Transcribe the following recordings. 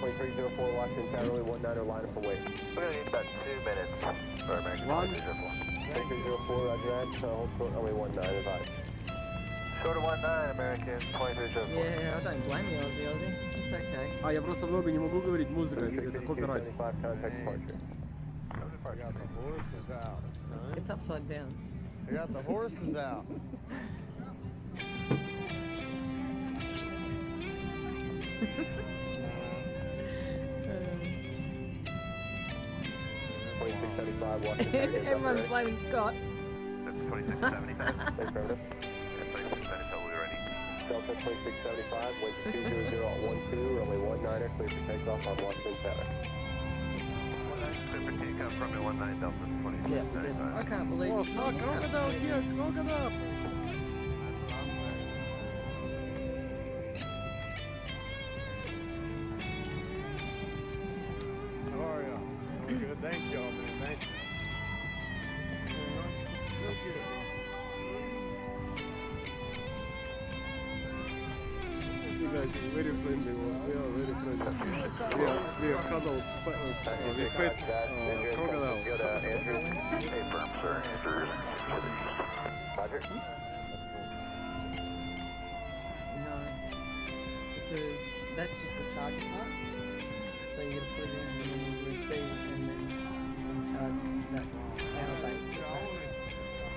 2304 Washington Tower, 19er, line up for wait. We're going to need about 2 minutes for American 2304. 2304, roger that, hold short, runway 19, advise. Short of 19, American 2304. Yeah, I don't blame you, Aussie. It's okay. А, я просто много не могу говорить, музыка, это копирайт. I got the horses out, son. It's upside down. I got the horses out. Everyone's blaming Scott. That's 2675. That's 2675, we ready. Delta 2675, wind 20012, runway 19er, clear for takeoff on Washington Tower. Clear for takeoff, runway 19, Delta 2675. I can't believe О, it. fuck, crocodile here, crocodile! How are y'all? Good, thank y'all, man. Thank you. See guys, very friendly, we are very friendly. We are cuddle, we pet crocodile. Go to Andrew. Hey, firm, sir. Andrew. Roger. No, because that's just the charging part. So you gotta put it in the normal USB and then charge that power bank.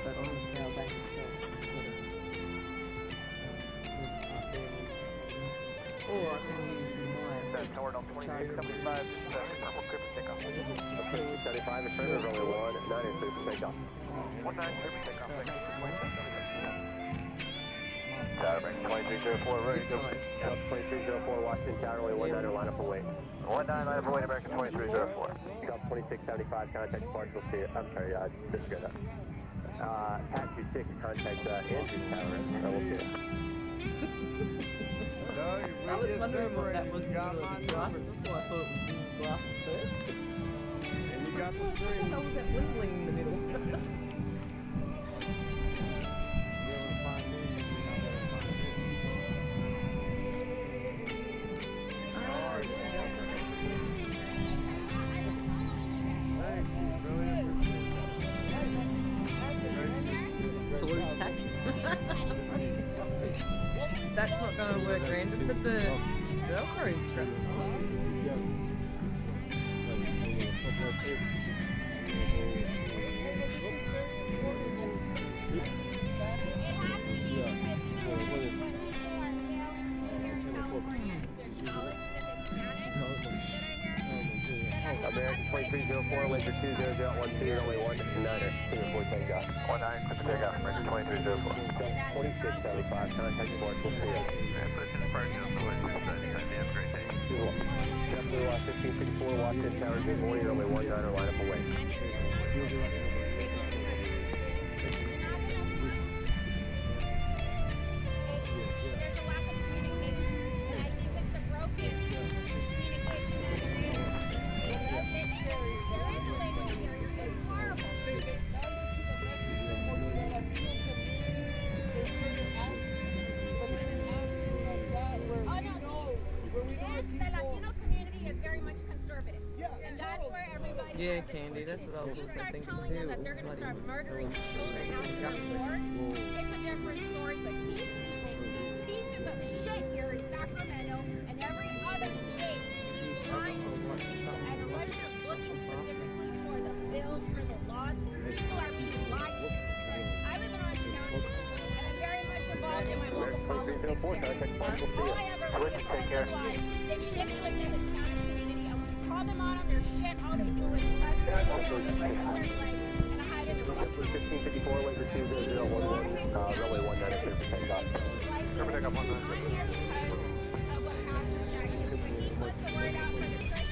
But on the power bank itself, you've got to or I can use my That's toward on 2675. Purple clear for takeoff. 2675, it's runway 19, clear for takeoff. 19, clear for takeoff. Tower bank 2304, ready to go. Delta 2304 Washington Tower, 19er, line up for wait. 19, line up for wait, American 2304. Delta 2675, contact partial C. I'm sorry, disregard that. Taxi 6, contact Andrew Tower, level 2. I was wondering what that was in the middle of his glasses. That's why I thought it was in his glasses first. And you got the What the string. hell was that bling in the middle? Blue tack. That's not going to work, Brandon, but the Velcro straps are awesome. American 2304, wind 20012, runway 19er, clear for takeoff. 19, clear for takeoff, American 2304. Delta 2675, contact partial C. And put it in the parking lot for wait. Have a great day. Delta 1554 Washington Tower, good morning, runway 19er, line up away. Yeah, Candy, that's what I was also thinking telling too. them that they're going to start murdering children out in the war, it's a different story. But these people, pieces of shit here in Sacramento and every other state, trying to, and Russia's looking specifically for the bills, for the laws. People are being lied to. I live in Orange County, and I'm very much involved in my local politics. All I ever really is they manipulate the Hispanic community, and when you call them out on their shit, all they do is touch their legs and hide in the room. 1554, wind 20011, runway 19er, clear for takeoff. Clear for takeoff, 19. I'm here because of what happened. He put the word out for the trade.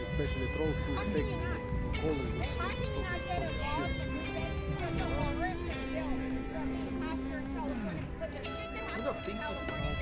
Especially trolls to take college. How can you not get involved in the horrific bill from these pastor California? Because the shit that happens in California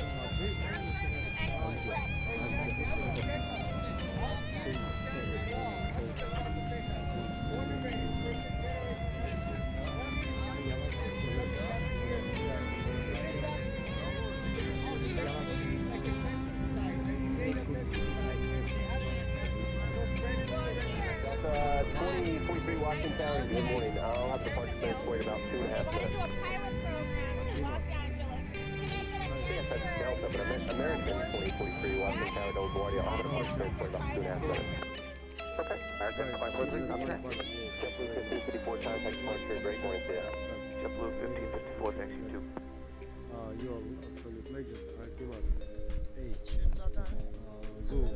but American 2043, Washington Tower, Double LaGuardia, I'll have a departure transport about 2.5 minutes. Okay, American 2043, JetBlue 1554, contact departure, great morning to you. JetBlue 1554, taxi 2. You're absolute legend. Altimas. Hey. Zoom.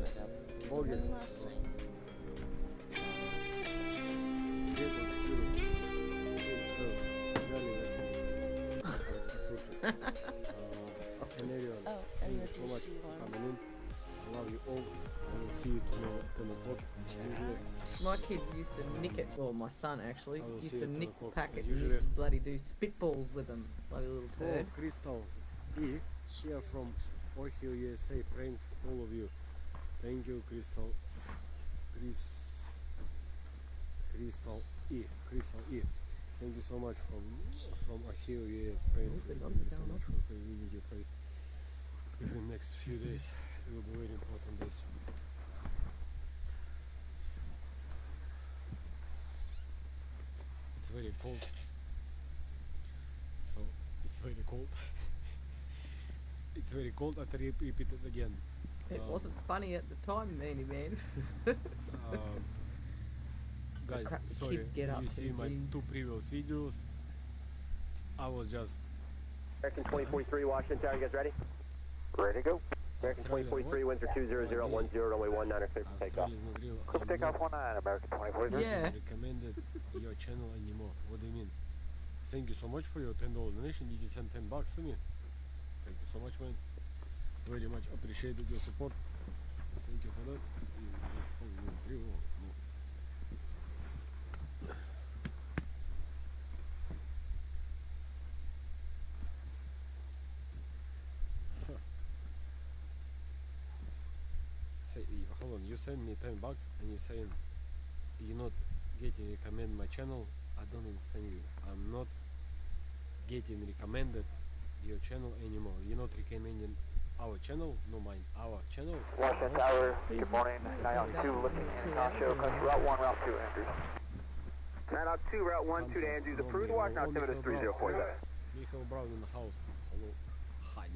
Bogus. And this so much is for coming in. I love you all. I will see you tomorrow at 10 o'clock as usual. My kids used to nick it, well, my son actually I will used see to you at nick 10 the o'clock, packet as and used usual. to bloody do spitballs with them, like a little turd. Oh, Crystal E. Here from Ohio, USA, praying for all of you. Thank you, Crystal. Crystal E. Thank you so much from Ohio, US, praying for you. Thank you so much for praying. We need your prayer. In the next few days, it will be very important days. It's very cold. So it's very cold. It's very cold. I repeat it again. It wasn't funny at the time, man. Guys, crap the sorry. kids get up You to, see my geez. 2 previous videos. I was just American 2043, Washington Tower, you guys ready? Ready to go. American Australia, 2043, winds are 20010, runway 19, clear for takeoff. Australia is not real. Clear for takeoff 19, American 2043. Yeah. Recommended your channel anymore. What do you mean? Thank you so much for your $10 donation. Did you send $10 to me? Thank you so much, man. Very much appreciated your support. Thank you for that. Say, hold on, you send me $10 and you're saying you're not getting recommend my channel. I don't understand you. I'm not getting recommended your channel anymore. You're not recommending our channel, no mine, our channel. Washington Tower, good morning. 902, looking in Concho, Route 1, Route 2, Andrews. 902, Route 12 to Andrews, approved, Washington altimeter 3047. Michael Brown in the house. Hello. Hi.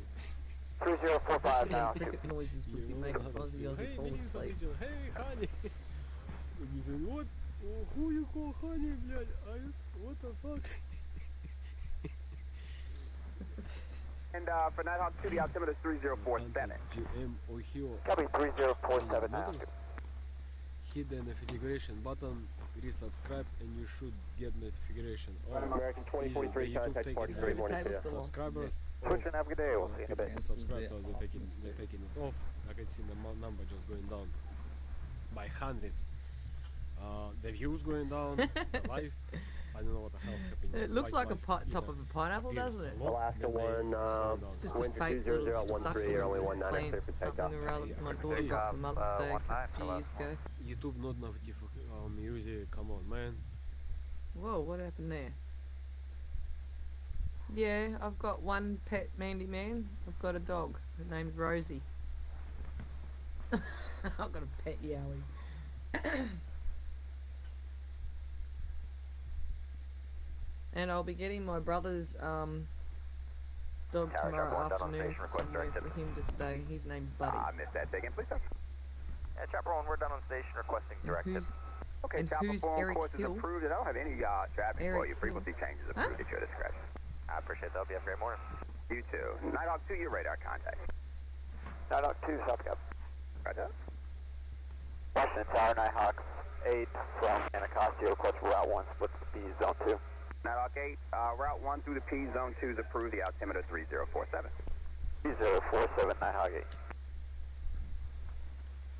3045 now. Cricket noises would be making Aussie fall asleep. Hey, honey. And you say, what? Oh, who you call honey, блядь? What the fuck? And for Nighthawk 2, the altimeter is 3047. GM Ohio. Copy 3047 now. Buttons. Hit the notification button, resubscribe, and you should get notification. American 2043, contact departure, great morning to you. Subscribers. Push and have a good day. We'll see you in a bit. Subscribers, they're taking it off. I can see the number just going down by hundreds. The views going down, the likes. I don't know what the hell's happening. It looks like a Likewise, top of a pineapple, doesn't it? Alaska 1, It's just a winds are fake little 20013, runway succulent 19, clear plant, for takeoff. something or other my daughter got for Mother's Day a few years ago. YouTube not music, come on, man. Whoa, what happened there? Yeah, I've got one pet Mandy man. I've got a dog. Her name's Rosie. I've got a pet Yowie. And I'll be getting my brother's dog tomorrow afternoon somewhere for him to stay. His name's Buddy. I missed that. Say again, please, sir. Yeah, Chopper 1, we're done on station requesting And directive. who's, Okay, and chopper who's 4 Eric course is Hill? approved, and I don't have any traffic for Eric you. Frequency changes Huh? approved at your discretion. I appreciate that. Hope you have a great morning. You too. Nighthawk 2, your radar contact. Nighthawk 2, Southgate. Roger. Washington Tower, Nighthawk 8 from Anacostia, request Route 1, split to P Zone 2. Nighthawk 8, Route 1 through the P, Zone 2 is approved, the altimeter 3047. 3047, Nighthawk 8.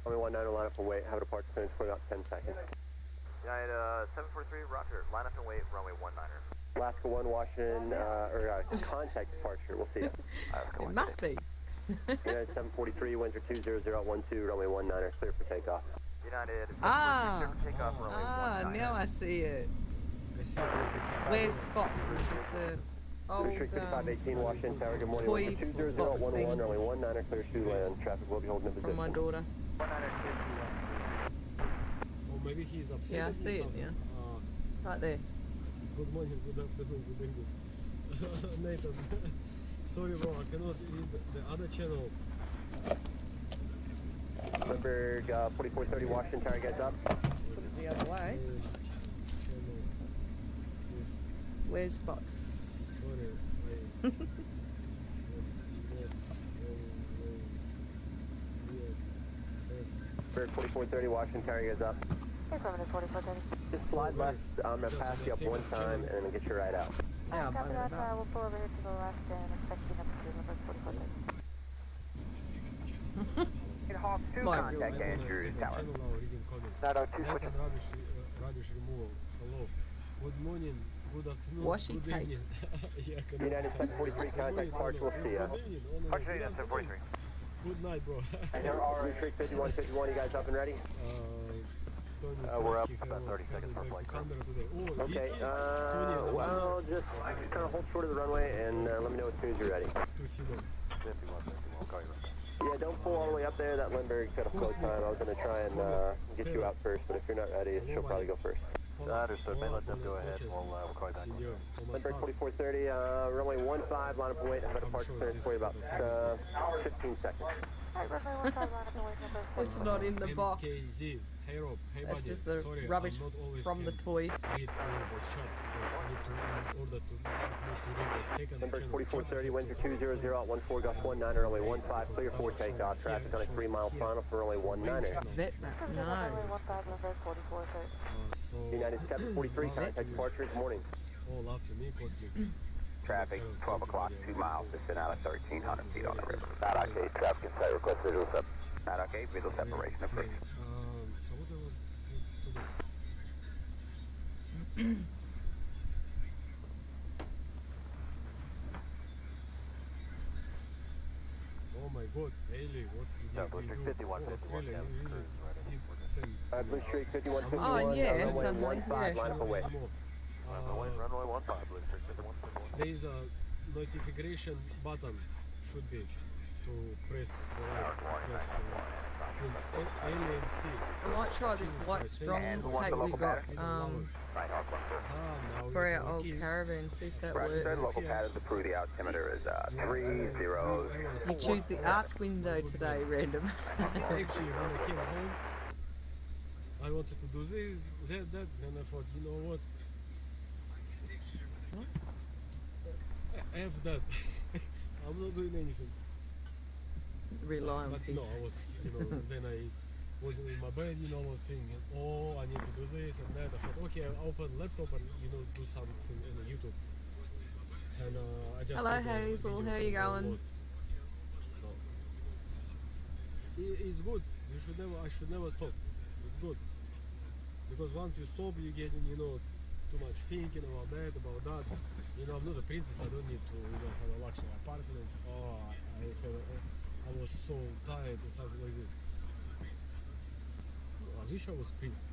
Runway 19 will line up and wait. Have a departure finish for about 10 seconds. United 743, roger. Line up and wait, runway 19er. Alaska 1, Washington, contact departure. We'll see you. It must be. United 743, winds are 20012, runway 19er, clear for takeoff. United 743, Ah, clear for takeoff, runway 19er. now I see it. I see it. Where's Spot? It's a old Restrict 518, Washington Tower, good morning. toy Winds are box 20011, thing runway 19er, clear to land. Traffic will be holding in from position. my daughter. 19er, Or maybe he's upset. Yeah, I with me see it, something. yeah. Right there. Good morning, good afternoon, good evening. Nathan, Sorry, bro, I cannot read the other channel. Limburg 4430 Washington Tower, guys up. Put it the other way. Channel. Yes. Where's Spot? Sorry, Limburg 4430 Washington Tower, guys up. Affirmative 4430. Just slide left. I'm gonna pass you up one time and then get you right out. Yeah, Copy that. no. We'll pull over here to the left and expecting up to Limburg 4430. Hawk 2, My contact God. Andrew Tower. Channel now reading comments. Shadow 2, Net switch. and rubbish removal. Hello. Good morning. Good afternoon. Washi good tape. evening. Yeah, I cannot United say. 743 contact Good Park, we'll see ya. evening. Oh, no, Park good United afternoon. 743. Good night, bro. Blue Streak 5151, you guys up and ready? Tony we're said up he about was 30 seconds coming for back to flight Canberra today. Oh, Okay, easy. Tony, well, just kind of hold short of the runway and let me know as soon as you're ready. to see them. 5151, call you right back. Yeah, don't pull all the way up there. That Limburg's got a flow time. I was going to try and get you out first, but if you're not ready, she'll probably go first. Understood, man. Let them go ahead. We'll call you back. Senor, ¿cómo Limburg estás? 4430, runway 15, line up and wait. I'm going to park sure clearance for you about this- 15 seconds. Alright, runway 15, line up and wait. Limburg It's not in the box. MKZ. Hey Rob, hey That's buddy. just the Sorry, rubbish I'm not always from the can toy. read all the chat because I need to, in order to read the second Limburg channel 4430, chat, winds are 200 at 14 Gulf 19, runway 15, clear for takeoff. Traffic on a 3-mile final for runway 19. Vet map. No. Runway 15, Limburg 4430. So United 743, contact departure this morning. all after me cosmic. Traffic, 12 o'clock, 2 miles, descend out of 1,300 feet on the river. Not okay, traffic in sight, request visual not okay, visual separation approved. So what I was to do? Oh my god, Ailey, what No, did Blue you Streak do? 51, Oh, 51, Australia, yeah, you really cruise ready. did send Blue Streak 5151, Oh, yeah, runway something, 15, yeah. line up and wait. Runway 15, Blue Streak 51. There is a notification button should be to press the ALMC. I might try this white strong tape we got Right, Hawk 1, for our old caravan. See if that Right, works. third local pad is approved. The altimeter is 30. You choose the arch window today, random. Actually, when I came home, I wanted to do this, that, then I thought, you know what? F that. I'm not doing anything. Rely on But people. no, I was, then I was in my bed, I was thinking, oh, I need to do this and that. I thought, okay, I'll open laptop and, do something in YouTube. And I just Hello, put the Hazel, videos how you and going? download. So, it's good. I should never stop. It's good. Because once you stop, you get, too much thinking about that. I'm not a princess, I don't need to, have a luxury apartment. Oh, I was so tired or something like this. I wish I was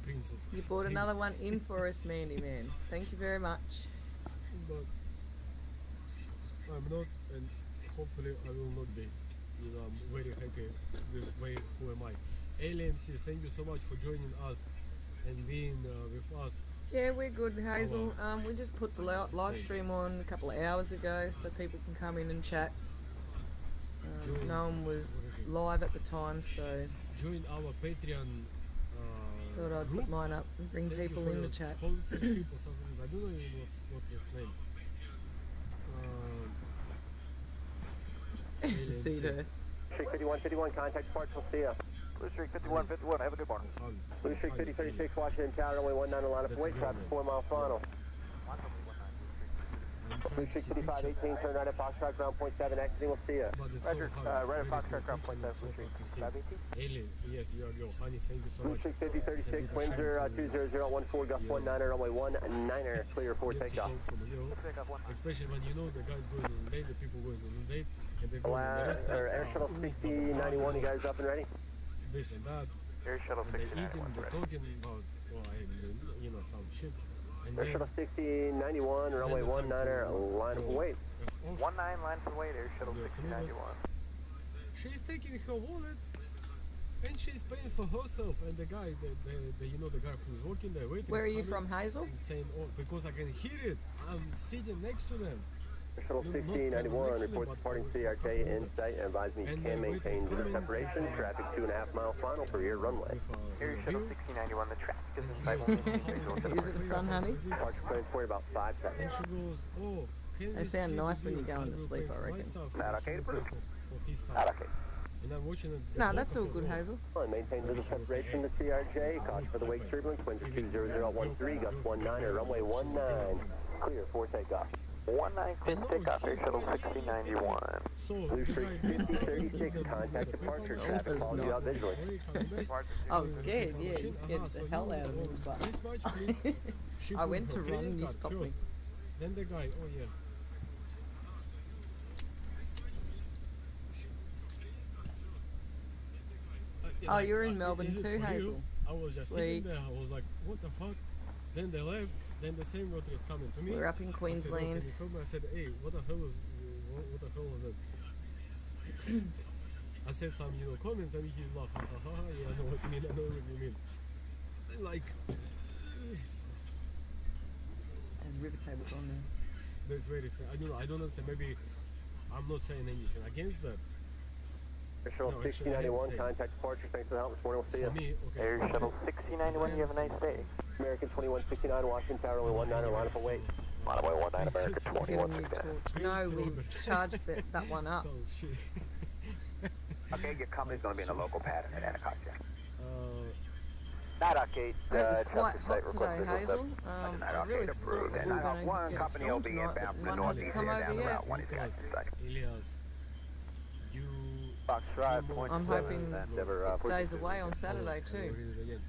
princess. You bought another one in for us, Mandy Man. Thank you very much. But I'm not, and hopefully I will not be. I'm very happy with who am I. LMC, thank you so much for joining us and being with us. Yeah, we're good, Hazel. We just put the live stream on a couple of hours ago so people can come in and chat. No one was live at the time, so Join our Patreon thought I'd group. put mine up and bring Thank you people for in your the chat. sponsorship or something. I don't know even what's his name. See there. Streak 5151, contact departure, we'll see ya. Blue Streak 5151. Have a good morning. Blue Streak 5036, Washington Tower, runway 19, line up and wait. Traffic 4-mile final. Blue Streak 5518, turn right at Foxtrot, ground point 7, exiting, we'll see ya. But it's Roger, so hard. right at It's Foxtrot, ground point very 7, Blue Streak to see. 518. Alien, yes, yo, honey, thank you so Blue much. Streak 5036, winds are 200 at 14 Gulf 19, runway 19, clear for Beautiful takeoff. call from a girl, Takeoff 1. especially when the guy's going on a date, the people going on a date, and they're going on the restaurant, Air Shuttle 6091, you guys up and ready? this and that, Air Shuttle and they're 69. eating, they're talking about, some shit, and Air then Shuttle 6091, runway 19, line up and wait. 19 line for wait. Air Shuttle 6091. she's taking her wallet and she's paying for herself, and the guy, the guy who's working there waiting. Where are is you coming from, Hazel? and saying, oh, because I can hear it, I'm sitting next to them, Shuttle 1691 reports departing CRJ in sight and advise me can maintain zero separation. Traffic 2.5 mile final for rear runway. Air Shuttle 1691, the traffic is in sight. Is it the sun, honey? Departure plane for about 5 And seconds. she goes, oh, can They we sound split nice the when bill? you're going to will sleep, pay I for my reckon. stuff, Not and okay she to will prove. pay for his stuff. Not okay. And I'm watching it. No, that's all good, Hazel. Maintain zero separation to CRJ. Caution for the wake turbulence. Winds are 20013, gusts 19, runway 19. Clear for takeoff. 19 pin takeoff, Air Shuttle 1691. So, Blue this Street guy- 5036, contact departure. Traffic quality out visually. Where are you coming back? I was scared, yeah, you scared Aha, the so hell you out of me, go, but this much, please. She I put went her to credit run and you card stopped me. first. Then the guy, oh yeah. Oh, you're in Is Melbourne it too, for Hazel? real? I was just Sweet. sitting there, I was like, what the fuck? Then they left, then the same rotor is coming to me. We're up in I said, "Oh, Queensland. can you come?" I said, hey, what the hell was that? I said some, comments and he's laughing. Ha, ha, ha, yeah, I know what you mean, I know what you mean. Like, There's river tables on there. that's very strange. I don't understand, maybe I'm not saying anything against that. Shuttle No, actually, I am 1691, saying- contact departure. Thanks for the help this morning. We'll see For you. me, okay. Air for me, Shuttle 1691, you have a nice day. American 2169, Washington Tower, runway 19, line up await. Runway 19, American It's just- Get a new 2169. torch. No, we've charged that one up. Sounds shit. Okay, your company's going to be in a local pattern at Anacostia. Uh, Not okay. It was quite hot today, Hazel. Not I okay really to thought prove. we And were I going have one to get company storm will be tonight, inbound but from the one hasn't northeast come and over down the yet. route. One is got inside. Elias, you Fox Drive, I'm 27, hoping then it Denver, stays away on Saturday I'll too. read it again.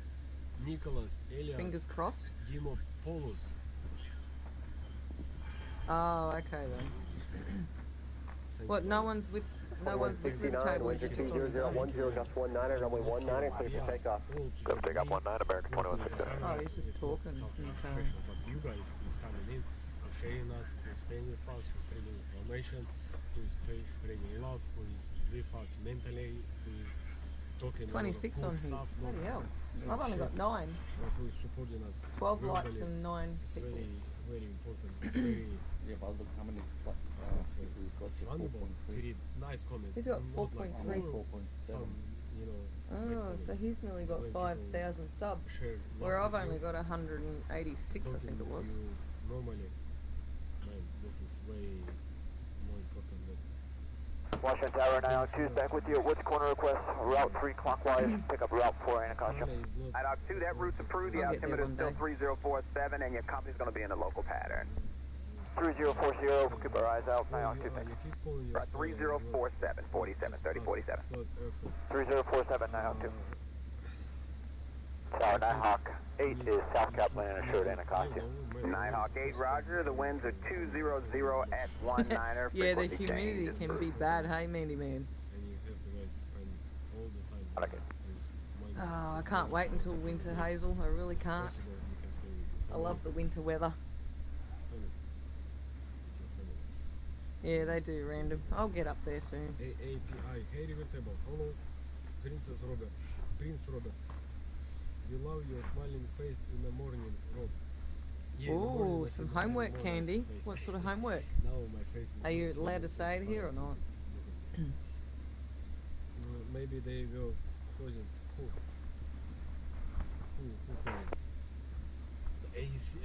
Nicholas, Elias, Fingers crossed. Dimopoulos. Oh, okay then. Thank What? you. No one's with river 2169, tables. winds are Just on the 2010, gust 19, runway 19, clear for takeoff. Go take up 19, American 2169. Oh, he's just talking Something from the car. special, but you guys is coming in, who's sharing us, who's staying with us, who's spreading information, who is spreading love, who is with us mentally, who is talking a lot of 26 cool on his. stuff, not Bloody hell. some I've only got shit, 9. but who is supporting us 12 likes verbally. and 9 It's people. very, very important. It's very Yeah, but look how many it's, he's got it's to wonderful to 4.3. read nice comments. He's got not like 4.3. oh, 4.7. some, bad Oh, so comments. he's nearly got When people 5,000 subs. Share Where love I've with only you. got 186, I Talking think it was. to you normally, man, this is way more important than Washington Tower 902 is back with you. What's corner request? Route 3 clockwise. Pick up Route 4 Anacostia. Friday is not. At 2, that route's approved. The I'll get there altimeter is one still day. 3047, and your company's going to be in a local pattern. 3040, keep our eyes out. 902, thank you. He's calling you Right, 3047, 47, 30, 47. 3047, 902. Tower 9 Hawk 8 is South Caplan assured Anacostia. 9 Hawk 8, roger. The winds are 200 at 19er. Yeah, the frequency humidity change is can be bad, hey, Mandy Man. And you have to guys spend all the time. Okay. Is Oh, I is can't not wait until winter, Hazel. I really it's can't. possible you can spend with your I love the family. winter weather. It's funny. It's your family. Yeah, they do random. I'll get up there soon. API, hey Rivertable, hello, Princess Robert, Prince Robert. We love your smiling face in the morning, Rob. Yeah, in the morning, Ooh, I some feel homework, more Candy. nice face. What sort of homework? Now my face is Are you not so allowed to good. say it here or not? Maybe they will cousins. Who cousins?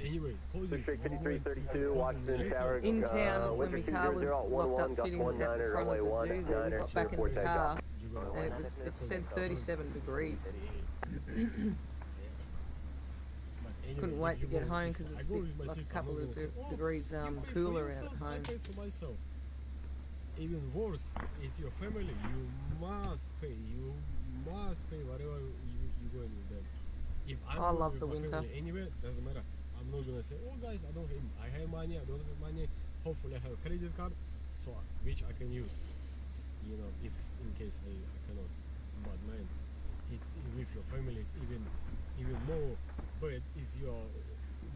Anyway, cousins. Blue Street who went to 5332, cousins Washington restaurant? Tower. In town, when my car was locked up 20011, sitting gust at the 19, front of runway the zoo, there, we 19, got back in clear the for car, takeoff. You got and it said 37 degrees. But anyway, Couldn't if wait to you get go- home if because I it's go bit, with my like a sister, couple I'm of gonna say, "Oh, degrees you pay for cooler out yourself, at home. I pay for myself. Even worse, if your family, you must pay. You must pay whatever you going with them. If I'm I going love with the my winter. family anywhere, doesn't matter. I'm not gonna say, oh guys, I have money, I don't have money. Hopefully I have a credit card, so which I can use. You know, if in case I cannot. But man, it's with your family. It's even more bad if you are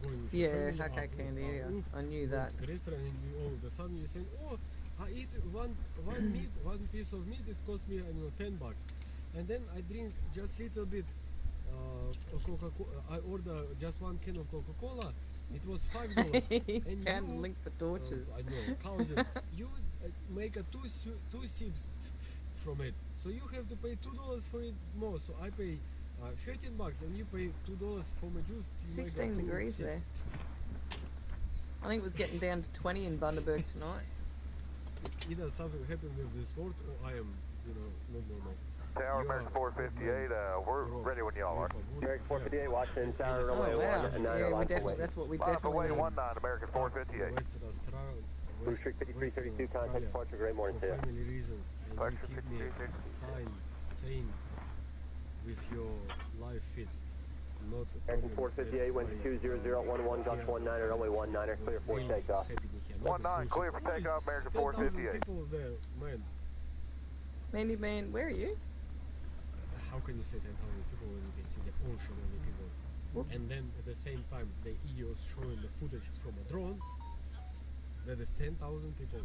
going with your Yeah, family. okay, Candy, yeah, I knew that. The restaurant, and you all of a sudden you say, oh, I eat one meat, one piece of meat. It cost me $10, and then I drink just little bit. Coca-Cola. I order just one can of Coca-Cola, It was $5. He and found a you, link for torches. I know. How is it? You make a two sips from it, so you have to pay $2 for it more. So I pay $13 and you pay $2 for my juice. You make 16 two degrees sips. there. I think it was getting down to 20 in Bundaberg tonight. Either something happened with this sport, or I am, not normal. Tower You American are 458, we're Rob, ready when y'all are. American 458, Washington Tower, Oh runway wow! 1, and 9 Yeah, we lots definitely, away. that's what we Line up definitely away need. 19, American 458. Western Australia. Blue Streak 5332, contact departure, great morning to For you. family reasons, and you Departure keep me 5332. sign saying with your live feed, not a American problem. 458, wind 20011, Gulf 19, runway 19er, clear for takeoff. 19, clear for takeoff, American 458. People there, man. Mandy Man, where are you? How can you say 10,000 people when you can see the ocean of the people? Whoop. And then at the same time, the idiots showing the footage from a drone. That is 10,000 people.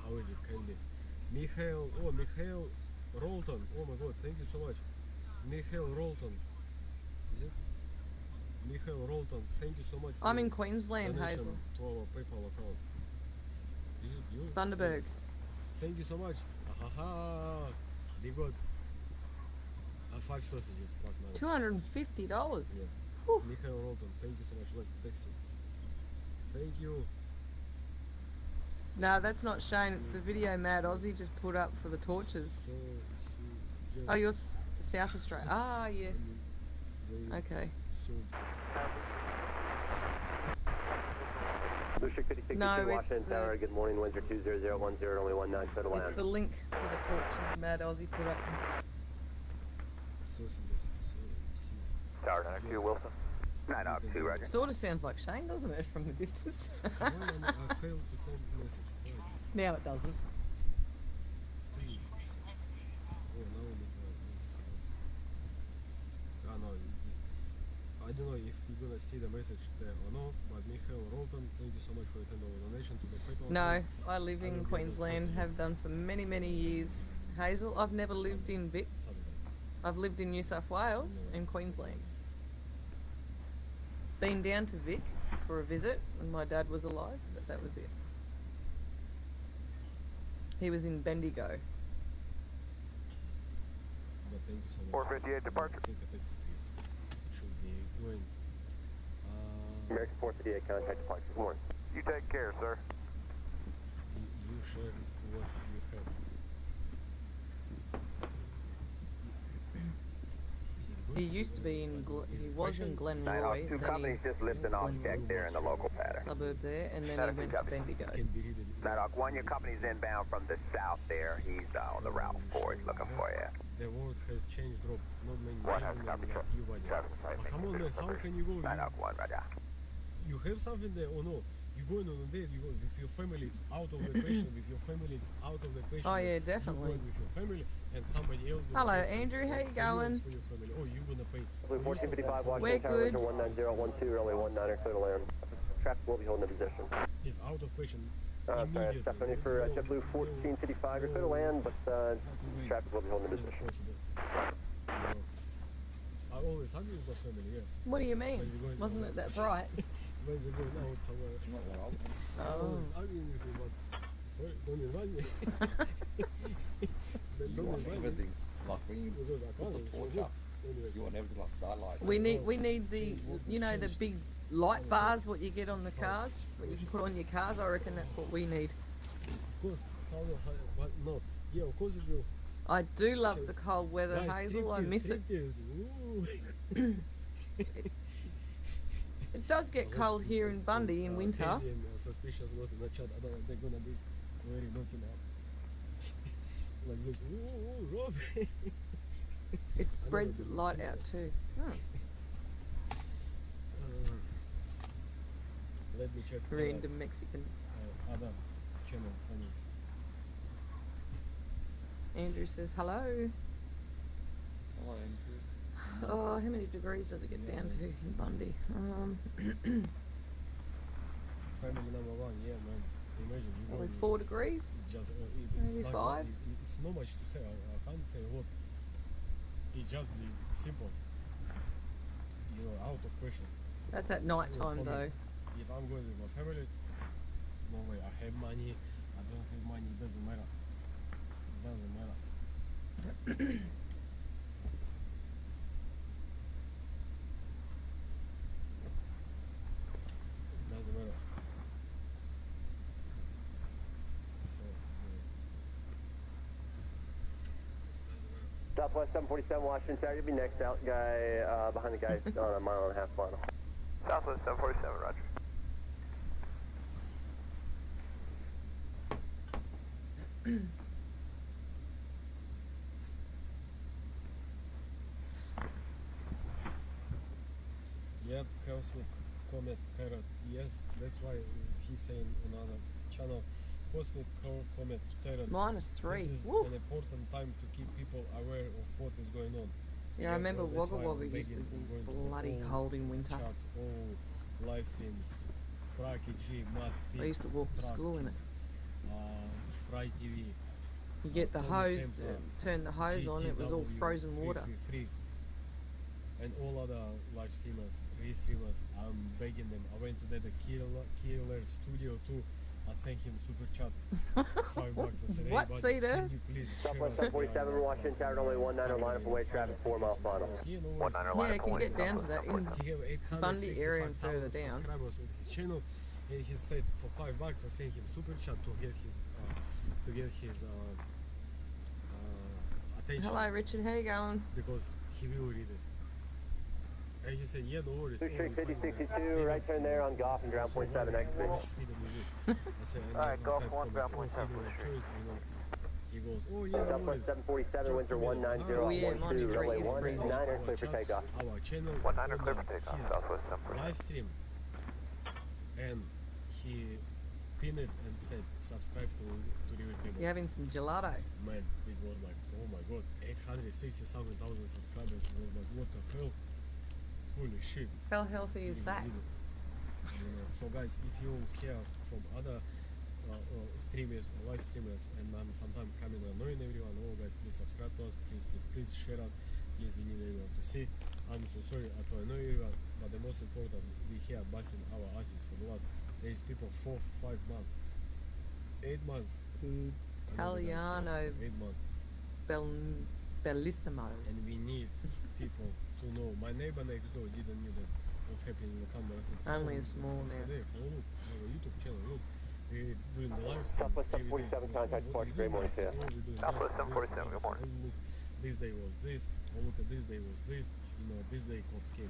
How is it can be? Michael Rolton. Oh my god, thank you so much. Michael Rolton. Is it? Michael Rolton, thank you so much. For I'm in your Queensland, donation Hazel. to our PayPal account. Is it you? Bundaberg. Thank you so much. Ahaha. They got 5 sausages plus minus. $250. Yeah. Whew. Michael Rolton, thank you so much. Look, text you. Thank you. No, that's not Shane. It's the video Mad Aussie just put up for the torches. So she just Oh, you're South Australia. Ah, yes. very Okay. soon. Blue Streak 5062, No, it's Washington the- Tower, good morning, winds are 20010, runway 19, clear to It's land. the link for the torches Mad Aussie put up. Sausages. So, Tower 92, Wilson. 902, roger. Sort of sounds like Shane, doesn't it, from the distance? why I failed to send a message? Why? Now it doesn't. Please. Oh, now no, I don't know if you're gonna see the message there or not, but Michael Rolton, thank you so much for your $10 donation to the PayPal. No, account. I live I in will get the Queensland, have sausages. done for many, many years. Hazel, I've never lived in Vic. Saturday. I've lived in New South Wales and Queensland. Been down to Vic for a visit when my dad was alive, but that was it. He was in Bendigo. But thank you so much. 458 departure. I think I texted you. It should be going. American 458, contact departure, good morning. You take care, sir. You share what you have. Is it good? He used to be in, he was in Glenroy, 902 then companies he, just lifting off check there in the local pattern. suburb there, and then he went to Bendigo. Can be read it. Nighthawk 1, your company's inbound from the south there. He's on the route forward looking for you. The world has changed, Rob. Not many One has gentlemen copy, like sir. you, buddy. Traffic But control, come on, man. How can you go? Nighthawk 1, roger. You have something there or no? You're going on a date. You go with your family. It's out of the question. With your family, it's out of the question. Oh, yeah, You're definitely. going with your family, and somebody else. gonna Hello, pay for- Andrew, how you for going? For your family. Oh, you're gonna pay. Blue 1455, We're Washington Tower, good. Region 19012, runway 19er, clear to land. Traffic will be holding the position. It's out of question. Sorry, Immediately. Stephanie for No, JetBlue no, 1455, you're clear to land, but have to wait. traffic will be holding the As position. possible. I always argue with my family. Yeah. What do you mean? When you're going- Wasn't it that bright? When we're going out somewhere. I Oh. always arguing with you, but sorry, don't invite me. Don't invite me. like when you Because I can't. It's so torch good. up, Anyway. you want everything like starlight. We need the, you know, the big light bars, what you get on the cars, what you can put on your cars. I reckon that's what we need. Of course, but no. Yeah, of course it will. I do love the cold weather, Guys, Hazel. I striptease, miss it. striptease. Ooh. It does get cold here in Bundy in winter. Daisy and suspicious not in the chat. I don't know, they're gonna be very naughty now. Like this. Ooh, Rob. It spreads light out too. Oh, Let me check random Mexicans. other channel comments. Andrew says hello. Hello, Andrew. Oh, how many degrees does it get down to in Bundy? Family number 1, yeah, man. Imagine you Probably going- 4 degrees. It's just it's Maybe like 5? It's not much to say. I can't say a lot. It just be simple. you're out of question. That's at night time For me, though. If I'm going with my family, no way. I have money. I don't have money. It doesn't matter. It doesn't matter. It doesn't matter. So, Southwest 747 Washington Tower, you'll be next out, guy behind the guy on a mile and a half final. Southwest 747, roger. Yep, Cosmic Comet Carrot. Yes, that's why he's saying on another channel. Cosmic Comet Carrot. -3. This is Woo. an important time to keep people aware of what is going on. Yeah, I remember that's Wagga why Wagga I'm used to begging, be I'm going to bloody all cold in winter. Chats, all live streams, Tracky G, Mad Pig, I used to walk to Track, school in it. Fry TV. You get the Tony hose, Templar, turn the hose on, it was all GTW, frozen water. 333, and all other live streamers, re-streamers. I'm begging them. I went to the Killer Studio too. I sent him super chat, $5. I said, What, hey, Cedar? can you please share Southwest us 747 Washington Tower, only 19er, line up away, traffic 4 mile final. Yeah, no 19er worries. line Yeah, up you can away. get down to that in He have Bundy area and further 865,000 down. subscribers on his channel, and he said for $5 I sent him super chat to get his attention. Hello Richard, how you going? Because he will read it. And he said, yeah, no worries. Two Street 5062, right turn there on Golf and ground point 7 exit. I said, Alright, Golf type 1, comment, ground point oh, 7, freedom of please. choice, you know. He goes, oh yeah, no worries. Southwest 747, winds are 190, Oh, yeah, runway 12, runway -3 is 1, freezing. 9er, clear for takeoff. Our channel 19er on clear for takeoff, his Southwest 747. live stream, and he pinned it and said subscribe to River Table. You having some gelato? Man, it was like, oh my god, 867,000 subscribers. I was like, what the hell? Holy shit. How healthy is Really that? did it. You know, so guys, if you hear from other streamers or live streamers, and I'm sometimes coming and annoying everyone, oh guys, please subscribe to us, please share us, please, we need everyone to see. I'm so sorry to annoy everyone, but the most important, we here busting our asses for the last, there is people 4-5 months, 8 months. Italiano 8 months. bellissimo. And we need people to know. My neighbor next door didn't know that what's happening in the camera. Only a small now. Look, our YouTube channel, look. We're doing the live stream. Southwest every day. 747 contact Sparks, great morning to you. Southwest 747, good morning. Oh, look, this day was this. Oh, look at this day was this. You know, this day cops came.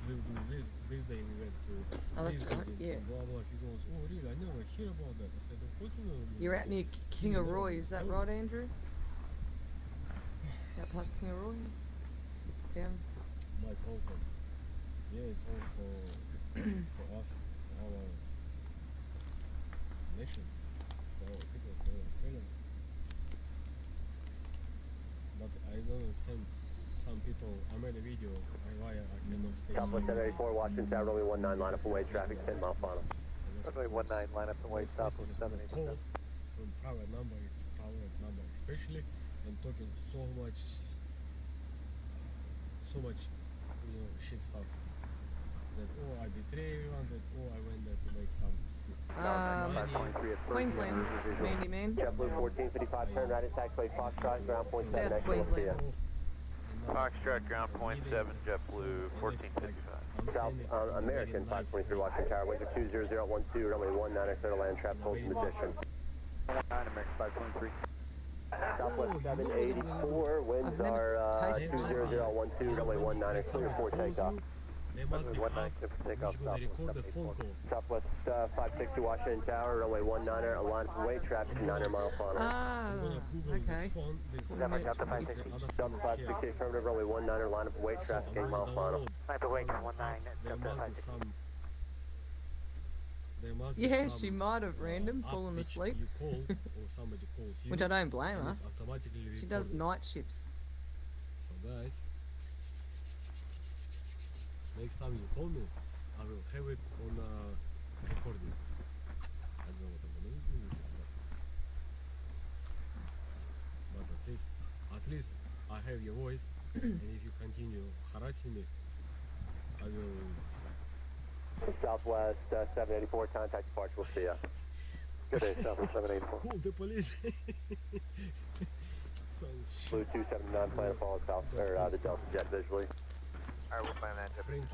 We'll do this. This day we went to Oh, this that's right, building, yeah. and blah blah. He goes, oh really? I never hear about that. I said, of course you know. You're out near King of Roy, is that right, Andrew? Out past King of Roy? Down? Mike Holton. Yeah, it's all for us, for our nation, for our people, for our Australians. But I don't understand. Some people, I made a video why I cannot stay. Southwest 784, Washington Tower, runway 19, line up away, traffic 10 mile final. Runway 19, line up and wait, Southwest 787. Calls from private number, especially, and talking so much, you know, shit stuff. That oh I betray everyone, that oh I went there to make some Queensland, Mandy Man. JetBlue 1455, turn right at taxiway Foxtrot, ground point 7 South exit, we'll see ya. Foxtrot, ground point 7, JetBlue 1455. South American 523 Washington Tower, winds are 20012, runway 19, clear to land, trap hold in position. 19, American 523. Southwest 784, winds are 20012, runway 19, clear for takeoff. There must be Runway app 19, clear for takeoff, which gonna record the phone Southwest calls. Southwest 560 Washington Tower, runway 19, a line of way, traffic 9 mile final. Ah, I'm gonna Google okay. this phone, this Never got the this 560. other phone South is 560 here. affirmative, runway 19, line of way, So traffic I'm 8 mile gonna final. download Sniper wake, all the 19, apps. There Delta must be 560. some. There must be Yeah, some, she might have random app fallen which asleep. You call or somebody calls you. Which I don't blame and her. it's automatically She does recorded. night shifts. So guys, next time you call me, I will have it on recording. I don't know what I'm gonna do with it, but at least I have your voice, and if you continue harassing me, I will. Southwest 784, contact departure, we'll see ya. Good day, Southwest 784. Call the police. Sounds Blue shit. 279, plan to follow south, or the Delta Jet visually. Alright, we'll find that. Frankie.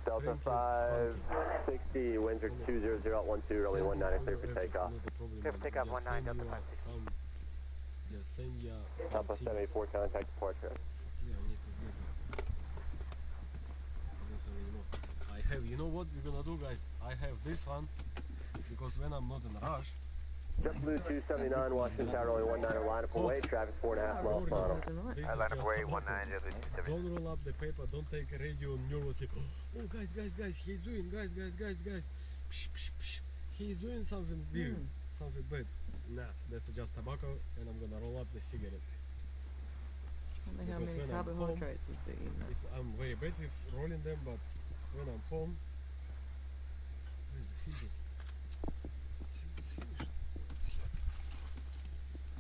Delta Frankie. 560, winds are 200 at 12, runway 19, clear for takeoff. Clear for takeoff, 19, Delta 560. Just send ya some Southwest signals. 784, contact departure. Yeah, I need to get it. I don't have anymore. I have, you know what we're gonna do, guys? I have this one because when I'm not in a rush, JetBlue 279, Washington Tower, runway 19, line up away, traffic 4.5 miles per hour. this Alright, line up is away, just 19, JetBlue 279. don't roll up the paper, don't take a radio nervously. Oh, guys, he's doing, guys. Psh, psh, psh. He's doing something weird, something bad. Nah, that's just tobacco, and I'm gonna roll up the cigarette. I wonder how Because many when I'm home, carbohydrates would be in that. I'm very bad with rolling them, but when I'm home, where's the fingers? It's finished. It's here.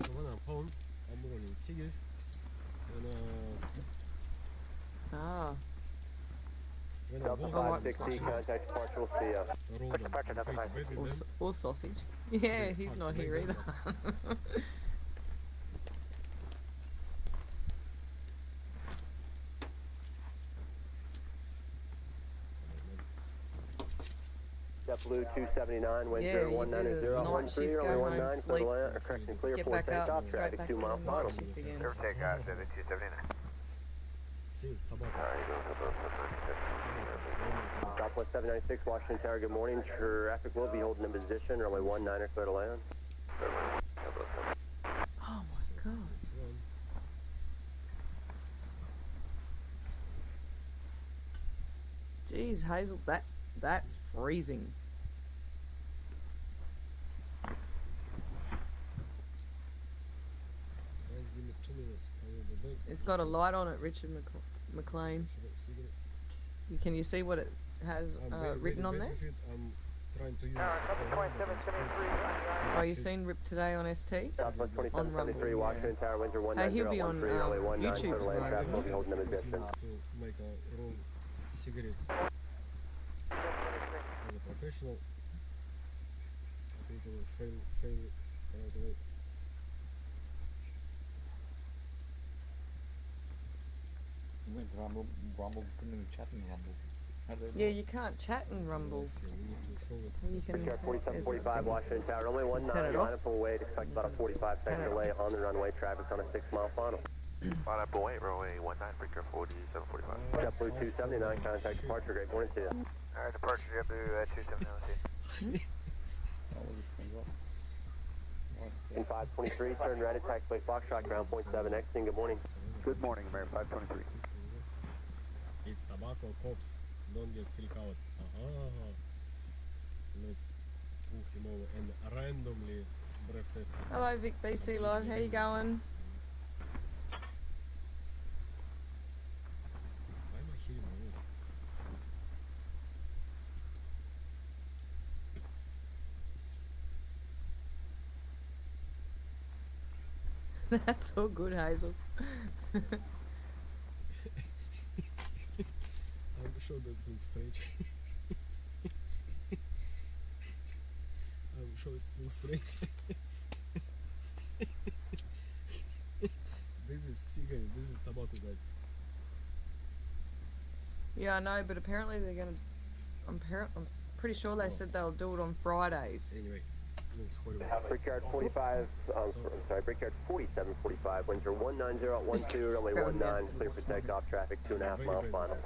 So when I'm home, I'm rolling cigarettes, and when I'm Delta home, 560, contact departure, we'll see ya. I roll them. Departure, Delta I'm very bad with them. Or sausage. Yeah, he's hard not to here make either. them, JetBlue 279, winds Yeah, are you do 190 the night 13, shift, go runway home, 19, sleep, clear to correction, clear Get for back up, takeoff, straight traffic back 2 to miles the per night hour. shift again. Clear for takeoff, 279. See, it's tobacco. Southwest 796, Washington Tower, good morning. Traffic will be holding in position, runway 19, clear to land. Oh my god. That's one. Jeez, Hazel, that's freezing. Guys, give me 2 minutes. I will be back. It's got a light on it, Richard McLean. Cigarette. Can you see what it has I'm very, written very on bad there? with it. I'm trying to use Alright, it. Delta 2773. Oh, you seen Rip today on ST? Southwest On Rumble, 2773, yeah. Washington Tower, winds are Hey, he'll be on 19, runway 19, YouTube clear to land, tomorrow. traffic will be holding in position. To make a roll cigarettes as a professional. I think it will fail right away. Rumble couldn't even chat in Rumble. How do they Yeah, you can't chat in Rumble. So we need to show it. So you can. Brickyard 4745, Washington Tower, runway 19, Turn it line off. up away, expect about a 45-second Turn it delay on the runway, traffic's on a 6-mile final. Line up away, runway 19, Brickyard 4745. JetBlue 279, contact departure, great morning to you. Alright, departure, JetBlue 279. In 523, turn right at taxiway Foxtrot, ground point 7, exiting, good morning. Good morning, American 523. It's tobacco, cops. Don't get freaked out. Let's pull him over and randomly breath test him. Hello, Vic BC Live. How you going? Why am I hearing my voice? That's all good, Hazel. I'm sure that looks strange. I'm sure it looks strange. This is cigarette, this is tobacco, guys. Yeah, I know, but apparently they're gonna. I'm pretty sure they said they'll do it on Fridays. Anyway, looks horrible. Brickyard 45, sorry, Brickyard 4745, winds are 19012, runway 19, clear for takeoff, traffic 2.5 mile final.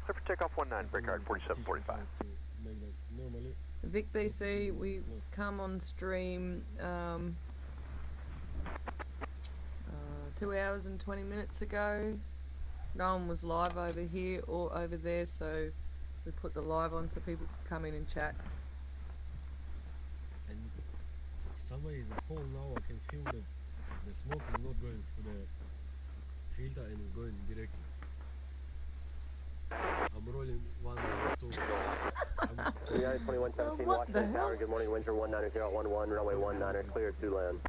Clear for takeoff 19, Brickyard 4745. Make that normally. Vic BC, we come on stream 2 hours and 20 minutes ago. No one was live over here or over there, so we put the live on so people could come in and chat. And somewhere in the hole now I can feel that the smoke is not going through the filter and is going directly. I'm rolling 1 now, 2. United 2117, What the Washington hell? Tower, good morning, winds are 19011, runway 19, clear to land.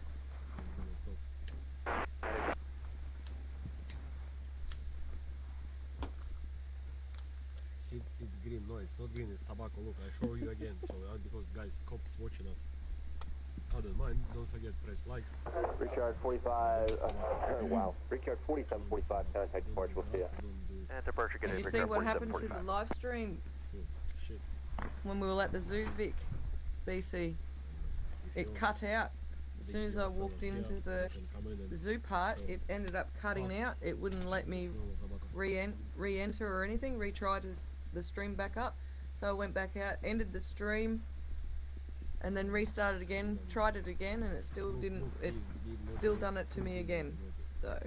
See, it's green. No, it's not green. It's tobacco. Look, I show you again. So because guys, cops watching us. I don't mind. Don't forget press likes. Recharge 45. Wow. Recharge 4745. Contact departure. We'll see ya. And departure Did you see what happened to the live stream Shit. when we were at the zoo, Vic? BC. It cut out. As soon as I walked into the zoo part, it ended up cutting out. It wouldn't let me re-enter or anything, retry the stream back up. So I went back out, ended the stream, and then restarted again, tried it again, and it still didn't, it still done it to me again. So.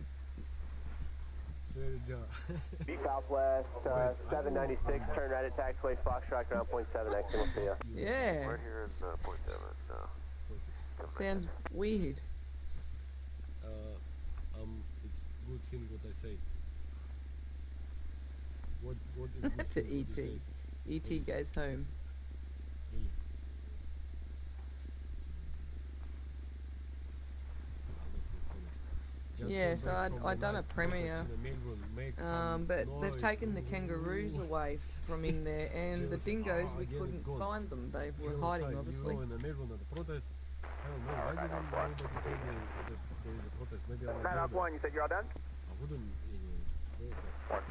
Be Southwest 796, turn right at taxiway, Foxtrot, ground point 7, exit, we'll see ya. Yeah. We're here in point 7, so. Sounds weird. It's good thing what I say. What is good To thing what you E.T. say? E.T. goes home. Really? Just Yeah, came so back from I'd the done a night premiere, protest in Melbourne, make some but they've noise. taken the kangaroos away from in there, and the dingoes, we again, it's couldn't gone. find them. They were Genocide, hiding, you obviously. know, in the Melbourne at the protest. Hell man, why didn't nobody told me that there is a protest? Maybe I would Paddock know 1, you said you're all done? I wouldn't, you know, go there.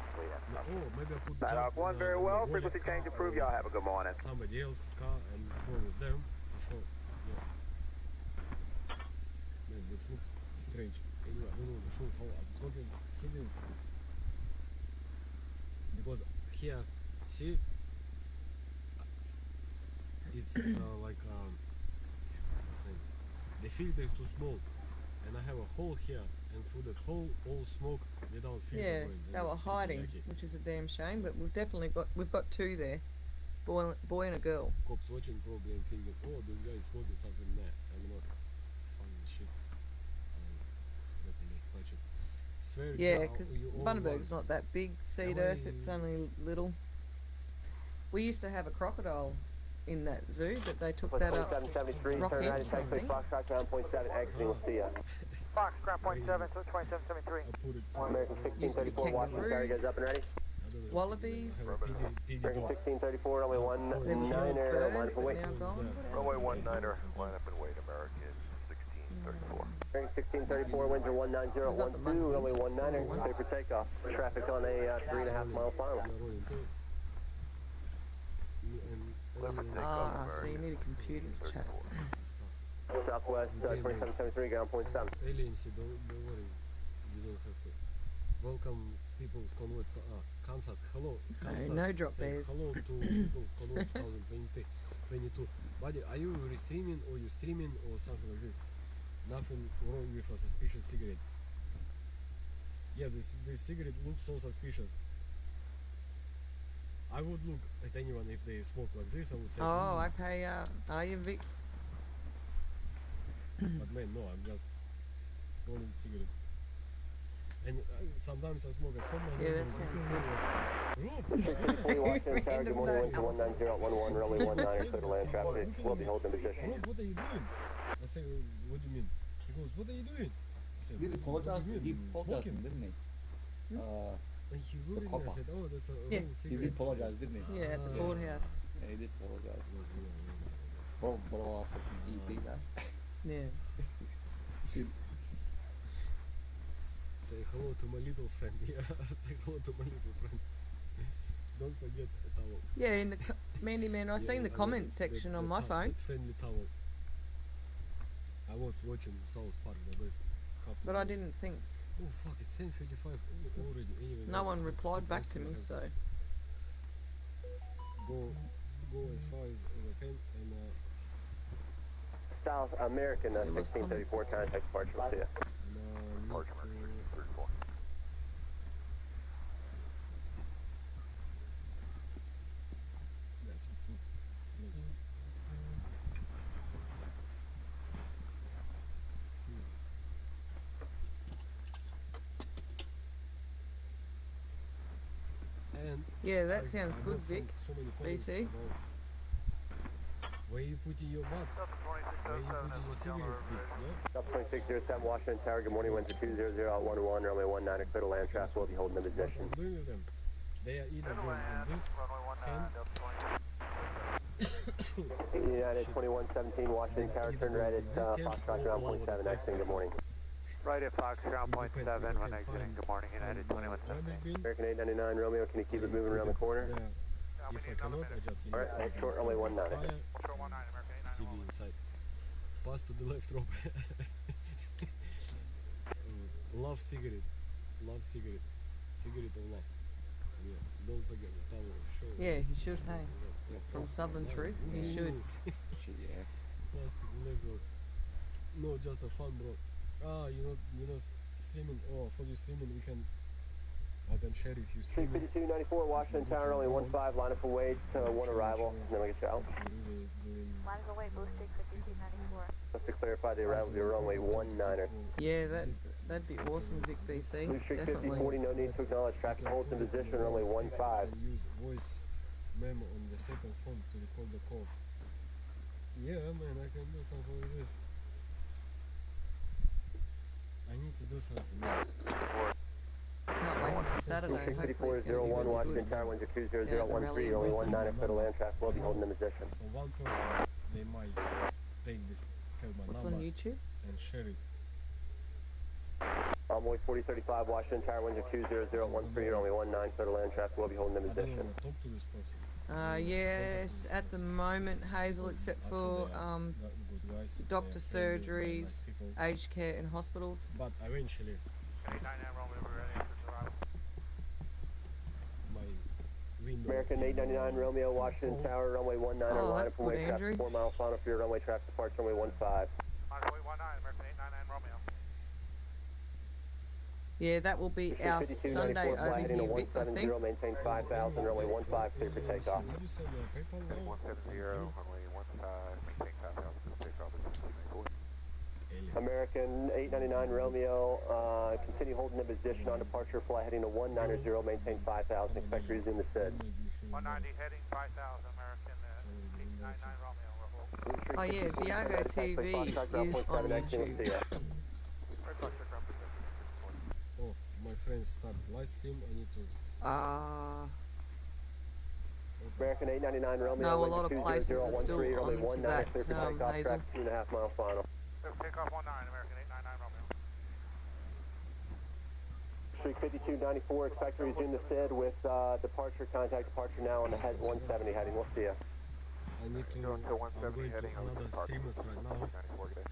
No, oh, maybe I could Paddock jump 1, in very a well. Wally's Frequency change car approved. or Y'all have a good morning. somebody else's car and go with them, for sure. Yeah. Man, this looks strange. Anyway, I don't know the show how I'm sitting. Because here, see, it's like what's the name? The filter is too small, and I have a hole here, and through that hole, all smoke without filter Yeah, going. they were hiding, which is a damn shame. But we've got two there, boy and a girl. Cops watching probably and thinking, oh, this guy is smoking something there. I'm not funny shit. Let me touch it. Swear Yeah, down, because you all Bundaberg's want. not that big. Seed Earth, it's only little. We used to have a crocodile in that zoo, but they took that up. 2773, Rock turn End right or at taxiway, something. Foxtrot, ground point 7, exiting, we'll see ya. Fox, ground point 7, so 2773. I put it American Used to be 1634, Washington, carry guys up and ready. I don't know. Wallabies. I have a piggy American dogs. 1634, runway There was 19er, little line birds, for but wait. now gone. Runway 19er, line up and wait, American 1634. American 1634, winds are 19012, runway 19er, clear for takeoff. Traffic on a 3.5 mile final. Ah, so you need a computer to chat. Southwest 2773, ground point 7. Aliens, don't worry. You don't have to. Welcome people's Convoy, Kansas. Hello, Kansas. no drop Say bears. hello to people's Convoy 2022. Buddy, are you restreaming or you streaming or something like this? Nothing wrong with a suspicious cigarette. Yeah, this cigarette looks so suspicious. I would look at anyone if they smoke like this. I would say. Oh, okay. Are you Vic? But man, no, I'm just rolling cigarette. And sometimes I smoke at home. And Yeah, then that I'm sounds like, Hey, Washington Tower, good morning, winds are 190.11, runway 19er, clear to land traffic, will be holding position. Rob, what are you doing? I say, what do you mean? He goes, what are you doing? I said, He apologized, what do you he mean? apologized, Smoking. didn't he? And he looked at me, I copper. said, oh, that's a Yeah, old he cigarette. did apologize, didn't he? Yeah, at the Ah. courthouse. Yeah, he did apologize. It was real, real. Well, I'll say E.T. that. Yeah. Say hello to my little friend. Yeah, say hello to my little friend. Don't forget a towel. Yeah, in the Mandy Man, I seen the comment section on my phone, That friendly towel. I was watching South Park, the best cartoon. but I didn't think Oh fuck, it's 10:55 already. Anyway, no guys, one I'm replied still back to me. resting. So Go as far as I can and South American It was 1634, contact departure, we'll see ya. not yes, it looks strange. And yeah, that I- sounds I good, got Vic. so many comments BC. about where you putting your butts, where you putting your cigarette bits, yeah? Delta 2607, Washington Tower, good morning, winds are 200.11, runway 19er, clear to land traffic, will be holding the What position. I'm doing with them. They are either going on this hand. United 2117 Washington Tower, turn right at Foxtrot ground point 7, exiting, good morning. Right at Fox ground point 7 when exiting. Good morning, United 2117. American 899 Romeo, can you keep it moving around the corner? If I cannot, I just Alright, next short runway 19. CV inside. Pass to the left rope. Love cigarette. Love cigarette. Cigarette of love. Yeah, don't forget the tower show. Yeah, he should, hey. From Southern Truth, he should. Yeah. Pass to the left rope. No, just a fun, bro. Ah, you're not streaming. Oh, for you streaming, I can share if you stream. 35294 Washington Tower, only 15, line up for wait, one arrival, and then we get you out. Line of await, Blue Streak 5294. Just to clarify, the arrival will be runway 19er. Yeah, that'd be awesome, Vic BC. Blue Streak Definitely. 5040, no need to acknowledge traffic holds in position, runway 15. And use voice memo on the second phone to record the call. Yeah, man, I can do something like this. I need to do something. Can't wait for Saturday. Hopefully it's going to be 5401 really Washington good. Tower, winds are 20013, only 19er, federal land traffic will be holding in position. For one person, they might take this, have my What's number on YouTube? and share it. Envoy 4035 Washington Tower, winds are 20013, only 19, federal land traffic will be holding in I don't position. want to talk to this person. Yes, at the moment, Hazel, except for Good guys, doctor they are friendly, surgeries, nice people. aged care and hospitals. But eventually, my window American is, 899 Romeo, Washington full. Tower, runway 19er, Oh, line that's up for good, wait traffic, Andrew. 4 mile final for your runway traffic departure, runway 15. Runway 19, American 899 Romeo. Yeah, that will be our Sunday over heading to here, Vic, I 170, think. maintain 5,000, runway 15, clear for takeoff. Did you send a PayPal now? 170, runway 15, maintain 5,000 for takeoff. Alien. American 899 Romeo, continue holding the position on departure, fly heading to 190, maintain 5,000, expect to resume the SID. 190 heading 5,000, American 899 Romeo. Oh yeah, Diago TV is on YouTube. Oh, my friends start live stream. I need to. American 899 Romeo, No, a wind lot of places are 20013, still runway onto 19, that, clear for takeoff, Hazel. traffic 2.5 mile final. Takeoff 19, American 899 Romeo. Streak 5294, expect to resume the SID with departure, contact departure now on the head 170 heading, we'll see you. I need to. Going to I'm 170 going to heading on another departure. streamers right now. 94 day.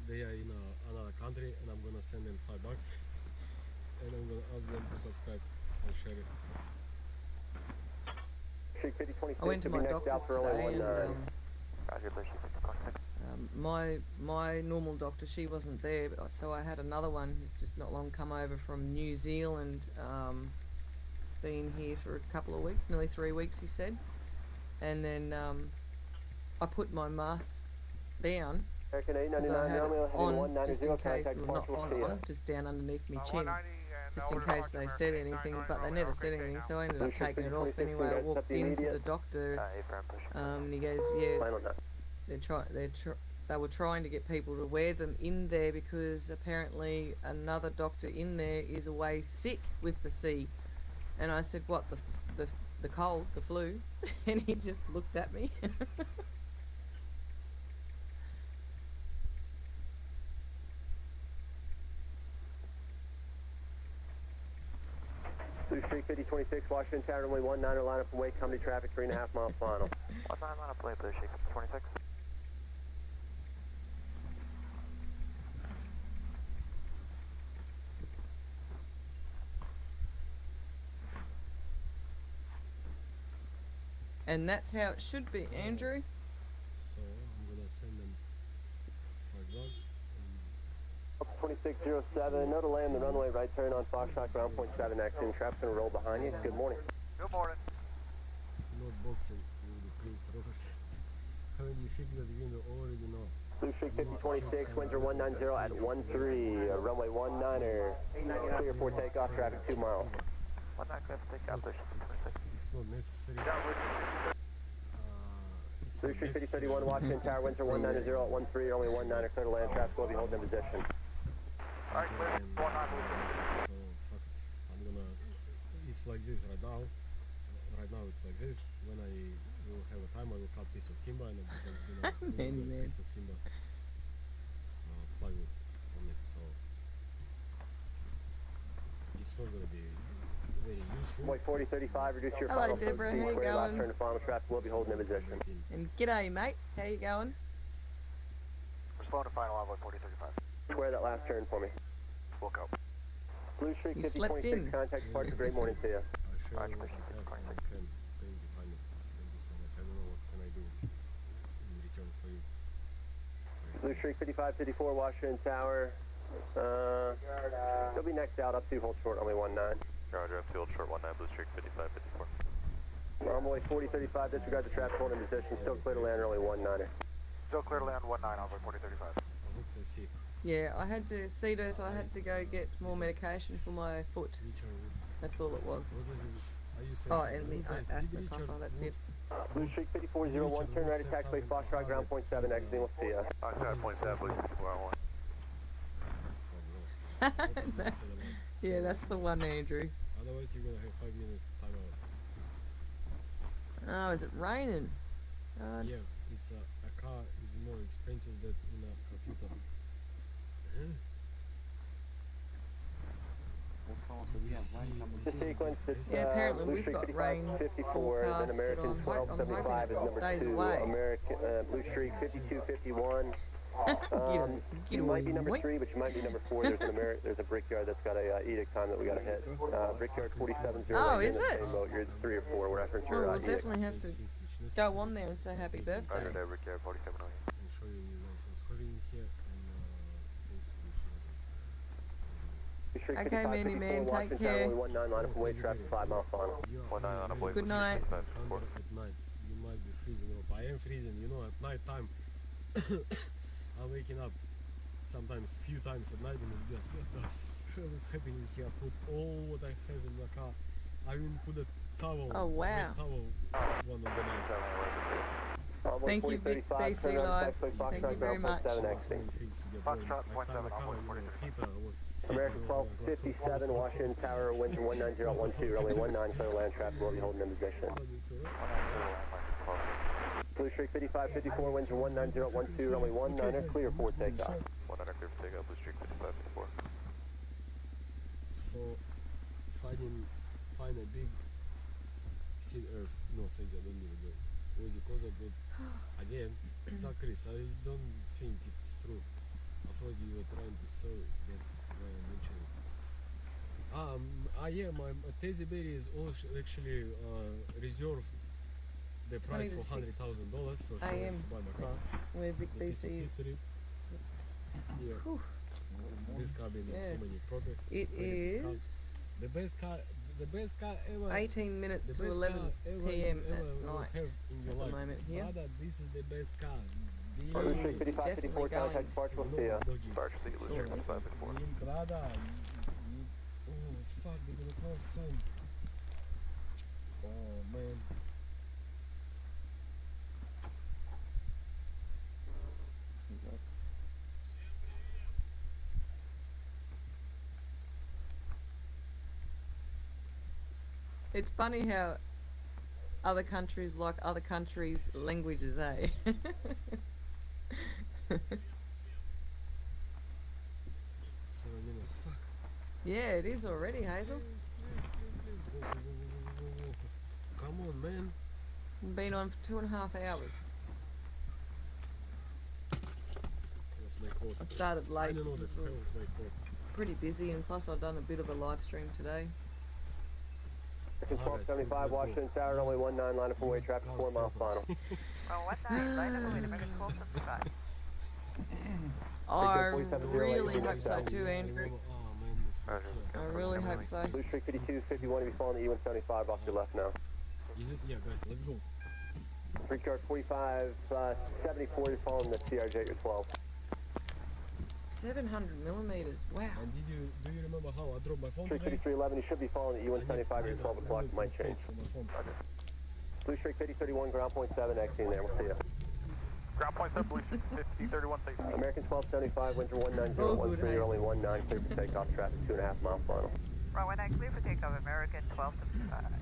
They are in another country, and I'm gonna send them $5, and I'm gonna ask them to subscribe and share it. Streak 5026 I went to will be my next doctor's out for runway today 19. and Roger, Blue Streak 5026. my normal doctor, she wasn't there, but so I had another one who's just not long come over from New Zealand, been here for a couple of weeks, nearly 3 weeks he said, and then I put my mask down American because 899 I had Romeo, it heading on 190, just in case, contact well not departure, we'll see on, you. just down underneath my chin, 190 and just in over case departure, they American said 899 anything, but they Romeo, never okay, said now. anything, so I ended up taking it off anyway. I walked into the doctor, and he goes, yeah, Line on that. they were trying to get people to wear them in there because apparently another doctor in there is away sick with the sea. And I said, what, the cold, the flu? And he just looked at me. Blue Streak 5026, Washington Tower, runway 19er, line up and wait, company traffic, 3.5 mile final. 19 line up, Blue Streak 26. And that's how it should be, Andrew. So I'm gonna send them $5. And 2607, no delay on the runway, right turn on Foxtrot, ground point 7, exiting, traffic's gonna roll behind you. Good morning. Good morning. not boxing with the Prince Robert. How do you think that you already know? Blue Streak 5026, winds are 190 at 13, runway 19er, clear for takeoff, traffic 2 miles. It's not necessary. Blue Streak 5031, Washington Tower, winds are 190 at 13, only 19er, clear to land, traffic will be holding in position. So fuck it. I'm gonna. It's like this right now. right now it's like this. When I will have a time, I will cut piece of timber and Many man. piece of timber plywood on it. So it's not gonna be very useful. Wait, 4035, reduce your Hello, final Deborah, approach how you speed, last going? turn to final traffic will be holding in position. And g'day, mate. How you going? We're slowing to final envoy 4035. Square that last turn for me. We'll go. Blue Streak You slept 5026, in. contact departure, great morning to you. I share what I have and I can. Thank you, honey. Thank you so much. I don't know what can I do in return for you. Blue Streak 5554, Washington Tower. They'll be next out, up to hold short, only 19. Roger, field short 19, Blue Streak 5554. Envoy 4035, disregard the traffic holding position, still clear to land, only 19er. Still clear to land 19, Envoy 4035. What's I see? Yeah, I had to see this. I had to go get more medication for my foot. Richard, That's all it was. what is it? Are you saying Oh, something? and me What does- asthma did Richard cough. That's what- it. Blue Streak 5401, turn right at taxiway, Foxtrot, ground point 7, exiting, we'll see ya. Foxtrot point 7, Blue 5401. Oh, no. What did you That's- say about- Yeah, that's the one, Andrew. Otherwise, you're gonna have 5 minutes time out. Oh, is it raining? God. Yeah, it's a car is more expensive than in a computer. Huh? Someone said we have rain coming. The sequence, it's Yeah, apparently Blue we've Streak got rain 5554, then forecast, American but I'm hoping 1275 is it number stays 2, away. American, Blue Streak 5251. Get You away, might be number boy. 3, but you might be number 4. There's a brickyard that's got a edict time that we gotta hit. Brickyard 4708. Oh, is in the it? same boat. You're 3 or 4. We're reference Oh, your we'll edict. definitely have to go on there and say happy Roger, birthday. Deborah, Care 4708. I'll show you guys what's happening here and things which Blue Streak Okay, Manny 5554, man, take Washington care. Tower, 19 line up away, traffic 5 mile final. 19 on a boy. Good night. At night, you might be freezing up. I am freezing, you know, at night time. I'm waking up sometimes few times at night and I'm just, what the hell is happening here? I put all what I have in the car. I even put a towel, Oh, wow. wet towel one of the night. Thank you, Vic BC Live. Thank you very much. So many things to get going. Foxtrot I point started the 7, car, you know, heater was sitting American over, I got so 1257, cold. Washington Tower, winds 19012, runway 19, clear land traffic will be holding in position. But it's alright. Blue Streak 5554, winds 19012, runway 19, clear for takeoff. 100 clear for takeoff, Blue Streak 5554. So find a big sea earth. No, thank you, I don't need to do it. Was it cause of the again, Zachary, I don't think it's true. I thought you were trying to sell it then when I mentioned it. Yeah, my Tezzy Berry is also actually reserved the price 20 to for $100,000, so she AM. wants to buy my car. Where Vic The piece of BC is. history. Yeah. Whew. This car been in Yeah. so many protests. It very good car. is The best car ever. 18 minutes The to best 11 car ever p.m. you ever at will night. have in your at the life. moment here. Brother, this is the best car. Blue Streak 5554, contact departure, we'll see ya. Departure seat, Blue Streak 5554. Brother, oh fuck, they're gonna cross soon. Oh man. It's funny how other countries like other countries' languages, eh? 7 minutes. Fuck. Yeah, it is already, Hazel. Please, go. Come on, man. Been on for 2.5 hours. Let's make close. I started I late don't know because the we hell were is make close. pretty busy, and plus I've done a bit of a live stream today. American 1275, Washington Tower, runway 19, line up away, traffic 4 mile final. Well, what time? Line up away to American 1275. I 4708, really hope next so out. too, Andrew. Oh man, it's not here. I really hope so. Blue Streak 5251, if you fall on the E175, off your left now. Is it? Yeah, guys, let's go. Brickyard 4574, you're following the CRJ at your 12. 700 millimeters. Wow. And do you remember how I dropped my phone Streak today? 5311, you should be following the E175 at your 12 o'clock, it might change. For my phone. Blue Streak 5031, ground point 7, exiting there, we'll see ya. Ground point 7, Blue Streak 5031, take American 1275, winter 19013, you're only 19, clear for takeoff, traffic 2.5 mile final. Runway 9 clear for takeoff, American 1275.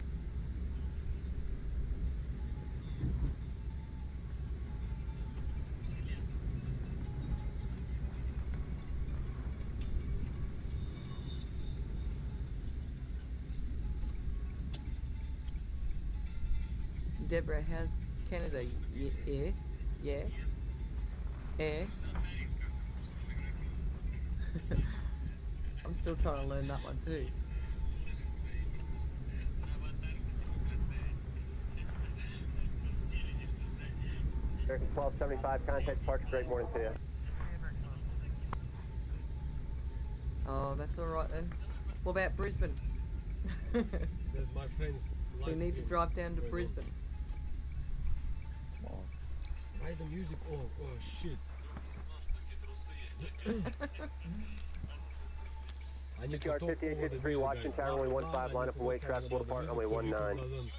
Deborah, how's Canada? Yeah, yeah, yeah. I'm still trying to learn that one too. American 1275, contact Parks, great morning to you. Oh, that's all right then. What about Brisbane? That's my friend's We need to livestream drive down to going on. Brisbane. Why the music? Oh shit. I need to CR talk over the 5853, music, Washington guys. Tower, runway Now 15, line I up need and wait, to traffic listen will to the depart, runway music so 19. it doesn't-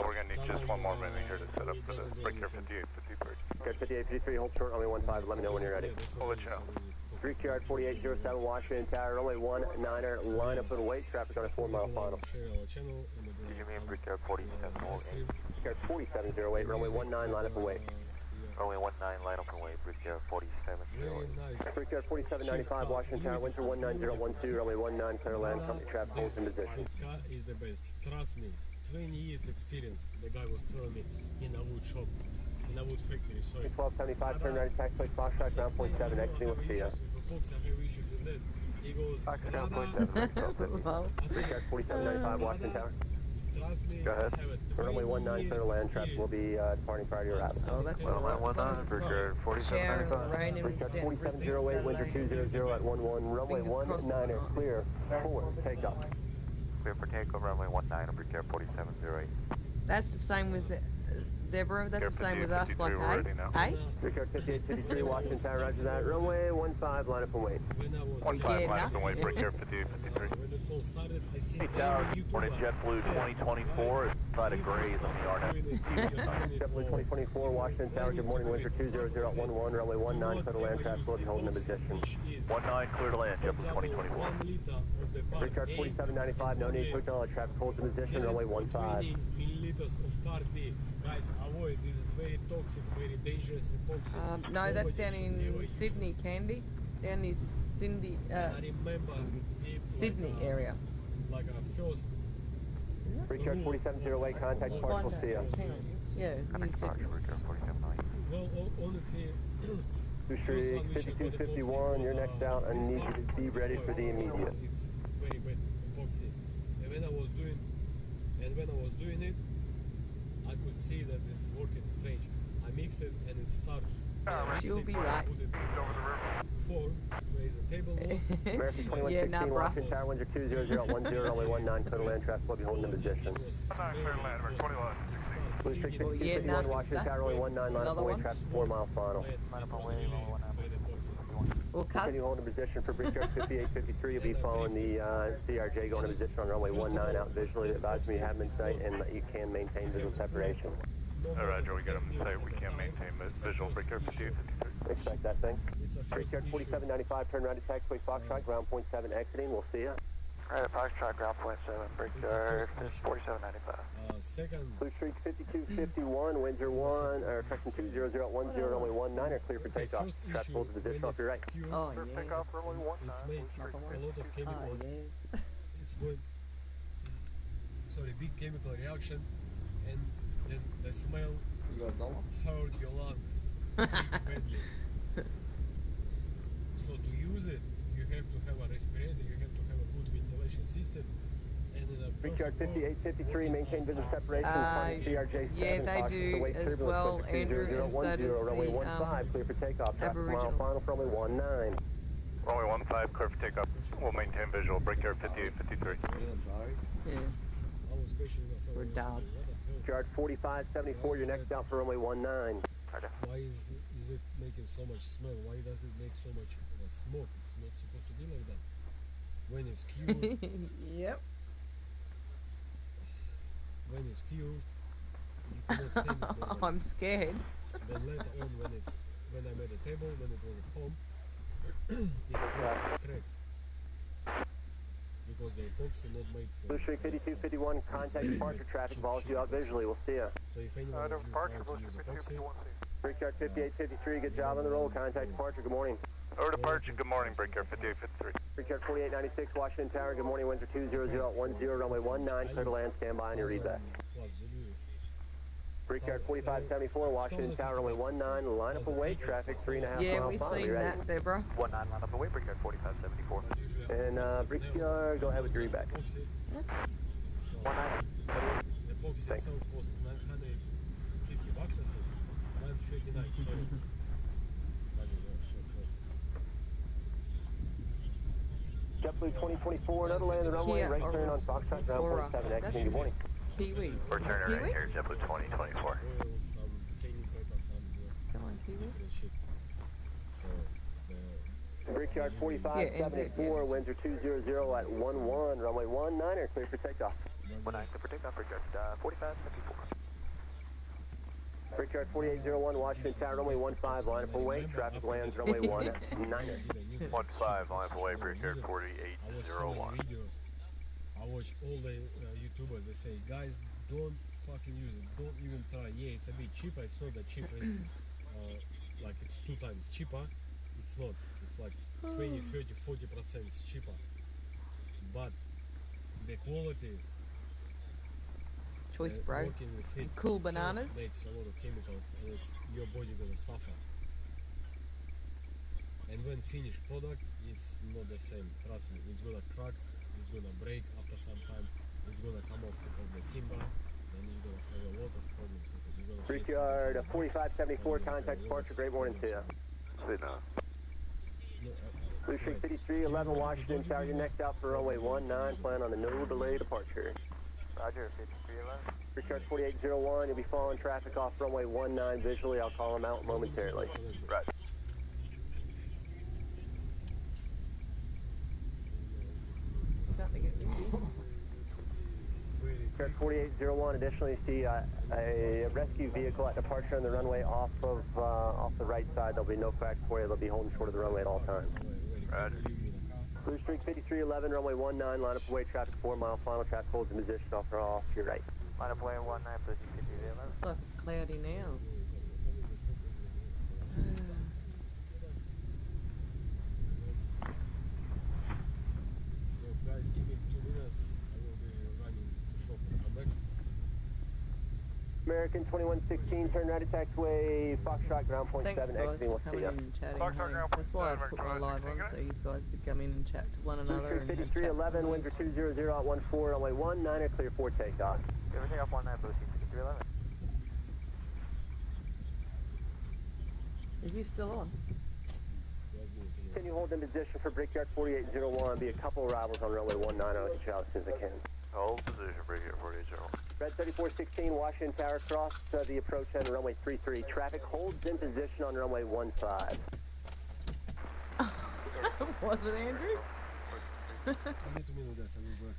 We're gonna need just one more minute here to set up for the doesn't break here anything. 5853. CR 5853, hold short, runway 15, let me know when you're ready. Yeah, that's We'll what let you it is, know. so we need to talk 3 about QR it. 4807, Washington Tower, runway 19er, line up and wait, traffic on a 4 mile final. Share our channel and we're gonna Give me a come, break here 47 live stream. CR 4708, runway 19, line up and wait. Yeah. Runway 19, line up and wait, break here 47. Very nice. 3 QR 4795, Washington Tower, winter 19012, runway 19, clear land, company traffic holds in position. This car is the best. Trust me. 20 years experience. The guy was telling me in a wood shop, in a wood factory. Sorry. 1275, turn right, taxi, Foxtrot, ground point 7, exiting with Tia. He goes, Back to down point "Brother," 7. Well, I said, 3 QR 4795, Washington Tower. trust me, Go ahead. I have a Runway 19, clear 20 land, traffic will be departing prior to your arrival. oh, that's all right. 19, break here Sharon, 4795. rain and 3 QR down 4708, winter 200 at 11, runway Fingers crossed it's 19er, not. clear, 4, takeoff. Clear for takeoff, runway 19, break here 4708. That's the same with Deborah. That's the same with us. Like, hey, 3 QR 5853, Washington Tower, roger that. Runway 15, line up and wait. when I was 15, Yeah, line up and wait, yeah. break here 5853. when it all started, I see Hey, Tower, morning JetBlue 2024 is try to graze on the RNF. JetBlue 2024, Washington Tower, good morning, winter 200 at 11, runway 19, clear to land, traffic will be holding in position. 19, clear to land, JetBlue 2024. 3 QR 4795, no need to acknowledge, traffic holds in position, runway 15. Milliliters of party. Guys, avoid. This is very toxic, very dangerous and toxic. no, that's down Nobody should in never use Sydney, Candy. Down in Cindy, it. I remember it Sydney like a, area. Like a first. 3 QR 4708, contact Parks, we'll see ya. Hang on. Yeah, near Connect Sydney. Fox, break here 4709. Well, honestly, Two Street 5251, you're next out. I need you to be ready for the immediate. It's very bad epoxy. And when I was doing it, I could see that it's working strange. I mixed it and it started. She'll be right. Four, where the table was. American Yeah, 2116, nah, bruh. Washington Tower, winter 20010, runway 19, clear to land, traffic will be holding in position. Blue Street Well, yeah, 5251, nasty Washington stuff. Tower, runway 19, line up Another and wait, one? traffic 4 mile final. Well, cuts. Continue holding position for Brickyard 5853. You'll be following the CRJ going to position on runway 19 out visually. Advise me you have them in sight and that you can maintain visual separation. Roger, we got them in sight. We can't maintain visual. Break here 5853. Expect that thing. Brickyard 4795, turn right at taxiway Foxtrot, ground point 7 exiting. We'll see ya. Alright, Foxtrot, ground point 7, break here 4795. Second. Blue Street 5251, Windsor 1, or correction 20010, runway 19er, clear for takeoff. First Traffic issue, holds the position when off your right. it's cured, Oh, yeah. Takeoff, runway 19. it makes a lot of Oh, chemicals. yeah. It's going, sorry, big chemical reaction, and then the smell You got that one? hurt your lungs badly. So to use it, you have to have a respirator, you have to have a good ventilation system, and in a Brickyard perfect world, 5853, maintain visual separation. CRJ 7, yeah, they Fox, do await as turbulence, well, vector Andrew, and so 20010, does runway the, 15, clear for takeoff. Traffic mile Aboriginals. final for runway 19. Runway 15, clear for takeoff. We'll maintain visual. Break here 5853. Yeah. I was questioning myself. We're I was down. wondering, what the hell? Guard 4574, you're next out for runway 19. Why is it making so much smell? Why does it make so much smoke? It's not supposed to be like that. When it's cured, Yep. when it's cured, you cannot send it normally. I'm scared. Then later on, when I'm at the table, when it was at home, it cracks. because the epoxy not made for. Blue Streak 5251, contact departure traffic, follows you out visually, we'll see ya. So if anyone of you trying to use epoxy, Brickyard 5853, good job on the roll, contact departure, good morning. Over departure, good morning, Brickyard 5853. Brickyard 4896, Washington Tower, good morning, winds are 200 at 10, runway 19, clear to land, stand by on your readback. plus delivery. Brickyard 4574, Washington Tower, runway 19, line up away, traffic 3.5 Yeah, miles we final, seen you ready? that, Deborah. 19 line up away, Brickyard 4574. But usually And Brickyard, go ahead with your readback. Epoxy, so 19. the epoxy Thanks. itself cost $950, I think. 939, sorry. JetBlue 2024, another land the runway, Kia right turn on or Foxtrot, ground Sora. 47, That's exiting, good morning. Kiwi. We're turning right Kiwi? here, JetBlue 2024. Oil, some sandpaper, some Come on, Kiwi. different shit. So the Brickyard Yeah, 4574, NZ, winds are 200 at 11, runway 19, clear for takeoff. 19 for takeoff, Brickyard 4574. Brickyard 4801, Washington Tower, runway 15, line up away, traffic lands runway 19. 15, line up away, Brickyard 4801. I watch all the YouTubers. They say, guys, don't fucking use it. Don't even try. Yeah, it's a bit cheaper. It's not that cheaper. It's like it's 2 times cheaper. It's not. It's like 20, 30, 40% cheaper. But the quality. Choice, bro. Working with it Cool itself bananas. makes a lot of chemicals, and it's your body gonna suffer. And when finished product, it's not the same. Trust me, it's gonna crack, it's gonna break after some time, it's gonna come off of the timber, and you're gonna have a lot of problems with it. You're gonna save Brickyard thousands of 4574, dollars. contact departure, great morning to you. Sweet now. No, Blue Streak 5311, Washington Tower, you're next out for runway 19, plan on a no delay departure. Roger, 5311. Brickyard 4801, you'll be following traffic off runway 19 visually, I'll call them out momentarily. Right. Starting to get windy. Brickyard 4801, additionally you see a rescue vehicle at departure on the runway off the right side. There'll be no crack for you, they'll be holding short of the runway at all times. Roger. Blue Streak 5311, runway 19, line up away, traffic 4 mile, final traffic holds in position off to your right. Line up away 19, Blue Streak 5311. Looks like it's cloudy now. So guys, give me 2 minutes. I will be running to shop and come back. American 2116, turn right at taxiway, Foxtrot, ground point Thanks 7, guys exiting, for we'll see coming ya. in and chatting. Foxtrot Hey, Ground that's why I Point put my 7, live on, so you guys could come in and chat to one Blue another. Streak And have chats 5311, with winds me. are 200 at 14, runway 19, clear for takeoff. Give us takeoff 19, Blue Streak 5311. Is he still on? Guys, give me 2 minutes. Continue holding position for Brickyard 4801, be a couple arrivals on runway 19, I'll get you out as soon as I can. Hold position, Brickyard 4801. Red 3416, Washington Tower, cross the approach end, runway 33. Traffic holds in position on runway 15. Was it Andrew? Give me 2 minutes, guys. I will be back.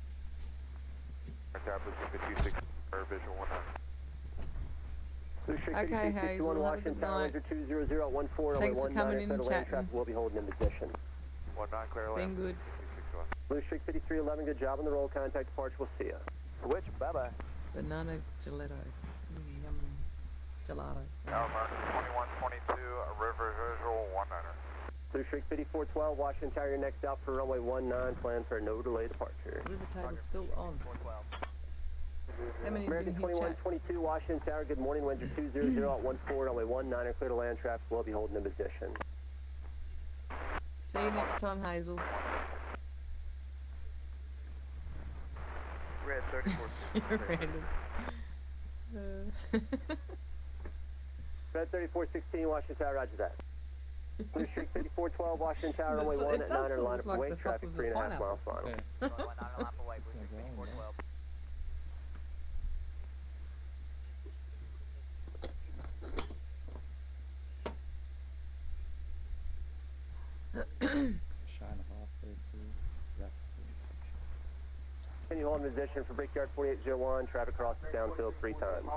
Brickyard Blue Streak 56, visual 19. Blue Streak Okay, 5261, Hazel, have a Washington good Tower, night. winds are 200 at 14, Thanks for runway 19, coming in and clear to land, chatting. traffic will be holding in position. 19, clear Been land. good. 5661. Blue Streak 5311, good job on the roll, contact departure, we'll see ya. Switch, bye-bye. Banana gelato. Yum. Gelato. Tower mark 2122, river visual 19er. Blue Streak 5412, Washington Tower, you're next out for runway 19, plan for a no delay departure. River table's still on. 412. How many is American in his chat? 2122, Washington Tower, good morning, winds are 200 at 14, runway 19, clear to land, traffic will be holding in position. See you next time, Hazel. Red 34. Random. Red 3416, Washington Tower, roger that. Blue Streak 5412, Washington Tower, runway 1 at 9, line up like away, the top traffic of the 3.5 pineapple. miles final. Line up away, Blue Streak 5412. Shine House there too. Zach Street. Continue holding position for Brickyard 4801, traffic crosses downfield 3 times.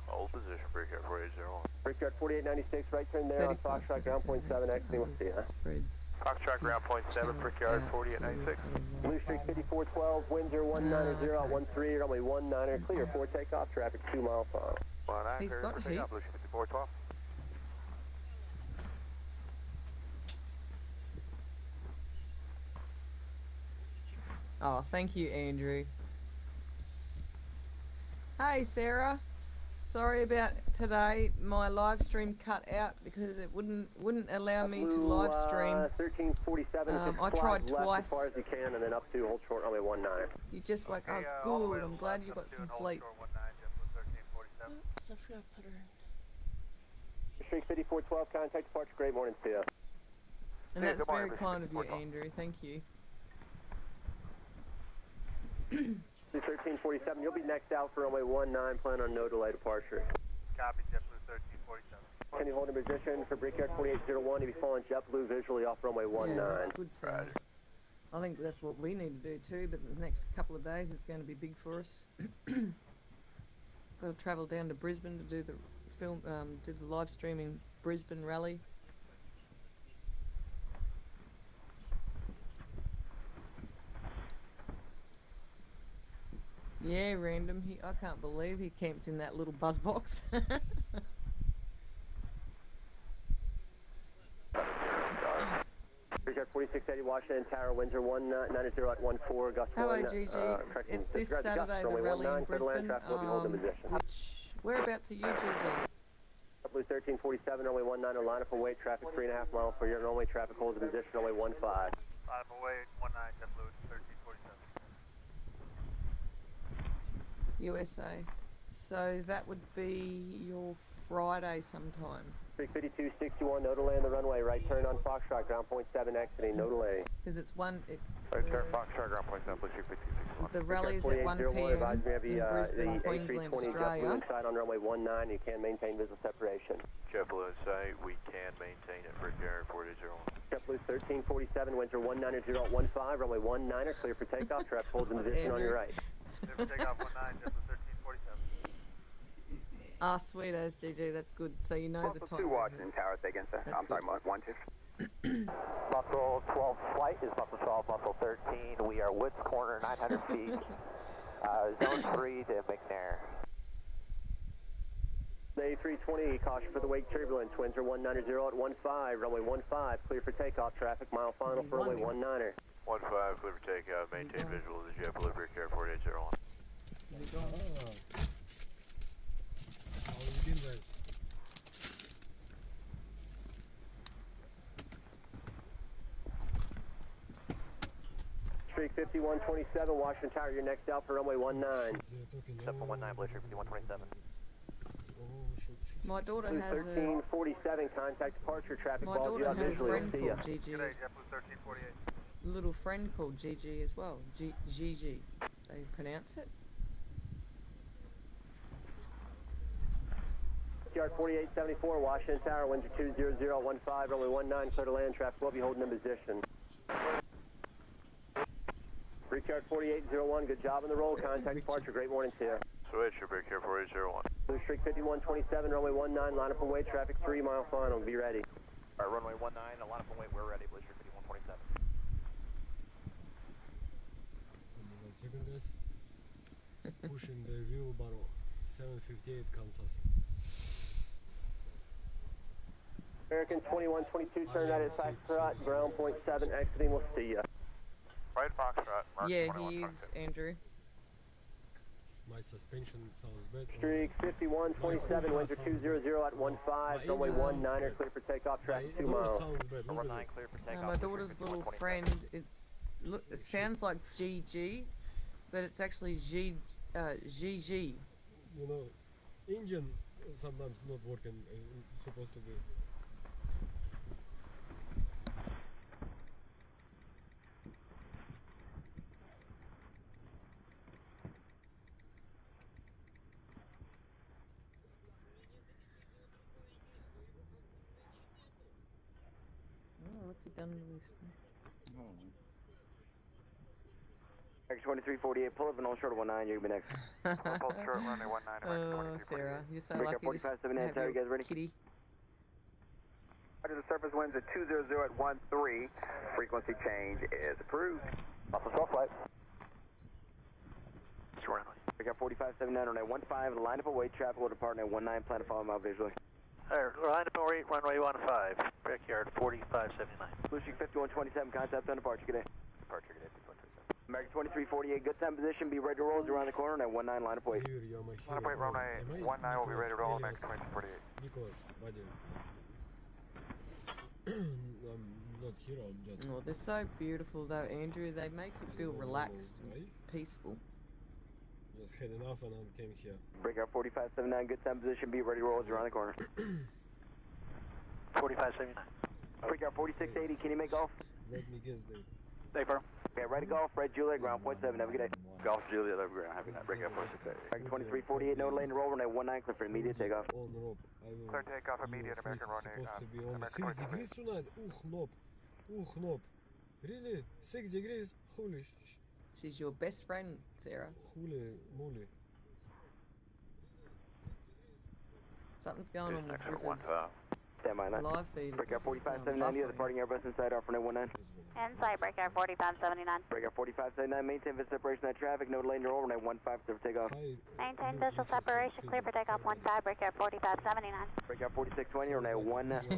Hold position, Brickyard 4801. Brickyard 4896, right turn there on 35. Foxtrot, ground point 7, exiting, we'll see ya. Spreads. Foxtrot ground point 7, Brickyard 4896. Blue Streak 5412, winds are 190 at 13, runway 19er, clear for takeoff, traffic 2 miles final. He's got Blue Streak 5412. Oh, thank you, Andrew. Hey, Sarah. Sorry about today. My live stream cut out because it wouldn't allow me to live stream. 1347. I tried twice. As far as you can, and then up to hold short runway 19. You just woke up. Good. I'm glad you got some sleep. Oops, I forgot to put her in. Streak 5412, contact departure. Great morning to you. And that's very kind of you, Andrew. Thank you. 1347, you'll be next out for runway 19, plan on no delay departure. Copy, JetBlue 1347. Can you hold in position for Brickyard 4801? You'll be following JetBlue visually off runway 19. Yeah, that's good, Sarah. I think that's what we need to do too, but the next couple of days is going to be big for us. Got to travel down to Brisbane to do the film, do the live streaming Brisbane rally. Yeah, random. I can't believe he camps in that little buzz box. Brickyard 4680, Washington Tower, winds are 190 at 14, gust 1. Hello, GG. It's this Saturday, the rally in Brisbane. Whereabouts are you, GG? Blue 1347, runway 19, line up and wait, traffic 3.5 miles per year, runway traffic holds in position, runway 15. Line up and wait, 19, JetBlue 1347. USA. So that would be your Friday sometime. 5261, no delay on the runway, right turn on Foxtrot, ground point 7 exiting, no delay. Because it's one. Right turn, Foxtrot ground point 7, Blue Streak 5261. The rally is at 1 p.m. in Brisbane, Queensland, Australia. Inside on runway 19, you can maintain visual separation. JetBlue inside, we can maintain it for Brickyard 4801. JetBlue 1347, winds are 190 at 15, runway 19, clear for takeoff, traffic holds in position on your right. Clear for takeoff 19, JetBlue 1347. Ah, sweet as GG, that's good. So you know the time. 2 Washington Tower, take in, sir. I'm sorry, 1-2. Muscle 12 flight is Muscle 12, Muscle 13. We are Woods Corner, 900 feet. Zone 3 to McNair. A320, caution for the wake turbulence. Winds are 190 at 15, runway 15, clear for takeoff. Traffic mile final for runway 19. 15, clear for takeoff. Maintain visual to JetBlue Brickyard 4801. How you been, guys? Streak 5127, Washington Tower, you're next out for runway 19. 719, Blue Streak 5127. My daughter has 1347, contact departure, traffic My balls you daughter out has a visually. friend See called ya. GG. G'day, JetBlue 1348. Little friend called GG as well. GG. They pronounce it. Yard 4874, Washington Tower, winds are 200 at 15, runway 19, clear to land, traffic will be holding in position. Brickyard 4801, good job on the roll, contact departure, great morning to you. Switch, Brickyard 4801. Blue Streak 5127, runway 19, line up and wait, traffic 3 mile final, be ready. Alright, runway 19, line up and wait, we're ready, Blue Streak 5127. 1 second, guys. Pushing the wheelbarrow. 758 Kansas. American 2122, turn right at Foxtrot, ground point 7, exiting, we'll see ya. Right Foxtrot, Mark Yeah, 21, he is, Andrew. My suspension sounds bad. Streak 5127, winds are 200 at 15, runway 19, clear for takeoff, traffic 2 miles. Sounds bad. Look at it. Clear for takeoff. My daughter's little friend, it sounds like GG, but it's actually GG. You know, engine sometimes not working as it's supposed to be. Oh, what's he done to this? X2348, pull up and all short of 19, you're gonna be next. Pull short, runway 19, Oh, Sarah, you're so Break lucky up 45, to 7 have Tower, you guys ready? kitty. Roger, the surface winds at 200 at 13. Frequency change is approved. Also 12 flight. We got 4579 on a 15, line up away, traffic will depart at 19, plan to follow them out visually. Alright, line up away, runway 15, brickyard 4579. Blue Sheik 5127, contact on departure, good day. Departure, good day, 5127. American 2348, good time position, be ready to roll around the corner at 19, line up away. Line up away, runway 19 will be ready to roll, American 2348. Nicholas, buddy. I'm not here, I'm just... Oh, they're so beautiful though, Andrew. They make you feel relaxed and peaceful. Just had enough and I came here. Breakout 4579, good time position, be ready to roll around the corner. 4579. Breakout 4680, can you make golf? Let me guess that. Stay firm. Okay, ready to golf, Red Juliet, ground point 7, have a good day. Golf Juliet over ground, happy night. Breakout 4680. American 2348, no lane to roll, runway 19, clear for immediate takeoff. On rope. I will... Clear takeoff immediate, American runway. Supposed to be only American 6 degrees tonight. Nope. Nope. Really? 6 degrees? Holy She's your best friend, Sarah. Holy moly. Something's going on with Rivers. Stand by, line. Live feed. Breakout 4579, the departing Airbus inside, off runway 19. Inside, breakout 4579. Breakout 4579, maintain visual separation of traffic, no lane to roll, runway 15, clear for takeoff. Maintain visual separation, clear for takeoff 15, breakout 4579. Breakout 4620, runway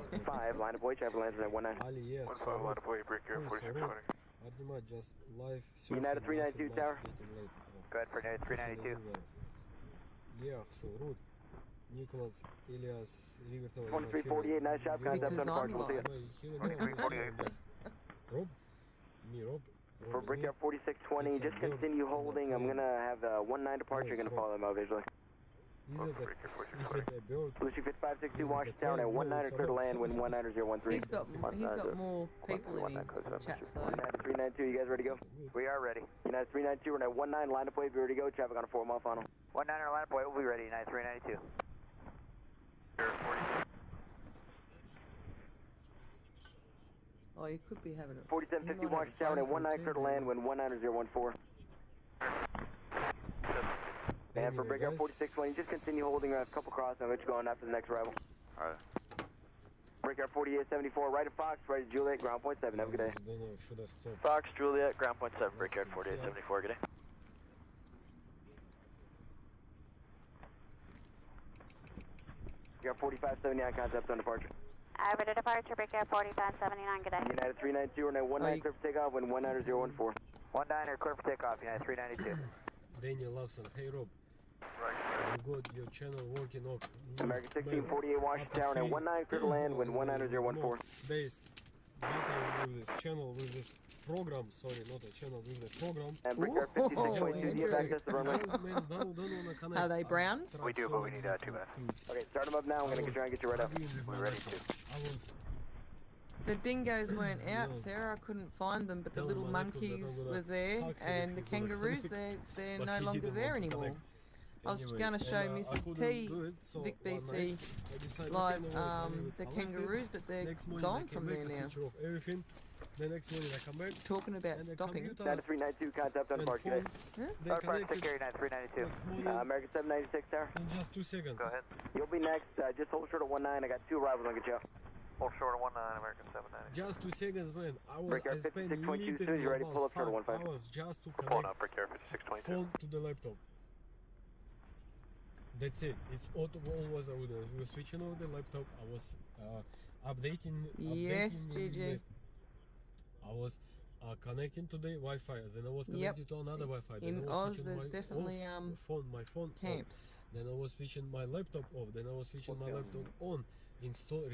15, line of way, traffic lands runway 19. Ali, yeah. 15, line up away, brickyard 4620. Artima just live. United 392 tower. Go ahead for United 392. Yeah, so route. Nicholas, Elias, Riverton. 2348, nice shot, contact on the park, we'll see you. 2348. Rob? Me, Rob? For breakout 4620, just continue holding. I'm gonna have 19 departure, gonna follow them out visually. Is it a bird? Blue Sheik 5562, Washington, at 19 clear to land, wind 19013. He's got more people in his chats though. United 392, you guys ready to go? We are ready. United 392, we're at 19, line up wave, be ready to go, traffic on a 4-mile final. 19 line up away, we'll be ready, United 392. Oh, you could be having it. 4750 Washington, at 19 clear to land, wind 19014. And for breakout 4620, just continue holding a couple crosses and let you go on after the next arrival. Alright. Breakout 4874, right at Fox, right at Juliet, ground point 7, have a good day. Don't know, should I stop? Fox, Juliet, ground point 7, brickyard 4874, good day. Breakout 4579, contact on departure. Over to departure, breakout 4579, good day. United 392, and at 19 clear for takeoff, wind 19014. 19 clear for takeoff, United 392. Daniel Lawson, hey Rob. You got your channel working up. American 1648 Washington, at 19 clear to land, wind 19014. Days battling with this channel, with this program, sorry, not a channel, with the program. And breakout 5622, do you have access to the runway? Are they browns? We do, but we need 2 minutes. Okay, start them up now, I'm gonna try and get you right up. We're ready to. The dingoes weren't out, Sarah. I couldn't find them, but the little monkeys were there, and the kangaroos, they're no longer there anymore. I was going to show Mrs. T, Vic BC, live the kangaroos, but they're gone from there now. The next morning I come back. Talking about stopping. 9392, contact on the park today. Northbound, take care, United 392. American 796 tower. In just 2 seconds. Go ahead. You'll be next, just hold short of 19, I got 2 arrivals on get you out. Hold short of 19, American 790. Just 2 seconds, man. Breakout I spent 5622, literally you ready to pull up short of 15? hours just to Pulling connect up, breakyard 5622. phone to the laptop. That's it. It's all was I was switching over the laptop. I was updating. Yes, updating JJ. I was connecting to the Wi-Fi. Then I was connected to another Wi-Fi. Then In I was Oz, switching there's my definitely my phone camps. off. Then I was switching my laptop off. Then I was switching my laptop on. Install.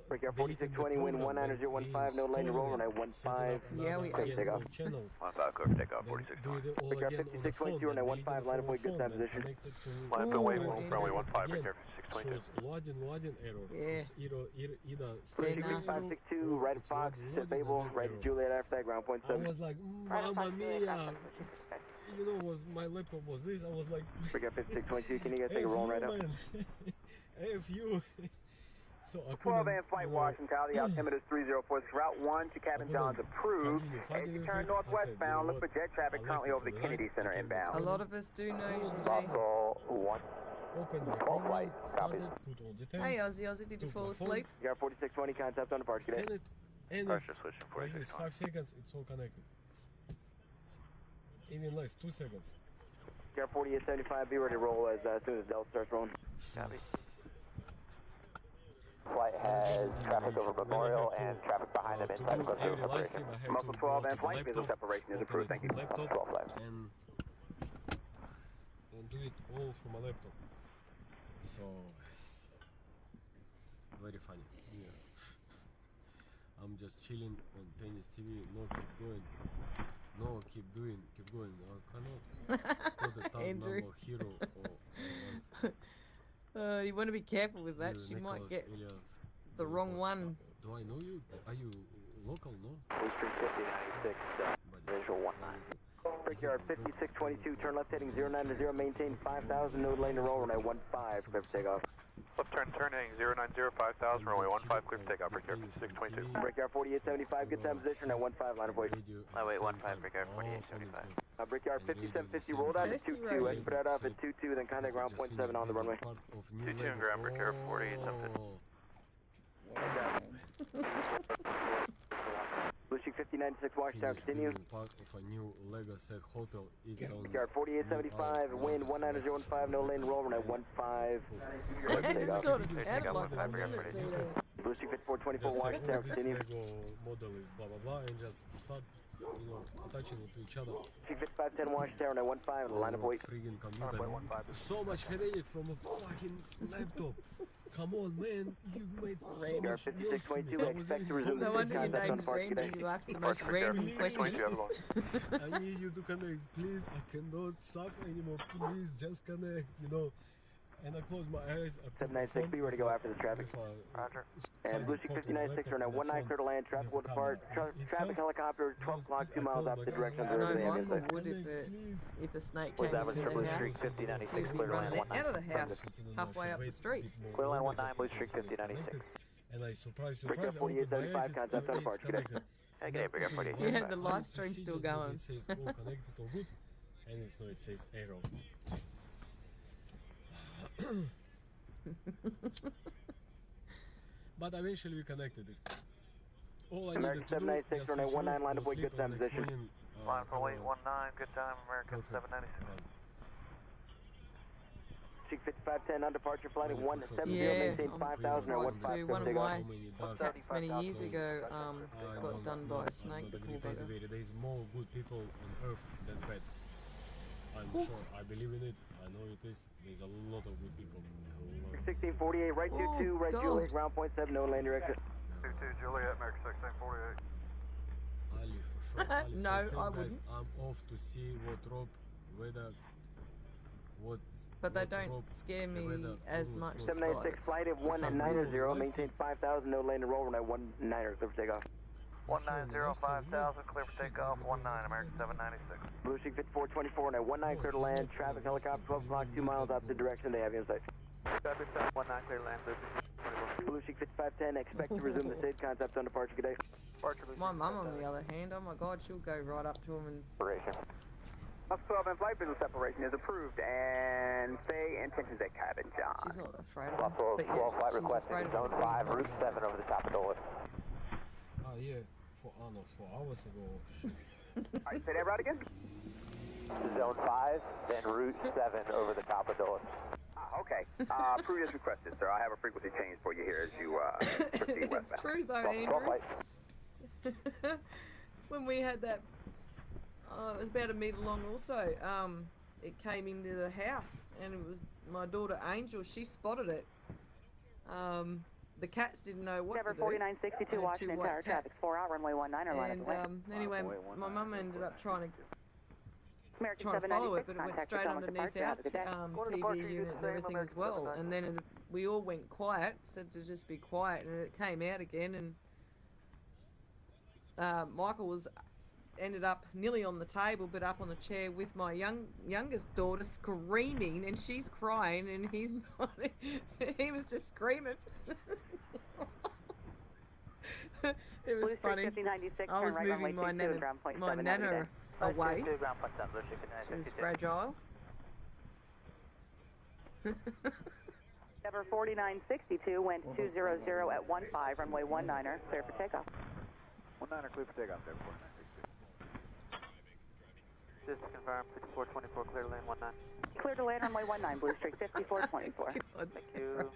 Breakout 4620, wind 19015, no lane to roll, and I 15. Yeah, we take off. Channels. 15 clear for takeoff, 4620. Do it all Breakout again on the phone. 5622, and I 15, line up way, good time position. Line up away, Ooh, runway 15, Again, breakyard 5622. shows loading error. Yeah. It's either They're straight nasty. 562, right at Fox, Babel, right at Juliet after that, ground point I 7. was like, Mamma Mia! You know, my laptop was this. I was like, Breakout 5622, can you guys take a roll right up? F you. So I 12 and flight Washington, the altimeter is 304, route 1 to Cabin John's approved. As you turn northwest bound, look for jet traffic currently over the Kennedy Center inbound. A lot of us do know. Fossil 1. open the program, start it, put all details. Hey Ozzy, did you took fall my phone, asleep? You got 4620 contact on departure Scan today. it, and Pressure if switching like this 4620. 5 seconds, it's all connected. Even less, 2 seconds. You got 4875, be ready to roll as soon as Delta starts rolling. Copy. Flight has traffic over Memorial and traffic behind them inside the every cluster live separation. stream I have Muscle to 12 go and to flight the visual laptop, separation is open approved, it thank you. from laptop, 12 flight. and do it all from a laptop. So very funny. Yeah. I'm just chilling on tennis TV. No, keep going. No, keep doing. Keep going. I cannot put the top Andrew. number hero or You want to be careful with that. She might get the wrong one. Do I know you? Are you local? No. Blue Street 5096, visual 19. Brickyard 5622, turn left heading 090, maintain 5000, no lane to roll, runway 15, clear for takeoff. Left turn heading 090, 5000, runway 15, clear for takeoff, Brickyard 5622. Brickyard 4875, good time position at 15, line of voice. Lightweight 15, Brickyard 4875. Brickyard 5750, roll down to 22, expedite off at 22, then contact ground point 7 on the runway. 22 and ground, Brickyard 4875. Blue Sheik 5096, watchtower, continue. Part of a new Lego set hotel. It's on Brickyard 4875, wind 19015, no lane to roll, runway 15, clear for It takeoff. sort of sounded like one, didn't it? Blue Sheik 5424, just like watchtower, this continue. Lego model is blah blah blah, and just start, attaching it to each other. Sheik 5510, watchtower, runway 15, line of voice. Friggin' computer. So much headache from a fucking laptop. Come on, man, you made so Brickyard much 5622, I was expect to even resume No the wonder your contact on name's departure Randy. today. You ask the most random questions. I need you to connect, please. I cannot suffer anymore. Please, just connect, And I close my eyes. I put my 796, be ready to go after the traffic. Roger. And Blue Sheik 5996, runway 19, clear to land, traffic will depart. Traffic helicopter, 12 o'clock, 2 miles off the direction I of the know river. Michael Ambulance. would if a snake Was came that into for Blue the Street house. 5096, He'd be clear to land running out of the 19. house halfway up the street. Clear line 19, Blue Street 5096. And I surprise, Brickyard I open my 4875, eyes, contact on departure today. Hey, good day, Brickyard 4875. Yeah, the live stream's still going. It says all connected, all good. And it says error. But eventually we connected it. All I American needed to do, 796, just runway switch 19, off, line of go void, good sleep, time and next position. morning, Line for have late a 19, good time, American perfect 796. run. Sheik 5510, on departure, flight at 170, Yeah, maintain 5000 or 15, too. clear One for of takeoff. my cats many years ago got done by a snake. The poor bugger. There's more good people on earth than bad. I'm sure. I believe in it. I know it is. There's a lot of good people. 1648, right 22, right God. Juliet, ground point 7, no lane direction. 22 Juliet, American 1648. Ali, for sure. Ali, No, stay safe, I guys. wouldn't. I'm off to see what rope, weather, what. But they what don't rope, scare the me weather as rules, much rules. as 796, flight at For some 190, reason, maintain 5000, no lane to roll, runway 19, clear for takeoff. 190, 5000, clear for takeoff, 19, American 796. Blue Sheik 5424, now 19, clear to land, traffic helicopter, 12 o'clock, 2 miles opposite direction, they have you in sight. Traffic 19, clear to land, Blue Street 24. Blue Sheik 5510, expect to resume the state concept on departure, good day. Departure, Blue My Street mum, on the other hand, oh my god, she'll go right up to him and Separation. Bus 12 and flight visual separation is approved, and say intentions at cabin, John. she's not afraid of Bus him. 12, But yeah, 12 flight she's requesting afraid of zone him. 5, route 7 over the top of the list. Ah, yeah. 4 hours ago. Shit. Alright, say that route again? Zone 5, then route 7 over the top of the list. Okay. Approved as requested, sir. I have a frequency change for you here as you proceed It's westbound. true though, Bus 12 Andrew. flight. When we had that, it was about a metre long also, it came into the house and it was my daughter Angel, she spotted it. The cats didn't know what Trevor to do. 4962 I had two Washington white Tower, cats. traffic 4 out, runway 19 or line And of way. anyway, my mum ended up trying to American follow it, 796, but it went contact straight Potomac underneath departure, our have a good day. TV unit and everything as well. And then we all went quiet, said to just be quiet, and it came out again. And Michael ended up nearly on the table, but up on the chair with my youngest daughter screaming, and she's crying, and he's not. He was just screaming. It was Blue Street funny. 5096, I was turn right runway moving my 22 and nana, ground point my 7, have a good nana day. away. Ground point 7, Blue Street She was 5962. fragile. Endeavor 4962 went 200 at 15, runway 19er, clear for takeoff. 19er clear for takeoff there, 49. This is confirmed, 5424, clear to land 19. Clear to land runway 19, Blue Streak 5424. Thank you.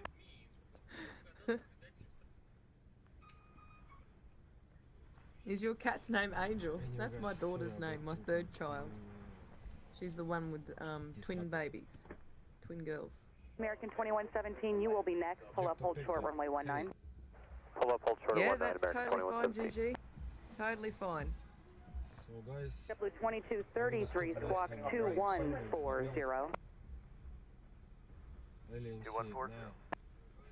Is your cat's name Angel? And you That's guys my saw daughter's that name, my too. third child. She's the one with twin babies, twin girls. American 2117, you will be next. Pull up, hold short, runway 19. Pull up, hold short, Yeah, 19, that's American totally fine, 2117. GG. Totally fine. So guys, JetBlue 2233, squawk 2140. alien see it now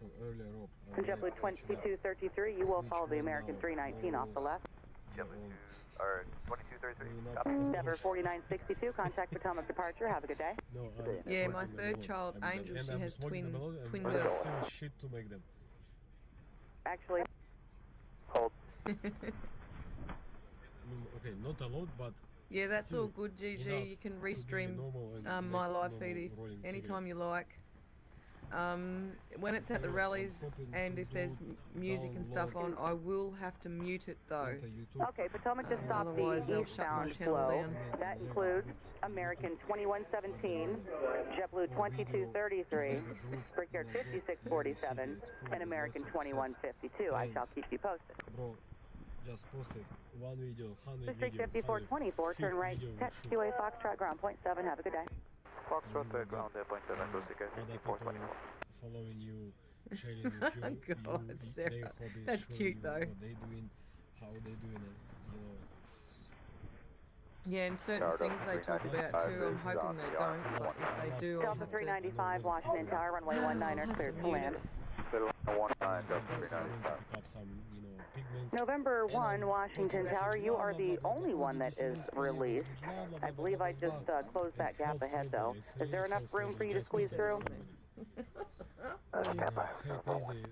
from earlier up. JetBlue 2233, you will follow the American 319 off the left. JetBlue 2233. Endeavor 4962, contact Potomac departure. Have a good day. No, Yeah, my third child, Angel, she has twin girls. Shit to make them. Actually, Hold. Okay, not a lot, but Yeah, that's all still good, GG. enough You can to be restream normal and my make live normal feed rolling anytime cigarettes. you like. When it's at the rallies and if there's music and stuff on, I will have to mute it though. Not a YouTube. okay, Potomac just stopped Otherwise the they'll shut my eastbound channel flow. down. That includes American 2117, JetBlue 2233, Brickyard 5647, and American 2152. I shall keep you posted. Bro, just posted one video, 100 District videos. 5424, turn right, text QA Foxtrot, ground point 7. Have a good day. Foxtrot, ground there, point 7, close ticket, Other people 5424. following you, sharing with you, God, their Sarah. hobbies, That's showing cute you though. what they doing, how they doing it, you know, it's... Yeah, and certain Start things up they talk about too, I'm hoping they don't, but if they do, I'll Delta have to... 395, Washington Tower, runway 19er, cleared to land. Clear to land 19, Delta sometimes 395. pick up some, you know, pigments. November And 1, I'm Washington talking Tower, about you blah, are blah, the blah, blah, only blah, one that this is blah, blah, released. blah, blah, blah, I believe blah, I blah, just blah. closed that It's gap ahead though. helpful, Is there it's enough really room for you to just squeeze through?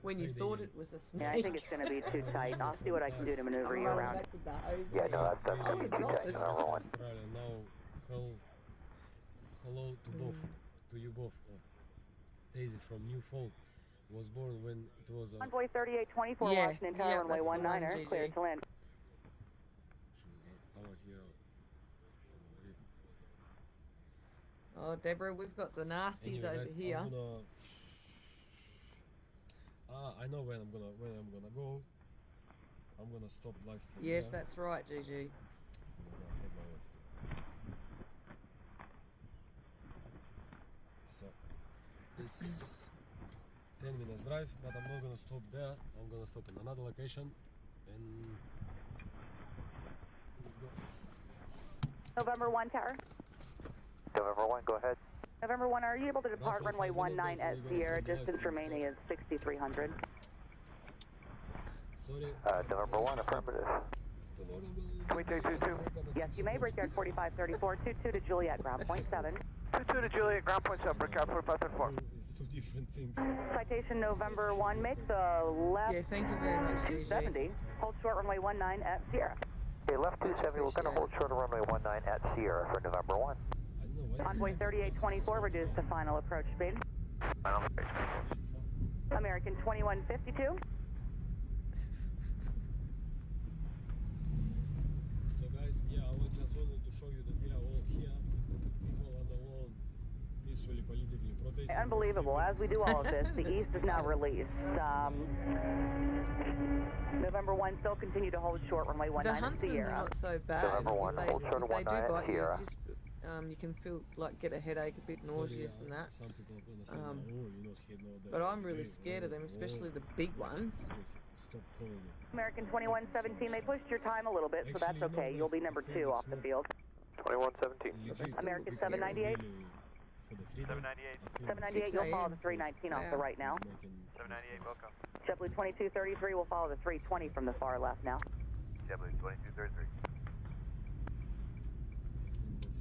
When you thought it was a snake. Yeah, I think it's going to be too tight. I'll see what I can do to maneuver you around. Yeah, no, that's going to be too tight, so I'm rolling. Australia. Now, hello to both, to you both. Daisy from New Fall was born when it was a... Convoy 3824, Yeah, Washington Tower, yeah, runway that's the one, 19er, GG. cleared to land. Oh, Deborah, we've got the nasties Anyway, over guys, here. I know when I'm gonna go. I'm gonna stop live stream. Yes, yeah? that's right, GG. I'm gonna head my way through. So it's 10 minutes drive, but I'm not gonna stop there. I'm gonna stop in another location and let's go. November 1 Tower. November 1, go ahead. November 1, are you able to depart for runway 5 minutes, 19 at then we're gonna Sierra? stop the live Distance stream, remaining so- is 6,300. Sorry. November 1, affirmative. Can we take 22? Yes, you may. Brickyard 4534, 22 to Juliet, ground point 7. 22 to Juliet, ground point 7, Brickyard 4534. It's two different things. Citation November 1, make the left Yeah, thank you very much, GG. 270. Hold short runway 19 at Sierra. Okay, left 270, we're going to hold short of runway 19 at Sierra for November 1. I don't know why Convoy this- 3824, reduced to final approach speed. Final American 2152. So guys, yeah, I just wanted to show you that we are all here, people on the lawn, peacefully, politically protesting. Unbelievable. As we do all of this, the East is now released. November 1 still continue to hold short runway The 19 at huntsman's Sierra. not so bad. November 1, hold short of If they 19 do at bite you, Sierra. just, you can feel like get a headache, a bit nauseous and that. Some people are gonna say, Um, oh, you're not hitting all that. But I'm really Hey, scared of them, oh, especially oh. the big Yes, ones. yes, stop calling me. American 2117, they pushed your time a little bit, so that's Actually, no, okay. You'll be guys, number I 2 think off the it's field. 2117. American 798. For the freedom, 798. 798, you'll follow the 319 off the right now. 798, welcome. JetBlue 2233 will follow the 320 from the far left now. JetBlue 2233. That's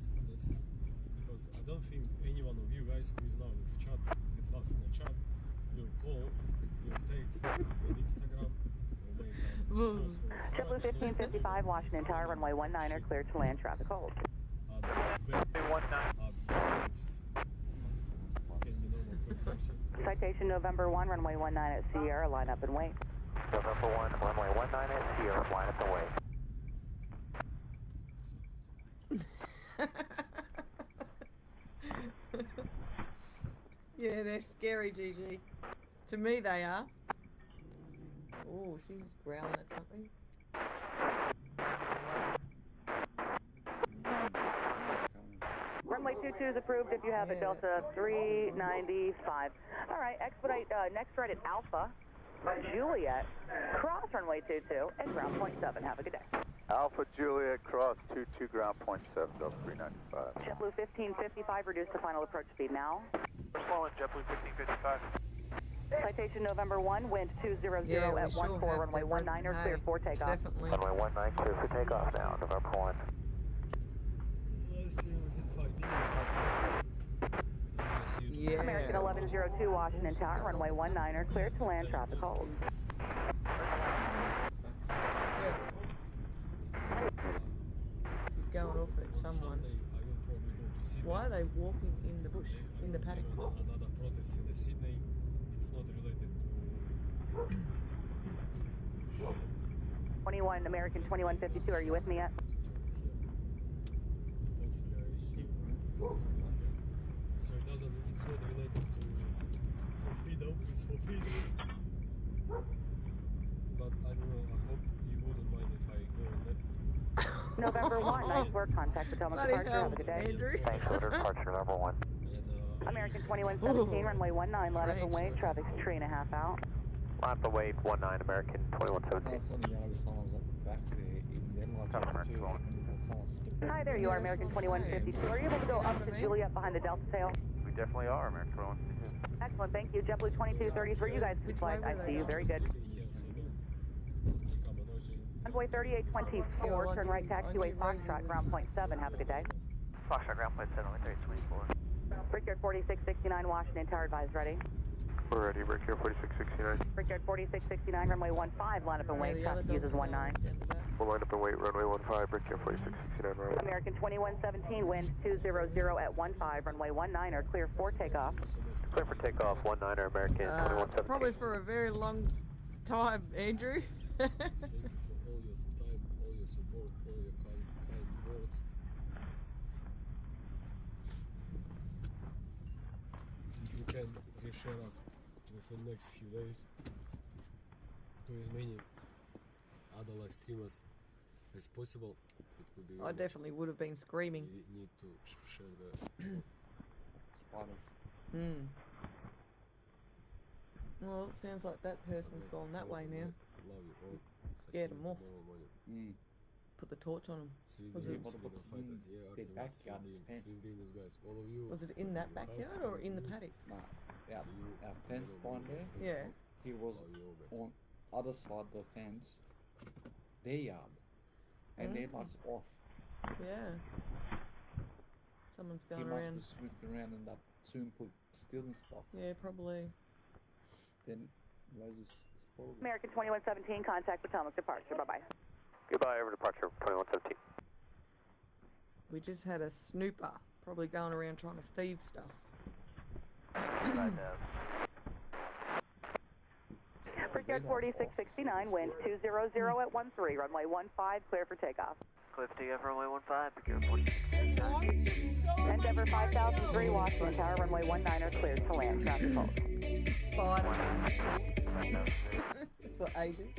because I don't think any one of you guys who is now with chat, with us in the chat, will call, will text, on Instagram, or make Whoa. JetBlue 1555, Washington Tower, runway 19er, cleared to land, traffic hold. Runway 19. can be normal Citation November 1, runway 19 at Sierra, line up and wait. November 1, runway 19 at Sierra, line up and wait. Yeah, they're scary, GG. To me, they are. Oh, she's growling at something. Runway 22 is approved if you have a Delta 395. All right, expedite next right at Alpha, Juliet, cross runway 22 and ground point 7. Have a good day. Alpha Juliet, cross 22, ground point 7, Delta 395. JetBlue 1555, reduce to final approach speed now. Slowing, JetBlue 1555. Citation November 1, wind 200 Yeah, we at sure 14, have runway to 19 or clear hey, for takeoff. Definitely. Runway 19 clear for takeoff now, November 1. Yeah. American 1102, Washington Tower, runway 19 are clear to land, traffic hold. He's going off at someone. Why are they walking in the bush, in the paddock? Another protest in Sydney. It's not related to 21, American 2152, are you with me yet? So it doesn't, it's not related to for freedom, it's for freedom. But I don't know, I hope you wouldn't mind if I go on that. November 1, nice work, contact Potomac departure, have a good day. Andrew. Thanks for departure, number 1. And, American 2117, runway 19, let up and wait, traffic's 3.5 out. Line up and wait, 19, American 2117. That's on the yellow someone's at the back there, even then like someone's Hi, there you are, American 2152. Are you able to go up to Juliet behind the Delta tail? We definitely are, American 2122. Excellent, thank you. JetBlue 2233, you guys can fly. I see you, very good. Convoy 3824, turn right taxiway Foxtrot, ground point 7, have a good day. Foxtrot, ground point 7, 3824. Brickyard 4669, Washington Tower, advise ready. We're ready, Brickyard 4669. Brickyard 4669, runway 15, line up and wait, traffic uses 19. We'll line up and wait, runway 15, Brickyard 4669, right. American 2117, wind 200 at 15, runway 19, are clear for takeoff. Clear for takeoff, 19er, American 2117. Probably for a very long time, Andrew. thank you for all your time, all your support, all your kind words. If you can reshare us with the next few days to as many other live streamers as possible, it would be. I definitely would have been screaming. We need to share the spiders. Hmm. Well, it sounds like that person's gone that way now. Love you all. Scared them off. Mm. Put the torch on them. Was it, Backyard's fenced. All of you. was it in that backyard or in the paddock? Nah, our fence line there. Yeah. He was on other side of the fence, their yard, and their lights off. Yeah. Someone's He going must around. be sniffing around in that swimming pool, stealing stuff. Yeah, probably. Then Moses spoiled it. American 2117, contact Potomac departure, bye-bye. Goodbye, over departure, 2117. We just had a snooper, probably going around trying to thieve stuff. Brickyard 4669, wind 200 at 13, runway 15, clear for takeoff. Clear for takeoff, runway 15, Brickyard 4669. Endeavor 5003, Washington Tower, runway 19 are cleared to land, traffic hold. Spider. For ages.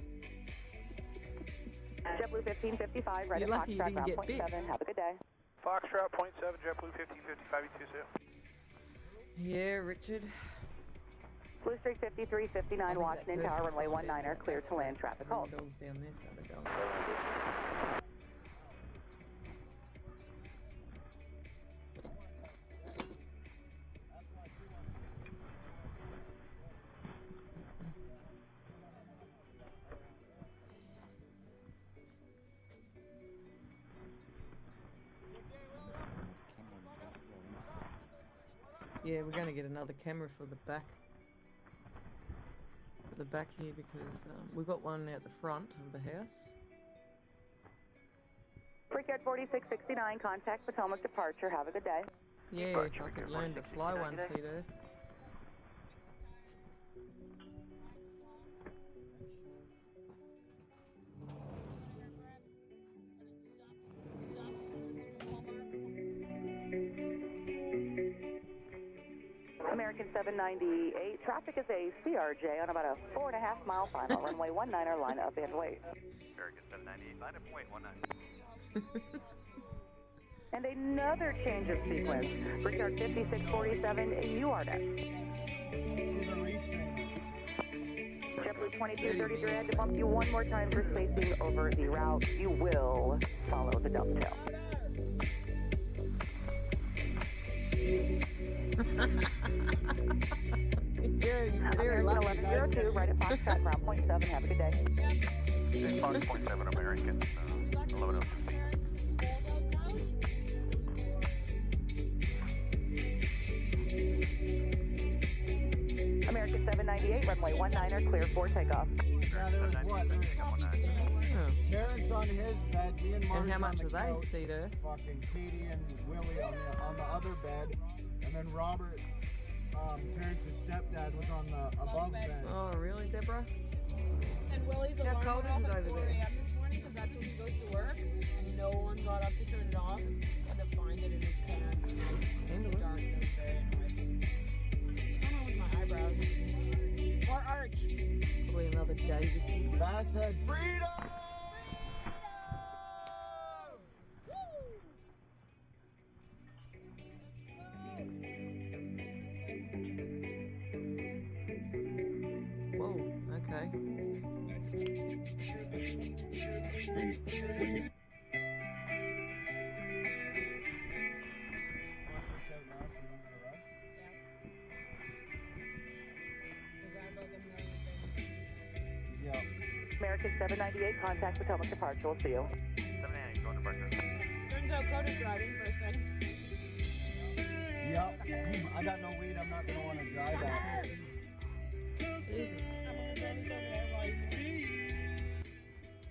JetBlue 1555, right You're at lucky you Foxtrot, didn't ground get point bit. 7, have a good day. Foxtrot, point 7, JetBlue 1555, E20. Yeah, Richard. Blue Streak 5359, Washington Tower, runway 19 are cleared to land, traffic hold. Dogs down there started going. Yeah, we're going to get another camera for the back. For the back here because we've got one out the front of the house. Brickyard 4669, contact Potomac departure, have a good day. Yeah, if I could learn to fly one seat Earth. American 798, traffic is a CRJ on about a 4.5 mile final, runway 19er, line up and wait. American 798, line up and wait, 19. And another change of sequence. Brickyard 5647, you are next. JetBlue 2233, I had to bump you one more time for spacing over the route. You will follow the dovetail. American 1102, right at Foxtrot, ground point 7. Have a good day. Fox point 7, American 1102. American 798, runway 19er, clear for takeoff. Now there was what? Terrence on his bed, me and Marge And how much on the are they, couch, Cedar? fucking Katie and Willie on the other bed, and then Robert, Terrence's stepdad, was on the above bed. Oh, really, Deborah? And Willie's How alarm cold went is off it at over 4 there? a.m. this morning because that's when he goes to work, and no one got up to turn it off. Just had to find it in his pants. In the dark, it was very annoying. I don't know with my eyebrows. Or arch. Probably another David. Bass said, freedom! Whoa, okay. Yeah. American 798, contact Potomac departure. We'll see you. 798, going to departure. Turns out Coda's driving person. Yep. I got no weed. I'm not gonna want to drive that.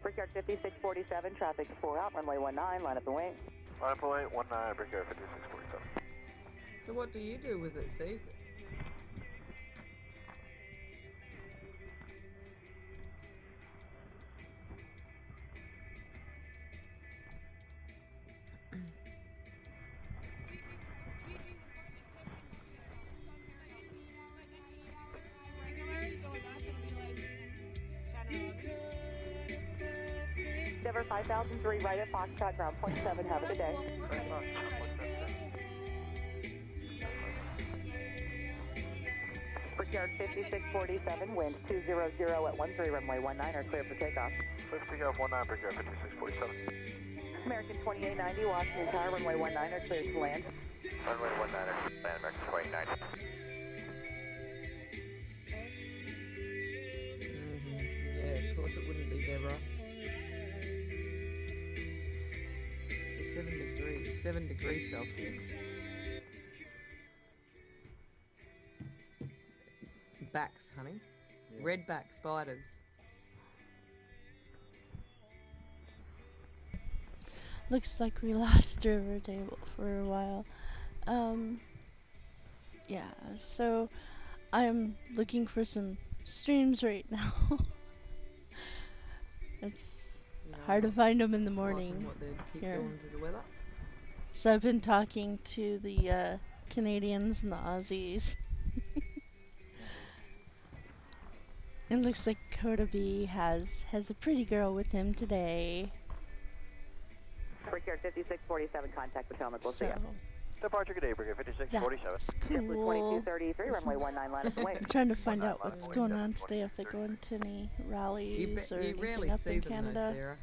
Brickyard 5647, traffic 4 out, runway 19, line up and wait. Line up and wait, 19, Brickyard 5647. So what do you do with it, see? Denver 5003, right at Foxtrot, ground point 7. Have a good day. Brickyard 5647, wind 200 at 13, runway 19er, clear for takeoff. Clear for takeoff, 19, Brickyard 5647. American 2890, Washington Tower, runway 19er, clear to land. Runway 19, land American 2890. Yeah, of course it wouldn't be Deborah. 7 degrees Celsius. Backs, honey. Yeah. Red back spiders. Looks like we lost Riverdale for a while. Yeah, so I'm looking for some streams right now. It's hard to find them in the morning. What, they'd keep here. going to the weather? So I've been talking to the Canadians and the Aussies. It looks like Coda B has a pretty girl with him today. Brickyard 5647, contact Potomac. We'll see So, you. Departure, good day, Brickyard 5647. that's JetBlue cool. 2233, runway 19, line up and wait. I'm trying to find out what's going on today, if they're going to any rallies or You anything rarely up see in them Canada. though, Sarah.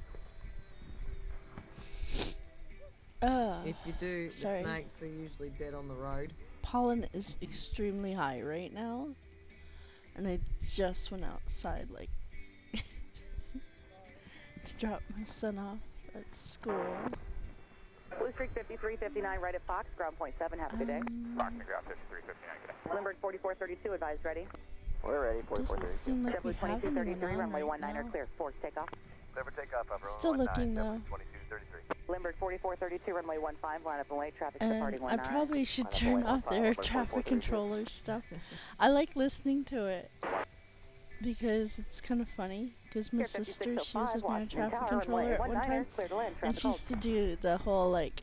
If you do, sorry. the snakes, they're usually dead on the road. Pollen is extremely high right now, and I just went outside like to drop my son off at school. Blue Streak 5359, right at Fox, ground point 7. Have a good day. Fox and ground 5359, good day. Lindbergh 4432, advised ready. We're ready, Doesn't 4432. seem like we JetBlue have anyone 2233, on runway right 19er, now. clear. Force takeoff. Clear for takeoff, runway Still 19, looking though. 2233. Lindbergh 4432, runway 15, line up and wait. Traffic And departing I 19. probably should Line up and turn wait, off 15, their over traffic 4432. controller stuff. I like listening to it because it's kind of funny. Because my Here, sister, she was 5605, with my Washington traffic Tower, controller at runway one 19er, time, clear to land. and Traffic she hold. used to do the whole like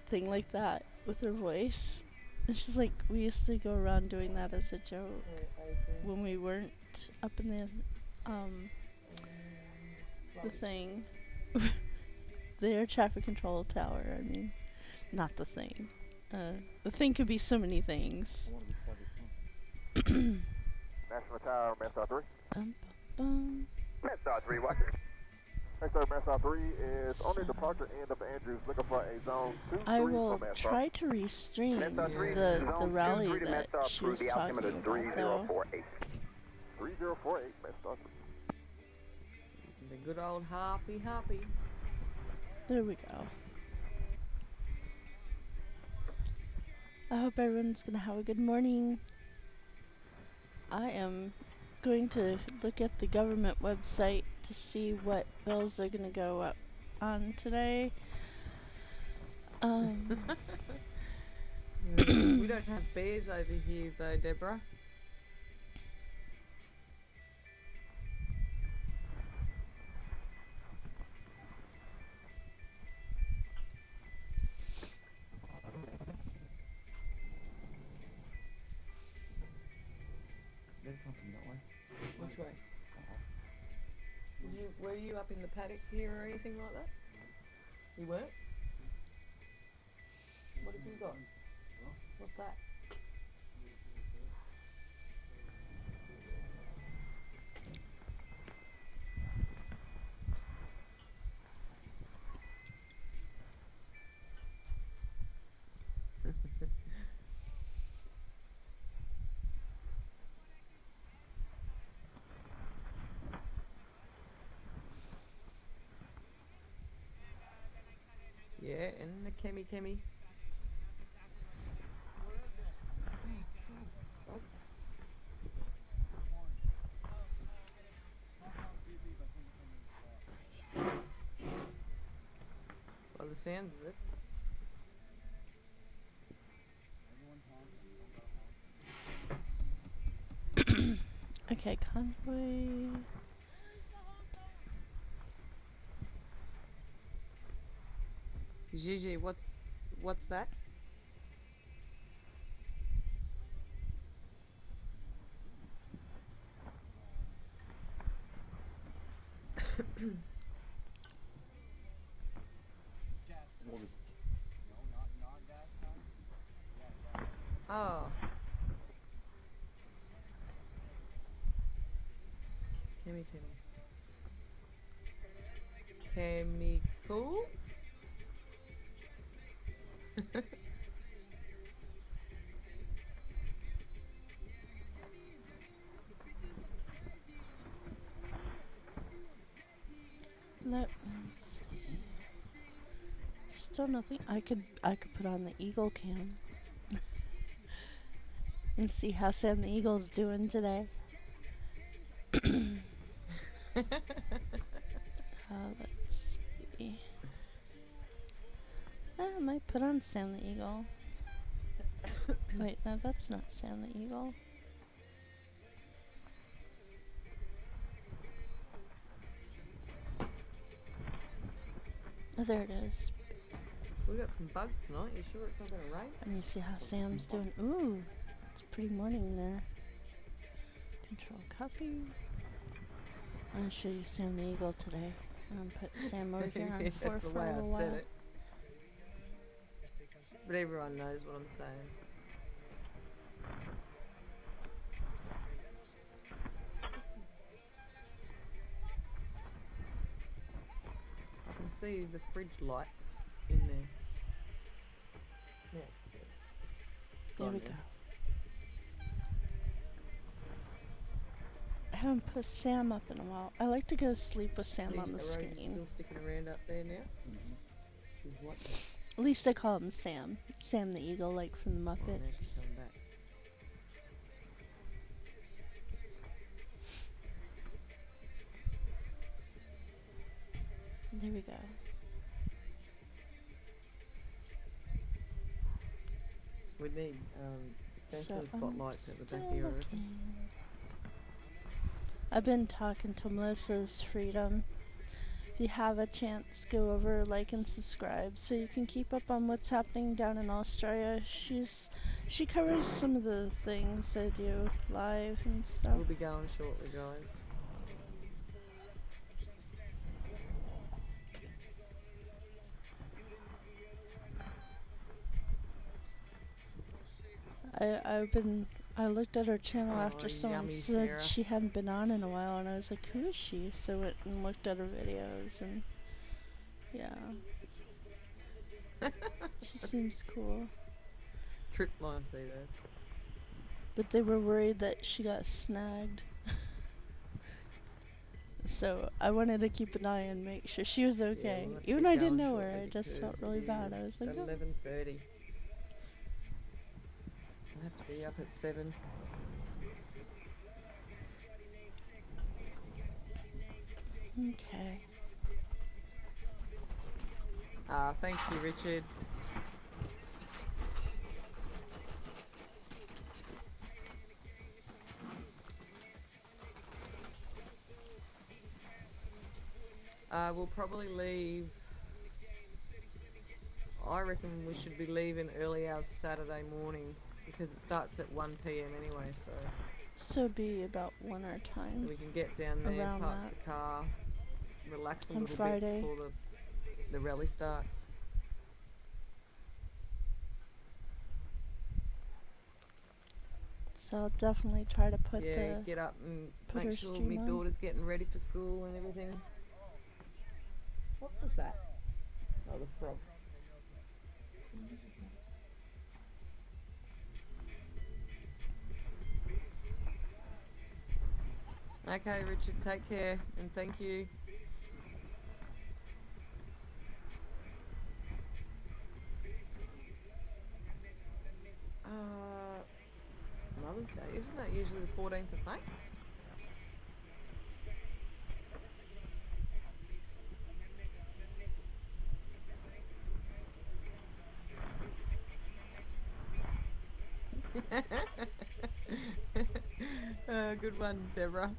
thing like that with her voice. It's just like we used to go around doing that as a joke when we weren't up in the thing. The air traffic control tower, I mean, not the thing. The thing could be so many things. National Tower, Master 3. Bum, bum, Master 3, watcher. Next sir, Master 3 is on the departure end of Andrews, looking for a zone 2-3 I will from Master. try to restream the rally that she was talking about, though. 3048, Master 3. The good old hoppy. There we go. I hope everyone's gonna have a good morning. I am going to look at the government website to see what bills are gonna go up on today. We don't have bears over here though, Deborah. They come from that way. Which way? Were you up in the paddock here or anything like that? You weren't? What have you got? What's that? Yeah, and the Kemi. By the sounds of it. Okay, Convoy. Gigi, what's that? Oh. Chemical? Let me see. Still nothing. I could put on the Eagle cam and see how Sam the Eagle's doing today. Let's see. I might put on Sam the Eagle. Wait, no, that's not Sam the Eagle. Oh, there it is. We got some bugs tonight. You sure it's not gonna rain? Let me see how Sam's doing. Ooh, it's a pretty morning there. Control copy. I'm gonna show you Sam the Eagle today. I'm gonna put Sam over here on 4 for a little while. It. But everyone knows what I'm saying. I can see the fridge light in there. Yeah. There we go. I haven't put Sam up in a while. I like to go to sleep with Sam on the screen. Still sticking around up there now? What? At least I call him Sam. Sam the Eagle, like from the Muppets. There we go. We need sensor spotlights at the back here. I've been talking to Melissa's Freedom. If you have a chance, go over, like, and subscribe so you can keep up on what's happening down in Australia. She's She covers some of the things I do live and stuff. We'll be going shortly, guys. I looked at her channel after someone yummy, said Sarah. she hadn't been on in a while, and I was like, who is she? So I went and looked at her videos, and yeah. She seems cool. Trip line, see that. But they were worried that she got snagged. So I wanted to keep an eye and make sure she was okay. We'll Even though I didn't know her, I just felt really bad. I was like, oh. 11:30. I'll have to be up at 7. Okay. Thank you, Richard. We'll probably leave. I reckon we should be leaving early hours Saturday morning because it starts at 1 PM anyway, so. So it'd be about 1 our time. We can get down there, around park that. the car, relax a On little Friday. bit before the rally starts. So I'll definitely try to put Get up and put her make sure stream my on. daughter's getting ready for school and everything. What was that? Oh, the frog. Okay, Richard, take care and thank you. Mother's Day, isn't that usually the 14th of May? Good one, Deborah.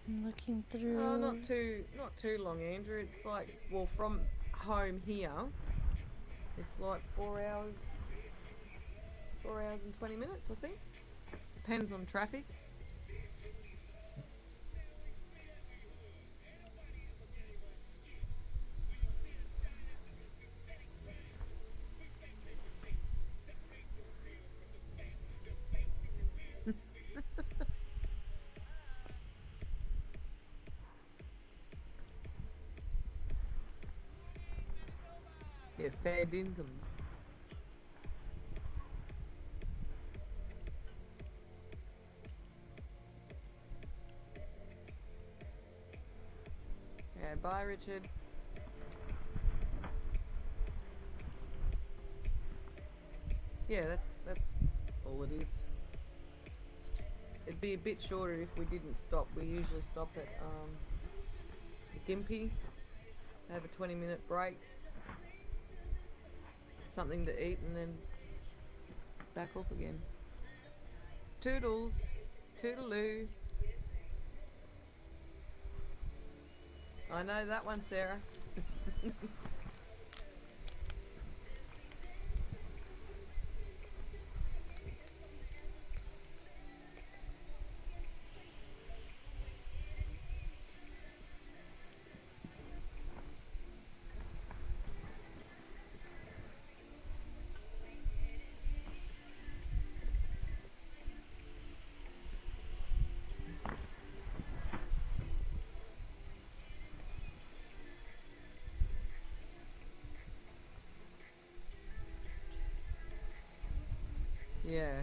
I'm looking through. Oh, not too long, Andrew. It's like, well, from home here, it's like 4 hours and 20 minutes, I think. Depends on traffic. Yeah, fair income. Yeah, bye, Richard. Yeah, that's all it is. It'd be a bit shorter if we didn't stop. We usually stop at Gympie, have a 20-minute break, something to eat, and then back off again. Toodles, toodaloo. I know that one, Sarah. Yeah.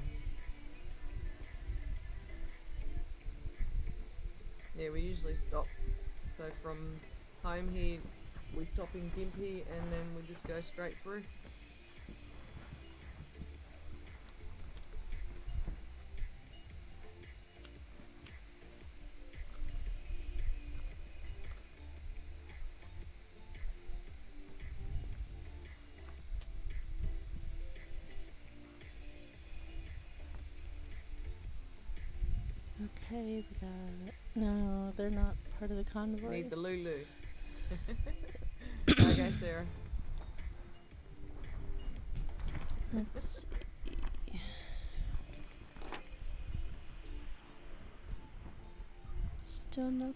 Yeah, we usually stop. So from home here, we stop in Gympie and then we just go straight through. Okay, we got. No, they're not part of the convoy. Need the Lulu. Okay, Sarah. Let's see. Still nothing.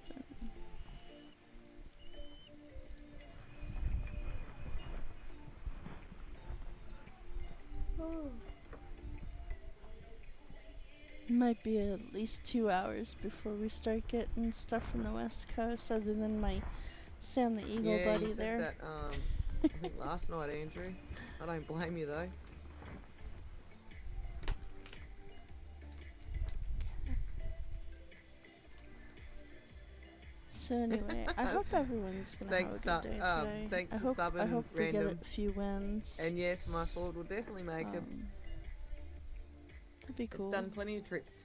Might be at least 2 hours before we start getting stuff from the West Coast, other than my Sam the Eagle buddy you said there. that, I think last night, Andrew. I don't blame you though. So anyway, I hope everyone's gonna have a good day today. Thanks I for hope subbing, we get Random. a few wins. And yes, my Ford will definitely make it. That'd be cool. It's done plenty of trips.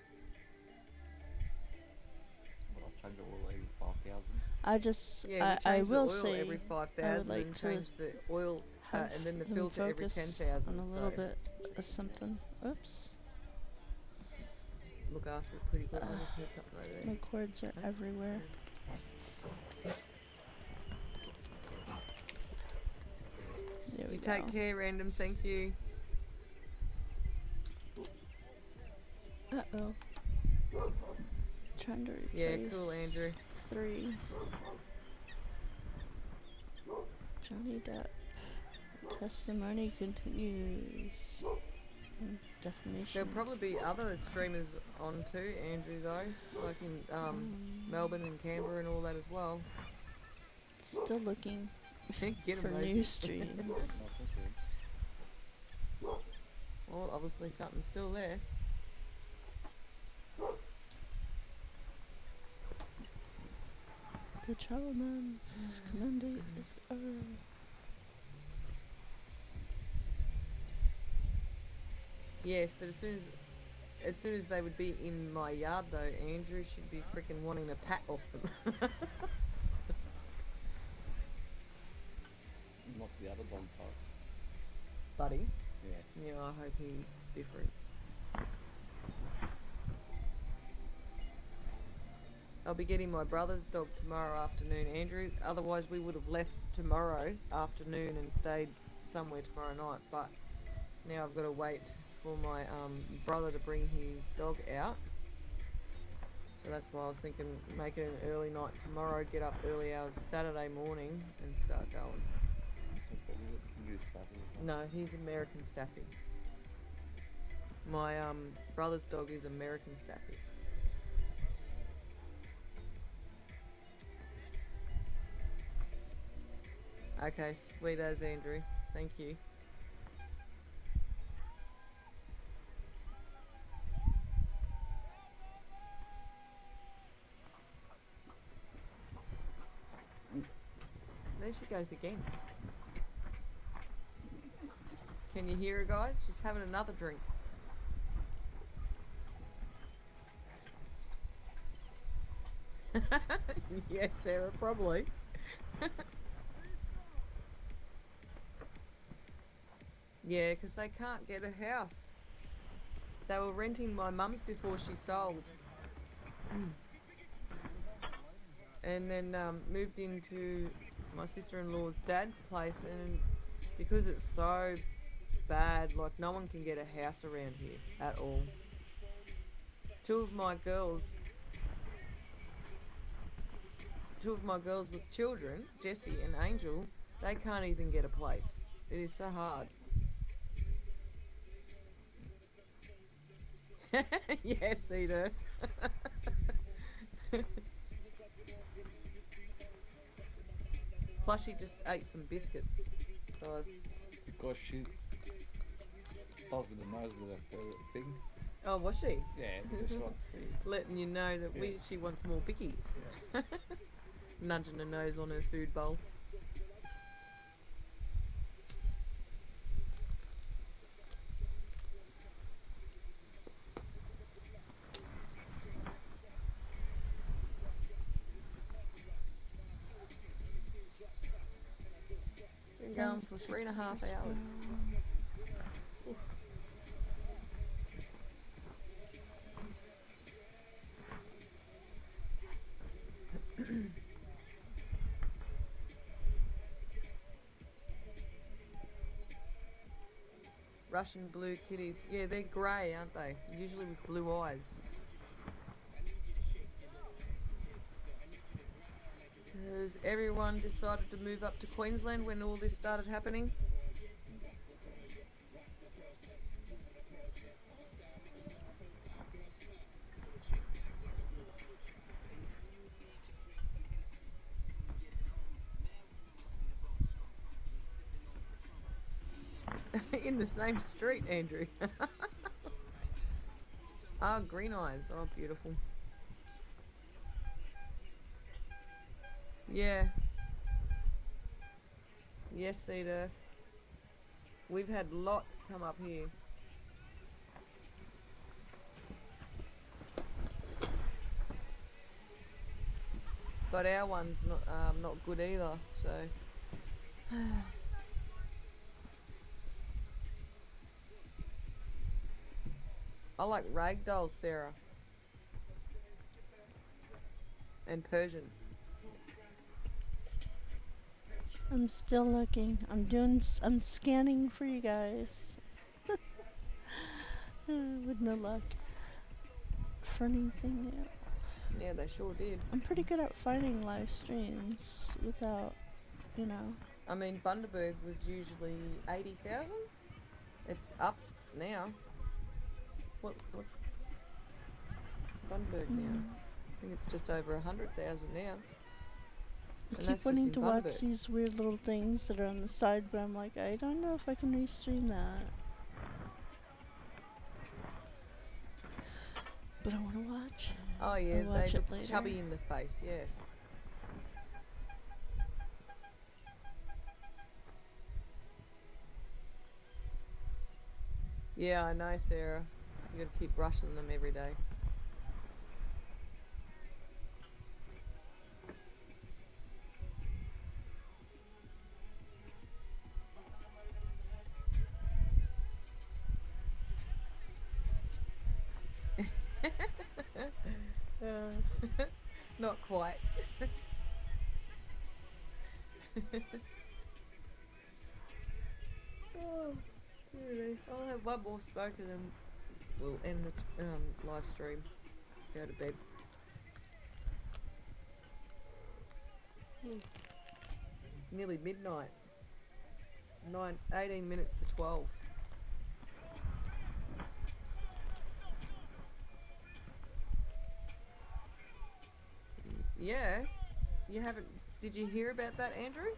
Well, I'll change it all every 5,000. I just, Yeah, I we change will the oil say, every I would 5,000 like and to change the oil and then the him filter every focus 10,000. on a little bit of something. Oops. Look after it pretty good. I just heard something over there. My cords are everywhere. There we You go. take care, Random. Thank you. Uh-oh. Trying to replace Yeah, cool, Andrew. 3. Johnny Depp. Testimony continues. Defamation. There'll probably be other streamers on too, Andrew, though. Like in Melbourne and Canberra and all that as well. Still looking Get 'em, for Rosie. new streams. Well, obviously something's still there. The Charleman's commandant is over. Yes, but as soon as they would be in my yard though, Andrew should be freaking wanting a pat off them. Not the other dog park. Buddy? Yeah. Yeah, I hope he's different. I'll be getting my brother's dog tomorrow afternoon, Andrew. Otherwise we would have left tomorrow afternoon and stayed somewhere tomorrow night, but now I've got to wait for my brother to bring his dog out. So that's why I was thinking make it an early night tomorrow, get up early hours Saturday morning and start going. No, he's American Staffy. My brother's dog is American Staffy. Okay, sweet as Andrew. Thank you. There she goes again. Can you hear her, guys? She's having another drink. Yes, Sarah, probably. Yeah, because they can't get a house. They were renting my mum's before she sold. And then moved into my sister-in-law's dad's place, and because it's so bad, like no one can get a house around here at all. Two of my girls with children, Jessie and Angel, they can't even get a place. It is so hard. Yes, Edith. Plus, she just ate some biscuits. So because she does with the nose with that thing. Oh, was she? Yeah, because she wants food. Letting you know that she wants more bickies. Yeah. Nudging her nose on her food bowl. Been going for 3.5 hours. Oof. Russian blue kitties. Yeah, they're grey, aren't they? Usually with blue eyes. Has everyone decided to move up to Queensland when all this started happening? In the same street, Andrew. Oh, green eyes. Oh, beautiful. Yeah. Yes, Seed Earth. We've had lots come up here. But our one's not good either, so... I like ragdolls, Sarah. And Persians. I'm still looking. I'm scanning for you guys. With no luck. For anything new. Yeah, they sure did. I'm pretty good at finding live streams without, you know. I mean, Bundaberg was usually 80,000. It's up now. What's Bundaberg now? I think it's just over 100,000 now. I keep wanting to watch these weird little things that are on the side, but I'm like, I don't know if I can restream that. But I want to watch. Oh yeah, I'll watch they it look later. chubby in the face, yes. Yeah, I know, Sarah. You gotta keep brushing them every day. Not quite. Oh, really. I'll have one more smoke and then we'll end the live stream. Go to bed. It's nearly midnight. 18 minutes to 12. Yeah, you haven't. Did you hear about that, Andrew?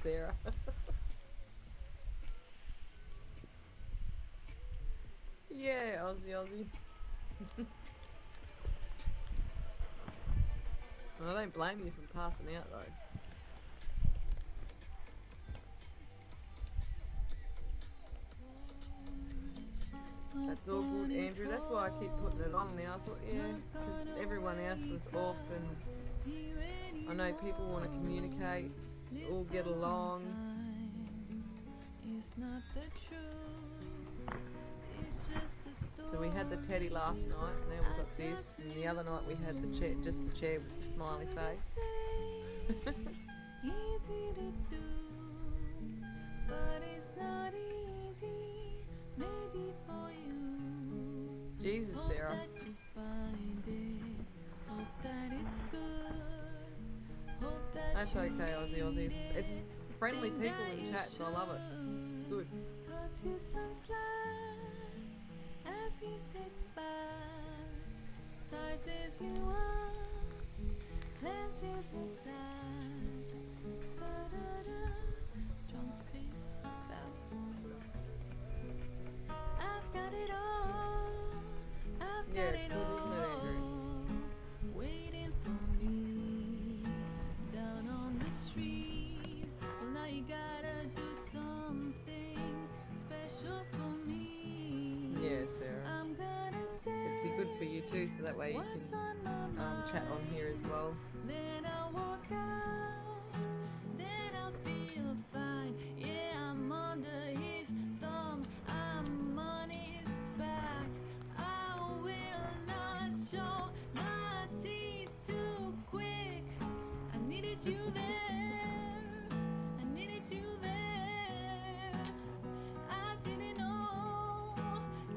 Sarah. Yeah, Aussie. I don't blame you for passing out though. That's all good, Andrew. That's why I keep putting it on now. I thought, yeah, because everyone else was off and I know people want to communicate, all get along. So we had the teddy last night, and now we've got this, and the other night we had the chair, just the chair with the smiley face. Easy to do, but it's not easy. Maybe for you. Jesus, Sarah. Hope that you find it. Hope that it's good. Hope that that's okay, Aussie. It's friendly people in chat, so I love it. It's good. Cuts you some slack as he sits back, sizes you up, cleanses it tight. Da-da-da. John's piece fell. I've got it all. I've got it all. Waiting for me down on the street. Well, now you gotta do something special for me. Yeah, Sarah. I'm gonna say it'd be good for you too, so that way you can chat on here as well. Then I'll walk out. Then I'll feel fine. Yeah, I'm under his thumb. I'm on his back. I will not show my needed you there. I needed you there. I didn't know.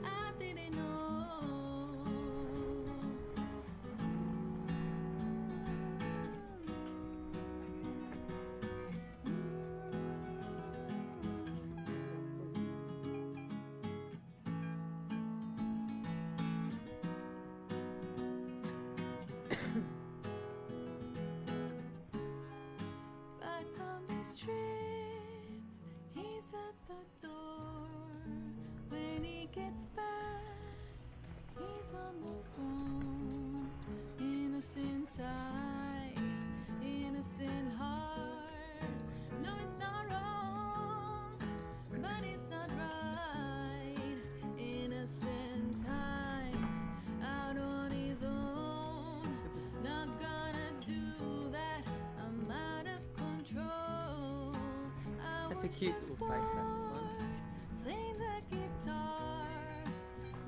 I didn't know. Back from his trip, he's at the door. When he gets back, he's on the phone. Innocent eye, innocent heart. No, it's not wrong, but it's not right. Innocent time, out on his own. Not gonna do that. I'm out of control. That's a cute little face, that one. Playing the guitar,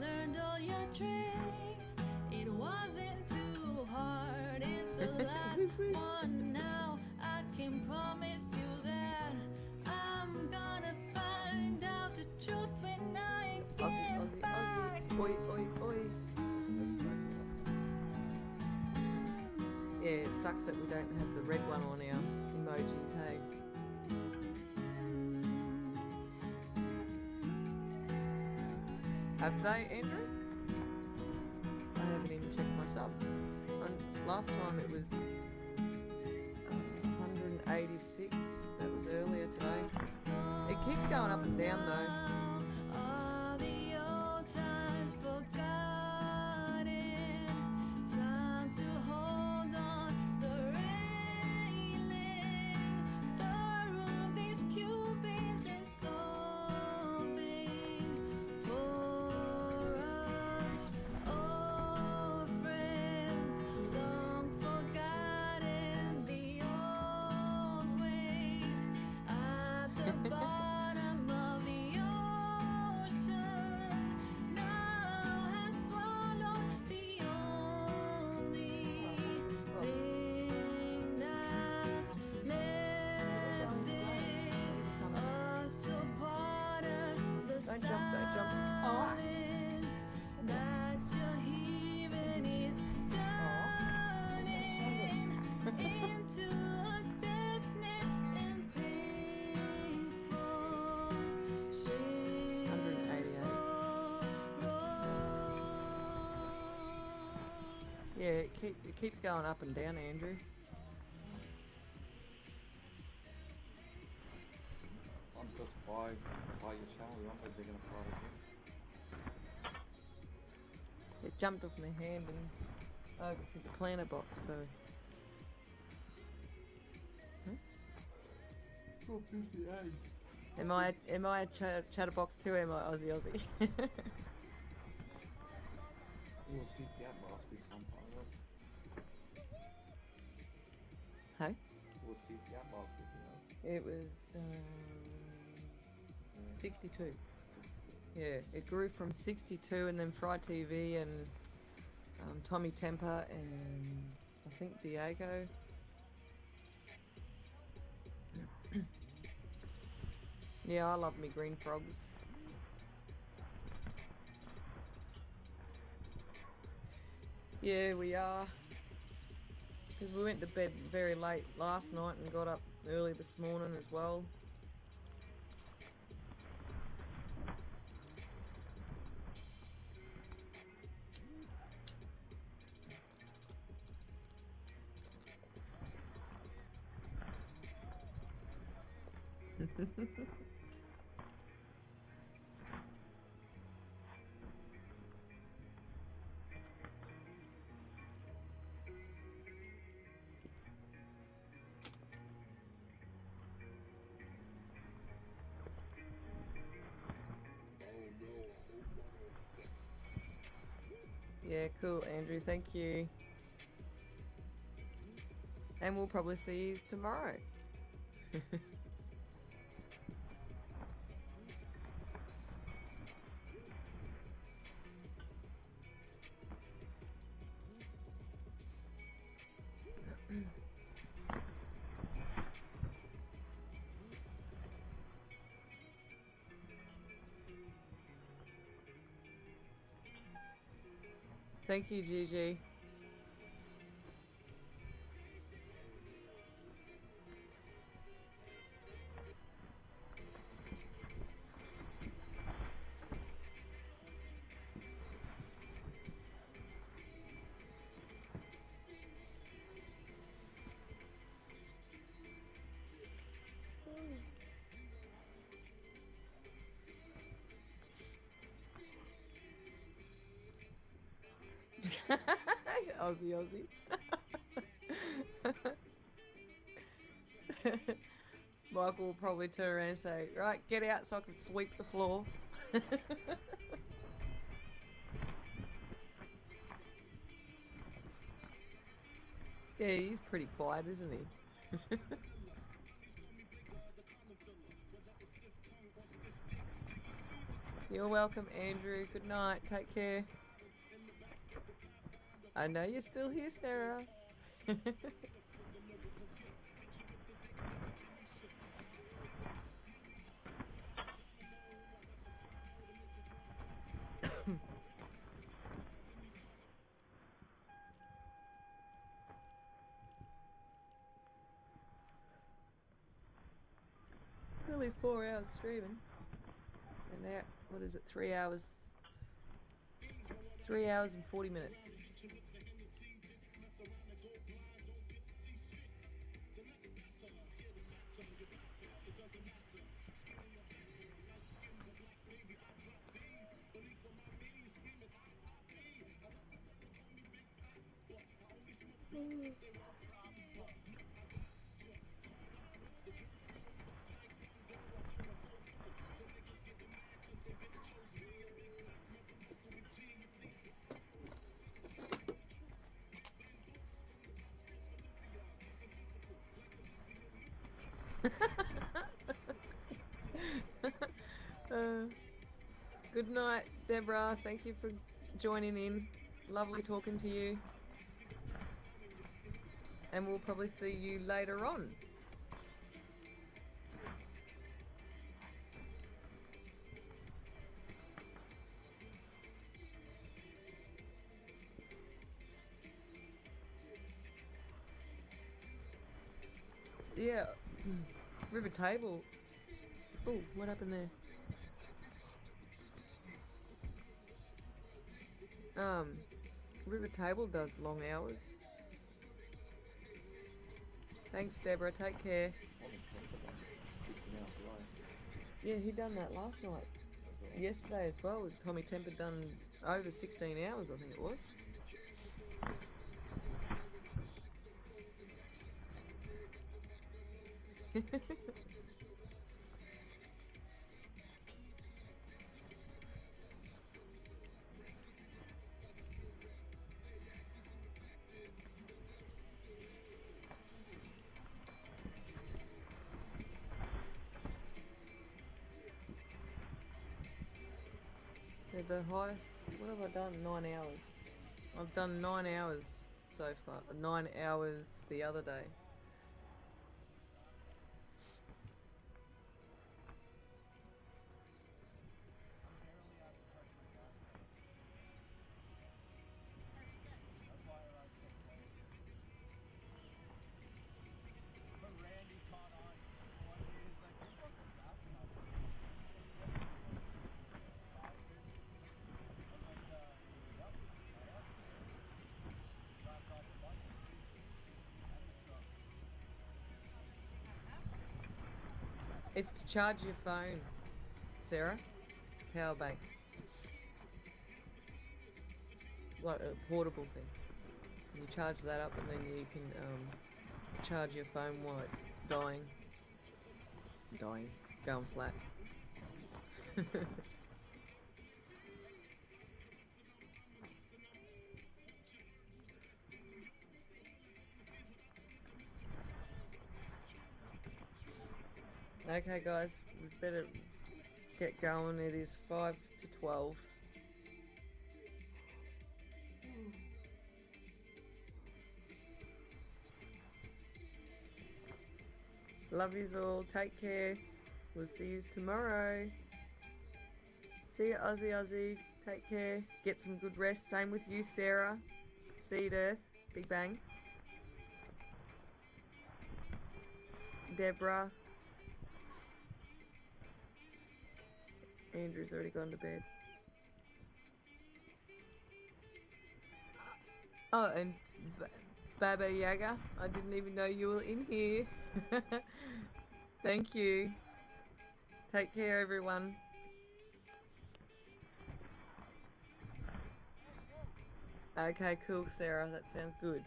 learned all your tricks. It wasn't too hard. It's the last one now. I can promise you that I'm gonna find out the truth when I get back. Oi, oi, oi. Yeah, it sucks that we don't have the red one on our emojis, hey? Have they, Andrew? I haven't even checked myself. Last time it was 186. That was earlier today. It keeps going up and down though. All the old times forgotten. Time to hold on the railing. The roof is cubes and solving for us. Old friends, long forgotten the old ways. At the bottom of the ocean, now has swallowed the only thing that's left is us apart. The Don't jump, don't jump. Oh. silence that you're hearing is turning into a definite and painful 188. Yeah, it keeps going up and down, Andrew. I'm just fly your channel, you want me, they're gonna fly it again. It jumped off my hand and over to the planner box, so. 458. Am I a chatterbox too? Am I Aussie Aussie? It was 58 last week sometime, right? Hey? It was 58 last week, you know. It was 62. Yeah, it grew from 62, and then Fry TV and Tommy Temper and I think Diego. Yeah, I love me green frogs. Yeah, we are. Because we went to bed very late last night and got up early this morning as well. Yeah, cool, Andrew. Thank you. And we'll probably see you tomorrow. Thank you, Gigi. Aussie. Michael will probably turn around and say, right, get out so I can sweep the floor. Yeah, he's pretty quiet, isn't he? You're welcome, Andrew. Good night. Take care. I know you're still here, Sarah. Really 4 hours streaming. And now, what is it, 3 hours? 3 hours and 40 minutes. Good night, Deborah. Thank you for joining in. Lovely talking to you. And we'll probably see you later on. Yeah. River Table. Oh, what happened there? River Table does long hours. Thanks, Deborah. Take care. Yeah, he done that last night. Yesterday as well. Tommy Temper done over 16 hours, I think it was. The highest, what have I done? 9 hours. I've done 9 hours so far. 9 hours the other day. It's to charge your phone, Sarah. Power bank. Like a portable thing. And you charge that up and then you can charge your phone while it's dying. Going flat. Okay guys, we better get going. It is 5 to 12. Love yous all. Take care. We'll see yous tomorrow. See you, Aussie. Take care. Get some good rest. Same with you, Sarah. Seed Earth. Big Bang. Deborah. Andrew's already gone to bed. Oh, and Baba Yaga. I didn't even know you were in here. Thank you. Take care, everyone. Okay, cool, Sarah. That sounds good.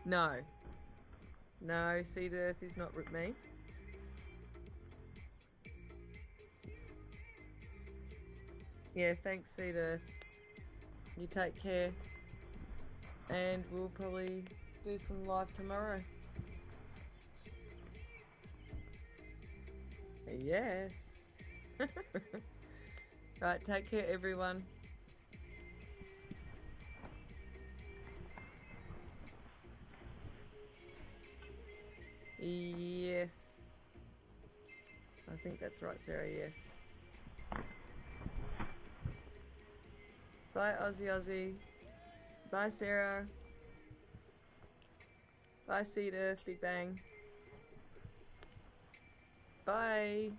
No. No, Seed Earth is not with me. Yeah, thanks, Seed Earth. You take care. And we'll probably do some live tomorrow. Yes. Right, take care, everyone. Yes. I think that's right, Sarah, yes. Bye, Aussie. Bye, Sarah. Bye, Seed Earth, Big Bang. Bye.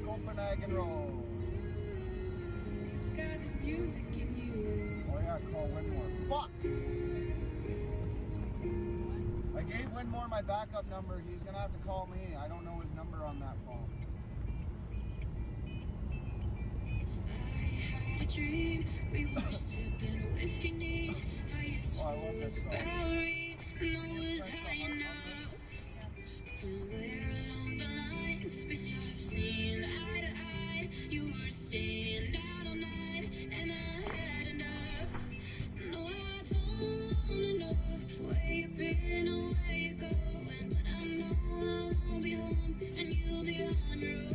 Copenhagen roll. Oh yeah, call Winmore. Fuck! I gave Winmore my backup number. He's gonna have to call me. I don't know his number on that phone. A dream, we were sipping whiskey neat. Oh, I love this song. Bowery, no was high enough. Somewhere along the lines, we stopped seeing eye to eye. You were staying out all night, and I had enough. No, I don't wanna know where you've been or where you're going, but I know I won't be home, and you'll be on your own.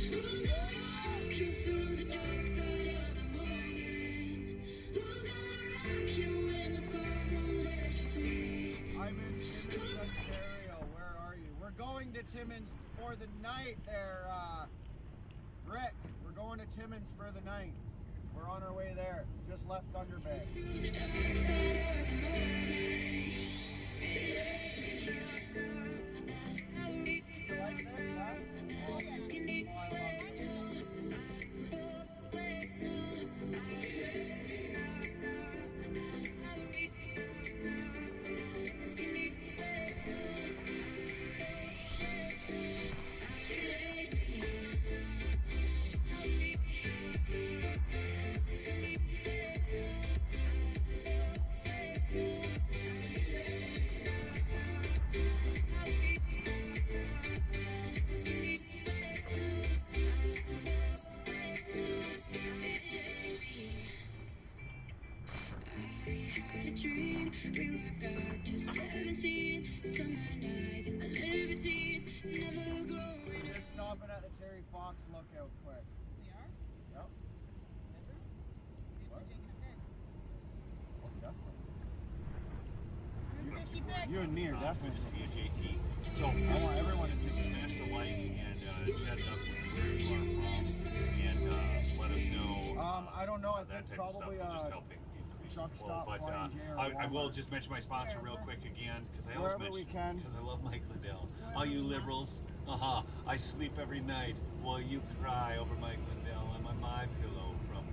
Who's gonna walk you through the dark side of the morning? Who's gonna rock you when the sun won't let you sleep? I'm in Timmins, Ontario. Where are you? We're going to Timmins for the night there, Rick. We're going to Timmins for the night. We're on our way there. Just left Thunder Bay. Through the dark side of the morning. You like this, huh? Oh, I love it. Had a dream, we were back to 17. Summer nights, a libertines, never growing Just stopping at the Terry Fox lookout quick. We are? Yep. What? Oh, definitely. You and me are definitely. To see a JT. So I want everyone to just smash the like and chat up where you are from and let us know. I don't know. I that think type of stuff probably will just help increase truck the flow. stop But Flying J or I will Walmart. just mention my sponsor real quick again because I always Wherever we mention can. because I love Mike Liddell. All you liberals, I sleep every night while you cry over Mike Liddell. I'm on my pillow from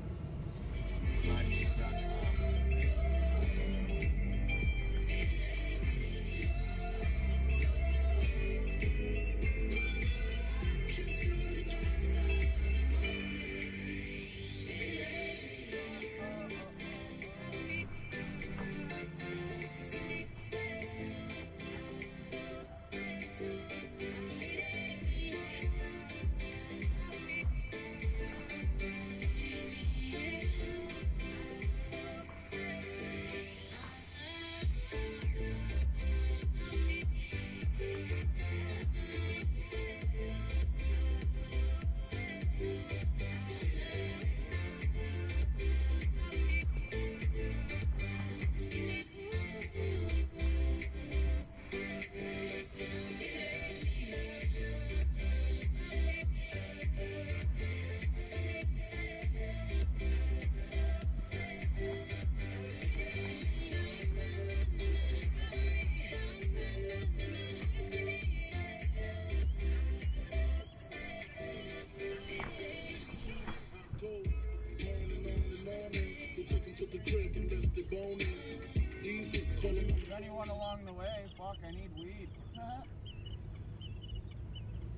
Anyone along the way? Fuck, I need weed.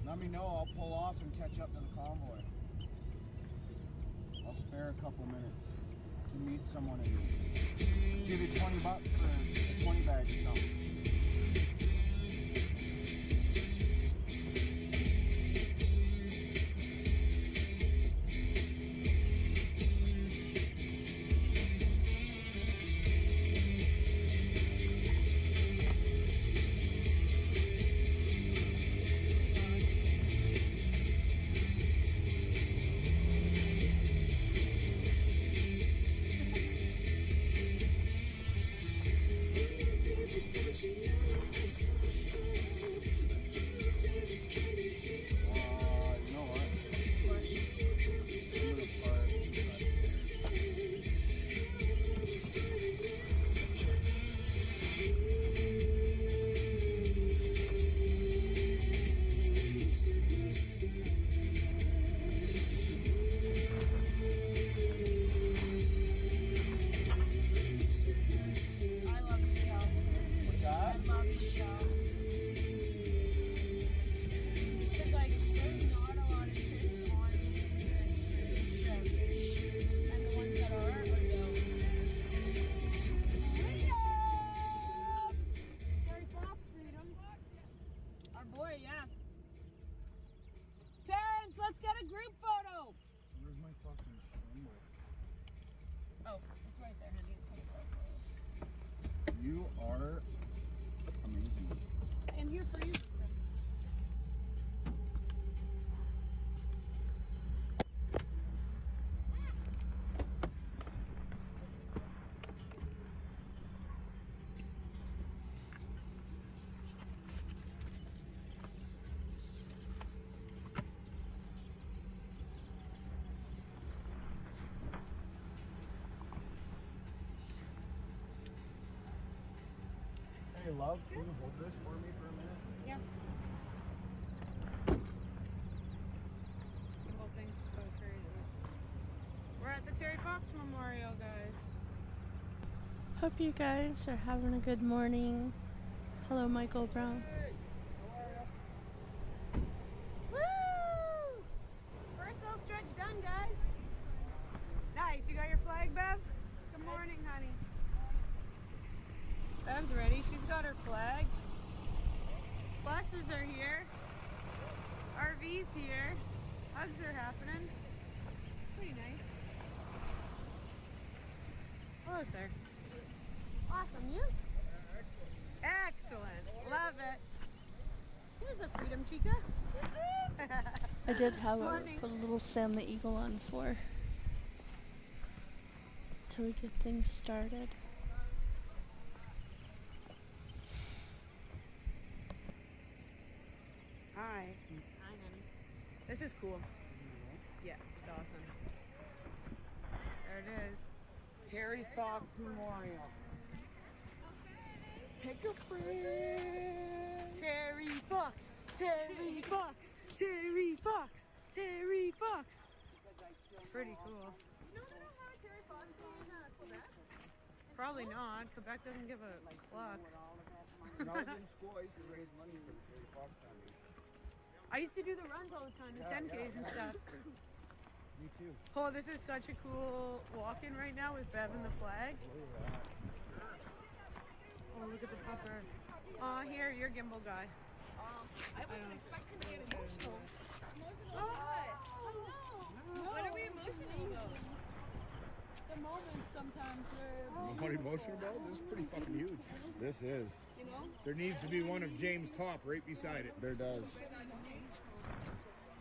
Let me know. I'll pull off and catch up to the convoy. I'll spare a couple minutes to meet someone and give you $20 for a 20 bag or something. the Our boy, yeah. Terrence, let's get a group photo. Where's my fucking symbol? Oh, it's right there, honey. You are amazing. And here for you. Hey, love, can you hold this for me for a minute? Yeah. This whole thing's so crazy. We're at the Terry Fox Memorial, guys. Hope you guys are having a good morning. Hello, Michael Brown. Woo! First little stretch done, guys. Nice. You got your flag, Bev? Good morning, honey. Bev's ready. She's got her flag. Buses are here. RV's here. Hugs are happening. It's pretty nice. Hello, sir. Awesome. You? Excellent. Love it. Here's a Freedom Chica. I did have a Morning. put a little Sam the Eagle on for till we get things started. Hi. Hi, honey. This is cool. Yeah, it's awesome. There it is. Terry Fox Memorial. Pick a friend. Terry Fox. Terry Fox. Terry Fox. Terry Fox. Pretty cool. You know they don't have Terry Fox Day in Quebec? Probably not. Quebec doesn't give a fuck. When I was in school, I used to raise money for the Terry Fox Foundation. I used to do the runs all the time, the 10Ks and stuff. Me too. Oh, this is such a cool walk-in right now with Bev and the flag. Oh, look at the pupper. Oh, here, your gimbal guy. I wasn't expecting to get emotional. Emotional Oh. what? What are we emotional about? The moments sometimes are... What emotional about? This is pretty fucking huge. This is. You know? There needs to be one of James Top right beside it. There does.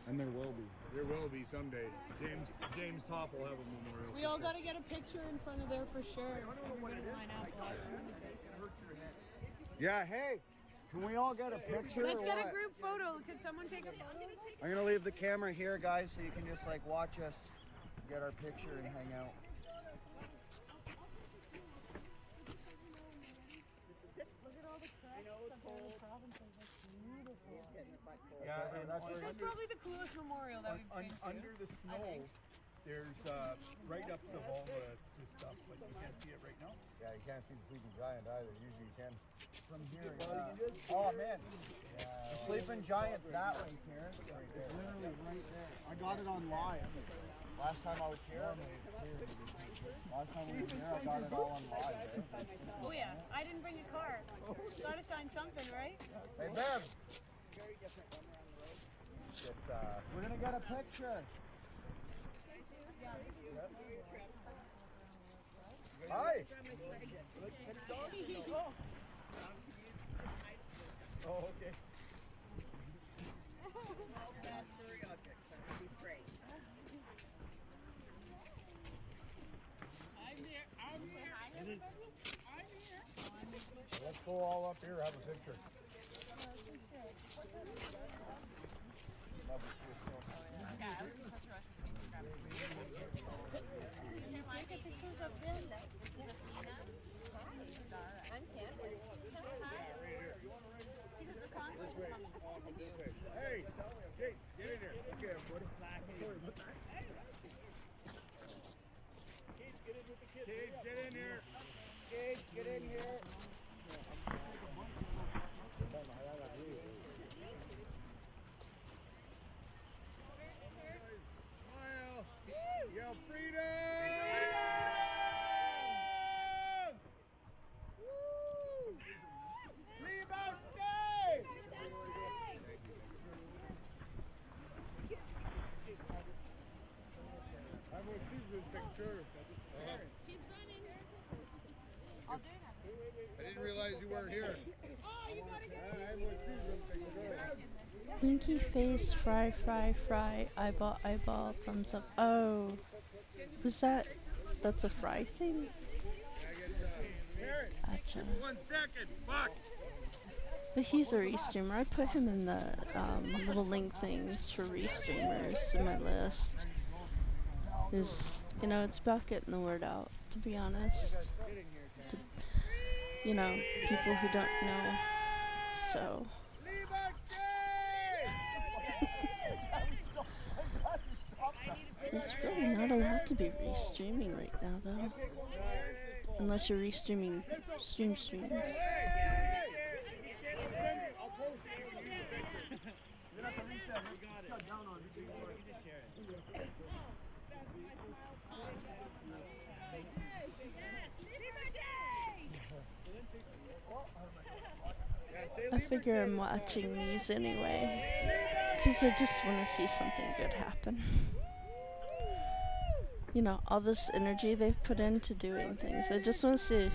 And there will be. There will be someday. James Top will have a memorial. We all got to get a picture in front of there for sure. Everybody line up. Yeah, hey, can we all get a picture? Let's or get a what? group photo. Could someone take a photo? I'm gonna leave the camera here, guys, so you can just like watch us get our picture and hang out. Look at all the crests of all the provinces. It's beautiful. Yeah, and that's This is probably the coolest memorial that we've been to. Under the snow, there's write-ups of all the stuff, but you can't see it right now. Yeah, you can't see the sleeping giant either. Usually you can. From here. Yeah. Oh man. The sleeping giant's that way, Terrence. Right there. It's literally right there. I got it on live. Last time I was here. Last time we were here, I got it all on live. Eh? Oh yeah, I didn't bring a car. Gotta sign something, right? Hey, Bev. We're gonna get a picture. Hi. Oh, okay. Let's go all up here, have a picture. Take pictures of them. I'm Candace. She's at the Convoy coming. Hey, Kate, get in here. Okay, what is that? Kate, get in here. Kate, get in here. Smile. Yell freedom! Woo! Leave out day! sure. She's running. I didn't realize you weren't here. Oh, you gotta get Winky face, fry, fry, fry, eyeball, eyeball, thumbs up. Oh, was that? That's a fry thing? Gotcha. 1 second. Fuck. But he's a restreamer. I put him in the little link things for restreamers in my list. You know, it's about getting the word out, to be honest. To, you know, people who don't know. So. It's really not allowed to be restreaming right now, though. Unless you're restreaming streams. I figure I'm watching these anyway, because I just want to see something good happen. You know, all this energy they've put into doing things. I just want to see,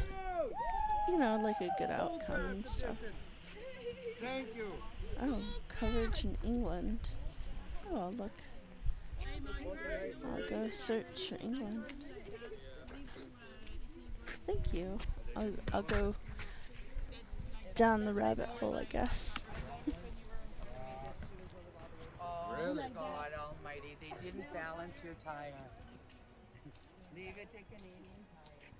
you know, like a good outcome and stuff. Thank you. Oh, coverage in England. Oh, look. I'll go search for England. Thank you. I'll go down the rabbit hole, I guess. Oh my God almighty, they didn't balance your tire. Leave it to Canadian Tire.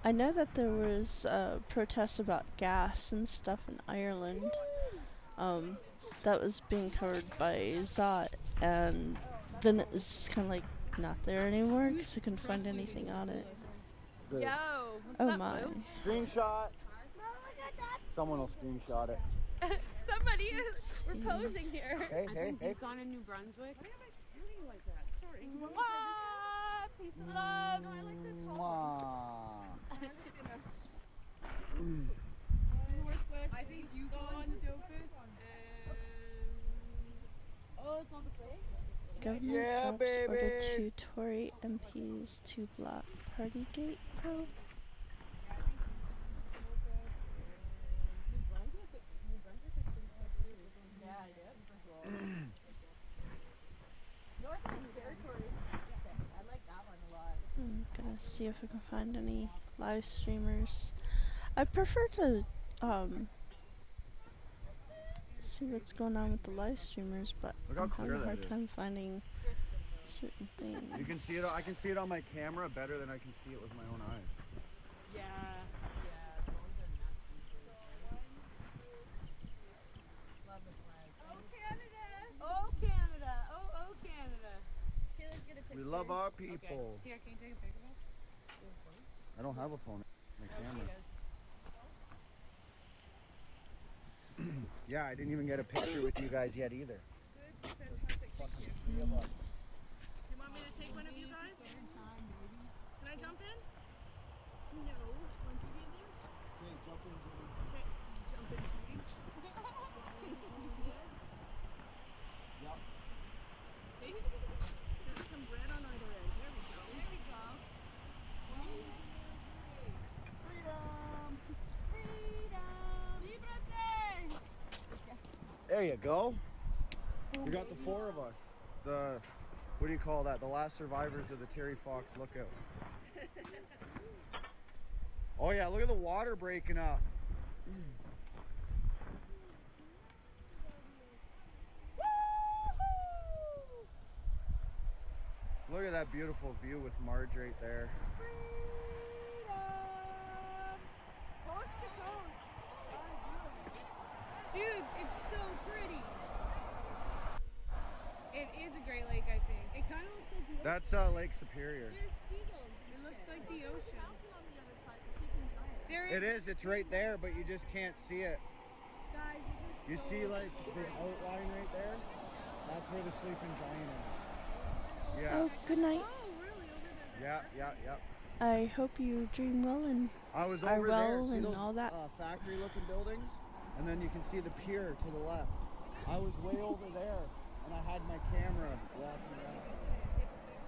I know that there was protests about gas and stuff in Ireland. That was being covered by Zot, and then it was kind of like not there anymore because I couldn't find anything on it. Good. Yo, what's Oh up, my. Lou? Screenshot. Someone will screenshot it. Somebody is. We're posing here. Hey, hey, hey. Gone in New Brunswick. Why am I standing like that? Sorry. Mwah! Peace and love. No, I like this Northwest. I think you gone dopest. Oh, it's on the plate. Government Yeah, helps baby. order 2 Tory MPs to block Partygate Pro. I'm gonna see if I can find any live streamers. I prefer to see what's going on with the live streamers, but Look how I'm having clear a that hard is. time finding certain things. You can see it. I can see it on my camera better than I can see it with my own eyes. Yeah, phones are nuts these days, right? Love the flag. Oh, Canada! Oh, Canada! Oh, Canada! Okay, let's get a picture. We love our people. Okay. Here, can you take a picture of us? I don't have a phone. My camera. Yeah, I didn't even get a picture with you guys yet either. Good, fantastic, thank you. Do you want me to take one of you guys? Can I jump in? No. Want you to get there? Okay, jump in, Judy. Okay, jump in, Judy. Yep. There's some bread on either end. There we go. There we go. Freedom! Freedom! Liberté! There you go. You got the 4 of us. The, what do you call that? The last survivors of the Terry Fox lookout. Oh yeah, look at the water breaking up. Look at that beautiful view with Marge right there. Coast to coast. Dude, it's so pretty. It is a great lake, I think. It kind of looks like the ocean. That's Lake Superior. There's seagulls. It looks like the ocean. There It is, it's right there, but you just can't see it. Guys, this You is so see like the outline right there? That's where the sleeping giant is. Yeah. Oh, good night. Yeah. I hope you dream well and I was are over well there. See and those all that. factory looking buildings? And then you can see the pier to the left. I was way over there and I had my camera walking around.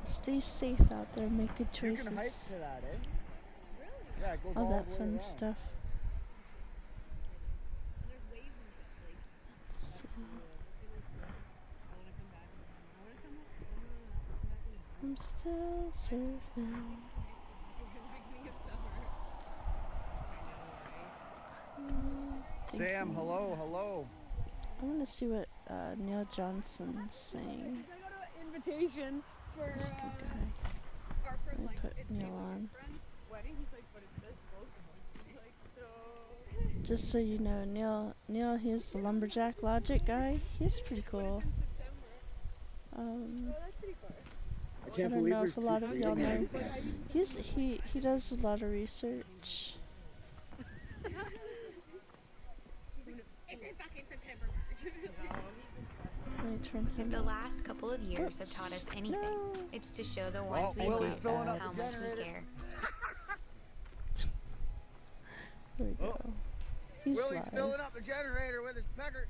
Stay safe out there, make good You choices. can hike to that, eh? Yeah, it goes All all that the way fun around. stuff. There's waves and shit. Like, So, I want to come back. I'm still surfing. Sam, hello, hello. I want to see what Neil Johnson's saying. I got an invitation for He's a good guy. our friend, Let me like, put it's Neil me with on. his friend's wedding. He's like, but it says both of us. He's like, so. Just so you know, Neil, he's the lumberjack logic guy. He's pretty cool. Oh, that's pretty far. I I can't don't believe know there's if a lot two of y'all know. freedom hikes. He does a lot of research. It's in fucking September, March. Let me turn If him the up. last couple of years have taught us anything, it's to show the ones we Willie's love filling up how the much we generator. care. There we go. He's Willie's live. filling up the generator with his pecker.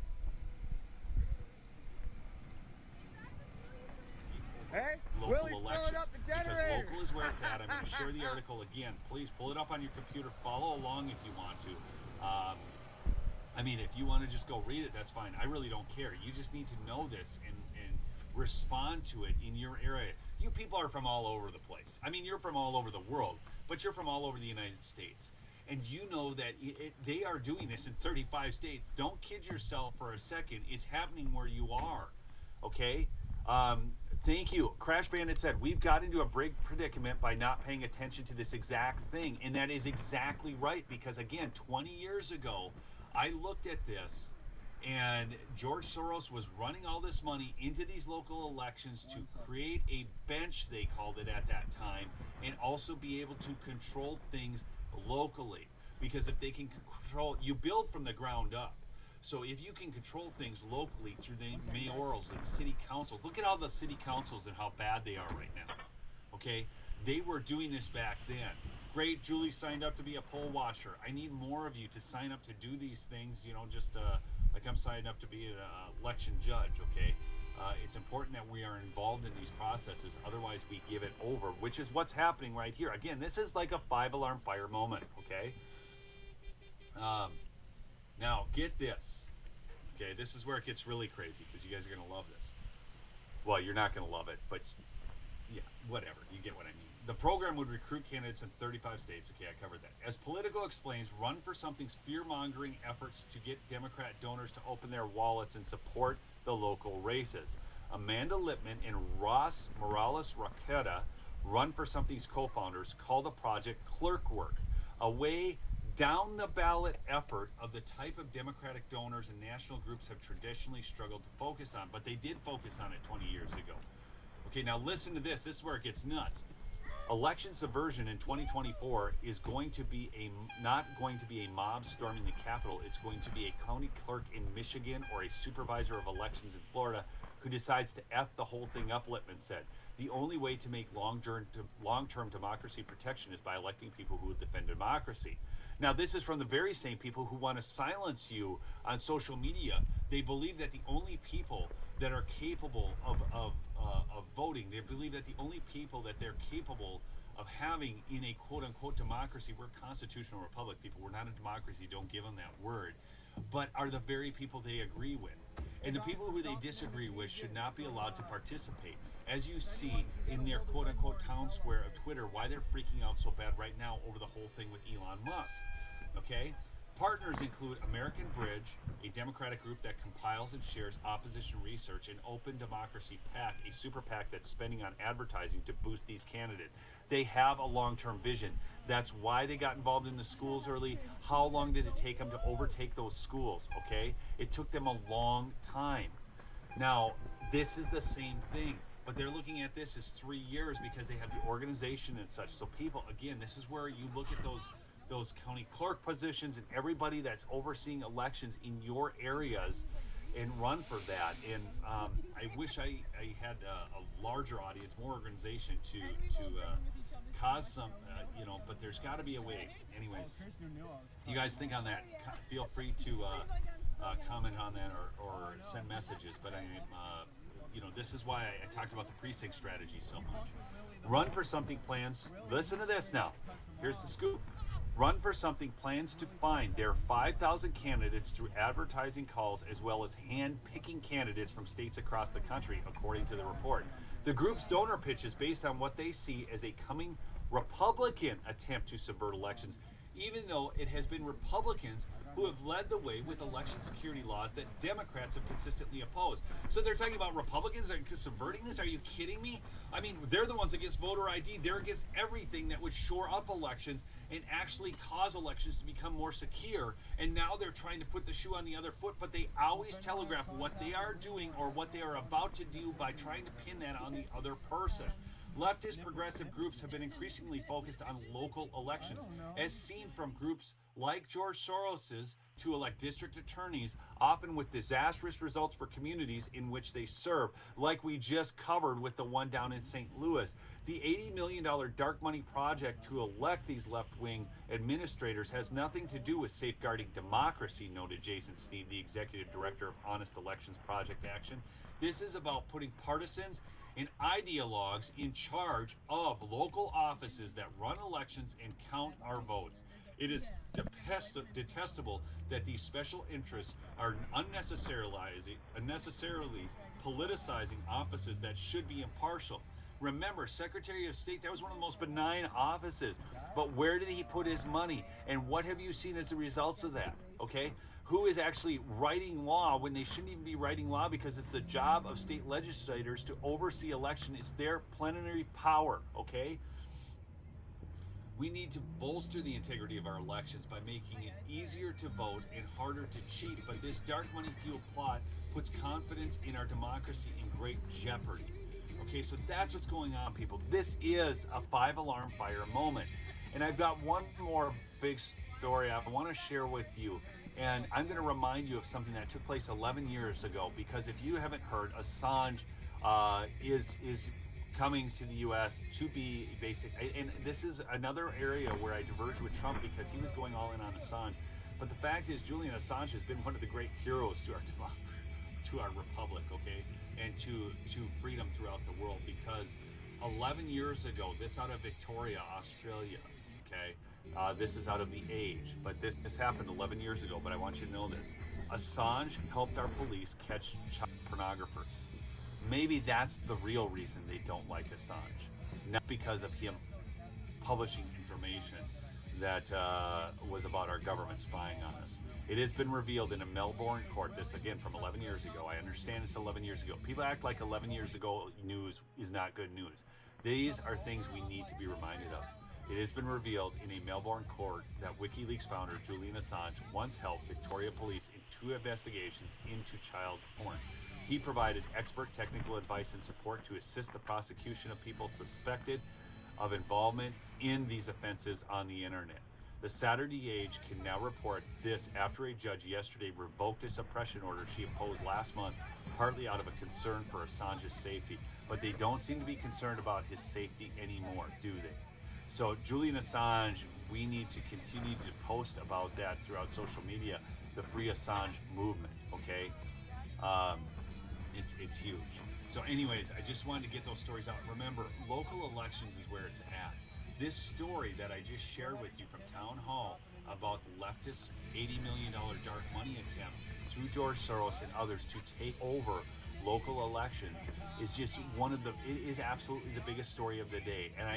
Hey, Local Willie's elections, filling up the because generator. local is where it's at. I'm going to share the article again. Please pull it up on your computer. Follow along if you want to. I mean, if you want to just go read it, that's fine. I really don't care. You just need to know this and respond to it in your area. You people are from all over the place. I mean, you're from all over the world, but you're from all over the United States. And you know that they are doing this in 35 states. Don't kid yourself for a second. It's happening where you are, okay? Thank you. Crash Bandit said, we've got into a big predicament by not paying attention to this exact thing. And that is exactly right, because again, 20 years ago, I looked at this and George Soros was running all this money into these local elections to create a bench, they called it at that time, and also be able to control things locally. Because if they can control, you build from the ground up. So if you can control things locally through the mayorals and city councils, look at all the city councils and how bad they are right now. Okay, they were doing this back then. Great, Julie signed up to be a poll watcher. I need more of you to sign up to do these things, you know, just like I'm signing up to be an election judge, okay? It's important that we are involved in these processes, otherwise we give it over, which is what's happening right here. Again, this is like a 5-alarm fire moment, okay? Now, get this. Okay, this is where it gets really crazy, because you guys are going to love this. Well, you're not going to love it, but yeah, whatever. You get what I mean. The program would recruit candidates in 35 states. Okay, I covered that. As Politico explains, Run for Something's fear-mongering efforts to get Democrat donors to open their wallets and support the local races. Amanda Lippman and Ross Morales Roqueta, Run for Something's co-founders, call the project clerk work, a way down the ballot effort of the type of Democratic donors and national groups have traditionally struggled to focus on, but they did focus on it 20 years ago. Okay, now listen to this. This is where it gets nuts. Election subversion in 2024 is going to be not going to be a mob storming the Capitol. It's going to be a county clerk in Michigan or a supervisor of elections in Florida who decides to F the whole thing up, Lippman said. The only way to make long-term democracy protection is by electing people who will defend democracy. Now, this is from the very same people who want to silence you on social media. They believe that the only people that are capable of voting, they believe that the only people that they're capable of having in a quote-unquote democracy, we're a constitutional republic, people, we're not a democracy, don't give them that word, but are the very people they agree with. And the people who they disagree with should not be allowed to participate. As you see in their quote-unquote town square of Twitter, why they're freaking out so bad right now over the whole thing with Elon Musk, okay? Partners include American Bridge, a Democratic group that compiles and shares opposition research, and Open Democracy PAC, a super PAC that's spending on advertising to boost these candidates. They have a long-term vision. That's why they got involved in the schools early. How long did it take them to overtake those schools, okay? It took them a long time. Now, this is the same thing, but they're looking at this as 3 years because they have the organization and such. So people, again, this is where you look at those county clerk positions and everybody that's overseeing elections in your areas and run for that. And I wish I had a larger audience, more organization to cause some, you know, but there's got to be a way. Anyways, you guys think on that. Feel free to comment on that or send messages. But you know, this is why I talked about the precinct strategy so much. Run for something plans. Listen to this now. Here's the scoop. Run for something plans to find their 5,000 candidates through advertising calls as well as hand-picking candidates from states across the country, according to the report. The group's donor pitch is based on what they see as a coming Republican attempt to subvert elections, even though it has been Republicans who have led the way with election security laws that Democrats have consistently opposed. So they're talking about Republicans are subverting this? Are you kidding me? I mean, they're the ones against voter ID. They're against everything that would shore up elections and actually cause elections to become more secure. And now they're trying to put the shoe on the other foot, but they always telegraph what they are doing or what they are about to do by trying to pin that on the other person. Leftist progressive groups have been increasingly focused on local elections, as seen from groups like George Soros's to elect district attorneys, often with disastrous results for communities in which they serve, like we just covered with the one down in St. Louis. The $80 million dark money project to elect these left-wing administrators has nothing to do with safeguarding democracy, noted Jason Sneed, the executive director of Honest Elections Project Action. This is about putting partisans and ideologues in charge of local offices that run elections and count our votes. It is detestable that these special interests are unnecessarily politicizing offices that should be impartial. Remember, Secretary of State, that was one of the most benign offices. But where did he put his money? And what have you seen as the results of that? Okay? Who is actually writing law when they shouldn't even be writing law, because it's the job of state legislators to oversee election. It's their plenary power, okay? We need to bolster the integrity of our elections by making it easier to vote and harder to cheat, but this dark money fueled plot puts confidence in our democracy in great jeopardy. Okay, so that's what's going on, people. This is a 5-alarm fire moment. And I've got one more big story I want to share with you. And I'm going to remind you of something that took place 11 years ago, because if you haven't heard, Assange is coming to the U.S. to be basic. And this is another area where I diverge with Trump, because he was going all in on Assange. But the fact is, Julian Assange has been one of the great heroes to our republic, okay, and to freedom throughout the world. Because 11 years ago, this out of Victoria, Australia, okay. This is out of The Age, but this happened 11 years ago, but I want you to know this. Assange helped our police catch child pornographers. Maybe that's the real reason they don't like Assange, not because of him publishing information that was about our government spying on us. It has been revealed in a Melbourne court, this again from 11 years ago. I understand it's 11 years ago. People act like 11 years ago news is not good news. These are things we need to be reminded of. It has been revealed in a Melbourne court that WikiLeaks founder Julian Assange once helped Victoria Police in 2 investigations into child porn. He provided expert technical advice and support to assist the prosecution of people suspected of involvement in these offenses on the internet. The Saturday Age can now report this after a judge yesterday revoked a suppression order she imposed last month, partly out of a concern for Assange's safety. But they don't seem to be concerned about his safety anymore, do they? So Julian Assange, we need to continue to post about that throughout social media, the Free Assange movement, okay? It's huge. So anyways, I just wanted to get those stories out. Remember, local elections is where it's at. This story that I just shared with you from Town Hall about the leftist $80 million dark money attempt through George Soros and others to take over local elections is just it is absolutely the biggest story of the day. And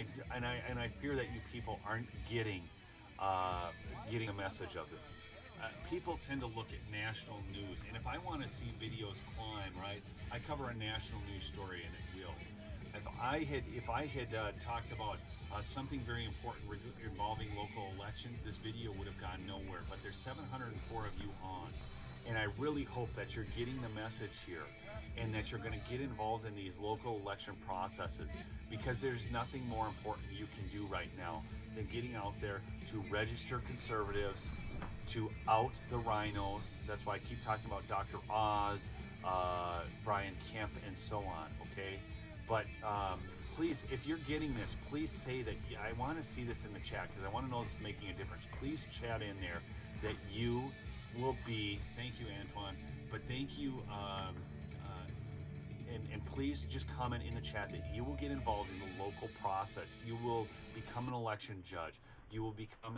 I fear that you people aren't getting a message of this. People tend to look at national news, and if I want to see videos climb, right, I cover a national news story and it will. If I had talked about something very important involving local elections, this video would have gone nowhere. But there's 704 of you on, and I really hope that you're getting the message here, and that you're going to get involved in these local election processes, because there's nothing more important you can do right now than getting out there to register conservatives, to out the rhinos. That's why I keep talking about Dr. Oz, Brian Kemp, and so on, okay? But please, if you're getting this, please say that I want to see this in the chat, because I want to know this is making a difference. Please chat in there that you will be, thank you, Antoine, but thank you, and please just comment in the chat that you will get involved in the local process. You will become an election judge. You will become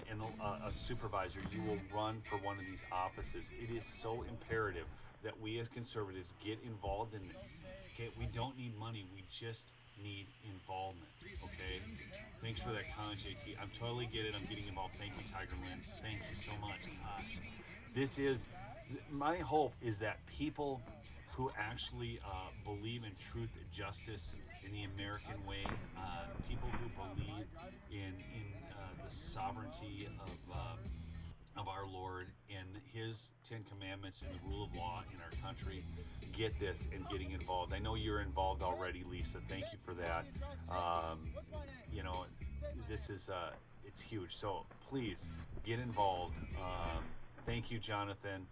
a supervisor. You will run for one of these offices. It is so imperative that we as conservatives get involved in this. Okay, we don't need money. We just need involvement. Okay, thanks for that comment, JT. I'm totally get it. I'm getting involved. Thank you, Tiger Lynn. Thank you so much. Gosh, this is my hope is that people who actually believe in truth, justice, in the American way, people who believe in the sovereignty of our Lord and His 10 Commandments and the rule of law in our country, get this and getting involved. I know you're involved already, Lisa. Thank you for that. You know, this is it's huge. So please get involved. Thank you, Jonathan.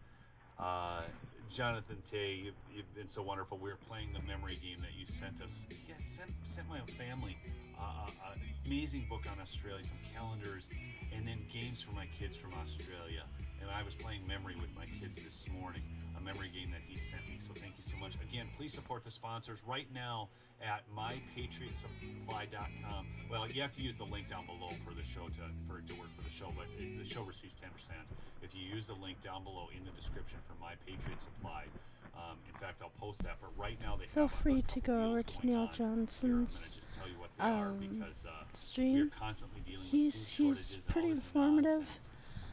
Jonathan Tay, you've been so wonderful. We were playing the memory game that you sent us. Yeah, sent my family amazing book on Australia, some calendars, and then games for my kids from Australia. And I was playing memory with my kids this morning, a memory game that he sent me. So thank you so much. Again, please support the sponsors right now at mypatriotsupply.com. Well, you have to use the link down below for the show for it to work for the show, but the show receives 10% if you use the link down below in the description for My Patriot Supply. In fact, I'll post that. But right now they Feel have free to go over to Neil Johnson's stream. He's pretty informative.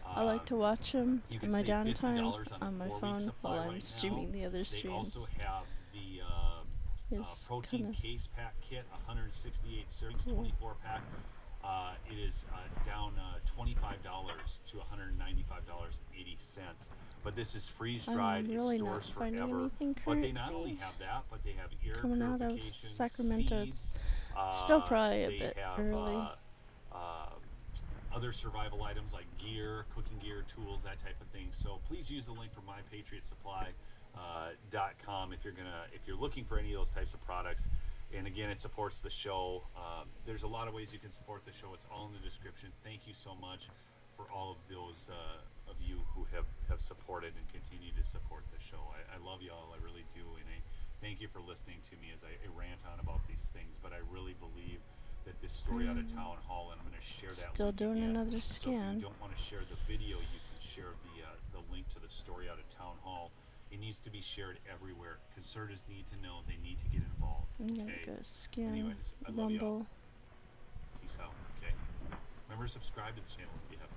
I like to watch him in my downtime on my phone while I'm streaming the other streams. They also have the protein case pack kit, 168 servings, 24 pack. It is down $25 to $195.80. But this is freeze dried. Really it stores forever. But they not only have that, but they have ear coming out of purification, Sacramento. seeds. Still probably a bit have, early. Other survival items like gear, cooking gear, tools, that type of thing. So please use the link from mypatriotsupply.com if you're looking for any of those types of products. And again, it supports the show. There's a lot of ways you can support the show. It's all in the description. Thank you so much for all of those of you who have supported and continue to support the show. I love you all. I really do. And I thank you for listening to me as I rant on about these things. But I really believe that this story out of Town Hall, and I'm going to share that Still link doing again. another So if scan. you don't want to share the video, you can share the link to the story out of Town Hall. It needs to be shared everywhere. Conservatives need to know. They need to get involved. I'm gonna Okay? go scan Anyways, I love you all. Rumble. Peace out. Okay. Remember to subscribe to the channel if you haven't.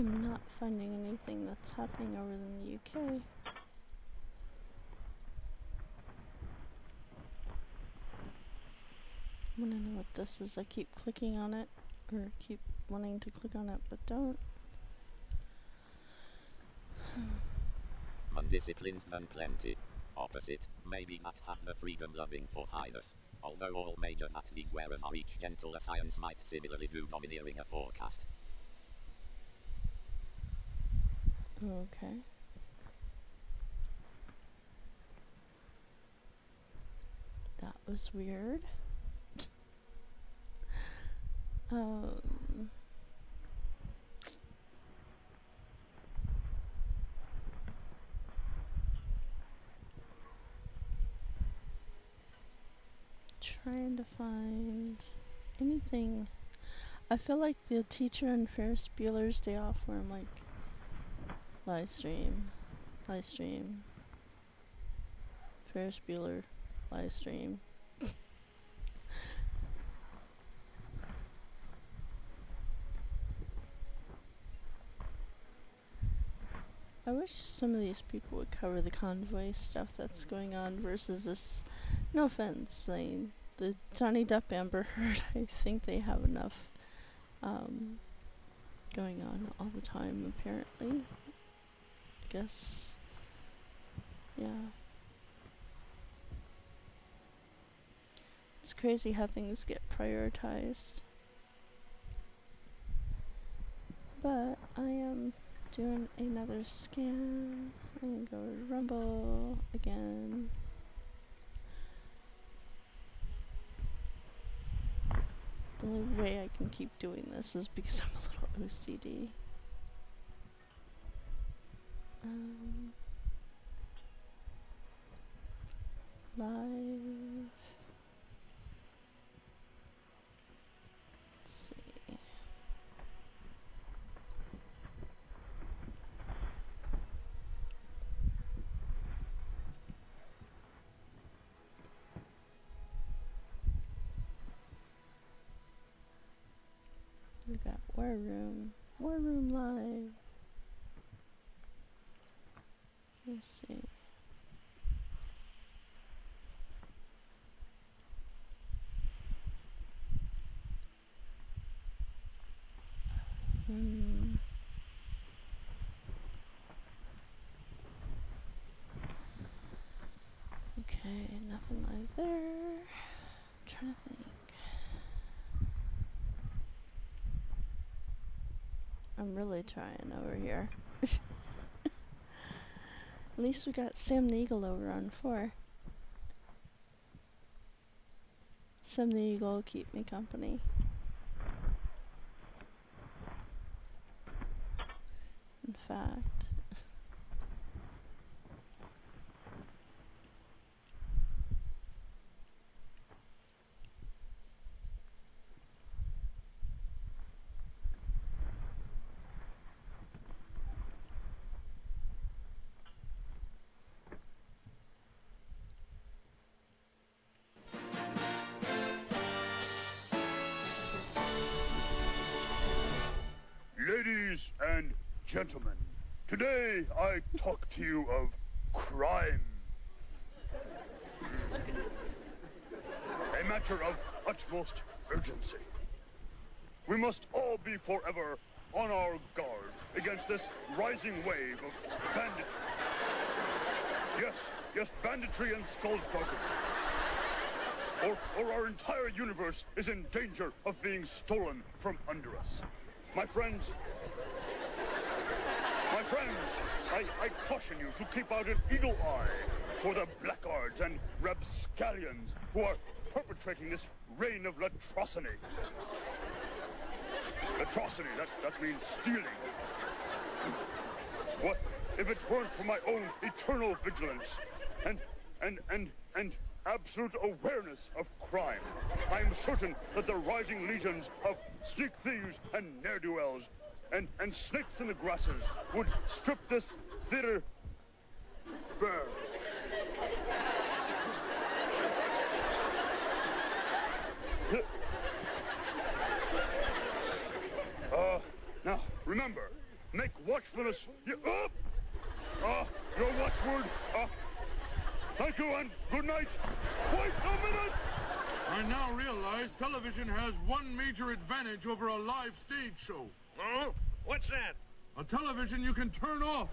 am not finding anything that's happening over in the UK. I wanna know what this is. I keep clicking on it, or keep wanting to click on it, but don't. Undisciplined than plenty. Opposite, maybe that have the freedom loving for highness. Although all major that these wearers are each gentle, a science might similarly do domineering a forecast. Okay. That was weird. Trying to find anything. I feel like the teacher in Ferris Bueller's Day Off where I'm like, live stream, Ferris Bueller, live stream. I wish some of these people would cover the convoy stuff that's going on versus this. No offense, the Johnny Depp Amber Heard, I think they have enough going on all the time, apparently. I guess, yeah. It's crazy how things get prioritized. But I am doing another scan. I'm gonna go to Rumble again. The only way I can keep doing this is because I'm a little OCD. Live. Let's see. We got War Room Live. Let's see. Okay, nothing live there. I'm trying to think. I'm really trying over here. At least we got Sam the Eagle over on 4. Sam the Eagle will keep me company. In fact. Ladies and gentlemen, today I talk to you of crime. A matter of utmost urgency. We must all be forever on our guard against this rising wave of banditry. Yes, banditry and skullduggery. Or our entire universe is in danger of being stolen from under us. My friends, I caution you to keep out an eagle eye for the blackguards and rapscallions who are perpetrating this reign of latrociny. Latrociny, that means stealing. What if it weren't for my own eternal vigilance and absolute awareness of crime? I am certain that the rising legions of sneak thieves and ne'er-do-wells and snakes in the grasses would strip this theater bare. Now, remember, make watchfulness your watchword. Thank you and good night. Wait a minute! I now realize television has one major advantage over a live stage show. Oh? What's that? A television you can turn off.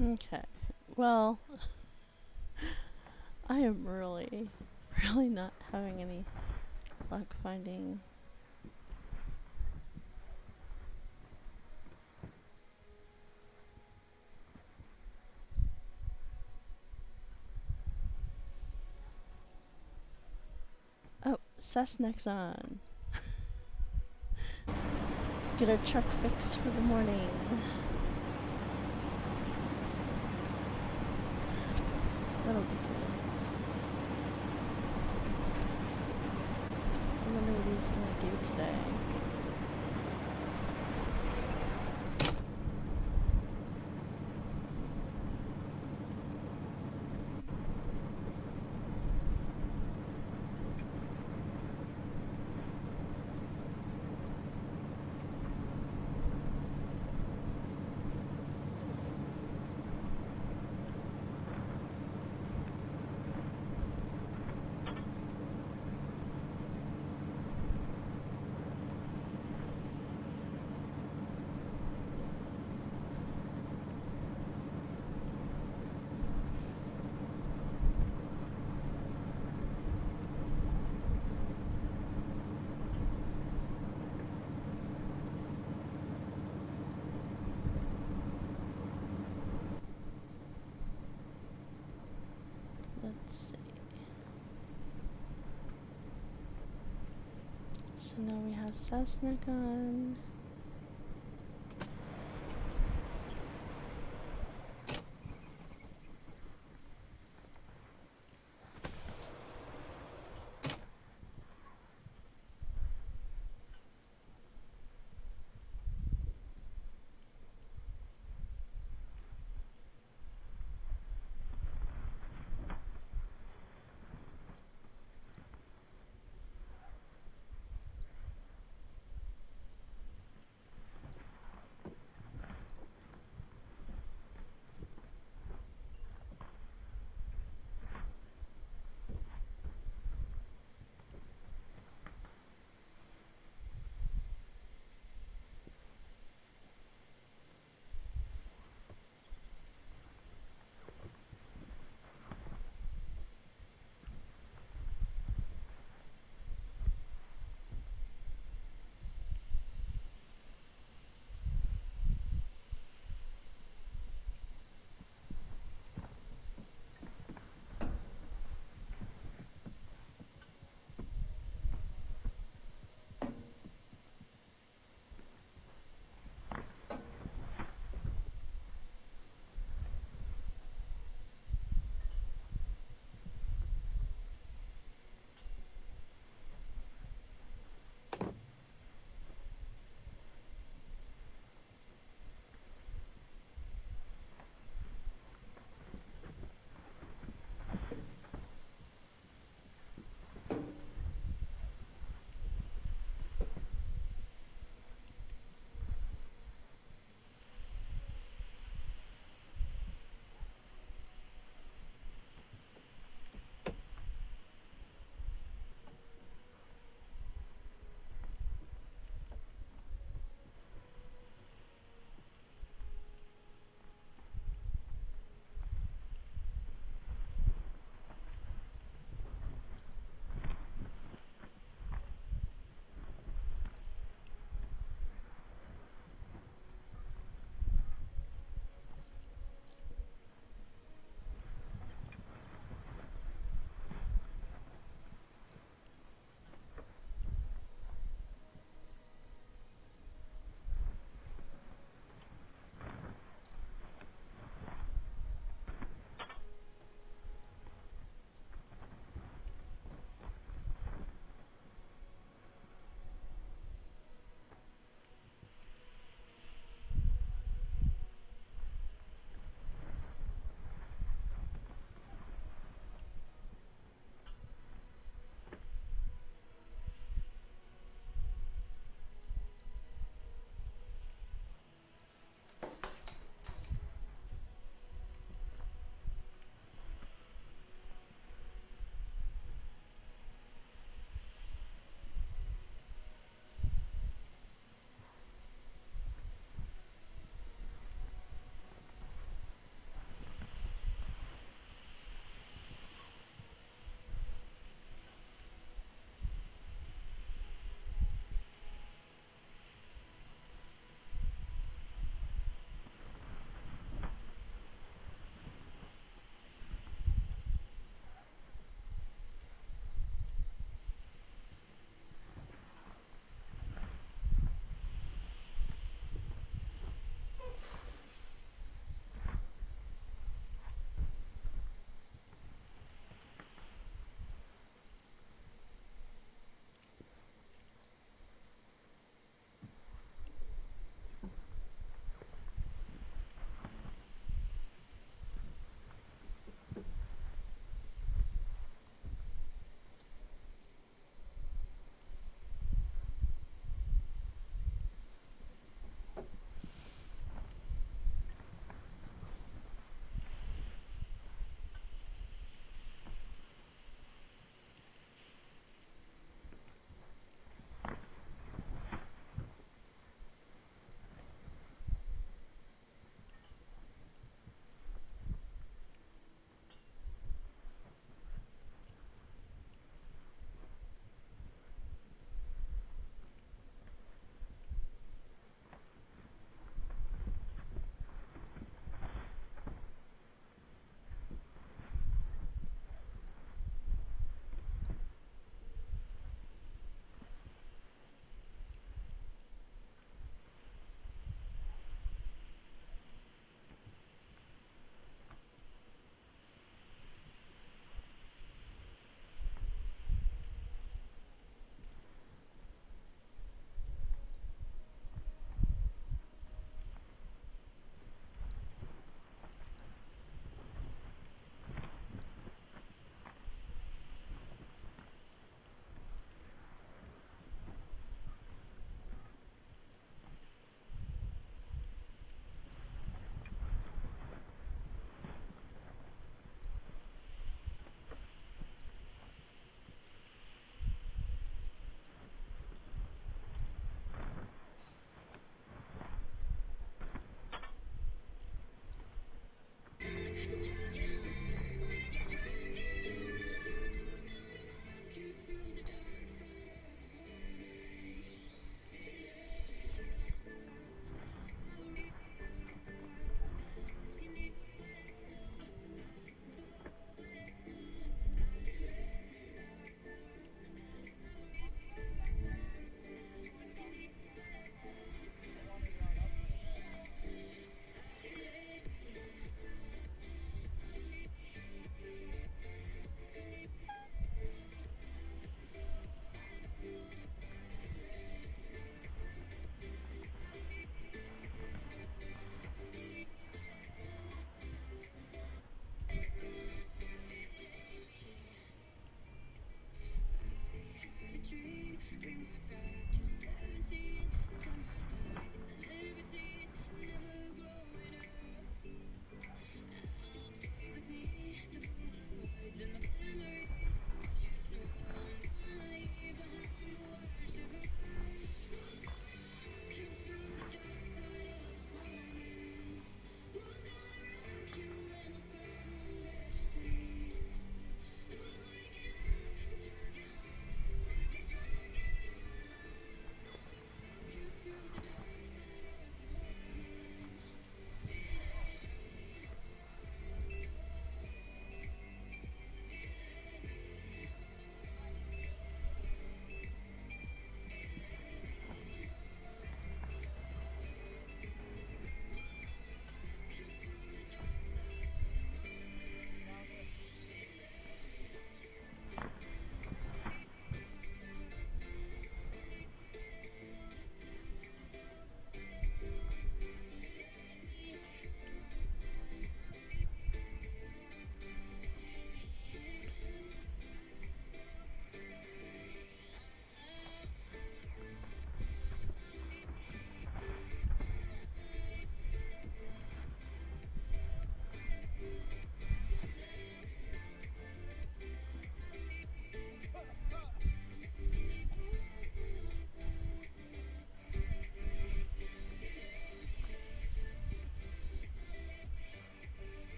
Okay. Well, I am really not having any luck finding. Oh, Cessna's on. Get our truck fixed for the morning. That'll be good. I wonder what he's gonna do today. Let's see. So now we have Cessna on.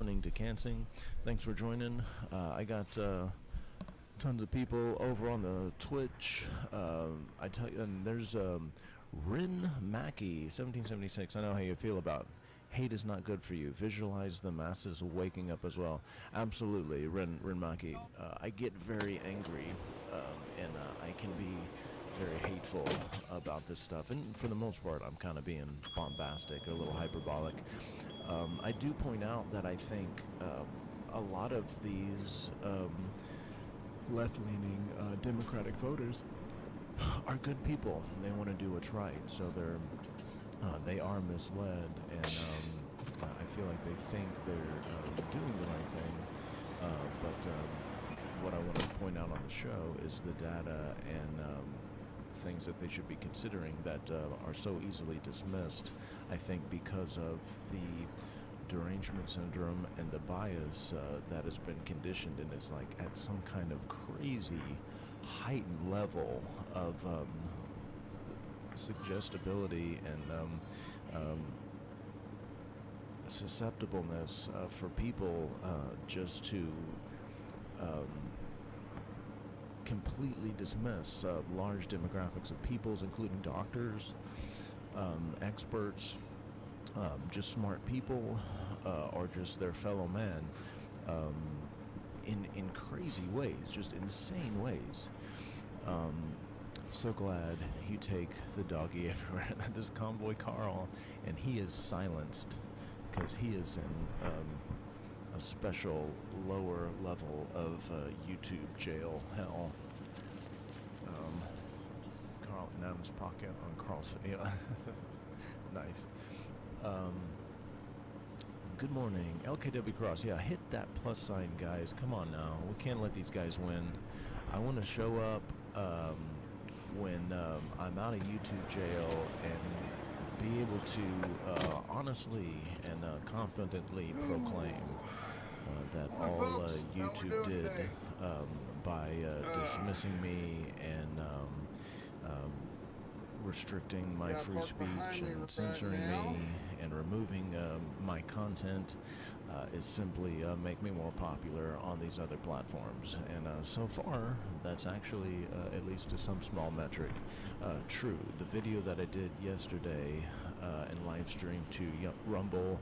To Cansing, thanks for joining. I got tons of people over on the Twitch. I tell you, and there's Rin Mackey 1776. I know how you feel about hate is not good for you. Visualize the masses waking up as well. Absolutely, Rin Mackey. I get very angry, and I can be very hateful about this stuff. And for the most part, I'm kind of being bombastic, a little hyperbolic. I do point out that I think a lot of these left-leaning Democratic voters are good people. They want to do what's right, so they are misled, and I feel like they think they're doing the right thing. But what I want to point out on the show is the data and things that they should be considering that are so easily dismissed, I think, because of the derangement syndrome and the bias that has been conditioned and is like at some kind of crazy heightened level of suggestibility and susceptibleness for people just to completely dismiss large demographics of peoples, including doctors, experts, just smart people, or just their fellow man, in crazy ways, just insane ways. So glad you take the doggy everywhere. That is Convoy Carl, and he is silenced because he is in a special lower level of YouTube jail hell. Carl in Adam's pocket on Carl's video. Nice. Good morning, LKW Cross. Yeah, hit that plus sign, guys. Come on now. We can't let these guys win. I want to show up when I'm out of YouTube jail and be able to honestly and confidently proclaim that all YouTube did by dismissing me and restricting my free speech and censoring me and removing my content is simply make me more popular on these other platforms. And so far, that's actually, at least to some small metric, true. The video that I did yesterday and live streamed to Rumble,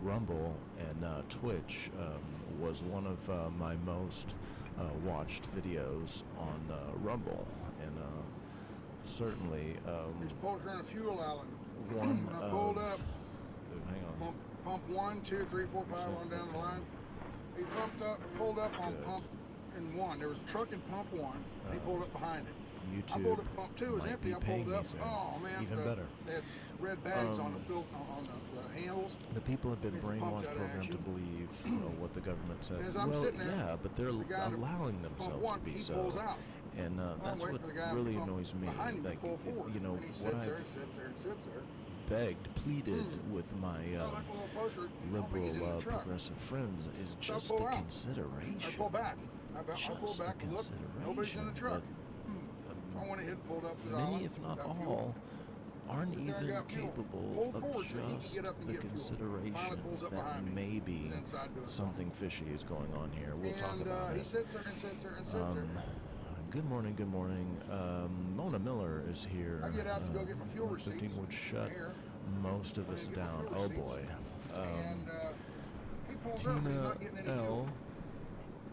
and Twitch was one of my most watched videos on Rumble, and certainly He's pulled her in a fuel island. one When I pulled up, dude, hang on. pump 1, 2, 3, 4, 5 on down the line. He pulled up on pump in 1. There was a truck in pump 1. He pulled up behind it. YouTube I pulled up pump 2. It was might empty. be I paying pulled me up. soon. Oh man, Even better. They had red bags on the handles. The people have been It's pumped brainwashed, out of programmed to action. believe what the government says. As I'm well, sitting there, yeah, but they're the guy in allowing pump themselves 1, to be he so. pulls out. And that's waiting what for the guy really to pump annoys me. behind him to Like, pull forward. you know, And he what sits there I've and sits there and sits there. begged, pleaded with my Look a little closer. I don't think he's in liberal, the truck. progressive friends is So I just pull the out. consideration. I pull back. I pull Just back the and look. Nobody's in the truck. I went ahead and pulled up the island. Many, if not got fuel. all, aren't The guy even got fuel. capable Pulled of forward so he could just get up and the get fuel. consideration Finally pulls up that behind me. maybe He's inside doing something fishy is going on here. We'll talk And about he it. sits there and sits there and sits there. Good morning, good morning. Mona Miller is here. I get out to go get my fuel 15 receipts would shut here. most of us get my down. fuel Oh receipts. boy. And he pulls up and he's Tina not getting any L. fuel.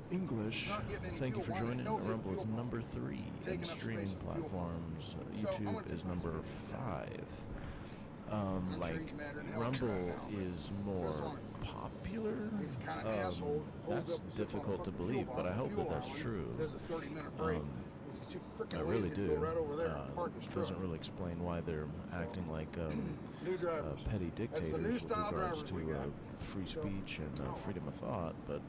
English, Not getting any thank you for fuel. Why? joining. Knows he has Rumble is fuel pump. number 3 Taking in up streaming space in fuel pump. platforms. So, I'm gonna YouTube take is my number fuel. 5. I'm sure Like he's madder than hell Rumble right now, is more That's on it. popular. He's the kind of asshole. Holds That's up and sits on a difficult to fucking believe, fuel but I bar- hope fuel that that's island, true. Does a 30-minute break. He's too freaking I really lazy to do. go right over there and park his Doesn't truck. really explain why they're acting like New drivers. petty That's the dictators new with style regards drivers we to got. free speech and freedom of thought. But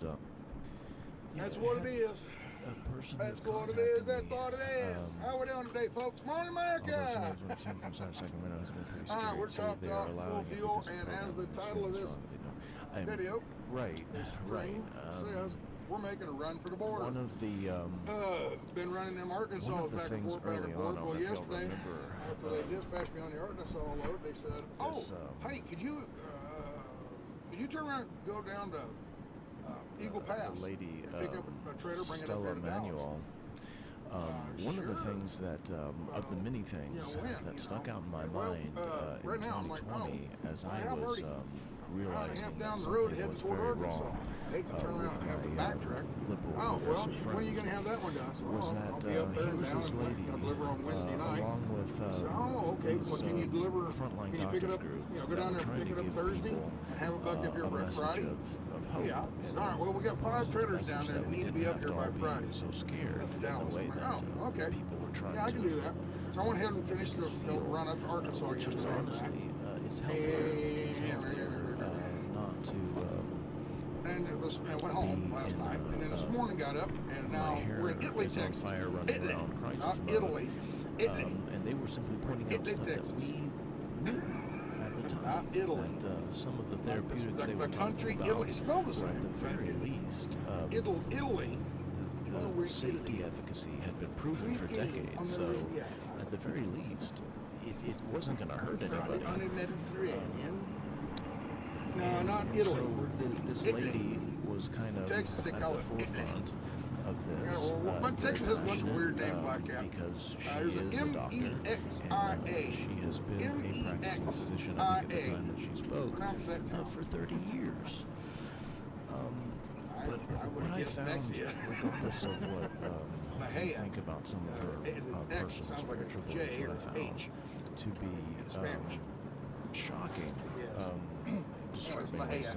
That's what it is. a person That's has what it is. That's contacted me, what it is. How we doing today, folks? Morning, America! although some of them seem from Sacramento has been pretty All right, scary we're too. topped They are off full allowing it fuel, because and the as the program is title of so this strong, you know. I'm- video right, right. says, we're making a run for the border. One of the been running them Arkansas one of the back and things forth, back and early forth. on, Well, if y'all yesterday, remember, after they dispatched me on the Arkansas load, they said, this, hey, could you turn around and go down to Eagle Pass, the lady pick up a trailer, bring it up Stella there to Dallas. Manuel. One of the things that, of the many things that stuck out in my mind in right now, I'm like, 2020 as I I'm was already realizing half that down the road something heading was toward very Arkansas. wrong Hate to turn around and have to with my backtrack. liberal Oh, well, progressive when are you friends going to have that one done? So, was I'll that be up there here and was down this and lady I'll deliver on Wednesday night. along with So, oh, okay. these, Well, can you deliver? frontline Can you pick it doctors up? group You know, go that down were there and trying pick to it up give Thursday people and have it back up here a by message Friday. of hope. Yeah. and All right. Well, we got 5 trailers down there that need to be up here by Friday. So scared Up to in Dallas. the way I'm that like, oh, okay. people were trying Yeah, I can to do that. So I went ahead and finished the run up to Arkansas which is yesterday. honestly it's healthier not to and I went home last night, and then this morning got up, and now we're in Italy, Texas. fire running Italy, around crisis not mode. Italy. Italy. And they were simply pointing out Italy, stuff Texas. that we knew at the time. Not Italy. That some of the therapeutics they were the country, talking about Italy, spell the were same. at the very least Italy. the safety efficacy had been proven for decades. So at the very least, it wasn't going to hurt anybody. On the Mediterranean. No, not Italy. So this lady was kind of Texas, they at call the it forefront of Yeah, this. well, but very Texas has a bunch of passionate, weird names like that. Because she There's is an a doctor, M-E-X-I-A. and she has been a practicing physician, I think, at the time that she spoke, Pronounce that for 30 years. But I what would've I guessed found, Nexia. regardless of what you think about some of her X personal sounds like a spiritual J beliefs, what or I found H. to be Spanish. shocking, Yes. disturbingly so, was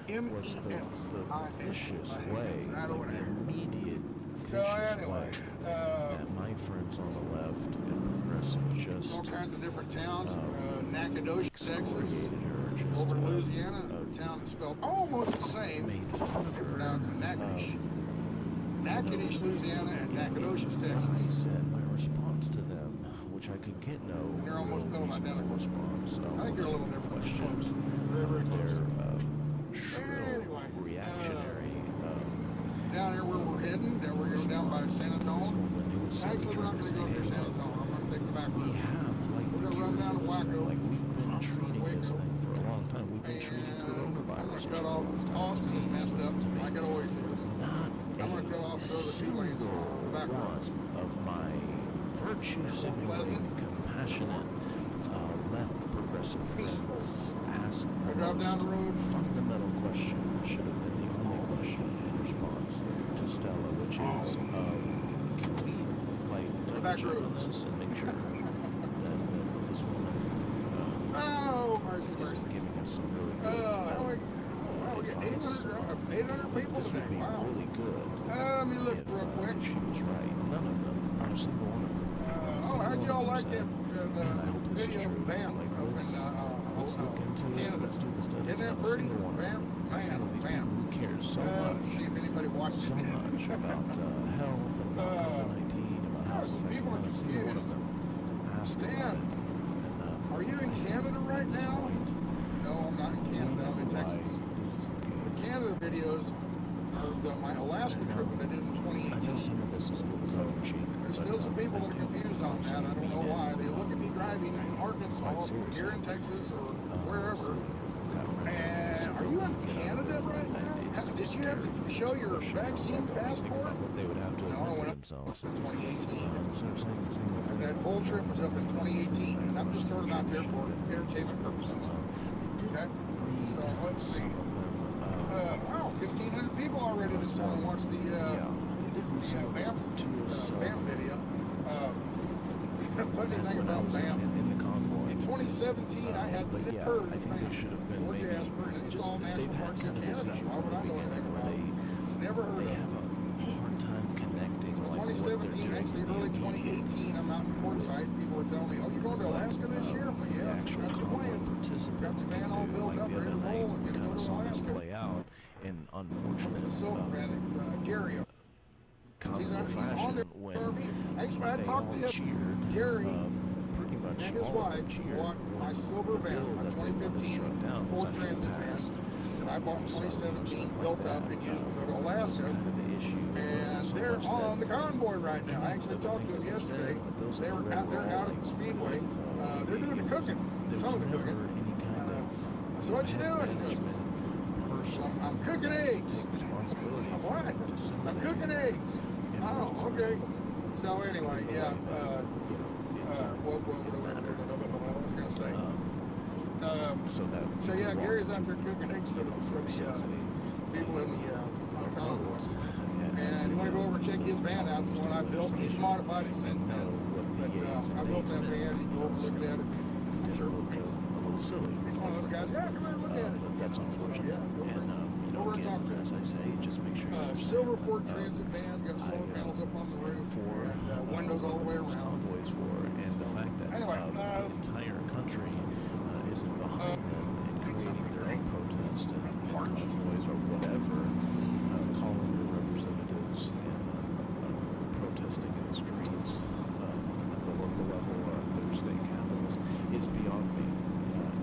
M-E-X-I-A. the vicious way, Right over the there. immediate So vicious anyway, way that my friends on the left and progressive just all kinds of different towns. Nacogdoches, Texas. excoriated her, just Over in Louisiana, a town that's spelled almost the same. made fun of They her. pronounce it Natchitoches. Natchitoches, Louisiana, and Nacogdoches, Texas. I said my response to them, which I could get no They're almost real spelled reasonable identical. response. So I think they're a little different. questions Very, very close. their shrill, reactionary Down here where we're heading, we're going down by San Antonio. Actually, we're not going to go near San Antonio. I'm going to take the back road. We're going to run down to Waco. Like we've been treating this thing for a long time. We've been treating coronavirus. Cut off. Austin is messed up, like it always is. I'm going to cut off the other 2 lanes on the back roads. Of my virtue-signaling, compassionate, left progressive friends asked the most fundamental question that should have been the only question in response to Stella, which is, can we double check on this and make sure that this woman isn't giving us some really good we got 800 people this today. would be Wow. really good Let me look real quick. if she was right. None of them, not a single one of them. How'd y'all like that the video of Bam up in Let's look into it. Canada? Let's do the studies. Isn't that Not a pretty? single one of Bam, them. Not a single Bam, people Bam. who cares so much. See if anybody watched So much about health and about COVID-19, about how it's affecting people are not a single one of them. Ask about Dan, it. are you in Canada right now? No, I'm not in Canada. I'm in Texas. This is the The case. Canada videos are my Alaska trip that I did in 2018. I know some of this is a little tongue-in-cheek. There's still some people that are confused on that. I don't know why. They look at me driving in Arkansas, here in Texas, or wherever. And are you in Canada right now? Did you have to show your vaccine passport? They would have to No, I admit went to up themselves. in 2018. Saying That whole trip was up in 2018, and I'm just throwing it out there for entertainment purposes. Okay? So let's see. Wow, 1,500 people already this morning watched the BAM video. Funny thing about BAM, in the convoy. in 2017 I had never I think they should have been Georgia maybe Asper, and it's just all national they've had parks in kind of this Canada. issue Why from would the I know beginning anything where about it? Never heard they of have it. a hard time connecting like what they're 2017, doing actually with early the 2018, I'm out in Quartzsite. People were telling me, "Oh, you're going to Alaska this year?" I'm like, "Yeah, actual got the convoy plans. Got participants the can van all do, built like up, the ready other to night. roll, and We gonna kind go of to saw this Alaska." play out in unfortunate The silver man, Gary. comical fashion when Actually, I they talked all to him. cheered, Gary pretty much and his all of wife them cheered bought my silver the van, bill my that they wanted 2015 struck down was Ford actually Transit passed. van that I bought in 2017, built up and used to go to Alaska. And they're on the convoy right now. I actually talked to them yesterday. They were out there out at the Speedway. They're doing the cooking, some of the cooking. So what you doing? He goes, cooking eggs. Take responsibility for What? I'm cooking eggs. Oh, okay. So anyway, yeah. What was I gonna say? So yeah, Gary's out there cooking eggs for the people in the Convoy. And you want to go over and check his van out? It's the one I built. He's modified it since then. But I built that van. You go over and look at it. I'm sure it'll be a little silly. He's one of those guys. Yeah, come here and look at it. But that's unfortunate. And again, as I say, just make sure you silver Ford Transit van, got solar panels up on the roof, and windows all the way around. Convoys for, and the fact that the entire country isn't behind them and creating their own protest and convoys or whatever, calling their representatives and protesting in the streets at the local level or at their state capitals is beyond me.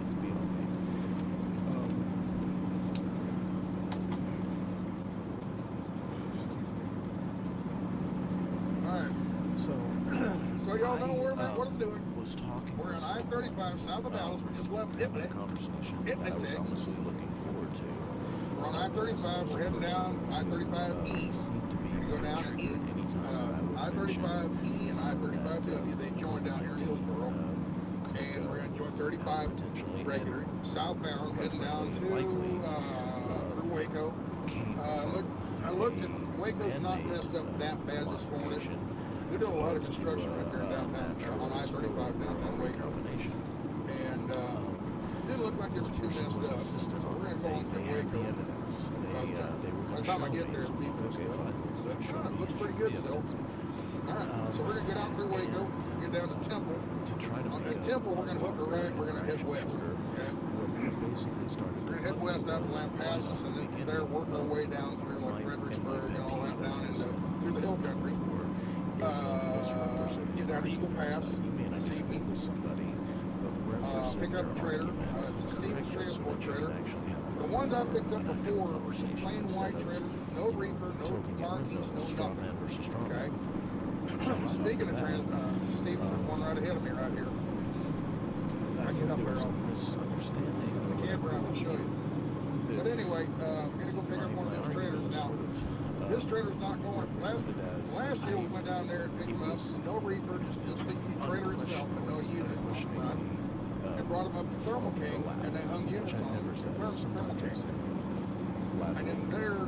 It's beyond me. So y'all know what I'm doing. Was talking. We're on I-35 south of Dallas. We just left Ipnic. Conversation that I was honestly looking forward to. We're on I-35. We're heading down I-35 east. We're gonna go down and eat. I-35E and I-35W. They join down here in Hillsboro, and we're gonna join 35 regular southbound, heading down to through Waco. I looked and Waco's not messed up that bad this morning. They're doing a lot of construction right there downtown on I-35 downtown Waco. And it didn't look like it was too messed up. So we're going to go into Waco. By the time I get there, it'll be good stuff. It looks pretty good still. Alright, so we're going to get out through Waco, get down to Temple. At Temple, we're going to hook a right, we're going to head west. Okay? We're going to head west out to Lampasas, and then from there work our way down through like Fredericksburg and all that down into through the hill country. Get down to Eagle Pass this evening. Pick up a trailer. It's a Stevens transport trailer. The ones I picked up before were some plain white trailers with no reefer, no markings, no nothing. Okay. Speaking of Stevens, there's one right ahead of me right here. I get up there. The campground will show you. But anyway, we're gonna go pick up one of those trailers now. This trailer's not going. Last year we went down there and picked them up. No reefer, just the trailer itself, but no unit. Right? And brought them up to Thermal King, and they hung units on them. Where's Thermal King? And then there,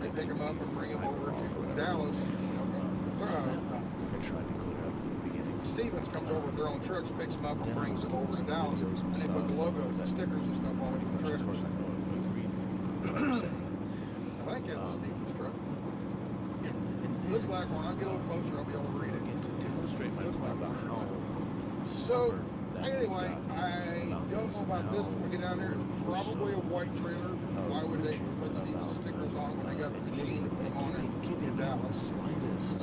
they pick them up and bring them over to Dallas. Stevens comes over with their own trucks, picks them up and brings them over to Dallas, and they put the logos and stickers and stuff on the trailers. I think that's a Stevens truck. Looks like when I get a little closer, I'll be able to read it. Looks like that. So, anyway, I don't know about this when we get down there. It's probably a white trailer. Why would they put Stevens stickers on when they got the machine on it in Dallas? Stevens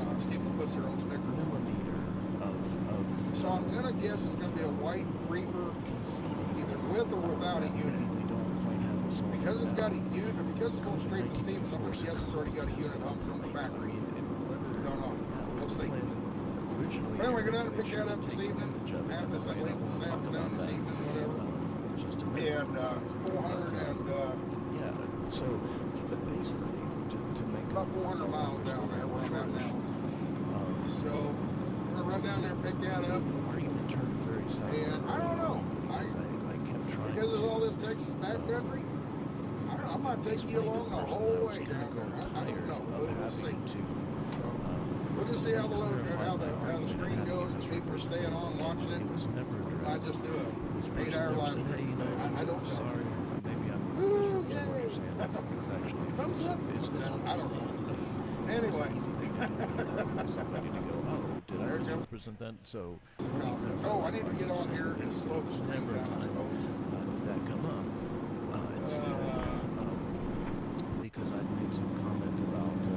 puts their own stickers. So I'm going to guess it's going to be a white reefer, either with or without a unit. Because it's got a unit, because it's going straight to Stevens, I'm going to guess it's already got a unit hung from the factory. Don't know. We'll see. But anyway, go down and pick that up this evening. After this, I believe this afternoon, this evening, whatever. And 400 and so basically to make about 400 miles down there where I'm at now. So we're gonna run down there and pick that up. Argument turned very south. And I don't know. I kept trying because of all this Texas backcountry. I don't know. I might take you along the whole way down there. I don't know. We'll see. We'll just see how the load, how the stream goes. If people are staying on watching it, I just do a 8-hour live stream. I don't know. Sorry, maybe I'm. Thumbs up. I don't know. Anyway. Did I represent that? So. Oh, I need to get on here and slow the stream down, I suppose. Did that come up? Instead, because I made some comment about.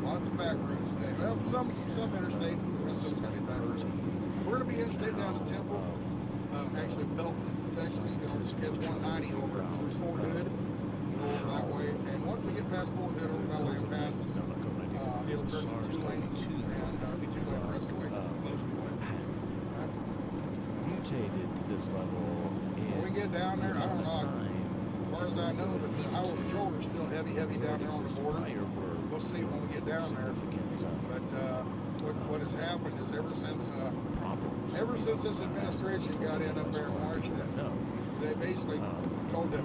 Lots of back roads today. Well, some interstate, the rest of it's going to be back roads. We're going to be interstate down to Temple, actually Belton, Texas. It's 190 over to Fort Hood. Go over that way. And once we get past Fort Hood, over by Lampasas, it'll turn to 2 lanes and be 2 lanes the rest of the way. Most of the way. Mutated to this level. When we get down there, I don't know. far as I know, the Highway Patrol are still heavy down there on the border. We'll see when we get down there. But what has happened is ever since this administration got in up there in Washington, they basically told the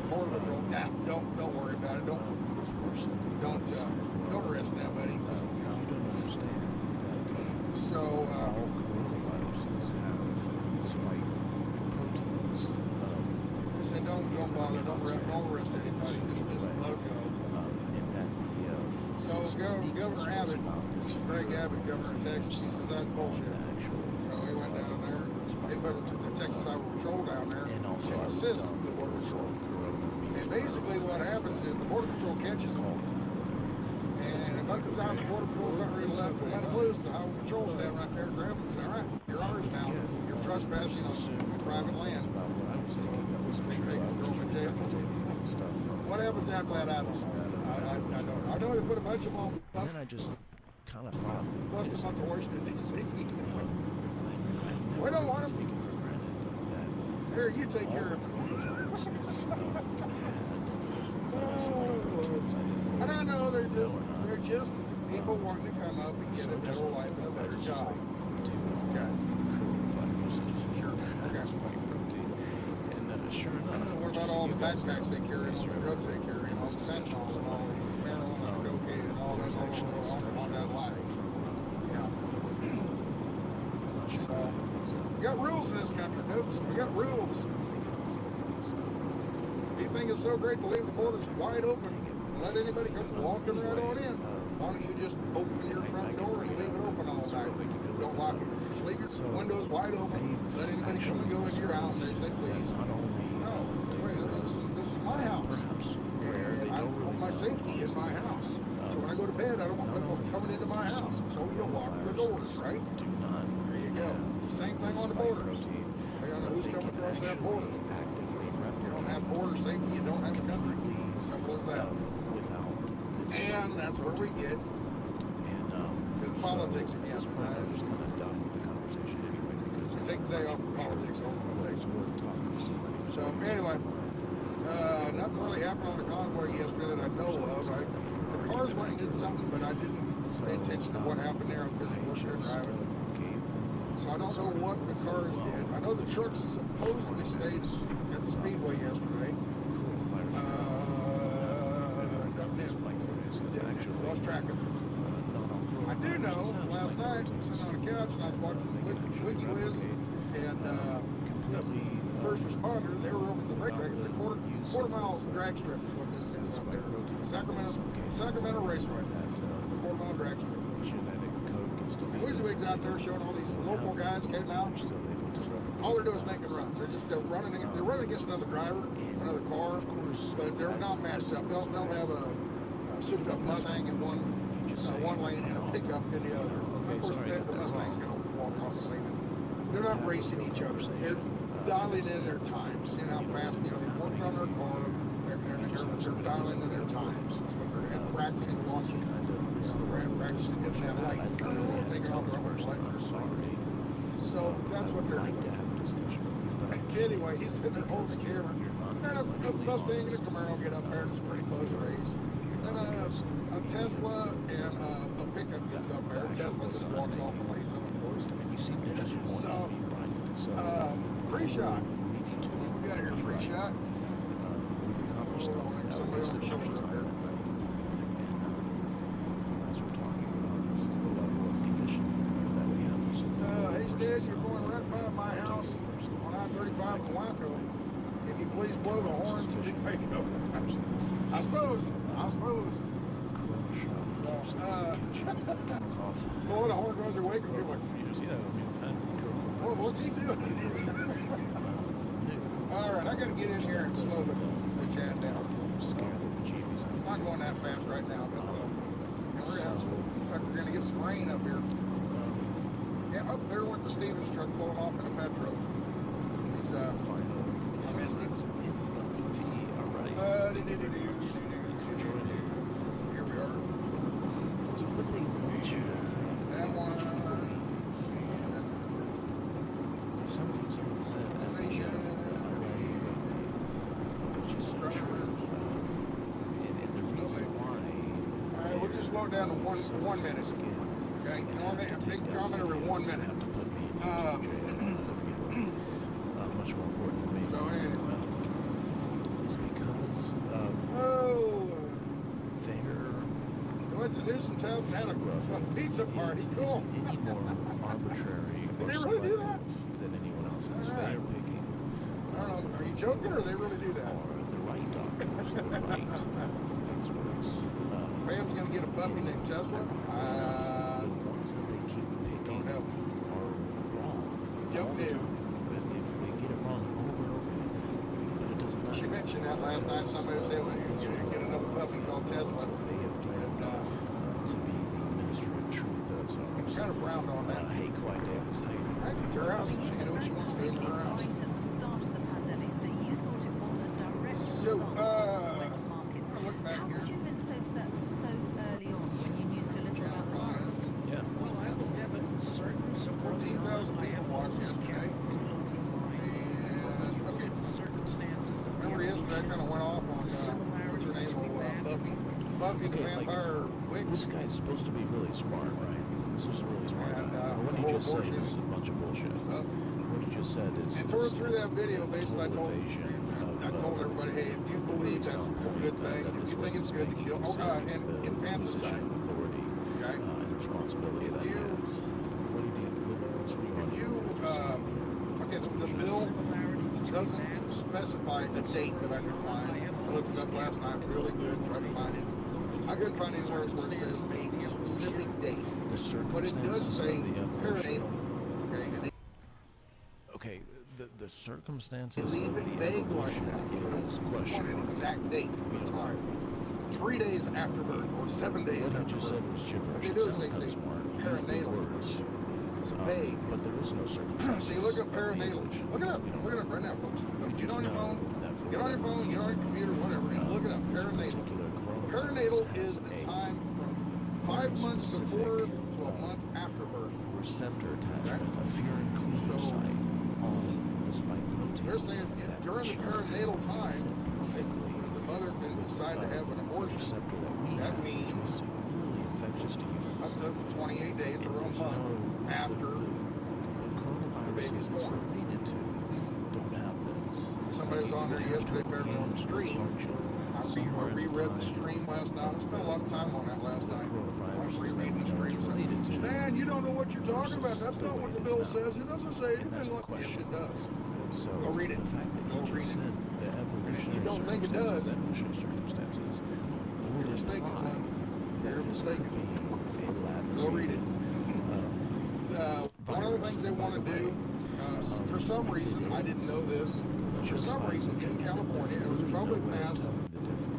Border Patrol, nah, don't worry about it. Don't arrest anybody. You don't understand that so all coronaviruses have spike proteins. They said don't bother, don't arrest anybody. Just let them go. So Governor Abbott, Greg Abbott, Governor of Texas, he says that's bullshit. So he went down there. They put the Texas Highway Patrol down there to assist the Border Patrol. And basically what happens is the Border Patrol catches them. And about the time the Border Patrol's not ready to let them loose, the Highway Patrol stand right there, grab them and say, all right, you're ours now. You're trespassing on private land. So they take them, throw them in jail. What happens after that, I don't know. I know they put a bunch of them on. And then I just kind of thought, bust them up to Washington, D.C. We don't want them. Here, you take care of them. And I know they're just people wanting to come up and get a better life and a better job. Okay. Sure. Okay. And sure enough. What about all the backpacks they carry, all the drugs they carry, and all the fentanyl and all the marijuana and cocaine and all that on that line? Yeah. So, we got rules in this country, folks. We got rules. You think it's so great to leave the borders wide open and let anybody come walking right on in? Why don't you just open your front door and leave it open all night? Don't lock it. Just leave your windows wide open. Let anybody come and go into your house as they please. No, this is my house. And I want my safety in my house. So when I go to bed, I don't want people coming into my house. So you'll lock the doors, right? There you go. Same thing on the borders. I don't know who's coming across that border. You don't have border safety, you don't have a country. Simple as that. And that's where we get to the politics again. I'm just going to done with the conversation anyway because take the day off from politics. It's worth talking to somebody. So anyway, nothing really happened on the convoy yesterday that I know of. The cars went and did something, but I didn't pay attention to what happened there because I wasn't driving. So I don't know what the cars did. I know the trucks supposedly stayed at the speedway yesterday. Lost track of it. I do know last night I was sitting on a couch and I was watching WikiWiz and first responder. They were over the brake track, the quarter-mile drag strip is what this is up there. Sacramento Raceway. Quarter-mile drag strip. WYSIWYG's out there showing all these local guys came out. All they're doing is making runs. They're running against another driver, another car, but they're not matched up. They'll have a souped up Mustang in one lane and a pickup in the other. Of course, the Mustang's going to walk off the lane. They're not racing each other. They're dialing in their times, seeing how fast they're working on their car. They're dialing in their times. And practicing watching. Practicing getting that light. Taking off the rubber light. So that's what they're doing. Anyway, he's sitting there holding the camera. And a Mustang and a Camaro get up there and it's a pretty close race. And a Tesla and a pickup gets up there. Tesla just walks off the lane, of course. So, pre-shot. We got here pre-shot. Somebody on the shoulder up there. This is the level of condition that we have. Hey, Sted, you're going right by my house on I-35 in Waco. Can you please blow the horns and you make it over? I suppose. Blowing the horn goes your wake and people like, well, what's he doing? All right, I got to get in here and slow the chat down. It's not going that fast right now, but looks like we're going to get some rain up here. Yeah, up there went the Stevens truck pulling off in a Metro. He's I missed him. Here we are. That one. Someone said Station. slow it down to one minute. Okay, normally a big comment every 1 minute. Much more important to me. So anyway, it's because we went to Newsom's house and had a pizza party. Cool. any more arbitrary Did or they really do that? than anyone else's. All They right. are picking. I don't know. Are you joking, or they really do that? The right doctors, the right experts. Pam's gonna get a puppy named Tesla. The ones that they keep picking are wrong. Don't do. But they get it wrong over and over again. But it doesn't matter. She mentioned that last night. Somebody was saying, get another puppy called Tesla. They have claimed to be the ministry of truth. So kind of frowned on that. Hey, quiet Davis. Hey, her house. She know what she wants to do in her house. So, look back How here. could you have been so early on when you knew so little about the virus? Yeah. 14,000 people watched yesterday. And, okay, remember yesterday I kind of went off on, what's her name, Buffy the Vampire Witch. This guy's supposed to be really smart, right? This is a really smart guy. But what he just said is a bunch of bullshit. What he just said is... And through that video, basically, I told everybody, hey, if you believe that's a good thing, if you think it's good to kill, and infanticide. Authority, okay? And responsibility that has. What do you do? Okay, the bill doesn't specify a date that I could find. I looked it up last night, really good, tried to find it. I couldn't find anywhere where it says a specific date. But it does say perinatal. Okay, and okay, the circumstances leave of it the vague like evolution that. is Want questionable. an exact date of time. 3 days after birth or 7 days What after I just birth. said was gibberish. What they It do is sounds they kind of say smart. perinatal. Words. It's vague. But there is no circumstances. So you look up of the perinatal. evolution Look it because up. we don't Look it up right now, folks. Get just on your know phone. that for Get on your phone. Get on your computer, whatever. And look it up. this Perinatal. particular coronavirus Perinatal has is the a time from 5 months specific, before to a month after birth. receptor attachment, a furin cleavage site on the spike protein. They're saying during the perinatal time, the mother can decide to have an abortion. That means really infectious to humans. up to 28 days or a month after the baby's born. Related to don't have this. Somebody was on there yesterday, fairly on the stream. I reread the stream last night. I spent a lot of time on that last night. I was rereading the stream. So, Stan, you don't know what you're talking about. That's not what the bill says. It doesn't say anything like that. Yes, it does. So Go read it. The fact that Go you read just it. said the evolutionary you don't think it does, evolutionary circumstances would you're mistaken, imply son. that You're this mistaken. could be a lab. Go read it. One of the things they want to do, for some reason, I didn't know this, for some reason in California, it was probably passed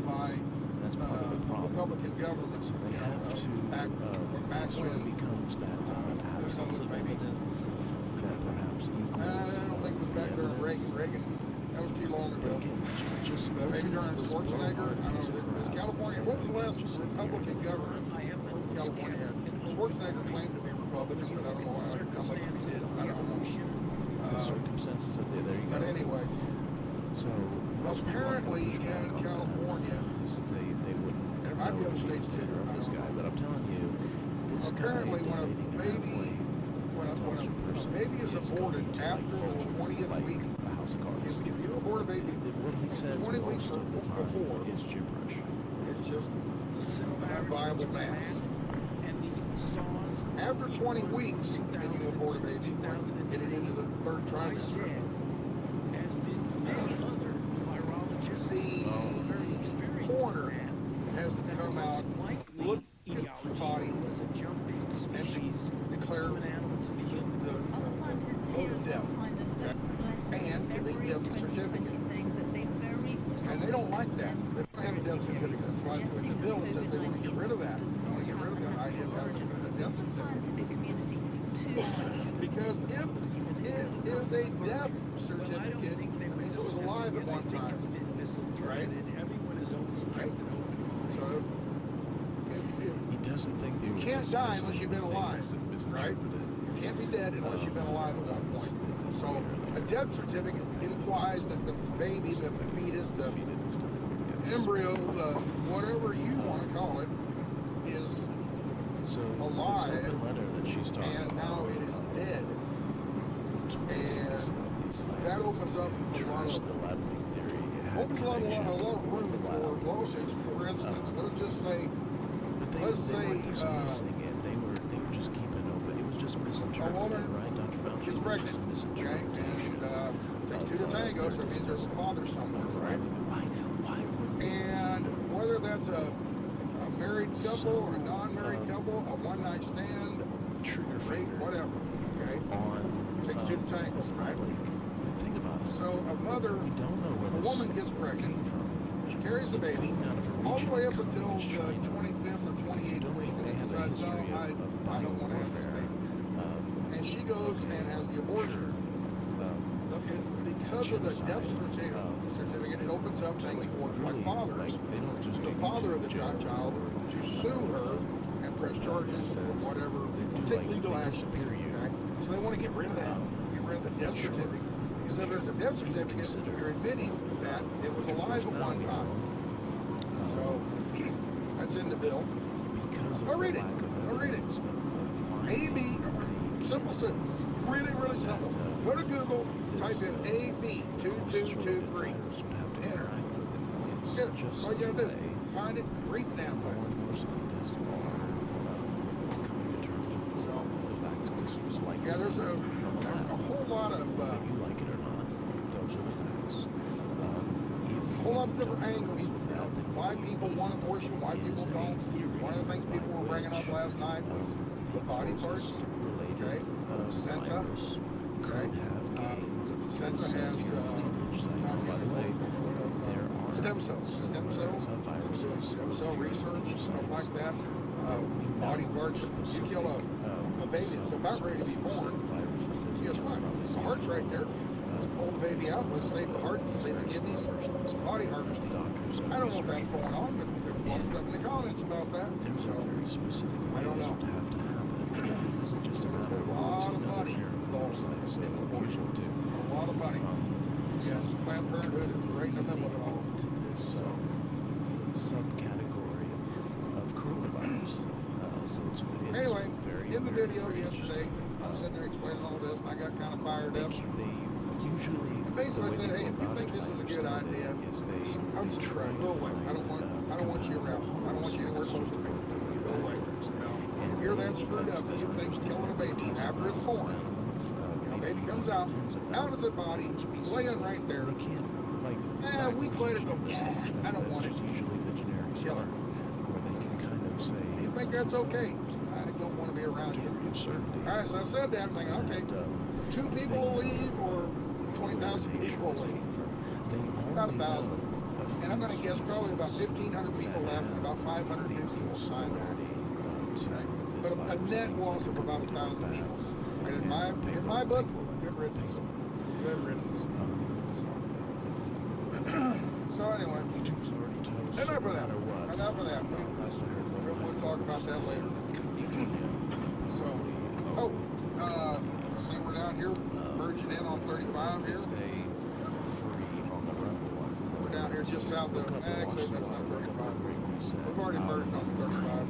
by Republican governments back Sort of when. becomes that absence of evidence that perhaps I don't think it was back during Reagan. That was too long ago. But maybe during Schwarzenegger. I don't know. It was California. What was the last Republican governor California had? Schwarzenegger claimed to be Republican, but I don't know how much he did. I don't know. the circumstances of there you go. But anyway, so apparently in California, they wouldn't. there might be other states too. This guy, but I'm telling you, this Apparently, guy when a baby is aborted after the 20th week, if you abort a baby what he says 20 weeks most of the time before, is gibberish. it's just not viable mass. After 20 weeks, and you abort a baby, getting into the third trimester, the coroner has to come out, look at the body, and declare the vote of death, and give a death certificate. And they don't like that. They don't have a death certificate. That's why in the bill it says they want to get rid of that. They want to get rid of that idea of having a death certificate. Because if it is a death certificate, it means it was alive at one time. Right? Right? So, he doesn't think you can't die unless you've been alive. Right? You can't be dead unless you've been alive at one point. So, a death certificate implies that the baby, the fetus, the embryo, the whatever you want to call it, is So alive, this open letter that she's talking and now it is dead. And that opens up a lot of room for lawsuits. For instance, let's just say, they were just keeping open. It was just misinterpreted, a woman right, Dr. Fauci? gets pregnant, okay, and takes two to tango, so it means there's a father somewhere, right? And whether that's a married couple or a non-married couple, a one-night stand, rape, whatever, okay? Takes two to tango, right? Think about it. So a mother, a woman gets pregnant, she carries the baby all the way up until the 25th or 28th week, and then decides, no, I don't want to have this baby. And she goes and has the abortion. Because of the death certificate, it opens up things for like fathers, the father of the child, to sue her and press charges or whatever, take legal action. Okay? So they want to get rid of that, get rid of the death certificate. Because if there's a death certificate, you're admitting that it was alive at one time. So that's in the bill. Go read it. Go read it. AB, simple sentence. Really, really simple. Go to Google, type in AB 2223. Enter. Good. That's all you gotta do. Find it, read the damn thing. Yeah, there's a whole lot of you like it or not, those are the facts. a whole lot of different angles. You know, why people want abortion, why people don't. One of the things people were bringing up last night was the body parts. Okay, placenta. Okay, the placenta has stem cell research, stuff like that. Body parts. You kill a baby that's about ready to be born. Guess what? The heart's right there. Pull the baby out. Let's save the heart, save the kidneys. Body harvesting. I don't know if that's going on, but there's a lot of stuff in the comments about that. So I don't know. This isn't just about a lot of money involved in abortion too. A lot of money. Yeah, Planned Parenthood is right in the middle of it all. To this subcategory of coronavirus. So it's anyway, in the video yesterday, I was sitting there explaining all this, and I got kind of fired up. Basically, I said, hey, if you think this is a good idea, just unsubscribe. Go away. I don't want you around. I don't want you anywhere close to me. Go away. If you're that screwed up, and you think killing a baby after it's born, baby comes out of the body, laying right there. A week later, go, I don't want it. Kill her. You think that's okay? I don't want to be around you. All right, so I said that, thinking, okay, 2 people will leave or 20,000 people will leave. About 1,000. And I'm going to guess probably about 1,500 people left and about 500 new people signed on. Okay? But a net loss of about 1,000 people. And in my book, good riddance. Good riddance. So anyway, enough of that. Enough of that. We'll talk about that later. So, see, we're down here, merging in on 35 here. We're down here just south of, actually that's not 35. We've already merged on 35.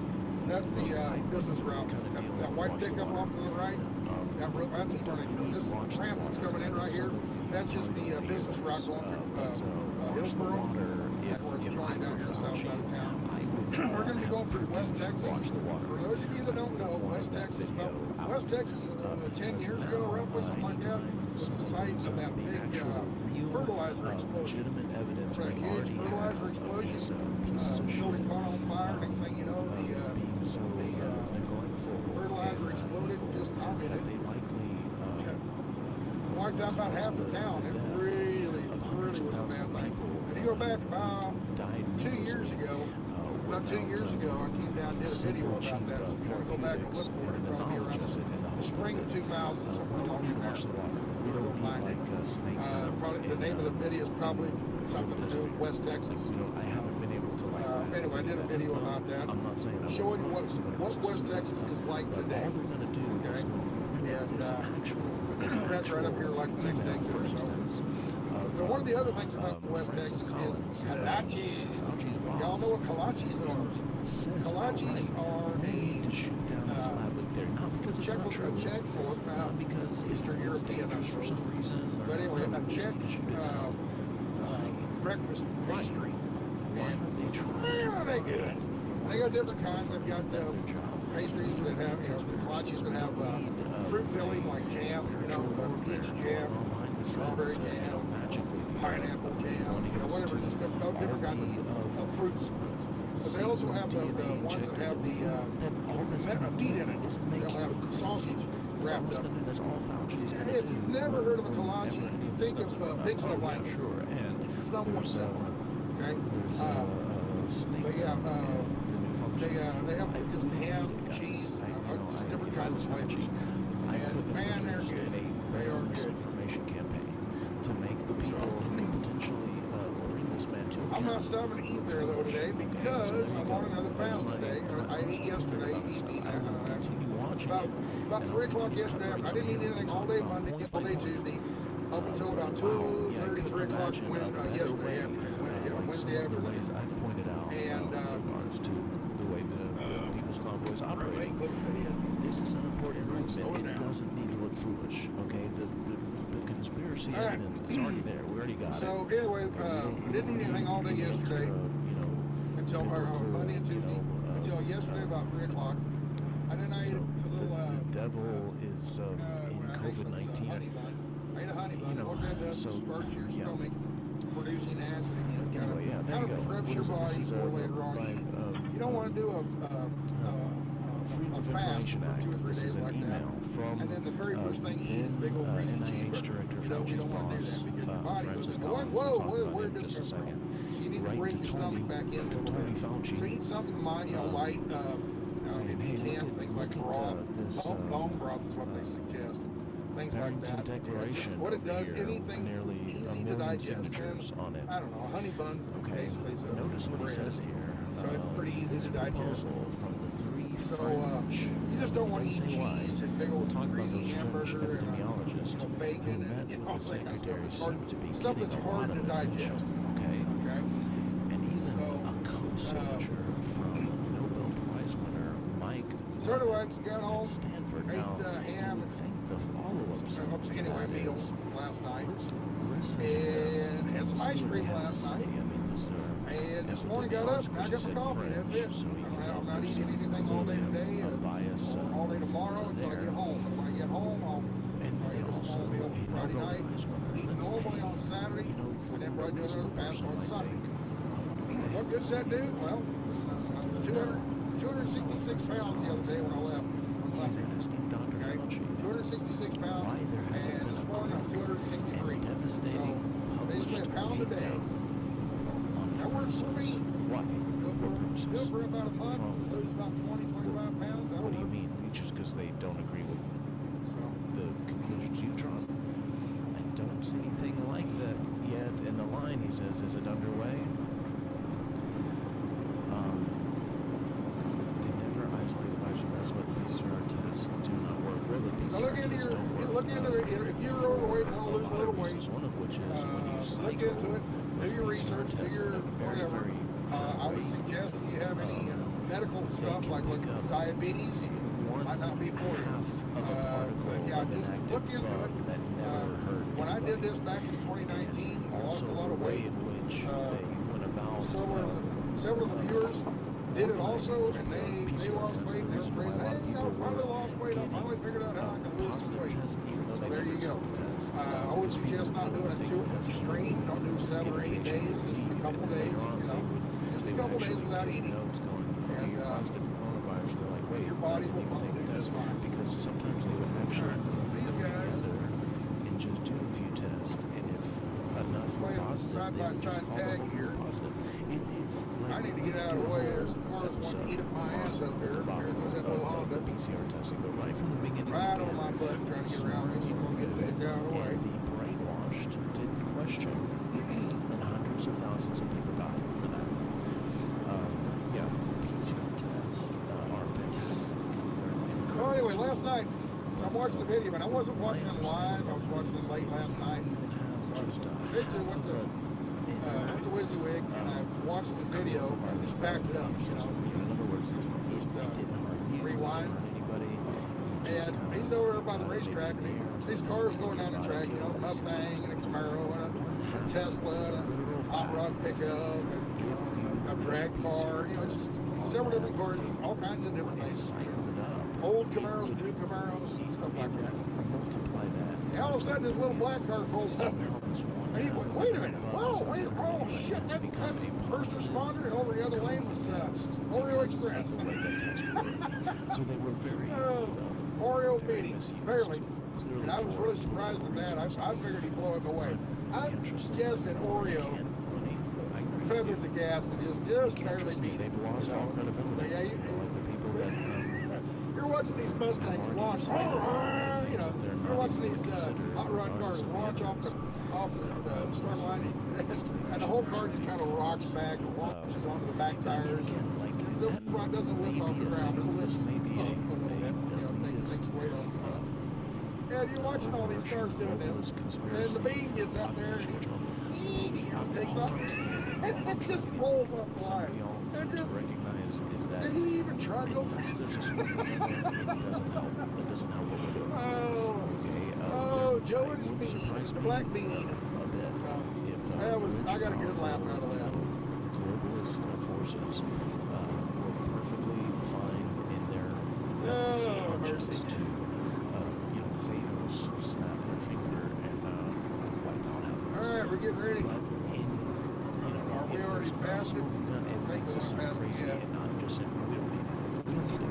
That's the business route. That white pickup off to the right, that's in front of this ramp that's coming in right here. That's just the business route going through Hillsboro. Where it's joining down here on the south side of town. We're going to be going through West Texas. For those of you that don't know, West Texas, 10 years ago, roughly, something like that, was the site of that big fertilizer explosion. It was a huge fertilizer explosion. Building caught on fire. Next thing you know, the fertilizer exploded and just wiped out about half the town. It really was a bad thing. If you go back about 2 years ago, I came down and did a video about that. So if you want to go back and look for it, it'll probably be around the spring of 2000, somewhere along in there. You'll find it. Probably the name of the video is probably something to do with West Texas. I haven't been able to anyway, I did a video about that, showing you what West Texas is like today. Okay, and that's right up here, like the next exit or so. But one of the other things about West Texas is kolaches. Y'all know what kolaches are? Kolaches are to shoot down this lab leak there, not because it's not true, not because Eastern European for some reason. But anyway, a Czech breakfast pastry. Why are they trying? Yeah, they good. They got different kinds. They've got pastries that have, the kolaches that have fruit filling like jam, peach jam, strawberry jam, pineapple jam, whatever, just different kinds of fruits. But they also have the ones that have the meat in it. They'll have sausage wrapped up. If you've never heard of a kolache, think of pigs in a blanket. It's somewhat similar. Okay? But yeah, they have just ham, cheese, just different kinds of flavors. And man, they're good. They are good. Information campaign to make the people who potentially bring this man to account. I'm not stopping to eat there though today because I'm on another fast today. I ate yesterday evening. About 3 o'clock yesterday. I didn't eat anything all day Monday, all day Tuesday, up until about 2:30, 3 o'clock yesterday afternoon, Wednesday afternoon. And the way the People's Convoys operate. This is an important movement. It doesn't need to look foolish, okay? The conspiracy evidence is already there. We already got it. So anyway, didn't eat anything all day yesterday until Monday and Tuesday until yesterday about 3 o'clock. And then I ate a little. The devil is in COVID-19. I ate a honey bun. What that does is spurts your stomach, producing acid again. Kind of preps your body for later on eating. You don't want to do a fast for 2 or 3 days like that. And then the very first thing you eat is a big old greasy cheeseburger. You don't want to do that because your body goes, whoa, where did this come from? So you need to bring your stomach back in a little bit. So eat something light, if you can, things like broth. Bone broth is what they suggest. Things like that. Declaration what it does, anything nearly easy to digest. On it. I don't know, a honey bun basically. Notice what it says here. So it's pretty easy to digest. From the three so you just don't want to eat cheese and big old greasy hamburger and bacon and all that kind of stuff. Stuff that's hard to digest. Okay. And even a co-signature from Nobel Prize winner Mike. So anyway, got home, Stanford. ate ham and the follow-up anyway meals last night, and had some ice cream last night. And this morning got up and I got my coffee. That's it. I'm not eating anything all day today, all day tomorrow until I get home. When I get home, I'll eat a small meal Friday night, eat normally on Saturday, and then probably do another fast on Sunday. What good does that do? Well, I was 266 pounds the other day when I left. 266 pounds, and this morning I was 263. So basically a pound a day. That works for me. Do it for about a month, lose about 20, 25 pounds. What do you mean? Just because they don't agree with the conclusions you've drawn? I don't see anything like that yet in the line. He says, is it underway? They never isolate the virus. That's what PCR tests do not work. Well, the PCR if you're overweight and want to lose a little weight, one of which is when you look into it, do your research, do your whatever. I would suggest if you have any medical stuff like diabetes, might not be for you. But yeah, just look into it. When I did this back in 2019, I lost a lot of weight. Several of the viewers did it also, and they lost weight, and they were crazy. Hey, finally lost weight. I finally figured out how I can lose some weight. So there you go. I would suggest not doing it too extreme. Don't do 7 or 8 days, just a couple days, just a couple days without eating. And your body will function just fine. Because sometimes they would actually these guys and just do a few tests, and if enough were positive, side by side tag here. I need to get out of the way. There's cars wanting to eat up my ass up here. Here goes that little Honda. PCR testing, but right from the beginning, right on my butt, trying to get around me, so I'm gonna get the heck out of the way. The brainwashed didn't question, and hundreds of thousands of people died for that. PCR tests are fantastic. So anyway, last night, so I'm watching the video, and I wasn't watching it live. I was watching it late last night. So I basically went to WYSIWYG and I watched his video and just backed it up, you know. Just rewind. And he's over by the racetrack, and these cars going down the track, you know, Mustang and a Camaro and a Tesla and a hot rod pickup and a drag car, you know, just several different cars, just all kinds of different things. Old Camaros, new Camaros, stuff like that. And all of a sudden, this little black car pulls up. And he went, wait a minute, whoa, wait, oh shit, that's first responder, and over the other lane was Oreo Express. So they were very... Oreo Beatty, barely. And I was really surprised at that. I figured he'd blow him away. I'm guessing Oreo feathered the gas and just barely beat him. They've lost all credibility. Yeah, you're watching these Mustangs launch, you know, you're watching these hot rod cars launch off the start line, and the whole car just kind of rocks back and launches onto the back tires. The front doesn't lift off the ground, it lifts up a little bit, you know, takes weight off the front. And you're watching all these cars doing this, and the bean gets out there and he takes off, and it just rolls up the line. Did he even try to go faster? It doesn't help what we're doing. Oh, Joe and his bean, the black bean. I got a good laugh out of that. Globalist forces were perfectly fine in their efforts to, fatal snap their finger and wipe out others. All right, we're getting ready. Are we already past it? It makes us sound crazy, and I'm just saying, we don't need it.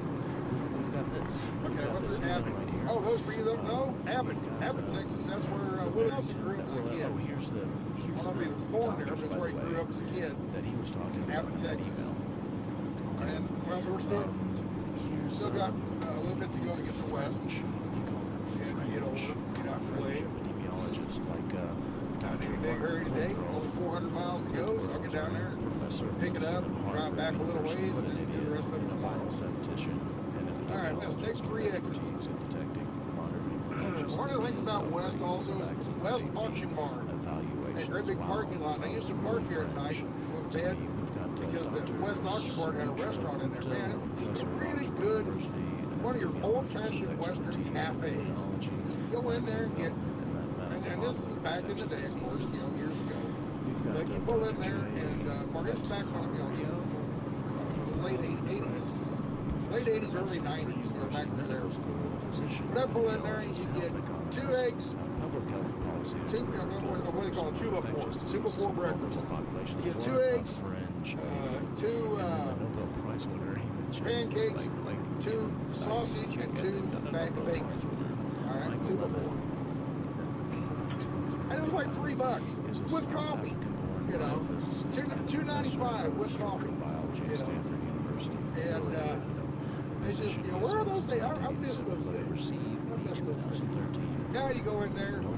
We've got this. Okay, what's in Abbott? Oh, those for you don't know? Abbott, Texas. That's where Will Nelson grew up as a kid. Oh, here's the. He was born there. That's where he grew up as a kid. That he was talking about. Abbott, Texas. And well, we're still got a little bit to go to get to West. And get over, get out the way. Epidemiologist like Dr. Big hurry today. Only 400 miles to go, so I'll get down there, pick it up, drive back a little ways, and then do the rest of it tomorrow. All right, let's next 3 exits. One of the things about West also is West Auction Barn. A great big parking lot. And I used to park here at night with bed because the West Auction Barn had a restaurant in there. Man, it was just a really good, one of your old-fashioned Western cafes. Just go in there and get, and this is back in the day, of course, you know, years ago. But you pull in there and park. It's back on, the late 80s, early 90s. You know, back there. But I pull in there and you get 2 eggs, what do they call it? 2 before breakfast. You get 2 eggs, 2 pancakes, 2 sausage, and 2 bacon. All right, 2 before. And it was like $3 with coffee. You know, $2.95 with coffee. You know, and it's just, you know, where are those days? I miss those days. Now you go in there, you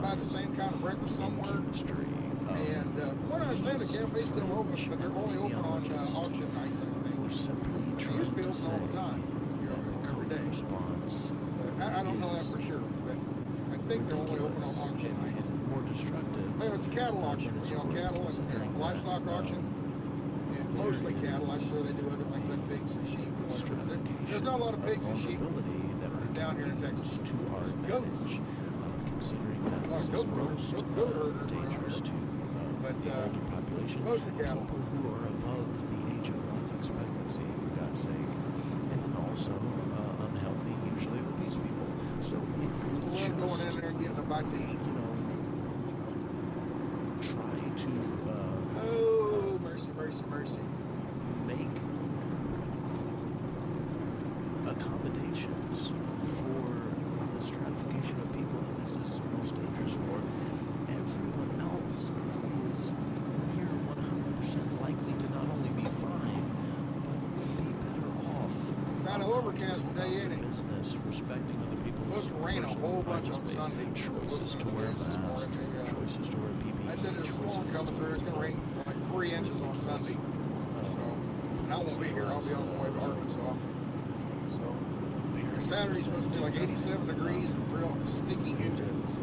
buy the same kind of breakfast somewhere, and what I understand, the cafe's still open, but they're only open on auction nights, I think. They used to be open all the time, you know, every day. I don't know that for sure, but I think they're only open on auction nights. More destructive. Well, it's a cattle auction, you know, cattle and livestock auction. Mostly cattle. I'm sure they do other things like pigs and sheep. There's not a lot of pigs and sheep down here in Texas. Goats. Considering that a lot of goat herders. Dangerous to but the older population. Mostly cattle. People who are above the age of life expectancy, for God's sake, and then also unhealthy, usually obese people. So if we just going in there and getting a bite to eat, try to. Oh, mercy, mercy, mercy. Make accommodations for the stratification of people that this is most dangerous for. Everyone else is near 100% likely to not only be fine, but be better off. Kind of overcast today, ain't it? Business, respecting other people's supposed to rain a whole bunch on Sunday. Choices to wear masks, choices to wear PPE. I said there's a storm coming through. It's going to rain like 3 inches on Sunday. So, and I won't be here. I'll be on the way to Arkansas. So, Saturday's supposed to be like 87 degrees and real sticky humid. So,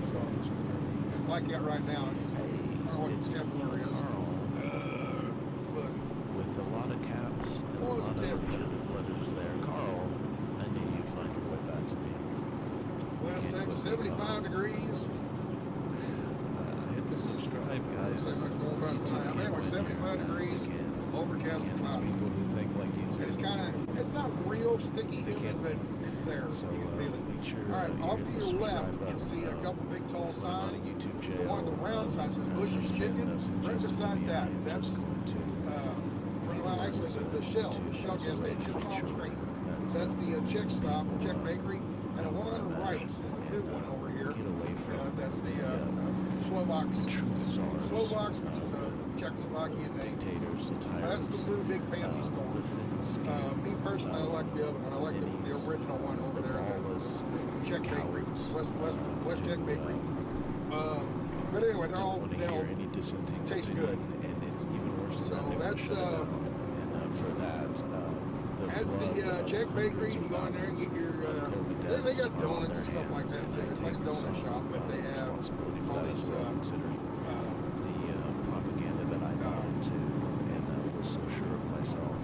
it's like that right now. It's, I don't know what the temperature is. But with a lot of caps and a what was lot the of temperature? letters there. Carl, I knew you'd find your way back to me. West Texas, 75 degrees. Hit the subscribe, guys. Say much more about tonight. Anyway, 75 degrees, overcast and cloudy. People who think like you do. It's kind of, it's not real sticky humid, but it's there. So you can feel it. make sure. All right, off to your left, you'll see a couple big tall signs. The one with the round sign says Bush's Chicken. Right beside that, that's well, actually the Shell gas station, just off the street. So that's the Czech stop, Czech bakery, and the one on the right is the new one over here. That's the Slovaks, which is Czechoslovakian name. That's the new big fancy store. Me personally, I like the other one. I like the original one over there. Czech bakery, West Czech bakery. But anyway, they all taste good. And it's even worse so that's for that. That's the Czech bakery. You go in there and get your. They got donuts and stuff like that too. It's like a donut shop, but they have all these. Propaganda that I got into, and I was so sure of myself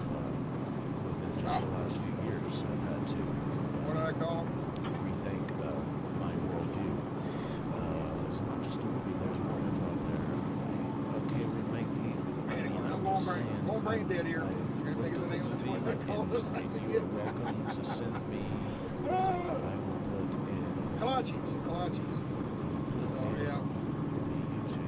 within just the last few years. I've had to. What did I call them? Rethink my worldview. It's not just a movie. There's more info out there. Okay, remake me. I'm going brain dead here. Can't think of the name of the one I call this thing. You're welcome to send me. I will put in. Kolaches. So yeah.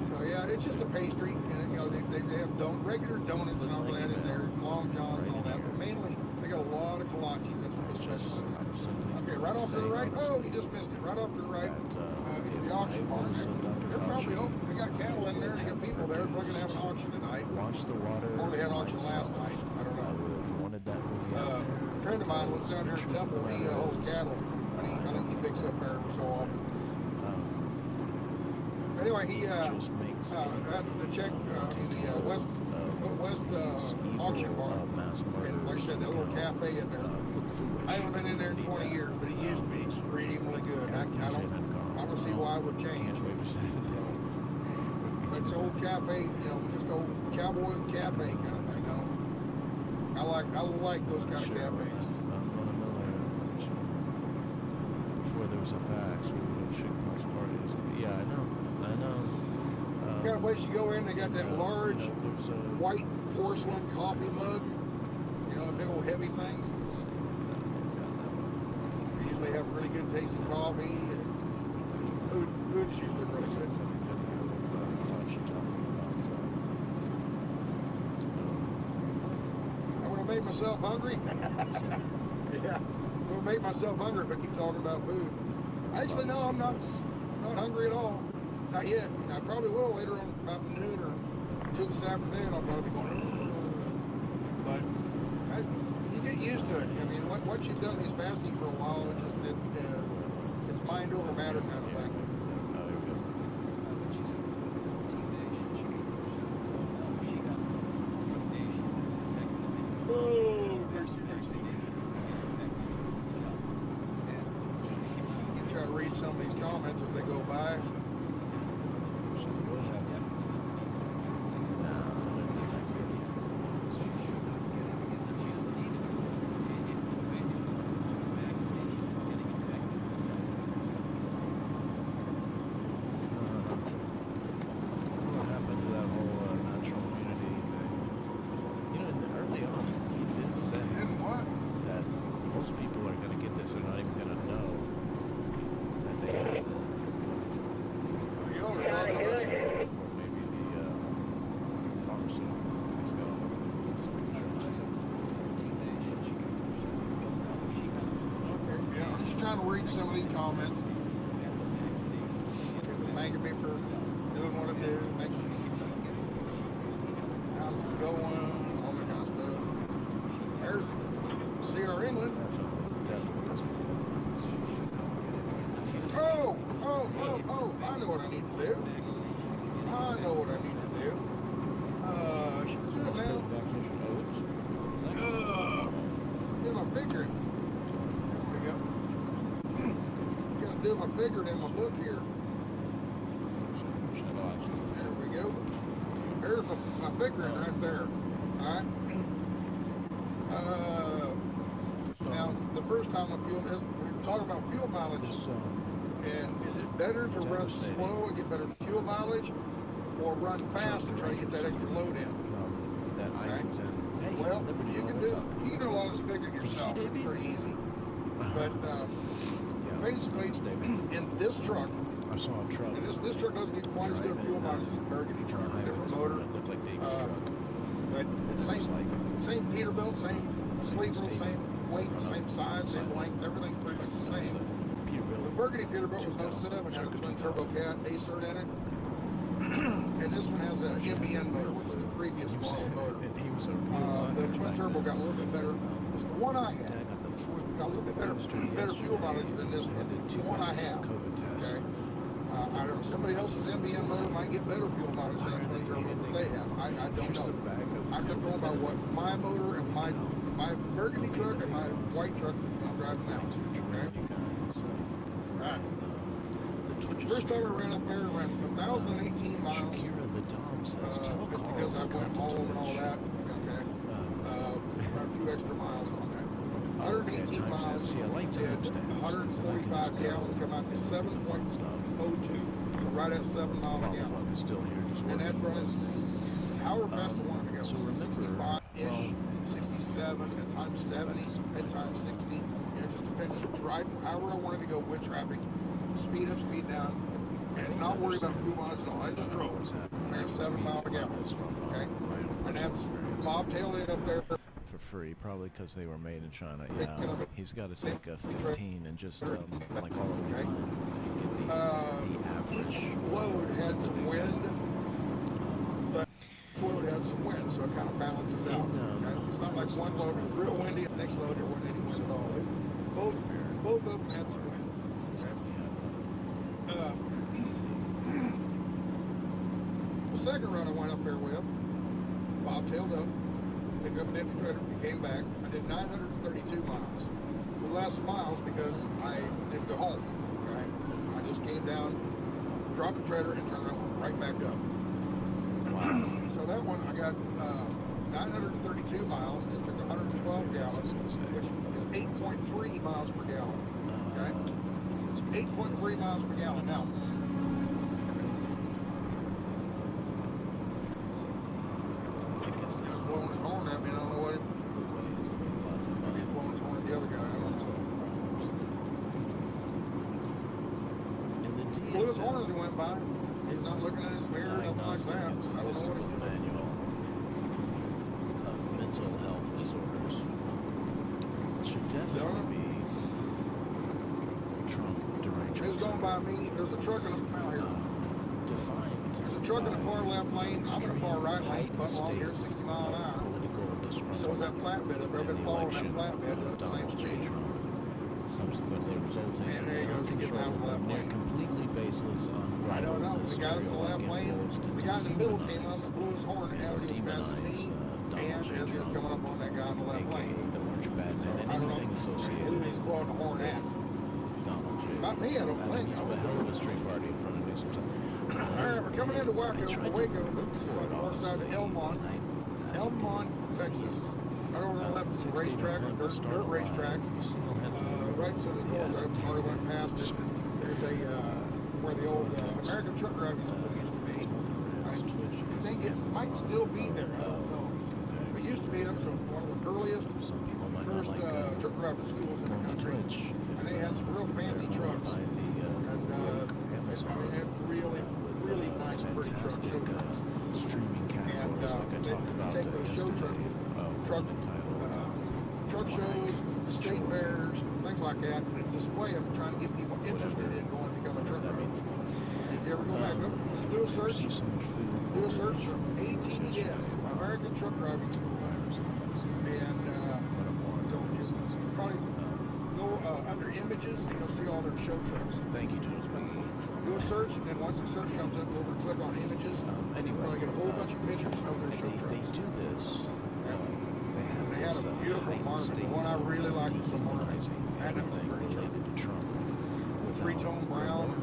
So yeah, it's just a pastry, and you know they have regular donuts and all that in there, long johns and all that, but mainly they got a lot of kolaches. That's what they specialize. Okay, right off to the right. Oh, you just missed it. Right off to the right is the auction barn. They're probably open. They got cattle in there. They got people there. They're going to have an auction tonight. Watch the water. Or they had an auction last night. I don't know. Wanted that movie. A friend of mine was down here in Temple. He holds cattle, and I think he picks up there so often. Anyway, he that's the Czech, the West auction barn. And like I said, that little cafe in there. I haven't been in there in 20 years, but it used to be extremely good. I don't see why it would change. It's an old cafe, you know, just old cowboy cafe kind of thing. You know? I like those kind of cafes. Before there was a fax, we would have shit house parties. Yeah, I know. Got a place you go in, they got that large white porcelain coffee mug. You know, the big old heavy things. They usually have really good tasting coffee. And food is usually really good. I'm gonna make myself hungry. Yeah, I'm gonna make myself hungry if I keep talking about food. Actually, no, I'm not hungry at all. Not yet. I probably will later on about noon or 2 this afternoon. I'll probably be going. But you get used to it. I mean, once you've done these fasting for a while, it's mind over matter kind of thing. Try to read some of these comments as they go by. Read some of these comments. Thanking me for doing what I do, making how's it going, all that kind of stuff. There's CR England. Oh, I know what I need to do. Should we do it now? Do my figuring. Do my figuring in my book here. anchoring right there. Alright? Now, the first time we were talking about fuel mileage, and is it better to run slow and get better fuel mileage, or run fast and try to get that extra load in? Okay? Well, you can do a lot of this figuring yourself. It's pretty easy. But basically, in this truck, I saw a truck. And this truck doesn't get quite as good fuel mileage as the Burgundy truck. Different motor. Looked like David's truck. But it's same Peterbilt, same sleeper, same weight, same size, same length, everything's pretty much the same. The Burgundy Peterbilt was no setup and had a twin turbo cat A-cert in it. And this one has a MBN motor, which is the previous model motor. The twin turbo got a little bit better. It's the one I had. Got a little bit better fuel mileage than this one. The one I have. Okay. I don't know, somebody else's MBN motor might get better fuel mileage than the twin turbo that they have. I don't know. I'm just going by what my motor and my Burgundy truck and my white truck I'm driving now. Okay. Alright. First time I ran up there, I ran 1,018 miles. Just because I went home and all that. Okay. A few extra miles on that. 118 miles. Did 145 gallons, come out to 7.02. So right at 7 miles a gallon. And that runs however fast I want it to go. So 65-ish, 67, at times 70, at times 60. It just depends. Right, however I wanted to go with traffic. Speed up, speed down, and not worry about fuel mileage at all. I just drove. I got 7 miles a gallon. Okay? And that's bobtailed it up there. For free, probably because they were made in China. Yeah, he's got to take a 15 and just like all of the time. Each load had some wind, but each load had some wind, so it kind of balances out. Okay? It's not like one load is real windy, and the next load there wasn't any wind at all. Both of them had some wind. The second run I went up there with, bobtailed up, picked up an empty trailer, came back. I did 932 miles. Less miles because I didn't go home. Okay? I just came down, dropped the trailer, and turned right back up. Wow. So that one, I got 932 miles. It took 112 gallons, which is 8.3 miles per gallon. Okay? 8.3 miles per gallon. Now, blowing his horn at me, I don't know what it is. He's blowing his horn at the other guy, I don't know. Blew his horn as he went by. He's not looking at his mirror, nothing like that. I don't know what he's doing. Manual of mental health disorders. Should definitely be Trump deranged. He was going by me. There's a truck in the now here. Defined. There's a truck in the far left lane. I'm in the far right lane, but along here at 60 miles an hour. So is that flatbed up there. I've been following that flatbed at the same speed. Subsequently resulting in near completely baseless on I don't know. The guys in the left lane, the guy in the middle came up and blew his horn as he was passing me, and as he was coming up on that guy in the left lane. So I don't know who he's blowing the horn at. Not me, I don't think. He's a hell of a street party in front of me sometimes. Alright, we're coming into Waco, Waco, north side of Elmont, Texas. Right over on the left is a racetrack, a dirt racetrack. Right to the north, I already went past it. There's a, where the old American truck driving school used to be. I think it might still be there, I don't know. It used to be, that was one of the earliest, first truck driving schools in the country. And they had some real fancy trucks. And they had really nice, pretty show trucks. And they take those show truck shows, state fairs, things like that, and display them, trying to get people interested in going to become a truck driver. If you ever go back up, just do a search. Do a search for ATDS, American Truck Driving School. And you'll probably go under images and you'll see all their show trucks. Thank you, Jones. Do a search, and then once the search comes up, go over and click on images. Anyway, you'll get a whole bunch of pictures of their show trucks. They do this. They had a beautiful market. The one I really liked was the market. And it was pretty related to Trump, three-tone brown,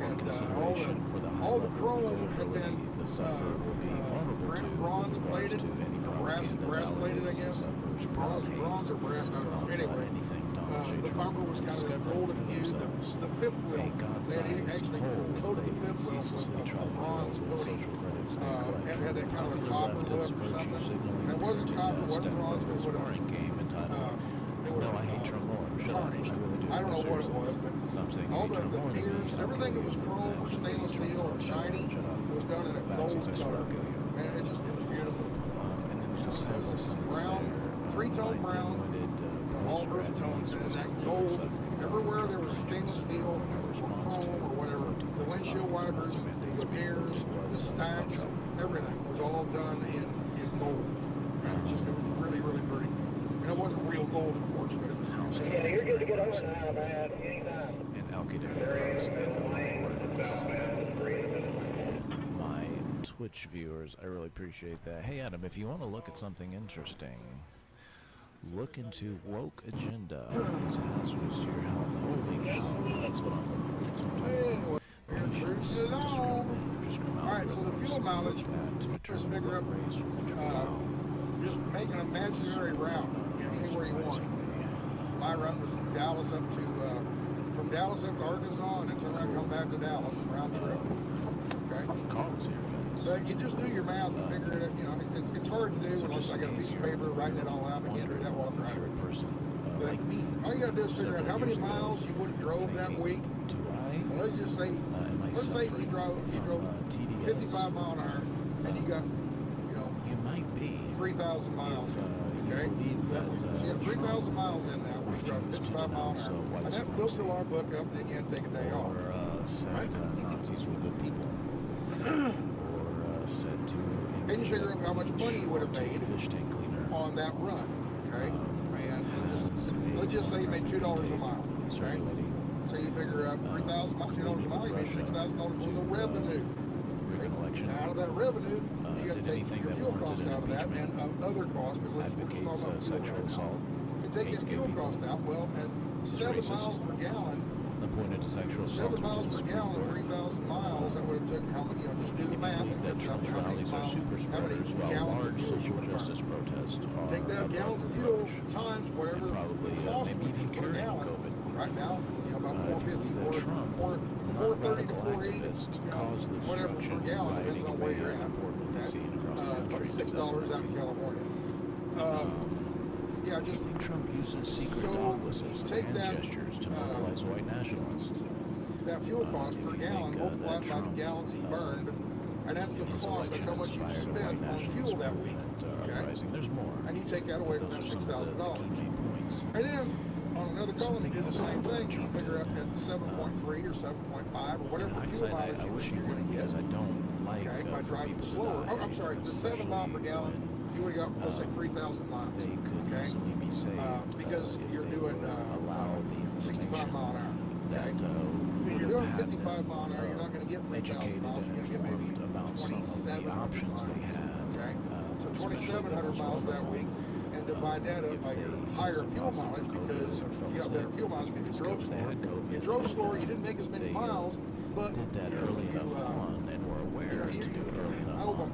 and all the chrome had been bronze plated, brass plated, I guess. Bronze or brass, I don't know. Anyway, the bumper was kind of this golden hue. The fifth wheel, they had actually coated the fifth wheel with a bronze coating. And had that kind of a copper look or something. And it wasn't copper, it wasn't bronze, but it would have tarnished. I don't know what it was, but all the mirrors, everything that was chrome or stainless steel or shiny was done in a gold color. And it was beautiful. It was brown, three-tone brown, all earth tones, and that gold. Everywhere there was stainless steel, or chrome or whatever, the windshield wipers, the mirrors, the stacks, everything was all done in gold. And it was really, really pretty. And it wasn't real gold, of course, but it was. Yeah, you're good to get over now, man. Anytime. My Twitch viewers, I really appreciate that. Hey Adam, if you want to look at something interesting, look into Woke Agenda. It's hazardous to your health. Holy cow, that's what I'm looking Alright, so the fuel mileage, just figure up, just make an imaginary route anywhere you want. My run was from Dallas up to Arkansas, and then turn around and come back to Dallas, round trip. Okay? But you just do your math and figure it out. You know, it's hard to do unless I got a piece of paper writing it all out. I can't do that while I'm driving. But all you got to do is figure out how many miles you would have drove that week. Well, let's just say, you drove 55 mile an hour, and you got, 3,000 miles. Okay? So you got 3,000 miles in that week, drove 55 mile an hour. And that fills the alarm book up, and then you had to take a day off. Right? Nazis were good people. Said to and you figure out how much money you would have made on that run, okay? And let's just say you made $2 a mile, okay? So you figure out 3,000 miles, $2 a mile, you made $6,000 worth of revenue. Okay? Out of that revenue, you got to take your fuel cost out of that and other costs, because we're just talking about sexual assault. You take your fuel cost out, well, at 7 miles per gallon, the point of sexual 7 miles per gallon at 3,000 miles, that would have took how many, just do the math. That Trump rallies are super spreaders, while large social justice protests are take that gallons of fuel times whatever probably cost maybe even per curing gallon. COVID. Right now, about 450, 430 to 480, whatever per gallon, depends on where you're at. Okay? $6 out in California. Yeah, just Trump uses secret dogwhistles and hand gestures to mobilize white nationalists. That fuel cost per gallon multiplied by the gallons he burned, and that's the cost. That's how much you spent on fuel that week. Okay? There's more. And you take that away from that $6,000. And then on another column, you do the same thing. You figure out at 7.3 or 7.5 or whatever fuel mileage you think you're going to get. I don't like. Okay, by driving slower. Oh, I'm sorry. The 7 mile per gallon. You would have got, let's say, 3,000 miles. They could okay? easily be saved because you're doing 65 mile an hour. Okay? If you're doing 55 mile an hour, you're not going to get 3,000 miles. You're going to get maybe 2,700 options they had. Okay? So 2,700 miles that week, and divide that up by your higher fuel mileage, because you got better fuel mileage because you drove slower. You drove slower, you didn't make as many miles, but did that early enough on and were aware to do it early enough. I hope I'm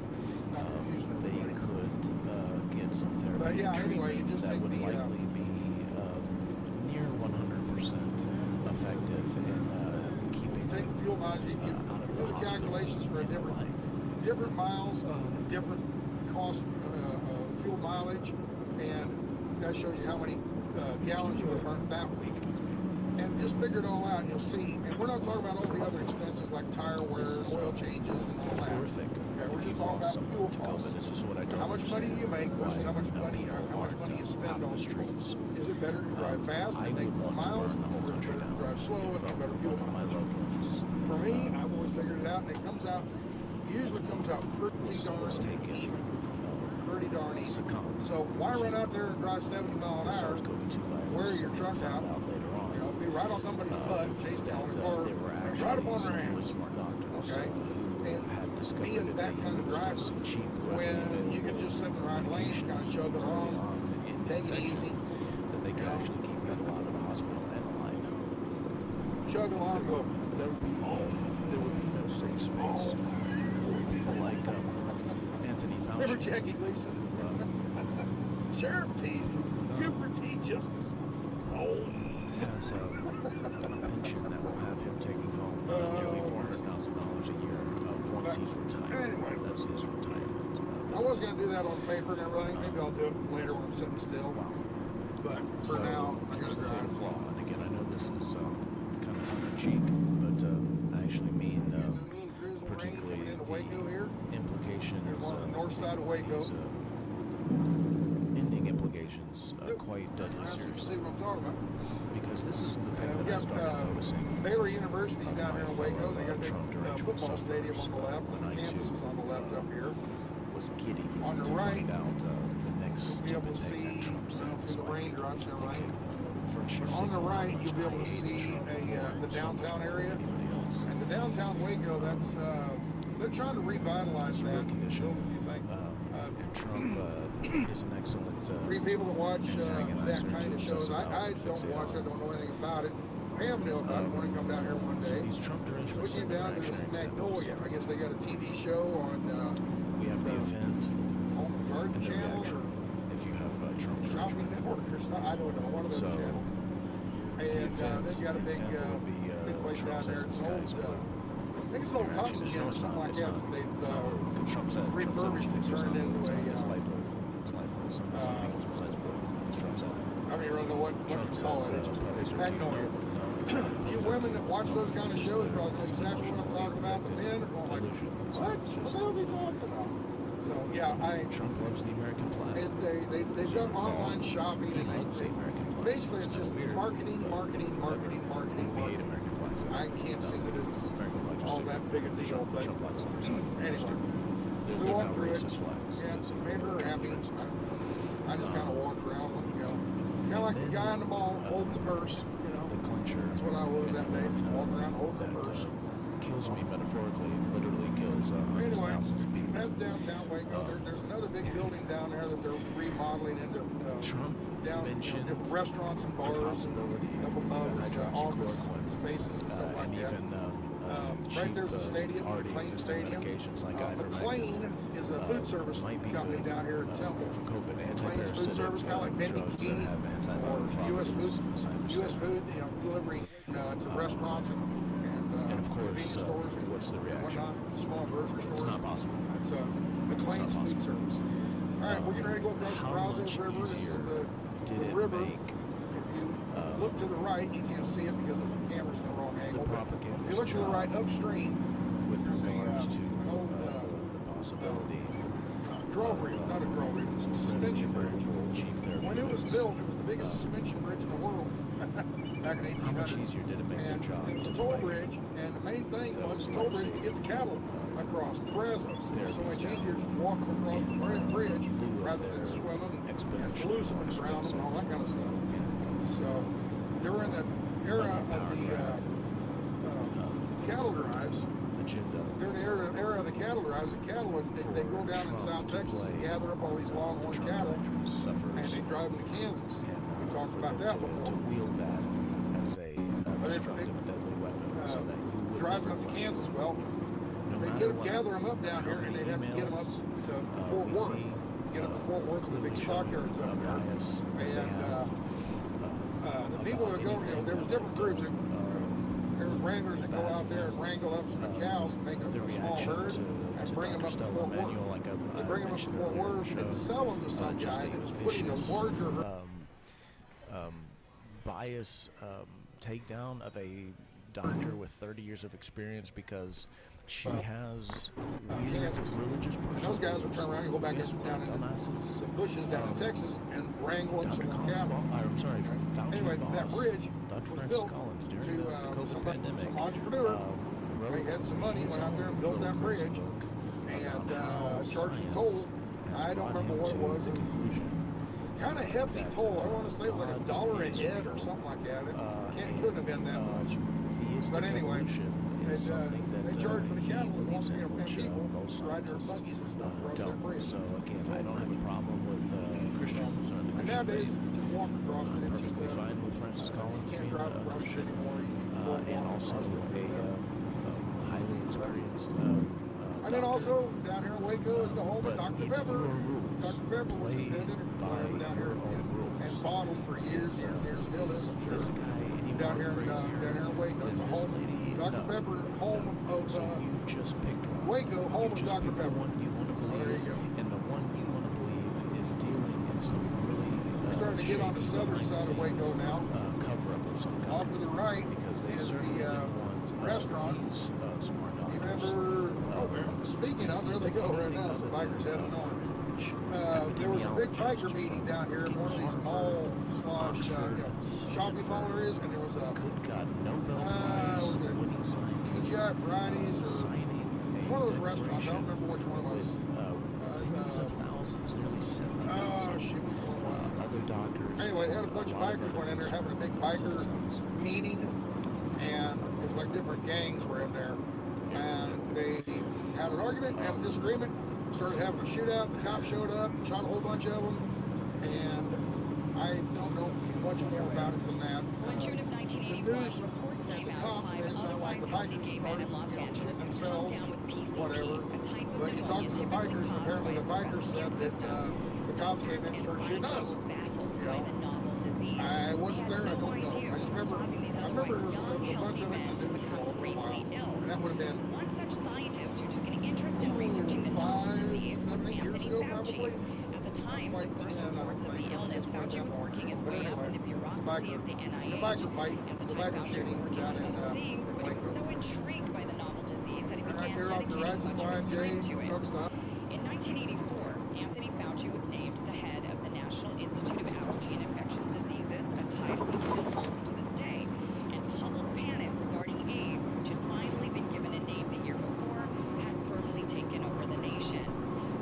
not confusing everybody. They could get some therapy. But yeah, anyway, you just that take would the likely be near 100% effective in keeping you take the fuel mileage, you do the calculations for different miles, different cost fuel mileage, and that shows you how many gallons you would have burnt that week. And just figure it all out, and you'll see. And we're not talking about all the other expenses like tire wear, oil changes, and all that. Okay, we're just talking about fuel costs. How much money do you make versus how much money you spend on fuel? Is it better to drive fast and make more miles, or is it better to drive slow and get better fuel mileage? For me, I've always figured it out, and it comes out, usually comes out pretty darn even. Pretty darn easy. So why run out there and drive 70 mile an hour, wear your truck out, be right on somebody's butt, chase down a car, right up on their hands. Okay? And be in that kind of driver when you can just sit in the right lane, kind of chug along, take it easy. That they could actually keep people out of the hospital and alive. chug along, go. There would be no safe space for people like Anthony Fauci. Remember Jackie Gleason? Sheriff T. Cooper T. Justice. Has a pension that will have him taking home nearly $400,000 a year once he's retired. Anyway, that's his retirement. I was going to do that on paper and everything. Maybe I'll do it later when I'm sitting still. But for now, I got to the drive. flaw. And again, I know this is kind of tongue-in-cheek, but I actually mean particularly the implications. On the north side of Waco. Ending implications quite deadly serious. See what I'm talking about? Because this is the thing We that I got started noticing. Baylor University's down here in Waco. They got the football stadium on the left, and the campus is on the left up here. Was giddy on the to right, find out the next you'll be able to see through the raindrops and everything. On the right, you'll be able to see the downtown area. And the downtown Waco, that's they're trying to revitalize that. Build a few things. And Trump is an excellent. Three people to watch that kind of shows. I don't watch it. I don't know anything about it. Pam knew about it when he come down here one day. These Trump We came down to this Magnolia. I guess they got a TV show on. We have the event. Home Garden Channel, or if you have Trump Shopping Network, or something. I don't know, one of those channels. And they've got a big place down there. It's an old, I think it's an old cotton gin or something like that. That they've refurbished and turned into a. I mean, I don't know what you call it. It's Magnolia. You women that watch those kind of shows probably know exactly what I'm talking about. The men are going like, what? What the hell is he talking about? So yeah, Trump loves the American flag. They've got online shopping, and basically it's just marketing. We hate American flags. I can't see that it's all that big a deal, but anyway, we walked through it, and made her happy. I just kind of walked around, kind of like the guy in the mall holding the purse. The clincher. That's what I was that day, just walking around holding the purse. Kills me metaphorically, literally kills anyway, thousands of people. That's downtown Waco. There's another big building down there that they're remodeling into Trump mentioned restaurants and bars, and couple office spaces and stuff like that. Right there's a stadium, McLean Stadium. McLean is a food service company down here in Temple. McLean's food service, kind of like Bendy Key or U.S. Food, delivering to restaurants and of course, convenience stores and what's the reaction? whatnot, small grocery stores. It's not possible. It's McLean's food service. All right, we're getting ready to go across the Brazos River. This is the river. If you look to the right, you can't see it because the camera's in the wrong angle. If you look to the right upstream, there's an old possibility. drawbridge, not a drawbridge, it's a suspension bridge. When it was built, it was the biggest suspension bridge in the world back in 1800. How much easier did it make their job? It was a toll bridge, and the main thing was the toll bridge to get the cattle across the Brazos. It was so much easier just to walk them across the bridge rather than swim them and lose them and drown them and all that kind of stuff. So during the era of the cattle drives, during the era of the cattle drives, they go down in South Texas and gather up all these longhorn cattle, and they drive them to Kansas. We talked about that before. To wield that as a destructive and deadly weapon, so that you would driving up to Kansas, well, they gather them up down here, and they'd have to get them up to Fort Worth. Get them to Fort Worth to the big stockyards up there. And the people that go, there was different groups. There was wranglers that go out there and wrangle up some cows and make a small herd and bring them up to Fort Worth. They bring them up to Fort Worth and sell them to some guy that was putting a larger bias takedown of a doctor with 30 years of experience because she has religious and those guys would turn around and go back down in the bushes down in Texas and wrangle up some cattle. I'm sorry, anyway, that bridge Dr. was Francis built Collins during to some entrepreneur. He had some money, went out there and built that bridge and charged some toll. I don't remember what it was. It was kind of hefty toll. I want to say it was like $1 a head or something like that. It couldn't have been that much. But anyway, they charge for the cattle and want people ride their buggies and stuff across that bridge. So again, I don't have a problem with Christians or the Christian nowadays, faith. walk across it. It's just perfectly fine with Francis Collins you can't being drive across it Christian, anymore. and also a highly experienced. And then also down here in Waco is the home of Dr. Pepper. Dr. Pepper was Play invented by down here and bottled for years, still is, I'm sure. This guy Down here in Waco, it's a home. Dr. Pepper, home of you've just picked one. Waco, home of Dr. Pepper. One you want to believe, There you go. and the one you want to believe is dealing in some really. We're starting to get on the southern side of Waco now. Cover up of some kind. Off to the right because they is certainly the didn't want restaurant. these smart You doctors. remember? Speaking of, there they go right now. Some bikers heading north. There was a big biker meeting down here in one of these mall slash shopping mall areas, and there was a TGI Fridays or one of those restaurants. I don't remember which one it was. Tens of thousands, nearly 70,000 other doctors. Anyway, they had a bunch of bikers went in there having a big biker meeting, and it was like different gangs were in there, and they had an argument, had a disagreement, started having a shootout. The cops showed up, shot a whole bunch of them, and I don't know much more about it than that. The news and the cops made it sound like the bikers started shooting themselves, whatever. But you talk to the bikers, and apparently the bikers said that the cops came in and started shooting us. You know, I wasn't there, I don't know. I just remember, there was a bunch of it in the news for a while. And that would have been 5, 7, 8 years ago, probably. Like 10, I don't think. But anyway, the biker fight, the biker shooting down in Waco. And right there off the right to 5J, truck stop. In 1984, Anthony Fauci was named the head of the National Institute of Allergy and Infectious Diseases, a title he still holds to this day. And public panic regarding AIDS, which had finally been given a name the year before, had firmly taken over the nation.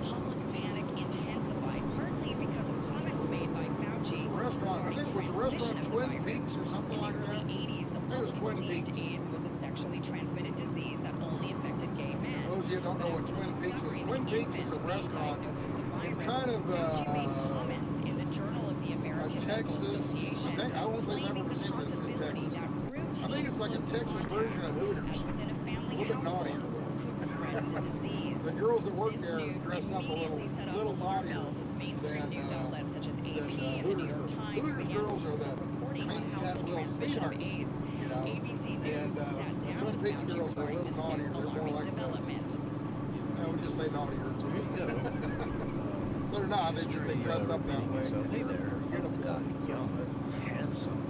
Public panic intensified partly because of comments made by Fauci. Restaurant, I think it was a restaurant Twin Peaks or something like that. I think it was Twin Peaks. AIDS was a sexually transmitted disease that only affected gay men. Those of you who don't know what Twin Peaks is, Twin Peaks is a restaurant. It's kind of a Texas, I don't think I've ever seen this in Texas. I think it's like a Texas version of Hooters. A little bit naughtier. The girls that work there dress up a little naughtier than Hooters girls. Hooters girls are the paint little sweethearts, you know. And the Twin Peaks girls are a little naughtier. They're more like I would just say naughtier. They're not. They dress up that way. So, hey there, young, handsome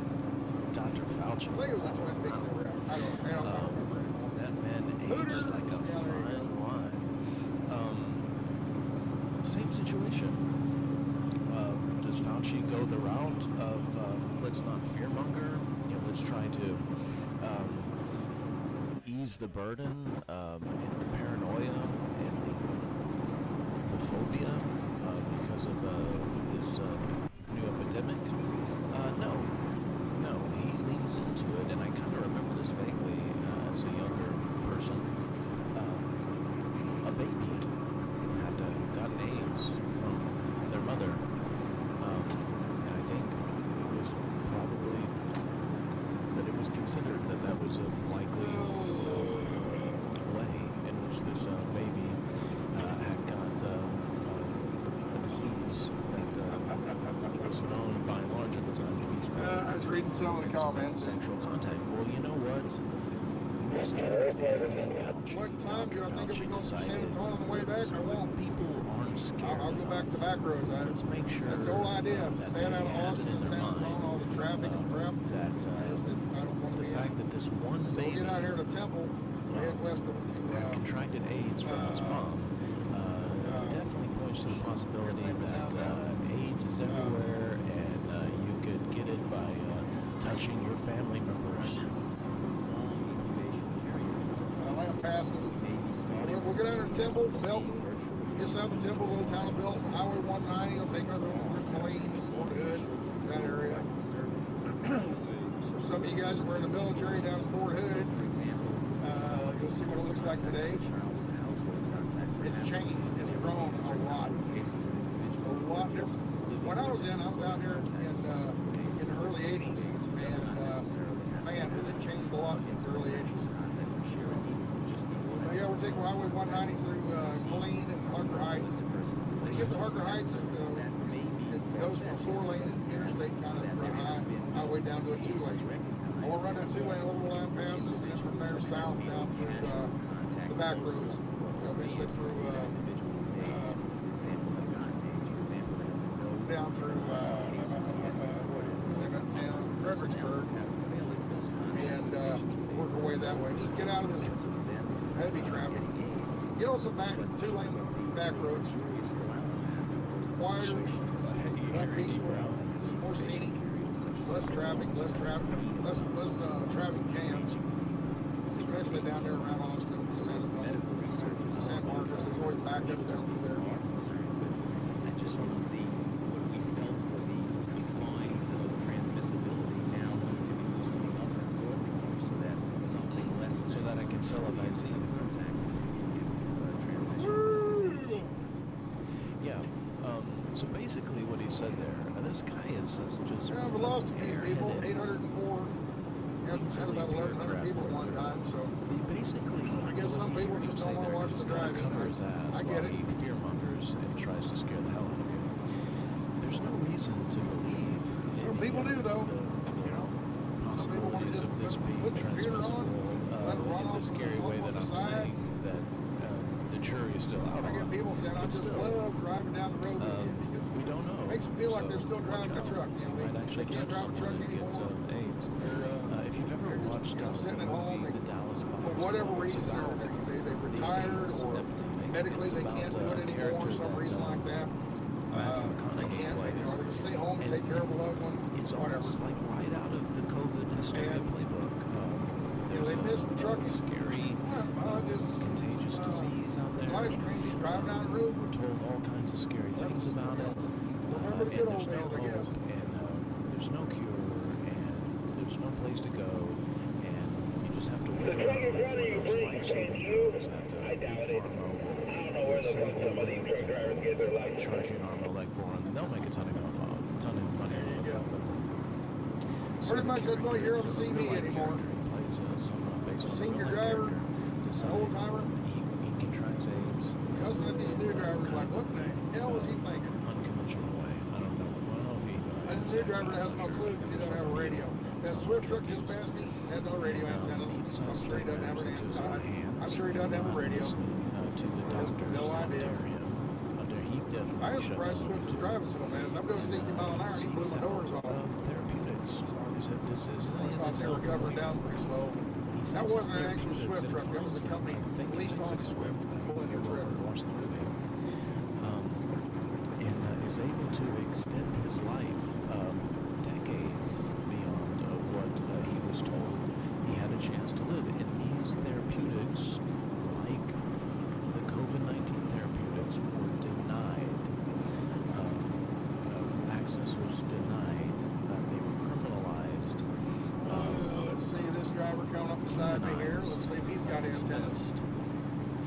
Dr. Fauci. I think it was the Twin Peaks they were at. I don't remember anymore. That man aged like a fine wine. Same situation. Does Fauci go the route of let's not fearmonger? You know, let's try to ease the burden and the paranoia and the phobia because of this new epidemic? No, he leans into it, and I kind of remember this vaguely as a younger person. A baby had gotten AIDS from their mother, and I think it was probably that it was considered that was a likely way in which this baby had got a disease that was known by and large at the time to be spread. I was reading some of the comments. Sexual contact. Well, you know what? Mr. Anthony Fauci, What time do I think I'll be going to San Antonio on the way back? I won't. People aren't scared. I'll go back to the back roads. Let's make sure that's the whole idea. Staying out of Austin and San Antonio, all the traffic and crap. That I don't want to the be fact that this one so baby we'll get out here to Temple, head west to contracted AIDS from its mom definitely points to the possibility that AIDS is everywhere, and you could get it by touching your family members. Land passes. We'll get out of Temple, Belton, just south of Temple, little town of Belton, Highway 190. It'll take us over through Killeen, Fort Hood, that area. So some of you guys were in the military down at Fort Hood. You'll see what it looks like today. It's changed. It's grown a lot. A lot different. When I was down here in lots of variations. Yeah, we're taking Highway 190 through Colleen and Harker Heights. When you get to Harker Heights, it goes from a 4-lane interstate kind of run highway down to a 2-lane. I want to run that 2-lane overland passes, and then from there south down through the back roads. Basically through down through Fredericksburg and work our way that way. Just get out of this heavy traffic. Get on some back 2-lane back roads. Quieter, more peaceful, more scenic, less traffic, less traffic jams. Especially down there around Austin, San Antonio, San Marcos. There's always backups down through there. That's just what we felt were the confines of transmissibility now going to be loosening up and growing so that something less so that I can sell a vaccine. Contact transmission of this disease. Yeah. So basically, what he said there, this guy is just. Yeah, we lost a few people. 804. Had about 1,100 people at one time, so basically, I guess some people just don't want to watch the driving. I get it. He fearmongers and tries to scare the hell out of you. There's no reason to believe. Some people do, though. You know, some people want to just put the computer on, let it run off the scary way that I'm saying that the jury is still out. I get people saying, I just love driving down the road with you because we don't know. It makes them feel like they're still driving a truck. You know, they can't drive a truck anymore. If you've ever watched sitting at home, the Dallas for whatever reason, they retired or medically they can't do it anymore for some reason like that. They can't, they just stay home and take care of a loved one. It's almost like right out of the COVID hysteria playbook. They miss the trucking. Scary, contagious disease out there. Life strange, just driving down the road. We're told all kinds of scary things about it. Remember the good old days, I guess. And there's no cure. There's no place to go, and you just have to wait for those life-saving drugs that Big Pharma will save you and charge you an arm and a leg for, and they'll make a ton of money off of it. Pretty much that's all you hear on the CB anymore. Senior driver, old timer, he contracts AIDS. Cousin of these new drivers, like, what the hell was he thinking? Unconventional way. I don't know if he. And the new driver has no clue because he doesn't have a radio. That Swift truck just passed me, had no radio antenna. I'm sure he doesn't have an antenna. I'm sure he doesn't have a radio. To the doctors. No idea. I was surprised Swift was driving so fast. I'm doing 60 miles an hour and he blew my doors off. Therapeutics. I thought they were covering down pretty slow. That wasn't an actual Swift truck. That was a company leased on Swift. Pulling their trailer. And is able to extend his life decades beyond what he was told he had a chance to live. And these therapeutics, like the COVID-19 therapeutics, were denied. Access was denied. They were criminalized. Let's see this driver coming up beside me here. Let's see if he's got antennas.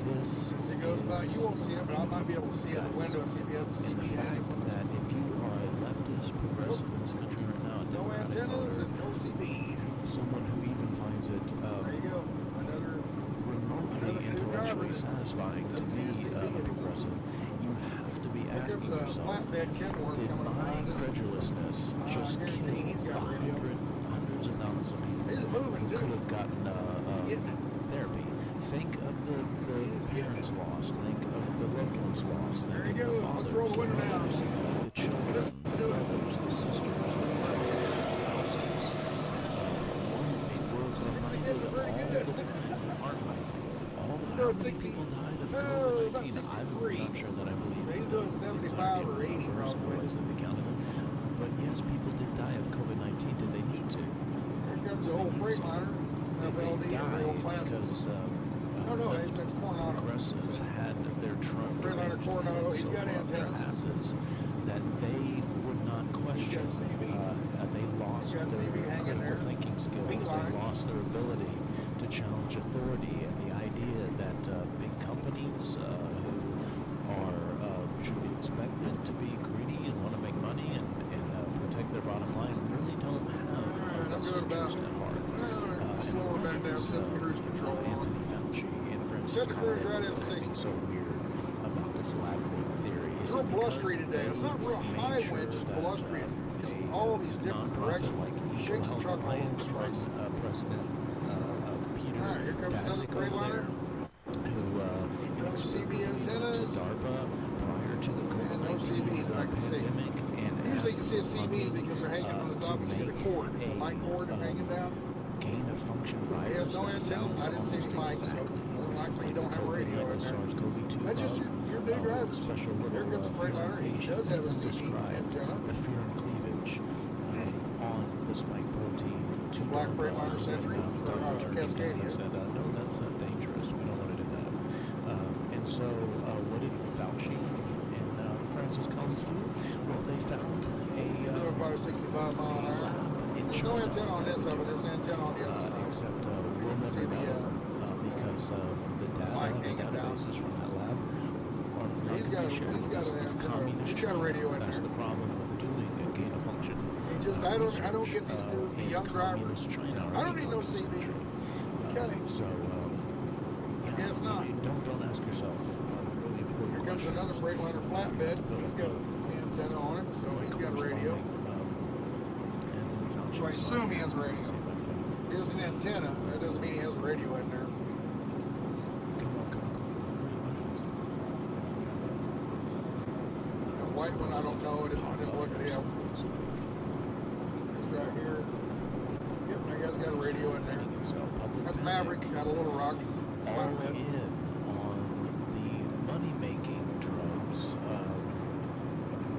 This as he goes by, you won't see it, but I might be able to see it in the window and see if he has a CB. The fact that if you are a leftist progressive in this country right now, no antennas and no CB. Someone who even finds it there you go. remotely intellectually satisfying to be a progressive, you have to be asking yourself, did my credulousness just kill hundreds of thousands of people who could have gotten therapy? Think of the parents lost. Think of the loved ones lost. There you go. Let's roll the window down. The children, the brothers, the sisters, the friends, the spouses. We're reminded all the time, aren't we? How many people died of COVID-19? I'm not sure that I believe. So he's doing 75 or 80 probably. But yes, people did die of COVID-19. Did they need to? Here comes the old Freightliner. FLD, the old classics. No, that's Coronado. Progressives had their trunk Freightliner Coronado. He's got antennas that they would not question. They lost their critical thinking skills. They lost their ability to challenge authority and the idea that big companies who are should be expected to be greedy and want to make money and protect their bottom line really don't have best interest at heart. slower back down, set the cruise control on. Anthony Fauci and Francis Set the cruise right Collins at are 60. so weird about this lab theory. It's real blustery today. It's not real high wind, just blustery. Just all these different directions. Shakes the truck all over the place. President Peter Alright, here comes another Daszak over Freightliner. there, who CB to antennas. DARPA prior to the And no CB that I can see. pandemic, and Usually you can asked see a for CB funding, because they're hanging on the top. You see the cord, the mic cord hanging down. gain of function He has virus no that antennas. sounds I didn't see any almost mics, so exactly more than likely you like don't have a COVID radio had in the there. SARS-CoV-2 That's just your big with driver. a special Here little comes the Freightliner. He does have a CB describe antenna. the fear and cleavage on the spike protein to Black DARPA. Freightliner Sentry, or Cascadia Cascadia. said, no, that's not dangerous. We don't want to do that. And so what did Fauci and Francis Collins do? Well, they found Doing about 65 mile an hour. There's no antenna on this of it. There's an antenna on the other side. except we'll You can see never the, know because the mic hanging down. databases from that lab are not He's to got be a- shared he's got because an it's antenna. communist He's got a China. radio in That's there. the problem with doing a gain of function. I don't get these new in young drivers. communist China or I don't any need no communist CB. country. Okay. So yeah, Guess not. don't ask yourself really important Here comes questions. another Freightliner flatbed. He's got an antenna on it, so he's got a radio. So I assume he has a radio. He has an antenna. That doesn't mean he has a radio in there. The white one, I don't know. I didn't look at him. He's right here. Yep, that guy's got a radio in there. That's Maverick. Got a little rock. All in on the money-making drugs,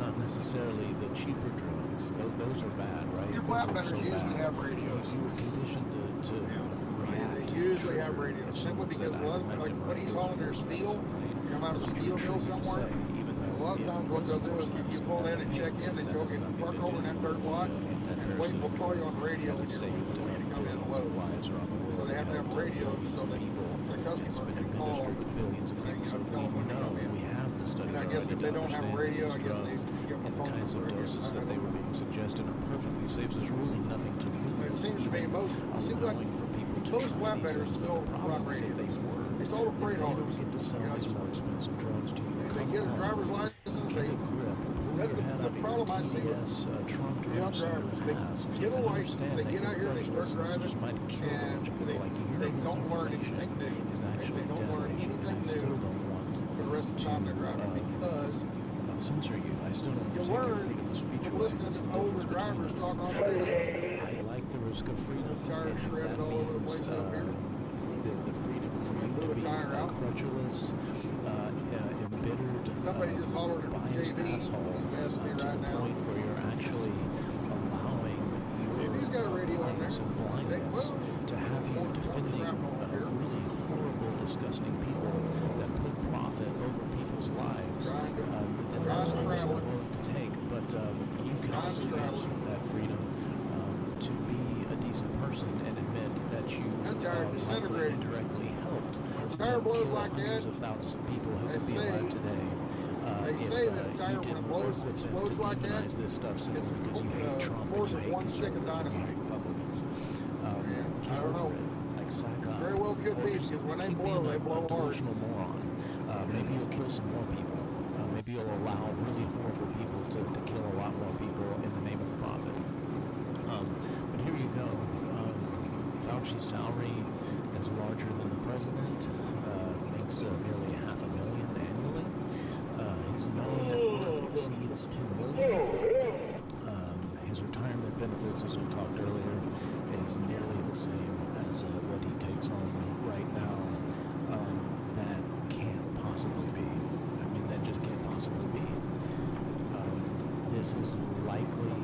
not necessarily the cheaper drugs. Those are bad, right? Your Those are flatbedders so usually bad. have radios. You were conditioned to react. They usually have radios. Simply because a lot of, like when he's hauling their steel, you come out of a steel mill somewhere. A lot of times what they'll do is you pull in and check in. They say, okay, park over in that dirt lot and wait. We'll call you on the radio when you're ready to come in and load. So they have to have a radio so that the customer can call and tell them when to come in. And I guess if they don't have a radio, I guess they give them a phone kinds of number. doses that they were being suggested are perfectly safe. There's really nothing to lose. It seems to me most, it seems like most flatbedders still run radios. It's all the freight haulers. Get to sell these more expensive drugs to you. They get a driver's license. That's the problem I see with young drivers. They get a license, they get out here, they start driving, and they don't learn anything new. They don't learn anything new for the rest of the time they're driving because censor you. I still don't you learn from listening to older drivers talk on radio. I like the risk of freedom. Tires shredded all over the place up here. The freedom for you to be credulous, embittered, somebody just hollered at biased JB. asshole He's messing me to right the now. point where you're actually allowing JB's got a radio on there. and blindness to have you defending really horrible, disgusting people that put profit over people's lives. Then that's the risk I'm willing to take. But you can also use that freedom to be a decent person and admit that you indirectly helped tire blows like kill that, hundreds of thousands of people who they could be say- alive today. They say that a tire, when it blows, explodes like that, this stuff it's because you hate Trump force and of you hate one stick of conservatives and you dynamite. hate Republicans. I don't know. Like sack up. Very well could Or be, just because when they keep blow, being they blow a hard. delusional moron. Maybe you'll kill some more people. Maybe you'll allow really horrible people to kill a lot more people in the name of profit. But here you go. Fauci's salary is larger than the president. Makes nearly $500,000 annually. His million exceeds $10 million. His retirement benefits, as we talked earlier, is nearly the same as what he takes home right now. That can't possibly be. I mean, that just can't possibly be. This is likely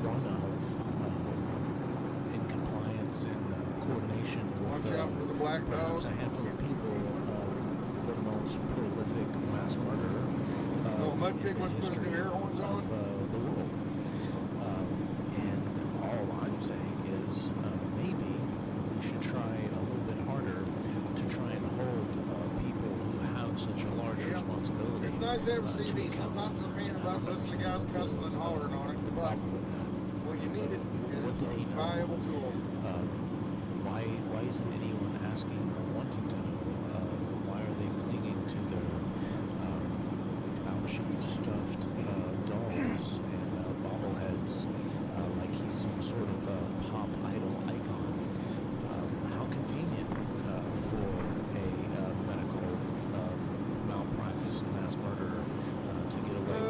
one of, in compliance and coordination with Watch out for the black perhaps dog. a handful of people, the most prolific mass murderer Mudpig wants to put his new air horns on. of the world. And all I'm saying is maybe we should try a little bit harder to try and hold people who have such a large responsibility. It's nice to have a CB. Sometimes the pain about listening to guys cussing and hollering on it, but when you need it, it's a valuable tool. isn't anyone asking or wanting to know why are they clinging to their Fauci-stuffed dolls and bobbleheads like he's some sort of pop idol icon. How convenient for a medical malpractice and mass murderer to get away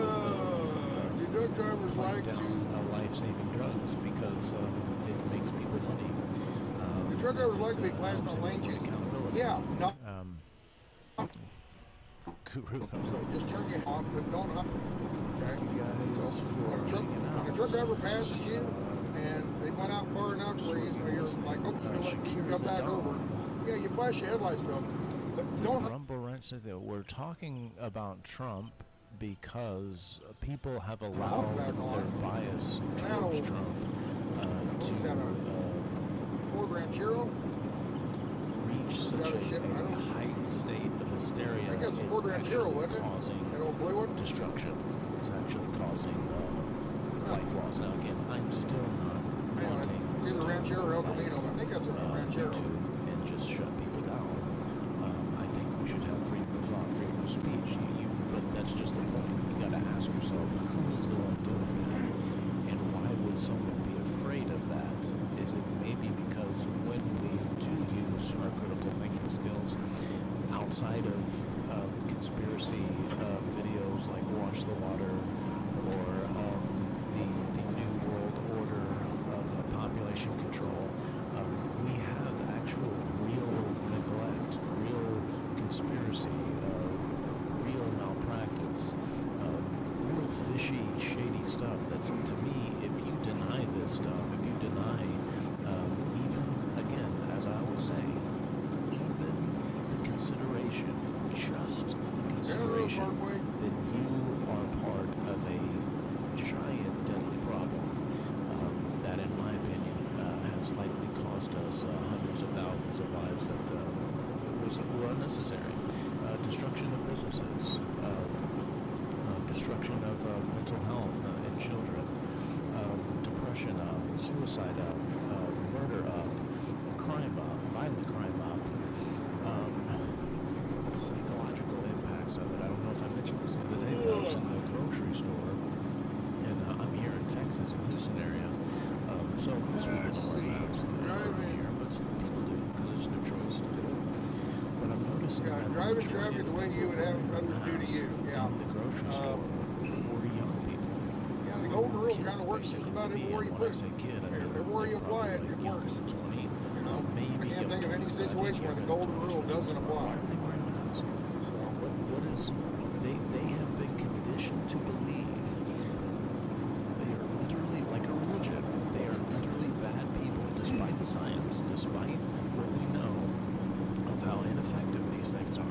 with drug drivers like down life-saving drugs because it makes people money. The truck drivers like to be flashed on lane change. Yeah, no. Guru. So just turn you off, but don't up. Okay. Thank you guys So for when a truck driver passes you, and they went out far enough where you're like, okay, you can come back over. Yeah, you flash your headlights to them, but don't. Rumble Ranch says that we're talking about Trump because people have allowed their bias towards Trump to Ford Ranchero reach such a heightened state of hysteria. I think that's a Ford Ranchero, wasn't it? That old blue one? Destruction. It's actually causing life loss. Now again, I'm still not wanting it's either Ranchero or El Camino. I think that's a Ranchero. And just shut people down. I think we should have freedom of thought, freedom of speech. But that's just the point. You got to ask yourself, who is the one doing that, and why would someone be afraid of that? Is it maybe because when we do use our critical thinking skills outside of conspiracy videos like Watch the Water or the New World Order of population control, we have actual real neglect, real conspiracy, real malpractice, real fishy, shady stuff that's, to me, if you deny this stuff, if you deny even, again, as I will say, even the consideration, just the consideration that you are part of a giant deadly problem that, in my opinion, has likely cost us hundreds of thousands of lives that were unnecessary. Destruction of businesses, destruction of mental health in children, depression up, suicide up, murder up, crime up, violent crime up, psychological impacts of it. I don't know if I mentioned this the other day, but I was in the grocery store, and I'm here in Texas, in Houston area, so most people don't wear masks here, but some people do, because it's their choice to do it. But I'm noticing that driving traffic the way you would have others do to you. Yeah. In the grocery store were young people. Yeah, the golden rule kind of works just about everywhere you put it. Everywhere you apply it, it works. You know, I can't think of any situation where the golden rule doesn't apply. What is they have been conditioned to believe they are literally like a religion. They are literally bad people, despite the science, despite what we know of how ineffective these things are.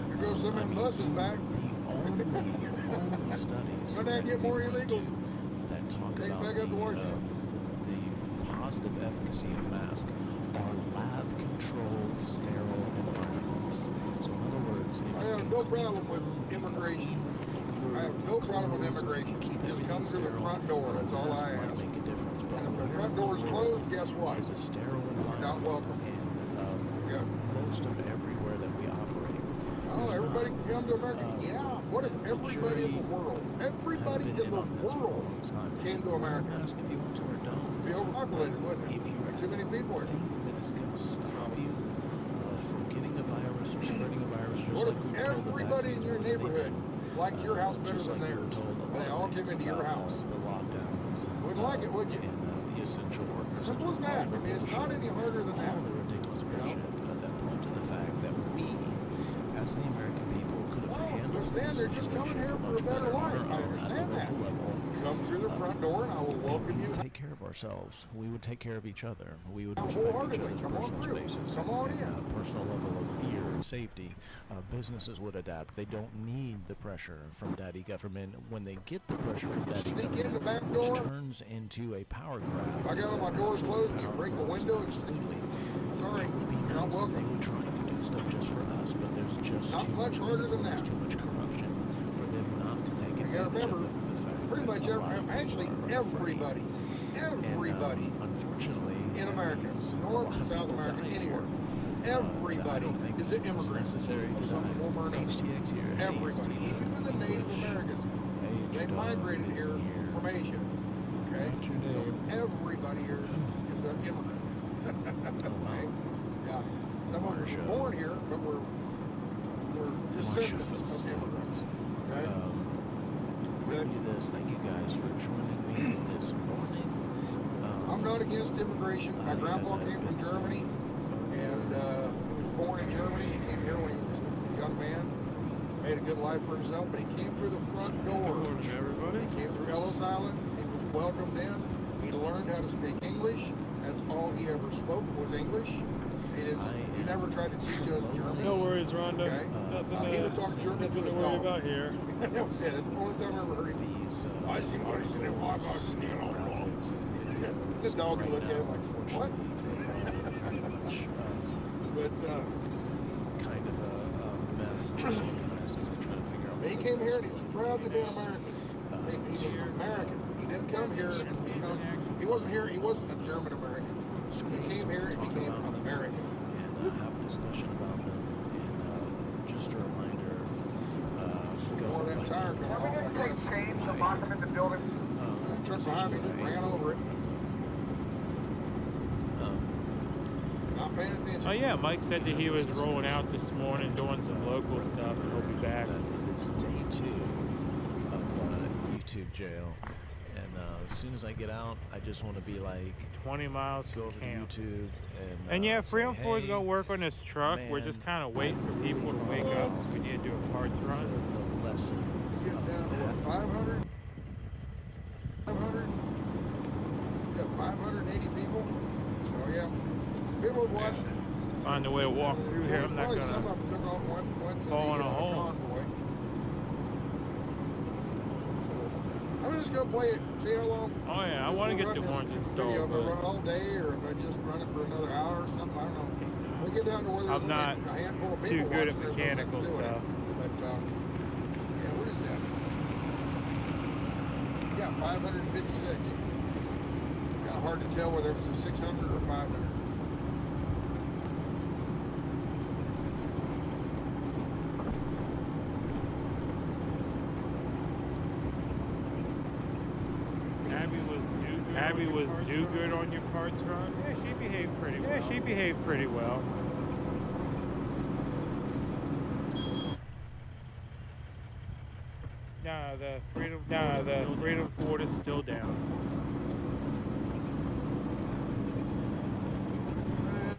Here goes some of them buses back. The only studies Why not get more illegals? that talk about the positive efficacy of masks are lab-controlled, sterile environments. So in other words, I have no problem with immigration. I have no problem with immigration. Just come through the front door. That's all I ask. And if the front door is closed, guess what? It's a sterile environment. You're not welcome. And most of everywhere that we operate. Oh, everybody can come to America. Yeah. What if everybody in the world, came to America? If you want to or don't. It'd be overpopulated, wouldn't it? Too many people here. That is going to stop you from getting a virus or spreading a virus. Just What like we if were told everybody in your neighborhood liked your house better just than like we were theirs? told And they all came into your house. The lockdowns. Wouldn't like it, would you? And the essential workers. Simple as that. I mean, it's not any harder than that. All the ridiculous bullshit that point to the fact that we, as the American people, could have handled Understand, they're just coming here for a better life. I understand that. Come through the front door and I will welcome you. Take care of ourselves. We would take care of each other. We would respect each Wholeheartedly. other's Come on personal through. spaces. Come on in. Personal level of fear and safety. Businesses would adapt. They don't need the pressure from daddy government. When they get the pressure from daddy Sneak government, in the back which door. turns into a power grab. If I got all my doors closed and you break the window, it's sorry, you're not welcome. They were trying to do stuff just for us, but there's just Not much harder than that. too much corruption for them not to take You gotta advantage remember, of the fact pretty that much a lot of people actually are afraid. everybody everybody unfortunately, in America, North and South America, anywhere. Everybody is an immigrant necessary to of some form or another. HTX here. Everybody, even the Native Americans, they migrated here from Asia. Okay, so everybody here is an immigrant. Okay, yeah. Some of us were born here, but we're descendants of immigrants. Okay. Bring you this. Thank you guys for joining me this morning. I'm not against immigration. My grandpa came from Germany, and was born in Germany. He came here when he was a young man, made a good life for himself, but he came through the front door. He came through Ellis Island. He was welcomed in. He learned how to speak English. That's all he ever spoke was English. He never tried to teach us German. No worries, Rhonda. Okay? Nothing, he would talk German nothing to to his worry dog. about here. That was it. That's the only time I ever heard him. The dog would look at him like, what? But, kind of a mess. Just organized as I try to figure out. he came here and he was proud to be American. He was an American. He didn't come here and become, he wasn't here, he wasn't a German American. He came here and became an American. And have a discussion about them. And just a reminder, More of that tire coming off. Everything's changed, so lock them in the building. That truck behind me just ran over it. Not paying attention. Oh yeah, Mike said that he was rolling out this morning doing some local stuff and he'll be back. It is day 2 of YouTube jail. And as soon as I get out, I just want to be like 20 miles go from over camp. to YouTube And yeah, say, Freedom 4 is hey, going to work on this truck. We're just kind of waiting for people to wake up. We need to do a parts run. The lesson. Get down to what, 500? 500? Yeah, 580 people. So yeah, people have watched it. Find a way to walk through here. I'm not Probably going some to of them took off went to fall in the a hole. Convoy. I'm just gonna play it, see how long. Oh yeah, I want to get the horns installed. If I run it all day, or if I just run it for another hour or something, I don't know. We get down to where there's I'm not a handful of people too good at watching, there's no sense mechanical doing it. stuff. But yeah, what is that? Yeah, 556. Kind of hard to tell whether it was a 600 or 500. Abby was do good on your parts run? Yeah, she behaved pretty well. Yeah, she behaved pretty well. The Freedom Ford is still down.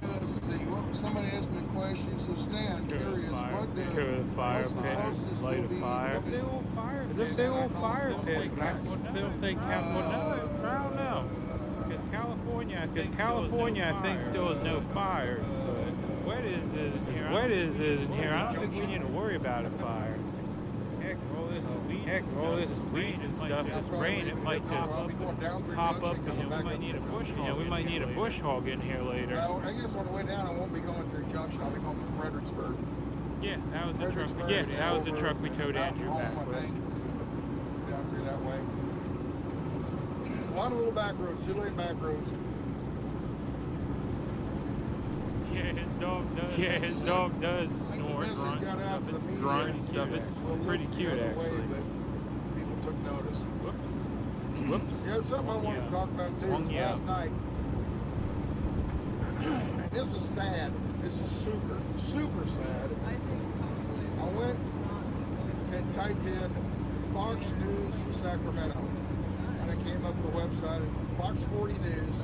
Let's see. Well, somebody asked me a question. So Stan, curious, what Go to the fire pit, light a fire. Big old fire pit. It's a big old fire pit. That's what still think capital. No, I don't know. Because California, I think, still has no fires. But wet is in here. I don't think we need to worry about a fire. Heck, all this weeds and stuff, this rain, it might just pop up, and then we might need a bush hog. Yeah, we might need a bush hog in here later. Well, I guess on the way down, I won't be going through Junction. I'll be going to Fredericksburg. Yeah, that was the truck. Yeah, that was the truck we towed Andrew back with. Down through that way. A lot of little back roads, 2-lane back roads. Yeah, his dog does snort, grunt, and stuff. It's pretty cute, actually. People took notice. Whoops. Yeah, something I wanted to talk about too. Last night. This is sad. This is super, super sad. I went and typed in Fox News Sacramento, and I came up with the website Fox 40 News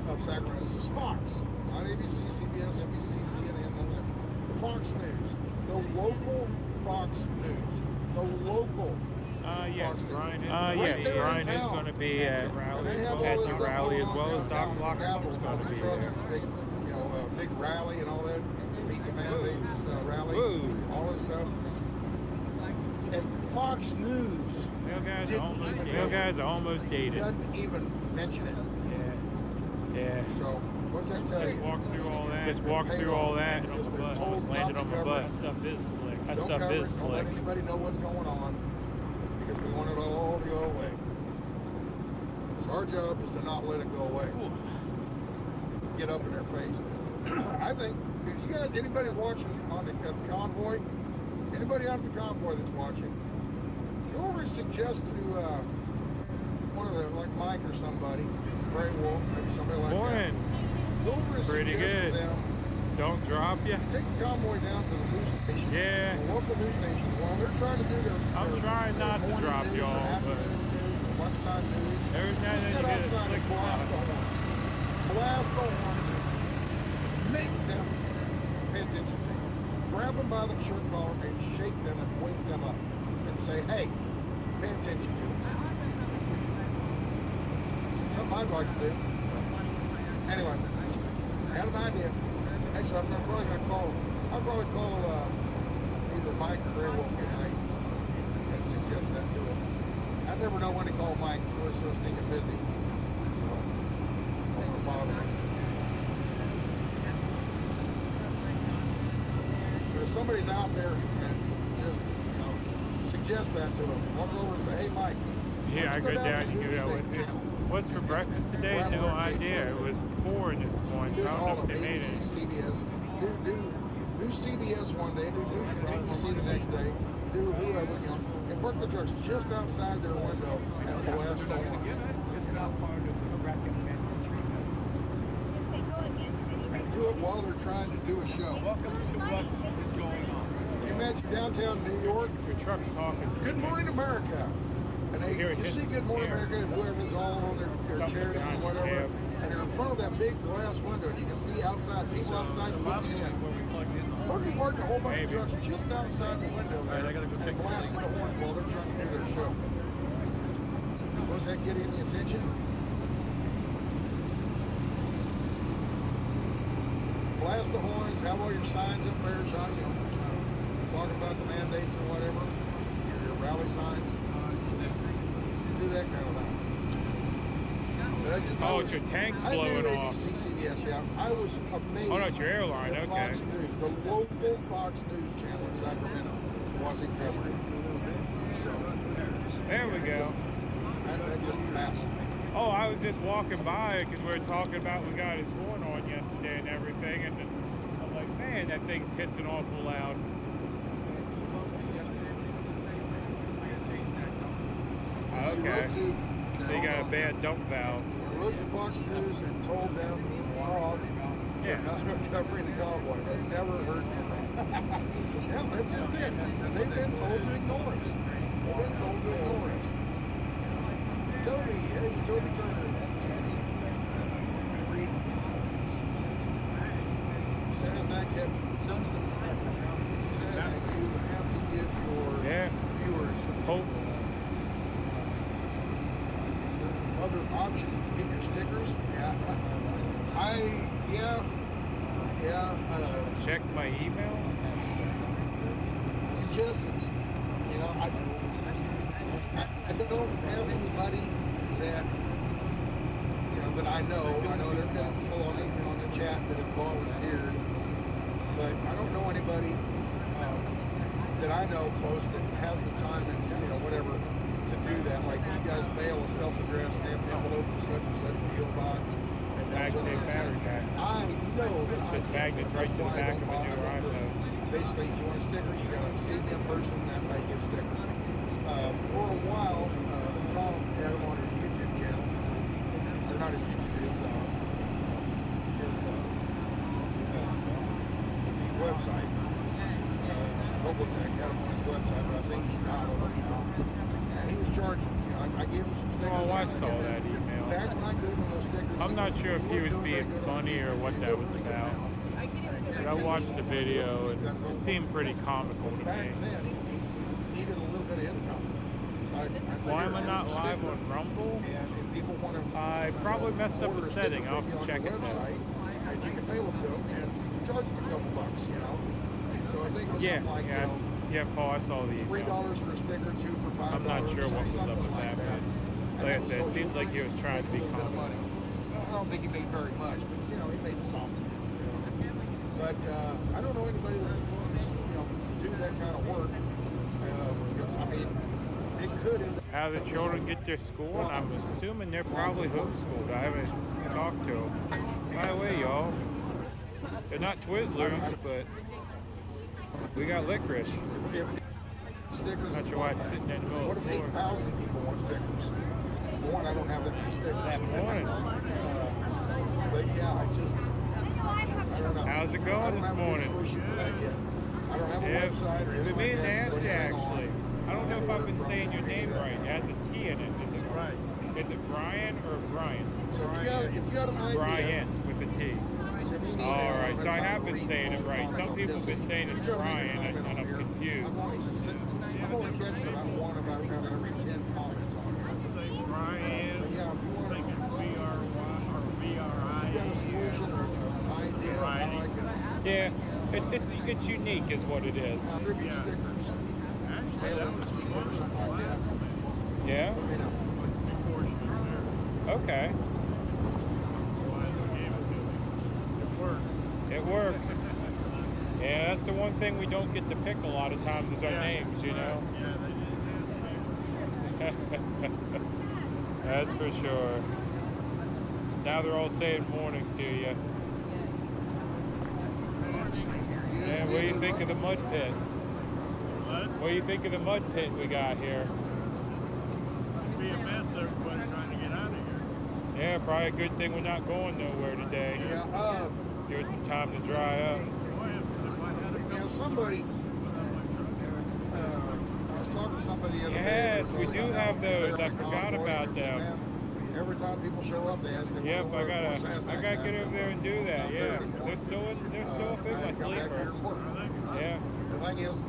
of Sacramento. This is Fox. Not ABC, CBS, NBC, CNN, none of that. Fox News. The local Fox News. The local yes, Fox Brian News. Brian is going to be at the rally as well as Doc Locker's going to be there. Big, big rally and all that. Meet the Mandates rally. All this stuff. And Fox News. You guys are almost dated. Doesn't even mention it. Yeah. So, what's that tell you? Just walk through all that and on my butt. Just landed on my butt. That stuff is slick. That stuff is slick. Don't let anybody know what's going on because we want it all to go away. So Our job is to not let it go away. Get up in their face. I think, if you guys, anybody watching on the Convoy, anybody out of the Convoy that's watching, go over and suggest to one of the, like Mike or somebody, Gray Wolf, maybe somebody like that. Go over and Pretty suggest good. to them. Don't drop you. Take the Convoy down to the news station. Yeah. The local news station. While they're trying to do their I'm trying not to morning drop news or y'all, but afternoon news or lunchtime news. every now and Just then sit you get a outside and slick blast the one. horns. Blast the horns and make them pay attention to you. Grab them by the shirt collar and shake them and wake them up and say, hey, pay attention to us. Something I'd like to do. Anyway, I had an idea. Actually, I'm probably going to call. I'll probably call either Mike or Gray Wolf tonight and suggest that to him. I never know when to call Mike. He's always so stinking busy. So, I don't want to bother him. But if somebody's out there and just, suggest that to him, walk over and say, "Hey, Mike." Yeah, I go down and do that with it. What's for breakfast today? No idea. It was pouring this morning, so I don't know if they made it. CBS. Do CBS one day, do ABC the next day, do whoever, and park the trucks just outside their window and blast the horns. It's not part of the recommended treatment. And do it while they're trying to do a show. Welcome to what is going on. Can you imagine downtown New York? Your truck's talking. Good morning, America. And they, you see Good Morning America and whoever's all on their chairs and whatever, and they're in front of that big glass window, and you can see outside, people outside looking in. What if you parked a whole bunch of trucks just outside the window there and blasting the horns while they're trying to do their show? Does that get any attention? Blast the horns, have all your signs up there, Sean, talking about the mandates or whatever, your rally signs. Do that kind of thing. Oh, it's your tank blowing off. CBS, yeah. I was amazed. Oh, no, it's your airline, that okay. Fox News, the local Fox News channel in Sacramento wasn't covering it. So, there we go. That just baffled me. Oh, I was just walking by because we were talking about we got his horn on yesterday and everything, and I'm like, man, that thing's hissing awful loud. Okay. So you got a bad dump valve. I wrote to Fox News and told them off Yeah. not covering the convoy. I've never heard from them. Yeah, that's just it. They've been told to ignore us. They've been told to ignore us. Toby, hey, Toby Turner. Read. Says that kept said that you have to give your viewers hope. Other options to get your stickers. Yeah. Check my email. Suggestions. You know, I don't have anybody that that I know. I know there's been people on the chat that have volunteered, but I don't know anybody that I know close that has the time and whatever to do that. Like you guys mail a self-addressed stamped envelope to such and such PO box. MagSafe battery pack. I know that this magnet's right to the back of a new iPhone. Basically, if you want a sticker, you gotta see me in person. That's how you get a sticker. For a while, Tom had him on his YouTube channel, or not his YouTube, his website. Robotech had him on his website, but I think he's out of it now. And he was charging. I gave him some stickers. Oh, I saw that email. Back when I gave him those stickers, I'm not sure if he was being funny or what that was about. But I watched the video and it seemed pretty comical to back me. then he needed a little bit of income. Why am I not live on Rumble? And if people want to, I probably messed up a setting. I'll have to check it out. And you can mail them to them and charge them a couple bucks, So I think it was something like, yeah, Paul, I saw the email. $3 for a sticker, 2 for $5. I'm not sure what was up with that, but like I said, it seemed like he was trying to be comical. I don't think he made very much, but he made something. But I don't know anybody that's willing to do that kind of work. Because I mean, how the children get their school, and I'm assuming they're probably homeschooled. I haven't talked to them. By the way, y'all, they're not Twizzlers, but we got licorice. Stickers. Not sure why it's sitting in the middle What of if the floor. 8,000 people want stickers? For one, I don't have that many stickers. That morning. But yeah, I don't know. How's it going this morning? I don't have a website or I've been anything meaning to like ask that. you actually. I don't know if I've been saying your name right. It has a T in it. Is it Brian or Brian? So if you got an idea, Brian with a T. All right, so I have been saying it right. Some people have been saying it's Brian, and I'm confused. I'm only catching about one about every 10 comments on it. Say Brian. Yeah, if you want to think it's B-R-Y or B-R-I. You got a solution or an idea, I like it. Yeah, it's unique is what it is. Tribute stickers. Actually, that was before something like that. Yeah? Let me know. Before she was there. Okay. It works. Yeah, that's the one thing we don't get to pick a lot of times is our names, you know? Yeah, they did. That's for sure. Now they're all saying morning to you. Yeah, what do you think of the mud pit? What do you think of the mud pit we got here? It'd be a mess, everybody trying to get out of here. Yeah, probably a good thing we're not going nowhere today. Yeah, give it some time to dry up. Yeah, somebody, I was talking to somebody the other day. Yes, we do have those. I forgot about them. Every time people show up, they ask them. Yep, I gotta get over there and do that. Yeah, they're still in my sleeper. Yeah. The thing is,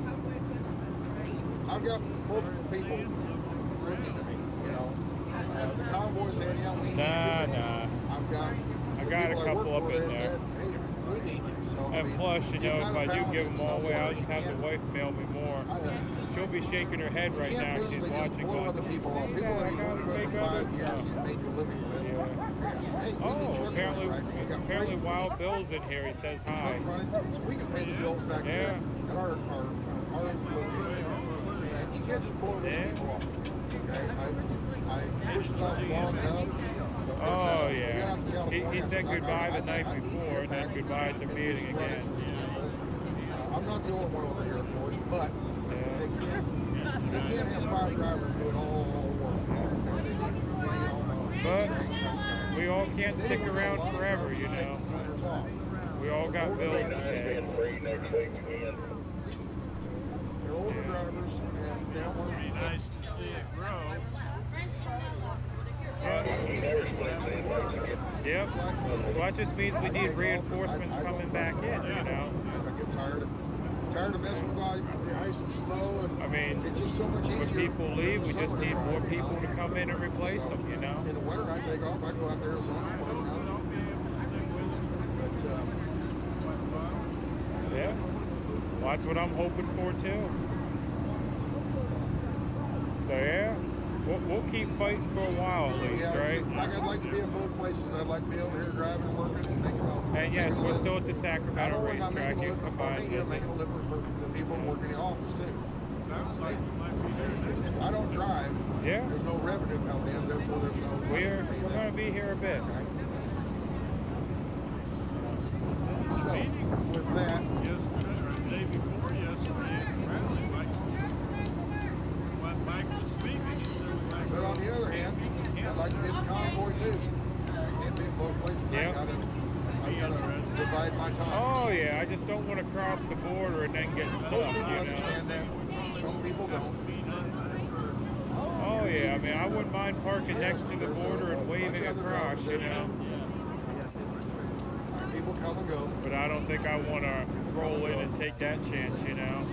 I've got multiple people looking to me. You know, the convoy said, "Yeah, we need you." I got a couple up in there. And plus, you know, if I do give them all away, I'll just have the wife mail me more. She'll be shaking her head right now. She's watching. Going, other people off. People that you want to make other stuff. Make your living with. Hey, oh, apparently Wild Bill's in here. He says hi. So we can pay the bills back there at our location. You can't just blow those people off. Okay, I pushed it off long enough. Oh yeah. He said goodbye the night before, and then goodbye at the meeting again. I'm not the only one over here, of course, but they can't have 5 drivers doing all work. But we all can't stick around forever, you know. We all got bills to pay. They're older drivers, and now we're be nice to see it grow. Yep. Well, that just means we need reinforcements coming back in, you know. I get tired of messing with the ice and snow, and I mean, it's just so much easier. when people leave, we just need more people to come in and replace them, you know. In the winter, I take off. I go out to Arizona. Yeah. Well, that's what I'm hoping for too. So yeah. We'll keep fighting for a while at least, right? It's like I'd like to be in both places. I'd like to be over here driving and working and making a And yes, we're still at the Sacramento racetrack. You come by and visit. making a living for the people working in the office too. Sounds like it might be good. If I don't drive, there's no revenue coming in, therefore there's no We're going to be here a bit. So, with that, The day before yesterday, Bradley went back to speaking. but on the other hand, I'd like to be in the convoy too. I can't be in both places. Yep. I've got to divide my time. Oh yeah, I just don't want to cross the border and then get stuck, Most people you know. understand that. Some people don't. Oh yeah, I mean, I wouldn't mind parking next to the border and waving across, you know. People come and go. But I don't think I want to roll in and take that chance, you know.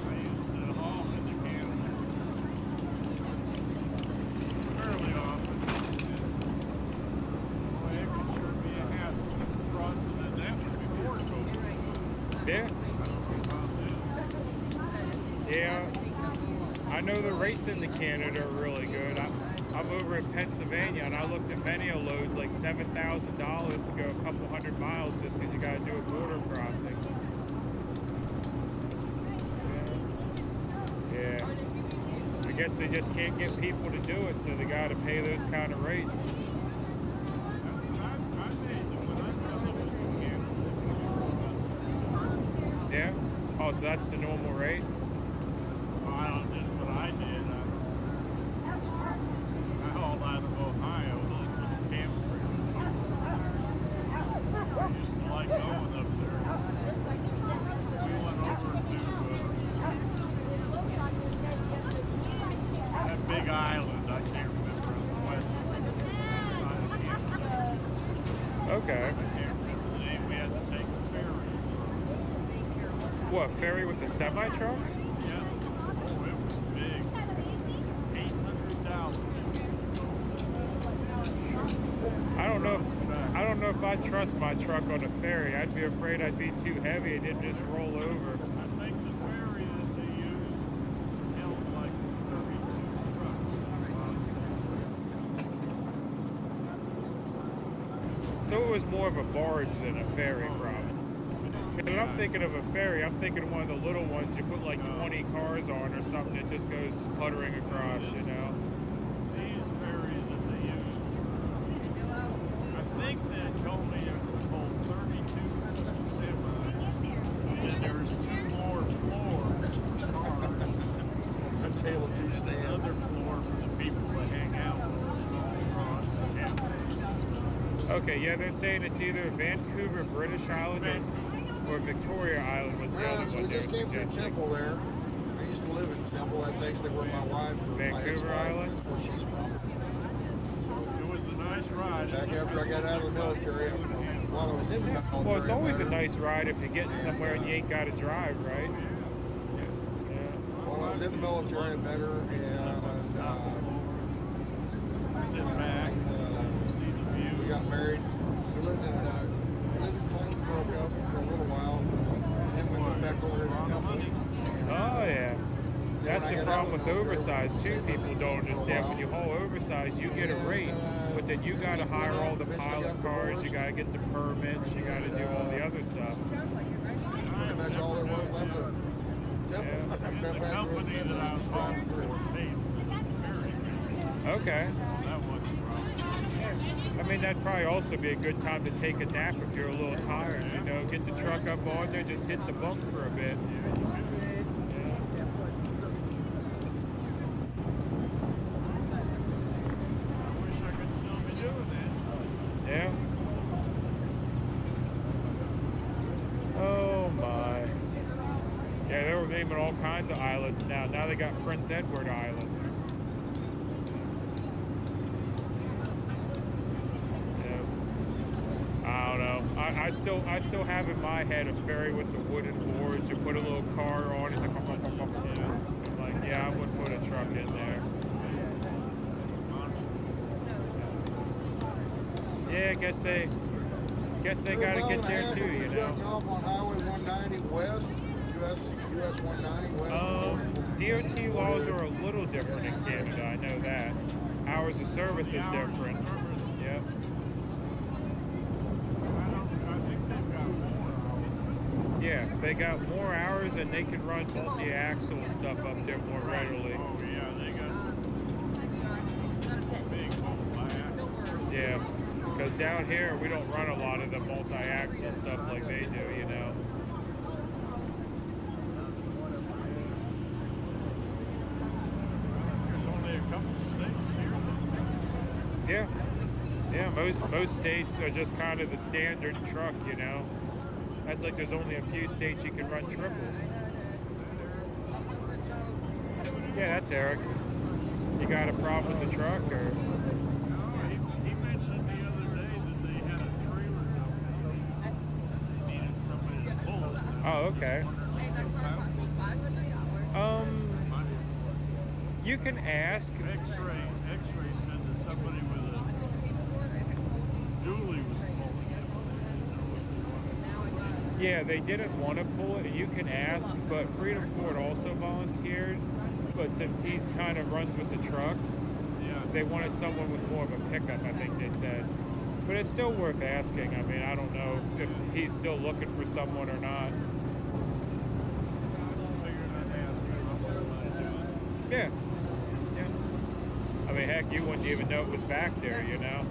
Fairly often. Boy, it could sure be a hassle crossing the dam before COVID. Yeah. Yeah. I know the rates into Canada are really good. I'm over in Pennsylvania, and I looked at many of loads like $7,000 to go a couple hundred miles just because you got to do a border crossing. Yeah. We guess they just can't get people to do it, so they got to pay those kind of rates. Yeah? Oh, so that's the normal rate? Well, just what I did. I hauled out of Ohio with a camper. I used to like going up there. We went over to that big island. I can't remember on the west side of Canada. Okay. I can't remember the name. We had to take a ferry. What, ferry with a semi-truck? Yeah. Oh, it was big. $800. I don't know if I'd trust my truck on a ferry. I'd be afraid I'd be too heavy and it'd just roll over. I think the ferry that they used held like 32 trucks. So it was more of a barge than a ferry, probably. When I'm thinking of a ferry, I'm thinking of one of the little ones you put like 20 cars on or something that just goes puttering across, you know? These ferries that they used, I think they told me it was hold 32 semis, and there was 2 more floors for cars. A tail of 2 stands. Another floor for the people that hang out across the campus. Okay, yeah, they're saying it's either Vancouver, British Island, or Victoria Island was the Well, other one we just came from Temple there. I used to live in Temple. That's actually where my wife, Vancouver Island? That's where she's from. It was a nice ride. Back after I got out of the military, while I was in the military. Well, it's always a nice ride if you're getting somewhere and you ain't got to drive, right? While I was in the military, better and sit back, see the view. We got married. We lived in Clean, broke up for a little while. Then we went back over to Temple. Oh, yeah. That's the problem with oversized, too. People don't understand. When you haul oversized, you get a rate, but then you got to hire all the pilot cars, you got to get the permits, you got to do all the other stuff. Pretty much all there was left of Temple. The company that I was hauling for paid for the ferry. Okay. That wasn't a problem. I mean, that'd probably also be a good time to take a nap if you're a little tired. You know, get the truck up on there, just hit the bunk for a bit. Yeah. Oh my. Yeah, they were naming all kinds of islands now. Now they got Prince Edward Island. Yeah. I don't know. I still have in my head a ferry with the wooden boards. You put a little car on. It's like, yeah, I would put a truck in there. Yeah, I guess they got to get there too, you know. Off on Highway 190 West, US 190 West. DOT laws are a little different in Canada. I know that. Hours of service is different. Yep. Yeah, they got more hours and they can run multi-axle and stuff up there more readily. Oh yeah, they got big multi-axle. Yeah. Because down here, we don't run a lot of the multi-axle stuff like they do, you know. There's only a couple states here. Yeah. Yeah, most states are just kind of the standard truck, you know. That's like there's only a few states you can run triples. Yeah, that's Eric. You got a problem with the truck, or? He mentioned the other day that they had a trailer down there. They needed somebody to pull it. Oh, okay. You can ask. X-ray said that somebody with a dually was pulling it. Yeah, they didn't want to pull it, and you can ask, but Freedom Ford also volunteered. But since he's kind of runs with the trucks, they wanted someone with more of a pickup, I think they said. But it's still worth asking. I mean, I don't know if he's still looking for someone or not. Yeah. I mean, heck, you wouldn't even know it was back there, you know?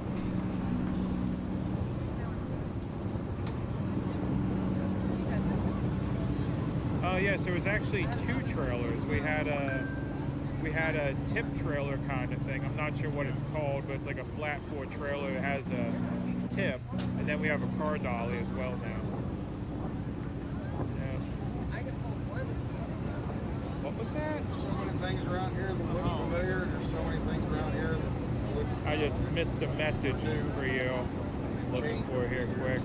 Oh yes, there was actually 2 trailers. We had a tip trailer kind of thing. I'm not sure what it's called, but it's like a flat 4 trailer that has a tip, and then we have a car dolly as well now. Yeah. What was that? So many things around here that look familiar. There's so many things around here that look. I just missed a message for you. Looking for it here quick.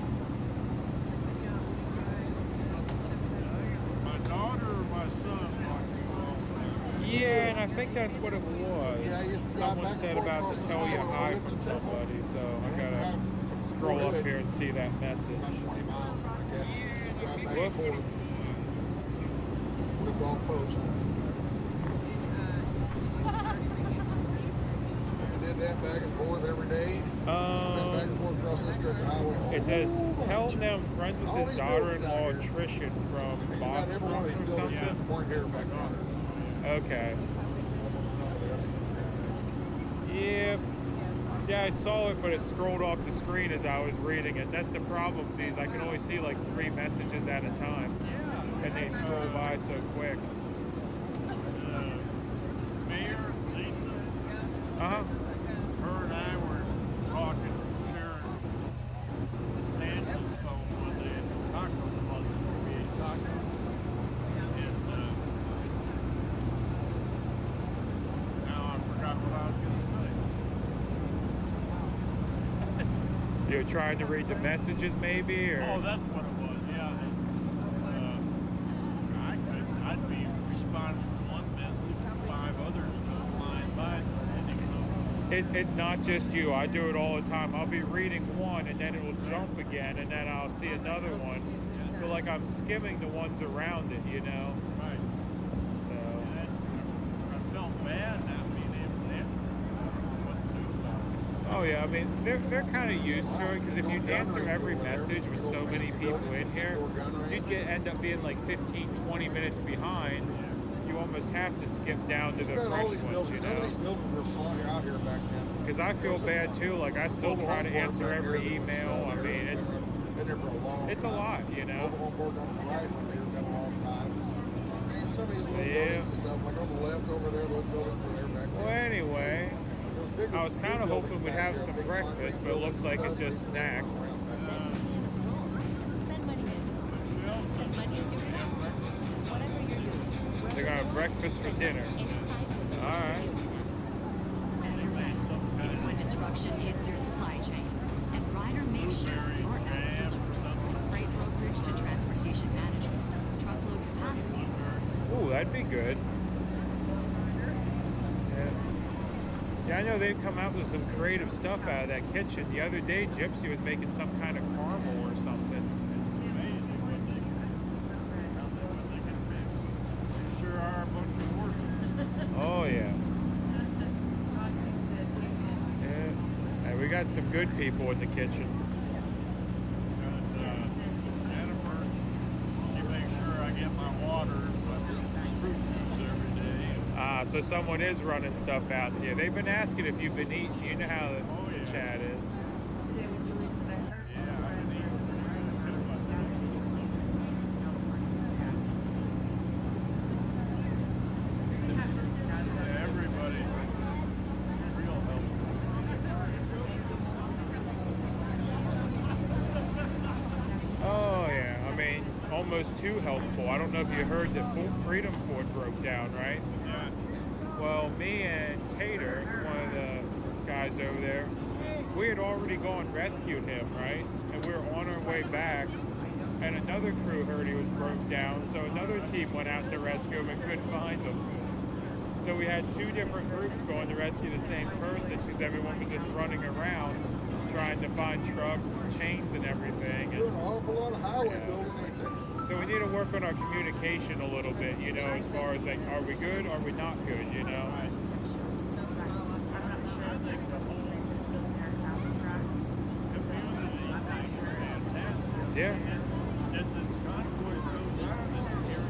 My daughter or my son Yeah, and I think that's what it was. Yeah, I used to drive Someone back said and forth about across to the tell you highway hi when I from lived in Temple. somebody, so I gotta scroll up here and see that message. 20 miles. Drive back and forth. With a ball post. I did that back and forth every day. Went back and forth across this stretch of highway. It says, tell them friends with his daughter-in-law Trishan from Boston or something. Weren't here back then. Okay. Yeah. Yeah, I saw it, but it scrolled off the screen as I was reading it. That's the problem with these. I can only see like 3 messages at a time. And they scroll by so quick. Mayor Lisa. Uh-huh. Her and I were talking, sharing Santa's phone one day at the taco place where we ate tacos. And now I forgot what I was going to say. You're trying to read the messages maybe, or? Oh, that's what it was, yeah. I'd be responding to one message and 5 others flying by and sending those. It's not just you. I do it all the time. I'll be reading one and then it'll jump again and then I'll see another one. So like I'm skimming the ones around it, you know? Right. So. I felt bad not being able to answer. What to do about it. Oh yeah, I mean, they're kind of used to it because if you answer every message with so many people in here, you'd end up being like 15, 20 minutes behind. You almost have to skip down to the fresh ones, you know? Because I feel bad too, like I still try to answer every email. I mean, it's a lot, you know? Yeah. Well, anyway, I was kind of hoping we'd have some breakfast, but it looks like it's just snacks. Send money in Send money as your friends. Whatever you're doing. They're gonna have breakfast for dinner. Alright. It's when disruption hits your supply chain. And Ryder makes sure you're ever delivered. From freight brokerage to transportation management, truckload capacity. Ooh, that'd be good. Yeah, I know they've come out with some creative stuff out of that kitchen. The other day, Gypsy was making some kind of caramel or something. They sure are a bunch of workers. Oh, yeah. And we got some good people in the kitchen. Jennifer, she makes sure I get my water and my fruit juice every day. So someone is running stuff out to you. They've been asking if you've been eating. You know how the chat is. Everybody, real helpful. Oh, yeah. I mean, almost too helpful. I don't know if you heard that Freedom Fort broke down, right? Yeah. Well, me and Tater, one of the guys over there, we had already gone rescued him, right? And we were on our way back, and another crew heard he was broke down, so another team went out to rescue him and couldn't find him. So we had 2 different groups going to rescue the same person because everyone was just running around trying to find trucks and chains and everything. And, an awful lot of highway building, ain't there? so we need to work on our communication a little bit, you know, as far as like, are we good, are we not good, you know? Yeah. Did this convoy go down here?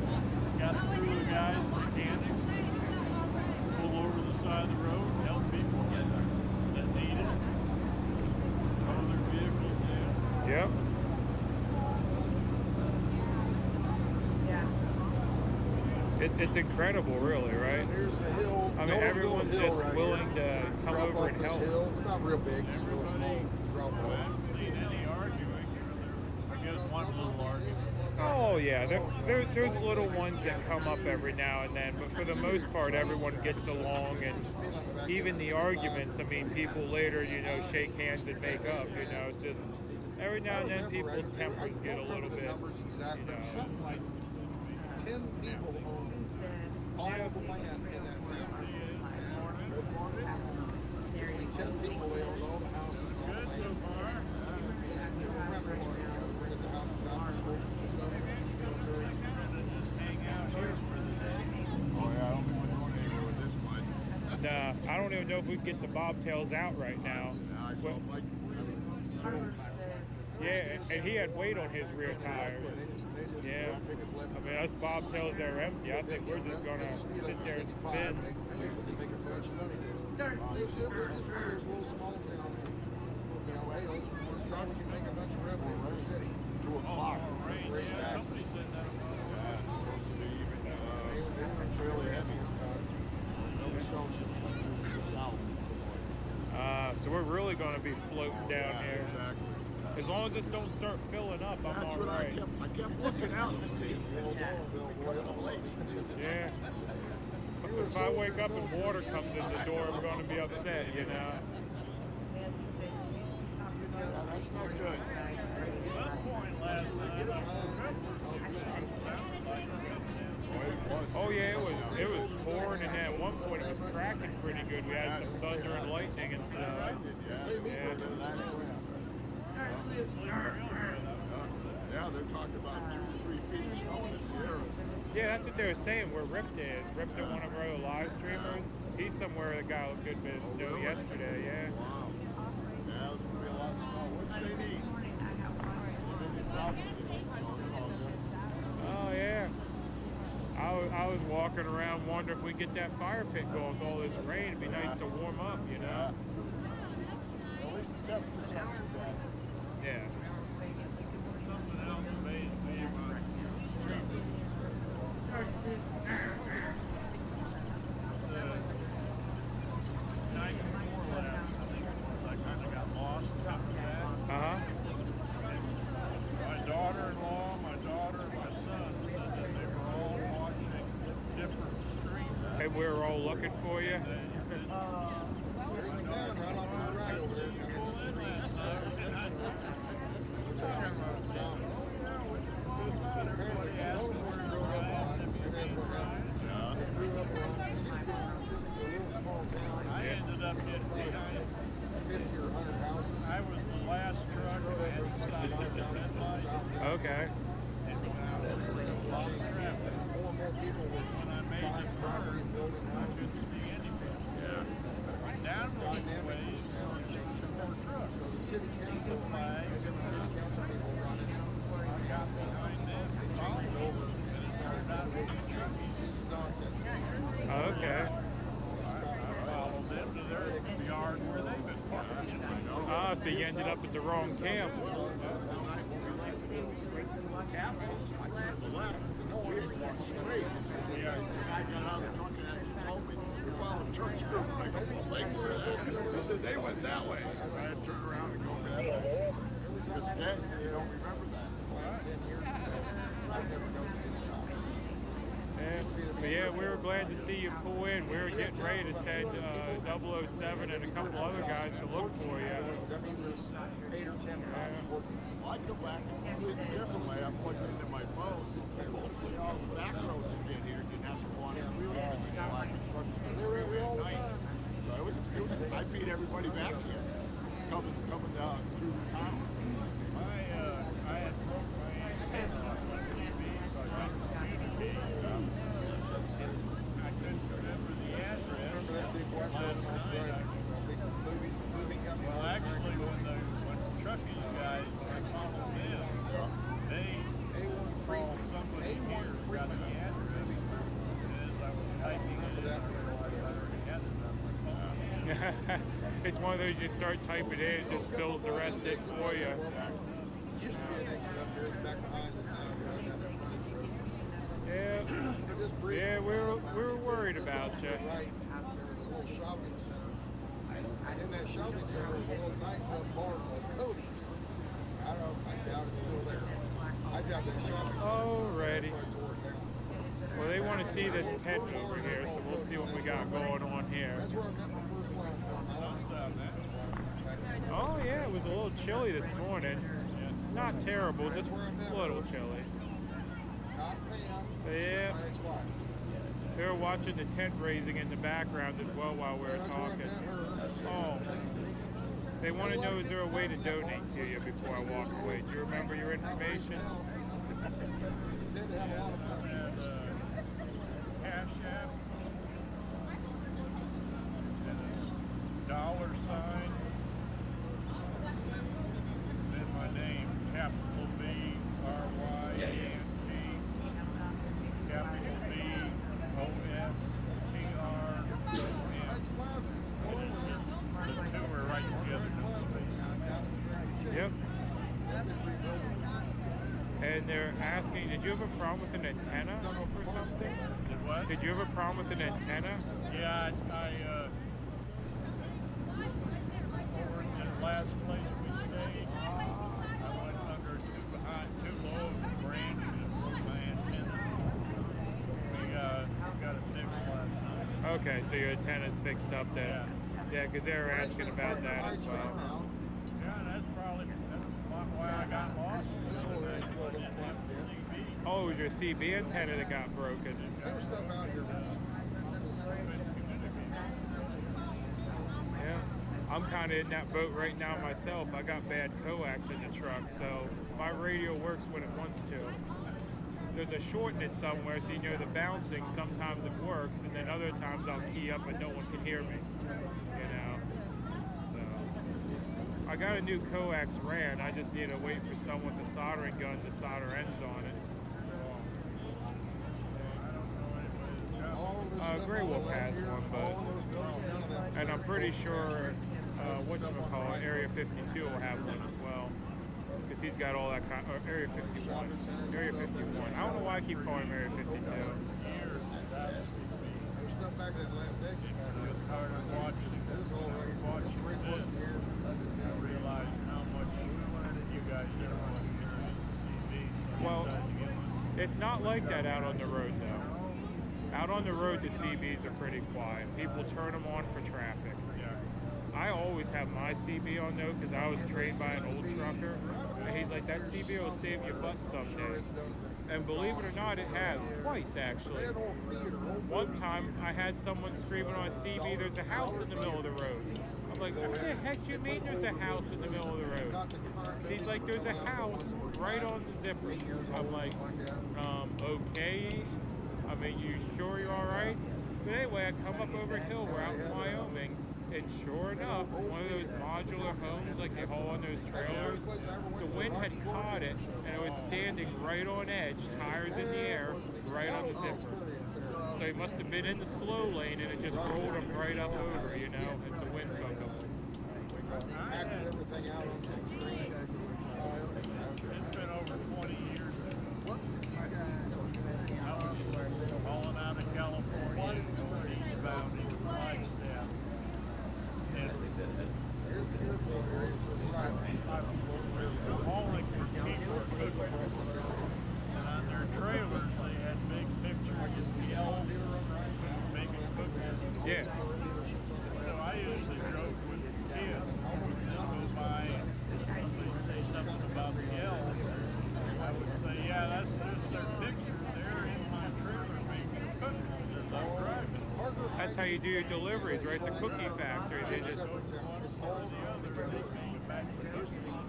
Got a crew of guys, mechanics, pull over the side of the road and help people Yep. It's incredible, really, right? Here's the hill. I mean, everyone's just right willing here. to come Drop over off and this help. hill. It's not real big, just real small. Drop I off. haven't seen any arguing. I guess one little argument. Oh yeah, there's little ones that come up every now and then, but for the most part, everyone gets along, and even the arguments. I mean, people later, shake hands and make up. It's just every now and then people's tempers get a little bit. Something like 10 people own all of the land in that town. Between 10 people, they own all the houses and all the land. Rented the houses out for soldiers and stuff. Oh yeah, I don't think we're going anywhere with this one. Nah, I don't even know if we can get the bobtails out right now. Yeah, and he had weight on his rear tires. Yeah. I mean, us bobtails are empty. I think we're just going to sit there and spin. There's little small towns. Hey, let's see if we can make a bunch of revenue in the city. 2 o'clock. Raise taxes. Yeah, it's supposed to be even fairly heavy. Another shells through the south. So we're really going to be floating down here. Exactly. As long as this don't start filling up, I'm That's all what right. I kept looking out to see. Yeah. If I wake up and water comes in the door, I'm going to be upset, That's not good. Some point last night, Oh yeah, it was pouring, and at one point it was cracking pretty good. We had some thunder and lightning and stuff. Yeah, they're talking about 2 or 3 feet of snow in the Sierras. Yeah, that's what they were saying, where Ripped is. Ripped at one of our other live streamers. He's somewhere that got a good bit of snow yesterday, yeah. Wow. Yeah, there's going to be a lot of snow, which they need. Oh, yeah. I was walking around wondering if we get that fire pit going with all this rain. It'd be nice to warm up, At least the temperature's not too bad. Yeah. Something else amazed me about streamers. The night before last, I think I kind of got lost after that. My daughter-in-law, my daughter, and my son said that they were all watching different streamers. And we were all looking for you. I ended up getting behind 50 or 100 houses. I was the last truck and I had to stop at the red light. Okay. And when I was in a lot of traffic, when I made the turn, I couldn't see anybody. Yeah. Went down a little ways, there were 2 more trucks. So the city council flag, the city council people running out. I got behind them, followed them, and it turned out to be truckies. Okay. I followed them to their yard where they've been parking. Ah, so you ended up at the wrong camp. Capitals, I turned left, we went straight. The guy got out of the truck and actually told me, we're following church group. I go, well, thank you for that. He said, they went that way. I had to turn around and go back. Because again, you don't remember that. The last 10 years or so, I've never noticed any cops. But yeah, we were glad to see you pull in. We were getting ready to send 007 and a couple other guys to look for you. That means there's 8 or 10 cops working. Well, I go back completely differently. I plugged it into my phone. And hopefully all the back roads you get here didn't have to go on through because there's a lot of construction at night. So I beat everybody back here coming down through the town. I had broke my antenna on my CB, so I couldn't communicate. I couldn't remember the address. Remember that big white building on Friday? Moving company. Well, actually, when Chucky's guys followed them, they called somebody here who got the address. As I was typing it in, I realized I already had it on my phone. It's one of those you start typing in, it just fills the rest in for you. Used to be an exit up here, it's back behind us now. Yeah, we were worried about you. Right, there was a little shopping center. And in that shopping center was a little nightclub bar called Cody's. I don't know, I doubt it's still there. I doubt that shopping center. Alrighty. Well, they want to see this tent over here, so we'll see what we got going on here. That's where I met my first wife. Oh yeah, it was a little chilly this morning. Not terrible, just a little chilly. But yeah, they were watching the tent raising in the background as well while we were talking. Oh, they want to know, is there a way to donate to you before I walk away? Do you remember your information? Cash App and a dollar sign, then my name, capital B R Y A N T, capital B O S T R O N. The two are right together. Yep. And they're asking, did you have a problem with an antenna or something? Did what? Did you have a problem with an antenna? Yeah, I over in the last place we stayed, I went under too low of a branch and broke my antenna. We got it fixed last night. Okay, so your antenna's fixed up then. Yeah, because they were asking about that as well. Yeah, that's why I got lost. Oh, it was your CB antenna that got broken. There was stuff out here. Yeah, I'm kind of in that boat right now myself. I got bad coax in the truck, so my radio works when it wants to. There's a short in it somewhere, so you know the bouncing, sometimes it works, and then other times I'll key up and no one can hear me, you know. So, I got a new coax ran, I just need to wait for someone with a soldering gun to solder ends on it. Gray Wolf has one, but, and I'm pretty sure, whatchamacallit, Area 52 will have one as well. Because he's got all that kind of, Area 51. Area 51. I don't know why I keep calling him Area 52. There's stuff back in that last exit. It's hard to watch this here. I realized how much you guys are on here at the CB. Well, it's not like that out on the road, though. Out on the road, the CBs are pretty quiet. People turn them on for traffic. I always have my CB on, though, because I was trained by an old trucker. And he's like, that CB will save your butt someday. And believe it or not, it has. Twice, actually. One time, I had someone screaming on CB, there's a house in the middle of the road. I'm like, what the heck do you mean there's a house in the middle of the road? He's like, there's a house right on the zipper. I'm like, okay. I mean, you sure you're all right? But anyway, I come up over a hill, we're out in Wyoming, and sure enough, one of those modular homes, like they haul on those trailers, the wind had caught it, and it was standing right on edge, tires in the air, right on the zipper. So he must have been in the slow lane, and it just rolled him right up over, you know, as the wind took him. It's been over 20 years. I was hauling out of California, eastbound in Flagstaff. And I'm hauling for people at cookbooks. And on their trailers, they had big pictures of elves making cookies. Yeah. So I usually joke with the kids. They'll go by and somebody say something about the elves. I would say, yeah, that's just their picture. They're in my trailer making cookies as I'm driving. That's how you do your deliveries, right? It's a cookie factory. They just...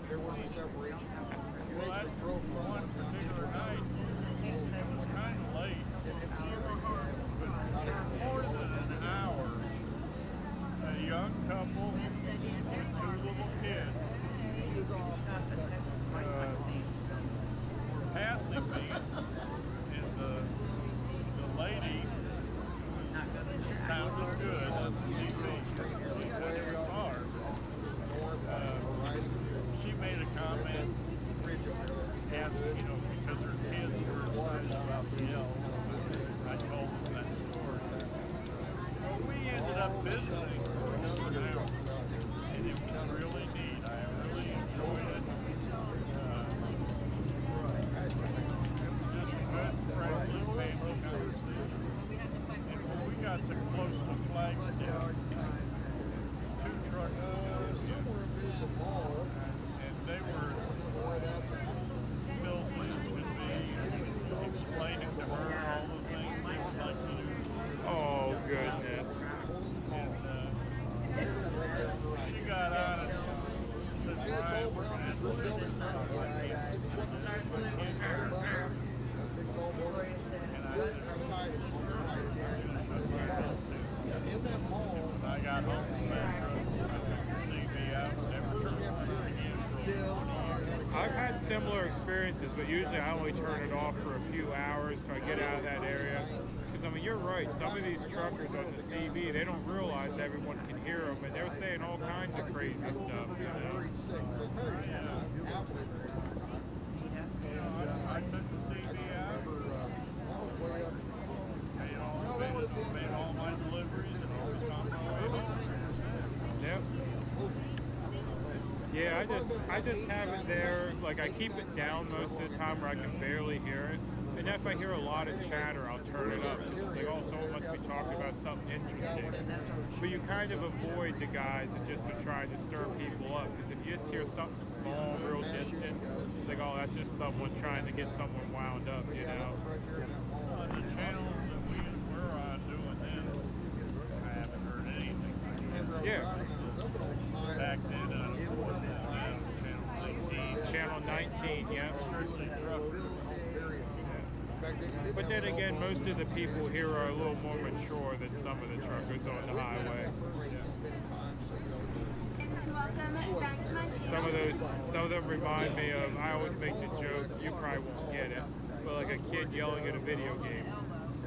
There was a separation. Well, that one particular night, it was kind of late, but for more than an hour, a young couple with two little kids were passing me, and the lady sounded good on the CB. We never saw her. She made a comment because their kids were excited about the elk. I told them that story. Well, we ended up visiting for a number of hours, and it was really neat. I really enjoyed it. Just a good, friendly family conversation. And when we got to close to Flagstaff, 2 trucks and they were filthy as could be, explaining to her all the things they would like to do. Oh, goodness. And she got out and said, "Brian, we're going to have to leave this truck." And I said, when I got home from that truck, I took the CB out and never turned it on again for 20 years. I've had similar experiences, but usually I only turn it off for a few hours till I get out of that area. Because, I mean, you're right, some of these truckers on the CB, they don't realize everyone can hear them, and they're saying all kinds of crazy stuff, you know? I took the CB out, made all my deliveries, and I was on my way home. Yep. Yeah, I just have it there, like I keep it down most of the time where I can barely hear it. And if I hear a lot of chatter, I'll turn it up. It's like, oh, someone must be talking about something interesting. But you kind of avoid the guys that just are trying to stir people up. Because if you just hear something small, real distant, it's like, oh, that's just someone trying to get someone wound up, you know? The channels that we're on doing this, I haven't heard anything. Yeah. Back then, I was Channel 19, yeah. Strictly trucker. But then again, most of the people here are a little more mature than some of the truckers on the highway. Some of them remind me of, I always make the joke, you probably won't get it, but like a kid yelling at a video game,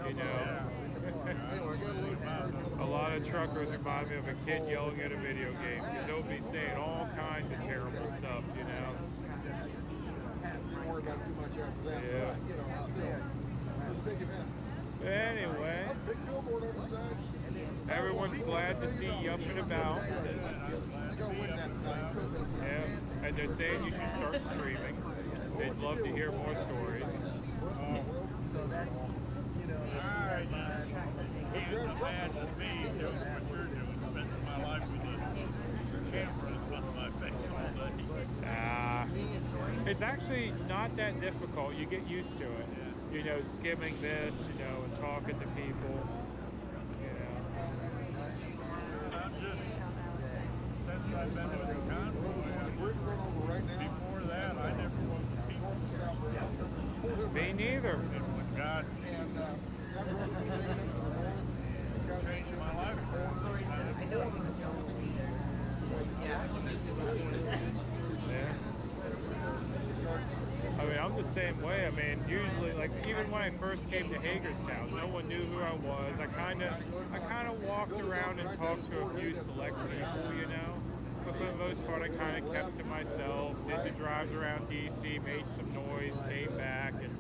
you know? A lot of truckers remind me of a kid yelling at a video game, because they'll be saying all kinds of terrible stuff, you know? Yeah. Anyway, everyone's glad to see you up and about. Yeah, and they're saying you should start streaming. They'd love to hear more stories. Alright, you can't imagine me doing what you're doing, spending my life with a camera in front of my face all day. It's actually not that difficult. You get used to it. You know, skimming this, you know, and talking to people. You know. I'm just, since I've been with the Convoy, before that, I never was a people. Me neither. And when God changed my life, Yeah. I mean, I'm the same way. I mean, usually, like, even when I first came to Hagerstown, no one knew who I was. I kind of walked around and talked to a few select people, you know. But for the most part, I kind of kept to myself, did the drives around DC, made some noise, came back, and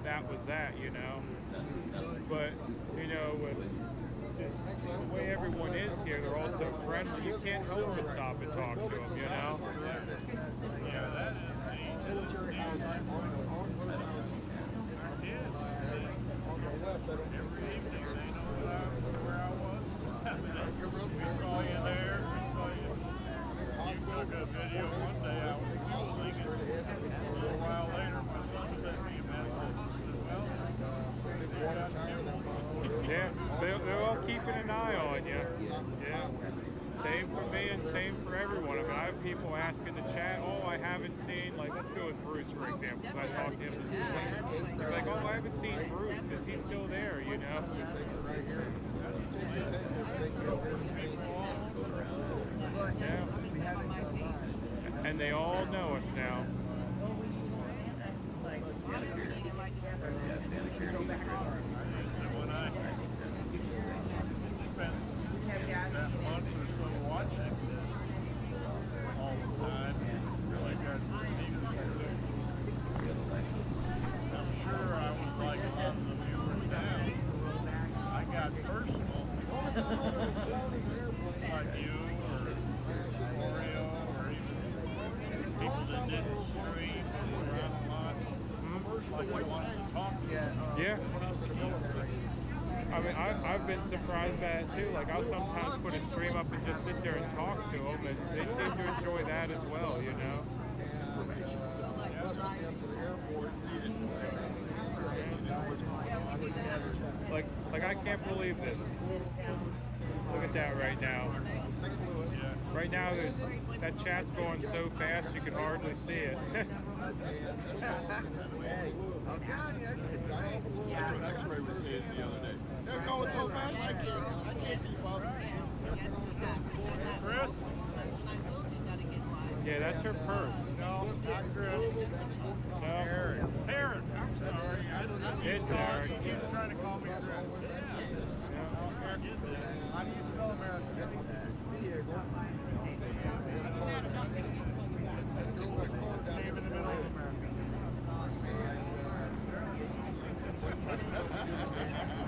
that was that, you know. But, you know, with the way everyone is here, they're all so friendly, you can't help but stop and talk to them, you know? Yeah, that is every evening they know where I was. We saw you there, we saw you. You took a video one day, I was fueling, and a little while later my son sent me a message and said, well, yeah, they're all keeping an eye on you. Yeah. Same for me and same for everyone. I mean, I have people ask in the chat, oh, I haven't seen, like, let's go with Bruce, for example. I talked to him this morning. They're like, oh, I haven't seen Bruce. Is he still there, you know? Yeah. And they all know us now. When I spent that month or so watching this all the time, really got needed to do. Like you or Oreo or even people that didn't stream around a lot. Like they wanted to talk to you. Yeah. I mean, I've been surprised by it too. Like, I'll sometimes put a stream up and just sit there and talk to them, and they seem to enjoy that as well, you know? Like I can't believe this. Look at that right now. Right now, that chat's going so fast you can hardly see it. That's what X-Ray was saying the other day. They're going so fast, I can't see, Bob. Chris? Yeah, that's her purse. No, not Chris. No. Aaron. I'm sorry. It's Aaron. He keeps trying to call me Chris. How do you spell America? Name in the middle of America.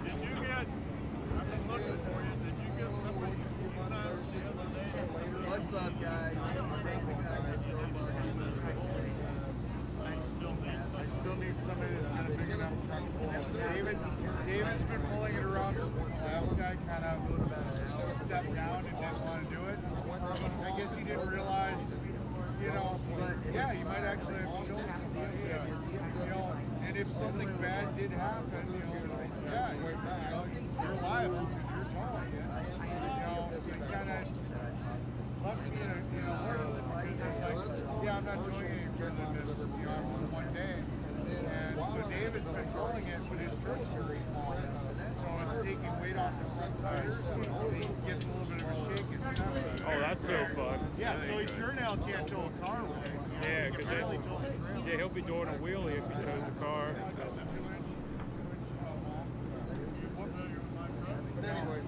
Did you get, I've been looking for you, did you get something? Much love, guys. Thank you, guys. I still need somebody that's going to pick it up. David's been pulling it around since the last guy kind of stepped down and didn't want to do it. I guess he didn't realize, you know, yeah, you might actually have killed somebody. You know, and if something bad did happen, you know, yeah, you're liable because you're tall. You know, you kind of left me in a, you know, because it's like, yeah, I'm not doing any prison because, you know, I'm for one day. And so David's been calling it, but his church is very small. So it's taking weight off the front tires, so he gets a little bit of a shake and stuff. Oh, that's no fun. Yeah, so he sure now can't tow a car with it. Yeah, because he'll be doing a wheelie if he tows a car. Anyway,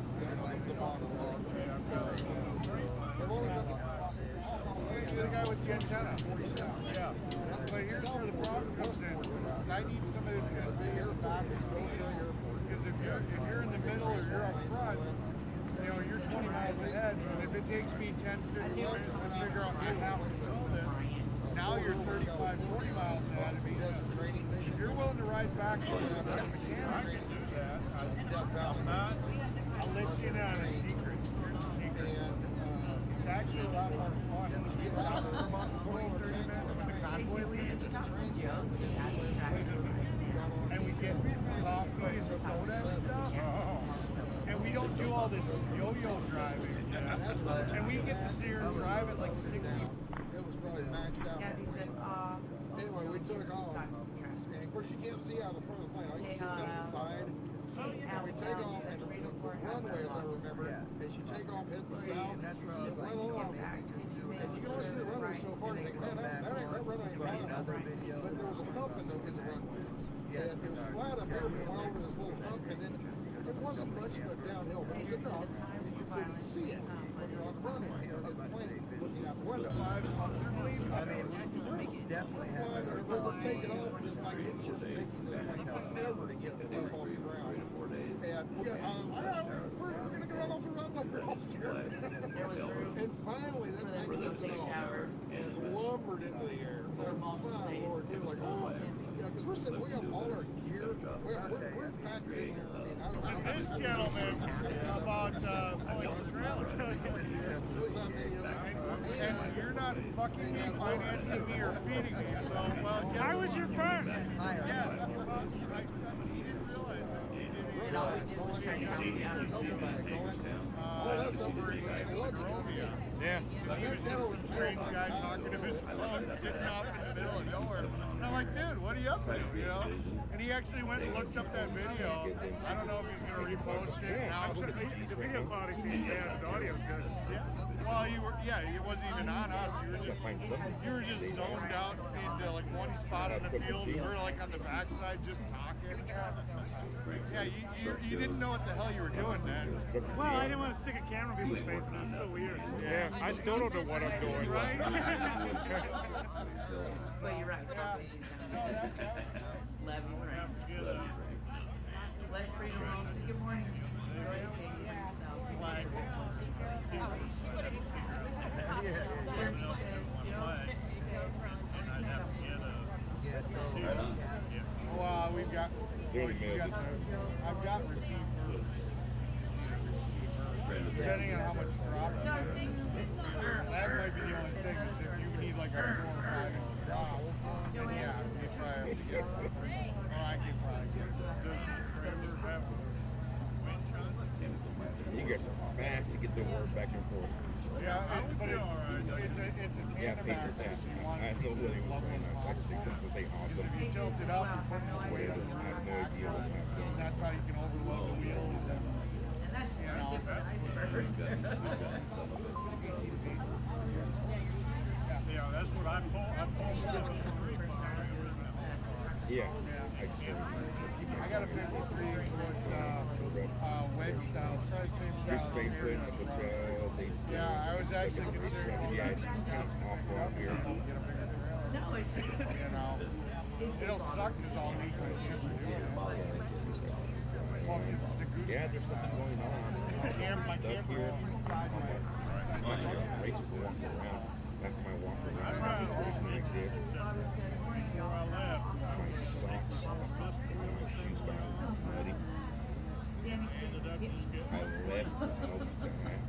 the guy with the antenna. Yeah. But here's where the problem comes in. Is I need somebody that's going to stay here back and go to the airport. Because if you're in the middle or you're up front, you know, you're 20 miles ahead. And if it takes me 10, 15 minutes to figure out how to control this, now you're 35, 40 miles ahead of me. If you're willing to ride back on the mechanic, I can do that. I'll let you in on a secret. It's actually a lot more fun. We stop for about 20, 30 minutes when the convoy leaves. And we get coffee and soda and stuff. And we don't do all this yo-yo driving. And we get to see her drive at like 60. It was probably maxed out. Anyway, we took off. And of course, you can't see out of the front of the plane. All you can see is out the side. And we take off, and the runway, as I remember, as you take off heading south, you run along. If you can only see the runway so far, you think, man, that runway ain't right. But there was a hump in the runway. And it was flat up here, we went over this little hump, and then it wasn't much of a downhill, but it was enough that you couldn't see it when you're on the runway, or the plane looking out the window. I mean, we definitely have it. We're taking off, and it's like, it's just taking this plane forever to get the up off the ground. And we're going to go off the runway, we're all scared. And finally, that plane took off and lumbered into the air. My Lord, we're like, oh. Yeah, because we're sitting, we have all our gear, we're packed in there. I mean, This gentleman about pulling the trailer. And you're not fucking me, financing me, or feeding me, so, well, I was your first. Yes. He didn't realize Yeah. He was just some strange guy talking to his phone, sitting off in the middle of nowhere. And I'm like, dude, what are you up to, you know? And he actually went and looked up that video. I don't know if he's going to repost it. Now. The video quality seems bad, the audio's good. Yeah. Well, it wasn't even on us. You were just zoned out into like one spot on the field. We were like on the backside just talking. Yeah, you didn't know what the hell you were doing then. Well, I didn't want to stick a camera in people's faces. It was so weird. Yeah, I still don't know what I'm doing. Right? But you're right. Love you, friend. Let freedom roll. Good morning. Enjoy your day. flag receivers. I'd have to figure out something else to do with flag. And I'd have to get a receiver. Yeah. Well, I've got receivers. Depending on how much drop you get. That might be the only thing, is if you need like a 4 or 5 inch drop, then yeah, you try to get something. Or I could probably get it. Does the trailer have wind chime? You guys are fast to get the word back and forth. Yeah, but it's a tandem axis. You want I it to know be what he was saying. I level was like 6 cents to say Because awesome. if you tilt it up, you put more weight on the I have no idea what that's and that's how you can overload the wheels. And, you know, Yeah, that's what I pull. I pull 73 from my original. Yeah. I got a 53 foot wedge style. It's probably the same style. Just stay put in the hotel. Yeah, I was actually considering. Yeah, it's kind of awful out here. You know, it'll suck because all these my ships are doing it. Well, it's a goose. Yeah, there's nothing going on. My camper here. inside My Rachel's walking around. That's my walk around. Like this. Before I left, My socks. My shoes got muddy. ended up just getting I left this most of the time.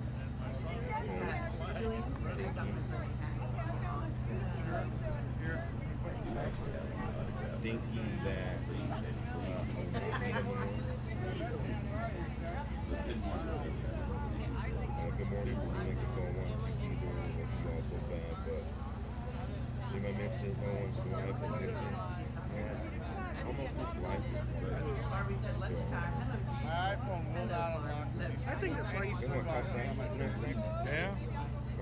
Thinking that good morning from Mexico. I want to either if you all so bad, but see my message, no one's life and everything. Man, almost this life is my iPhone will not unlock. I think that's why you still got Yeah?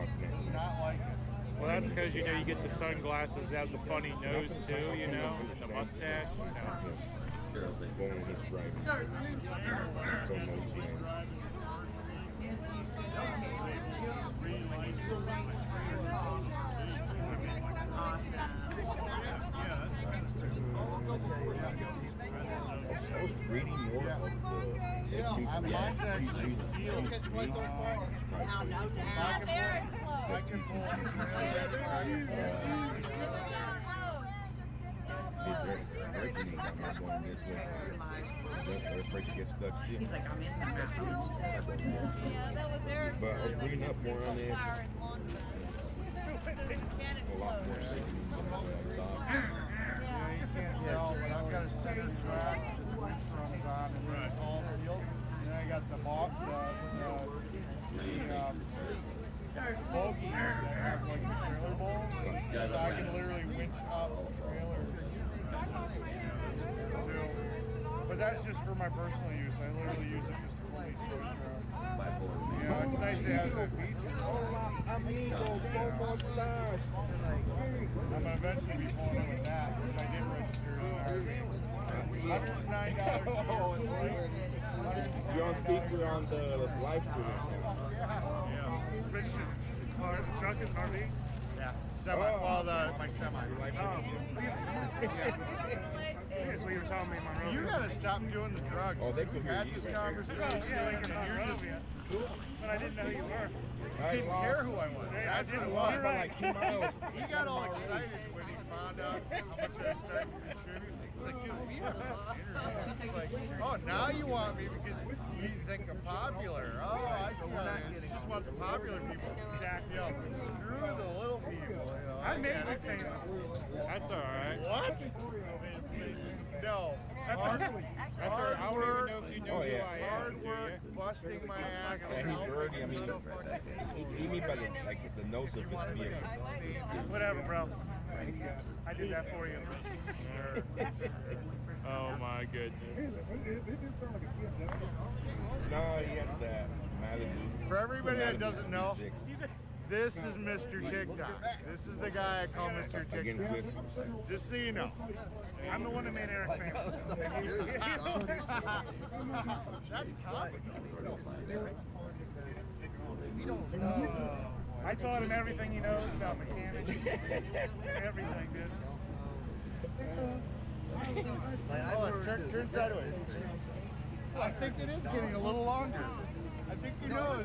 It's not like it. Well, that's because, you know, you get the sunglasses, they have the funny nose too, you know, the mustache. No. Going in his driving. It's so noisy. I was reading more of the Mine's actually sealed. I can pull on the I'm not going this way. They're afraid to get stuck too. He's like, I'm in the map. But I was reading up more on it. A lot more sickening than what I thought. Yeah, you can't tell, but I've got a center strap that the winch runs on, and then it's all sealed. And then I got the bogies that have like the trailer balls, so I can literally winch up the trailer. But that's just for my personal use. I literally use it just to pull these toys around. You know, it's nice it has that feature. I'm gonna eventually be pulling it with that, which I did register in $109. You're on speaker on the live stream. Which the truck is an RV? Yeah. Semi. Well, my semi. Oh, that's what you were telling me, Monroe. You gotta stop doing the drugs. Oh, they could We've had this conversation, and you're just. But I didn't know who you were. I didn't care who I was. That's what it was. You're right. Like 2 miles. He got all excited when he found out how much I started to contribute. It's like, dude, we have internet. It's like, oh, now you want me because you think I'm popular. Oh, I see how it is. You just want the popular people. Exactly. Yo, screw the little people. You know, I made you famous. That's all right. What? No. Hard work. Hard work, busting my ass. Yeah, he's early. I mean, he mean by the nose of his vehicle. Whatever, bro. I did that for you. Oh my goodness. No, he has that Malibu. For everybody that doesn't know, 6. this is Mr. TikTok. This is the guy I call Mr. Against TikTok. this. Just so you know. I'm the one that made Eric famous. That's comic. I taught him everything he knows about mechanics. Everything, dude. Oh, turn sideways. I think it is getting a little longer. I think he knows.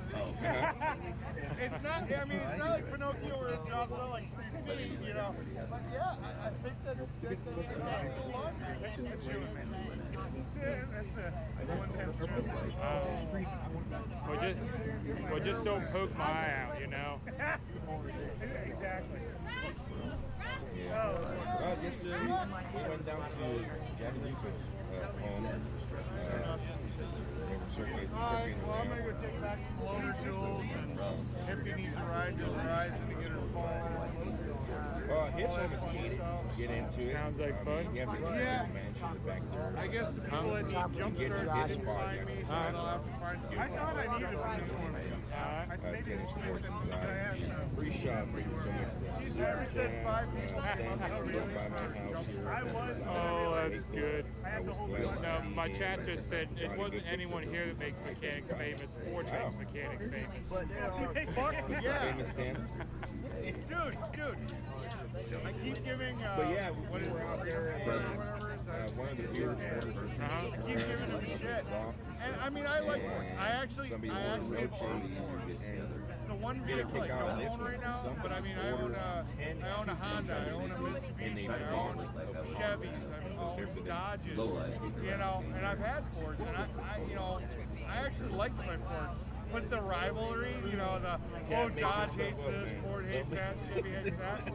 It's not. I mean, it's not like Pinocchio where it drops out like 3 feet, you know. But yeah, I think that's a little longer. That's just the chewing, man. Yeah, that's the 1/10 Well, just don't poke my eye out, you know. Exactly. Yeah. Yesterday we went down to Gavin Newsom's home. Alright, well, I'm going to go take back some loader tools, and Hippie needs a ride to Verizon to get her phone. His home is cheating to get into it. Sounds like fun. He has a mansion in the back there. I guess the people that need jump starts didn't find me, so they'll have to find you. I thought I needed one this morning. Tennis courts inside. Free shop. She said 5 people. I was. Oh, that's good. I have the whole wheel. No, my chat just said it wasn't anyone here that makes mechanics famous. Ford makes mechanics famous. But there are fuck yeah. Famous Dan. Dude. I keep giving. But yeah, what is it? One of the beers. I keep giving him shit. And I mean, I like Ford. I actually own Ford. It's the one vehicle I don't own right now. But I mean, I own a Honda. I own a Mitsubishi. I own Chevys. I own Dodges. You know, and I've had Fords, and I actually liked my Ford. But the rivalry, you know, Dodge hates this, Ford hates that, Chevy hates that.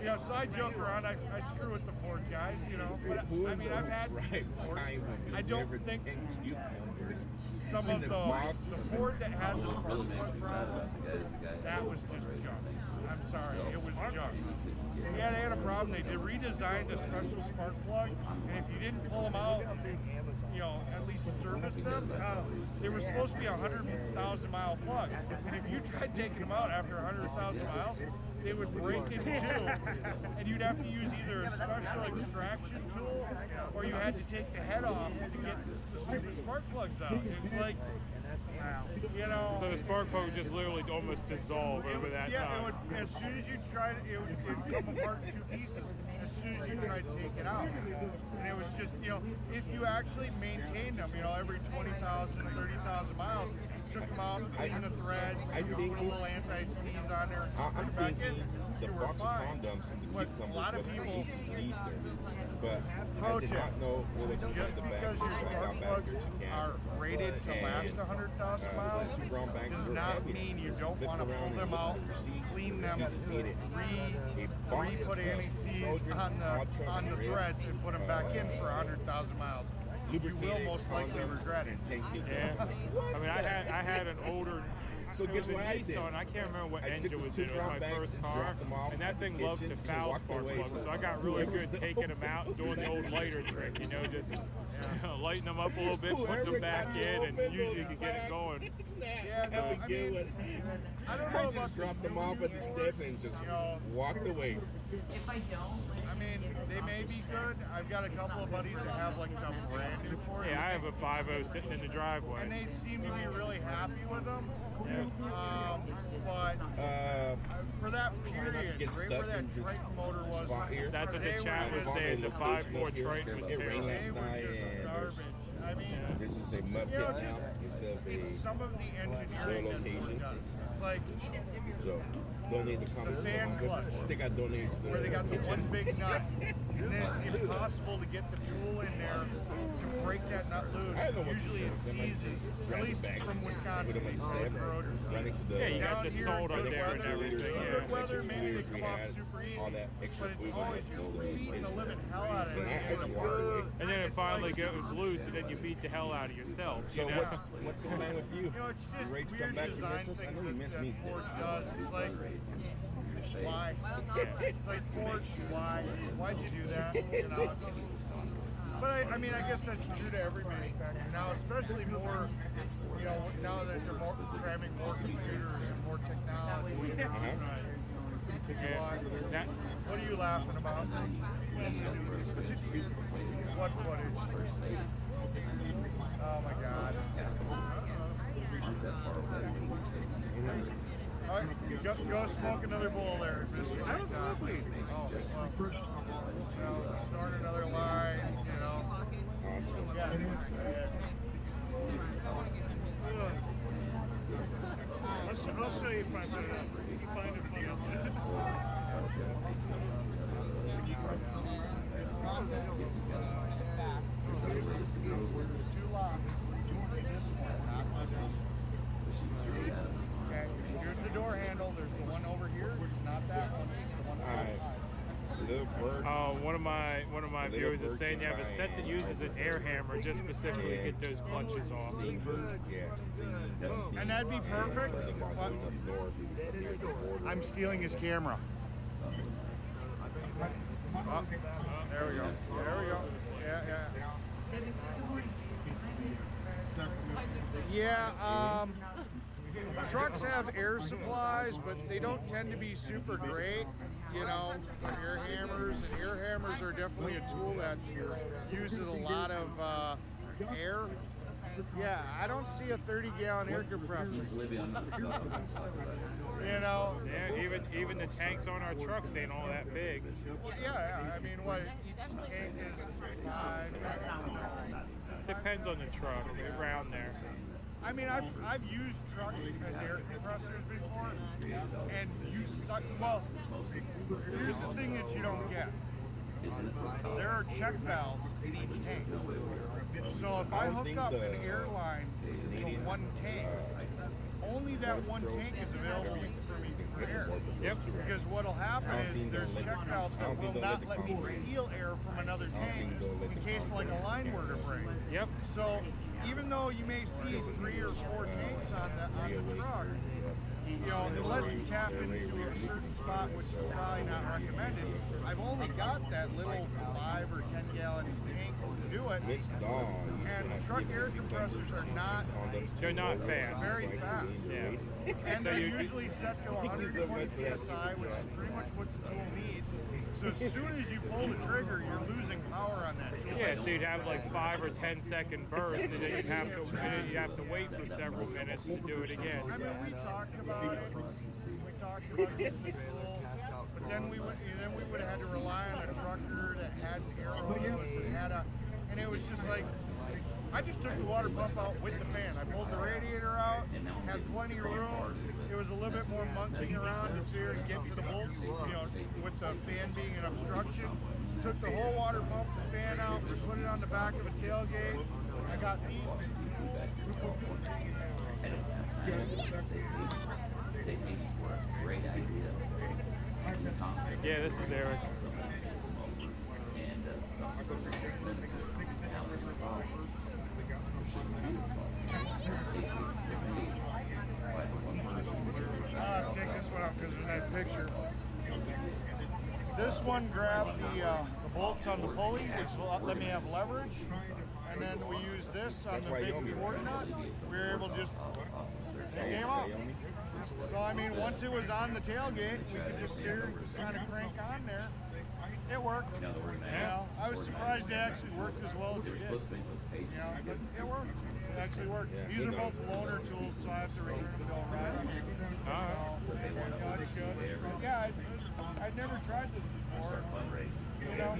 You know, so I joke around, I screw with the Ford guys, you know. But I mean, I've had Fords. I don't think some of the Ford that had the spark plug problem, that was just junk. I'm sorry, it was junk. Yeah, they had a problem. They redesigned a special spark plug, and if you didn't pull them out, you know, at least service them, they were supposed to be a 100,000 mile plug. And if you tried taking them out after 100,000 miles, they would break in two, and you'd have to use either a special extraction tool, or you had to take the head off to get the stupid spark plugs out. It's like, you know. So the spark plug would just literally almost dissolve over that time. Yeah, as soon as you tried it, it would come apart in 2 pieces. As soon as you tried to take it out, and it was just, you know, if you actually maintained them, you know, every 20,000, 30,000 miles, took them out, cleaned the threads, put a little anti-seize on there, put it back in, you were fine. But a lot of people, but I did not know what was just because your spark plugs are rated to last 100,000 miles does not mean you don't want to pull them out, clean them, re-put anti-seize on the threads and put them back in for 100,000 miles. You will most likely regret it. Yeah. I mean, I had an older. So guess what I did? I can't remember what engine was in it. It was my first car, and that thing loved to foul spark plugs. So I got really good taking them out and doing the old lighter trick, you know, just lighten them up a little bit, put them back in, and usually you can get it going. Yeah, no, I mean, I don't know I about just dropped them off at the step and just walked away. If I don't, I mean, they may be good. I've got a couple of buddies that have like the brand new Ford. Yeah, I have a 5.0 sitting in the driveway. And they seem to be really happy with them. But for that period, right where that Triton motor was, that's what the chat was saying. The 5.4 Triton was terrible. They were just garbage. I mean, this is a mud pit now instead of it's some of the engineering that's really done. It's like so. Donate the comments. The fan clutch. I think I donated to the where they got the one big nut, and then it's impossible to get the tool in there to break that nut loose. Usually it seizes, at least from Wisconsin, yeah, you got the salt up there and everything. Good weather, maybe they come off super easy, but it's always you're beating the living hell out of it. And then it finally goes loose, and then you beat the hell out of yourself. So what's going on with you? You know, it's just weird design things that Ford does. It's like, why? It's like, Ford, why? Why'd you do that? You know, but I mean, I guess that's true to every manufacturer now, especially more, you know, now that they're cramming more computers and more technology. What are you laughing about? What footage? Oh my God. All right, go smoke another bowl there, Mr. I don't smoke weed. Oh, well, start another line, you know. Awesome. Yes. I'll show you if I put it up. You can find it funny. There's two locks. You can see this one. It's not this one. Okay, here's the door handle. There's the one over here. It's not that one. It's the one on the side. One of my viewers is saying you have a set that uses an air hammer just specifically to get those clutches off. And that'd be perfect. But I'm stealing his camera. Oh, there we go. There we go. Yeah. Yeah, trucks have air supplies, but they don't tend to be super great, you know, for air hammers. And air hammers are definitely a tool that uses a lot of air. Yeah, I don't see a 30-gallon air compressor. You know? Yeah, even the tanks on our trucks ain't all that big. Yeah. I mean, what each tank is 5. Depends on the truck, around there. I mean, I've used trucks as air compressors before, and you suck. Well, here's the thing that you don't get. There are check valves in each tank. So if I hook up an airline to one tank, only that one tank is available for me for air. Yep. Because what'll happen is there's check valves that will not let me steal air from another tank in case like a line were to break. Yep. So even though you may see 3 or 4 tanks on the truck, you know, unless you tap into a certain spot, which is probably not recommended, I've only got that little 5 or 10 gallon tank to do it. And truck air compressors are not. They're not fast. Very fast. Yeah. And they're usually set to 120 psi, which is pretty much what the tool needs. So as soon as you pull the trigger, you're losing power on that tool. Yeah, so you'd have like 5 or 10 second bursts, and then you'd have to wait for several minutes to do it again. I mean, we talked about it. We talked about it in the tool, but then we would have had to rely on a trucker that had arrows and had a, and it was just like. I just took the water pump out with the fan. I pulled the radiator out, had plenty of room. It was a little bit more monkeying around to see and get to the bolts, you know, with the fan being an obstruction. Took the whole water pump, the fan out, put it on the back of a tailgate. I got these. Great idea. Yeah, this is Eric. I'll take this one out because there's that picture. This one grabbed the bolts on the pulley, which will let me have leverage. And then we use this on the big quarter nut. We were able to just, it came off. So I mean, once it was on the tailgate, we could just sit here and kind of crank on there. It worked. You know, I was surprised it actually worked as well as it did. You know, but it worked. It actually worked. These are both loaner tools, so I have to return them to O'Reilly. So, yeah, I'd never tried this before. You know.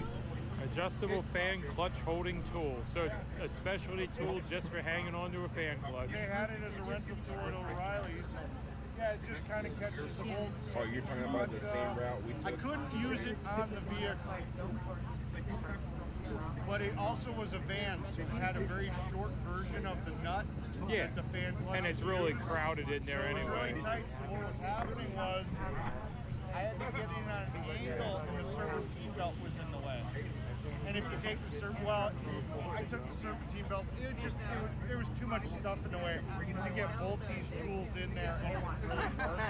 Adjustable fan clutch holding tool. So it's a specialty tool just for hanging onto a fan clutch. They had it as a rental tool at O'Reilly's. Yeah, it just kind of catches the bolts. Oh, you're talking about the same route we took? I couldn't use it on the vehicle. But it also was a van, so it had a very short version of the nut that the fan clutch. And it's really crowded in there anyway. It was really tight, so what was happening was I had to get in on an angle and the serpentine belt was in the way. And if you take the I took the serpentine belt, there was too much stuff in the way to get both these tools in there and it would really work.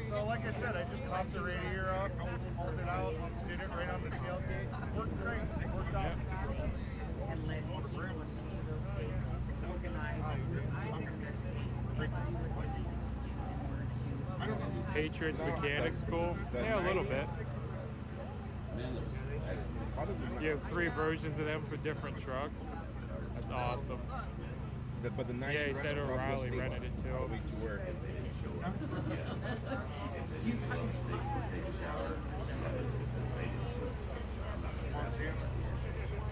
So like I said, I just popped the radiator up, pulled it out, did it right on the tailgate. It worked great. It worked out. Patriots Mechanic School? Yeah, a little bit. You have 3 versions of them for different trucks. That's awesome. But the yeah, he said O'Reilly rented it too. You take a shower.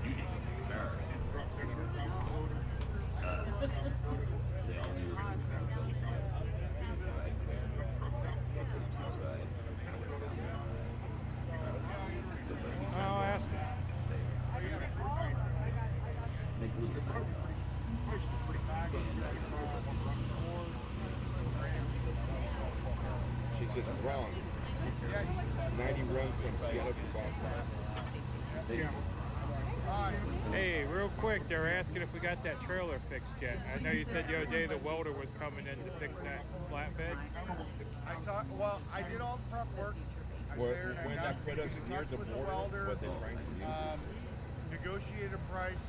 You need to take a shower. They all knew She says it's wrong. 90 runs from Seattle to Boston. Hey, real quick, they're asking if we got that trailer fixed yet. I know you said the other day the welder was coming in to fix that flatbed. Well, I did all the prep work. I was there and I When got that put us near the border, what they're trying to do. Negotiated a price.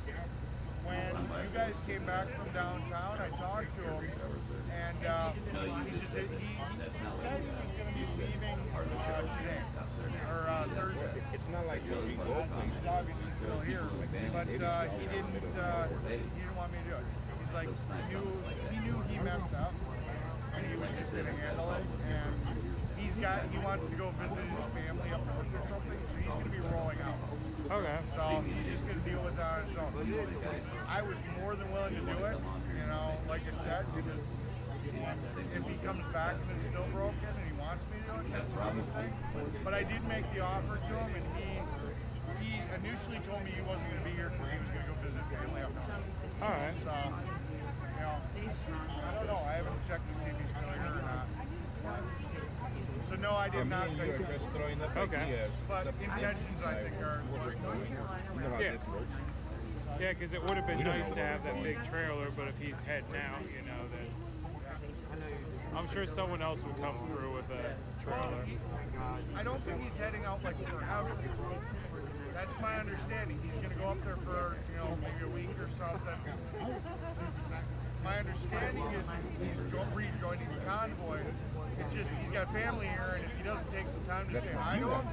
When you guys came back from downtown, I talked to him, and he said he was going to be leaving today, or Thursday. It's not like when we go places. He's obviously still here, but he didn't want me to do it. He's like, he knew he messed up, and he was just going to handle it, and he wants to go visit his family up north or something, so he's going to be rolling out. Okay. So he's just going to deal with it on his own. I was more than willing to do it, you know, like I said, because if he comes back and it's still broken and he wants me to do it, that's another thing. But I did make the offer to him, and he initially told me he wasn't going to be here because he was going to go visit family up north. All right. So, you know, I don't know. I haven't checked to see if he's still here or not. So no, I did not fix it. Just throwing up ideas. But intentions, I think, are good. You know how this works. Yeah, because it would have been nice to have that big trailer, but if he's heading out, you know, then I'm sure someone else will come through with a trailer. I don't think he's heading out like forever. That's my understanding. He's going to go up there for, you know, maybe a week or something. My understanding is he's rejoining the convoy. It's just he's got family here, and if he doesn't take some time to say hi to them,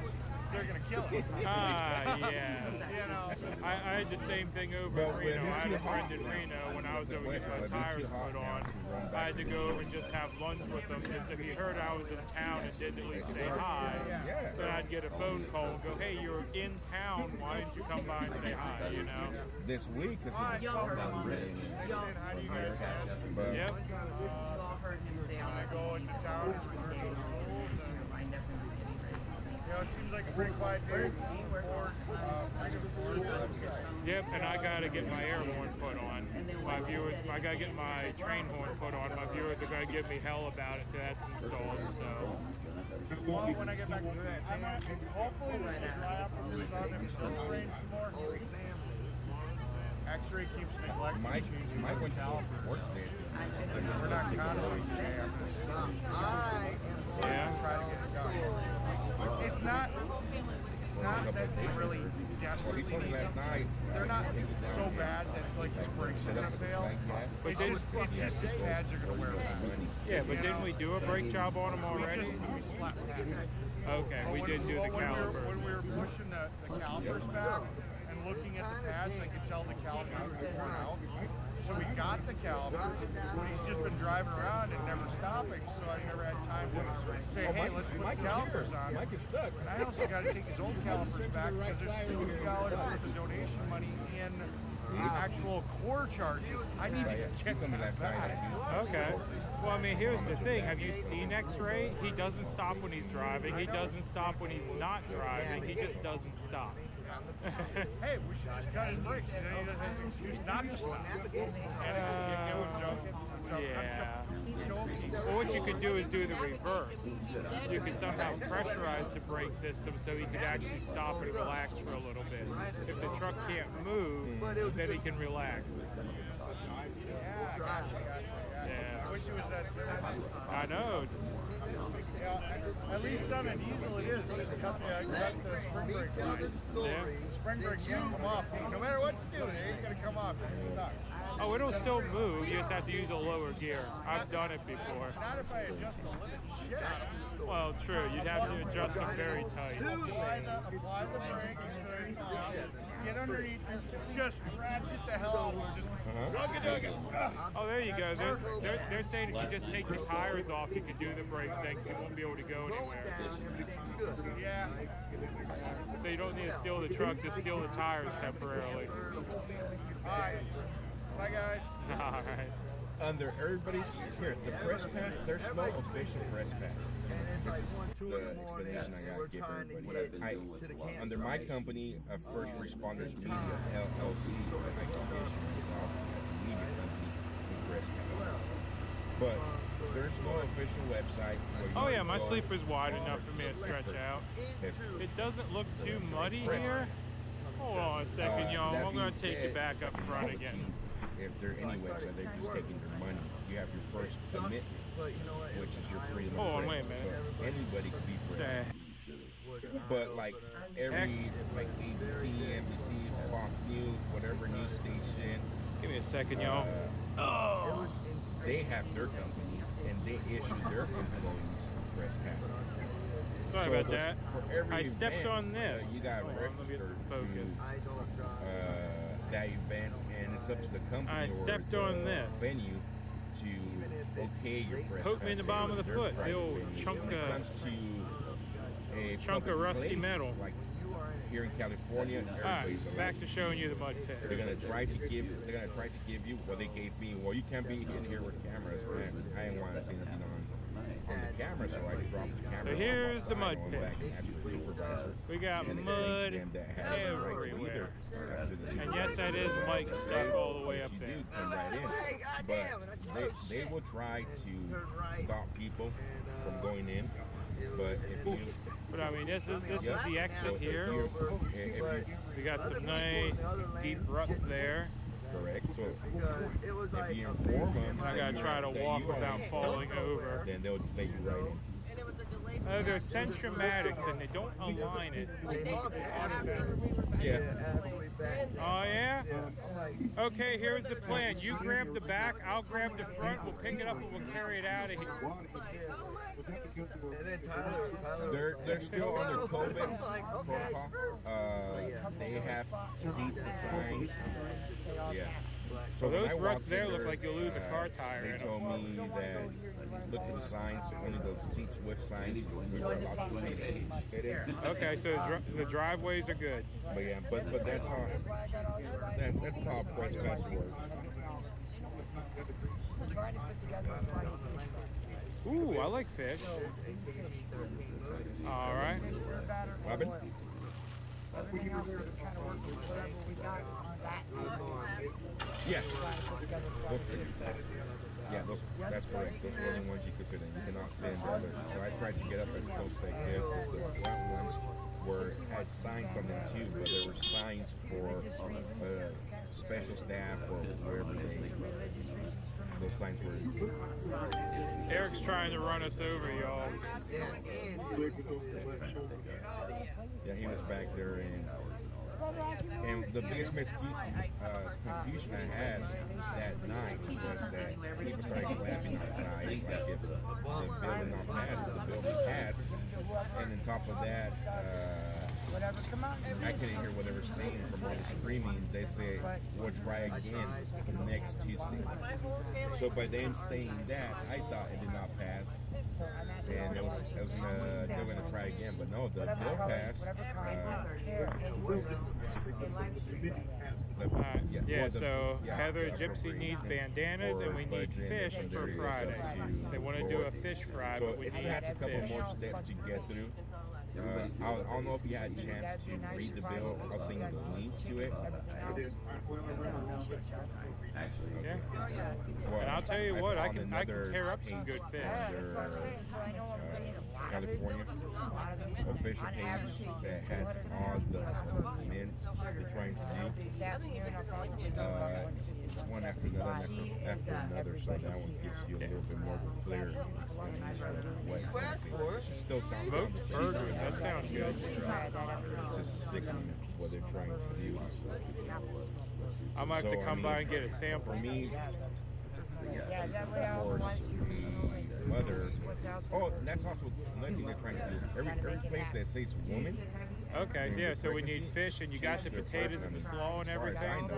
they're going to kill him. Yeah. You know. I had the same thing over in Reno. I had a friend in Reno when I was over getting my tires put on. I had to go over and just have lunch with him because if he heard I was in town and didn't at least say hi, then I'd get a phone call and go, hey, you're in town, why didn't you come by and say hi, you know? This week, this is Y'all heard him. How do you guys have? Yep. I go into town and return those tools, and you know, it seems like a pretty quiet day. Yep, and I gotta get my air horn put on. My viewers, I gotta get my train horn put on. My viewers are gonna give me hell about it till that's installed. So. Well, when I get back, hopefully this will dry up from the sun and it'll rain some more. X-ray keeps neglecting changing those calipers. We're not convoying today. I'm going to stop. Try to get it done. It's not that they really desperately need something. They're not so bad that like his brakes are going to fail. But it's just his pads are going to wear back. Yeah, but didn't we do a brake job on them already? We slapped pads. Okay, we did do the calipers. When we were pushing the calipers back and looking at the pads, I could tell the calipers were worn out. So we got the calipers, but he's just been driving around and never stopping, so I never had time to say, hey, let's put the calipers on. Mike is stuck. And I also got to take his old calipers back because there's $60 worth of donation money in the actual core charges. I need to get them back. Okay. Well, I mean, here's the thing. Have you seen X-Ray? He doesn't stop when he's driving. He doesn't stop when he's not driving. He just doesn't stop. Hey, we should just cut his brakes. You know, he doesn't have an excuse not to stop. I'm joking. Yeah. Well, what you could do is do the reverse. You could somehow pressurize the brake system so he could actually stop and relax for a little bit. If the truck can't move, then he can relax. Yeah, gotcha. Yeah. I wish it was that simple. I know. Yeah, at least on a diesel it is. Just cut the spring brake lines. Yeah. The spring brakes don't come off. No matter what you do, they ain't gonna come off. You're stuck. Oh, it'll still move. You just have to use a lower gear. I've done it before. Not if I adjust the limit shit out of them. Well, true. You'd have to adjust them very tight. Apply the brake and get underneath and just ratchet the hell out. Just dug it. Oh, there you go. They're saying if you just take the tires off, you can do the brakes thing because you won't be able to go anywhere. Yeah. So you don't need to steal the truck, just steal the tires temporarily. All right. Bye, guys. All right. under everybody's here, the press pass, there's no official press pass. This is the explanation I got to give everybody. Under my company, First Responders Media LLC, I can issue myself as a media company with press pass. But there's no official website. Oh yeah, my sleeper's wide enough for me to stretch out. It doesn't look too muddy here. Hold on a second, y'all. I'm going to take you back up front again. If there are any website, they're just taking your money. You have your first submit, which is your freedom of press. Hold on, wait a minute. So anybody could be press. But like every ABC, NBC, Fox News, whatever news station. Give me a second, y'all. They have their company and they issue their employees press passes. Sorry about that. I stepped on this. You got registered that event, and it's up to the company I stepped on this venue to okay your press Poke me in the bottom of the foot. The old chunk of rusty metal. Like here in California, Alright, back to showing you the mud pit. They're gonna try to give you what they gave me. Well, you can't be in here with cameras, man. I didn't want to see nothing on the camera, so I dropped the camera. So here's the mud pit. We got mud everywhere. And yes, that is Mike stuck all the way up there. Come right in. But they will try to stop people from going in. But I mean, this is the exit here. We got some nice deep ruts there. Correct. So if you inform them, I gotta try to walk without falling over. Then they'll let you right in. There's centromatics and they don't align it. Yeah. Oh yeah? Okay, here's the plan. You grab the back, I'll grab the front, we'll pick it up and we'll carry it out of here. And then Tyler they're still under COVID protocol. They have seats assigned. Yeah. So those ruts there look like you'll lose a car tire. They told me that look at the signs, only those seats with signs we were allowed to fit in. Okay, so the driveways are good. But yeah, but that's how press pass works. Ooh, I like fish. All right. Robin? Yeah. That's correct. Those are the only ones you consider. You cannot send others. So I tried to get up as close as I could. The front ones had signs on them too, but there were signs for special staff or wherever those signs were. Eric's trying to run us over, y'all. Yeah, he was back there, and the biggest confusion I had that night was that people started clapping outside, like if the building not passed, the building passed, and on top of that, I couldn't hear what they were saying from all the screaming. They said, we'll try again next Tuesday. So by them saying that, I thought it did not pass. And they were going to try again. But no, the bill passed. Heather Gypsy needs bandanas and we need fish for Friday. They want to do a fish fry, but we need fish. So it has a couple more steps to get through. I don't know if you had a chance to read the bill. I'll send you the link to it. Actually, yeah. Well, and I'll tell you what, I can tear up some good fish. California official page that has all the events they're trying to do. One after another, so that one gives you a little bit more of a clear explanation of what it still sounds smoked burgers, that sounds good. It's just sickening what they're trying to do. I might have to come by and get a sample. For me, of course, the mother. Oh, that's also another thing they're trying to do. Every place that says woman, Okay, so yeah, so we need fish, and you got the potatoes and the slaw and everything.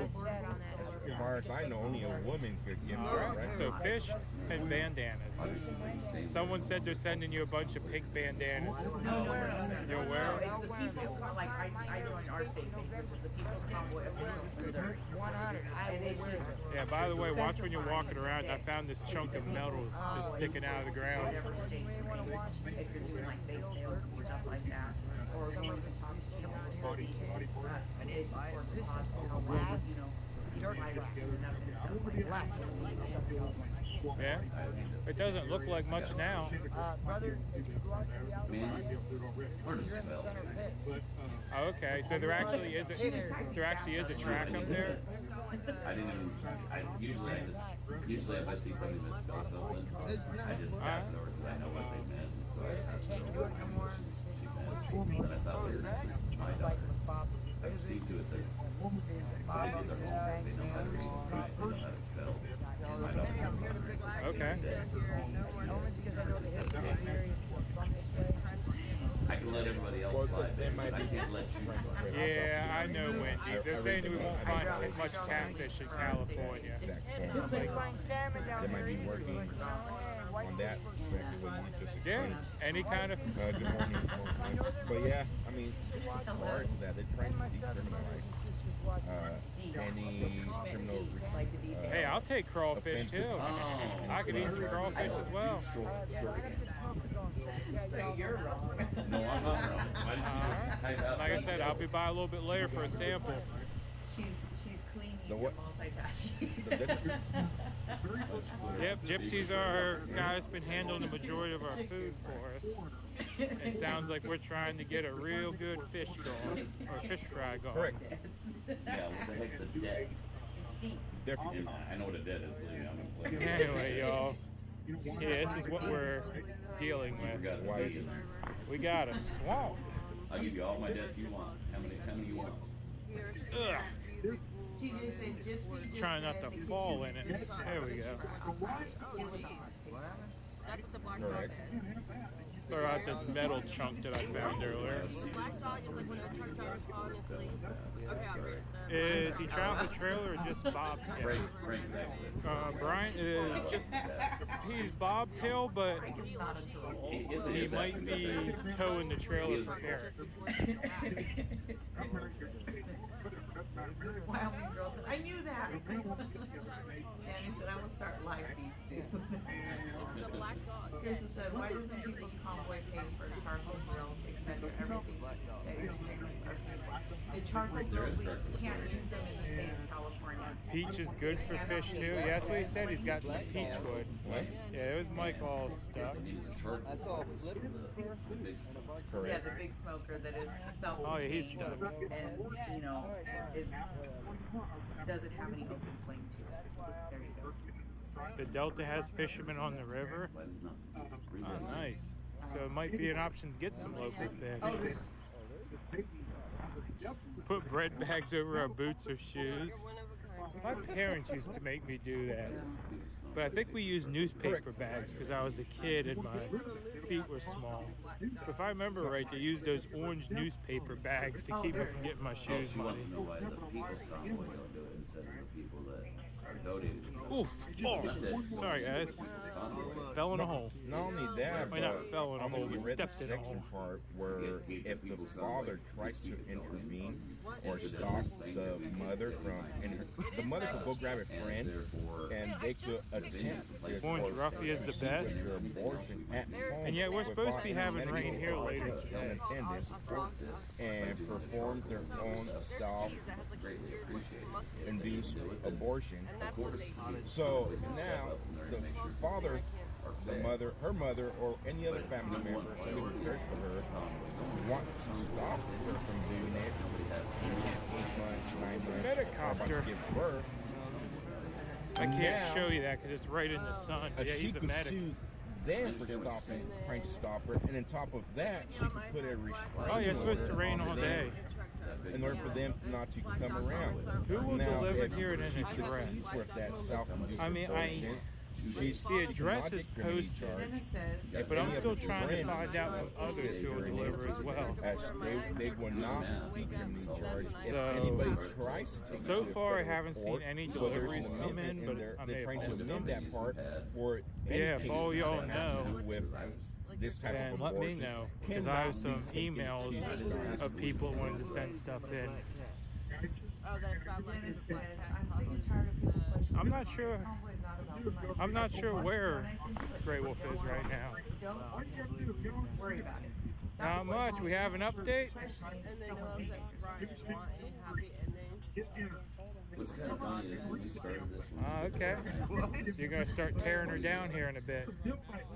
As far as I know, only a woman could give birth, right? So fish and bandanas. Someone said they're sending you a bunch of pink bandanas. You'll wear them? It's the people, like I joined our state thing, which is the People's Convoy official Missouri. 100. And it's just... Yeah, by the way, watch when you're walking around. I found this chunk of metal just sticking out of the ground. Whatever state you're in, if you're doing like bake sales and stuff like that, or you know, just talk to people and see, and they support the cause and how well, you know, people fight it and stuff like that. Yeah, it doesn't look like much now. Brother, if you go out to the outside, you're in the center pits. Oh, okay, so there actually is a track up there. I didn't even. Usually if I see something that's space open, I just pass it over because I know what they meant. So I pass it over and what she meant. But I thought we were just my daughter. I would see to it that they did their homework. They know how to read, right? They know how to spell. My daughter. Okay. I can let everybody else slide, but I can't let you slide. Yeah, I know, Wendy. They're saying we won't find much catfish in California. They might be working on that. Yeah, any kind of... Good morning. But yeah, I mean, just the cards that they're trying to decriminalize any criminal... Hey, I'll take crawfish too. I could eat some crawfish as well. You're wrong. No, I'm not wrong. Why did you type out? Like I said, I'll be by a little bit later for a sample. She's cleaning and multitasking. Yep, Gypsies are guys been handling the majority of our food for us. It sounds like we're trying to get a real good fish going, or fish fry going. Correct. Yeah, what the heck's a debt? Definitely. I know what a debt is, believe me, I'm gonna play. Anyway, y'all. Yeah, this is what we're dealing with. Why is it? We got a swamp. I'll give you all my debts you want. How many you want? Ugh. TJ said Gypsy. Trying not to fall in it. There we go. Correct. Throw out this metal chunk that I found earlier. Is he traveling the trailer or just bobtail? Brian is just, he's bobtail, but he might be towing the trailer for Eric. Wyoming girl said, I knew that. Danny said, I will start live feed soon. The black dog. Krista said, why doesn't People's Convoy pay for charcoal grills, etc., everything that your stickers are paid? The charcoal grills, we can't use them in the state of California. Peach is good for fish too. Yeah, that's what he said. He's got some peach wood. Yeah, it was Mike all stuff. I saw a flip. Correct. Yeah, the big smoker that is self-contained. Oh, yeah, he's stuck. And, you know, it doesn't have any open flame to it. There you go. The Delta has fishermen on the river. Oh, nice. So it might be an option to get some local fish. Put bread bags over our boots or shoes. My parents used to make me do that. But I think we used newspaper bags because I was a kid and my feet were small. If I remember right, they used those orange newspaper bags to keep me from getting my shoes She muddy. wants to know why the People's Convoy don't do it instead of the people that are donated. Oof. Oh, sorry guys. Fell in a hole. Not only that, Well, not fell in a hole, we but read the stepped in a hole. section part where if the father tries to intervene or stop the mother from, and the mother could go grab a friend, and they could attempt to Orange Ruffy is the best. your abortion at home. And yet we're supposed to be without having rain here later today. unattended and perform their own self-induced abortion. So now the father, the mother, her mother, or any other family member, somebody who cares for her, wants to stop her from doing it. She's 8 months, 9 months, about to give birth. I can't Now, show you that because it's right in the sun. Yeah, she he's a could medic. sue them for stopping, trying to stop her, and on top of that, she could put a restraining Oh, yeah, it's supposed to order rain on all them day. in order for them not to come around. Who will now, deliver if here in she an express? succeeds with that self-induced I mean, abortion, The address is posted, but I'm still trying to find out from others who will deliver as well. They will not be criminally charged. If So, anybody tries to take it so to a far I federal haven't seen court, any well, there's deliveries an come amendment in, but there. I may They're have trying to missed amend them. that part, or any Yeah, if case all y'all that has to know, do with this type then of let abortion me know, because cannot I have be some taken to emails of people wanting to send stuff in. Oh, that's about like Dennis says, I'm sick and tired of people questioning. I'm not sure. Convoy's not about the money. I'm not sure Once where you want it, Grey Wolf is right now. Don't worry about it. Not much. We have an update. And then I was like, Ryan, want a happy ending? What's kind of funny is when we started this one. Okay. So you're going to start tearing her down here in a bit. And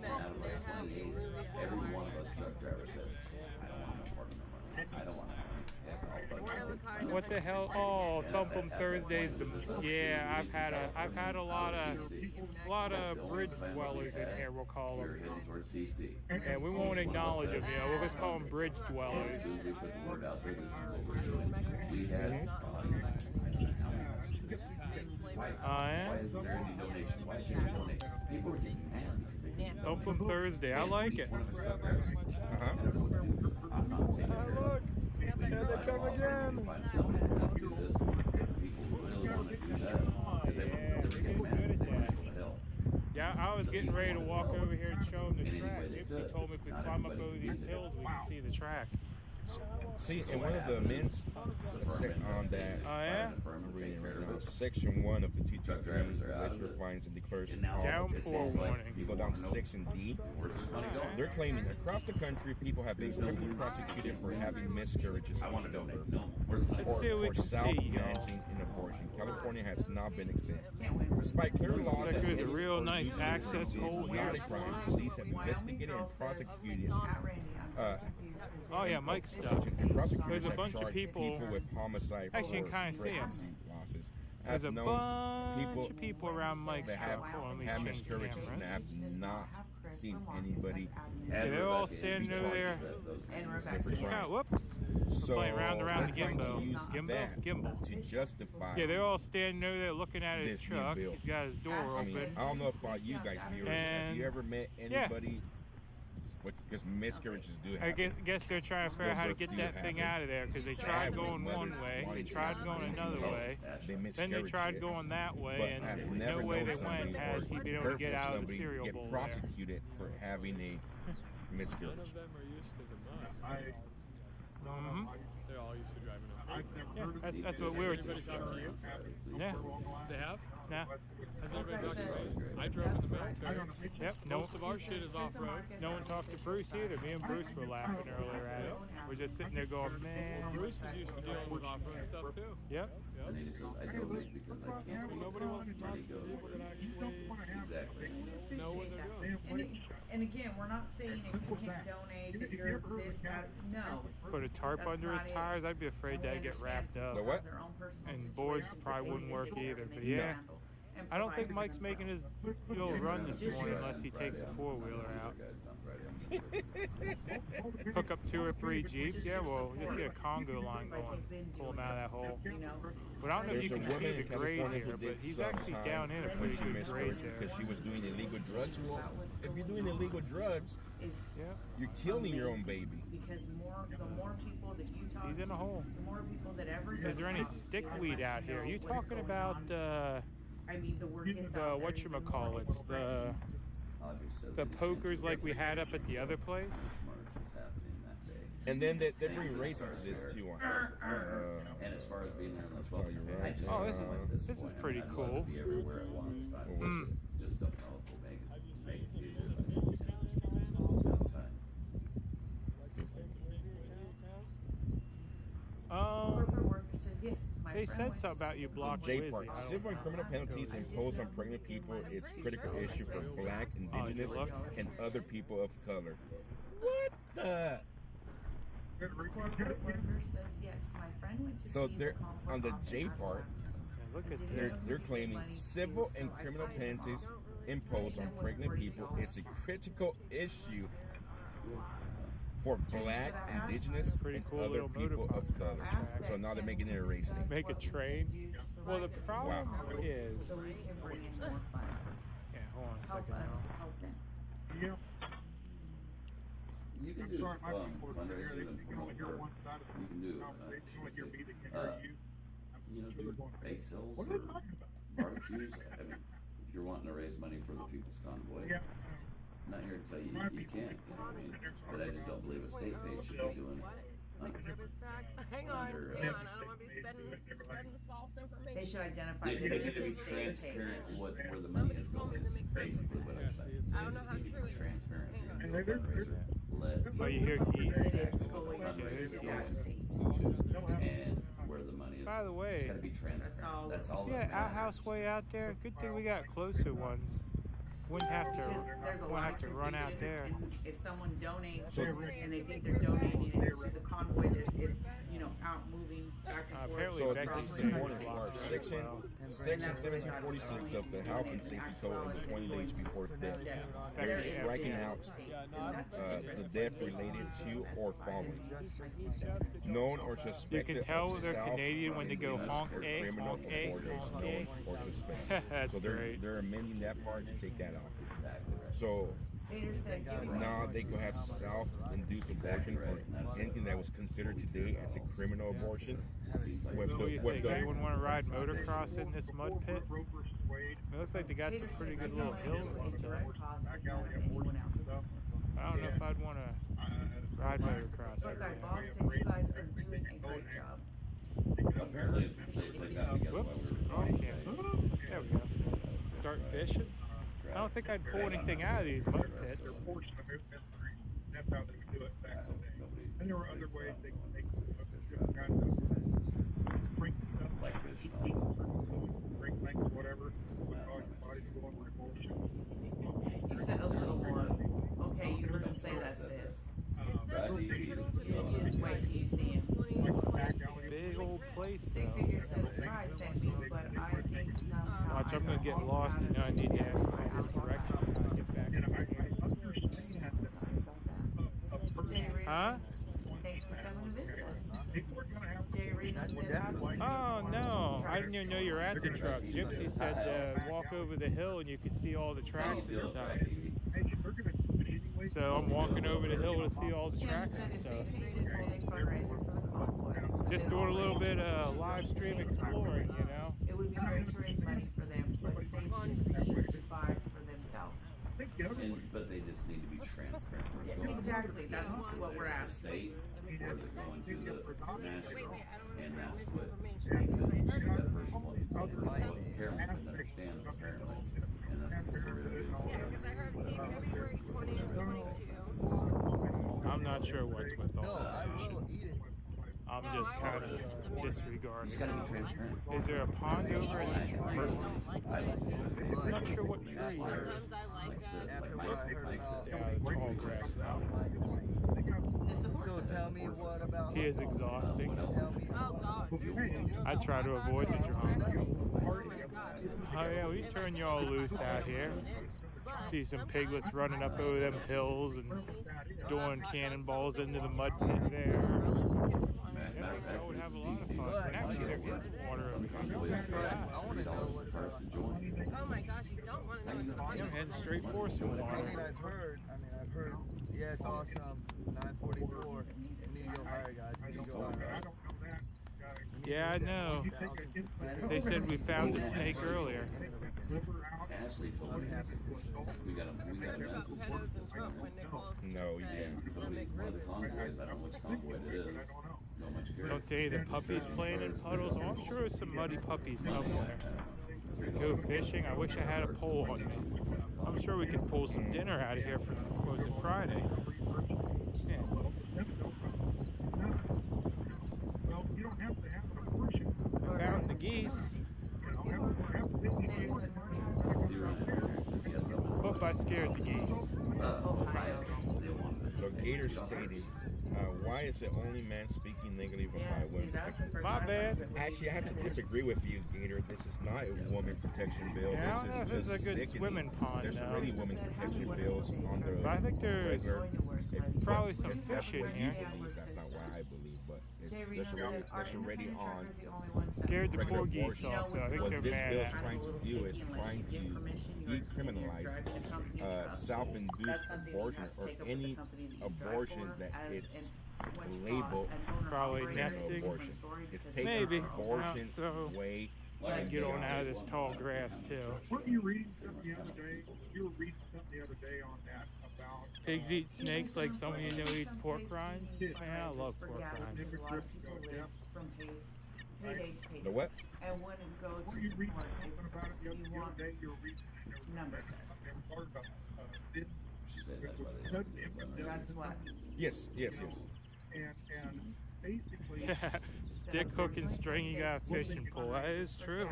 out of us 28, every one of us truck drivers said, I don't want no part of my money. I don't want no money. What the hell? Oh, Thump 'em Thursdays. Yeah, I've had a lot of bridge dwellers in here. We'll call them. And we won't acknowledge them. You know, we'll just call them bridge dwellers. As soon as we put the word out there, this is what we're doing. We had, I don't know how many messages. Why isn't there any donation? Why can't you donate? People are getting mad because they can't donate. Thump 'em Thursday. I like it. Look. Here they come again. Find something to do this. If people really want to do that, because they were getting mad. What the hell? Yeah, I was getting ready to walk over here and show them the track. Gypsy told me if we climb up over these hills, we can see the track. See, in one of the amends on that, I'm reading right now, Section 1 of the teacher agreement, register fines and declares downpour warning. You go down to Section D. They're claiming across the country people have been criminally prosecuted for having miscarriages and stillbirth, or for self-managing an abortion. California has not been exempt. Despite clear law that there's a real nice access hole here. not a crime, police have investigated and prosecuted. Oh yeah, Mike's stuff. There's a bunch of people with homicide. Actually, you can kind of see them. There's a bunch of people around Mike's that stuff. have miscarriages and have not seen anybody. Yeah, they're all standing over there. Whoops. So playing round and round the they're trying to gimbal. use that Gimbal. to justify. Yeah, they're all standing over there looking at his this truck. new bill. He's got his door I mean, open. I don't know about you guys, viewers. Have you ever met anybody? Because miscarriages do happen. I guess they're trying to figure out how to get that thing out of there because they tried going one way, they tried going another way, then they tried going that way, and no way they went has he been able to get out of the cereal bowl there. Prosecuted for having a miscarriage. None of them are used to the mud. They're all used to driving up. Yeah, that's what we were talking to you. Yeah. They have? Nah. Has everybody talked to me? I drove in the military. Yep. Most of our shit is off-road. No one talked to Bruce either. Me and Bruce were laughing earlier at it. We're just sitting there going, man. Bruce is used to dealing with off-road stuff too. Yep. And he just says, I donate because I can't. Nobody wants to talk to people that actually Exactly. know what they're doing. And again, we're not saying if you can't donate that you're this, that. No. Put a tarp That's under his not it. tires. I'd be afraid that'd get wrapped up. The what? And boards probably wouldn't work either. But yeah. I don't think Mike's making his little run this morning unless he takes a four-wheeler out. Hook up 2 or 3 Jeeps. Yeah, well, just get a Congo line going. Pull him out of that hole. But I don't know if you can see the grade here, but he's actually down in a pretty good grade there. Because she was doing illegal drugs. Well, if you're doing illegal drugs, you're killing your own baby. Because the more people that you talk He's in a hole. the more people that ever. Is there any stickweed out here? Are you talking about I mean, the word gets out there, whatchamacallits, the pokers like we had up at the other place? And then they bring racing to this too. And as far as being there on the 12th, oh, this is pretty cool. Be everywhere at once. I just don't know if we'll make it to They said something about you blocked J Wizzy. part. Civil and criminal penalties imposed on pregnant people is a critical issue for Black, Indigenous, and other people of color. What the? So they're on the J part. They're claiming civil and criminal penalties imposed on pregnant people is a critical issue for Black, Indigenous, and other people of color. So now they're making it a race thing. Make a train? Well, the problem is, Yeah, hold on a help second us now. help them. Yep. You can do fundraising and promote work. You can do you know, do bake sales or barbecues. I mean, if you're wanting to raise money for the People's Convoy, I'm not here to tell you you can't, you know what I mean? But I just don't believe a state page should be doing it. Hang on, I don't want to be spending false information. They should identify They that need to be it's a state transparent page. where the money is going is basically what I'm saying. I don't know how They just need to true be it is. transparent. If you're a fundraiser, let Oh, you hear geese? But it is what going the to fundraiser the is state. and where the money is. By the way, It's got to be transparent. That's all see that that matters. outhouse way out there? Good thing we got closer ones. Wouldn't have to. Because there's a Wouldn't lot have of to run out confusion, there. and if someone donates and they think they're donating it to the convoy that is, you know, out moving back and forth. Apparently So Becky this is said the corner it's smart locked section, as well. section 1746 of the Health and Safety Code in the 20 days before death. They're striking out the death related to or following. Known or suspected. You can tell of they're Canadian when they go self-induced honk or A, criminal honk A, abortions, honk known A. or suspected. That's So great. they're amending that part to take that off. So Peter said, now they could have self-induced abortion or anything that was considered today as a criminal abortion. What do you think? Anyone want to ride motocross in this mud pit? It looks like they got some pretty good little hills and stuff. I don't know if I'd want to ride motocross Look, over our there. Bob said you guys are doing a great job. Apparently, they got together while Whoops. we were Okay. There we go. Start fishing? I don't think I'd pull anything out of these mud pits. That's how they would do it back then. And there were other ways they could make bring stuff like this, bring things or whatever. Bodies going for abortion. He said a little more. Okay, you heard him say that's this. You just wait till you see him. Big old place, Six though. Figure said Fry sent me, but I think somehow. Watch, I'm going to get lost. You know, I need to ask my directions when I get back. Huh? Thanks for coming to visit us. Jerry Reno said, Oh, no. I didn't even know you were at the truck. Gypsy said walk over the hill and you could see all the tracks and stuff. So I'm walking over the hill to see all the tracks and stuff. Just doing a little bit of live stream exploring, you know? It would be great to raise money for them, but states should buy for themselves. But they just need to be transparent. Where it's going. Exactly, that's what we're asking. State, or is it going to the national? And that's what they couldn't, that person wanted to do. Well, Carolyn couldn't understand it apparently. And that's the story of it. February 20 and 22. I'm not sure what's with all that. I'm just kind of disregarding. It's got to be transparent. Is there a pond over in the trees? I'm not sure what tree. Sometimes I like Tall grass now. So tell me what about He is exhausting. Oh God. I try to avoid the drama. Oh my gosh. Oh yeah, we turn y'all loose out here. See some piglets running up over them hills and doing cannonballs into the mud pit there. Yeah, I would have a lot of fun. And actually, there is water over here. I want to know what's up. Oh my gosh, you don't want to know what's I'm going heading straight for some I water. mean, I've heard, yeah, it's awesome. 944. We need to go higher, guys. We need to go higher. Yeah, I know. They said we found a snake earlier. Ashley told me we got a message. No, you didn't. So one of the convoys, I don't know which convoy it is. No much care. Don't see any of the puppies playing in puddles. Oh, I'm sure there's some muddy puppies somewhere. Go fishing. I wish I had a pole on me. I'm sure we could pull some dinner out of here for, what was it, Friday? Yeah. I found the geese. Hope I scared the geese. So Gator stated, why is it only man speaking negative about women protection? My bad. Actually, I have to disagree with you, Gator. This is not a woman protection bill. Yeah, I don't know if This this is a good sickening. swimming pond There's now. already women protection bills on the But I think there's regular. probably some fish in What you here. believe, that's not what I believe, but That's already on. Scared the regular poor geese abortion. off, though. I think What they're this mad bill is at trying to do is trying to decriminalize self-induced abortion or any abortion that it's labeled probably criminal nesting. abortion. It's taking Maybe. abortion So away. get on out of this tall grass too. Weren't you reading something the other day? You were reading something the other day on that about Pigs eat snakes like someone you know eats pork rinds. Man, I love pork rinds. The what? And wouldn't go to you reading support something about it the if you other want day? You were reading numbers. That's what. Yes. And basically, Stick, hook, and string, you got a fishing pole. That is true.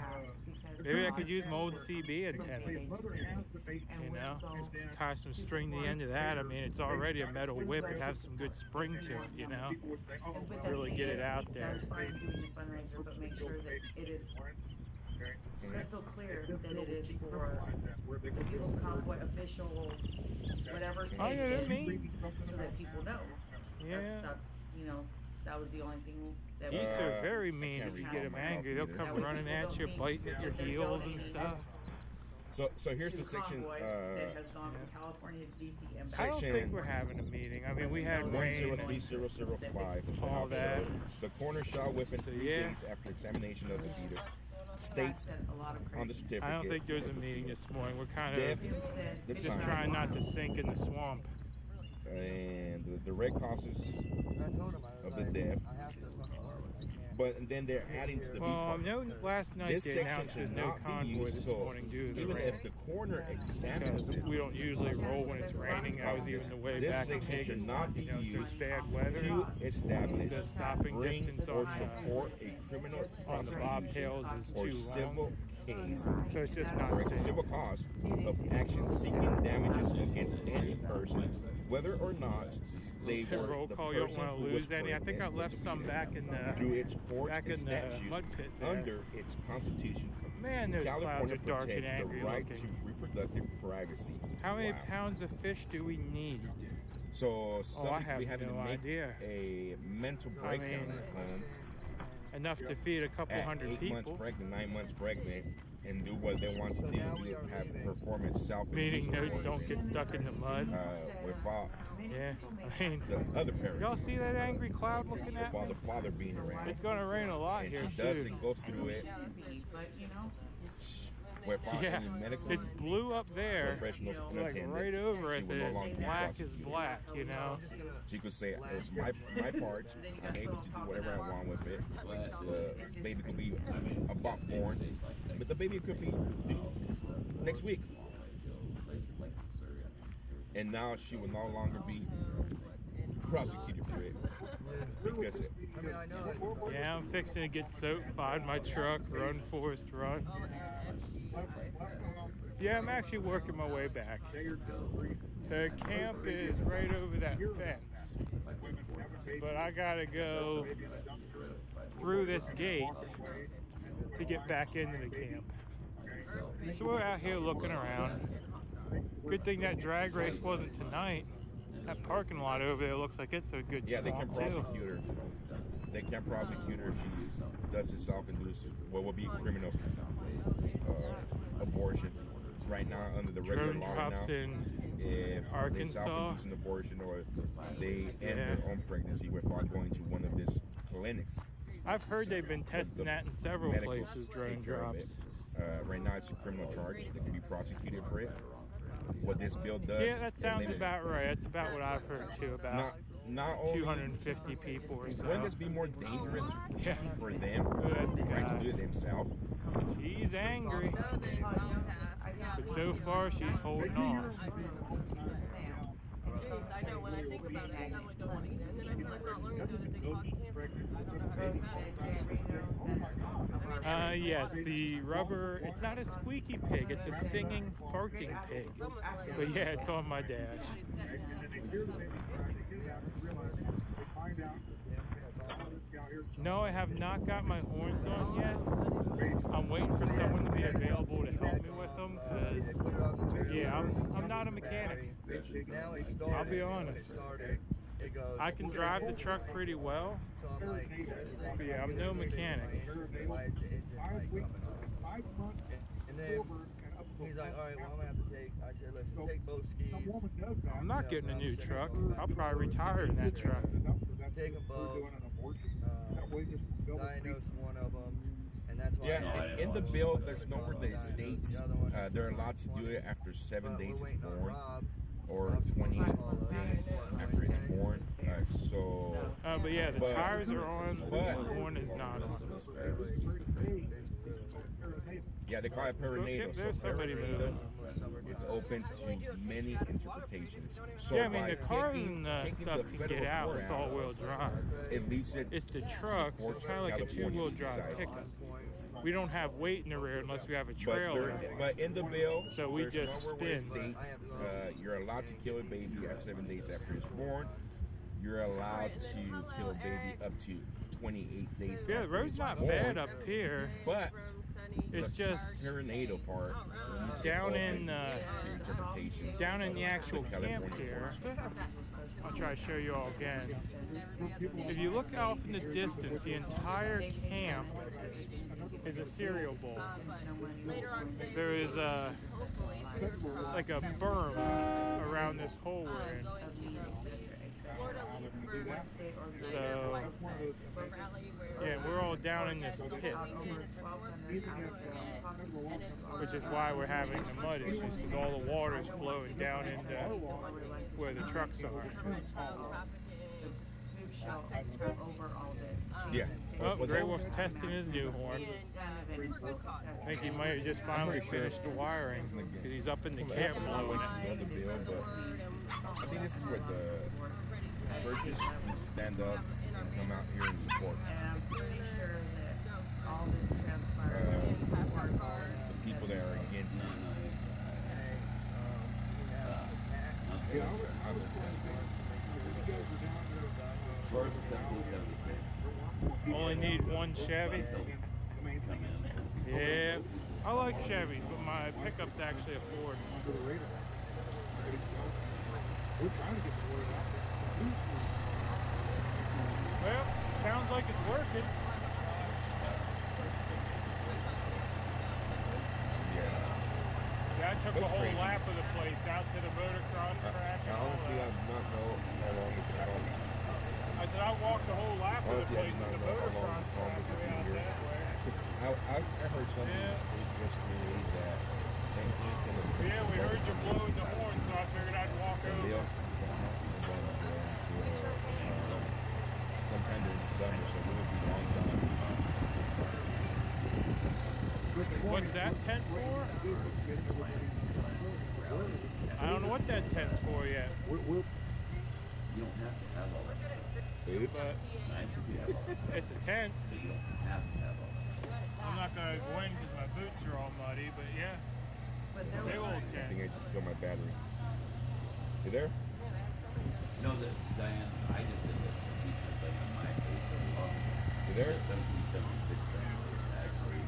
Maybe I could use my old CB antenna. You know, tie some string to the end of that. I mean, it's already a metal whip. It has some good spring to it, you know. Really get it out there. That's fine doing the fundraiser, but make sure that it is crystal clear that it is for the People's Convoy official, whatever state Oh, yeah, it they're is, mean. so that people know. Yeah. That's, you know, that was the only thing that Geese are very mean if you get them angry. They'll come running at you, biting at your heels and stuff. So here's to the section. convoy that has gone from California to DC and back. I don't think we're having a meeting. I mean, we had rain and 103005. all that. The corner shot within So, 3 yeah. days after examination of the fetus states on the certificate. I don't think there's a meeting this morning. We're kind of the just time. trying not to sink in the swamp. And the red causes of the death. But then they're adding to the B Well, part. no, last night This they section announced there's should no not be convoy used. this So morning due to the even rain. if the coroner examines Because it, we don't usually roll when it's raining. I was even the way this back in section should Vegas, not be you know, through used bad weather. to establish, The stopping bring, distance or on support a criminal on the bobtails is or too civil long. case So it's just not or a safe. civil cause of action seeking damages against any person, whether or not they were Roll the call, you don't person want who to was lose any. I think I left some back in the through its courts back and in the statutes mud pit there. under its constitution. Man, those clouds California are dark and protects angry the right looking. to reproductive privacy. How many Wow. pounds of fish do we need? So Oh, I have we having no to make idea. a mental breakdown at home. Enough to feed a couple At hundred 8 people. months pregnant, 9 months pregnant, and do what they want to do to have performance self. Meeting notes don't get stuck in the mud. Without Yeah, I mean, the other parent. y'all see that angry cloud looking at While me? the father being around. It's gonna rain a lot and here she does soon. and goes through it But you know, without Yeah, any medical it blew up there, professional like attendance. right over She us, will no and longer it's be black as prosecuted. black, you know? She could say it's my part. I'm able to do whatever I want with it. The baby could be about born, but the baby could be due next week. And now she will no longer be prosecuted for it because it. Yeah, I'm fixing to get soaked, find my truck, run, Forrest, run. Yeah, I'm actually working my way back. The camp is right over that fence, but I gotta go through this gate to get back into the camp. So we're out here looking around. Good thing that drag race wasn't tonight. That parking lot over there looks like it's a good Yeah, they can swamp, too. prosecute her. They can prosecute her if she does it self-induced, what would be criminal abortion. Right now, under the regular Drone law drops now, in if they Arkansas. self-induce an abortion or they end their own pregnancy without going to one of these clinics. I've heard they've been testing that in several Medical places, drone take care of drops. it. Right now, it's a criminal charge. They can be prosecuted for it. What this bill does. Yeah, that it sounds limits- about right. That's about what I've heard too. About Not only 250 people or so. Wouldn't this be more dangerous Yeah. for them That's trying God. to do it themselves? She's angry, but so far she's holding off. I know when I think about it, I know I don't want to eat it. And then I feel like not learning to do anything causes cancer. Yes, the rubber, it's not a squeaky pig, it's a singing, farting pig. But yeah, it's on my dash. No, I have not got my horns on yet. I'm waiting for someone to be available to help me with them, because, yeah, I'm not a mechanic. I'll be honest. it goes. I can drive the truck pretty well. So I'm like, seriously? But yeah, I'm no mechanic. Why is the engine like coming on? And then he's like, all right, well, I'm gonna have to take. I said, listen, take both skis. I'm not getting a new truck. I'll probably retire in that truck. Take them both. Diagnose one of them. And that's why Yeah, in the bill, there's nowhere that it states they're allowed to do it after 7 days it's born, or 20 days after it's born. But yeah, the tires are on, the horn is not on. Yeah, they call it perinatal. There's so somebody moving. It's open to many interpretations. So Yeah, I mean, by the cars taking and stuff the can get federal out court with all-wheel drive. It leaves it. It's the truck, so it's kind of like a two-wheel drive pickup. We don't have weight in the rear unless we have a trailer. But in the bill, so we there's just nowhere where it spin. states you're allowed to kill a baby after 7 days after it's born. You're allowed to kill a baby up to 28 days. Yeah, the road's not bad up here, but it's just perinatal part down in down in the actual camp here. I'll try to show you all again. If you look off in the distance, the entire camp is a cereal bowl. There is like a berm around this hole we're in. So, yeah, we're all down in this pit, which is why we're having the mud issues, because all the water's flowing down into where the trucks are. Yeah. Well, Grey Wolf's testing his new horn. I think he might have just finally finished the wiring, because he's up in the camp blowing it. I think this is what the churches need to stand up and come out here and support. And I'm pretty sure that all this transpired the people that are against this. As far as the 1776. Only need one Chevy. Yeah, I like Chevys, but my pickup's actually a Ford. Well, sounds like it's working. Yeah, I took a whole lap of the place out to the motocross track. Honestly, I do not know how long it's been on. I said I walked the whole lap of the place to the motocross track way out that way. I heard something yesterday that yeah, we heard you blowing the horn, so I figured I'd walk over. Sometime during the summer, so we will be long gone. What's that tent for? I don't know what that tent's for yet. You don't have to have all that stuff. But it's nice if you have all that stuff. It's a tent. But you don't have to have all that stuff. I'm not going to go in because my boots are all muddy, but yeah. Big old tent. I think I just killed my battery. You there? No, Diane, I just did the teacher thing on my page as well. You there? The 1776 thing was actually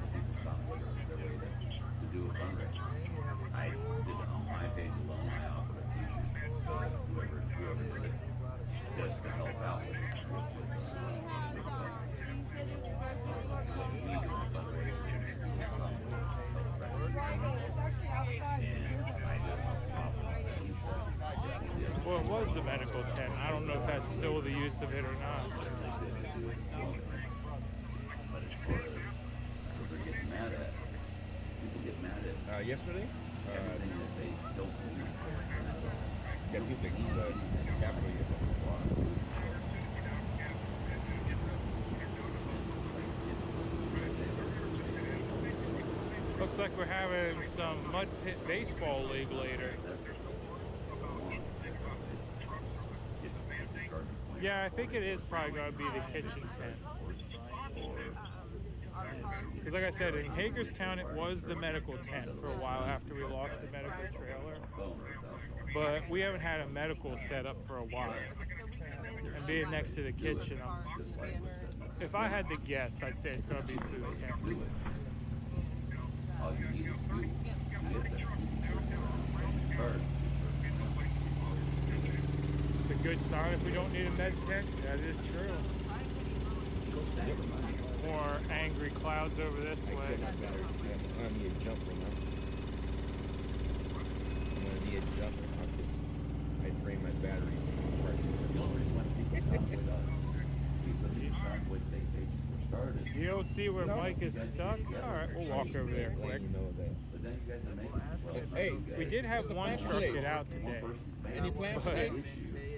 people found their way to do a fundraiser. I did it on my page alone. I offered a t-shirt to whoever did it, just to help out with Well, it was the medical tent. I don't know if that's still the use of it or not. But as far as people get mad at yesterday? Everything that they don't believe. Yeah, two things. The capital is Looks like we're having some mud pit baseball league later. Yeah, I think it is probably going to be the kitchen tent. Because like I said, in Hagerstown it was the medical tent for a while after we lost the medical trailer. But we haven't had a medical set up for a while. And being next to the kitchen, if I had to guess, I'd say it's going to be food tent. All you need is food to get there. First. It's a good good sign if we don't need a med tech. That is true. More angry clouds over this way. I need a jumper now. I'm gonna need a jumper now because I drained my battery. The only reason why people stop with Convoy state pages were started. You don't see where Mike is stuck? Alright, we'll walk over there quick. You know that. But then you guys are making Hey, we did have one truck get out today. Any plans But today?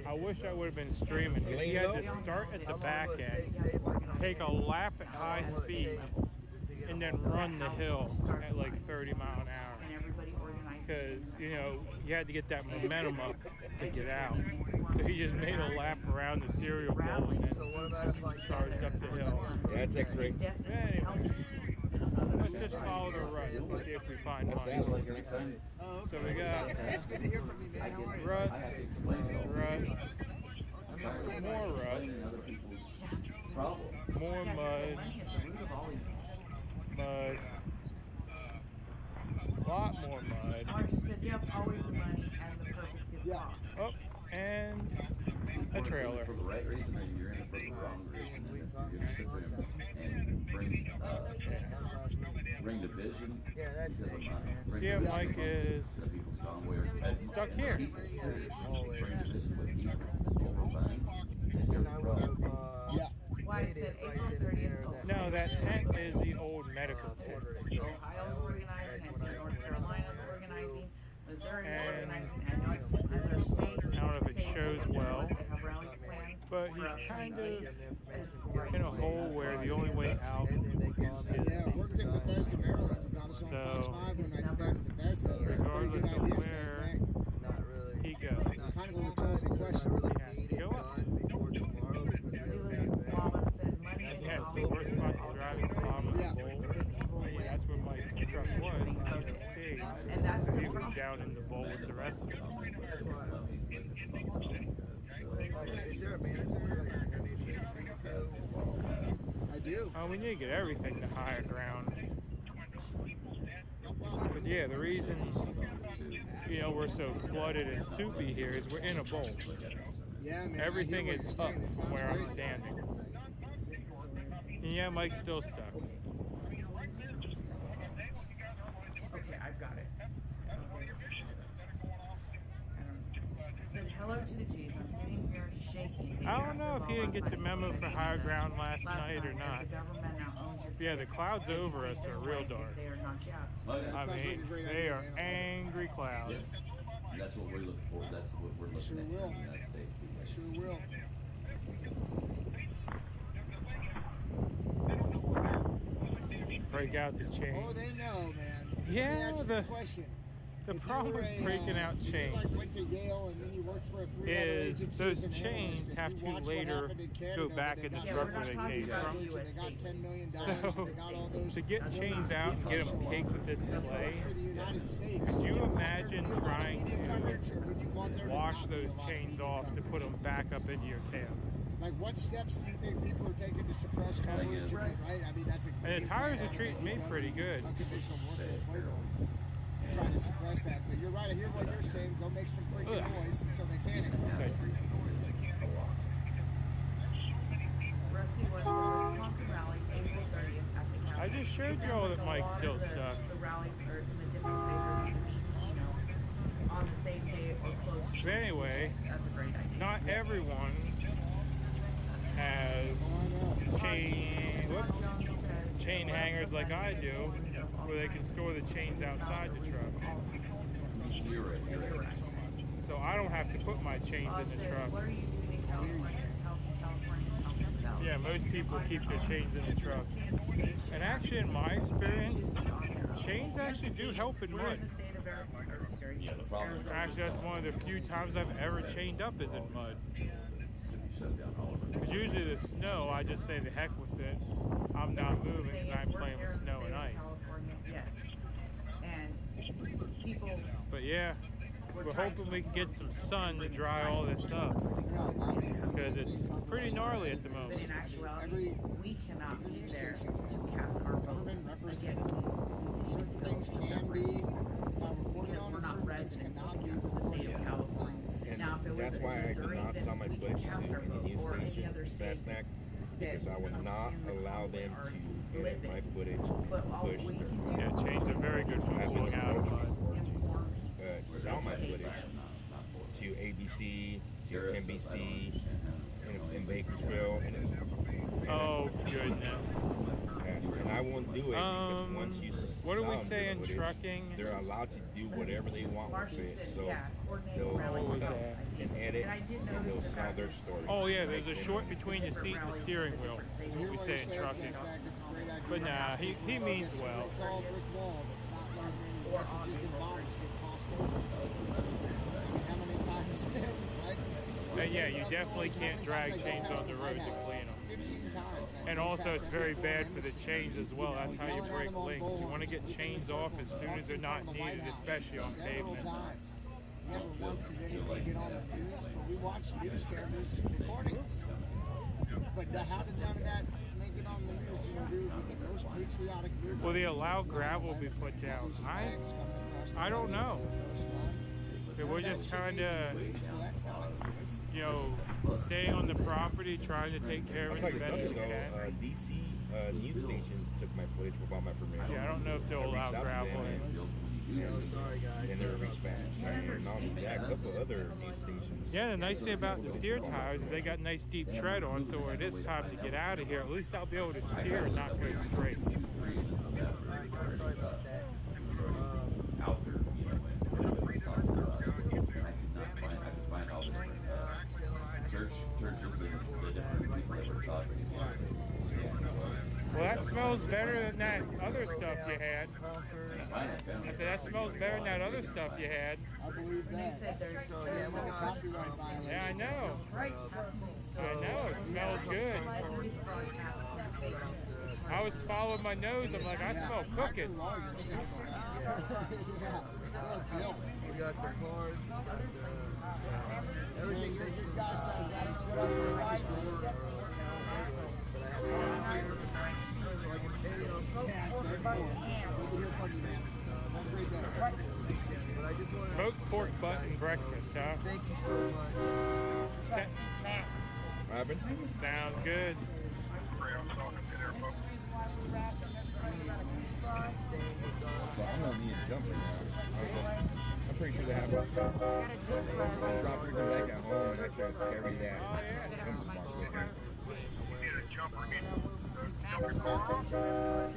I wish I would have been streaming because he had to start at the back end, take a lap at high speed, and then run the hill at like 30 mile an hour. Because, you know, you had to get that momentum up to get out. So he just made a lap around the cereal bowl and then charged up the hill. Yeah, that's X-ray. Anyway, let's just follow the rut and see if we find one. So we got It's good to hear from you, man. How are you? rut, more rut, more mud, lot more mud. Marcia said, yep, always the money and the purpose gets lost. Oh, and a trailer. For the right reason, or you're in it for the wrong reason. And if you're gonna sit there and bring division. Yeah, that's because of money. See if Mike is stuck here. Bring division with people over money. And you're wrong. Why it said April 30th. No, that tent is the old medical tent. Ohio's organizing, I see North Carolina's organizing, Missouri's organizing, I know it's other states. I don't know if it shows well, They have rallies planned. but he's kind of in a hole where the only way out is worked in Bethesda, Maryland. Got us on Fox 5 when I did that in Bethesda. regardless of where he goes, Kind of a rhetorical question. he has to go up. Yeah, it's the worst spot to drive in the bottom of the bowl. Yeah, that's where Mike's truck was. He stayed. So he was down in the bowl with the rest of us. Is there a manager? I do. Oh, we need to get everything to higher ground. But yeah, the reason, you know, we're so flooded and soupy here is we're in a bowl. Yeah, man. Everything is up from where I'm standing. And yeah, Mike's still stuck. Okay, I've got it. Said hello to the G's. I'm sitting here shaking. I don't know if he didn't get the memo for higher ground last night or not. Yeah, the clouds over us are real dark. They are knocked out. I mean, they are angry clouds. Yes. And that's what we're looking for. That's what we're looking at in the United States too. Sure will. Break out the chains. Oh, they know, man. Yeah, the question. The problem with breaking out chains went to Yale and then you worked for a is those chains have to later go back in the truck where they came from. They got $10 million. So to get chains out and get them caked with this clay, could you imagine trying to wash those chains off to put them back up into your cab? Like, what steps do you think people are taking to suppress coverage? Right? I mean, that's a and the tires are treating me pretty good. Unconditional warfare playbook. Trying to suppress that, but you're right. I hear what you're saying. Go make some freaking noise, so they can. Okay. Rusty was the Wisconsin rally, April 30th at the county. I just showed you all that Mike's still stuck. The rallies are in the different phases, you know, on the same day or close to. But anyway, that's a great idea. not everyone has chain hangers like I do, where they can store the chains outside the truck. So I don't have to put my chains in the truck. What are you doing in California? Yeah, most people keep their chains in the truck. And actually, in my experience, chains actually do help in mud. Actually, that's one of the few times I've ever chained up is in mud. Because usually the snow, I just say the heck with it. I'm not moving because I'm playing with snow and ice. Yes. And people. But yeah, we're hoping we can get some sun to dry all this up. Because it's pretty gnarly at the moment. But in actuality, we cannot be there to cast our vote against these. Certain things can be reported on, and certain things cannot be reported on. California. And Now, if it was that's in why I could Missouri, not then sell my we footage can to house our any vote news or any station, other state Fastnac, because I would that not in the allow Convoy them are to edit my living. footage But and all push we their can do Yeah, changed a very good I've been pulling out. approached before inform to sell my footage to ABC, to NBC, in Bakersfield, Oh goodness. and I won't do it because once you what do we sell say your in footage, trucking? they're allowed to do whatever they want with it. So they'll cut and edit, and they'll sell their story. Oh yeah, there's a short between the seat and the steering wheel. That's what we say in trucking. But nah, he means well. Tall brick wall that's not letting any messages and bombs get tossed over. How many times, right? And yeah, you definitely can't drag chains on the road to clean them. 15 times. And also, it's very bad for the chains as well. That's how you break links. You want to get chains off as soon as they're not needed, especially on pavement. Never once did anything get on the news, but we watched news cameras recording us. But how did none of that make it on the news? You know, we get the most patriotic movement. Will they allow gravel to be put down? I don't know. We're just kind of, you know, staying on the property, trying to take care of it I'll the tell best you we something can. though, DC news station took my footage without my permission. Yeah, I don't know if they'll allow gravel in. And never reached back. And not only that, a couple other news stations. Yeah, the nice thing about the steer tires is they got nice deep tread on, so when it is time to get out of here, at least I'll be able to steer and not go straight. Sorry about that. Out there, you know, when it was possible, I could find all the churches and the different people that were talking about it. Well, that smells better than that other stuff you had. I said, that smells better than that other stuff you had. I believe that. Copyright violation. Yeah, I know. I know, it smells good. I was following my nose, I'm like, I smell cooking. We got the cards. Everything your guy says that it's what I'm going to Smoked pork butt and breakfast, huh? Thank you so much. What happened? Sounds good. So I'm gonna need a jumper now. I'm pretty sure they have a drop your leg at home and I should carry that jumper box with me.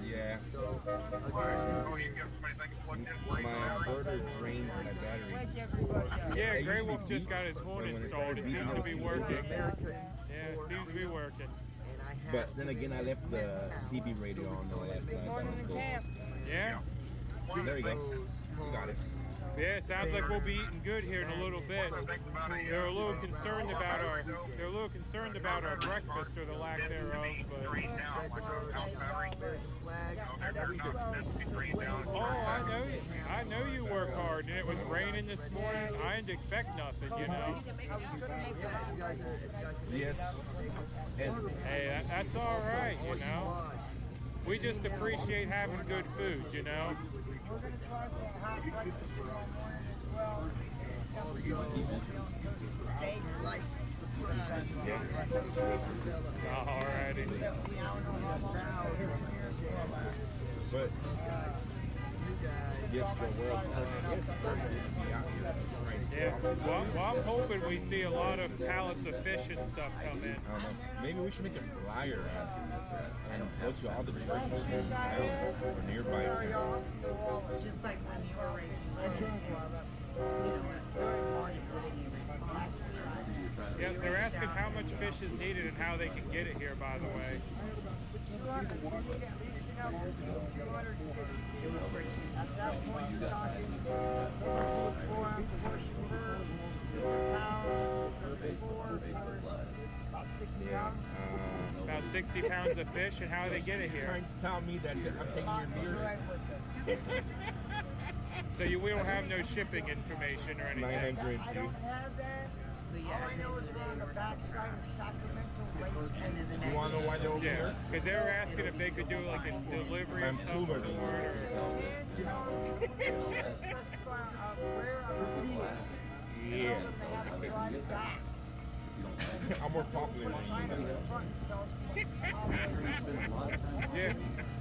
Yeah. My inverter drained my battery. Yeah, Grey Wolf just got his horn installed. It seems to be working. Yeah, it seems to be working. But then again, I left the CB radio on the last time. Yeah? There you go. You got it. Yeah, it sounds like we'll be eating good here in a little bit. They're a little concerned about our breakfast or the lack thereof. But... Oh, I know you work hard, and it was raining this morning. I didn't expect nothing, you know. Yes. Hey, that's all right, you know. We just appreciate having good food, you know. Alrighty. But yes, the world yeah. Well, I'm hoping we see a lot of pallets of fish and stuff come in. Maybe we should make a flyer and go to all the churches in town or nearby town. Just like when you were raising Yeah, they're asking how much fish is needed and how they can get it here, by the way. At that point, you're talking 4-ounce portion about 60 pounds. About 60 pounds of fish, and how do they get it here? Trying to tell me that I'm taking your beer. So we don't have no shipping information or anything. 902. I don't have that. All I know is we're on the backside of Sacramento Race. You want to know why they're over here? Because they were asking if they could do like a delivery of some sort Yeah. I'm more popular than you. Yeah,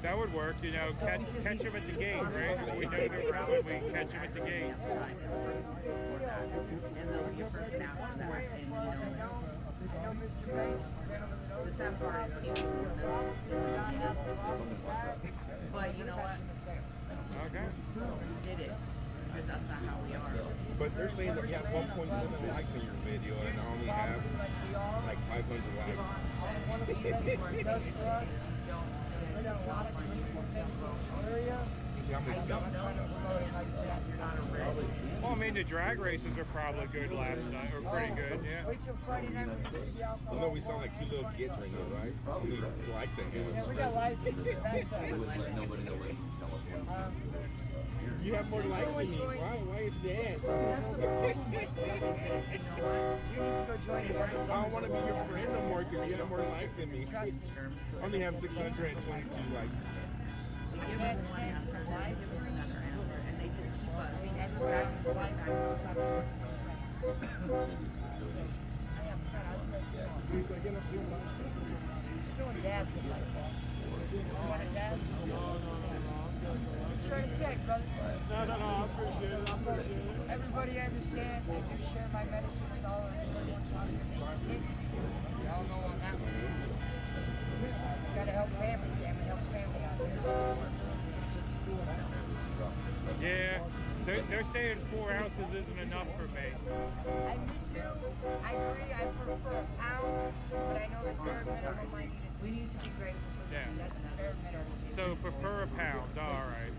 that would work. You know, catch them at the gate, right? We know they're coming. We catch them at the gate. And there'll be a person after that. And you know, the sad part is people doing this. But you know what? Okay. We did it. Because that's not how we are. But they're saying that you have 1.7 likes in your video and I only have like 500 likes. Well, I mean, the drag races are probably good last night, or pretty good, yeah. Well, no, we sound like two little kids right now, right? We need likes in here. Yeah, we got licenses. You have more likes than me. Why is that? I don't want to be your friend no more because you have more likes than me. I only have 622 likes. They give us one answer, then they give us another answer, and they just keep us. Doing dabs like that. You want a dab? No. Trying to check, brother. No, I appreciate it. Everybody understands. I do share my medicine with all of everybody wants to understand. We all know on that one. Gotta help family. Family helps family out there. Yeah, they're saying 4 ounces isn't enough for me. Me too. I agree. I prefer a pound, but I know the bare minimum I need is. We need to be grateful for Yeah. That's the bare minimum. So prefer a pound. All right.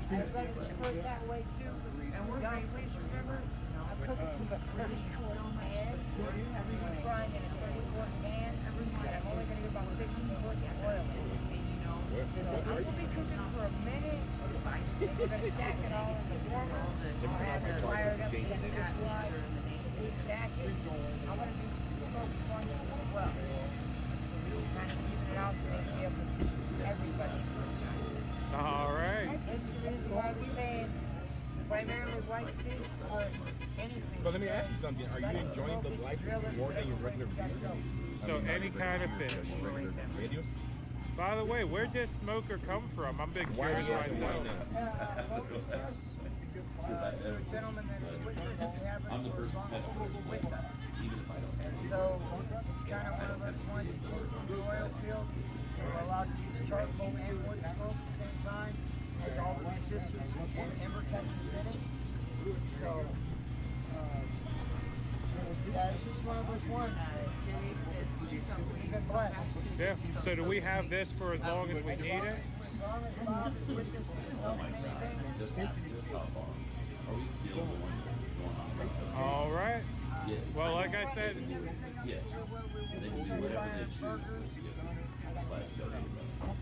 Everybody was put that way too. And we're going, please remember, I'm cooking from a 30-quart pan. I'm frying in a 30-quart pan. And I'm only going to get about 15 quarts of oil in it. So I'm going to be cooking for a minute. And we're going to stack it all in the warmer. I'll have it fired up in the slide. We stack it. I'm going to do some smoked ones as well. Kind of keep it out there to be able to feed everybody. All right. That's the reason why we're saying primarily white fish or anything. But let me ask you something. Are you enjoying the live stream more than your regular videos? So any kind of fish. Regular videos? By the way, where'd this smoker come from? I'm big curious myself. I'm the person who catches this with us, even if I don't have it. So it's kind of one of those ones that came from the oil field. So we're allowed to use charcoal and wood smoke at the same time, as all the resistors and timber catchers in it. So yeah, it's just one of those ones. We've been blessed. Yeah. So do we have this for as long as we need it? As long as Bob is with us, anything. Just hop on. Are we still going on right now? All right. Yes. Well, like I said. Yes. And they can do whatever they choose.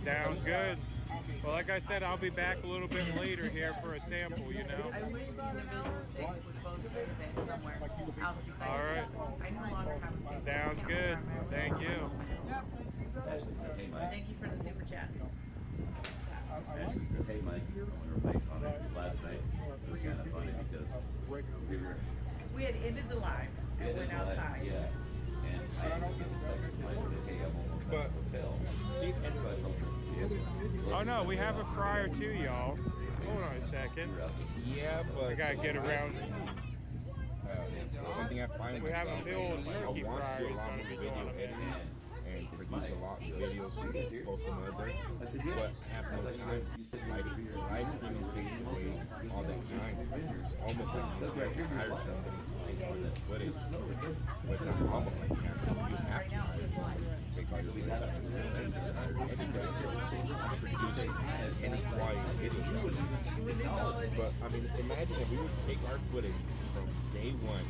Sounds good. Well, like I said, I'll be back a little bit later here for a sample, you know. I wish the individual states would both have been somewhere else besides. All right. I no longer have a Facebook Sounds account good. where I'm Thank you. Ashley said, hey, Mike. Thank you for the super chat. Ashley said, hey, Mike, when her mic's on it, because last night it was kind of funny because We had ended the live and went outside. Yeah. And I didn't get the text from Mike and said, hey, I'm almost at the hotel. See, and so I told her, Oh no, we have a fryer too, y'all. Hold on a second. Yeah, but I gotta get around. One thing I find We have a myself, big old turkey I want fryer. to do Is a lot gonna more be video doing editing and produce a lot of videos to post them over, but I have no time. Live streaming takes away all that time. It's almost like you have to hire someone to take all this footage. But not almost like you have to hire someone to take all your footage. Produce any quality video. But I mean, imagine if we would take our footage from day one,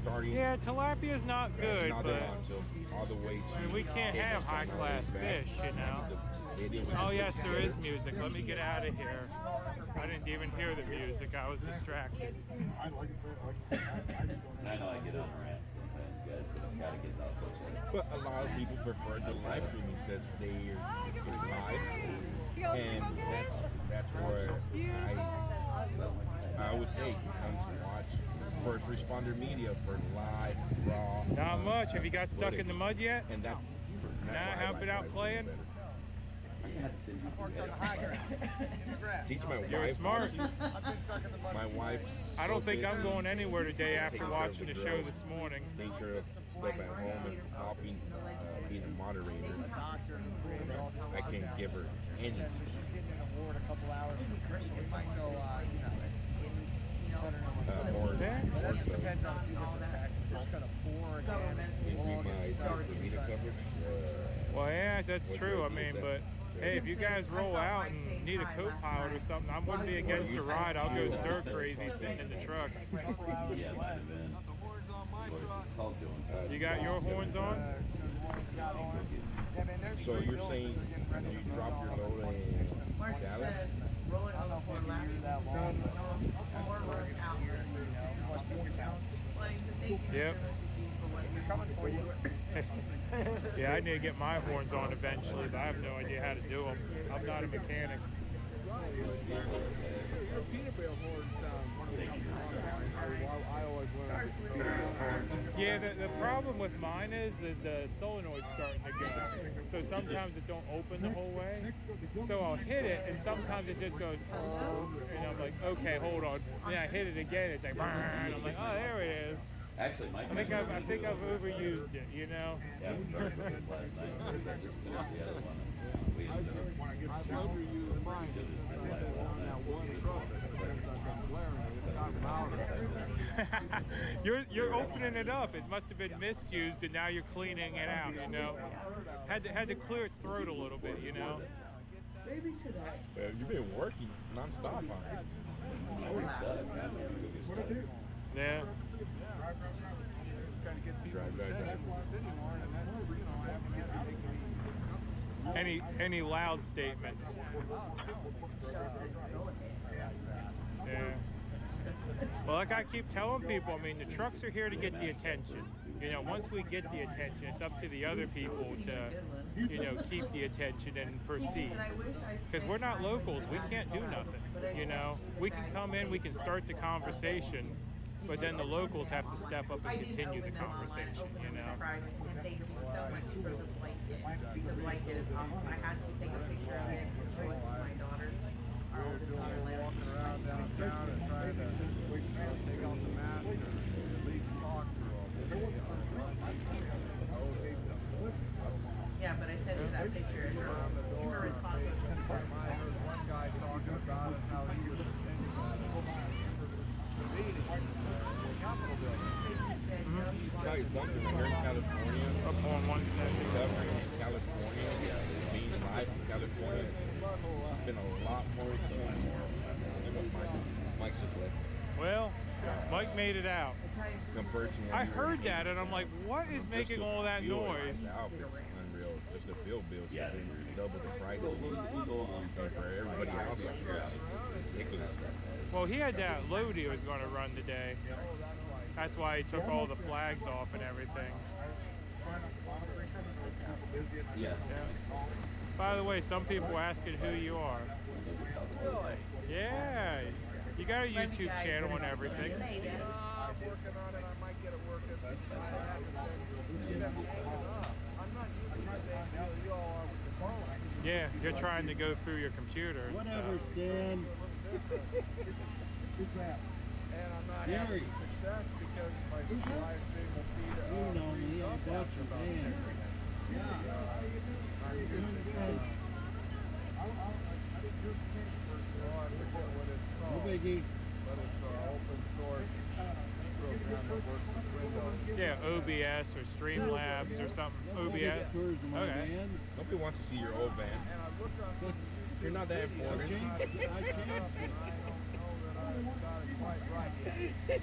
starting. Yeah, tilapia's not good, but all the way I mean, we can't have high-class fish, you know. Oh yes, there is music. Let me get out of here. I didn't even hear the music. I was distracted. I know I get on a rant sometimes, guys, but I've got to get it off my chest. But a lot of people prefer the live streaming because it's live, and that's where I always say, you come to watch first responder media for live, raw. Not much. Have you got stuck in the mud yet? And that's Nah, have been out playing? Parked on the high ground, in the grass. Teach my You're wife. smart. I've been stuck in the mud. My wife. I don't think I'm going anywhere today after watching the show this morning. Take care of stuff at home and helping, being a moderator. I can't give her any. So she's getting an award a couple hours from Chris, so we might go, More. But that just depends on a few different factors. It's going to pour again. Usually my media coverage. Well, yeah, that's true. I mean, but hey, if you guys roll out and need a co-pilot or something, I wouldn't be against the ride. I'll go stir crazy sitting in the truck. You got your horns on? So you're saying if you drop your load in Dallas? Rolling on the floor laughing. That long, but that's the target here, plus people's houses. Yep. We're coming for you. Yeah, I need to get my horns on eventually, but I have no idea how to do them. I'm not a mechanic. Yeah, the problem with mine is the solenoid's starting to go. So sometimes it don't open the whole way. So I'll hit it, and sometimes it just goes, and I'm like, okay, hold on. And then I hit it again, it's like, and I'm like, oh, there it is. Actually, Mike, I think I've overused it, you know? Yeah, we started with this last night. I just finished the other one. We I've overused mine on that one truck since I've been blaring it. It's gotten louder. You're opening it up. It must have been misused, and now you're cleaning it out, you know? Had to clear its throat a little bit, you know? Maybe today. You've been working nonstop on it. Yeah. Just trying to get people attention from the city more, and that's, I haven't had anything. Any loud statements? Yeah. Well, like I keep telling people, I mean, the trucks are here to get the attention. You know, once we get the attention, it's up to the other people to, you know, keep the attention and proceed. Because we're not locals, we can't do nothing. You know, we can come in, we can start the conversation, but then the locals have to step up and continue the conversation, you know. And thank you so much for the blanket. The blanket is awesome. I had to take a picture of it and show it to my daughter. Our oldest daughter, Layla. Walking around downtown and trying to take off the mask or at least talk to them. Yeah, but I sent her that picture. Her response was I heard one guy talking about it, how he was attending the meeting in the Capitol building. Tell you something, here in California, up on 170, covering in California, being live in California, it's been a lot more expensive. Mike's just left. Well, Mike made it out. Compared to when I we were heard that, and I'm like, what is making all that noise? Unreal. Just the fuel bills have been double the price. And for everybody else, it's ridiculous. Well, he had that load he was going to run today. That's why he took all the flags off and everything. Yeah. By the way, some people asking who you are. Yeah. You got a YouTube channel and everything. I'm working on it. I might get it working. I'm not using the same deal you all are with the phone. Yeah, you're trying to go through your computer. And Whatever, Stan. And I'm not having success because my live stream will feed up after about 10 minutes. Yeah. You're doing good. I forget what it's called. No biggie. But it's an open source program that works with Windows. Yeah, OBS or Streamlabs or something. OBS. Okay. Nobody wants to see your old van. And I looked on some YouTube. You're not that important.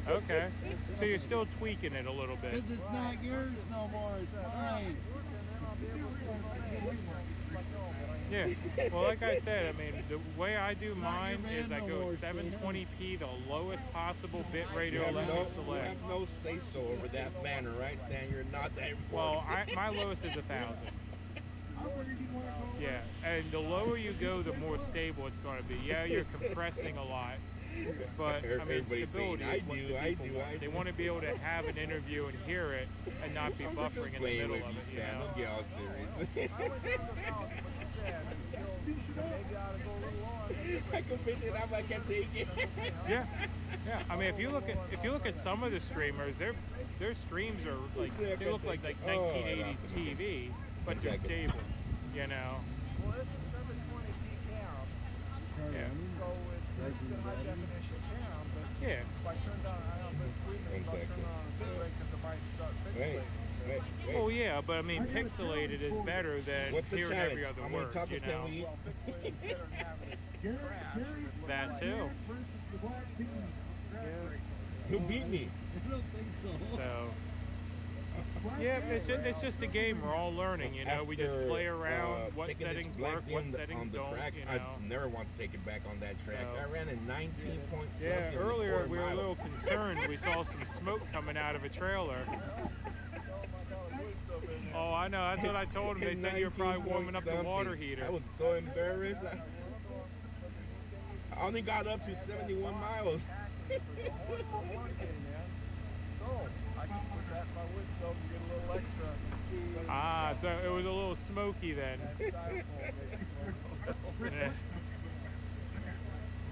Okay. So you're still tweaking it a little bit. Because it's not yours no more, it's mine. Yeah. Well, like I said, I mean, the way I do mine is I go 720p, the lowest possible bit rate it'll let me select. You have no say-so over that banner, right, Stan? You're not that important. Well, my lowest is 1,000. Yeah, and the lower you go, the more stable it's going to be. Yeah, you're compressing a lot, But I mean, Everybody's stability saying, is what the people want. They want to be able to have an interview and hear it, and not be buffering in the middle of it. You know? Don't get all serious. I can finish it. I can't take it. Yeah, yeah. I mean, if you look at some of the streamers, their streams are like they look like 1980s TV, but they're stable. You know. Well, it's a 720p cam. Yeah. So it's a high definition cam, but yeah. if I turn down, I don't know, screen is about to turn on a bit rate because it might start pixelating. Oh yeah, but I mean, pixelated is better than hearing every other word. You know. Well, pixelated is better than having it crash. That too. He'll beat me. I don't think so. So. Yeah, it's just a game. We're all learning, you know. We just play around what settings work, what settings don't. Track, you know. I never want to take it back on that track. So, I ran a 19 point. Yeah, earlier we were a little concerned. We saw some smoke coming out of a trailer. Oh, I know. That's what I told them. They said you were probably warming up the water heater. I was so embarrassed. I only got up to 71 miles. So, I can put that in my wood stove and get a little extra. Ah, so it was a little smoky then.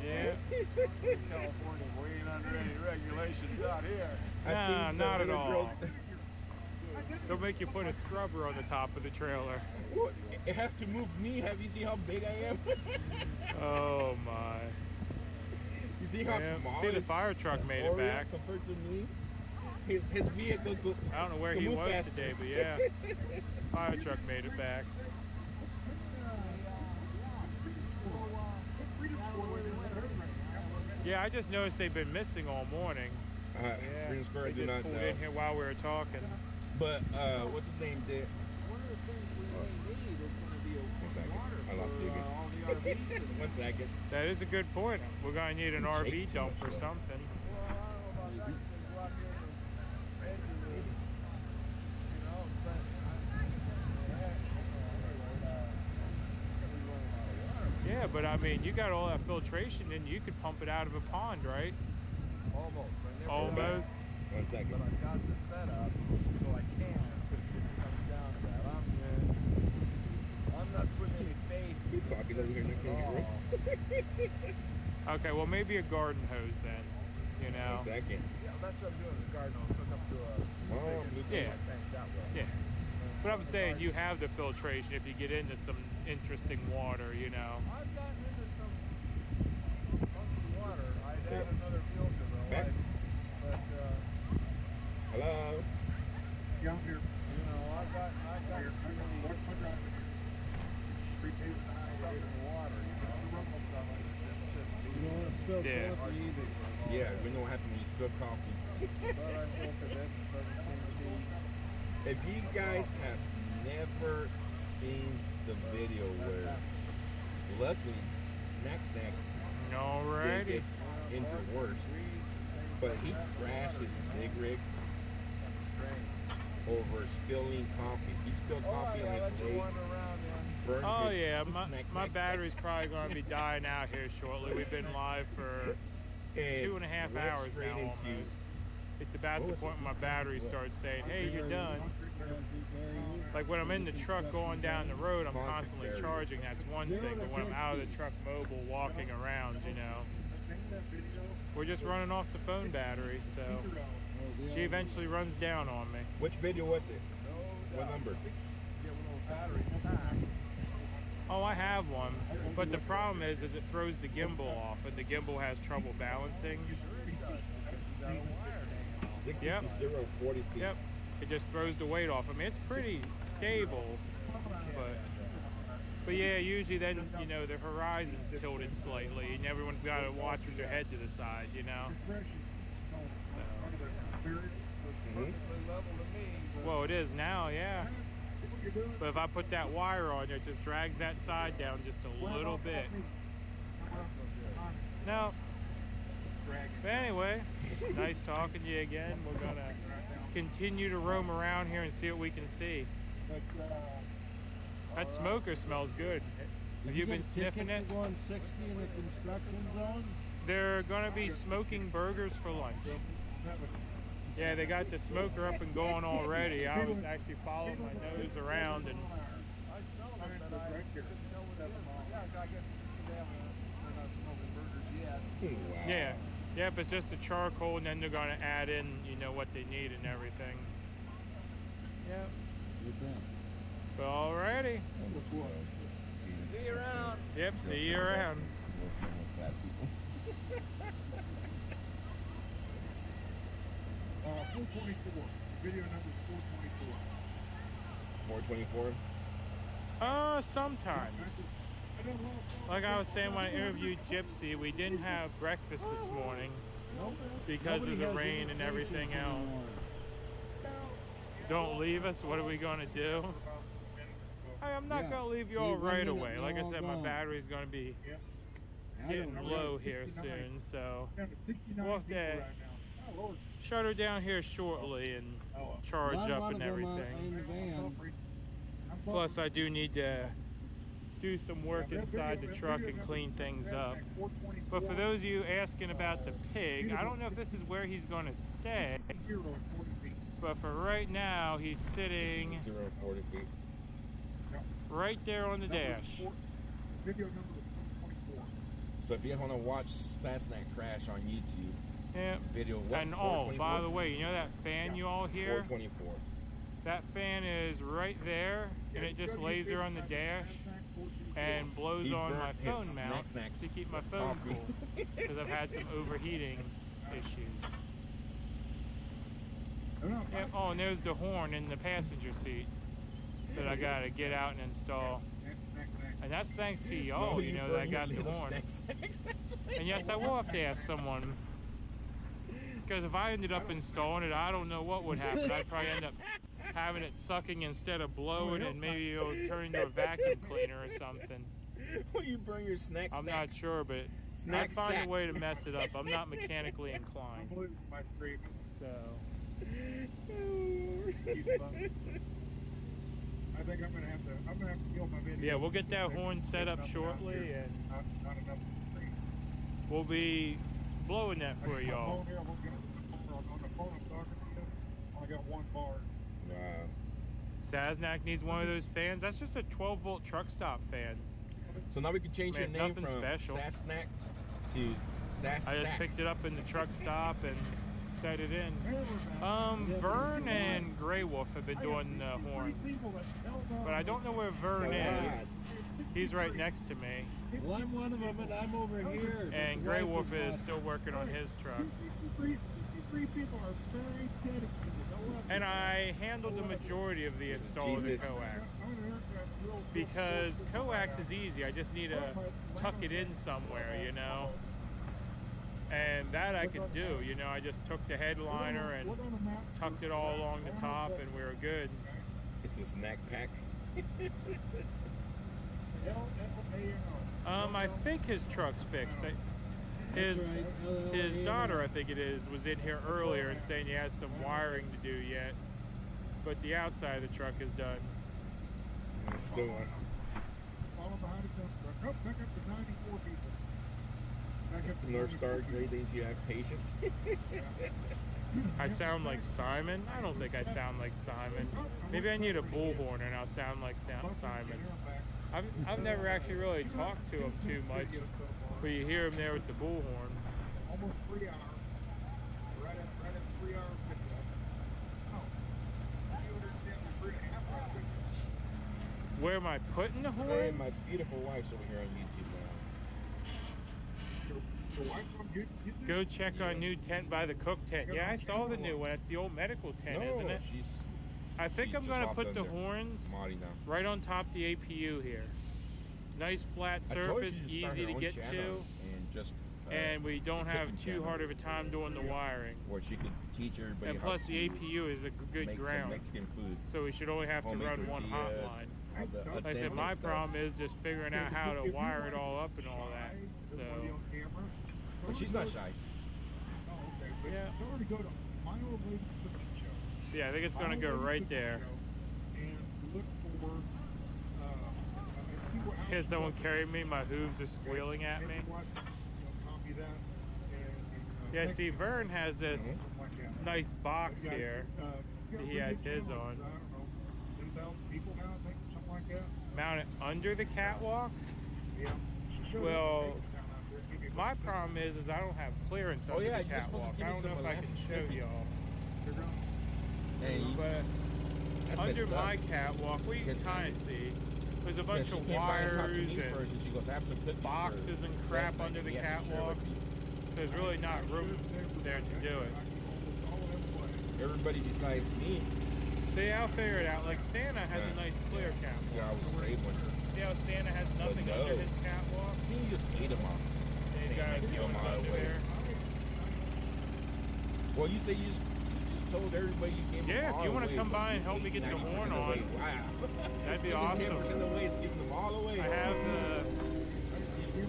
Yeah. California, we ain't under any regulations out here. Nah, not at all. They'll make you put a scrubber on the top of the trailer. Well, it has to move me. Have you seen how big I am? Oh my. You see how small the fire truck made it back. Compared to me? His vehicle go. I don't know where he was faster today, but yeah. Fire truck made it back. Yeah, I just noticed they've been missing all morning. Yeah, Green Square they just pulled in here while we were talking. But what's his name did? One of the things we may need is going to be a water I lost you again. all the RVs. 1 second. That is a good point. We're going to need an RV dump or something. Well, I don't know about that. There's a lot here in Edgewood, you know, but Yeah, but I mean, you got all that filtration and you could pump it out of a pond, right? almost. Almost. 1 second. But I've got the setup, so I can. If it comes down to that. I'm not putting any faith. He's talking over here in the camera. Okay, well maybe a garden hose then, you know. 1 second. Yeah, that's what I'm doing in the garden. I'll hook up to a yeah. tanks that way. Yeah. But I'm saying you have the filtration if you get into some interesting water, you know. I've gotten into some funky water. I'd add another filter though. Hello. Yeah, I'm here. You know, I've got some really stuff in the water. You don't want to spill coffee either. Yeah, we know what happens when you spill coffee. But I filtered it. It doesn't seem to be. If you guys have never seen the video where luckily Snack Alrighty. did get injured worse, but he crashed his big rig over spilling coffee. He spilled coffee on his way. Oh yeah, my battery's probably going to be dying out here shortly. We've been live for 2.5 hours now almost. It's about the point when my battery starts saying, hey, you're done. Like when I'm in the truck going down the road, I'm constantly charging. That's one thing. But when I'm out of the truck mobile walking around, you know, we're just running off the phone battery. So she eventually runs down on me. Which video was it? What number? Oh, I have one. But the problem is it throws the gimbal off, and the gimbal has trouble balancing. 60 to 0, 40 feet. Yep. It just throws the weight off. I mean, it's pretty stable, but yeah, usually then, you know, the horizon's tilted slightly, and everyone's got to watch with their head to the side, you know. So. Well, it is now, yeah. But if I put that wire on, it just drags that side down just a little bit. No. But anyway, nice talking to you again. We're going to continue to roam around here and see what we can see. That smoker smells good. Have you been sniffing it? Going 60 in the construction zone? They're gonna be smoking burgers for lunch. Yeah, they got the smoker up and going already. I was actually following my nose around and. I smell them, but I didn't know what that was. Yeah, I guess they're not smoking burgers yet. Wow. Yeah. Yep, it's just the charcoal, and then they're gonna add in, you know, what they need and everything. Yep. What's that? Alrighty. See you around. Yep, see you around. Fat people. 424. Video number 424. 424? Sometimes. Like I was saying when I interviewed Gypsy, we didn't have breakfast this morning because of the rain and everything else. Don't leave us, what are we gonna do? I'm not gonna leave you all right away. Like I said, my battery's gonna be getting low here soon, so we'll have to shut her down here shortly and charge up and everything. Plus, I do need to do some work inside the truck and clean things up. But for those of you asking about the pig, I don't know if this is where he's going to stay, but for right now, he's sitting 40 feet. right there on the dash. So if you want to watch Cessnack crash on YouTube, yeah. Video what? And oh, by the way, you know that fan you all hear? 424. That fan is right there, and it just lays there on the dash and blows on my phone mount to keep my phone cool, because I've had some overheating issues. Yep. Oh, and there's the horn in the passenger seat that I gotta get out and install. And that's thanks to y'all, you know, that I got the horn. And yes, I will have to ask someone, because if I ended up installing it, I don't know what would happen. I'd probably end up having it sucking instead of blowing, and maybe it'll turn into a vacuum cleaner or something. Will you bring your snack? I'm not sure, but I'd find a way to mess it up. I'm not mechanically inclined. So. I think I'm gonna have to kill my video. Yeah, we'll get that horn set up shortly, and we'll be blowing that for y'all. On the phone I'm talking to you, I got one bar. Wow. Sasnak needs one of those fans. That's just a 12-volt truck stop fan. So now we can change your name from special. Sasnak to Sass. I just picked it up in the truck stop and set it in. Vern and Grey Wolf have been doing the horns, but I don't know where Vern is. He's right next to me. Well, I'm one of them, and I'm over here. And Grey Wolf is still working on his truck. And I handled the majority of the install of the coax. Because coax is easy. I just need to tuck it in somewhere, you know. And that I could do, you know. I just took the headliner and tucked it all along the top, and we were good. It's a snack pack. I think his truck's fixed. His daughter, I think it is, was in here earlier and saying he has some wiring to do yet, but the outside of the truck is done. Still on. North Star gradings, you have patience. I sound like Simon? I don't think I sound like Simon. Maybe I need a bullhorn and I'll sound like Simon. I've never actually really talked to him too much, but you hear him there with the bullhorn. Almost 3 hours. Right at 3 hours. Where am I putting the horn? Hey, my beautiful wife's over here on YouTube now. Go check our new tent by the cook tent. Yeah, I saw the new one. It's the old medical tent, isn't it? I think I'm going to put the horns right on top of the APU here. Nice flat surface, easy to get to. And we don't have too hard of a time doing the wiring. Or she could teach everybody. And plus the APU is a good ground. Mexican food. So we should only have to run one hotline. Like I said, my problem is just figuring out how to wire it all up and all that. So. But she's not shy. Yeah. Yeah, I think it's going to go right there. Can someone carry me? My hooves are squealing at me. Yeah, see, Vern has this nice box here that he has his on. I don't know, 10,000 people now, I think, something like that. Mounted under the catwalk? Yeah. Well, my problem is I don't have clearance under the catwalk. I don't know if I can show y'all. But under my catwalk, we can kind of see. There's a bunch of wires and boxes and crap under the catwalk. There's really not room there to do it. Everybody besides me. See, I'll figure it out. Like Santa has a nice clear catwalk. Yeah, I would save one. See how Santa has nothing under his catwalk? He just ate them off. You guys Get know them what's out of under the way. there. Well, you say you just told everybody you gave them Yeah, all if you want away, to come but by and help me get the 90% horn on, away. Wow. that'd be Even awesome. 10% away is giving them all away. I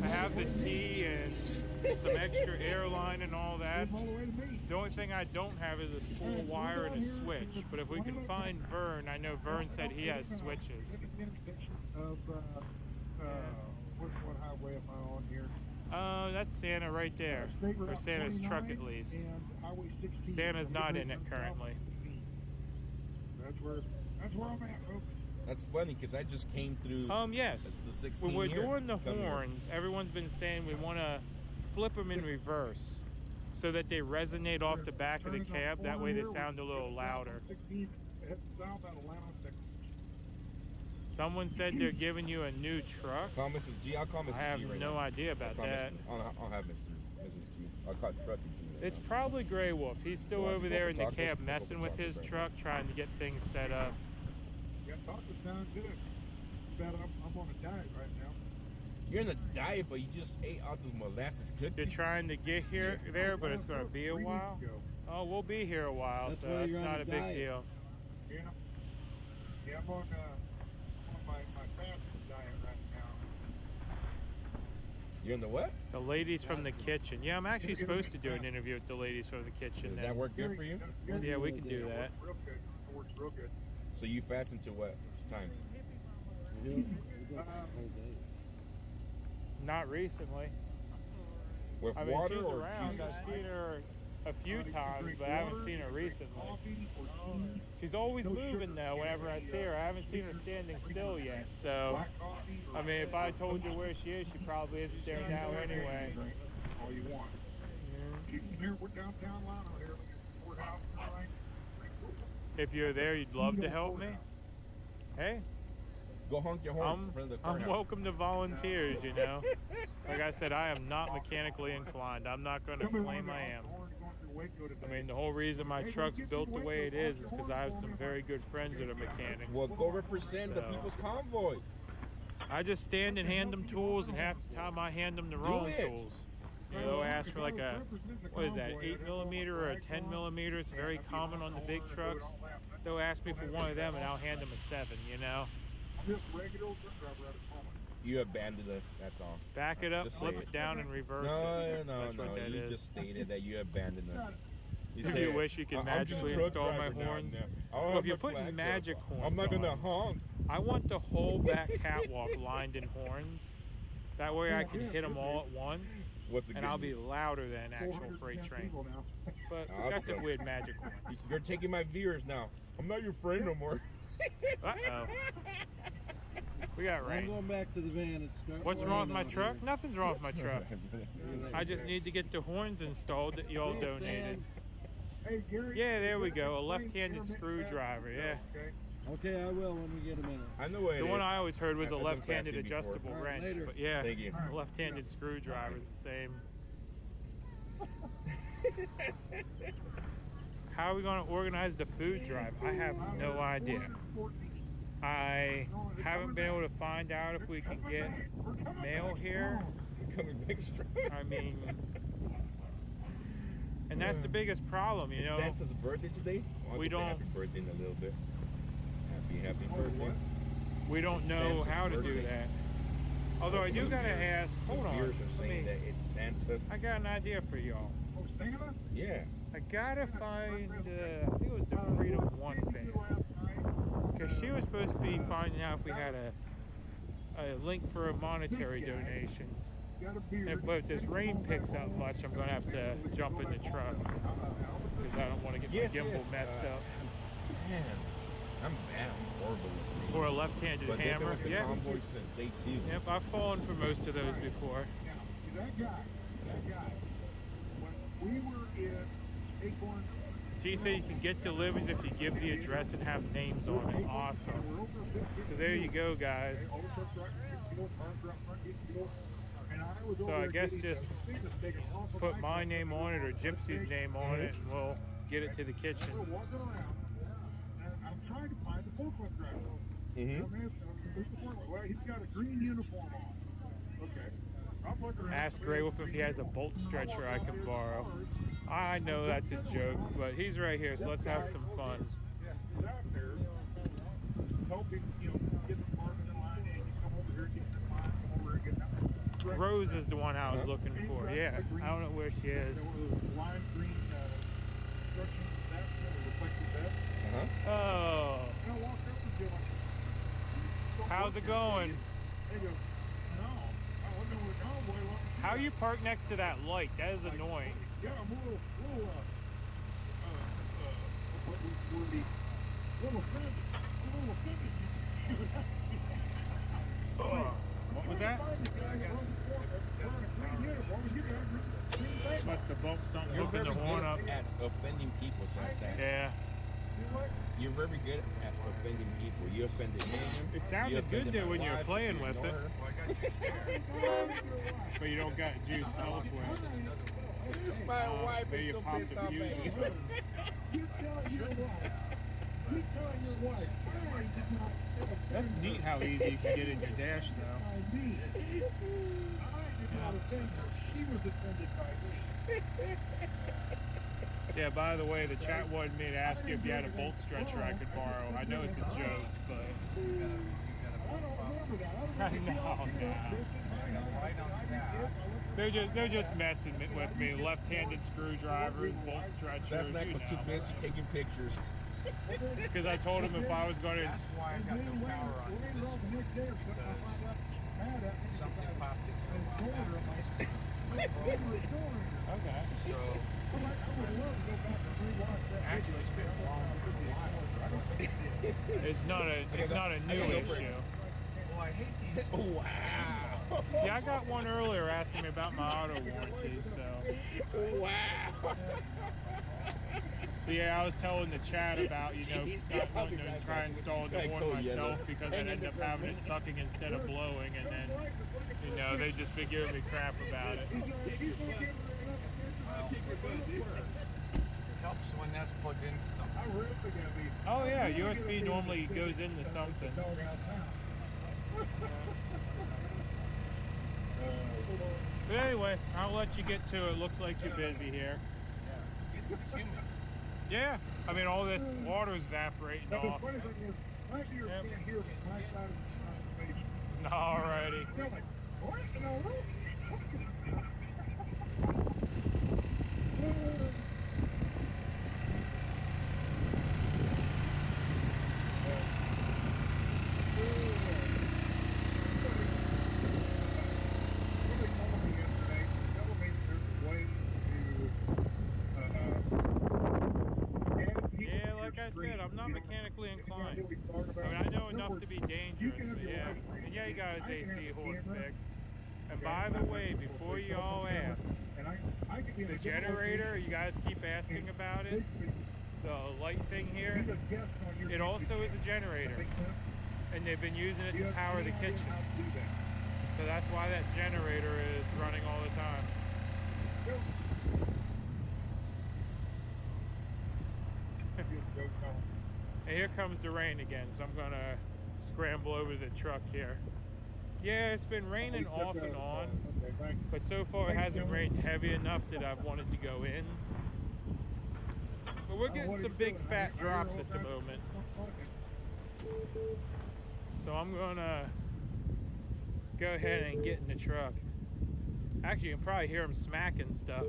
have the T and some extra airline and all that. The only thing I don't have is a spool wire and a switch. But if we can find Vern, I know Vern said he has switches. What highway am I on here? That's Santa right there. Or Santa's truck at least. Santa's not in it currently. That's where I'm at, folks. That's funny because I just came through. Yes. It's the 16 When we're here. doing the Come here. horns, everyone's been saying we want to flip them in reverse so that they resonate off the back of the cab. That way they sound a little louder. Someone said they're giving you a new truck. Call Mrs. G. I'll call Mrs. G. I have right no now. idea about that. I'll have Mrs. G. I'll call Truck G. Right It's now. probably Grey Wolf. He's still Well, over you there go in for the tacos? cab Go messing for with tacos his right truck, trying to get things set up. Yeah, tacos sound good. But I'm on a diet right now. You're in a diet, but you just ate all the molasses cookies. You're trying to get there, but it's going to be a while. Oh, we'll be here a while, That's so why that's you're on not a a big diet. deal. Yeah. Yeah, I'm on my fasting diet right now. You're in the what? The ladies from the kitchen. Yeah, I'm actually supposed to do an interview with the ladies from the kitchen. Does that work good for you? Yeah, we can do that. Real good. It works real good. So you fast until what time? Not recently. With I mean, water she's or around. juice? I've seen her a few times, but I haven't seen her recently. She's always moving though. Whenever I see her, I haven't seen her standing still yet. So, I mean, if I told you where she is, she probably isn't there now anyway. All you want. Here, we're downtown line out here. Courthouse, right? If you're there, you'd love to help me. Hey, Go honk your horn in front of the I'm courthouse. welcome to volunteers, you know. Like I said, I am not mechanically inclined. I'm not going to claim I am. I mean, the whole reason my truck's built the way it is because I have some very good friends that are mechanics. Well, go represent the People's Convoy. I just stand and hand them tools, and half the time I hand them the wrong tools. You know, ask for like a, what is that, 8mm or a 10mm. It's very common on the big trucks. They'll ask me for one of them, and I'll hand them a 7, you know. You abandoned us, that's all. Back it up, Just flip say it down, and reverse No, it. no, That's no. what that You is. just stated that you abandoned us. Do you wish you could I'm just a magically truck install my driver now, horns? now. I Well, don't if have you're my putting flags magic up. horns I'm not gonna on, honk. I want the whole back catwalk lined in horns. That way I can hit them all at once, What's the and good I'll be news? louder than an actual freight train. But that's if Awesome. we had magic horns. You're taking my viewers now. I'm not your friend no more. Uh-oh. We got I'm rain. going back to the van and start. What's wrong with my out truck? here. Nothing's wrong with my truck. I just need to get the horns installed that y'all donated. Yeah, there we go. A left-handed screwdriver, yeah. Okay, I will when we get a minute. I know what it The one is. I always heard was a I've done left-handed fasting before. adjustable All right, wrench, later. but yeah, Thank you. a left-handed screwdriver is the same. How are we going to organize the food drive? I have no idea. I haven't been able to find out if we can get mail here. Coming extra. I mean, and that's the biggest problem, you It's know. Santa's birthday today. Oh, I We can say don't- happy birthday in a little bit. Happy birthday. We don't It's know Santa's how to do birthday. that. Although I do gotta ask. Hold on. Viewers are saying that it's Santa. I got an idea for y'all. Yeah. I gotta find, I think it was the Freedom 1 thing. Because she was supposed to be finding out if we had a link for monetary donations. But if this rain picks up much, I'm going to have to jump in the truck because I don't want to get my gimbal messed up. Man, I'm bad. I'm horrible with Or a left-handed hammer. Yeah. Convoy since day 2. Yep, I've fallen for most of those before. That guy, when we were in Acorn. She said you can get deliveries if you give the address and have names on it. Awesome. So there you go, guys. So I guess just put my name on it or Gypsy's name on it and we'll get it to the kitchen. I'm trying to find the forklift driver. Well, he's got a green uniform on. Okay. Ask Grey Wolf if he has a bolt stretcher I can borrow. I know that's a joke, but he's right here, so let's have some fun. He's out there helping, get the department in line, and you come over here, get in line, come over here, get out. Rose is the one I was looking for. Yeah, I don't know where she is. Lime green construction vest, reflective vest. Oh. How's it going? How you park next to that light? That is annoying. Yeah, I'm a little offended. What was that? Must have bumped something, You're hooking very the horn up. good at offending people, since that. Yeah. You're very good at offending people. You offended him. It sounded good there when you were playing with it. But you don't got juice elsewhere. My wife maybe is you still popped pissed the off fuse. at you. That's neat how easy you can get in your dash, though. She was offended by me. Yeah, by the way, the chat wanted me to ask you if you had a bolt stretcher I could borrow. I know it's a joke, but... No. They're just messing with me. Left-handed screwdrivers, bolt stretchers. Sasnak was too busy taking pictures. Because I told him if I was going to... That's why I got no power on this one, because something popped in Okay. So, actually, it's been long for a while. It's not a new issue. Well, I hate these. Oh, wow. Yeah, I got one earlier asking me about my auto warranty, so... Wow. But yeah, I was telling the chat about, not wanting to try and install the horn myself because I'd end up having it sucking instead of blowing, and then, they've just been giving me crap about it. It helps when that's plugged into something. Oh yeah, USB normally goes into something. But anyway, I'll let you get to it. Looks like you're busy here. Yeah, I mean all this water's evaporating off. Alrighty. Yeah, like I said, I'm not mechanically inclined. I mean, I know enough to be dangerous, but yeah. And yeah, you got his AC horn fixed. And by the way, before you all ask, the generator, you guys keep asking about it, the light thing here, it also is a generator. And they've been using it to power the kitchen. So that's why that generator is running all the time. And here comes the rain again, so I'm gonna scramble over the truck here. Yeah, it's been raining off and on, but so far it hasn't rained heavy enough that I've wanted to go in. But we're getting some big fat drops at the moment. So I'm gonna go ahead and get in the truck. Actually, you can probably hear him smacking stuff.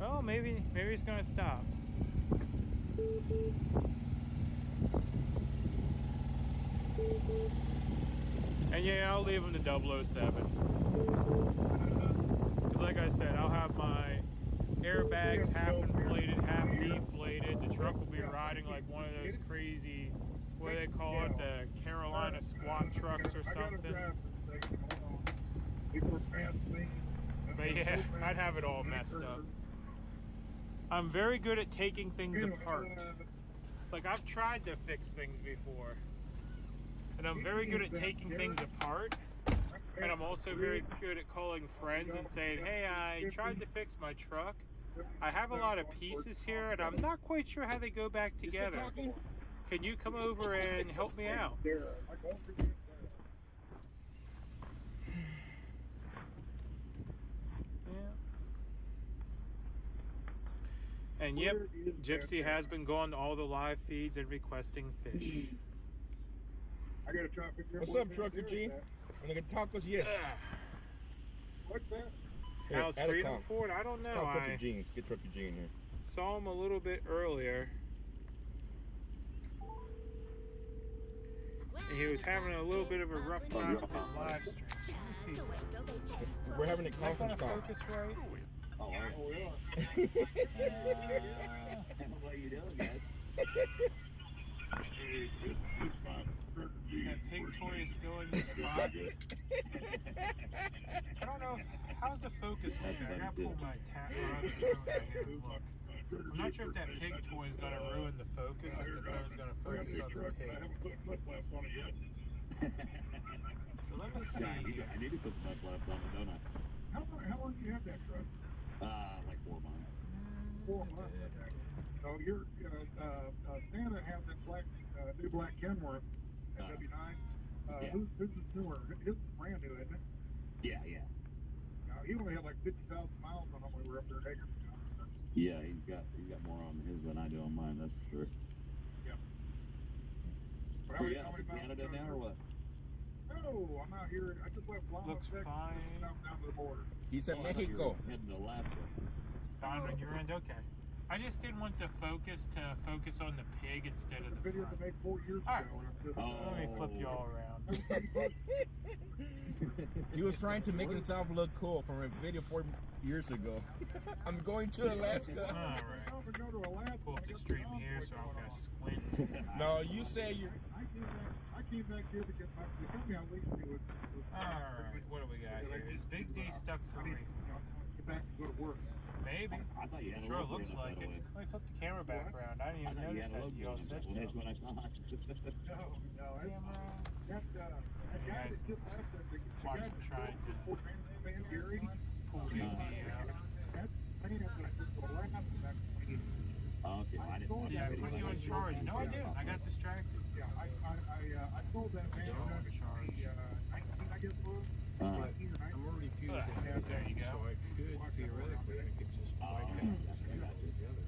Oh, maybe he's gonna stop. And yeah, I'll leave him to 007. Because like I said, I'll have my airbags half inflated, half deflated. The truck will be riding like one of those crazy, what do they call it, the Carolina squat trucks or something. But yeah, I'd have it all messed up. I'm very good at taking things apart. Like, I've tried to fix things before. And I'm very good at taking things apart. And I'm also very good at calling friends and saying, hey, I tried to fix my truck. I have a lot of pieces here, and I'm not quite sure how they go back together. Can you come over and help me out? And yep, Gypsy has been going to all the live feeds and requesting fish. I gotta try to figure out what's up, Trucker G? Wanna get tacos? Yes. What's that? How's Freedom Ford? I don't know. It's Trucker G. Let's get Trucker G in here. Saw him a little bit earlier. And he was having a little bit of a rough time with his live stream. We're having a conference call. Focus right? Oh, we are. What are you doing, guys? That pig toy is still in the spot. I don't know. How's the focus looking? I gotta pull my tab out here and look. I'm not sure if that pig toy is gonna ruin the focus, if the phone's gonna focus on the pig. So let me see. I need to put mud flaps on it, don't I? How long do you have that truck? Like 4 months. 4 months. So you're Santa has that black new black Kenworth W9. Who's is newer? His is brand new, isn't it? Yeah. He only had like 50,000 miles on him when we were up there at Hagerstown. Yeah, he's got more on his than I do on mine. That's for sure. Yeah. But how many Canada now or what? No, I'm out here. I just left Lama, Looks Texas, fine. down to the border. He's in Mexico. Heading to Alaska. Fine on your end? Okay. I just didn't want the focus to focus on the pig instead of the Video front. to make 4 years All right. ago. Let me flip you all around. He was trying to make himself look cool from a video 4 years ago. I'm going to Alaska. All right. Pull up the stream here so I'm going to squint. No, you say you're... I came back here to get my company on lease to it. Alright, what do we got here? Is Big D stuck for me? Get back to go to work. Maybe. I thought you had Sure a logo looks in like that it. way. Let me flip the camera back around. I didn't even notice that till y'all said so. That's when I saw it. Camera. That guy that just left that Watch him trying to pull Big D out. Okay, I didn't. Yeah, I put you in charge. No, I didn't. I got distracted. Yeah, I told that man that I get moved. I'm already fused ahead, There you go. so I could theoretically I could just bypass the streams altogether.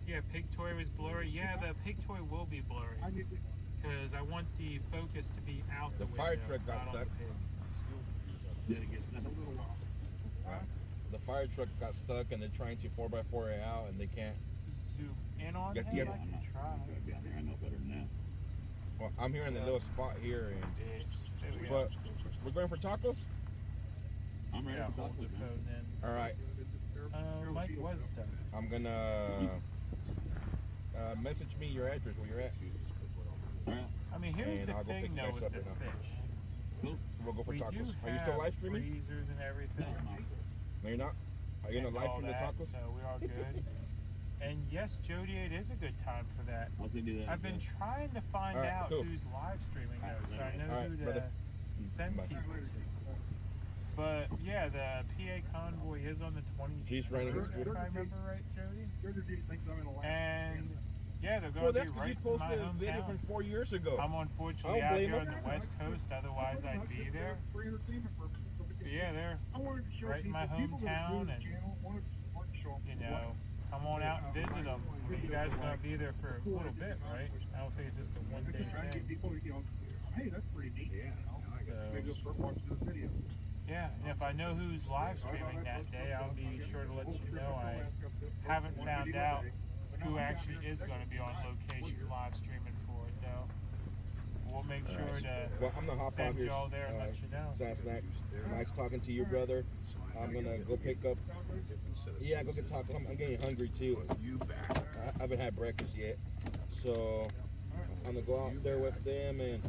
Yeah, pig toy was blurry. Yeah, the pig toy will be blurry. Because I want the focus to be out the window. fire truck got not on stuck. the pig. Did it get stuck a little while? The fire truck got stuck and they're trying to 4x4 it out and they can't. Zoom in on Yeah, him? yeah. I can try. Down there, I know better than that. Well, I'm here in the little spot here, and There we go. but we're going for tacos. I'm ready Yeah, to hold talk the with phone in. All right, Mike was stuck. I'm gonna message me your address where you're at. I mean, here's And the I'll go pick thing you though guys with up the right now. fish. We'll go for We do tacos. Are you still live have streaming? freezers and everything. No, you're not. Are you gonna and live all stream the that, tacos? So we are good. And yes, Jody, it is a good time for that. I'll send you that. I've been trying to find All right, out cool. who's live streaming though, so I know All right, who to brother. send Bye. people to. But yeah, the PA Convoy is on the 23rd, G's running his if scooter. I remember right, Jody. And yeah, they're Well, going to that's be because right you in my posted a video hometown. from 4 years ago. I'm unfortunately I don't out blame here him. on the West Coast, otherwise I'd be there. But yeah, they're right in my hometown, and you know, come on out and visit them. I mean, you guys are going to be there for a little bit, right? I don't think it's just a one-day thing. Hey, that's pretty neat. Yeah. Maybe I'll watch this video. Yeah, and if I know who's live streaming that day, I'll be sure to let you know. I haven't found out who actually is going to be on location live streaming for it, though. we'll make sure to Well, I'm gonna hop on send here. you all there and let you know. Snack. Nice talking to you, brother. I'm gonna go pick up. Yeah, go get tacos. I'm getting hungry too. You back? I haven't had breakfast yet, so I'm gonna go out there with them and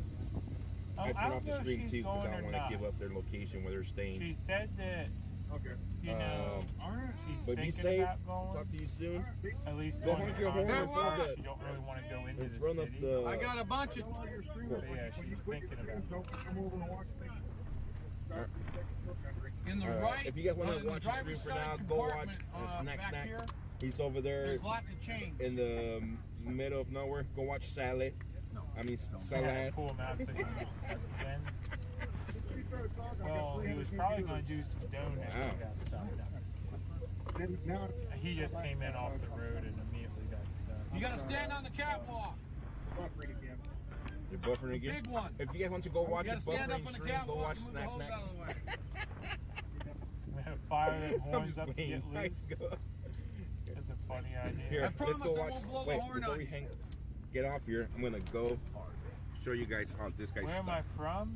I turn off the stream too because I don't want to give up their location where they're staying. She said that. Okay. You know, she's but be thinking safe. about going. Talk to you soon. At least Go going honk to your horn in Convoy. front of She don't really want to go into in the front of city. the. I got a bunch of. But yeah, she's thinking about it. In the Right. right. If you guys want to in the watch the stream driver's for side now, go watch compartment, Snack. back here, He's over there there's lots of change. in the middle of nowhere. Go watch Salad. I mean Salad. Pull him out so he can get stuck again. Well, he was probably going to do some donuts. Wow. He got stuck. He just came in off the road and immediately got stuck. You gotta stand on the catwalk. You're buffering again? Big one. If you guys want to go watch You a gotta stand up buffering on the stream, catwalk go watch and move Snack. the hose out of the way. We have fire them I'm horns just up to playing. get loose. That's a funny idea. Here, I let's promise go I watch. won't blow the Wait, horn before on we you. get off here, I'm gonna go show you guys how this guy's Where am I from?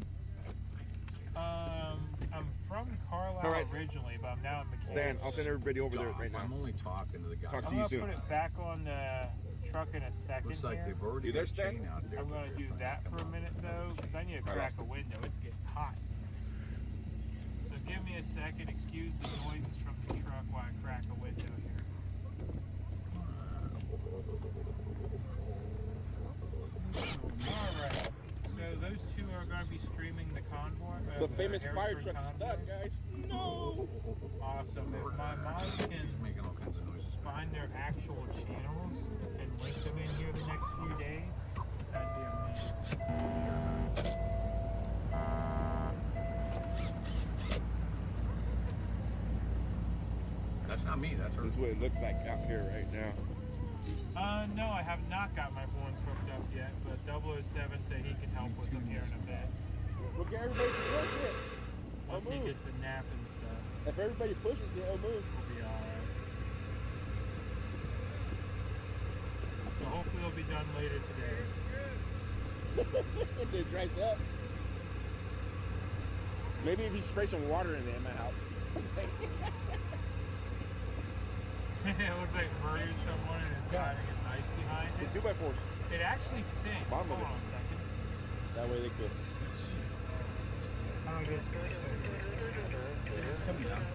I'm from Carlisle All right. originally, but I'm now in McKinney. Stan, I'll send everybody over there right now. I'm only talking to the guy. Talk to I'm you gonna soon. put it back on the truck in a second. Looks like here. they've already You there, got Stan? chain out there. I'm gonna do that for a minute though, because I need to crack a window. It's getting hot. So give me a second. Excuse the noises from the truck while I crack a window here. Alright. So those two are gonna be streaming the Convoy. The famous fire Harrisburg truck Convoy. stuck, guys. No. Awesome. If my mom can find their actual channels and link them in here the next few days, that'd be amazing. That's not me, that's her. This is what it looks like out here right now. No, I have not got my horns hooked up yet, but 007 said he can help with them here in a bit. Look at everybody push it. Once he gets a nap and stuff, If everybody pushes it, it'll move. we'll be alright. So hopefully it'll be done later today. Until it dries up. Maybe if you spray some water in there, it might help. It looks like murdered someone and it's hiding a knife behind it. The 2x4s. It actually sinks. Bottom of Hold it. on a second. That way they could. How do I get It's coming down.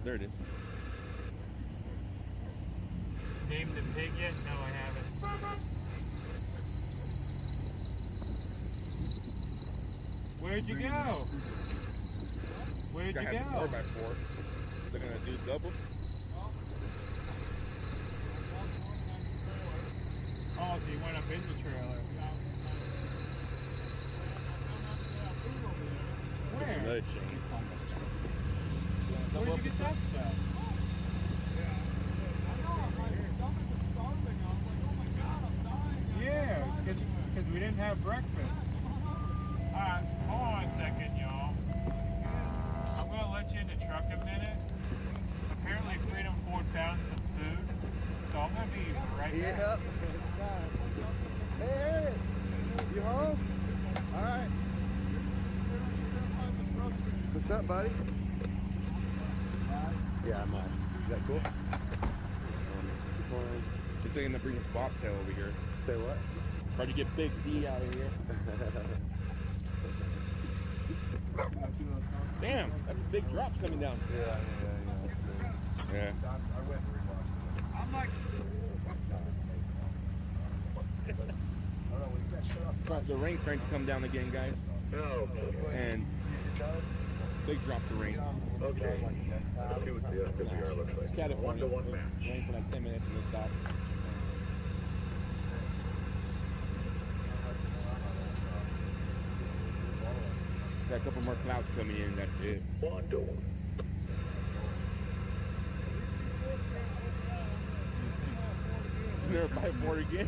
There it is. Named the pig yet? No, I haven't. Where'd you go? Where'd you Guy has a go? 4x4. They're gonna do double. Oh, so you went up in the trailer. Where? Another chain. Where'd you get that stuff? Yeah, because we didn't have breakfast. Alright, hold on a second, y'all. I'm going to let you in the truck a minute. Apparently Freedom Ford found some food, so I'm going to be right back. Yep, it's nice. Hey, Eric, you home? All right. What's up, buddy? Yeah, I'm on. Is that cool? It's saying that brings bobtail over here. Say what? Try to get Big D out of here. Damn, that's big drops coming down. Yeah. Yeah. I went and rewatched it. I'm like, The rain's starting to come down again, guys. no. And big drops of rain. Okay. It's California. Rain for like 10 minutes and then stop. Got a couple more clouds coming in, that's it. Never buy for it again.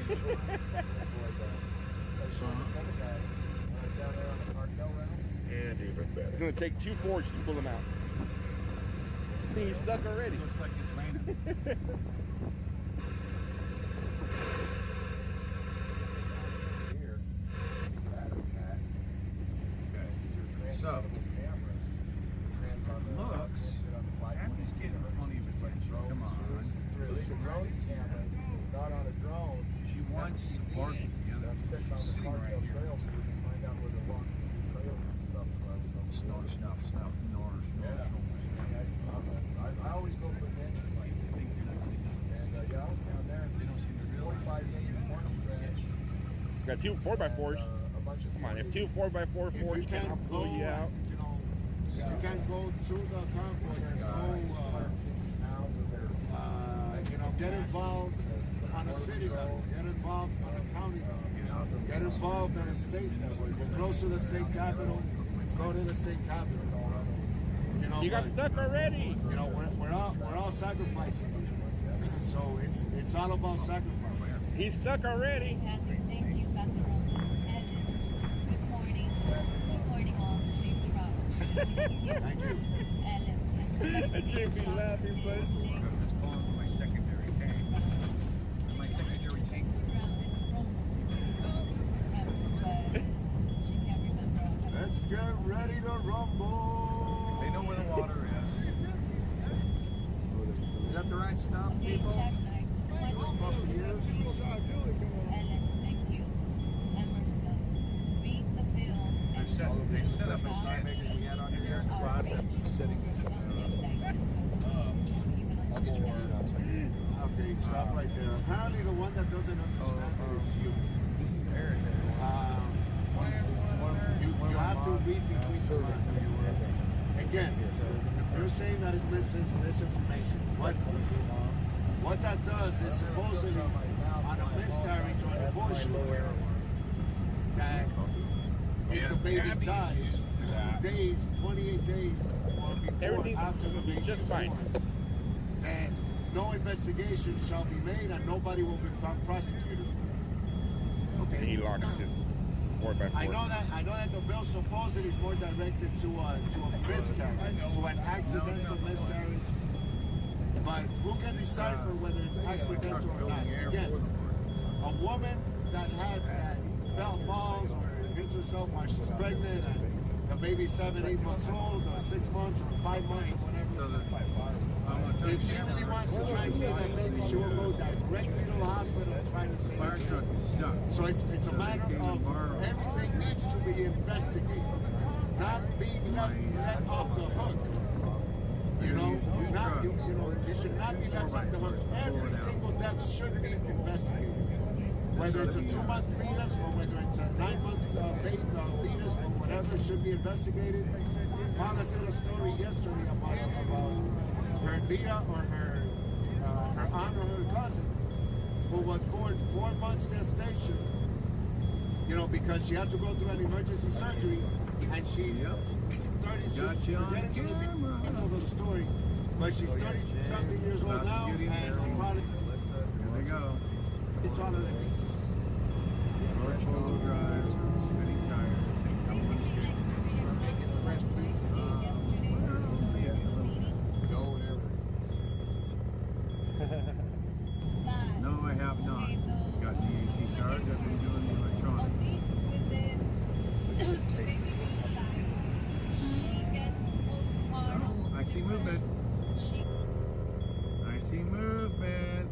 It's gonna take 2 Fords to pull them out. He's stuck already. Looks like it's raining. So, looks, Abby's getting plenty of attention. Come on. So these are drone cameras, not on a drone. She wants to park it together. I'm sitting on the She's sitting right cartel here. trail so we can find out where they're walking the trails and stuff. Snort, snuff, snuff, nor, Yeah. I always go for adventures like this. And yeah, I was down there. They don't seem to realize 45 days one stretch. Got two 4x4s. A bunch of Come on, if two 4x4 Fords can pull you out. You can't go to the convoy, there's no, get involved on a city level, get involved on a county level, get involved on a state level. Go close to the state capitol, go to the state capitol. You know, You got stuck already. You know, we're all sacrificing. So it's all about sacrifice. He's stuck already. Thank you, got the road. Ellen, good morning. Good morning, all. Safe travels. Thank you. Thank you. Ellen, can somebody I please should be stop laughing, but this link? It's going for my secondary tank. My secondary tank. Let's get ready to rumble. They know where the water is. Is that the right stuff, people? We're supposed to use. Ellen, thank you. Emerson, read the bill. They set up a sign yet on here. Here's the process of setting this Okay, stop right there. Apparently the one that doesn't understand it is you. This is Aaron. You have to read between the lines. Again, you're saying that it's misinformation. What that does is supposedly on a miscarriage or an abortion, that if the baby dies, days, 28 days, or before after the baby is born, then no investigation shall be made and nobody will be prosecuted for it. Okay. He locked his 4x4. I know that the bill supposedly is more directed to a miscarriage, to an accidental miscarriage. But who can decipher whether it's accidental or not? Again, a woman that falls or hits herself while she's pregnant and the baby's 7, 8 months old, or 6 months, or 5 months, or whatever. If she really wants to try and save that baby, she will go directly to the hospital and try to save Fire truck is stuck. So it's a matter of everything needs to be investigated, not being let off the hook. You know, it should not be left off the hook. Every single death should be investigated. Whether it's a 2-month fetus or whether it's a 9-month baby fetus or whatever, it should be investigated. Paula said a story yesterday about her Dia or her aunt or her cousin who was born 4 months gestation. You know, because she had to go through an emergency surgery, and she's 30. She will get into the details of the story, but she's 30-something years old now, and probably Here they go. it's taller than me. Virtual drives, spinning tires. No, I have not. Got the AC charge. I've been doing the electronics. I see movement. I see movement.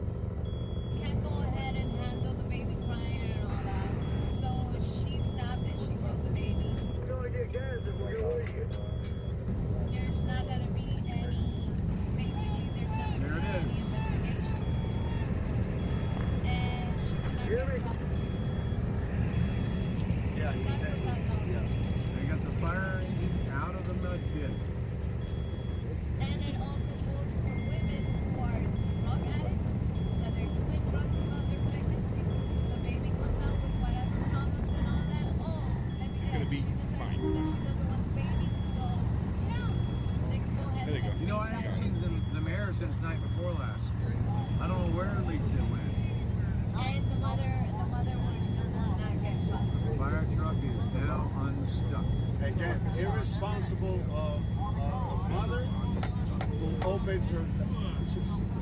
Can't go ahead and handle the baby crying and all that. So she stopped and she killed the baby. There's not gonna be any, basically there's not gonna be any investigation. And she will not get prosecuted. Yeah, he That's said. what that law Yeah. They got the fire engine out of the mud pit. And it also goes for women who are drug addicts, that they're doing drugs throughout their pregnancy. The baby comes out with whatever problems and all that. Oh, let me guess, she decides that she doesn't want the baby. So, yeah, they can go ahead and let the You know, I baby haven't die. seen the mayor since night before last. I don't know where Lisa went. And the mother would not get prosecuted. Fire truck is now unstuck. Again, irresponsible of a mother who opens her.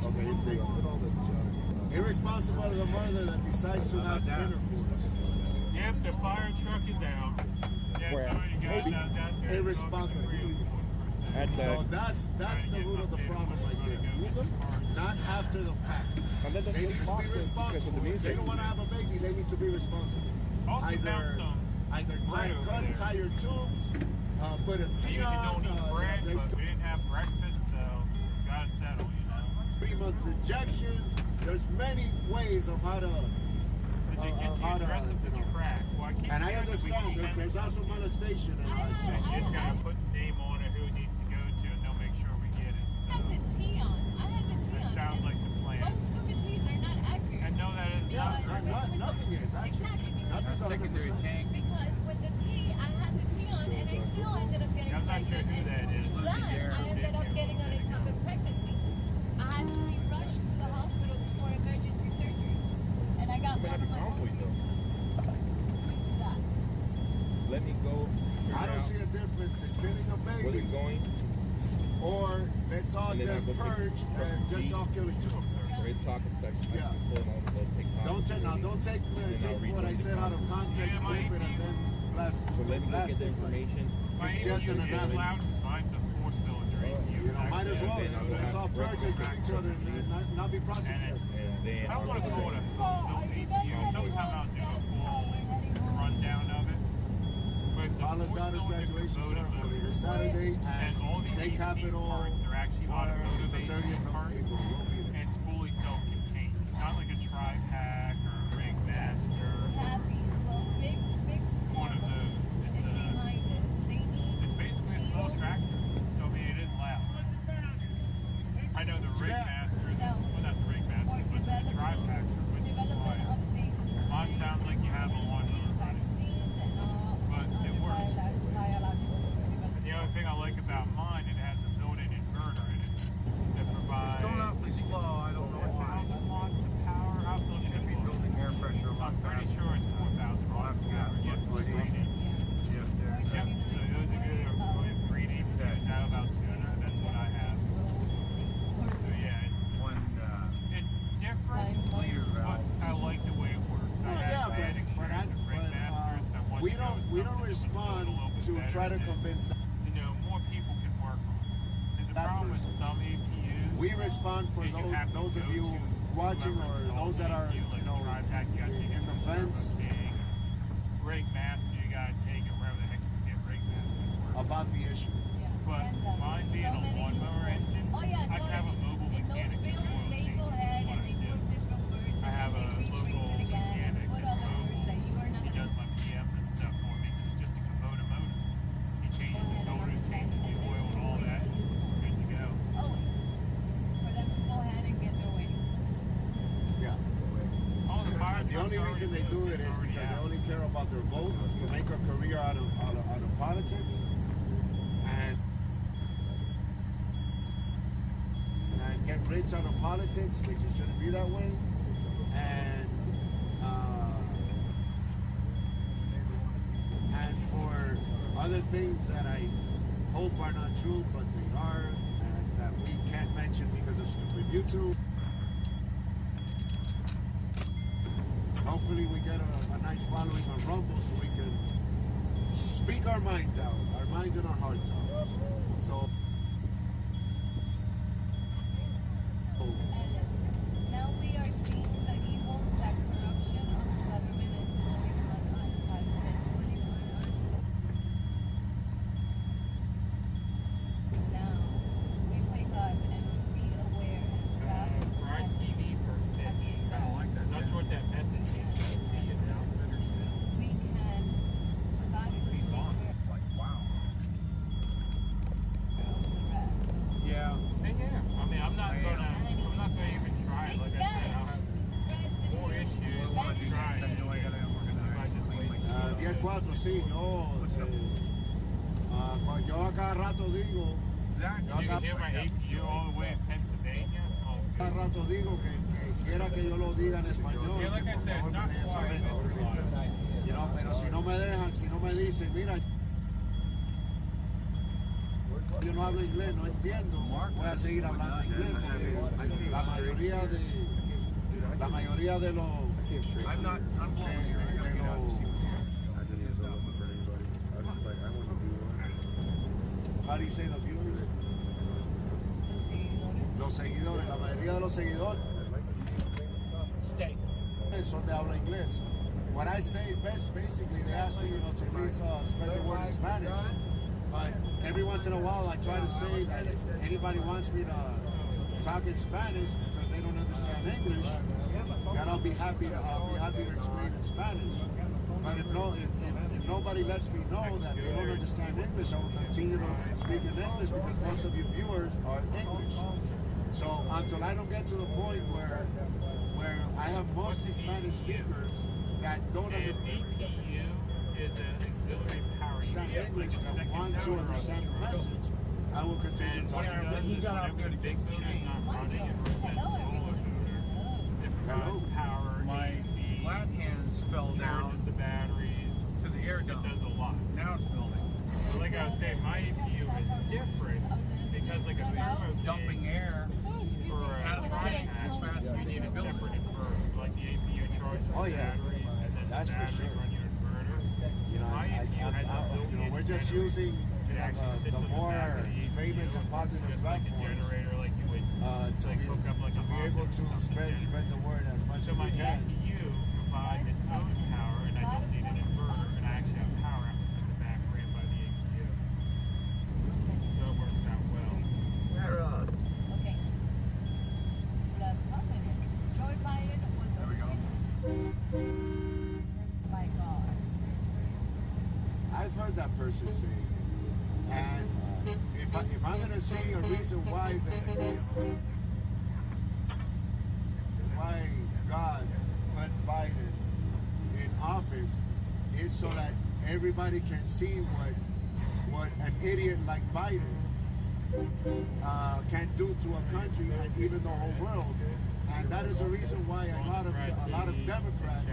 Okay, it's daytime. Irresponsible of the mother that decides to have intercourse. Yep, the fire truck is out. Yeah, Where? somebody got irresponsible. So that's the root of the problem right there. Not after the fact. They need to be responsible. If they don't want to have a baby, they need to be responsible. Either tie your tubes, put a T on. Don't eat bread, but we didn't have breakfast, so gotta settle, 3-month injections. There's many ways of how to. And I understand there's also molestation and all that stuff. You just gotta put the name on it, who it needs to go to, and they'll make sure we get it. I had the T on. That sounds like the plan. Those stupid T's are not accurate. I know that is nothing is actually. Nothing's 100%. Because with the T, I had the T on, and I still ended up getting pregnant. And through that, I ended up getting an ectopic pregnancy. I had to be rushed to the hospital for emergency surgery, and I got one of my ovaries due to that. Let me go. I don't see a difference in killing a baby. Or let's all just purge and just all kill each other. It's talking section. Yeah. Don't take what I said out of context, clip it, and then blast. So let me go get the information. It's just an analogy. Mine's a 4-cylinder. Might as well. Let's all purge and kill each other and not be prosecuted. I don't want to go to sometime I'll do a full rundown of it. Paula's daughter's graduation ceremony this Saturday at State Capitol for the 30th of April. And it's fully self-contained. It's not like a tri-pack or a ring master. Big one of those. It's behind us. It's basically a small tractor. So I mean, it is loud. I know the rig master. Well, not the rig master, but the tri-packs are which mine sounds like you have a lawnmower. But it works. And the other thing I like about mine, it has a built-in inverter in it that provides. It's going awfully slow. I don't know why. Lots of power. I'll have to look at it. Building air pressure. I'm pretty sure it's 4,000 watts of power. Yes, it's 3D. Yep. So those are good. Going 3D. Because I have about 200. That's what I have. So yeah, it's different. But I like the way it works. We don't respond to try to convince them. More people can work on it. There's a problem with some APUs. We respond for those of you watching or those that are in the fence. Rig master, you gotta take it wherever the heck you can get rig master about the issue. But mine being a lawnmower engine, I can have a mobile mechanic. They go ahead and they put different words. I have a local mechanic Put other words that you are not he does my PMs and stuff for me because it's just a Kubota motor. He changes the filters, changes the oil and all that. Good to go. Always. For them to go ahead and get their way. Yeah. The only reason they do it is because they only care about their votes to make a career out of politics and get rich out of politics, which it shouldn't be that way. And for other things that I hope are not true, but they are, and that we can't mention because of stupid YouTube. Hopefully we get a nice following on Rumble so we can speak our minds out, our minds and our hearts out. So now we are seeing the evil that corruption of the government is pulling on us, has been putting on us. Now we wake up and be aware and stop. Fried TV for fish. I don't like that. Not sure what that message means. I see it now. We can. God will take care like, wow. of the rest. Yeah. I mean, I'm not gonna even try it. Like I said, I'll have more issues. I want to try it. I gotta organize. 10-4, sí, yo a cada rato digo. You can hear my APU all the way in Pennsylvania. Cada rato digo que quiera que yo lo diga en español. Yeah, like I said, not quiet. Pero si no me dejan, si no me dicen, mira, yo no hablo inglés, no entiendo, voy a seguir hablando inglés porque la mayoría de los How do you say the viewers? Los seguidores, la mayoría de los seguidores son de habla inglés. What I say best, basically, they ask me, to please spread the word in Spanish. But every once in a while, I try to say that if anybody wants me to talk in Spanish because they don't understand English, then I'll be happy to explain in Spanish. But if nobody lets me know that they don't understand English, I will continue to speak in English because most of you viewers are English. So until I don't get to the point where I have mostly Spanish speakers that don't understand English that want to understand the message, I will continue talking. But he got out there to get the chain. Hello. Power, my flat hands fell down the batteries. to the air dump. It does a lot. Now it's building. So like I was saying, my EPU is different because like a turbo dumping air out of the tank as fast as you need to build it. Like the APU charges the batteries and then That's the for battery sure. run your inverter. My EPU has a built-in we're just generator. using It actually sits the on the more back of the EPU, famous and popular just like a platforms generator, like you would hook up like to a be able Honda to or something. spread the word as much So as my we can. EPU provides its own power, and I don't need an inverter, and I actually have power outlets in the back ran by the APU. So it works out well. Okay. The covenant. Joe Biden was appointed. My God. I've heard that person say, and if I'm gonna say a reason why God put Biden in office is so that everybody can see what an idiot like Biden can do to a country and even the whole world. And that is the reason why a lot of Democrats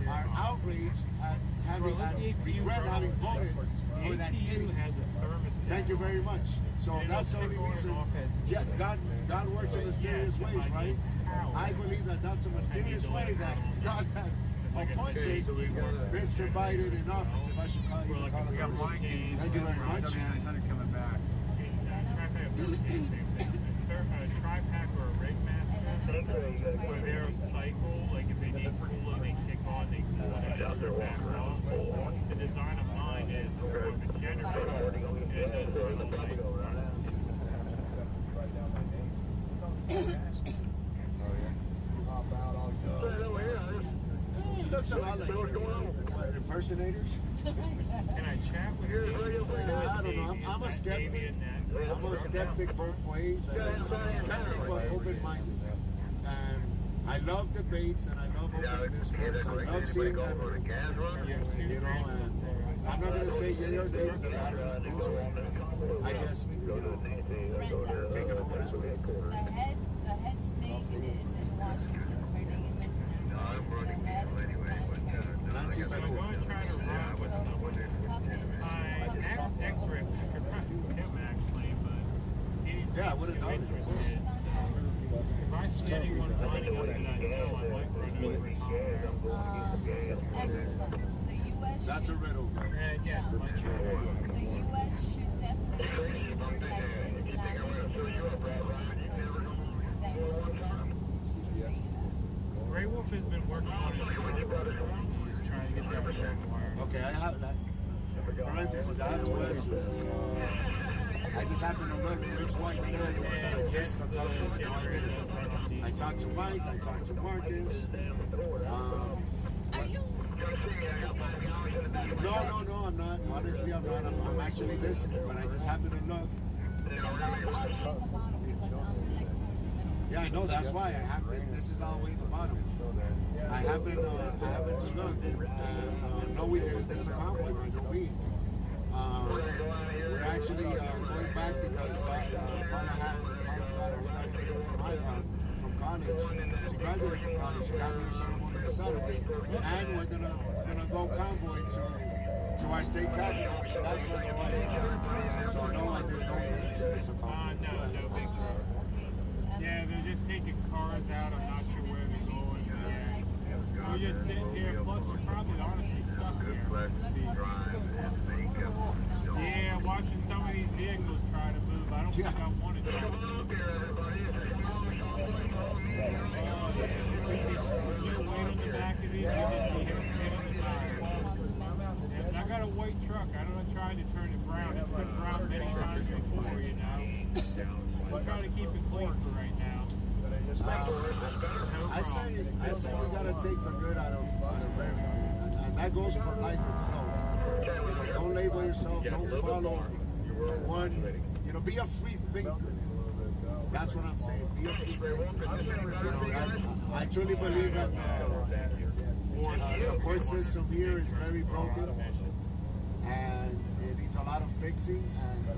are outraged at regret having voted for that idiot. Thank you very much. So that's the only reason. Yeah, God works in mysterious ways, right? I believe that that's the mysterious way that God has appointed Mr. Biden in office. If I should call you, We got Mike and thank you very much. W900 coming back. Tri-pack or a rig master, where they're a cycle, like if they need cooling, they kick on, they cool, and then they're back off. The design of mine is more of a generator, and it does run the light. He looks a lot like impersonators. Can I chat with you? I don't know. I'm a skeptic. I'm a skeptic both ways. I'm a skeptic but open-minded. And I love debates and I love open discourse. I love seeing evidence. And I'm not going to say yay or nay because I don't look into it. I just, take it for what it's worth. The head state is in Washington. Her name is Nancy. I'm going to try to run with someone. My ex-ray, I could run him actually, but he's I would have done it. interested. If I see anyone running up that I know, I might run over and The U.S. That's a riddle. yes, The U.S. should definitely be more like Grey Wolf has been working on it. He's trying to get that required. Okay, I have that. Parentheses, I have to answer this. I just happen to look. Rich White says this to come. I talked to Mike. I talked to Marcus. No, I'm not. Honestly, I'm not. I'm actually listening, but I just happen to look. Yeah, I know. That's why I happen. This is always the bottom. I happen to look. No, we didn't. This is a convoy by no means. We're actually going back because Paula graduated from college. She graduated from college. She got her ceremony on Saturday, and we're gonna go convoy to our state capital, which that's where the fight is. So no, I didn't know that it's a convoy. No big deal. Yeah, they're just taking cars out. I'm not sure where they're going. We're just sitting here. Plus, we're probably honestly stuck here. Yeah, watching some of these vehicles try to move. I don't think I want to do it. And I got a white truck. I don't know, trying to turn it brown. It's been brown many times before, you know. I'm trying to keep it clean for right now. I say we gotta take the good out of everything, and that goes for life itself. Don't label yourself. Don't follow one. You know, be a free thinker. That's what I'm saying. Be a free thinker. You know, I truly believe that the court system here is very broken, and it needs a lot of fixing. And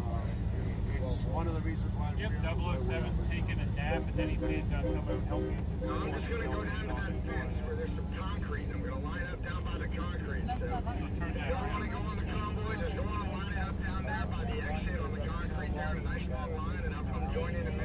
it's one of the reasons why we're here. 007's taking a nap, and then he said someone would help him this morning. I'm just going to go into this patch where there's some concrete. I'm going to line up down by the concrete. If you want to go on the convoy, just go on and line up down there by the exit on the concrete there, a nice long line, and I'll come join in a minute.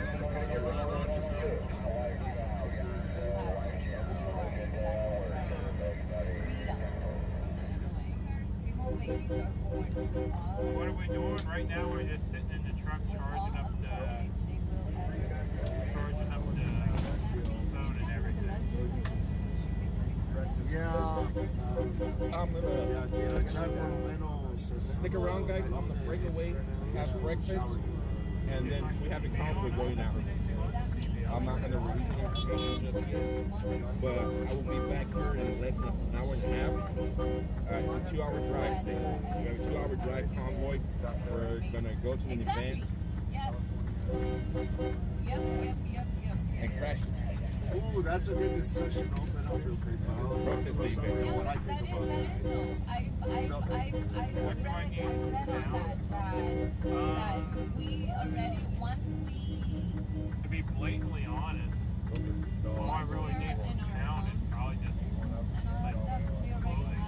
What are we doing right now? We're just sitting in the truck charging up the phone and everything. I'm gonna stick around, guys. I'm gonna break away, have breakfast, and then we have the convoy going out. I'm not gonna release any information just yet, but I will be back here in less than an hour and a half. It's a 2-hour drive today. We have a 2-hour drive convoy. We're gonna go to an event. Yes. Yep. And crash it. Ooh, that's a good discussion. Open up real quick. Protest day, baby. What I think about this. I've read on that we already, once we... To be blatantly honest, all I really need from town is probably just like clothing.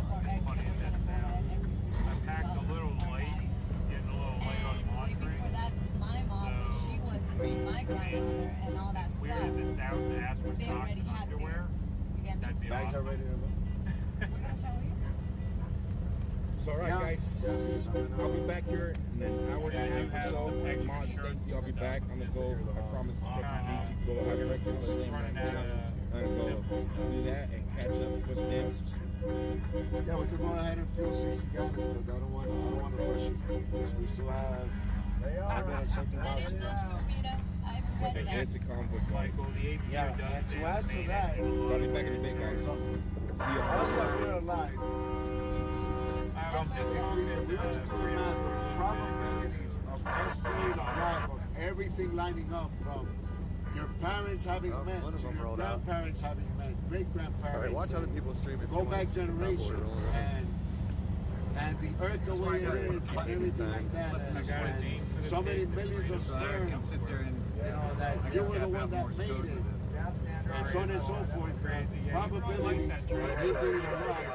Funny as that sounds. I packed a little light, getting a little light on laundry. For that, my mom, she was my grandmother and all that weird stuff. as it sounds to ask for socks and underwear, that'd be awesome. So, all right, guys. I'll be back here in an hour and a half or so. Mod, thank you. I'll be back. I'm gonna go. I promise to go have breakfast with them right now. I'm gonna go do that and catch up with them. Yeah, we could go ahead and fill 60 gallons because I don't want to push it. We still have something That is else. so true, Rita. I've read that. It's a convoy. Yeah, and to add to that, I'll be back in a bit, guys. See you. I'll start real live. If we were to do the math, the probabilities of us being alive, of everything lining up from your parents having met to your grandparents having met, great-grandparents. Watch other people stream it. Go back generations and the earth the way it is and everything like that. And so many millions of sperm, you know, that you were the one that made it. And so on and so forth, probabilities of you being alive.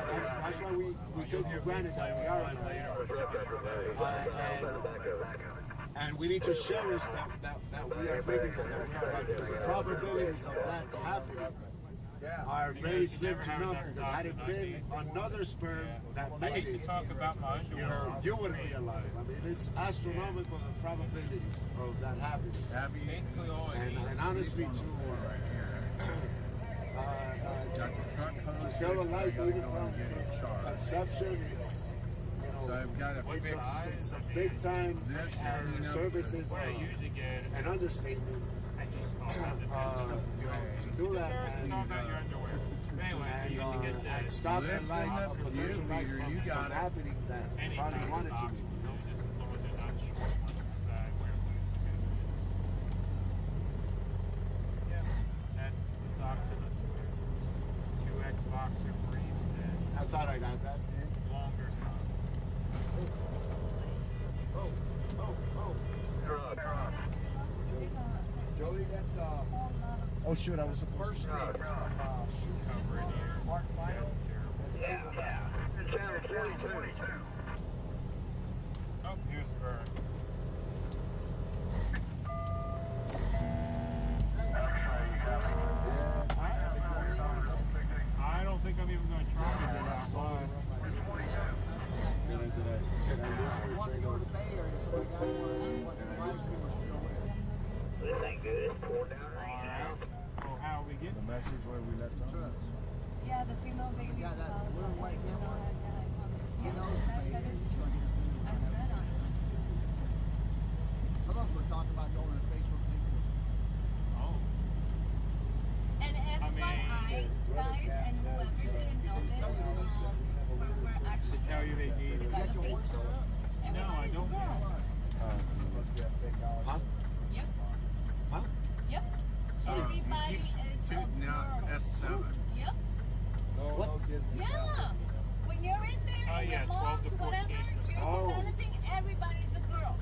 That's why we take for granted that we are alive. And we need to cherish that we are living and that we are alive. Because the probabilities of that happening are very slim to none. Because had it been another sperm that made it, you know, you wouldn't be alive. I mean, it's astronomical the probabilities of that happening. And honestly, to kill a life even from conception, it's, you know, it's a big time, and the service is an understatement. You know, to do that and stop a life, a potential life from happening that probably wanted to be. Boxer briefs and I thought I got that. Longer socks. Jody, that's oh shoot, I was supposed to. Cover in here. Smart Final. Yeah. Channel 42. Oh, here's Vern. I don't think I'm even going to try to get outside. Did I lose your train on? This ain't good. It's poured down rain. Well, how are we getting? The message where we left off. Yeah, the female babies about the eggs and all that. Yeah, that is true. I've read on it. Some of us were talking about going to Facebook thinking, Oh. And FYI, guys, and whoever didn't know this, we're actually To tell you they gave it. developing. No, I don't. Huh? Yep. Huh? Yep. Everybody is a girl. S7. Yep. What? Yeah. When you're in there, Oh, in yeah, your 12 moms, to 14. whatever, you're Oh. developing, everybody's a girl.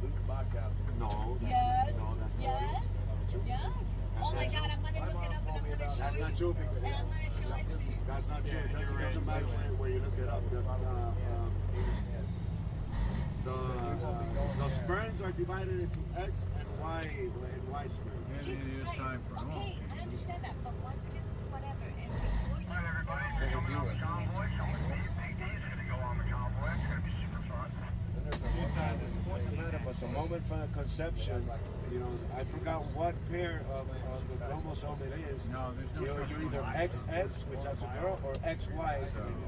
This is my castle. No, that's Yes. no, that's not Yes. true. That's not true. Yes. Oh my God, I'm gonna look it up and I'm gonna show That's you. not true because And I'm gonna show it to you. that's not true. Yeah, That you're doesn't right. matter where you look it up. The sperms are divided into X and Y sperm. Maybe it is time for Okay, lunch. I understand that, but once it gets to whatever, and before you But the moment from conception, you know, I forgot what pair of the chromosome it is. No, there's no You're such either thing. XX, which that's a girl, or XY,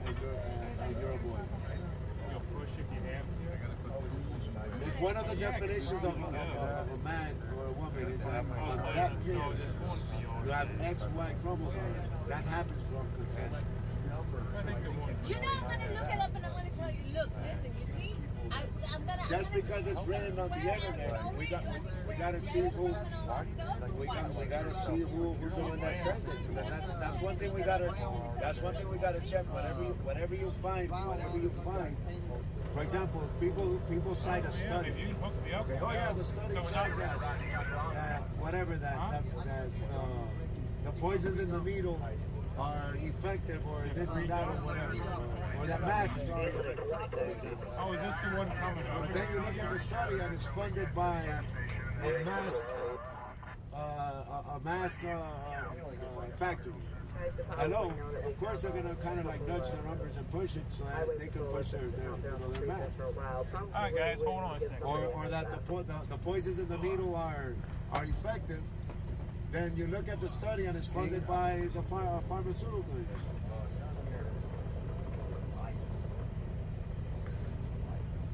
and you're a boy. You'll push if you have to. It's one of the definitions of a man or a woman is that on that period, you have XY chromosomes. That happens from conception. You know, I'm gonna look it up and I'm gonna tell you, look, listen, you see? Just because it's written on the internet, we gotta see who who's the one that says it. That's one thing we gotta check. Whatever you find. For example, people cite a study. Okay. Oh yeah, the study says that the poisons in the needle are effective, or this and that, or whatever, or that masks are effective. For example. Oh, is this the one coming up? But then you look at the study, and it's funded by a mask factory. Hello, of course they're gonna kind of like nudge the numbers and push it so that they can push their masks. All right, guys, hold on a second. Or that the poisons in the needle are effective. Then you look at the study and it's funded by the pharmaceutical industry.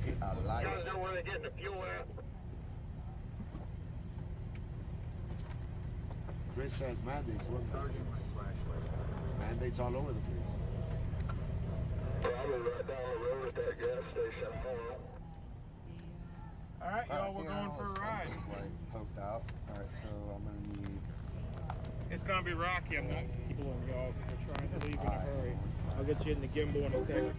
You guys know where they're getting the fuel at? Chris says mandates. Mandates all over the place. Probably right down the road at that gas station. All right, y'all, we're going for a ride. Poked out. All right, so I'm gonna need. It's gonna be rocky. I'm not keeping y'all because we're trying to leave in a hurry. I'll get you in the gimbal in a second.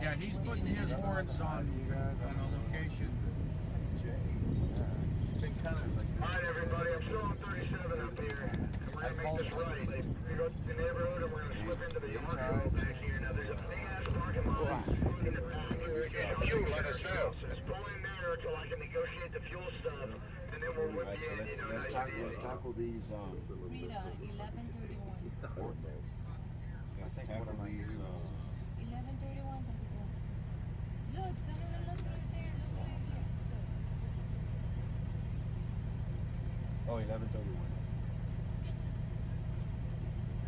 Yeah, he's putting his horns on a location. Alright everybody, I'm still on 37 up here. And we're gonna make this right. We go to the neighborhood and we're gonna slip into the yard road back here. Now there's a big ass parking lot in the back. We're getting fuel, let us know. So just pull in there until I can negotiate the fuel stuff. And then we'll whip you in, you know, Let's tackle these. Rita, 11:31. Let's tackle these. 11:31. Look, look right there. Look right here. Oh, 11:31.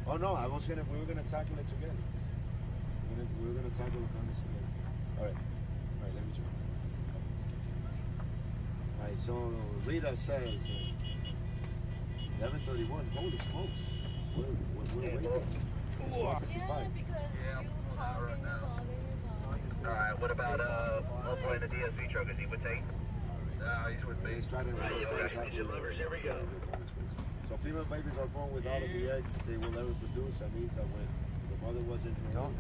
Oh no, we were gonna tackle it together. We were gonna tackle the comments together. All right, let me try. All right, so Rita says 11:31. Holy smokes, we're waiting. It's 12:55. Yeah, because you talking. Alright, what about Multi in the DSV truck? Is he with Tate? No, he's with me. Let's try to tackle delivers. Here we go. So female babies are born with all of the eggs they will ever produce. That means that when the mother was in her womb,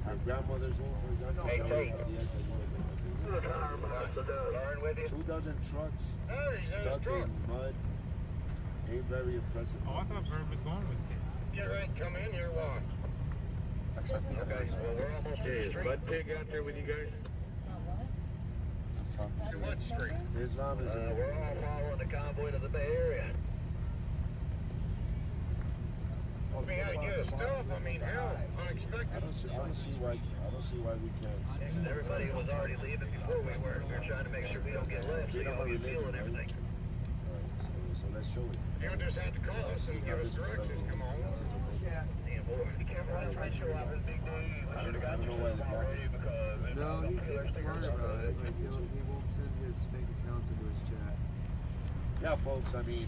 her grandmother's womb, for example, she always had the eggs that you would have. 2 dozen trucks stuck in mud. Ain't very impressive. Oh, I thought Bird was going with you. Get right, come in here, walk. Okay, well, we're almost here. Is Bud Pig out there with you guys? To what street? Islam is We're all following the convoy to the Bay Area. I mean, I get stuff. I mean, hell, unexpected. I don't see why we can't. Everybody was already leaving before we were. We're trying to make sure we don't get left. You know, we feel and everything. So let's show it. You don't just have to call us and give us directions. Come on. Yeah. Damn, boy, be careful how you show up as Big D. I don't know why they're blocking. No, he's getting smart about it. Like, he won't send his fake accounts into his chat. Yeah, folks. I mean,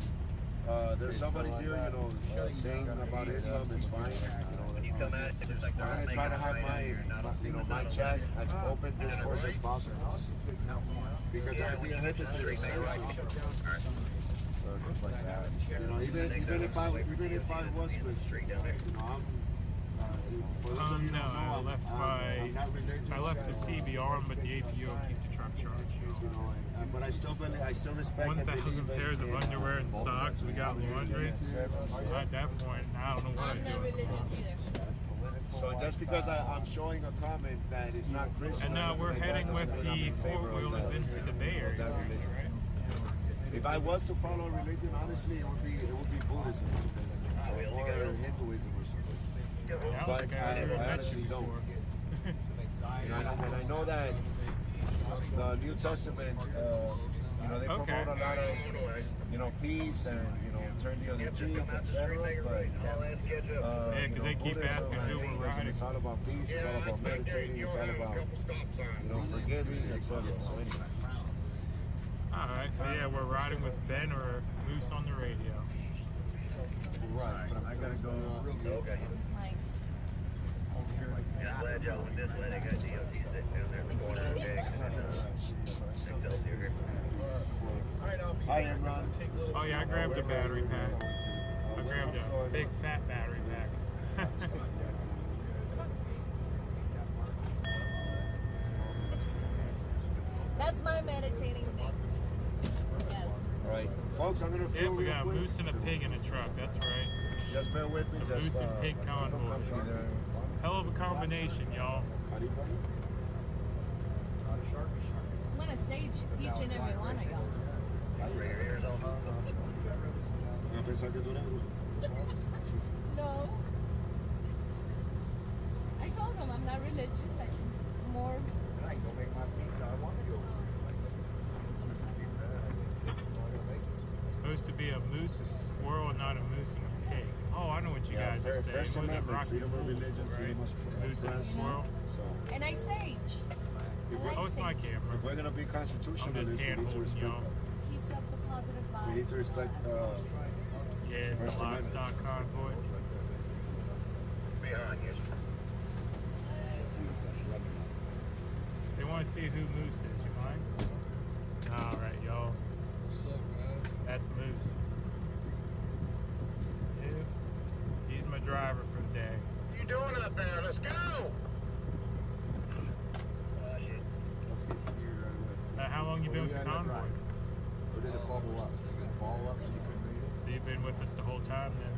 there's somebody here, you know, saying about Islam is fine. You know, I'm gonna try to have my chat as open discourse as possible because I'd be a hypocrite if I say stuff like that. You know, even if I was Christian, you know, no, I left the CB arm, but the APU will keep the truck charged. You know, but I still respect 1,000 pairs of underwear and socks. We got laundry. At that point, I don't know what I'm doing. So just because I'm showing a comment that is not Christian. And now we're heading with the four-wheelers into the Bay Area, right? If I was to follow religion, honestly, it would be Buddhism or Hinduism or something. But I honestly don't. And I know that the New Testament, you know, they promote a lot of, you know, peace and, you know, turn the other cheek, etc. But because they keep asking who we're riding. It's all about peace. It's all about meditating. It's all about, you know, forgiving, etc. So anyway. Alright, so yeah, we're riding with Ben or Moose on the radio. Right, but I gotta go real good. Okay. I'm glad y'all went this way. They got DOT sitting down there in the corner. Okay. Hi, Imran. Oh yeah, I grabbed a battery pack. I grabbed a big fat battery pack. That's my meditating thing. Yes. All right, folks, I'm gonna Yeah, we got a moose and a pig in the truck. That's right. Just bear with me. Moose and pig convoy. Hell of a combination, y'all. I'm gonna sage each and every one of y'all. No. I told them I'm not religious. I'm more. I ain't gonna make my pizza. I want to go. Supposed to be a moose, a squirrel, and not a moose and a pig. Oh, I know what you guys are saying. First Amendment, freedom of religion, freedom of moose and a squirrel. And I sage. Oh, it's my camera. If we're gonna be constitutionalists, we need to respect. Keeps up the positive vibes. We need to respect. Yeah, it's the livestock convoy. Behind you. They want to see who Moose is. You mind? All right, y'all. That's Moose. Yeah. He's my driver for the day. What you doing up there? Let's go! How long you been with the convoy? Or did it bubble up? So you got ball up so you couldn't read it? So you've been with us the whole time then?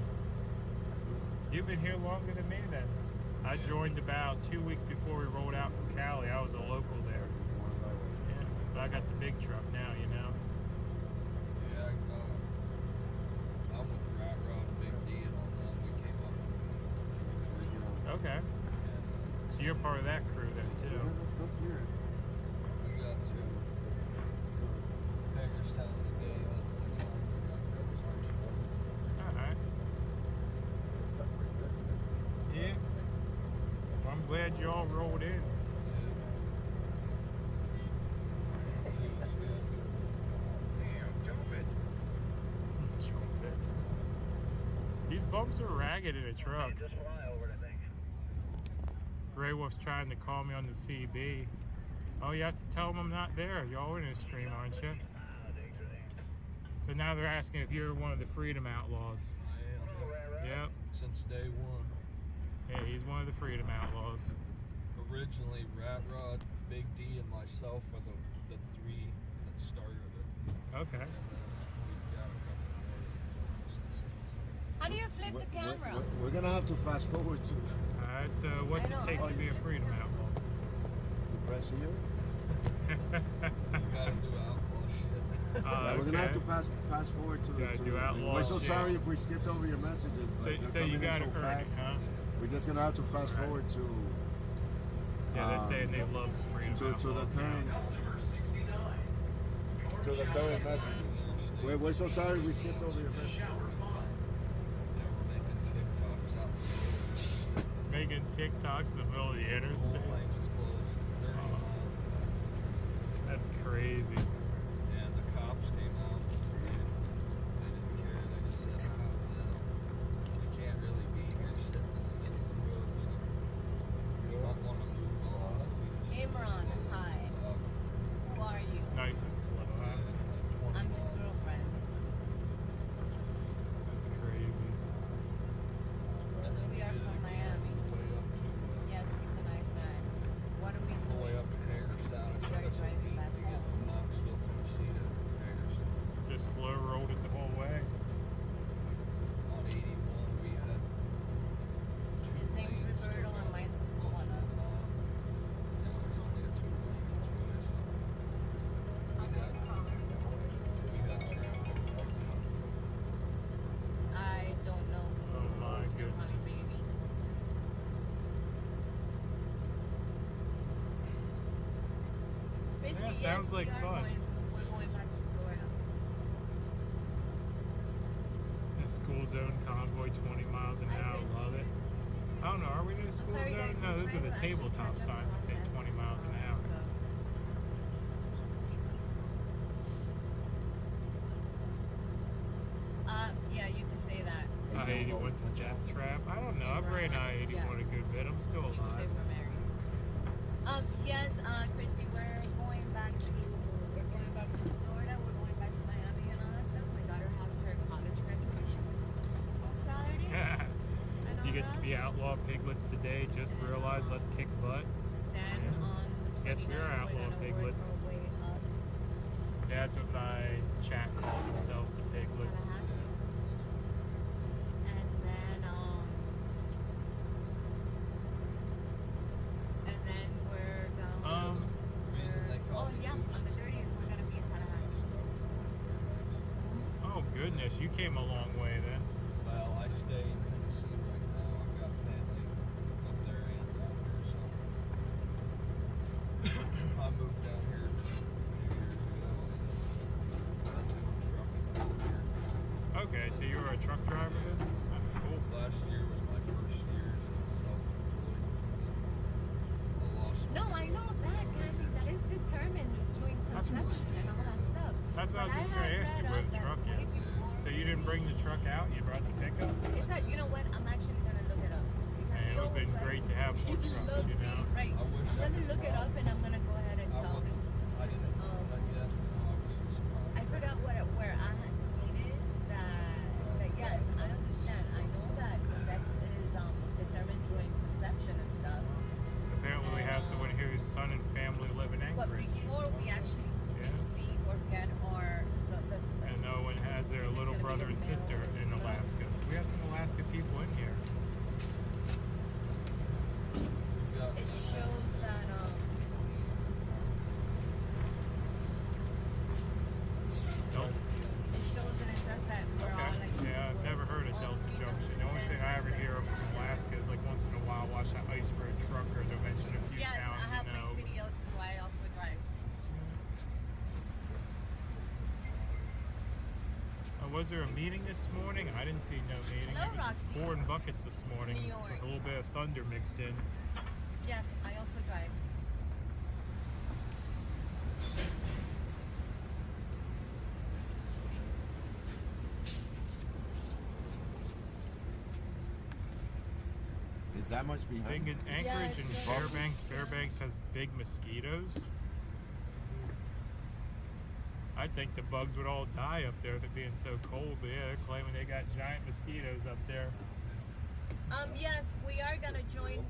You've been here longer than me then. I joined about 2 weeks before we rolled out from Cali. I was a local there. Yeah, but I got the big truck now, you know. Yeah, I'm with Rat Rod, Big D, and all that. We came up. Okay. So you're part of that crew then too. Yeah, let's go see it. We got two. Hagerstown today. Alright. Stuck pretty good today. Yeah. Well, I'm glad you all rolled in. These bumps are ragged in a truck. Grey Wolf's trying to call me on the CB. Oh, you have to tell them I'm not there. Y'all in a stream, aren't you? So now they're asking if you're one of the Freedom Outlaws. I am. Yep. Since day one. Yeah, he's one of the Freedom Outlaws. Originally, Rat Rod, Big D, and myself are the three that started it. Okay. How do you flip the camera? We're gonna have to fast forward to. Alright, so what's it take to be a Freedom Outlaw? Press here. gotta do outlaw shit. Yeah, we're gonna have to fast forward to Gotta do outlaw We're so shit. sorry if we skipped over your messages. But So you got to earn it, huh? We're just gonna have to fast forward to. Yeah, they're saying they love freedom. To the current messages. We're so sorry we skipped over your messages. Making TikToks in the middle of the interstate. That's crazy. And the cops came out. They didn't care. They just said, you can't really be here sitting in the middle of the road. So we don't want to move on. So we just Imran, hi. Who are you? Nice and slow, huh? I'm his girlfriend. That's crazy. We are from Miami. Yes, he's a nice guy. What are we doing? Way up to Hagerstown. It took us a week to get from Knoxville, Tennessee to Hagerstown. Just slow rolled it the whole way. On 81, we had His name's Roberto and mine's Paula. now it's only a 2-lane each way, so we got traffic. I don't know. Oh my goodness. Honey baby. Christy, Yeah, yes, sounds like we are fun. We're going back to Florida. The school zone convoy 20 miles an hour. Love it. I don't know. Are we in a school sorry, zone? guys, No, we're those are trying the to actually tabletop catch up signs that to say 20 miles an hour. Yeah, you could say that. I-81 to Death Trap. I don't know. I've ran I-81 a good bit. I'm still You can say alive. we're married. Yes, Christy, we're going back to Florida. We're going back to Miami and all that stuff. My daughter has her college graduation on Saturday. and all You get to that. be outlaw piglets today. Just realize, let's kick butt. Then on the 29th, Yes, we are we're outlaw gonna piglets. work our way up That's what my chat calls themselves, the piglets. Tallahassee. And then we're going. Oh yeah, on the 30th we're gonna be in Tallahassee. Oh goodness, you came a long way then. Well, I stay in Tennessee right now. I've got family up there and down here, so I moved down here a few years ago and I've been doing trucking here. Okay, so you were a truck driver then? Cool. Last year was my first year as a self-employed. I lost No, I know that, Kathy. That is determined during conception and all that stuff. That's what I was just going to ask you where the truck is. So you didn't bring the truck out? You brought the pickup? Is that, you know what? I'm actually gonna look it up. Because Man, it would have been great to have more trucks, you know? Right. I wish I'm gonna look it up and I'm gonna go ahead and tell you. I didn't know that yet. I was just I forgot where I had seen it. That yes, I understand. I know that sex is determined during conception and stuff. Apparently we have someone here whose son and family live in But Anchorage. before we actually receive or get our And no one has their little brother and sister in Alaska. So we have some Alaska people in here. it shows that Nope. it shows and it says that we're all like Yeah, I've never heard of Delta Junction. The only thing I ever hear of from Alaska is like once in a while watch that iceberg trucker. They'll mention a few yes, towns, I have you know. my CDL too. I also drive. Was there a meeting this morning? I didn't see no meeting. Hello, It was Roxy. pouring buckets this morning New York. with a little bit of thunder mixed in. Yes, I also drive. Is that much behind? Thing in Anchorage and Yes. Fairbanks. Fairbanks has big mosquitoes. I think the bugs would all die up there, they're being so cold. But yeah, they're claiming they got giant mosquitoes up there. Yes, we are gonna join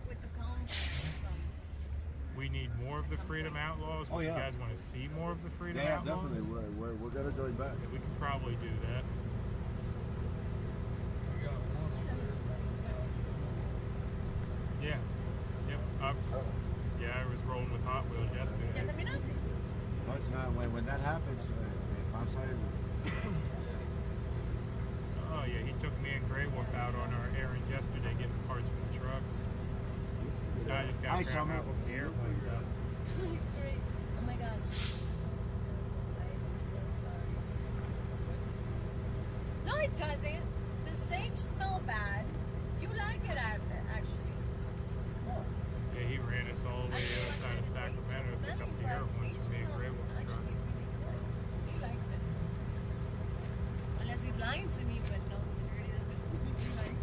with the Convoy. We need more of the Freedom Outlaws. Oh, Would yeah. You guys want to see more of the Freedom Yeah, Outlaws? definitely. We're gonna join back. Yeah, we can probably do that. We got one over there. Yeah. Yep. Yeah, I was rolling with Hot Wheels yesterday. Ya terminaste. No, it's not when that happens. Oh yeah, he took me and Grey Wolf out on our errand yesterday getting parts from the trucks. Now I just got to grab out with the airplanes up. Great. Oh my god. No, it doesn't. The sage smell bad. You like it actually. Yeah, he ran us all the way outside of Sacramento to pick up the airplanes from me and Grey Wolf's truck. He likes it. Unless he's lying to me, but no, he likes it.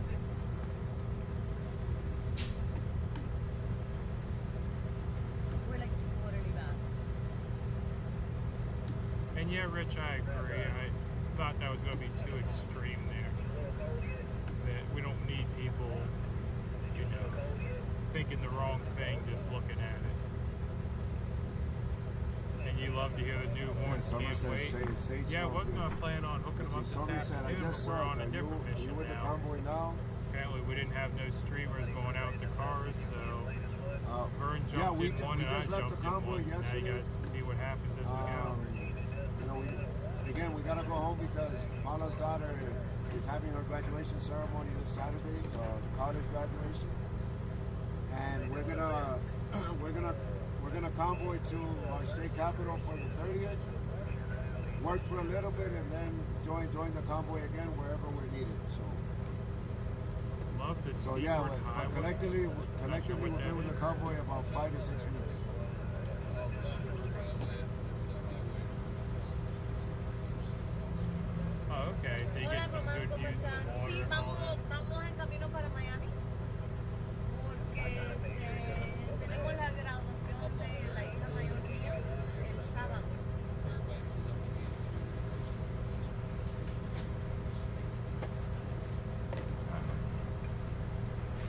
We're like totally bad. And yeah, Rich, I agree. I thought that was going to be too extreme there. That we don't need people, you know, thinking the wrong thing just looking at it. And you love to hear the new horns. Can't wait. Yeah, I was going to plan on hooking them up this afternoon, but we're on a different mission now. Apparently we didn't have no streamers going out to cars, so Vern jumped in one and I jumped in one. So now you guys can see what happens as we go. You know, again, we gotta go home because Paula's daughter is having her graduation ceremony this Saturday, college graduation, and we're gonna convoy to our state capital for the 30th. Work for a little bit and then join the convoy again wherever we're needed. Love this. So yeah, but collectively we've been with the convoy about 5 to 6 weeks. Oh, okay, so you get some good views of the water. Sí, vamos en camino para Miami porque tenemos la graduación de la hija mayor mía el sábado.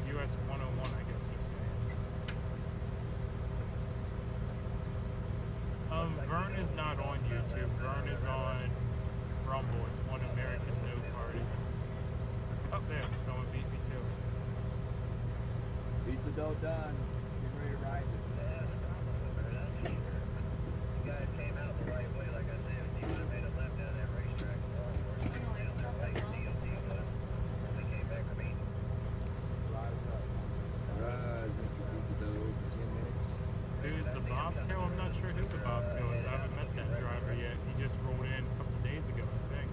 US 101, I guess you're saying. Vern is not on YouTube. Vern is on Rumble. It's One American No Party. Oh, there. Someone beat me too. Pizza dough done. Get ready to rise it. You guys came out the right way, like I said. You would have made a left down that racetrack. Like a DOT would have. They came back for me. Rise up. Rise, Mr. Pizza dough, for 10 minutes. Who's the Bobtail? I'm not sure who the Bobtail is. I haven't met that driver yet. He just rolled in a couple days ago, I think.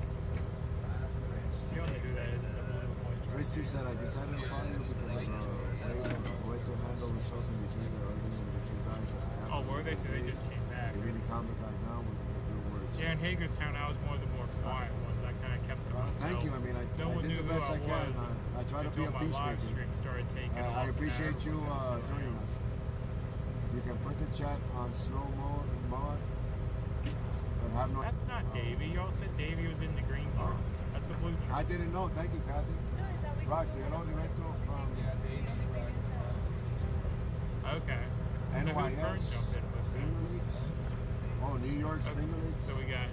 You don't know who that is. Christy said, I decided to follow you because of the way to handle the something between the argument with the two guys that I have. Oh, were they? So they just came back. They really calmed it down with their words. Yeah, in Hagerstown, I was one of the more quiet ones. I kind of kept to myself. Thank you. I mean, I did the best I can. I try to be a peacemaker. I appreciate you joining us. You can put the chat on slow mode and mod. That's not Davey. Y'all said Davey was in the green truck. That's a blue truck. I didn't know. Thank you, Kathy. Roxy, hello, director from Okay. NYS. So who's Vern jumped in with? Finger Leaks. Oh, New York's Finger Leaks. So we got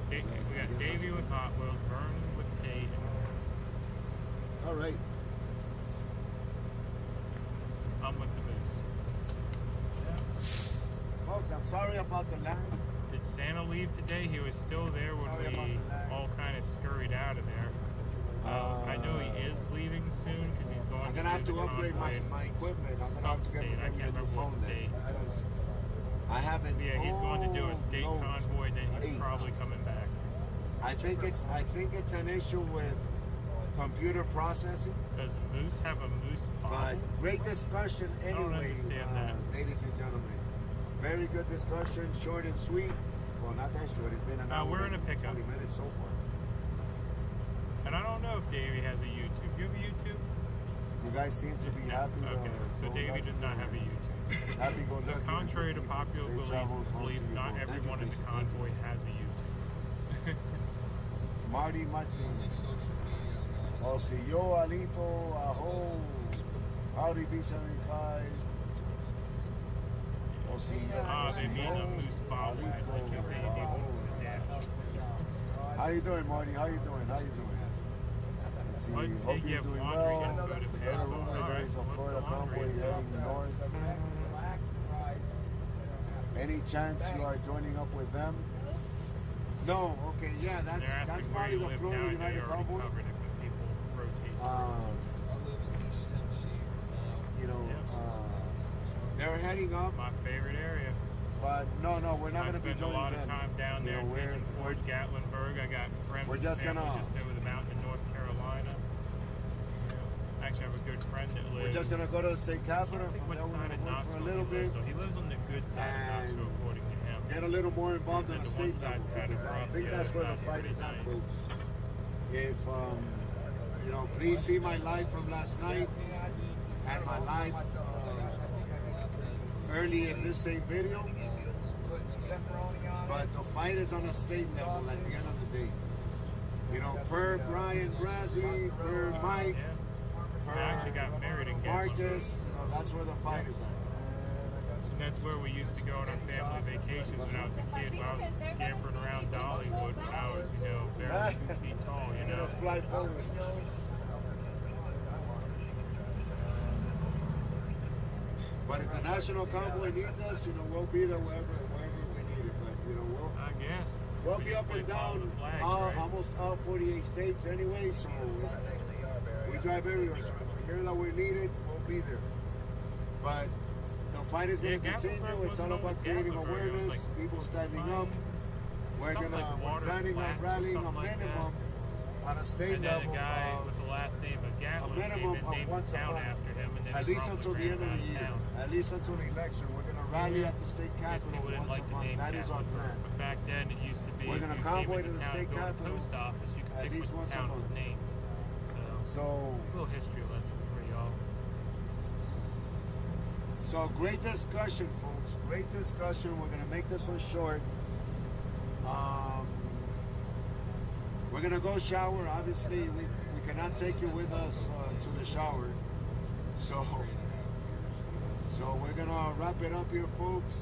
Davey with Hot Wheels, Vern with Tate. All right. I'm with the Moose. Folks, I'm sorry about the lag. Did Santa leave today? He was still there when we all kind of scurried out of there. I know he is leaving soon because he's going. I'm gonna have to upgrade my equipment. I'm gonna have to get a new phone there. I haven't. Yeah, he's going to do a state convoy, then he's probably coming back. I think it's an issue with computer processing. Does Moose have a Moose bottle? But great discussion anyway, I don't understand that. ladies and gentlemen. Very good discussion, short and sweet. Well, not that short. It's been an hour. We're in a pickup. 20 minutes so far. And I don't know if Davey has a YouTube. Do you have a YouTube? You guys seem to be happy. Okay, so Davey does not have a YouTube. Happy goes So contrary to popular belief, not everyone in the convoy has a YouTube. Marty Martin. Oh, si yo, Alito, Aho, Howdy B75. Oh, si yo, they mean a Moose bottle. How you doing, Marty? How you doing? How you doing? See, hope you're doing well. There's a Florida convoy heading north. Relax and rise. Any chance you are joining up with them? No, okay, yeah, They're that's asking where probably you the live Florida now, and United they already Convoy. covered it, but people rotate through. I live in East Tennessee for now. You know, they're heading up. My favorite area. But no, we're not going to be I spend a joining lot of them. time down there in Pigeon Forge, Gatlinburg. I got friends we're just and family gonna- just over the mountain in North Carolina. I actually have a good friend that lives. We're just going to go to the state capitol I think from what there. We're side going of to work for a Knoxville little he lives, bit. so he lives on the good side of Knoxville, according to him. Get a little more involved He in the said state one level. side's kind of Because I rough, think the that's other where the side's fight pretty is at, nice. folks. If, please see my live from last night and my live early in this same video. But the fight is on a state level at the end of the day. You know, per Brian Brazzi, per Mike, per I actually got married in Marcus, Gatlinburg. that's where the fight is at. And that's where we used to go on our family vacations when I was a kid. When I was scampering around Dollywood when I was, barely 2 feet tall, Fly forward. But if the National Convoy needs us, we'll be there wherever we need it. But I guess. we'll be up and down almost all 48 states anyway. So we drive everywhere. So if we hear that we're needed, we'll be there. But the fight is going to continue. It's all about creating awareness, people standing up. We're planning on rallying a minimum on a state and then level a guy with the last name of Gatlin minimum came of and named once the a town month. after him, and then At he least promptly until the ran end of the out year. town. At least until the election. We're going to rally at the state capitol People didn't once like a the month. name That is our plan. But back then it used to be We're gonna if you convoy came to the town state going to capitol post office, you could at pick least what once the a town was month. named. So A little history lesson for y'all. So great discussion, folks. Great discussion. We're gonna make this one short. We're gonna go shower. Obviously, we cannot take you with us to the shower. So we're gonna wrap it up here, folks.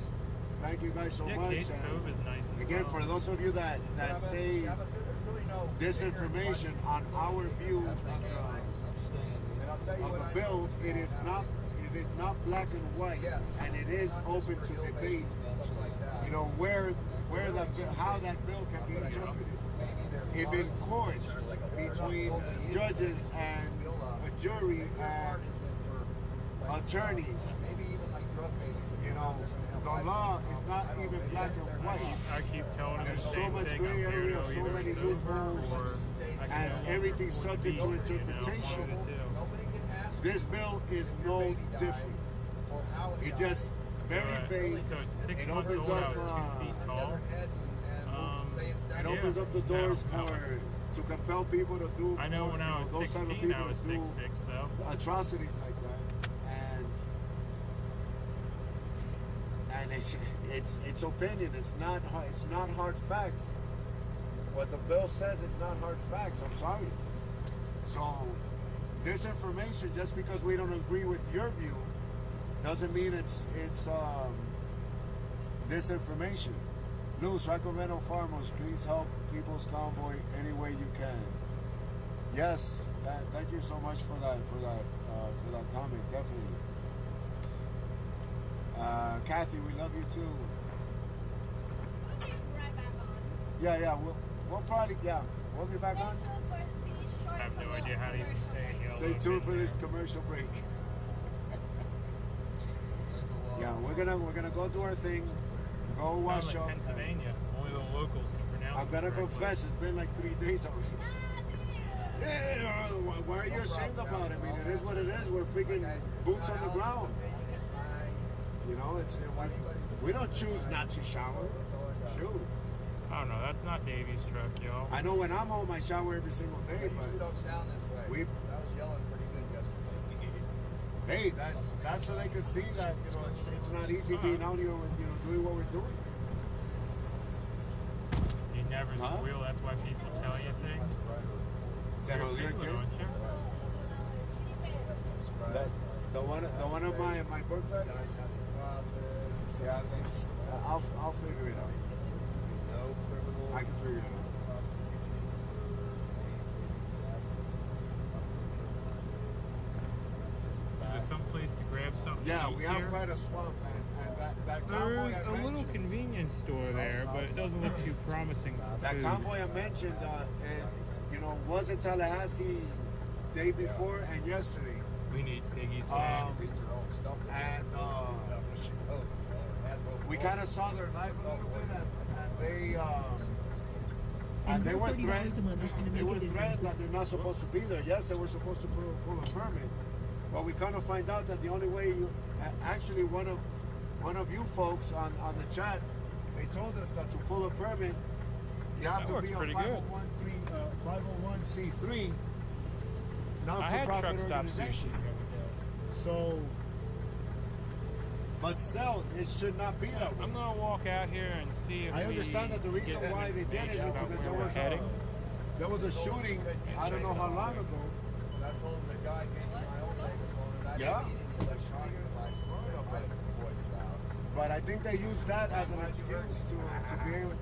Thank you guys so much. Case Cove is nice as Again, well. for those of you that say disinformation on our view of the bill, it is not black and white, and it is open to debate. How that bill can be interpreted. If in court between judges and a jury and attorneys, the law is not even black and white. I keep telling them There's the so same much thing. gray I'm here area, to know so either many it's over loopholes, or I can and go everything's for subject to one of the interpretation. two. This bill is no different. It just very vague. So at 6 It months opens old, I up. was 2 feet tall. It opens up the doors to compel people to do. I know when I was those type of 16, people I was to do 6'6" though. atrocities like that, and it's opinion. It's not hard facts. What the bill says is not hard facts. I'm sorry. So disinformation, just because we don't agree with your view, doesn't mean it's disinformation. Luz, Sacramento farmers, please help People's Convoy any way you can. Yes, thank you so much for that comment. Definitely. Kathy, we love you too. We'll be right back on. Yeah, we'll probably we'll be back on. Stay tuned for these short I have no idea how to even say it. Y'all Stay look tuned in for there. this commercial break. Yeah, we're gonna go do our thing, go wash Sound up. like Pennsylvania. Only the locals can pronounce I'm it gonna correctly. confess, it's been like 3 days already. Yeah, why are you ashamed about it? I mean, it is what it is. We're freaking boots on the ground. We don't choose not to shower. Shoot. I don't know. That's not Davy's truck, y'all. I know when I'm home, I shower every single day, but We don't sound this way. we. I was yelling pretty good yesterday. Hey, that's so they can see that it's not easy being out here and doing what we're doing. You never squeal. That's why people tell you things. Se You're jodió el people, qué? don't you? The one of my book bag. Yeah, thanks. I'll figure it out. No criminal. I can figure it out. There's some place to grab something. Yeah, to eat we have here. quite a swamp, and that convoy There's I a little mentioned. convenience store there, but it doesn't look too promising for That food. convoy I mentioned, was in Tallahassee day before and yesterday. We need piggy And we kind of saw their life a little bit, and they were threatened. They were threatened that they're not supposed to be there. Yes, they were supposed to pull a permit, but we kind of find out that the only way actually one of you folks on the chat, they told us that to pull a permit, you have to be a 501c3 not-for-profit organization. So, but still, it should not be that way. I'm gonna walk out here and see if I understand that the reason why they did it is because there was a shooting, I don't know how long ago. And I told him the guy gave me my own megaphone and I Yeah. didn't need any electronic device. I voiced it out. But I think they used that as an excuse to be able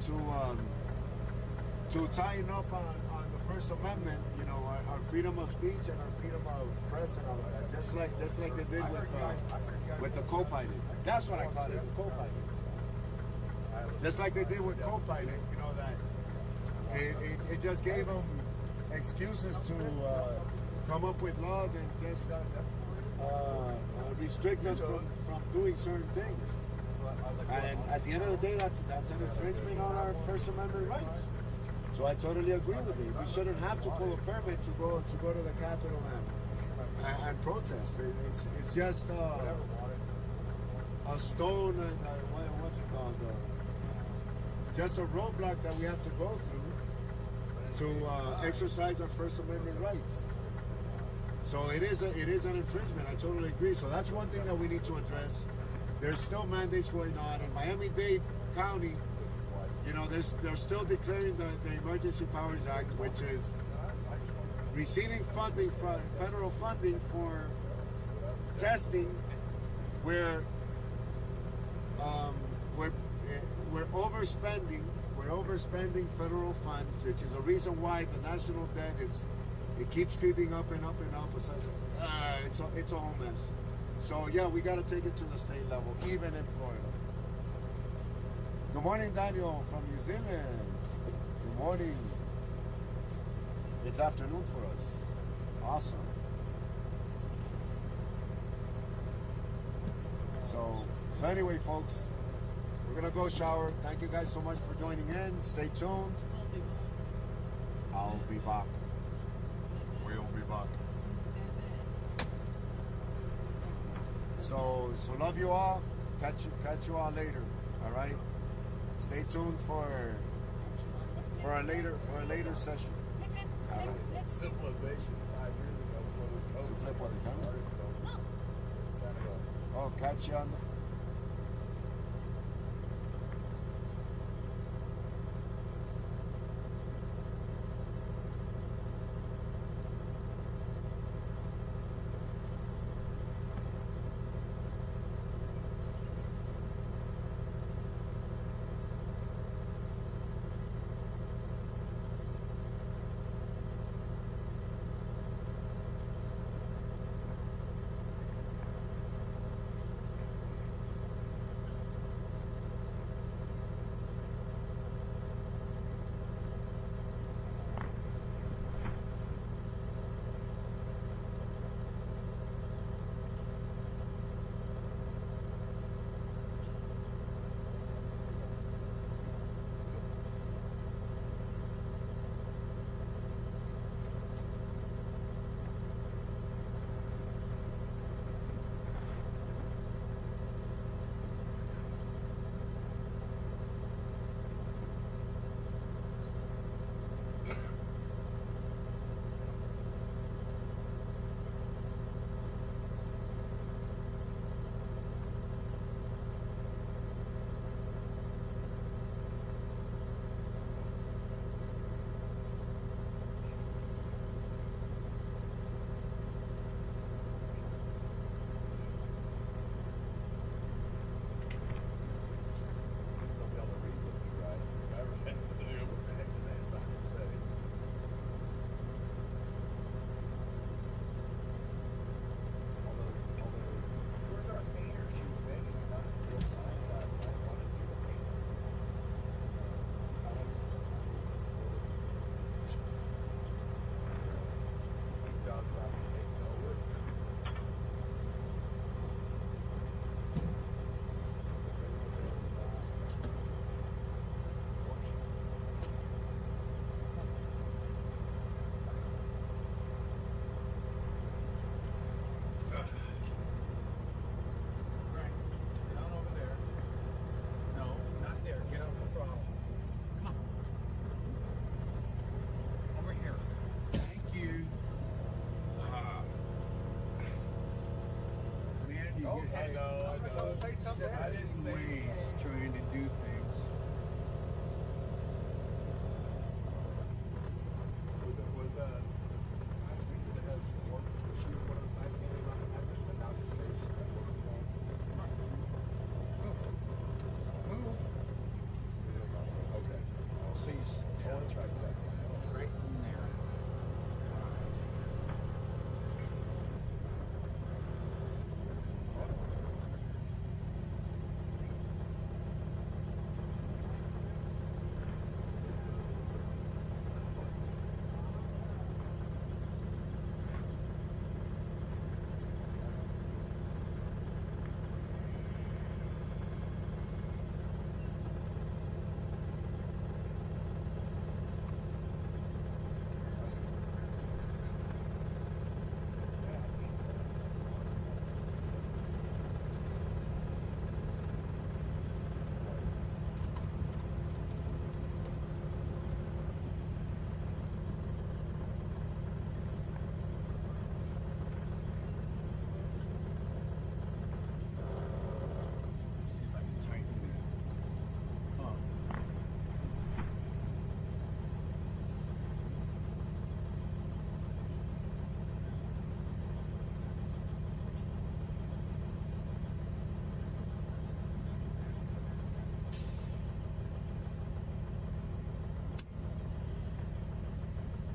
to tighten up on the First Amendment, you know, our freedom of speech and our freedom of press and all of that. Just like they did with the co-pilot. That's what I call it, the co-pilot. Just like they did with co-pilot, you know, that it just gave them excuses to come up with laws and just restrict us from doing certain things. And at the end of the day, that's an infringement on our First Amendment rights. So I totally agree with you. We shouldn't have to pull a permit to go to the Capitol and protest. It's just a stone and what's it called? Just a roadblock that we have to go through to exercise our First Amendment rights. So it is an infringement. I totally agree. So that's one thing that we need to address. There's still mandates going on in Miami-Dade County. You know, they're still declaring the Emergency Powers Act, which is receiving funding from federal funding for testing, where we're overspending. We're overspending federal funds, which is a reason why the national debt it keeps creeping up and up and up. It's a whole mess. So yeah, we got to take it to the state level, even in Florida. Good morning, Daniel from New Zealand. Good morning. It's afternoon for us. Awesome. So anyway, folks, we're gonna go shower. Thank you guys so much for joining in. Stay tuned. I'll be back. We'll be back. So love you all. Catch you all later. All right. Stay tuned for a later session. All right. Civilization 5 years ago before this COVID To flip what the camera? started, so it's kind of a... Oh, catch you on the... ways trying to do things. Was it with the side painter that has one of the side painters last night and now the face is that work from Move. Okay. So you Oh, that's right. right in there. See if I can tighten that up.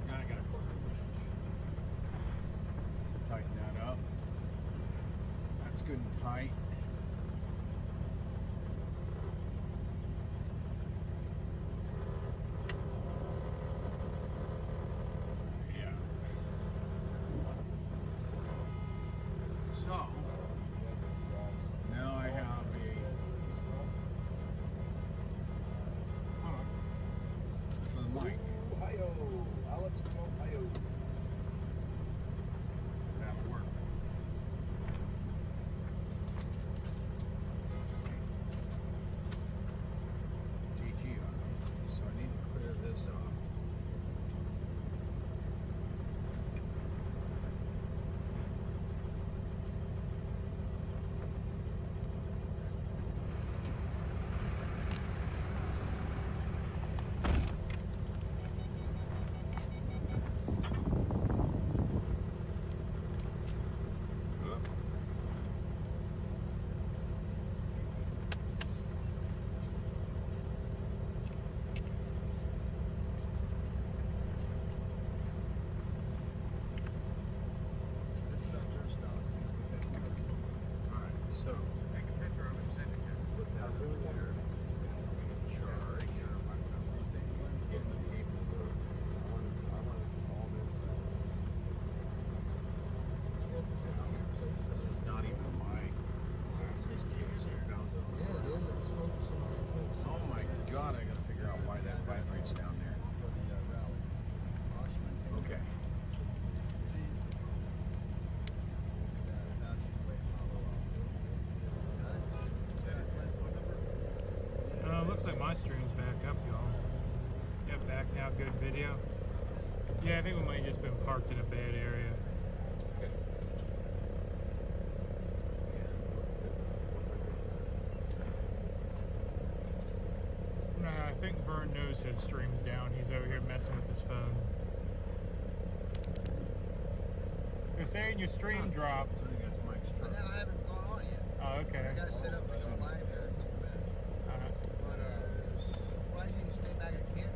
Now I got a quarter of an inch. Tighten that up. That's good and tight. Yeah. So now I have a hook for the mic. Ohio. Alex from Ohio. That'll work. GG on it. So I need to clear this off. This is our first stop. Alright, so Take a picture of it, send it to us. I'll do it later. charge. It's getting the paper. I want all this back. This is not even my glasses case here. Oh my god, I gotta figure out why that vibrates down there. For the rally. Oshman. Okay. Looks like my stream's back up, y'all. Yep, back now, good video. Yeah, I think we might have just been parked in a bad area. Okay. Nah, I think Vern knows his stream's down. He's over here messing with his phone. They're saying your stream dropped. I think that's Mike's truck. But now I haven't gone on yet. Oh, okay. I gotta set up for some live here in a couple minutes. But why did you stay back at camp?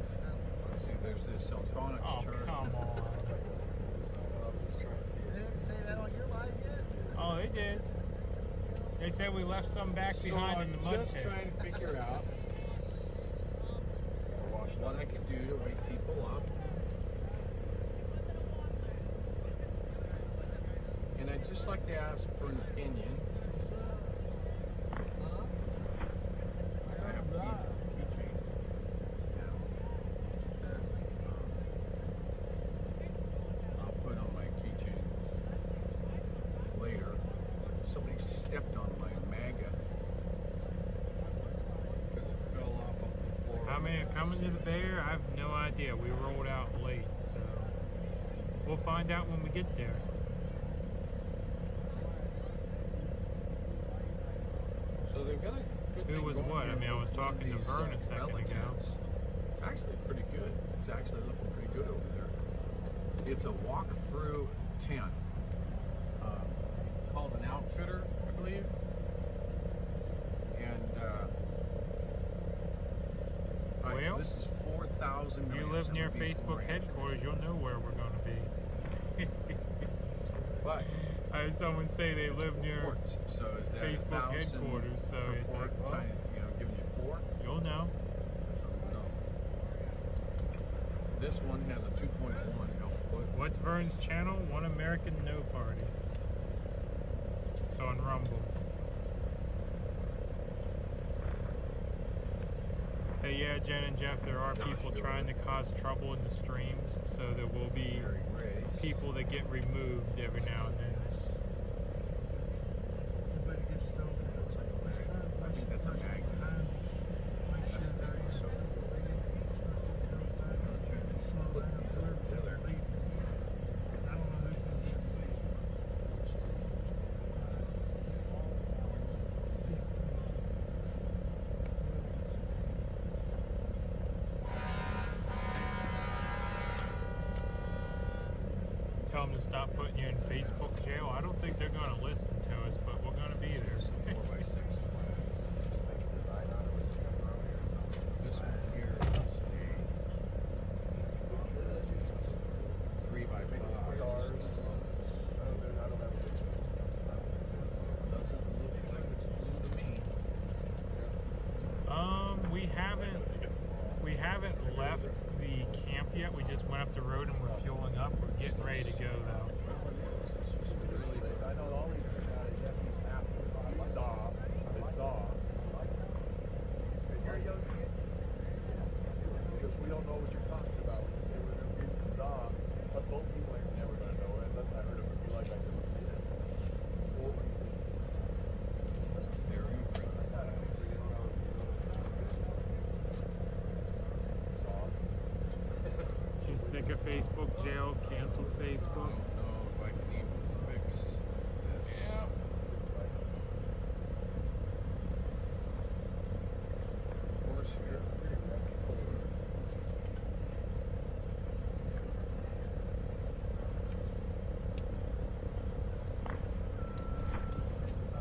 Let's see, there's this Celtronics Oh, chart. come on. I'll just try to see They it. didn't say that on your live yet? Oh, they did. They said we left some back behind in the mud just pit. trying to figure out what I could do to wake people up. And I'd just like to ask for an opinion. I have keychain now that I'll put on my keychain later. Somebody stepped on my MAGA because it fell off of the floor. How many are coming to the Bear? I have no idea. We rolled out late, so we'll find out when we get there. So So they've got a good Who thing was going what? here I mean, I was with one of talking to these, Vern a second umbrella ago. tents. It's actually pretty good. It's actually looking pretty good over there. It's a walk-through tent called an outfitter, I believe. And alright, so Well, this is 4,000. If you live near Facebook headquarters, you'll know where we're going to be. But I had someone say they live near ports. So is that Facebook 1,000 headquarters, so per it's port, like, well, kind of, you know, giving you 4? you'll know. That's how we know. This one has a 2.1 output. What's Vern's channel? One American No Party. It's on Rumble. Hey, yeah, Jen and Jeff, there are people trying to cause trouble in the streams, so there will be people that get removed every now and then. I think that's a magnet. That's the so clip these over together. Tell them to stop putting you in Facebook jail. I don't think they're going to listen to us, but we're going to be there. 4x6. This one here is a 3x5. Stars. Doesn't look like it's blue to me. We haven't left the camp yet. We just went up the road and we're fueling up. We're getting ready to go though. I know all these Japanese map. I saw. And you're a young kid. Because we don't know what you're talking about. When you say we're going to be some saw, us old people ain't never going to know it unless I heard it from you like I just did. Old ones. They're imprinted. You're sick of Facebook jail, cancel Facebook. I don't know if I can even fix this. Yeah. Horse here.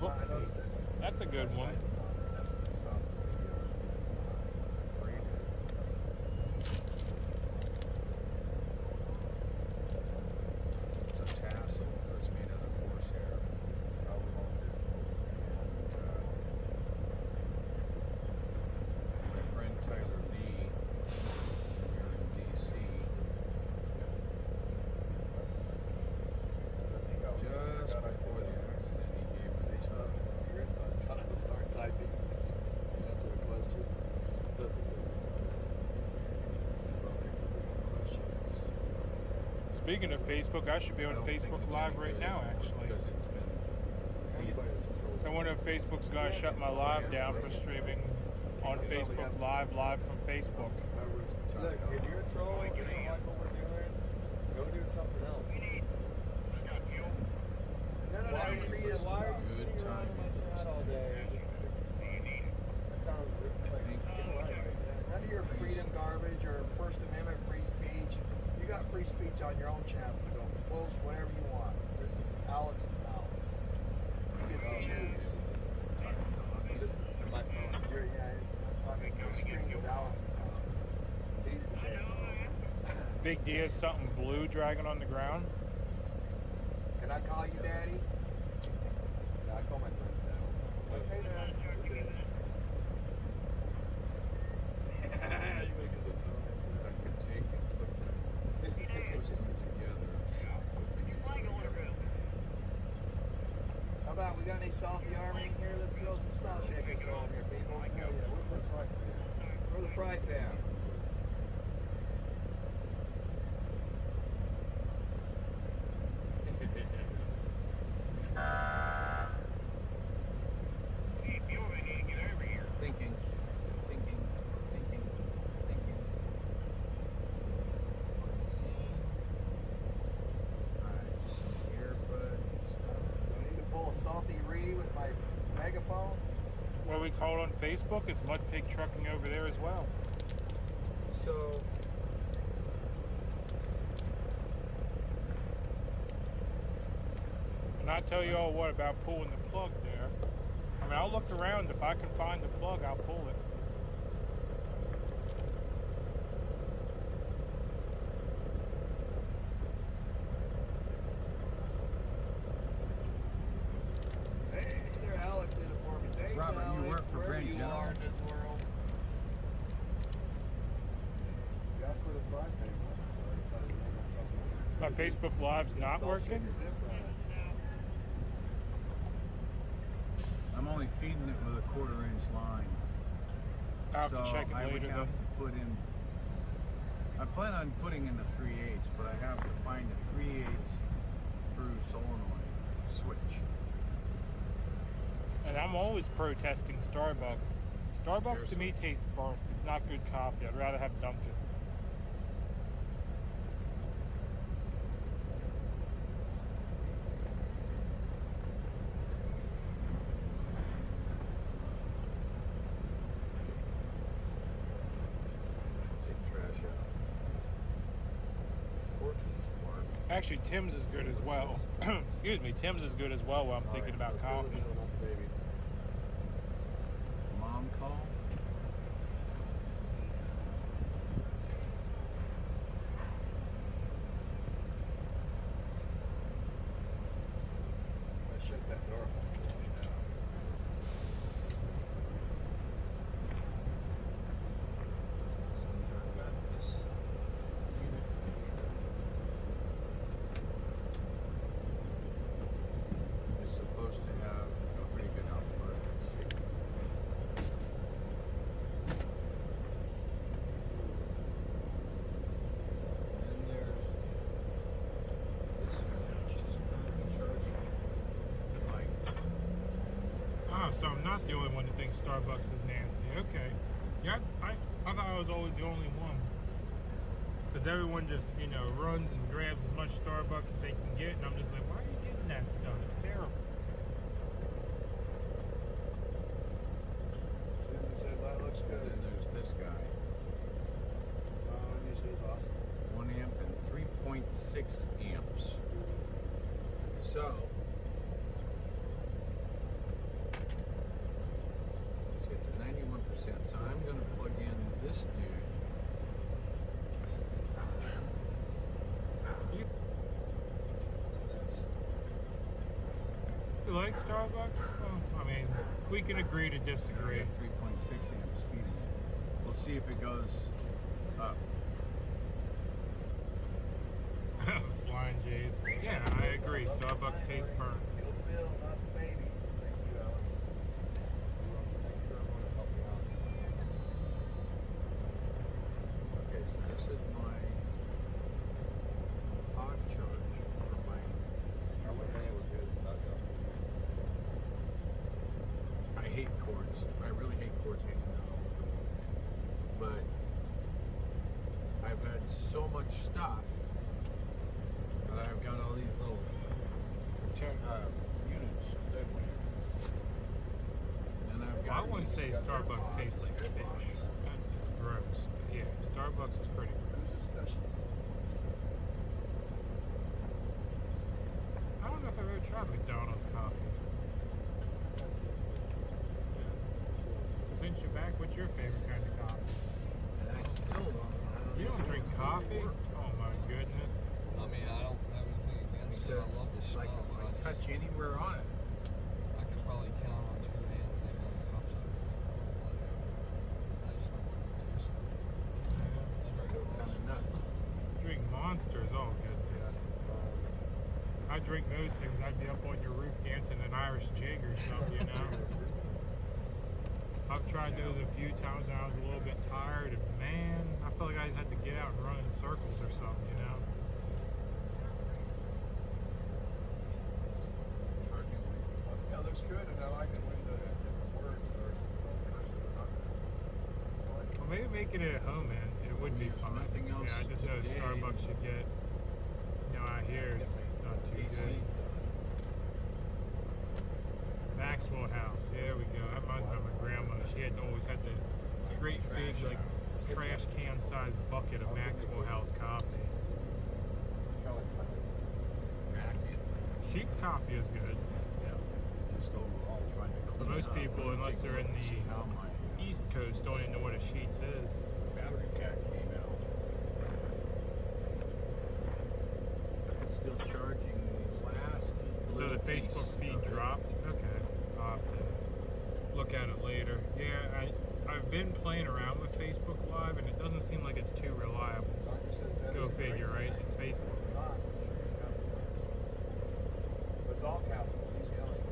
Oh, that's a good one. It's a tassel that's made out of horsehair. My friend Tyler Lee here in DC just before the accident he gave me Say stuff in your ear, so I thought I would start typing. Answer a question. Speaking of Facebook, I should be on Facebook Live right now, actually. because it's been So I wonder if Facebook's going to shut my live down for streaming on Facebook Live from Facebook. Look, if you're a troll and you don't like what we're doing, go do something else. Why are you sitting around in my chat all day? That sounds like, none of your freedom garbage or First Amendment free speech. You got free speech on your own channel. You go post whatever you want. This is Alex's house. He gets to choose. This is my phone. I'm talking. This stream is Alex's house. He's the big dog. Big D is something blue dragging on the ground. Can I call you daddy? Yeah, I call my friends now. Hey, Dad. You're good. I could take it, put them together. How about we got any salt in the army here? Let's throw some salt shakers going here, people. Yeah, where's the fry fan? Where's the fry fan? Thinking. Alright, some earbud stuff. Do I need to pull a salty Ree with my megaphone? Well, called on Facebook. It's Mud Pig Trucking over there as well. So, And I tell you all what about pulling the plug there. I mean, I'll look around. If I can find the plug, I'll pull it. hey, there, Alex did it for me. Thanks, Robert, you Alex, work for wherever Grand you General? are in this world. That's where the fry thing was. So I decided to make myself My Facebook Live's not working. I'm only feeding it with a 1/4-inch line. I'll have to so check it I would later have then. to put in. I plan on putting in the 3/8, but I have to find the 3/8 through solenoid switch. And I'm always protesting Starbucks. Starbucks to me tastes burnt. It's not good coffee. I'd rather have Dunkin'. Take trash out. Porkies work. Actually, Tim's is good as well. Excuse me, Tim's is good as well while I'm thinking about coffee. Mom call. I shut that door. Is supposed to have a pretty good output. And there's this one, which is currently charging like Oh, so I'm not the only one that thinks Starbucks is nasty. Okay. Yeah, I thought I was always the only one. Because everyone just, you know, runs and grabs as much Starbucks as they can get. And I'm just like, why are you getting that stuff? It's terrible. Susan says that looks good. And there's this guy. This is awesome. 1 amp and 3.6 amps. So it's at 91%. So I'm going to plug in this dude. You like Starbucks? Well, I mean, we can agree to disagree. 3.6 amps feeding it. We'll see if it goes up. Flying Jade. Yeah, I agree. Starbucks tastes burnt. Feel the bill, not the baby. Thank you, Alex. Okay, so this is my hog charge for my. I hate cords. I really hate cords hanging out. But I've had so much stuff that I've got all these little units that and I've got. I wouldn't say Starbucks tastes like fish. That's gross. But yeah, Starbucks is pretty gross. I don't know if I've ever tried McDonald's coffee. Since you're back, what's your favorite kind of coffee? And I still don't. You don't drink coffee? Oh my goodness. I mean, I don't have anything against it. I love the It's like smell. if I touch anywhere on it. I could probably count on 2 hands the amount of cups I've had. I just don't like the taste of it. I drink Kind of nuts. Drink Monsters, oh goodness. I drink those things, I'd be up on your roof dancing an Irish jig or something, you know? I've tried those a few times and I was a little bit tired, and man, I felt like I just had to get out and run in circles or something, you know? Yeah, looks good, and I like it when the different words are cursive or not cursive. Well, maybe making it at home, man, it would be fun. nothing else Yeah, I just know today. Starbucks should get, you know, out here it's not too good. Maxwell House. There we go. That reminds me of my grandma. She had always had the great big like trash can sized bucket of Maxwell House coffee. Sheet's coffee is good. Just overall trying to For most people, unless they're in the East Coast, don't even know what a Sheet's is. Battery pack came out. It's still charging the last. So the Facebook feed dropped? Okay. I'll have to look at it later. Yeah, I've been playing around with Facebook Live and it doesn't seem like it's too reliable. Go figure, right? It's Facebook. It's all capital. He's yelling.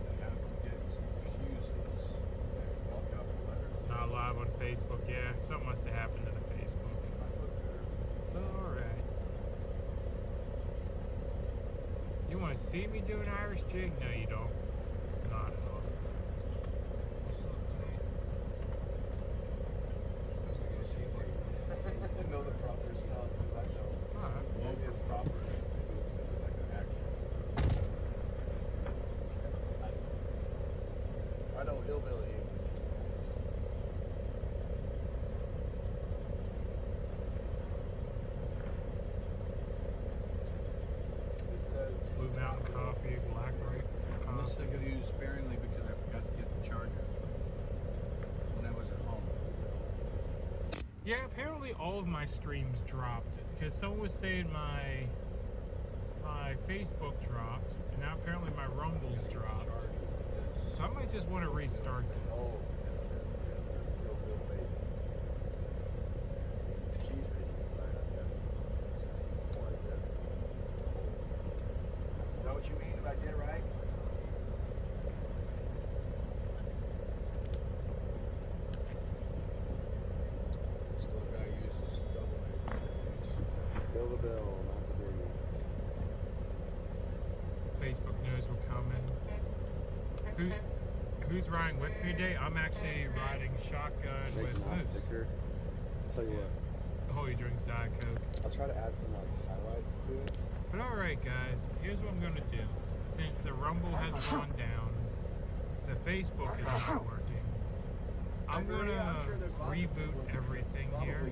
They have to get some fuses. It's all capital letters. Not live on Facebook. Yeah, something must have happened to the Facebook. It's alright. You want to see me do an Irish jig? No, you don't. Not at all. know the proper stuff. I know. Alright. Maybe it's proper. Maybe it's gonna be like an action. I know hillbilly. It says Blue Mountain Coffee, Black Right Unless Coffee. I could use sparingly because I forgot to get the charger when I was at home. Yeah, apparently all of my streams dropped because someone was saying my Facebook dropped, and now apparently my Rumble's dropped. So I might just want to restart this. oh, this is Kill Bill Baby. She's ready to sign up, yes. She sees more of this. Is that what you mean if I did right? Still guy uses double A. Bill the bill, not the baby. Facebook knows we're coming. Who's riding with me today? I'm actually riding shotgun Make with it not Moose. thicker. I'll tell you what. Oh, he drinks Diet Coke. I'll try to add some like highlights to it. But alright guys, here's what I'm gonna do. Since the Rumble has gone down, the Facebook is not working. I'm gonna reboot everything here.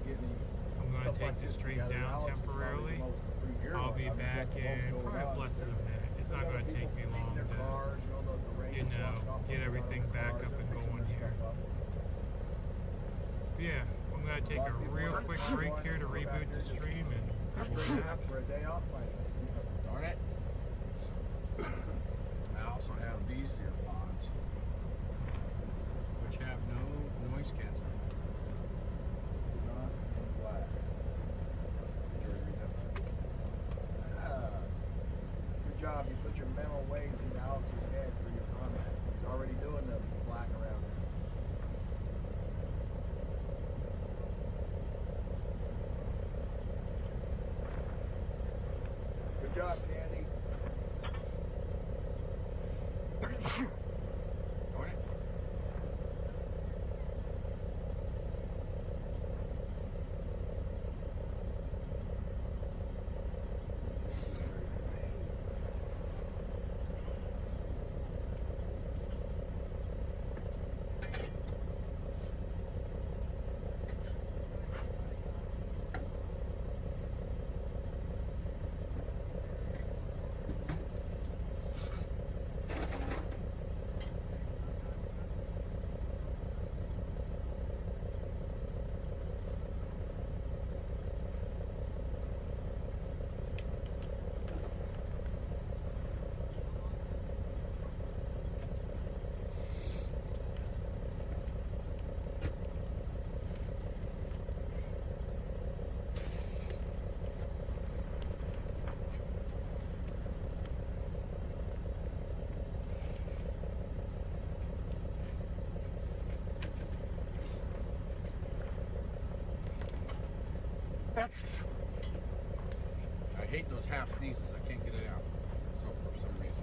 I'm gonna take the stream down temporarily. I'll be back in probably less than a minute. It's not gonna take me long to, get everything back up and going here. But yeah, I'm gonna take a real quick break here to reboot the stream and For a day off fighting. Darn it. I also have these earpods, which have no noise canceling. Not in black. Good job. You put your mental waves into Alex's head for your comment. He's already doing the black around him. Good job, Candy. Darn it. I hate those half sneezes. I can't get it out. So for some reason.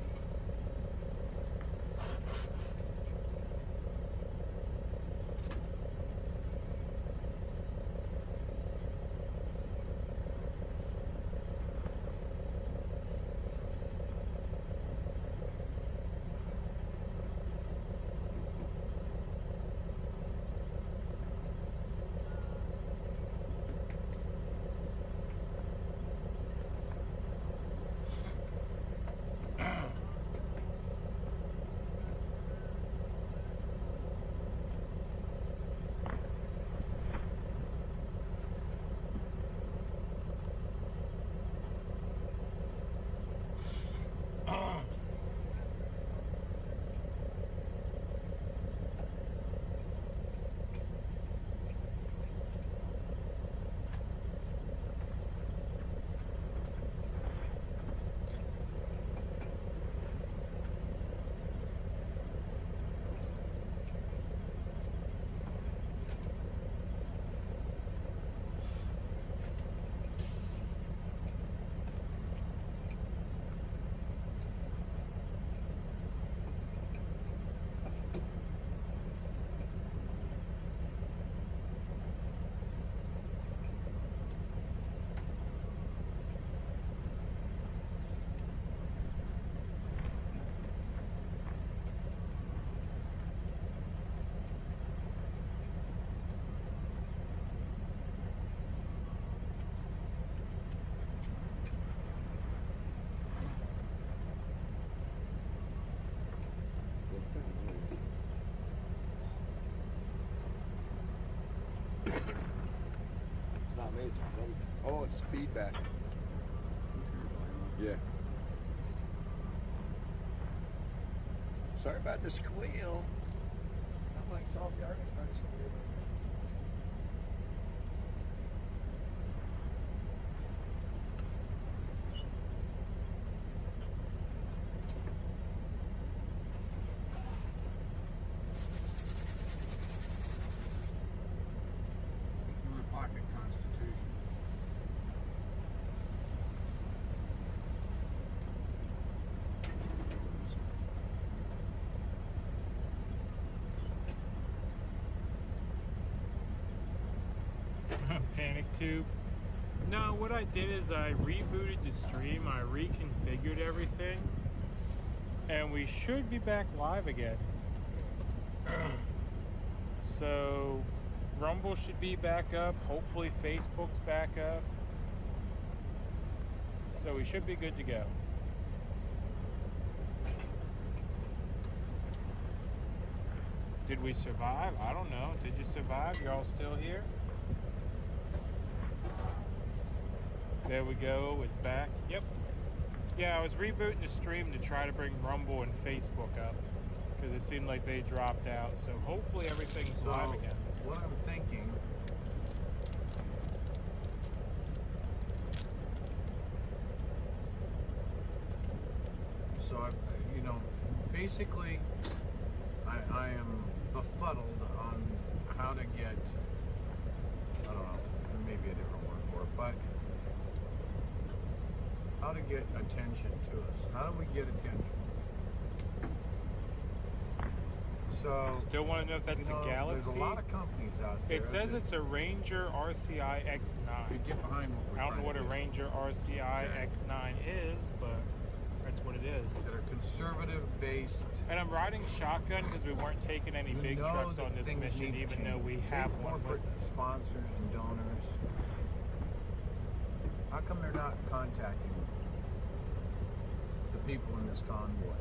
feedback. Yeah. Sorry about the squeal. Sound like Salt Yard is trying to squeal. Pocket Constitution. Panic tube. No, what I did is I rebooted the stream, I reconfigured everything, and we should be back live again. So Rumble should be back up, hopefully Facebook's back up. So we should be good to go. Did we survive? I don't know. Did you survive? You're all still here? There we go. It's back. Yep. Yeah, I was rebooting the stream to try to bring Rumble and Facebook up because it seemed like they dropped out. So hopefully everything's live again. What I'm thinking, so basically, I am befuddled on how to get, I don't know, maybe a different word for it, but how to get attention to us. How do we get attention? So, still want to know if that's a Galaxy? There's a lot of companies out there. It says it's a Ranger RCI X9. To get behind what we're I don't know what a trying to do. Ranger RCI X9 is, but that's what it is. That are conservative-based. And I'm riding shotgun because we weren't taking any big trucks on this mission, even though we have one with us. Sponsors and donors. How come they're not contacting the people in this convoy?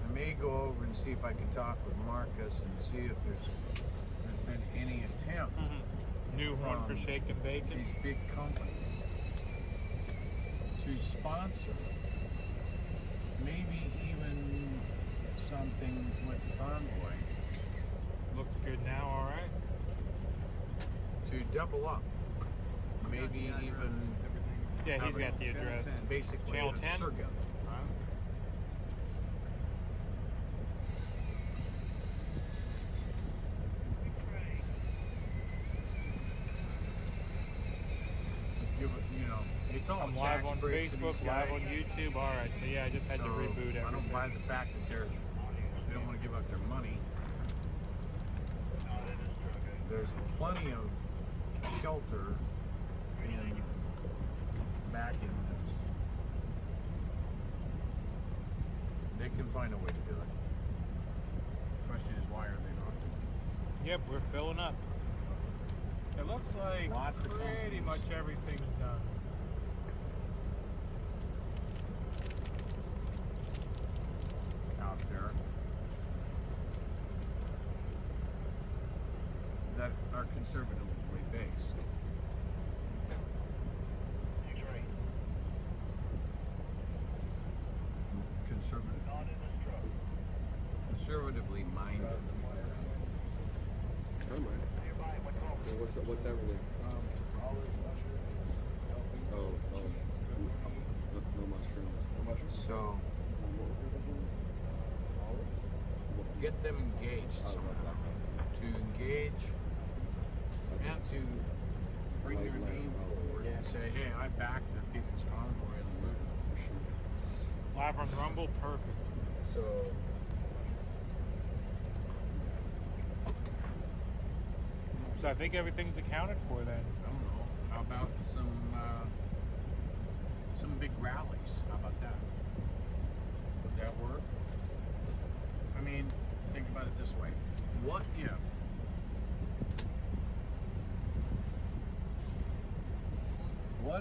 I may go over and see if I can talk with Marcus and see if there's been any attempt. New one for Shake and Bacon. These big companies to sponsor, maybe even something with Convoy. Looks good now, all right. To double up, maybe even. Yeah, he's got the address. Basically, Channel a 10. Surga. It's all I'm live on tax-free for Facebook, these live guys. on YouTube. All right, so yeah, I just had to reboot everything. I don't buy the fact that they don't want to give up their money. There's plenty of shelter in backing this. They can find a way to do it. Question is, why are they not? Yep, we're filling up. It looks like Lots of pretty companies. much everything's done. Out there that are conservatively based. Conservatively minded. What's that really? Olives, mushrooms, No mushrooms. So get them engaged somehow. To engage and to bring their name forward and say, hey, I backed the People's Convoy in the movement for sure. Live on Rumble, perfect. So So I think everything's accounted for then. I don't know. How about some big rallies? How about that? Would that work? I mean, think about it this way. What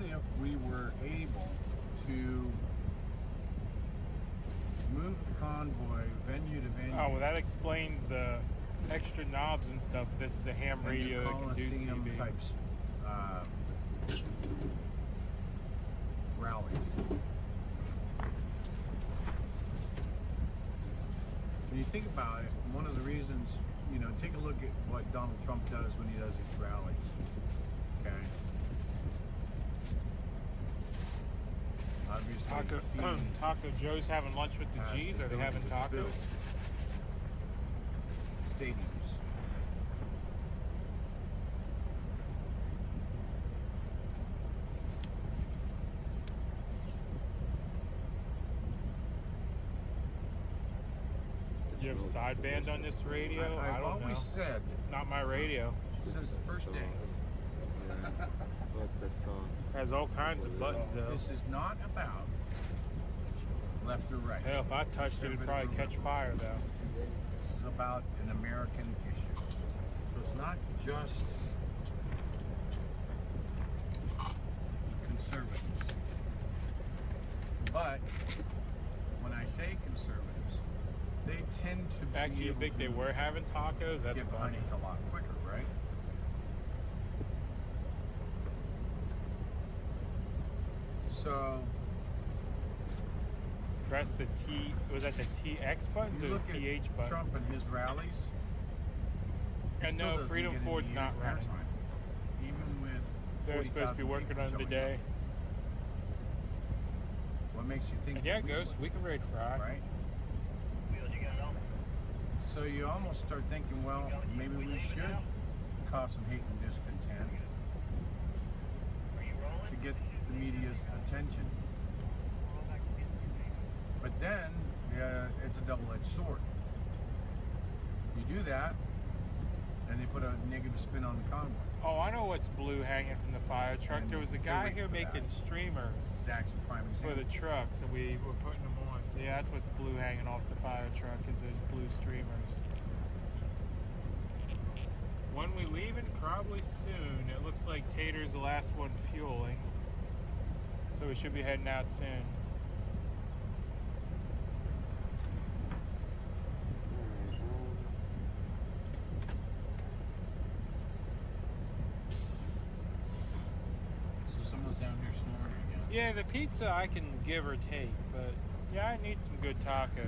if we were able to move the convoy venue to venue? Oh, well, that explains the extra knobs and stuff. This is a ham radio that can do CB. Coliseum types think about it, one of the reasons, you know, take a look at what Donald Trump does when he does his rallies. Okay. Obviously, Taco Joe's having lunch with the G's, or are they having tacos? Stadiums. You have sideband on this radio? I I've don't know. always said, Not my radio. since the first day, Has all kinds of buttons though. this is not about left or right. Hell, if I touched it, it'd probably catch fire though. This is about an American issue. So it's not just conservatives. But when I say conservatives, they tend to Actually, you think they were having tacos? That's get funny. behind us a lot quicker, right? So Press the T. Was that the TX buttons you or look the TH at buttons? Trump and his rallies. he And still no, doesn't Freedom get Ford's any not running. airtime, even with They're supposed to be 40,000 working people on it showing today. up. What makes you think? And yeah, that we Ghost, would, we can raid Fry. right? So you almost start thinking, well, maybe we should cause some hate and discontent to get the media's attention. But then, it's a double-edged sword. You do that, and they put a negative spin on the convoy. Oh, I know what's blue hanging from the fire truck. And There was a they're guy waiting here for making that. streamers Exact's a prime for example. the trucks, and we were putting them on. So yeah, that's what's blue hanging off the fire truck, is those blue streamers. When we leaving? Probably soon. It looks like Tater's the last one fueling. So we should be heading out soon. So someone's down here snoring again. Yeah, the pizza I can give or take, but yeah, I need some good tacos.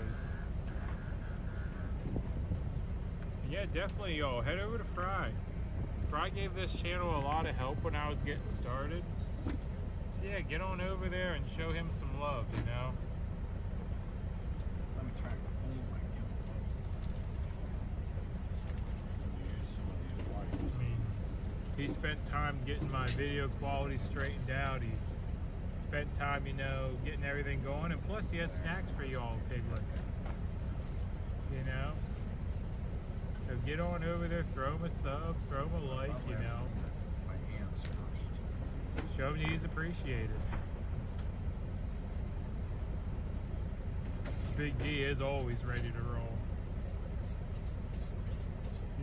Yeah, definitely, yo, head over to Fry. Fry gave this channel a lot of help when I was getting started. So yeah, get on over there and show him some love, you know? Let me try to hold my gimbal. Use some of these wires. I mean, he spent time getting my video quality straightened out. He spent time, you know, getting everything going. And plus, he has snacks for y'all, piglets. You know? So get on over there, throw him a sub, throw him a like, you know. My hands first. Show him he's appreciated. Big D is always ready to roll.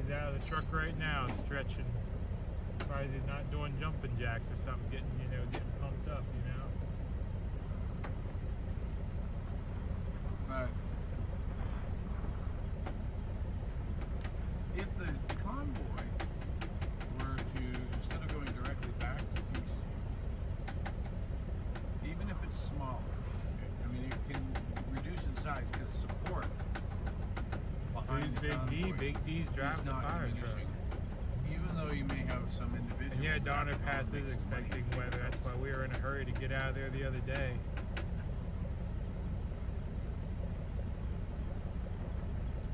He's out of the truck right now, stretching. Surprised he's not doing jumping jacks or something, getting pumped up, you know. But if the convoy were to, instead of going directly back to DC, even if it's smaller, I mean, you can reduce in size because support behind the Big D, convoy Big D's is driving the not fire truck. diminishing. Even though you may have some individuals. And yeah, Donner that passes make some money. expecting weather. That's why we were in a hurry to get out of there the other day.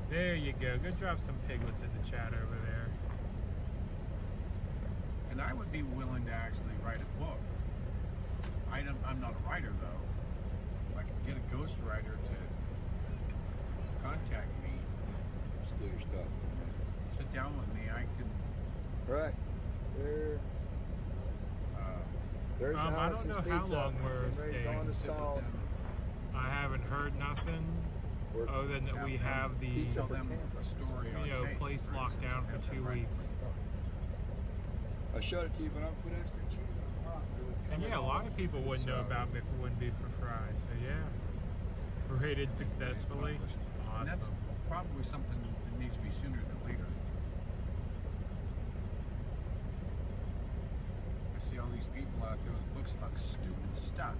There you go. Go drop some piglets in the chat over there. And I would be willing to actually write a book. I'm not a writer though. If I could get a ghostwriter to contact me, Spill your stuff. sit down with me, I could. Right. There. There's I Alex's don't know how pizza. long we're Getting ready to go staying. on the stall. I haven't heard nothing other than that we have the Pizza for them Tampa. a story on tape, place for locked instance, down and for have 2 them write weeks. the book. I showed it to you, but I put extra cheese on top. It would And cover yeah, a all lot of the people food, wouldn't know so- about me if it wouldn't be for Fry. So yeah, rated successfully. And that's Awesome. probably something that needs to be sooner than later. I see all these people out there with books about stupid stuff.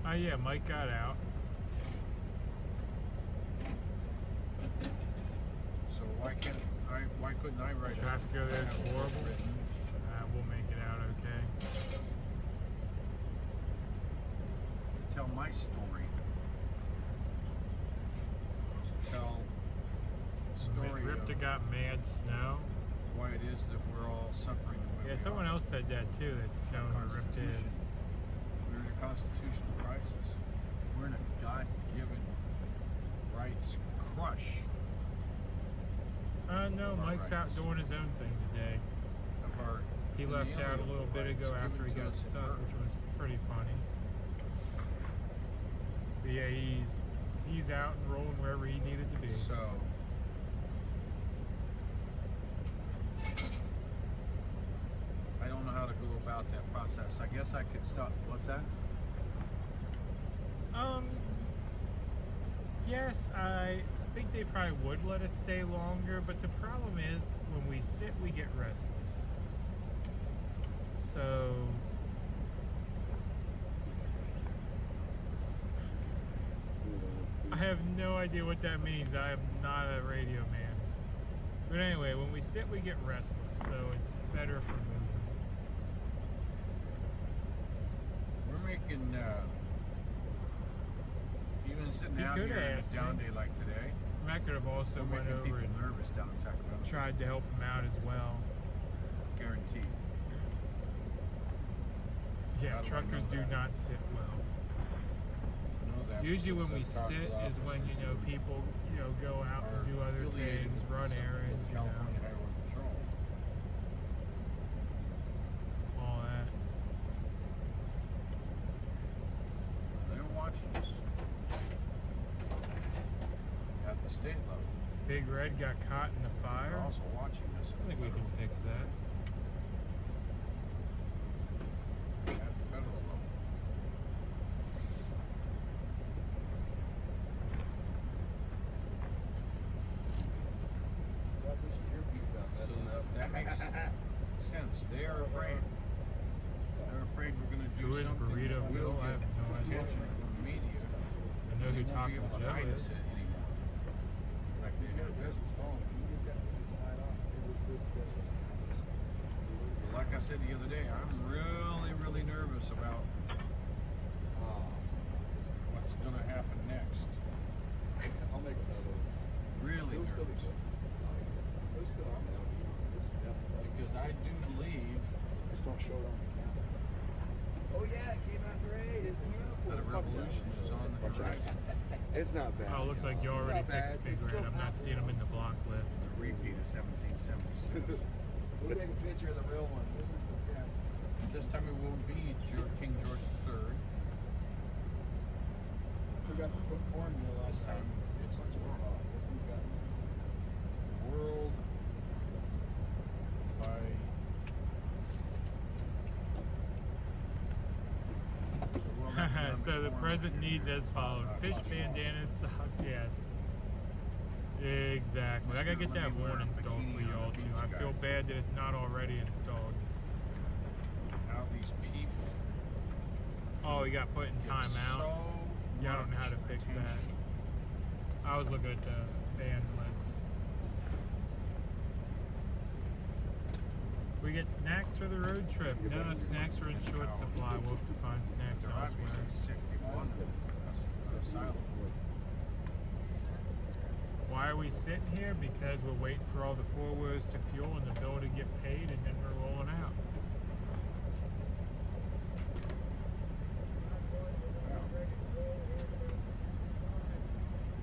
Oh yeah, Mike got out. Why couldn't I write Traffic over there is horrible. We'll make it out okay. Tell my story. Tell the story Ripta of got mad snow. why it is that we're all suffering the way Yeah, we someone are. else said that too, that snow and Ripta is. We're in a constitutional crisis. We're in a God-given rights crush. No, of our Mike's out rights. doing his own thing today. Of our He left out a little bit rights ago after he given to got us at stuck, birth. which was pretty funny. But yeah, he's out and rolling wherever he needed to be. So I don't know how to go about that process. I guess I could stop. What's that? Yes, I think they probably would let us stay longer, but the problem is when we sit, we get restless. So I have no idea what that means. I am not a radio man. But anyway, when we sit, we get restless, so it's better for moving. We're making even sitting He out could here have on a asked down me. day like today. I could have also we're went making over people and nervous down in Sacramento. tried to help him out as well. Guaranteed. Yeah, How do I truckers know do that? not sit well. Know that Usually when we because I've talked sit to is when, you know, officers people, you know, go out who and do are other affiliated things, with run some- errands, with you know, California Highway Patrol. all that. They're watching us at the state level. Big Red got caught in the fire. They're also watching us I think we can fix that. at the federal level. What, this is your pizza. That's So enough. that makes sense. They are afraid. They're afraid we're going to do Who is something Burrito that will Bill? I get have no idea. attention from the media. I know They who won't Taco be able to Joe hide is. us anymore. Like they You have got been. this stone. If you get that thing to slide off, it would that's what happens. Like I said the other day, I'm really nervous about what's going to happen next. I'll make another. Really It'll still be nervous. good. It'll still, I'm down. This is definitely. Because I do believe Just don't show it on the camera. Oh yeah, it came out great. It's beautiful. that a revolution is on the horizon. It's not bad. Oh, it looks like you already Not bad. fixed It's Big Red. still I'm not seeing him in the block list. A repeat of 1776. We'll take a picture of the real one. This is the best. This time it will be King George III. Forgot to put cornmeal This last time it's the world. This one's got World by World Economic So the Forum. present needs as followed. Fish bandanas, socks, yes. Exactly. I gotta get that one installed for y'all too. I feel bad that it's not already installed. How these people Oh, he got put in get timeout. so Yeah, I don't know how to much fix attention. that. I was looking at the band list. We get snacks for the road trip. No, snacks are in short supply. We'll have to find snacks They're elsewhere. obviously sick. They want an asylum. Why are we sitting here? Because we're waiting for all the four-wheelers to fuel and the bill to get paid, and then we're rolling out.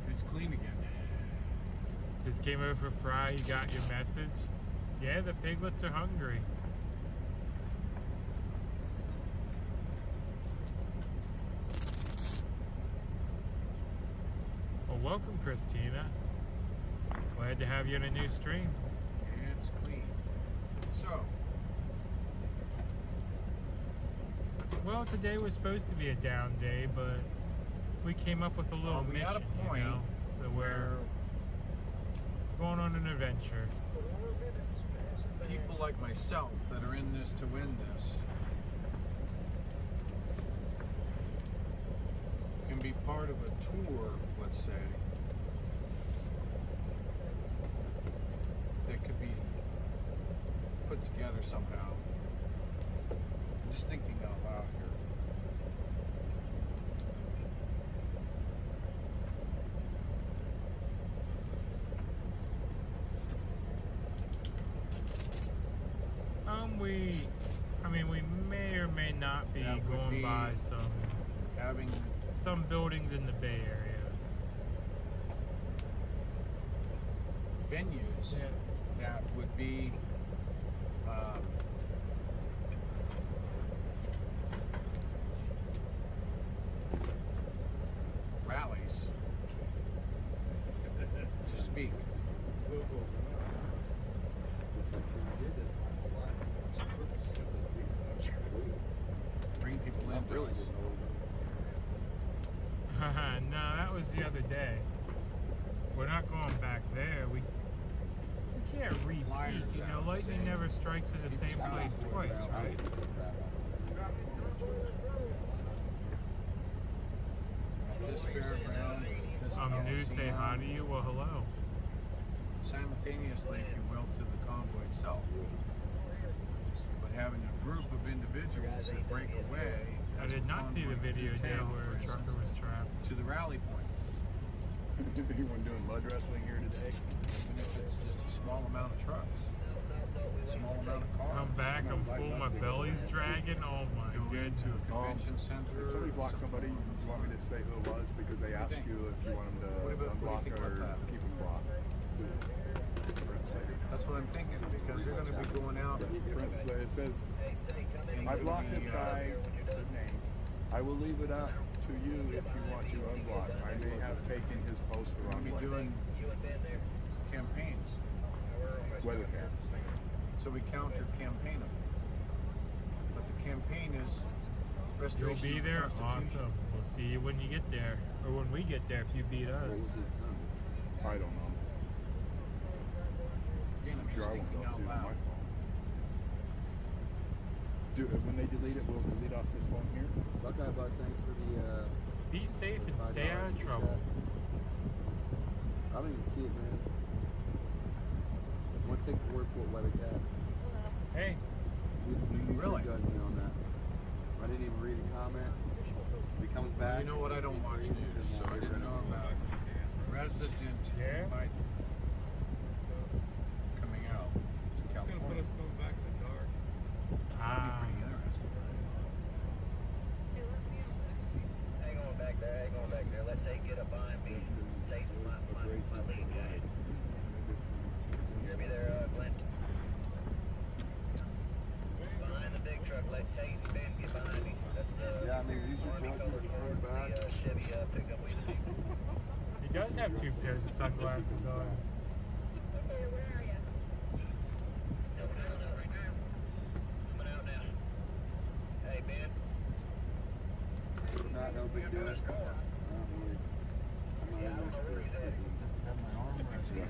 It's clean again. Just came over for Fry. You got your message. Yeah, the piglets are hungry. Well, welcome, Christina. Glad to have you in a new stream. It's clean. So, Well, today was supposed to be a down day, but we came up with a little we mission, got a point you know? So we're going on an adventure. people like myself that are in this to win this can be part of a tour, let's say, could be put together somehow. I'm just thinking out loud here. We may or may not be going by some buildings in the Bay Area. Venues that would be rallies to speak. Bring people in to us. No, that was the other day. We're not going back there. We can't repeat. You know, lightning never strikes at the same place twice, right? This fairground, this I'm new to say hi to you. Well, hello. Simultaneously, if you will, to the convoy itself. But having a group of individuals that break away. I did not see the video day where a trucker was trapped. To the rally point. Anyone doing mud wrestling here today? Even if it's just a small amount of trucks, a small amount of cars. I'm back, I'm full, my belly's dragging. Oh my goodness. To a convention center. If somebody blocks somebody, you want me to say who it was because they ask you if you want them to unblock or keep them blocked. That's what I'm thinking because they're going to be going out. Brent Slater, it says, I blocked this guy, his name. I will leave it up to you if you want to unblock. I may have taken his post the wrong way. We'll be doing campaigns. Weather cams. So we counter campaign them. But the campaign is restoration. You'll be there? Of the Constitution. Awesome. We'll see you when you get there. Or when we get there if you beat us. What was his time? I don't know. Again, I'm sure I won't be able to see it on my phone. When they delete it, we'll delete off this phone here. Buckeye Buck, thanks for the be safe and stay out of trouble. I don't even see it, man. I'm gonna take the word for it, Weathercat. Hey. You really judge me on that. I didn't even read the comment. If he comes back. You know what? I don't watch news, so I didn't know about resident invite coming out to California. It's gonna put us going back in the dark. That'd be pretty interesting. Hang on back there, hang on back there. Let Tate get up behind me. Tate's my lead guy. You hear me there, Glenn? Behind the big truck, let Tate and Ben get behind me. That's yeah, I mean, use your judgment to back. Chevy pickup we see. He does have 2 pairs of sunglasses on. Okay, where are you? Coming out right now. Coming out now. Hey, Ben. Not no big deal. Have my arm rested.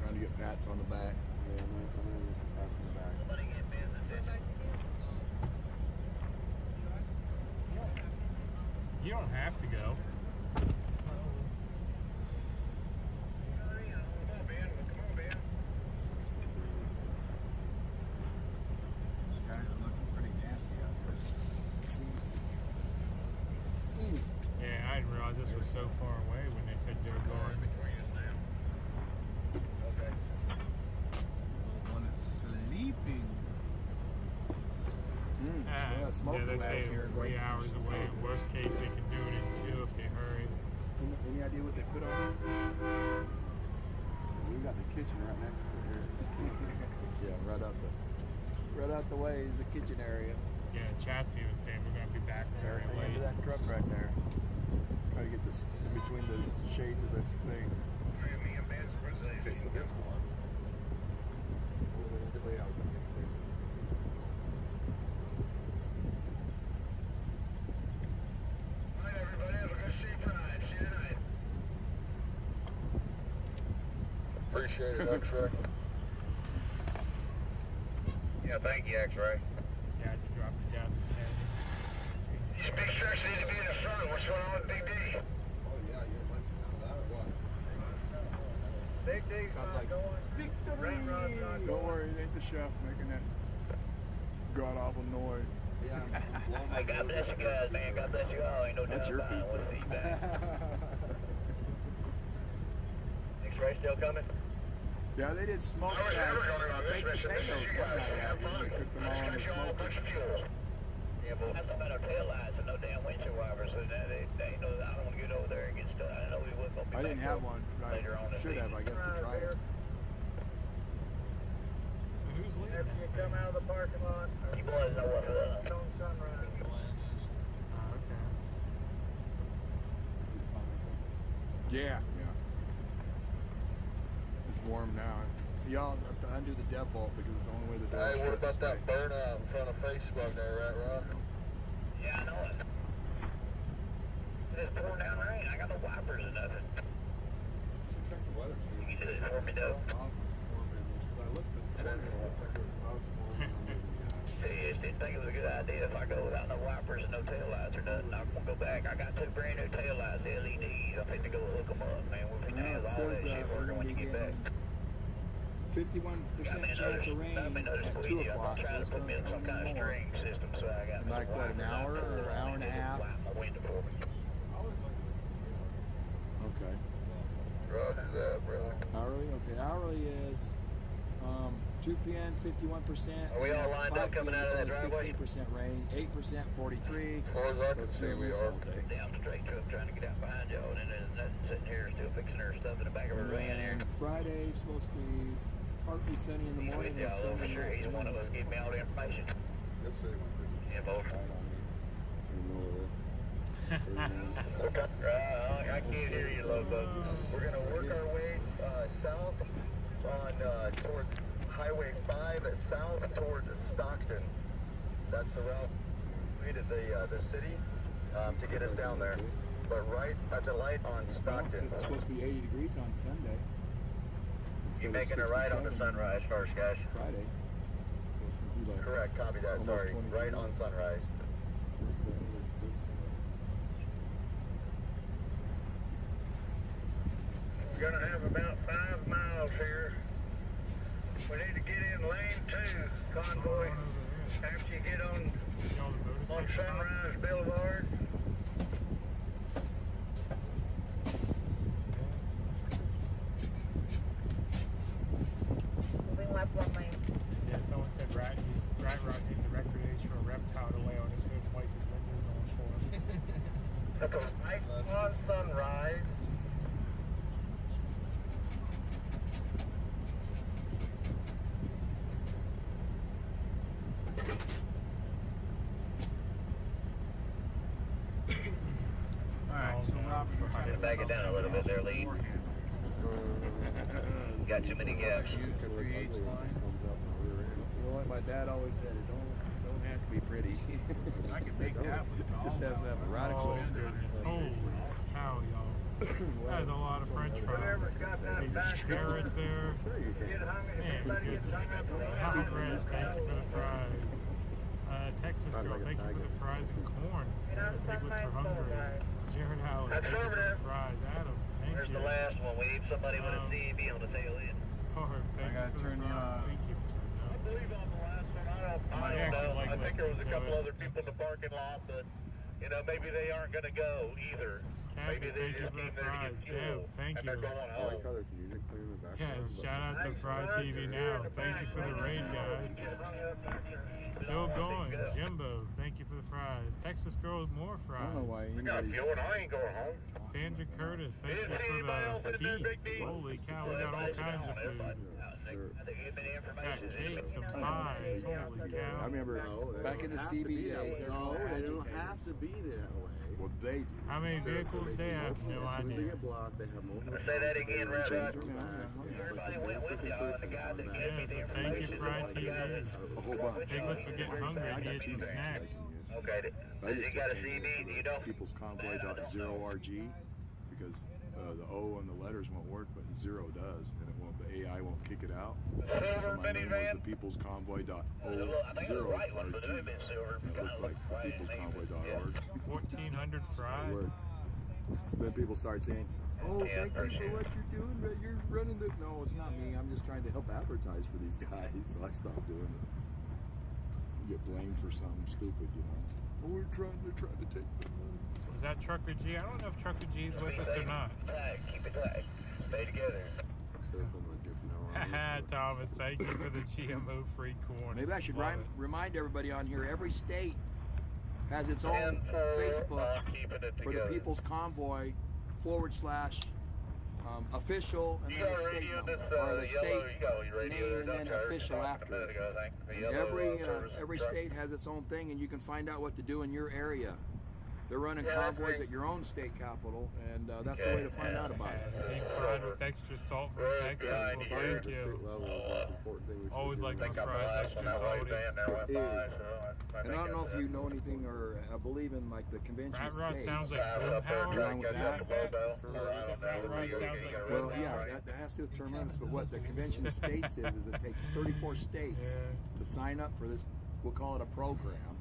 Trying to get pats on the back. Yeah, I'm gonna get some pats on the back. Somebody get Ben the You don't have to go. These guys are looking pretty nasty out there. Yeah, I didn't realize this was so far away when they said they were going. One is sleeping. Yeah, they say 3 hours away. Worst case, they can do it in 2 if they hurry. Any idea what they put on it? We got the kitchen right next to here. Yeah, right out the way is the kitchen area. Yeah, Chatsy was saying we're gonna be back there Right into that truck right there. Try to get this in between the shades of the thing. Okay, so this one. The layout. Appreciate it, X-Ray. Yeah, thank you, X-Ray. Yeah, I just dropped it down to 10. These big trucks need to be in the front. What's going on with Big D? Oh yeah, you like the sound of that or what? Big D's Sounds not like going. victory. Red Rod's not Don't going. worry, it ain't the chef making that god awful noise. Yeah, Hey, God bless you guys, man. God bless you all. Ain't no That's doubt your about it. pizza. What feedback. X-ray still coming? Yeah, they did smoked baked potatoes one night out here. They cooked them all on the smoker. Yeah, but that's about our tail lights and no damn windshield wipers. So they ain't no, I don't want to get over there and get stuck. I know we would go. I didn't have one, but I should have, I guess, to try it. So who's leading After you come out of the parking lot, you boys know what on Sunrise. Yeah, yeah. It's warm now. Y'all have to undo the deadbolt because it's the only way the door Hey, what shuts. about that burnout in front of Facebook there, right, Rob? Yeah, I know it. It's pouring down rain. I got no wipers or nothing. Check the weather. You can do it for me, though. I looked this morning, it looked like it was clouds forming on the See, I just didn't think it was a good idea if I go without no wipers and no tail lights or nothing. I'm gonna go back. I got 2 brand new tail lights, LEDs. I'm finna go hook them up, man. We're finna have all that shit working when you get back. 51% chance of rain at 2 o'clock. So it's going to be a little more. Like what, an hour or an hour and a half? Okay. Roger that, brother. Hourly? Okay, hourly is 2 p.m. 51%. Are we all lined up coming out of that driveway? 15% rain, 8% 43. As far as I can see, we are. Down the straight truck trying to get out behind y'all, and then there's nothing sitting here still fixing her stuff in the back of her van here. And Friday supposed to be partly sunny in the morning and sunny in the He's one of us. afternoon. Give me all the information. Yesterday, my freaking Yeah, both. right on me. You know this. I can't hear you, Lobo. We're gonna work our way south on towards Highway 5 south towards Stockton. That's the route way to the city to get us down there. But right at the light on Stockton. It's supposed to be 80 degrees on Sunday. You're making a right on the Sunrise first, guys. Friday. Correct, copy that, sorry. Right on Sunrise. We're gonna have about 5 miles here. We need to get in lane 2, Convoy. After you get on Sunrise Boulevard. Left 1 lane. Yeah, someone said Rat Rock needs a recreational reptile to lay on his hood and wipe his windows on for him. That's a right on Sunrise. Alright, so Rob, Just back it down a little bit there, Lee. Got too many gaps. You know what my dad always said, it don't have to be pretty. I can make that one. Just has to have a radical. Oh, goodness. Holy cow, y'all. That is a lot of french fries. These carrots there. Man, goodness. Hot Red, thank you for the fries. Texas Girl, thank you for the fries and corn. Piglets for hungry. Jared Howard, thank you for the fries. Adam, thank There's you. the last one. We need somebody with a CB on the tail end. Howard, thank you for the fries. Thank you. I believe on the last one. I don't know. I think there was a couple other people in the parking lot, but you know, maybe they aren't going to go either. Maybe they just came there to get fuel, thank and they're you. going I like home. how there's music playing in the background. Yes, shout out to Fry TV Now. Thank you for the raid, guys. Still going. Jimbo, thank you for the fries. Texas Girls, more fries. I don't know why We got anybody's... fuel, and I ain't going home. Sandra Curtis, thank you for the feast. Holy cow, we got all kinds of food. Got cakes, some pies. Holy I cow. remember back in the CB days, they're called they don't agitators. have to be that way. Well, they do. How many vehicles they have? No As soon as they idea. get blocked, they have more. Say that again, Red Rod. Everybody went with y'all, and the guy that gave me the Yes, thank you, information. Fry TV. A whole bunch. Piglets are getting hungry. I need some snacks. Okay, I does just he got a kept changing CB? Do you know? People's Convoy.0RG because the O and the letters won't work, but 0 does, and it won't. The AI won't kick it out. So my name was the People's Convoy.0RG. And it looked like the People's Convoy.org. 1,400 So it fried. worked. Then people start saying, Oh, thank you for what you're doing. You're running the. No, it's not me. I'm just trying to help advertise for these guys, so I stopped doing it. You get blamed for something stupid, you know. Oh, they're trying to take the money. Is that Trucker G? I don't know if Trucker G's with us or not. Keep it tight. Stay together. Haha, Thomas, thank you for the GMO-free corn. Maybe I should remind everybody on here, every state has its own Facebook for the People's Convoy / official, and then the state number, or the state name and then official after it. And every state has its own thing, and you can find out what to do in your area. They're running convoys at your own state capital, and that's the way to find out about it. Deep fried with extra salt from Texas. Well, thank you. Always like my fries extra salty. And I don't know if you know anything or believe in like the convention of states. Sounds like Boomhauer. Along with that. Sounds like Well, yeah, that has to do with term limits, but what the convention of states is it takes 34 states to sign up for this. We'll call it a program.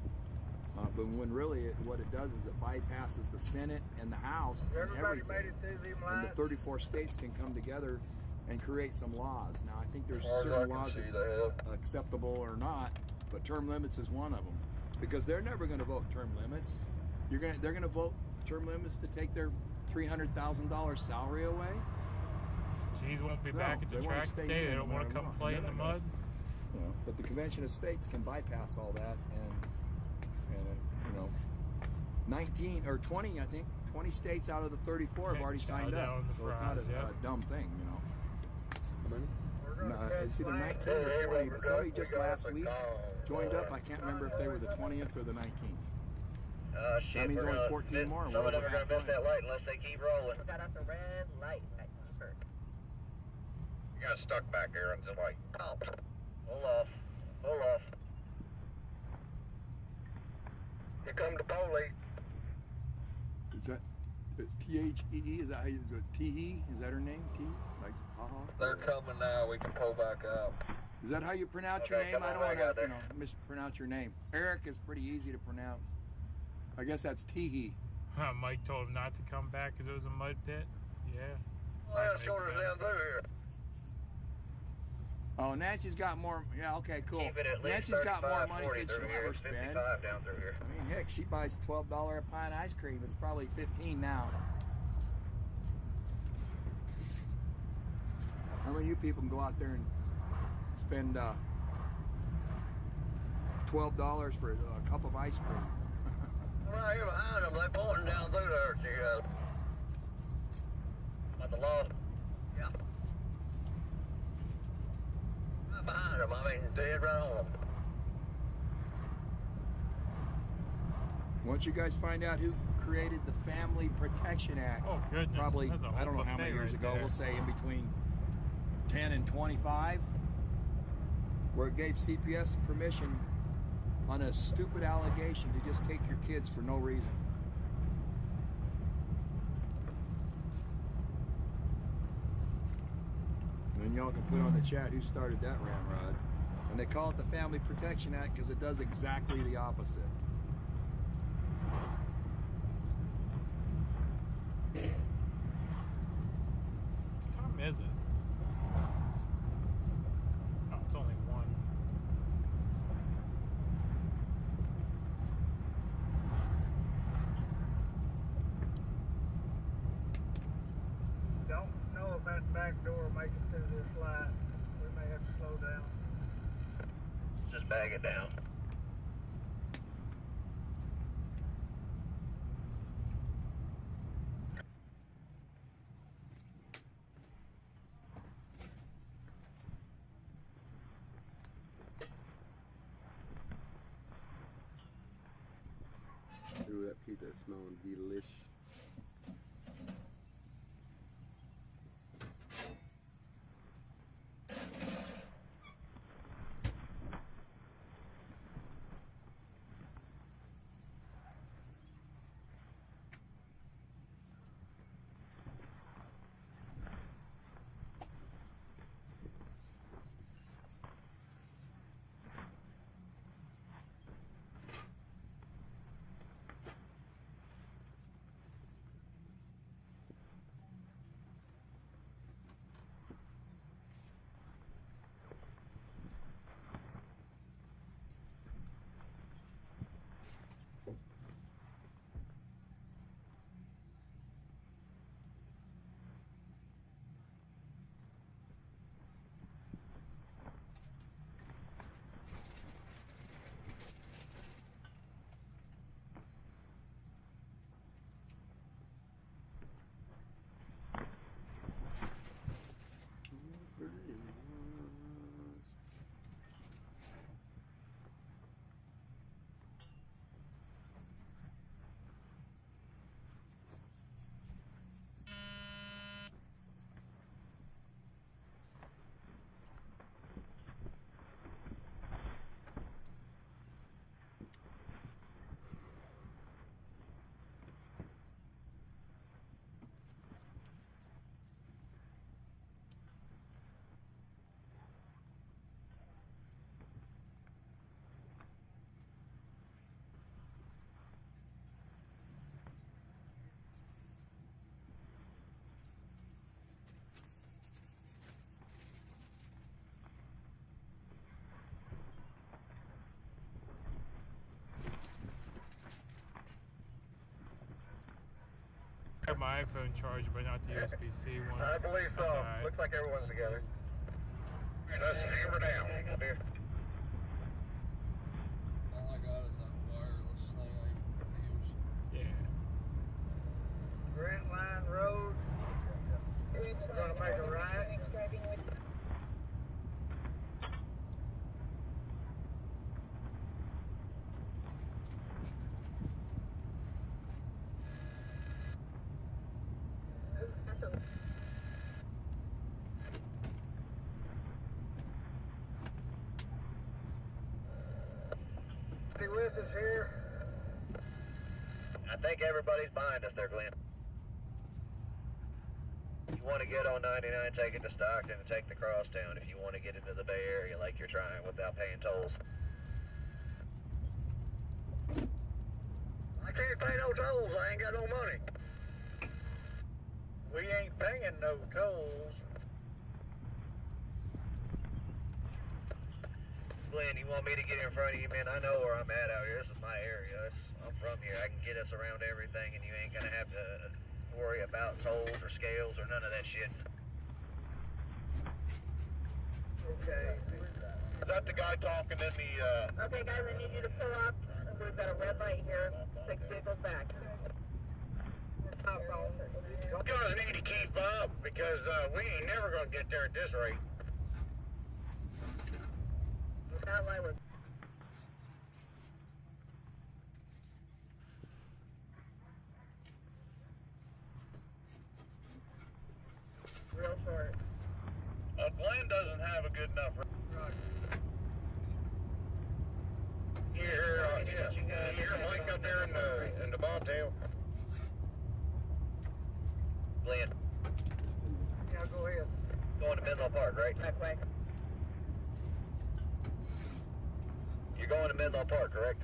But when really what it does is it bypasses the Senate and the House and everything. And the 34 states can come together and create some laws. Now, I think there's certain laws that's acceptable or not, but term limits is one of them. Because they're never going to vote term limits. They're going to vote term limits to take their $300,000 salary away. Geez, won't be back at the track today. They don't want to come play in the mud. You know, but the Convention of States can bypass all that, and 19 or 20, I think, 20 states out of the 34 have already signed up. So it's not a dumb thing, you know. How many? No, it's either 19 or 20, but somebody just last week joined up. I can't remember if they were the 20th or the 19th. That means only 14 more. No one ever gonna miss that light unless they keep rolling. Got out the red light. You got stuck back there until like, hold off. Here come the police. Is that T-H-E-E? Is that how you do it? T-E? Is that her name? T? Like, They're coming now. We can pull back up. Is that how you pronounce your name? I don't want to, mispronounce your name. Eric is pretty easy to pronounce. I guess that's Teehee. Mike told him not to come back because it was a mud pit. Yeah. Well, that's shorter down through here. Oh, Nancy's got more. Yeah, okay, cool. Nancy's got more money than she'll ever spend. I mean, heck, she buys $12 a pint ice cream. It's probably $15 now. How many of you people can go out there and spend $12 for a cup of ice cream? Right here behind them, they're pointing down through there. At the law. Yeah. Behind them, I mean, dead right on them. Once you guys find out who created the Family Protection Act, probably, I don't know how many years ago, we'll say in between 10 and 25, where it gave CPS permission on a stupid allegation to just take your kids for no reason. And then y'all can put on the chat who started that ramrod. And they call it the Family Protection Act because it does exactly the opposite. What time is it? Oh, it's only 1. Don't know if that back door makes it through this light. We may have to slow down. Just bag it down. Ooh, that pizza is smelling delish. my iPhone charger, but not the USB-C one. I believe so. That's all right. Looks like everyone's together. Let's hammer down. Come here. All I got is that wireless thing I use. Yeah. Grant Line Road. We're gonna make a right. With us here. I think everybody's behind us there, Glenn. If you want to get on 99, take it to Stockton and take the crosstown. If you want to get into the Bay Area like you're trying without paying tolls. I can't pay no tolls. I ain't got no money. We ain't paying no tolls. Glenn, you want me to get in front of you, man? I know where I'm at out here. This is my area. I'm from here. I can get us around everything, and you ain't gonna have to worry about tolls or scales or none of that shit. Okay. Is that the guy talking in the, Okay, guys, I need you to pull up. We've got a red light here. 6 vehicles back. You guys need to keep up, because we ain't never gonna get there at this rate. That light was... real short. Glenn doesn't have a good enough. Here, Mike up there in the bobtail. Glenn. Yeah, go ahead. Going to Menlo Park, right? That way. You're going to Menlo Park, correct?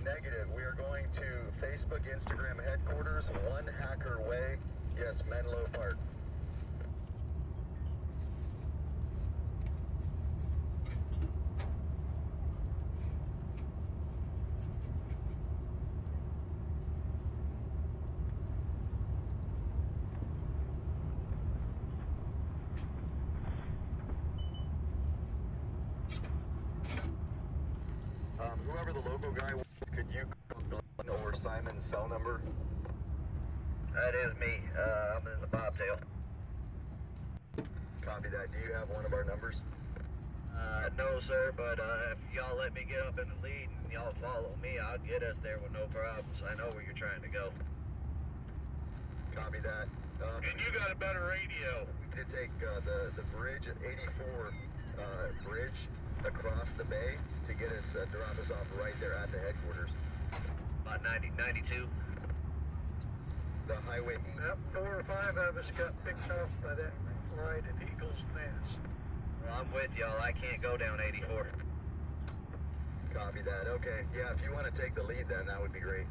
Negative. We are going to Facebook, Instagram headquarters, One Hacker Way. Yes, Menlo Park. Whoever the local guy was, could you call Glenn or Simon's cell number? That is me. I'm in the bobtail. Copy that. Do you have one of our numbers? No, sir, but if y'all let me get up in the lead and y'all follow me, I'll get us there with no problems. I know where you're trying to go. Copy that. And you got a better radio. We did take the bridge at 84 bridge across the bay to get us, drop us off right there at the headquarters. About 92. The highway. Yep, 4 or 5 of us got picked off by that right at Eagles Nest. Well, I'm with y'all. I can't go down 84. Copy that. Okay. Yeah, if you want to take the lead then, that would be great.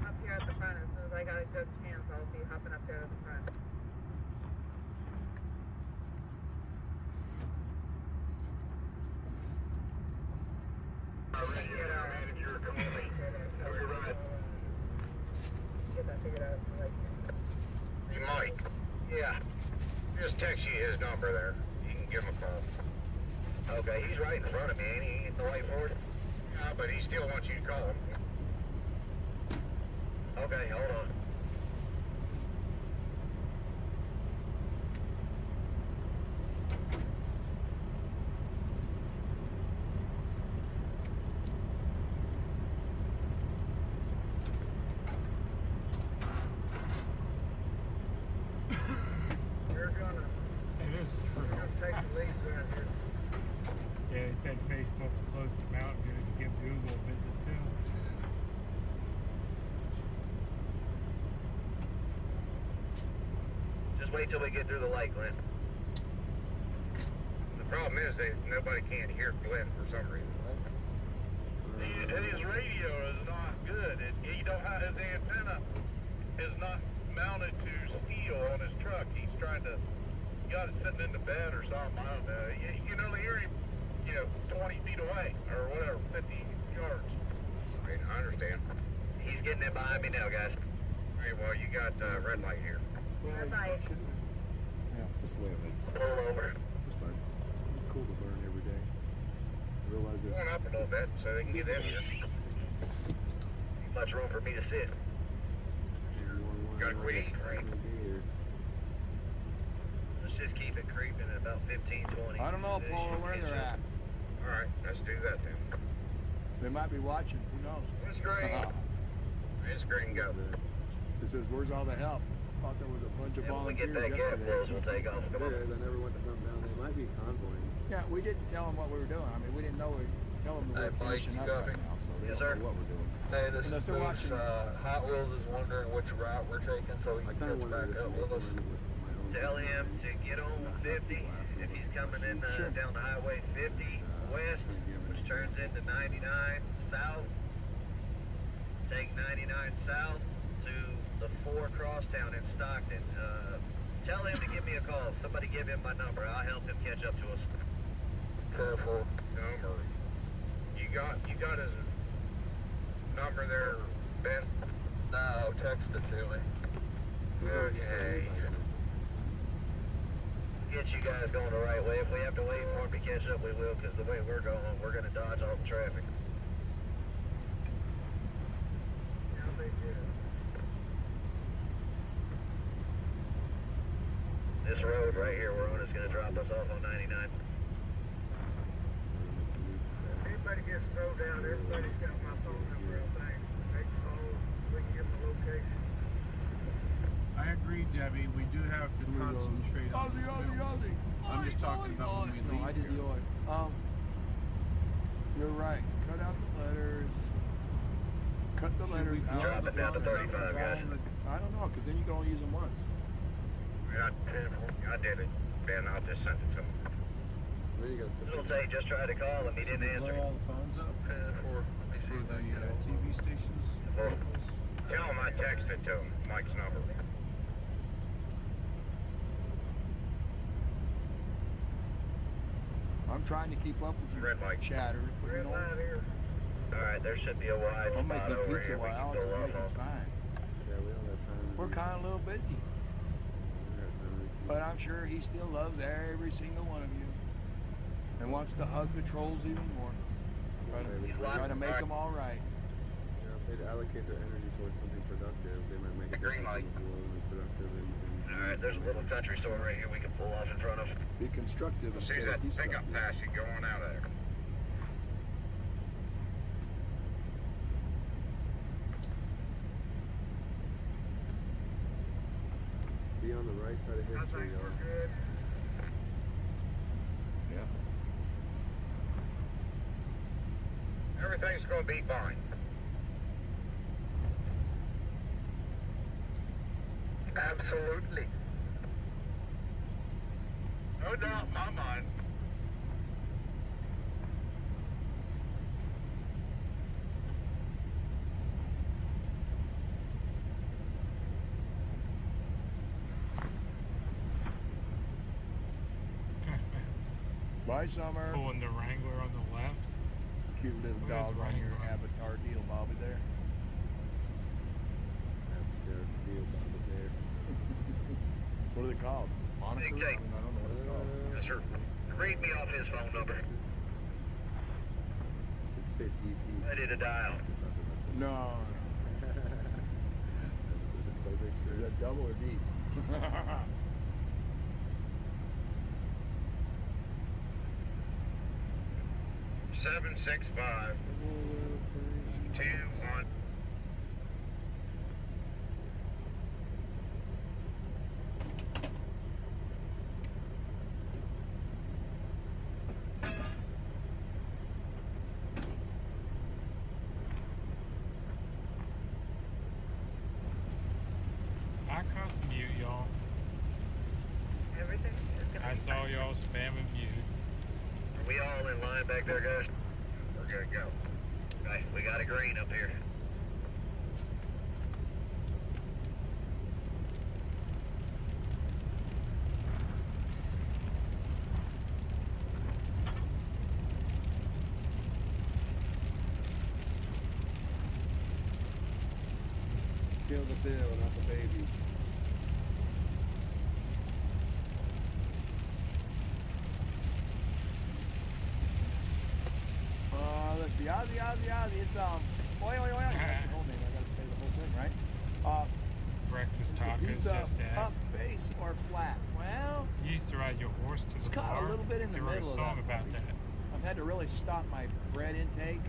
Up here at the front, as soon as I got a good chance, I'll be hopping up there to the front. Manager, come on. Have your ride. Get that figured out. Hey, Mike. Yeah. Just text you his number there. You can give him a call. Okay, he's right in front of me, ain't he? He's the way forward? Yeah, but he still wants you to call him. Okay, hold on. Yeah, they said Facebook's close to Mountain View to give Google a visit too. Just wait till we get through the light, Glenn. The problem is that nobody can't hear Glenn for some reason. His radio is not good. He don't have his antenna is not mounted to steel on his truck. He's trying to got it sitting in the bed or something. I don't know. You can only hear him, 20 feet away or whatever, 50 yards. getting in behind me now, guys. Hey, well, you got red light here. Red light. Yeah, That's the way it is. Pull over. It's fine. It's cool to learn every day. Realize it's Going up a little bit so they can get in here. Ain't much room for me to sit. Gotta quit eating, right? Let's just keep it creeping at about 15, 20. I don't know, Paul, where they're at. Alright, let's do that then. They might be watching. Who knows? It's green. It's green, go. It says, where's all the help? I thought there was a bunch of When we get volunteers that gap yesterday. closed, we'll take off. Come on. I never went to hunt down. They might be convoying. Yeah, we didn't tell them what we were doing. I mean, we didn't know. Tell them that we're finishing up right now, so they Yes, don't sir. know what we're doing. Hey, this Unless they're watching. Hot Wheels is wondering which route we're taking, so he I can kind of catch wanted back to up with us. Tell him to get on 50 if he's coming in down the highway 50 west, which turns into 99 south. Take 99 south to the 4 crosstown in Stockton. Tell him to give me a call. Somebody give him my number. I'll help him catch up to us. Careful. Number. You got his number there, Ben? No, text it to me. Okay. Get you guys going the right way. If we have to wait for him to catch up, we will, because the way we're going, we're going to dodge all the traffic. This road right here we're on is going to drop us off on 99. Anybody gets slowed down, everybody's got my phone number, I think. They call, we can give them a location. I agree, Debbie. We do have to concentrate on the building. I'm just talking about when we leave. No, I did the oil. You're right. Cut out the letters. Cut the letters out. Drop it down to 35, guys. I don't know, because then you can only use them once. I did it. Ben, I'll just send it to him. Little Tate just tried to call him. He didn't answer. Blow all the phones up for the TV stations. Tell him I texted to him, Mike's number. I'm trying to keep up with you, Red light. chatter. Red light here. Alright, there should be a wide I'm spot making over pizza here. We while can Alex go is making off a sign. Yeah, we don't have time. We're kind of a little busy. But I'm sure he still loves every single one of you. And wants to hug the trolls even more. Try to make them all right. Yeah, if they'd allocate their energy towards something productive, they might make The green light. productive. Alright, there's a little country store right here we can pull off in front of. Be constructive See instead that of destructive. pickup pass you going out of there. Be on the right side of history, y'all. Yeah. Everything's gonna be fine. Absolutely. No doubt in my mind. Bye, Summer. Pulling the Wrangler on the left. Cute little Where's dog on your Wrangler? avatar deal, Bobby, there. What are they called? Moniker? Big Jake. I don't know what it's called. Yes, sir. Read me off his phone number. Say DP. Ready to dial. No. Is that double or deep? 765 21. I caught the mute, y'all. Everything is gonna I be saw y'all spamming mute. Are we all in line back there, guys? We're good to go. Okay, we got a green up here. kill the bill, not the baby. Let's see, Ozzy, it's, oi, that's your whole name, I gotta say the whole thing, right? Breakfast is the tacos, pizza just up, ask. base, or flat? Well, You used to ride your horse to it's the caught bar. a little bit in the You wrote middle a of song that about puppy. that. I've had to really stop my bread intake,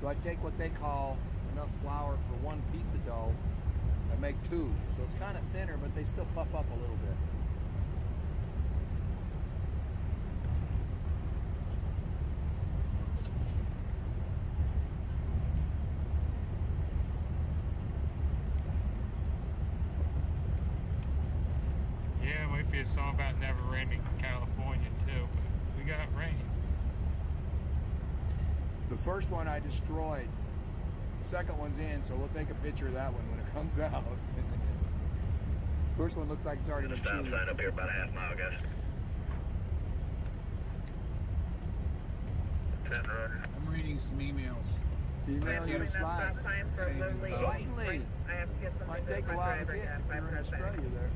so I take what they call enough flour for one pizza dough. I make two, so it's kind of thinner, but they still puff up a little bit. Yeah, it might be a song about never raining in California too, but we got rain. The first one I destroyed. The second one's in, so we'll take a picture of that one when it comes out. First one looks like it's already been Stop chewed. sign up here about a half mile, guys. 10 road. I'm reading some emails. Email you slides. Certainly. Might take a while to get if you're in Australia there.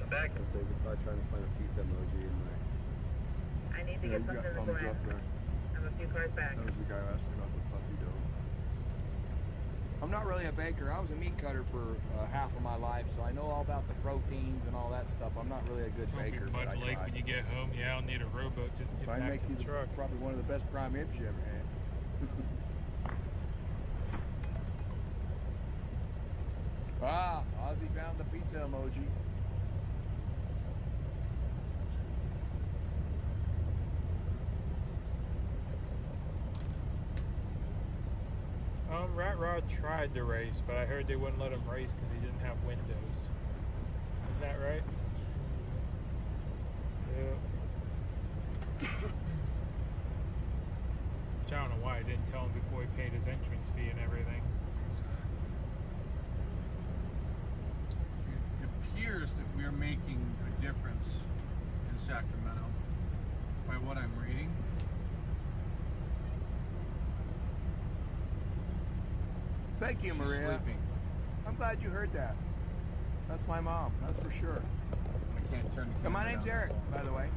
Back. Let's say we're probably trying to find a pizza emoji in my. I need to Yeah, get you something got to thumbs go up there. I'm a few cars back. That was the guy who asked me about the puppy dough. I'm not really a baker. I was a meat cutter for half of my life, so I know all about the proteins and all that stuff. I'm not really a good baker, but I Mud Lake try. when you get home. Yeah, I'll need a rowboat just to get I back make to you the truck. probably one of the best prime ribs you ever had. Ozzy found the pizza emoji. Rat Rod tried to race, but I heard they wouldn't let him race because he didn't have windows. Isn't that right? Yeah. Which I don't know why I didn't tell him before he paid his entrance fee and everything. It appears that we're making a difference in Sacramento by what I'm reading. Thank you, She's Maria. sleeping. I'm glad you heard that. That's my mom, that's for sure. I can't turn the And camera my name's down. Eric, by the way.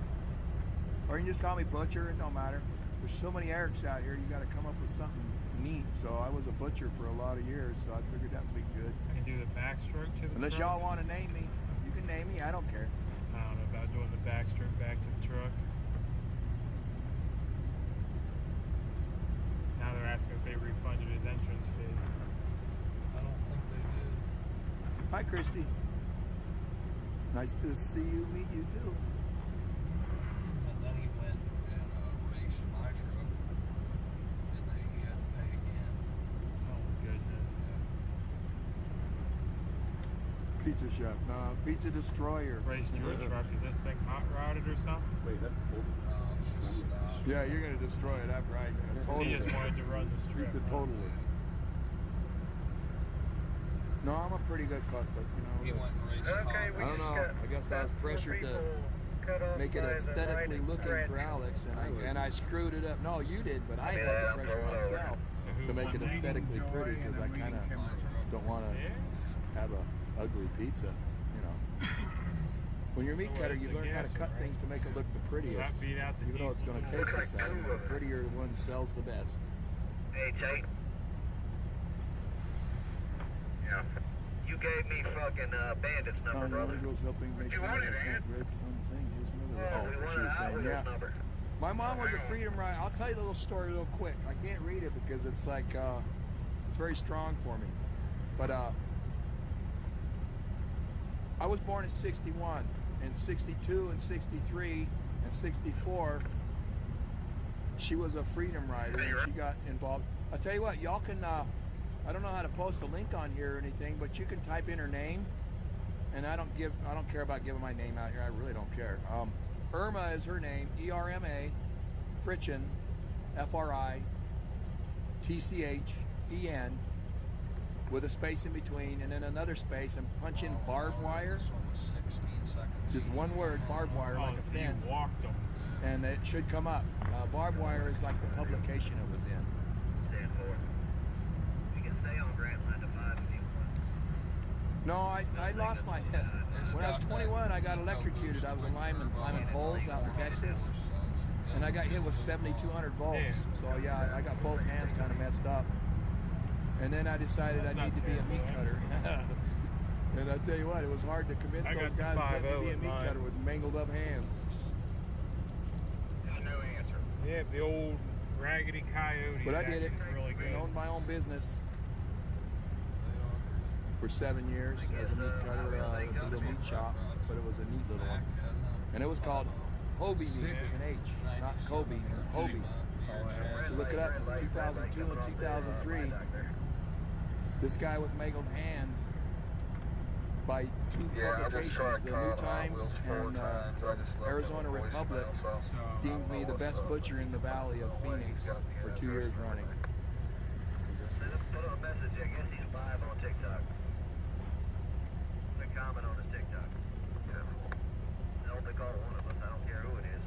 Or you can just call me Butcher, it don't matter. There's so many Erics out here, you gotta come up with something neat. So I was a butcher for a lot of years, so I figured that would be good. I can do the backstroke to the Unless truck. y'all want to name me, you can name me, I don't care. I don't know about doing the backstroke back to the truck. Now they're asking if they refunded his entrance fee. I don't think they did. Hi, Christy. Nice to see you, meet you too. And then he went and raced my truck, and then he had to pay again. Oh goodness. Pizza chef, no, pizza destroyer. Race your truck. Is this thing hot rodded or something? Wait, that's old. Yeah, you're gonna destroy it after I He just wanted to run the strip. Pizza totally. No, I'm a pretty good cook, but He went and raced I don't know. I guess I was pressured to make it aesthetically looking for Alex, and I screwed it up. No, you did, but I had the pressure myself to make it aesthetically pretty because I kind of don't want to have a ugly pizza, you know. When you're a meat cutter, you learn how to cut things to make it look the prettiest. Even though it's going to taste the same, the prettier one sells the best. Hey, Tate. Yeah. You gave me fucking Bandit's number, brother. Girls helping make You wanted it? read something. His mother. Oh, we she wanted was saying, Outlaws yeah. number. My mom was a freedom rider. I'll tell you the little story real quick. I can't read it because it's like it's very strong for me. But I was born in '61, and '62, and '63, and '64. She was a freedom rider, and she got involved. I'll tell you what, y'all can. I don't know how to post a link on here or anything, but you can type in her name, and I don't care about giving my name out here. I really don't care. Irma is her name, E-R-M-A, Fritchen, F-R-I-T-C-H-E-N, with a space in between, and then another space, and punch in barbed wire. Just one word, barbed wire, like a fence. You walked them. And it should come up. Barbed wire is like the publication it was in. No, I lost my head. When I was 21, I got electrocuted. I was a lineman climbing poles out in Texas, and I got hit with 7,200 volts. So yeah, I got both hands kind of messed up. And then I decided I need to be a meat cutter. And I tell you what, it was hard to convince those guys to let me be a meat cutter with mangled up hands. Yeah, the old Raggedy Coyote. But I did it. Really good. I owned my own business for 7 years as a meat cutter. It's a little meat shop, but it was a neat little one. And it was called Hobie Meat with an H, not Kobe, Hobie. So look it up in 2002 and 2003. This guy with mangled hands, by two publications, the New Times and Arizona Republic, deemed me the best butcher in the Valley of Phoenix for 2 years running. Put a message, I guess he's live on TikTok. The comment on his TikTok. I don't think all one of us, I don't care who it is.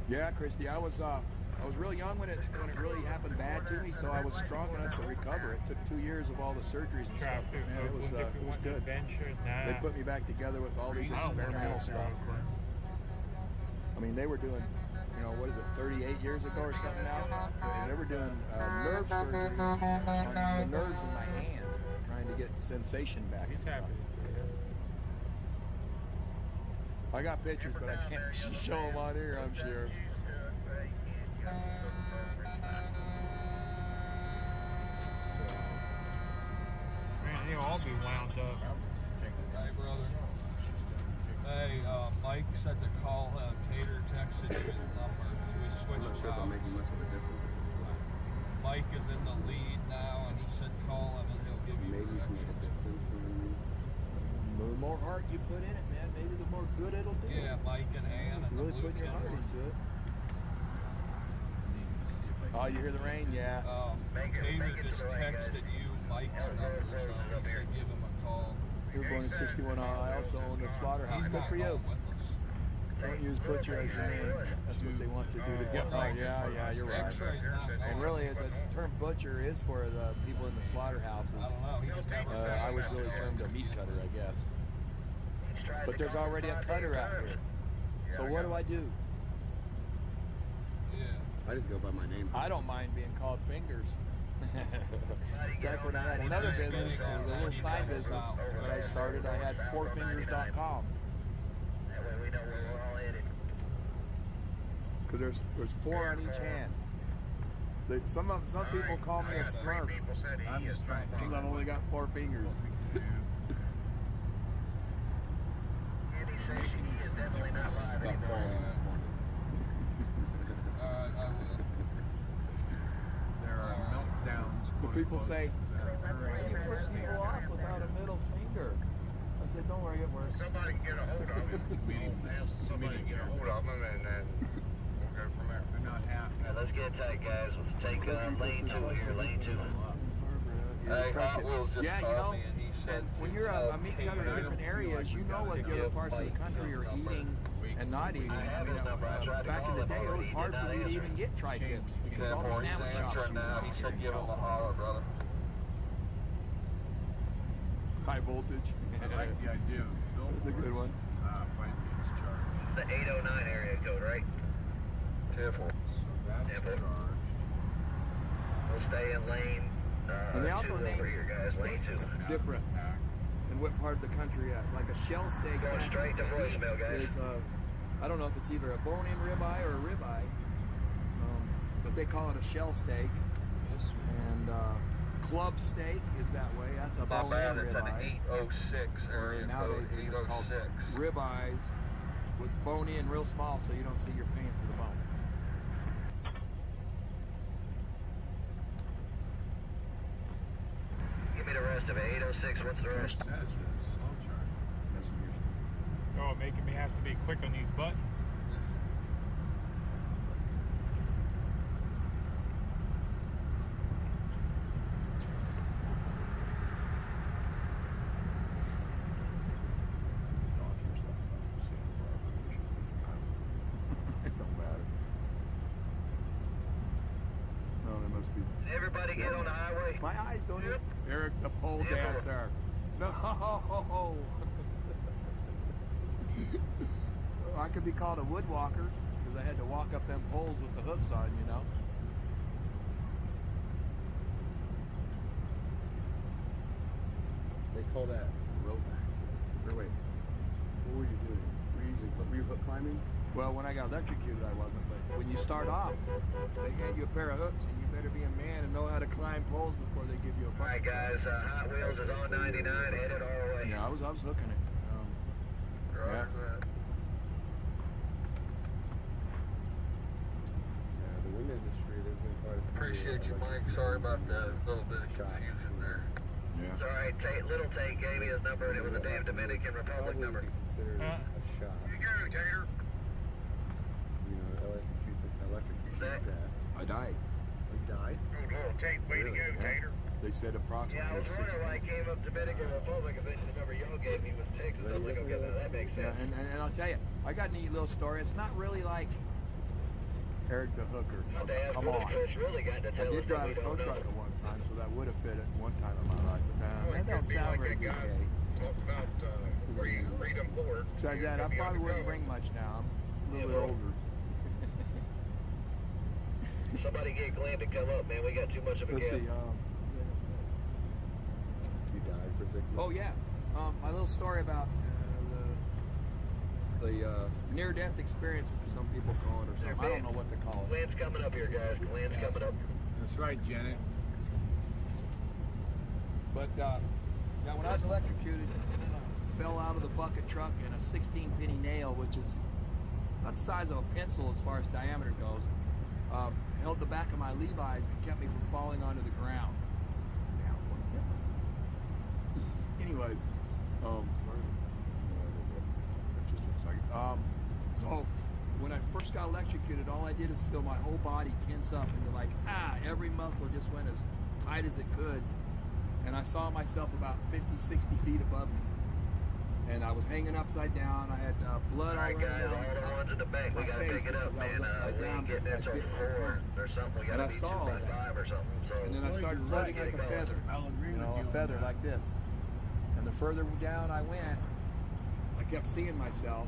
Yeah, Christy, I was real young when it really happened bad to me, so I was strong enough to recover. It took 2 years of all the surgeries and stuff. Man, it was good. They put me back together with all these experimental stuff. I mean, they were doing, you know, what is it, 38 years ago or something now? They were doing nerve surgery on the nerves in my hand, trying to get sensation back. He's happy to see us. I got pictures, but I can't show them on here, I'm sure. Man, they'll all be wound up. Hey, brother. Hey, Mike said to call him. Tater texted you his number, so we switched. I'm not sure if I'm making much of a difference. Mike is in the lead now, and he said call him, and he'll give you maybe from a distance. The more heart you put in it, man, maybe the more good it'll do. Yeah, Mike and Ann and really the put your heart into it. Oh, you hear the rain? Yeah. Tater just texted you Mike's number, so he said give him a call. You were born in 61. I also own the slaughterhouse. Good for you. Don't use butcher as your name. That's what they want to do to get. Oh, yeah, you're right. And really, the term butcher is for the people in the slaughterhouses. I was really termed a meat cutter, I guess. But there's already a cutter out here. So what do I do? I just go by my name. I don't mind being called Fingers. Back when I had another business, it was a little side business that I started. I had 4fingers.com. Because there's 4 on each hand. Some people call me a Smurf. I'm just trying because I've only got 4 fingers. There are meltdowns. But people say, why do you flip people off without a middle finger? I said, don't worry, it works. Somebody can get a hold of him. Somebody can get a hold of him, and then we'll go from there. They're not happy. All right, let's get tight, guys. Let's take lane 2 here, lane 2. Yeah, you know, and when you're a meat cutter in different areas, you know what the other parts of the country are eating and not eating. I mean, back in the day, it was hard for me to even get tri-tips because all the sandwich shops use them. He said give him a holler, brother. High voltage. I like the idea of That's a good one. Fight gets charged. The 809 area code, right? 10-4. So that's charged. We'll stay in lane. And they also name here, guys. Lane 2. different in what part of the country at. Like a shell steak Going straight to voicemail, guys. is I don't know if it's either a bone-in ribeye or a ribeye, but they call it a shell steak. And club steak is that way. That's a bone-in ribeye. 806 area Nowadays code, they're just called 806. ribeyes with bone-in real small, so you don't see you're paying for the bone. Give me the rest of it. 806. What's the rest? That's a slow charge. Oh, making me have to be quick on these buttons. It don't matter. No, there must be. Everybody they get on the highway? My eyes don't even. Eric the pole dancer. No. I could be called a woodwalker because I had to walk up them poles with the hooks on, you know. They call that rope access. Or wait, what were you doing? Were you hook climbing? Well, when I got electrocuted, I wasn't. But when you start off, they hand you a pair of hooks, and you better be a man and know how to climb poles before they give you a bucket. Alright guys, Hot Wheels is on 99, headed our way. Yeah, I was hooking it. Yeah. The wind industry, there's been quite a few. Appreciate you, Mike. Sorry about the little bit of confusion there. Yeah. It's alright, Little Tate gave me his number and it was a damn Dominican Republic number. Considered a shot. You go, Tater. You know, electrocution is death. I died. You died? Oh, Little Tate, way to go, Tater. They said approximately Yeah, I was 6 wondering why I minutes. came up Dominican Republic and then the number y'all gave me was Texas. I was like, okay, that makes Yeah, sense. and I'll tell you, I got a neat little story. It's not really like Eric the Hooker. Not to ask Come what on. the coach really got to I tell us did that drive we a tow don't truck know. at one time, so that would have fit at one time in my life. But that Well, it don't could be sound like very that good, guy Jay. talked about freedom port. Besides that, I probably wouldn't bring much now. I'm a little bit older. Somebody get Glenn to come up, man. We got too much of a Let's gap. see. You died for 6 months? Oh yeah, my little story about the near-death experience, which some people call it, or something. I don't know what to call it. Glenn's coming up here, guys. Glenn's coming up. That's right, Janet. But yeah, when I was electrocuted, I fell out of the bucket truck and a 16-penny nail, which is about the size of a pencil as far as diameter goes, held the back of my Levi's and kept me from falling onto the ground. Anyways, so when I first got electrocuted, all I did is feel my whole body tense up and like, every muscle just went as tight as it could. And I saw myself about 50, 60 feet above me. And I was hanging upside down. I had blood all Alright, running guys, down all the ones in the back, we my gotta face pick it up, because I man. was upside We down ain't getting because that I till bit my 4 or something. We And gotta I be saw 2 all by that. 5 or something. So And then I started floating like a feather. A feather like this. And the further down I went, I kept seeing myself.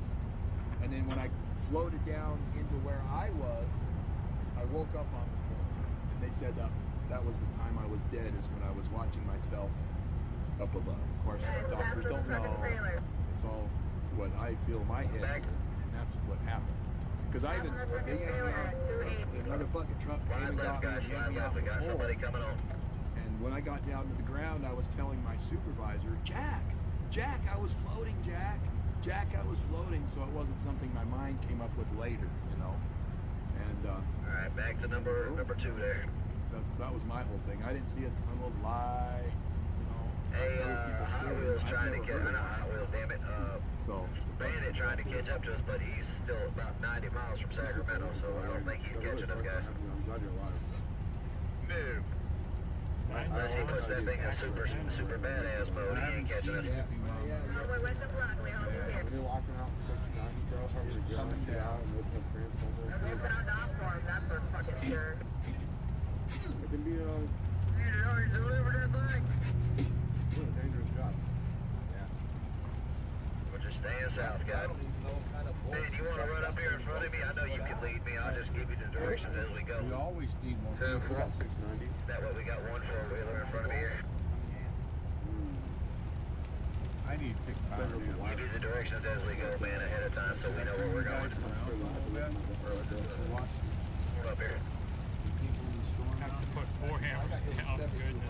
And then when I floated down into where I was, I woke up on the floor. And they said that was the time I was dead, is when I was watching myself up above. Of course, doctors don't know. It's all what I feel in my head, and that's what happened. Because I even, another bucket truck came and got me and yanked me off the pole. And when I got down to the ground, I was telling my supervisor, Jack, I was floating, Jack, I was floating. So it wasn't something my mind came up with later, you know. And alright, back to number 2 there. That was my whole thing. I didn't see a tunnel lie, you know. Hey, other people see Hot it. Wheels I've trying to never get, heard of it. Hot Wheels, damn it. So Bandit trying to catch up to us, but he's still about 90 miles from Sacramento, so I don't think he's catching up, guys. I'm glad you're alive. No. Unless he puts that thing in super badass mode, he ain't catching us. When you're locking out 69, bro, how you're going down with the transformer. It can be what a dangerous job. We're just staying south, guys. Man, you want to run up here in front of me? I know you can lead me. I'll just give you the directions as we go. We always need more people. 690. That way we got one four-wheeler in front of me here. I need to take power down. Give you the directions as we go, man, ahead of time so we know where we're going. Hold up here. Have to put 4 hammers down. Goodness.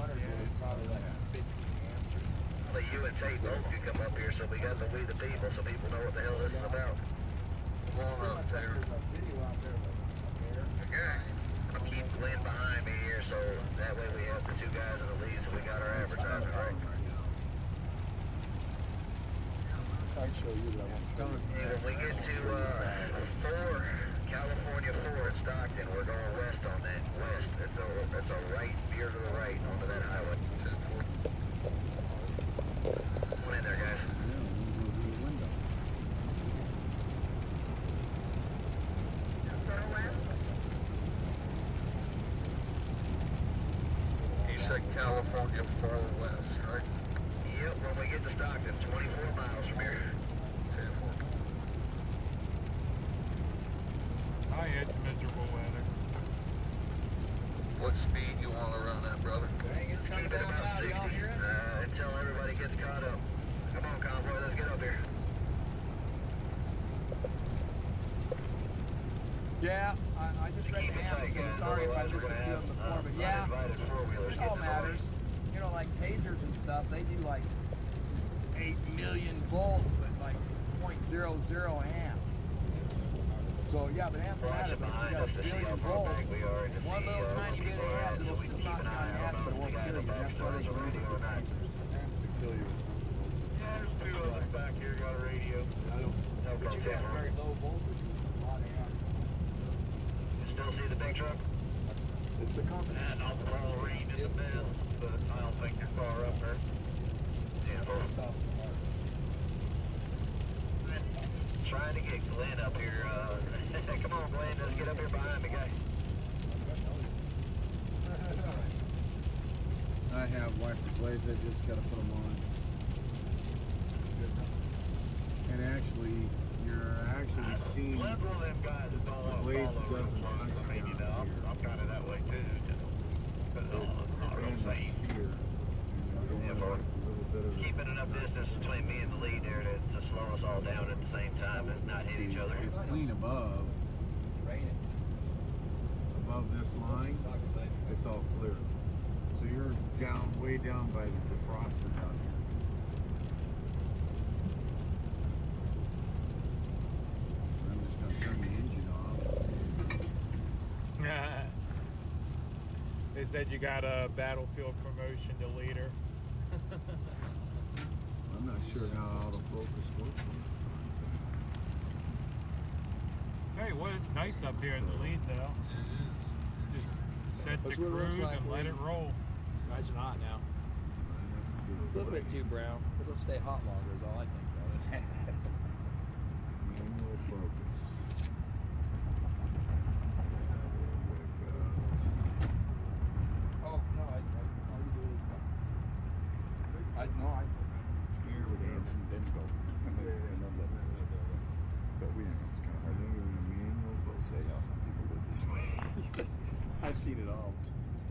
But you and Tate both can come up here so we got the We the People so people know what the hell this is about. Come on up, Tater. Okay. I'll keep Glenn behind me here so that way we have the 2 guys in the lead so we got our advertisement right. I'd show you that I want to And when we get to 4, California 4 in Stockton, we're going west on that. West. It's a right, veer to the right onto that highway. Come on in there, guys. said California 4 West, right? Yep, when we get to Stockton, 24 miles from here. Hi, it's miserable weather. What speed you want to run at, brother? Dang, it's coming down now. Y'all hear it? Until everybody gets caught up. Come on, Convoy, let's get up here. Yeah, I just read the answer. Sorry if I missed a few of them before, but yeah, it all matters. You know, like tasers and stuff, they do like 8 million volts, but like 0.00 amps. So yeah, but amps matter, but if you got a billion volts, one little tiny bit of amps, it'll still knock you on your ass, but it won't kill you. And that's why they can use it for tasers. Amps to kill you. Yeah, there's two of us back here, got a radio. But you got very low voltage, a lot of amps. Still see the big truck? It's the company. And I'll roll range in the bell, but I don't think you're far up there. Yeah, stuff. Trying to get Glenn up here. Come on, Glenn, let's get up here behind me, guy. I have wiper blades, I just gotta put them on. And actually, you're actually seeing Glenn's one of them guys that's all the blade doesn't touch maybe down here. I'm kind of that way too. But not real safe. Here. Yeah, boy. Keeping enough distance between me and the lead there to slow us all down at the same time and not hit each other. It's clean above. Above this line, it's all clear. So you're down, way down by the defroster down here. I'm just gonna turn the engine off. They said you got a battlefield promotion to leader. I'm not sure how autofocus works. Hey, well, it's nice up here in the lead, though. Just set the cruise and let it roll. Nice and hot now. A little bit too brown, but it'll stay hot longer is all I think about it. Manual focus. Oh, no, all you do is Here we go. Didn't go. But we know it's kind of hard. You're in a manual focus. Say how some people live this way. I've seen it all.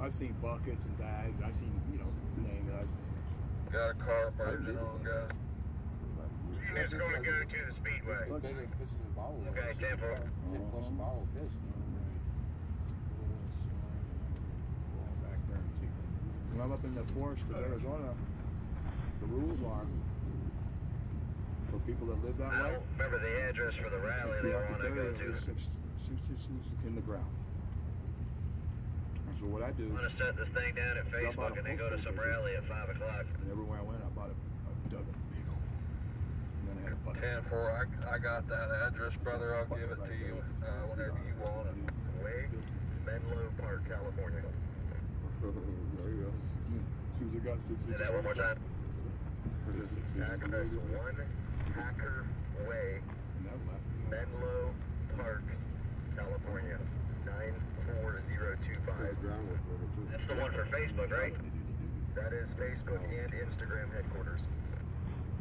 I've seen buckets and bags. I've seen, you know, name it. I've seen it. Got a car merging on, guys. It's going to go to the speedway. Look, they didn't piss in the bottle. Okay, 10-4. Didn't flush the bottle, piss. Back there and kick it. When I'm up in the forest of Arizona, the rules are for people that live that I way. don't remember the address for the rally they want to go to. 6 inches in the ground. And so what I do, I'm going to set this thing down at Facebook and then go to some rally at 5 o'clock. and everywhere I went, I bought dug a big hole. And then I had a bucket. 10-4, I got that address, brother. I'll give it to you whenever you want it. Way, Menlo Park, California. There you go. As soon as I got 6 inches. Say that one more time. 6 inches. Address 1 Hacker Way, And that last me. Menlo Park, California, 94025. That's the one for Facebook, right? That is Facebook and Instagram headquarters.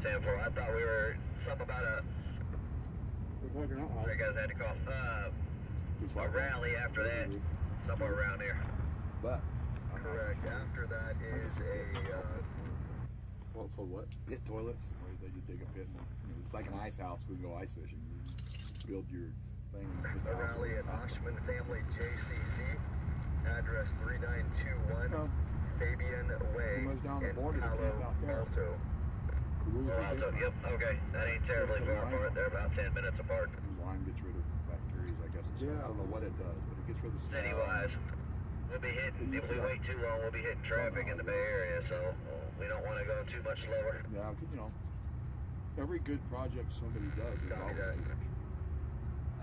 10-4. I thought we were something about a. You guys had to call a rally after that, somewhere around there. But correct. After that is a. Well, for what? Pit toilets, where they just dig a pit. And, it's like an ice house. We can go ice fishing. You build your thing. And put the A house rally at on top. Oshman Family JCC, address 3921 Fabian Way Pretty much down the in border to Palo camp out there. Alto. The rules are Alto, different. yep, okay. That ain't terribly far apart. They're about 10 minutes apart. Lime gets rid of bacteria, I guess. Yeah. I don't know what it does, but it gets rid of the smell. City-wise, we'll be hitting, if we wait too long, we'll be hitting traffic in the Bay Area, so we don't want to go too much slower. Yeah, you know, every good project somebody does is Copy always. that.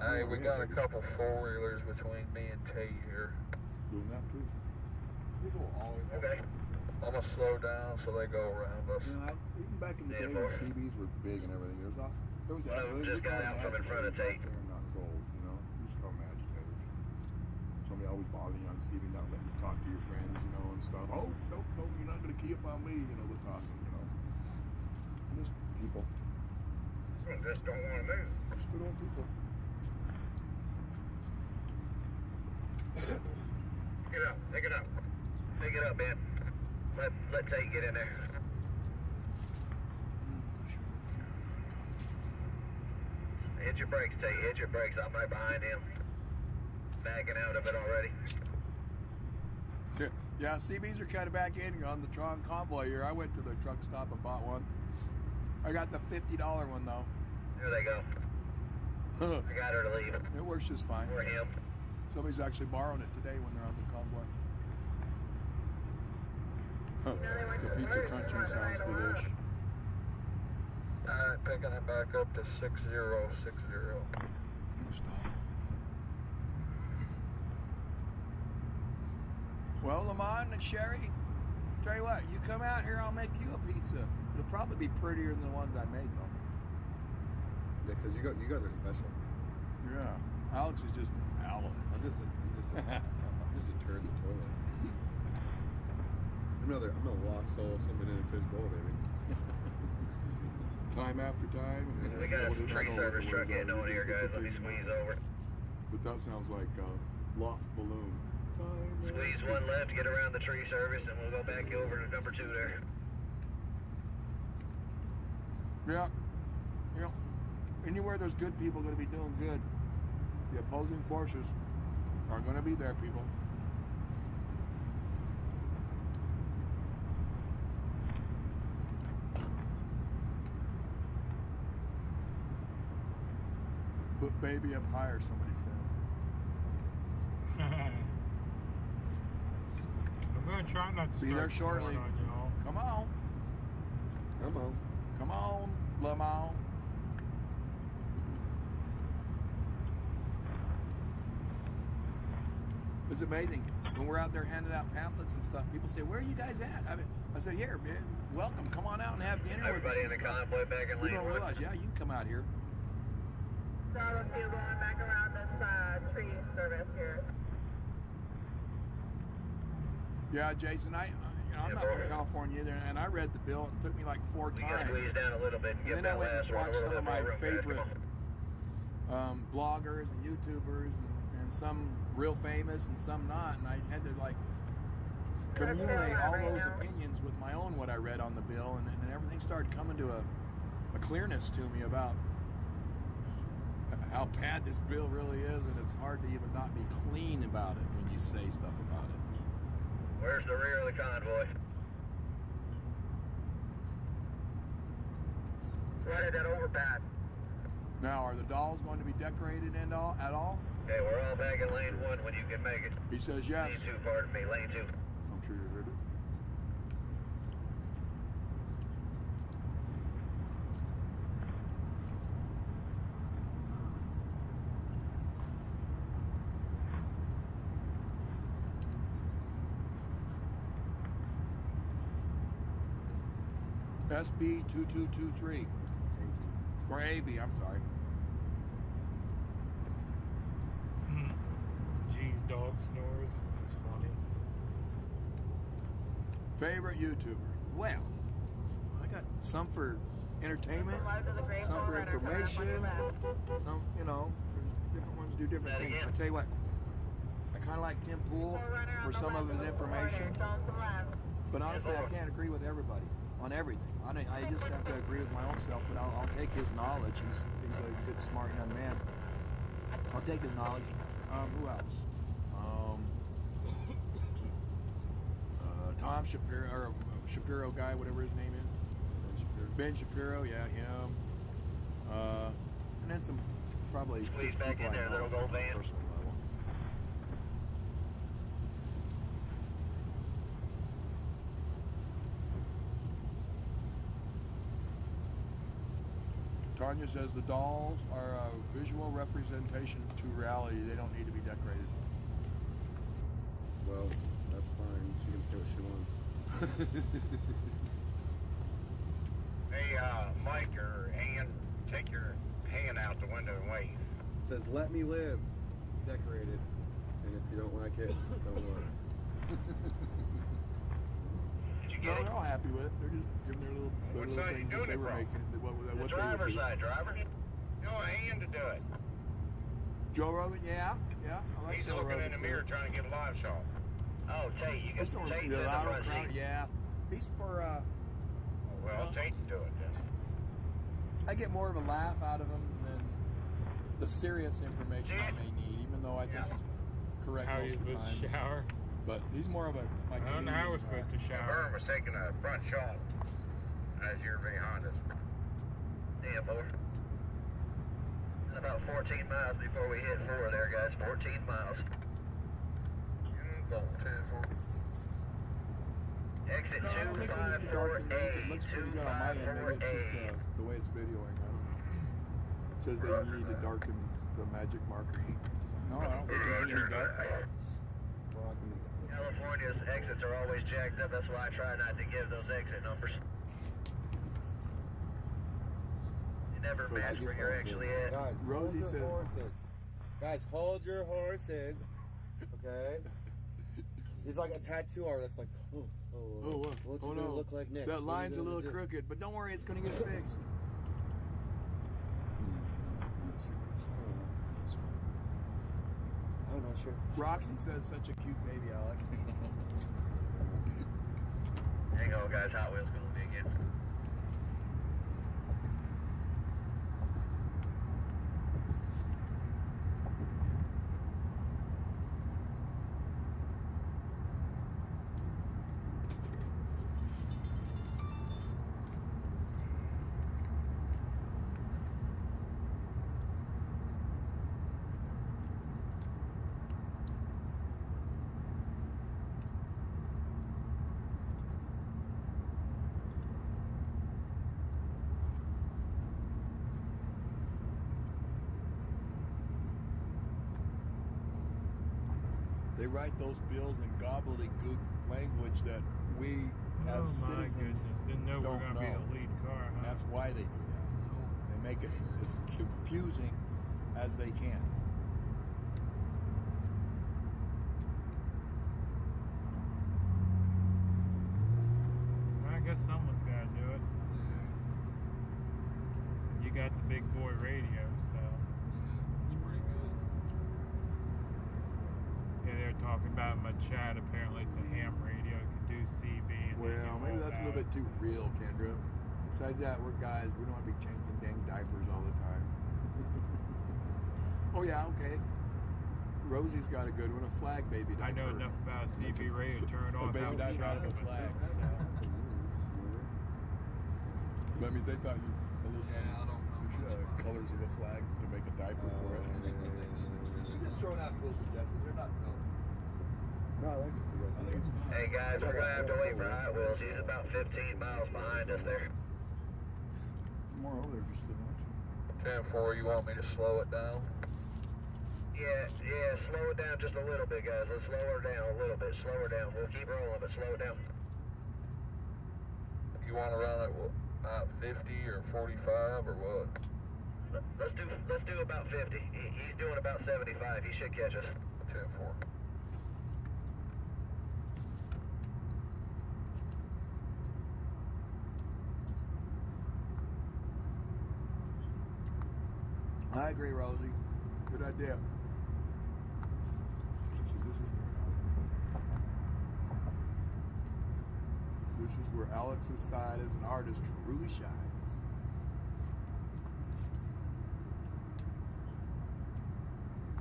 Hey, we got a couple four-wheelers between me and Tate here. Doing that too. Okay. I'm gonna slow down so they go around us. You know, even back in the day when CBs were big and everything, there was Just got out from in front of Tate. They're not cold, you know. We just call them agitators. So family always bother you on see me not letting you talk to your friends, you know, and stuff. Oh, nope, you're not gonna key up on me, you know, the talking, you know. Just people. Just don't want to move. Just good old people. Get up, pick it up. Pick it up, man. Let Tate get in there. Hit your brakes, Tate. Hit your brakes. I'm right behind him. Backing out of it already. Yeah, CBs are kind of back in on the Tron Convoy here. I went to the truck stop and bought one. I got the $50 one though. There they go. I got her to leave. It works just fine. Or him. Somebody's actually borrowing it today when they're on the Convoy. The pizza crunching sounds delish. Alright, picking it back up to 6060. Well, Lamont and Sherry, tell you what, you come out here, I'll make you a pizza. It'll probably be prettier than the ones I made, though. Yeah, because you guys are special. Yeah, Alex is just Alex. I'm just a turd in the toilet. I'm a lost soul swimming in a fish bowl, baby. Time after time. We got a tree service truck getting on here, guys. Let me squeeze over. But that sounds like a loft balloon. Squeeze one left, get around the tree service, and we'll go back over to number 2 there. Yeah. You know, anywhere there's good people going to be doing good. The opposing forces are going to be there, people. Put baby up higher, somebody says. I'm going to try not to be there start shortly. On y'all. Come on. Come on. Come on, Lamont. It's amazing. When we're out there handing out pamphlets and stuff, people say, where are you guys at? I said, here, man, welcome. Come on out and have dinner with us. Everybody in the convoy back in lane You don't realize, yeah, you can come out here. So if you're going back around this tree service here. Yeah, Jason, I'm not from California either, and I read the bill. It took me like 4 We times. gotta squeeze down a little bit and And get then that I went last and one watched over some of that my room, guys. favorite bloggers and YouTubers, and some real famous and some not, and I had to like accumulate all those opinions with my own what I read on the bill, and everything started coming to a clearness to me about how bad this bill really is, and it's hard to even not be clean about it when you say stuff about it. Where's the rear of the convoy? Right at that overpass. Now, are the dolls going to be decorated at all? Okay, we're all back in lane 1 when you can make it. He says yes. Lane 2, pardon me, lane 2. I'm sure you heard it. SB 2223. Or AB, I'm sorry. Jeez, dog snores. That's funny. Favorite YouTuber? Well, I got some for entertainment, some for information, some, you know, there's different ones do different things. I tell you what, I kind of like Tim Pool for some of his information, but honestly, I can't agree with everybody on everything. I just have to agree with my own self, but I'll take his knowledge. He's a good, smart young man. I'll take his knowledge. Who else? Tom Shapiro, or Shapiro guy, whatever his name is. Ben Shapiro, yeah, him. And then some probably Squeeze back people in there, I know little gold on a van. personal level. Tanya says the dolls are a visual representation to reality. They don't need to be decorated. Well, that's fine. She can say what she wants. Hey, Mike or Ann, take your hand out the window and wave. It says, let me live. It's decorated. And if you don't like it, don't look. No, they're all happy with it. They're just giving their little things that they were making. What The they would driver's do. side, driver. Show a hand to do it. Joe Rogan, yeah. I like He's Joe looking Rogan. in the mirror trying to get a live shot. Oh, Tate, you can Just don't Tate in get the out front of crowd. seat. Yeah. He's for, Well, Tate can do it then. I get more of a laugh out of him than the serious information I may need, even though I think he's correct How most you of the supposed to time. shower? But he's more of a I don't know how we're supposed to shower. Vern was taking a front shot as you're behind us. Yeah, boy. About 14 miles before we hit 4 there, guys. 14 miles. Exit No, I don't think we need to darken the ink. It looks pretty good on my end. Maybe it's just the way it's videoing. I don't know. It says they need to darken the magic marker ink. No, I don't think they need to darken. California's exits are always jacked up. That's why I try not to give those exit numbers. You never match where you're actually at. Guys, Rosie hold said- your horses. Guys, hold your horses. Okay? He's like a tattoo artist, like, what's it gonna look like next? That line's a little crooked, but don't worry, it's gonna get fixed. I'm not sure. Roxy says such a cute baby, Alex. Hang on, guys. Hot Wheels gonna be again. They write those bills in gobbledygook language that we, as citizens, goodness. Didn't know we were don't going to be know. a lead car, huh? And that's why they do that. They make it as confusing as they can. I guess someone's got to do it. You got the big boy radio, so. It's pretty good. Yeah, they were talking about in my chat. Apparently, it's a ham radio. It can do CB. And Well, maybe that's a little bit too real, Kendra. Besides that, we're guys. We don't want to be changing dang diapers all the time. Oh yeah, okay. Rosie's got a good one, a flag baby diaper. I know enough about CB radio to turn it A off. baby How to diaper shot and a it flag. myself, so. I mean, they thought you Yeah, I don't know. colors of a flag to make a diaper for it. You're just throwing out cool suggestions. They're not telling. No, I like the cigarettes. I think it's fine. Hey guys, we're gonna have to wait for Hot Wheels. He's about 15 miles behind us there. More over there if you're still watching. 10-4, you want me to slow it down? Yeah, slow it down just a little bit, guys. Let's slow her down a little bit. Slow her down. We'll keep rolling, but slow it down. You want to run it at 50 or 45 or what? Let's do about 50. He's doing about 75. He should catch us. 10-4. I agree, Rosie. Good idea. This is where Alex's side as an artist truly shines.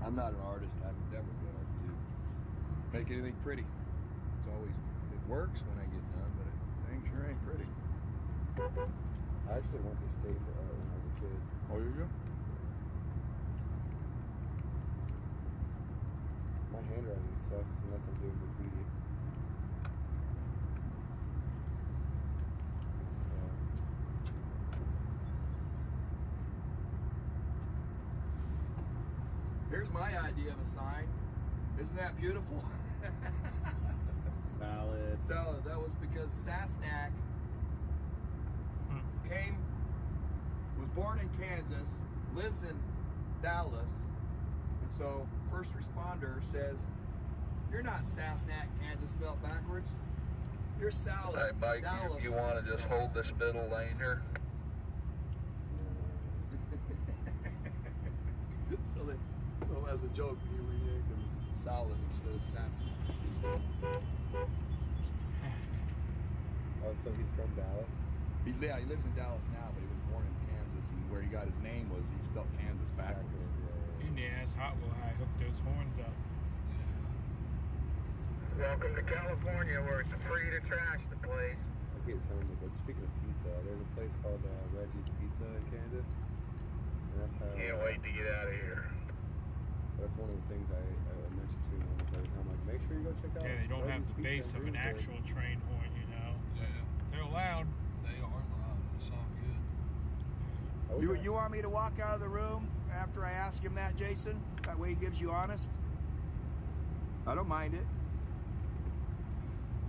I'm not an artist. I've never been able to make anything pretty. It's always, it works when I get done, but it dang sure ain't pretty. I actually went to state for art when I was a kid. Oh, you go? My handwriting sucks unless I'm doing graffiti. Here's my idea of a sign. Isn't that beautiful? Salad. Salad. That was because Sasnak was born in Kansas, lives in Dallas, and so first responder says You're not Sassnack, Kansas spelled backwards. You're Salad. Hey, Mike, Dallas. you want to just hold this middle lane here? So that, well, as a joke, he renamed him Salad instead of Sassnack. Oh, so he's from Dallas? He lives in Dallas now, but he was born in Kansas, and where he got his name was he spelled Kansas backwards. Indiana's Hot Wheel High hooked those horns up. Welcome to California, where it's free to trash the place. I keep telling you, but speaking of pizza, there's a place called Reggie's Pizza in Kansas. And that's how. Can't wait to get out of here. That's one of the things I mentioned to him almost every time. Like, make sure you go check out. Yeah, they don't have the Reggie's base Pizza of in an Greensburg. actual train horn, you know. Yeah. They're loud. They are loud. They sound good. You want me to walk out of the room after I ask him that, Jason? That way he gives you honest? I don't mind it.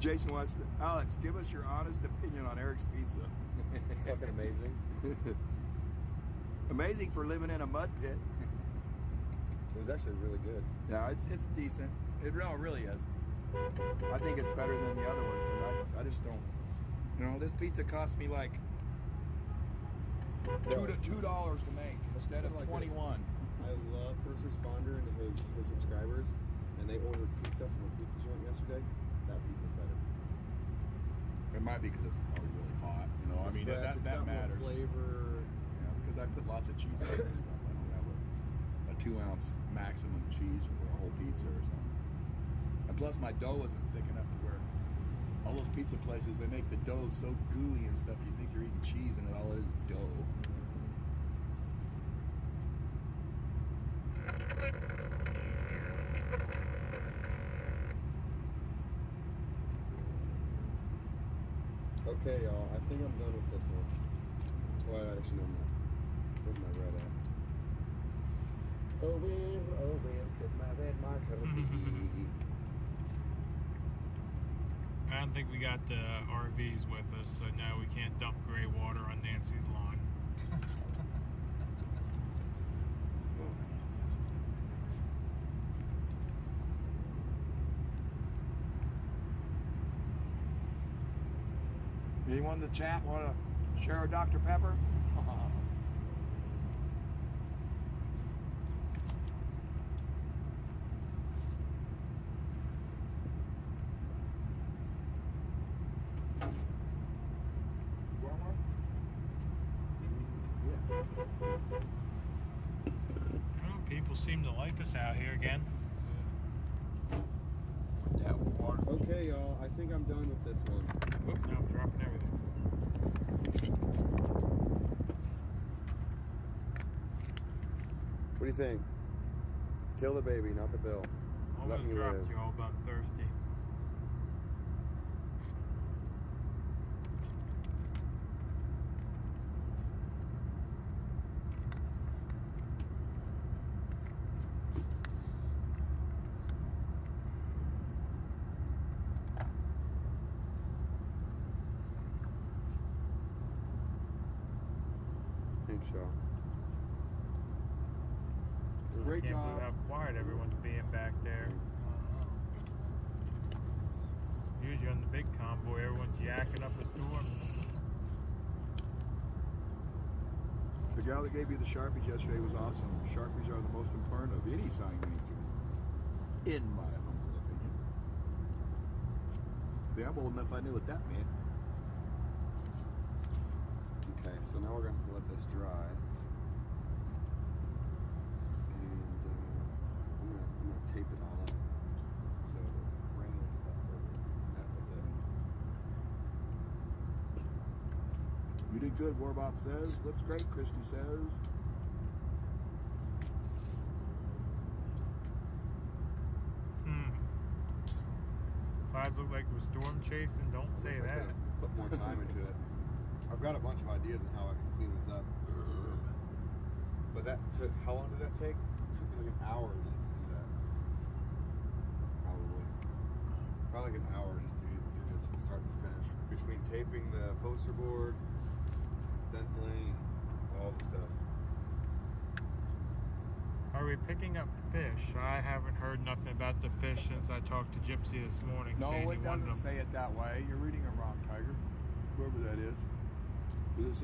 Jason wants to, Alex, give us your honest opinion on Eric's Pizza. Fucking amazing. Amazing for living in a mud pit. It was actually really good. Yeah, it's decent. It really is. I think it's better than the other ones, and I just don't. You know, this pizza cost me like $2 to make instead of like 21. I love First Responder and his subscribers, and they ordered pizza from a pizza joint yesterday. That pizza's better. It might be because it's probably really hot. You know, It's I mean fresh, that it's got more matters. Flavor. Yeah, because I put lots of cheese on it. I don't have a 2-ounce maximum cheese for a whole pizza or something. And plus, my dough isn't thick enough to where all those pizza places, they make the dough so gooey and stuff. You think you're eating cheese, and all it is dough. Okay, y'all. I think I'm done with this one. Well, actually, no, I'm not. Where's my red at? Oh, well, get my red marker. I don't think we got the RVs with us, so now we can't dump gray water on Nancy's lawn. Anyone in the chat want to share a Dr. Pepper? Well, people seem to like us out here again. That water. Okay, y'all. I think I'm done with this one. Whoop, now I'm dropping everything. What do you think? Kill the baby, not the bill. Let Almost me dropped live. you all but thirsty. Thanks, y'all. Great Can't job. believe how quiet everyone's being back there. Usually on the big convoy, everyone's yakking up a storm. The gal that gave you the Sharpies yesterday was awesome. Sharpies are the most important of any sign painting, in my humble opinion. Yeah, I'm old enough I knew what that meant. Okay, so now we're going to let this dry. And I'm gonna tape it all up. So rain and stuff doesn't mess with it. You did good, Warbop says. Looks great, Christy says. Clouds look like we're storm chasing. Don't say Looks like that. I put more time into it. I've got a bunch of ideas on how I can clean this up. But that took, how long did that take? It took me like an hour just to do that. Probably like an hour just to do this from start to finish. Between taping the poster board, stenciling, all the stuff. How Are we picking up fish? I haven't heard nothing about the fish since I talked to Gypsy this morning. No, saying he it wanted doesn't say it that way. You're reading it wrong, Tiger. Whoever that is. It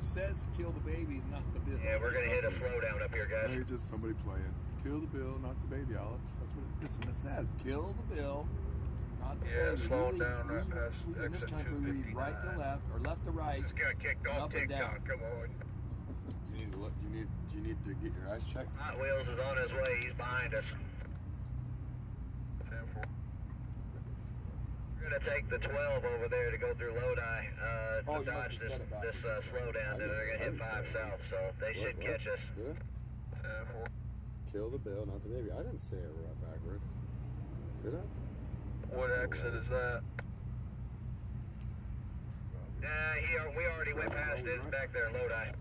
says kill the babies, not the bill. Yeah, we're gonna hit a slowdown up here, guys. It's just somebody playing. Kill the bill, not the baby, Alex. That's what it says. Kill the bill, not the Yeah, baby. slow down right past In this exit country, we read right to 259. left or left to right. Just got kicked and off up and down. TikTok. Come on. Do you need to get your eyes checked? Hot Wheels is on his way. He's behind us. 10-4. We're gonna take the 12 over there to go through Lodi to you must dodge have this said it backwards. slowdown. Then they're gonna hit 5 south, so they should catch us. Did I? 10-4. Kill the bill, not the baby. I didn't say it right backwards. Did I? What exit is that? We already went past it. It's back there in Lodi.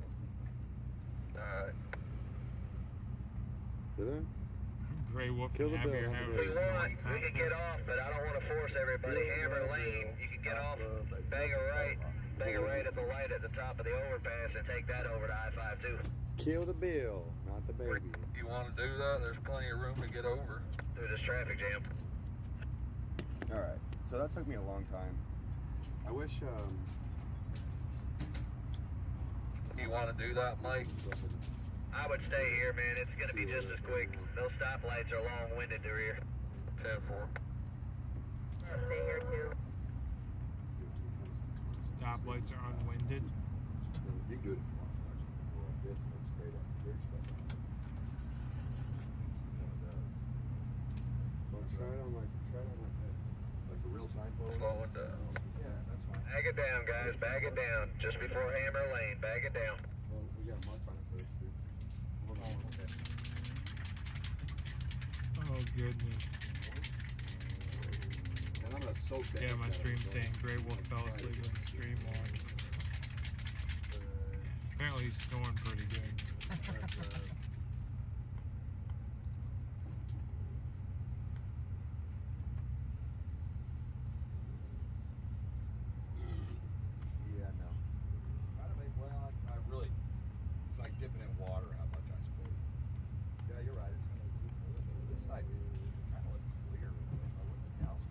Alright. Did I? Grey Wolf Kill and the Abby bill, are not the having If we a want, snoring we can get contest. off, but I don't want to force everybody. Hammer lane, you can get off, bang a right at the light at the top of the overpass and take that over to I-5 too. Kill the bill, not the baby. You want to do that? There's plenty of room to get over. Through this traffic jam. Alright, so that took me a long time. I wish, You want to do that, Mike? I would stay here, man. It's going to be just as quick. Those stoplights are long-winded through here. 10-4. Stay here too. Stoplights are unwinded. You can do it if you want. This and it's straight up. There's stuff. Well, try it on like this. Like a real signpost. Slow it down. Yeah, that's fine. Bag it down, guys. Bag it down. Just before Hammer Lane. Bag it down. Well, we got marks on it first, too. Hold on, okay. Oh goodness. And I'm gonna soak that. Yeah, my stream's saying Grey Wolf fell asleep with the stream on. Apparently he's snoring pretty good. Yeah, no. Well, I really, it's like dipping in water how much I sprayed. Yeah, you're right. It's going to zoom a little bit. This side kind of looks clear with the house.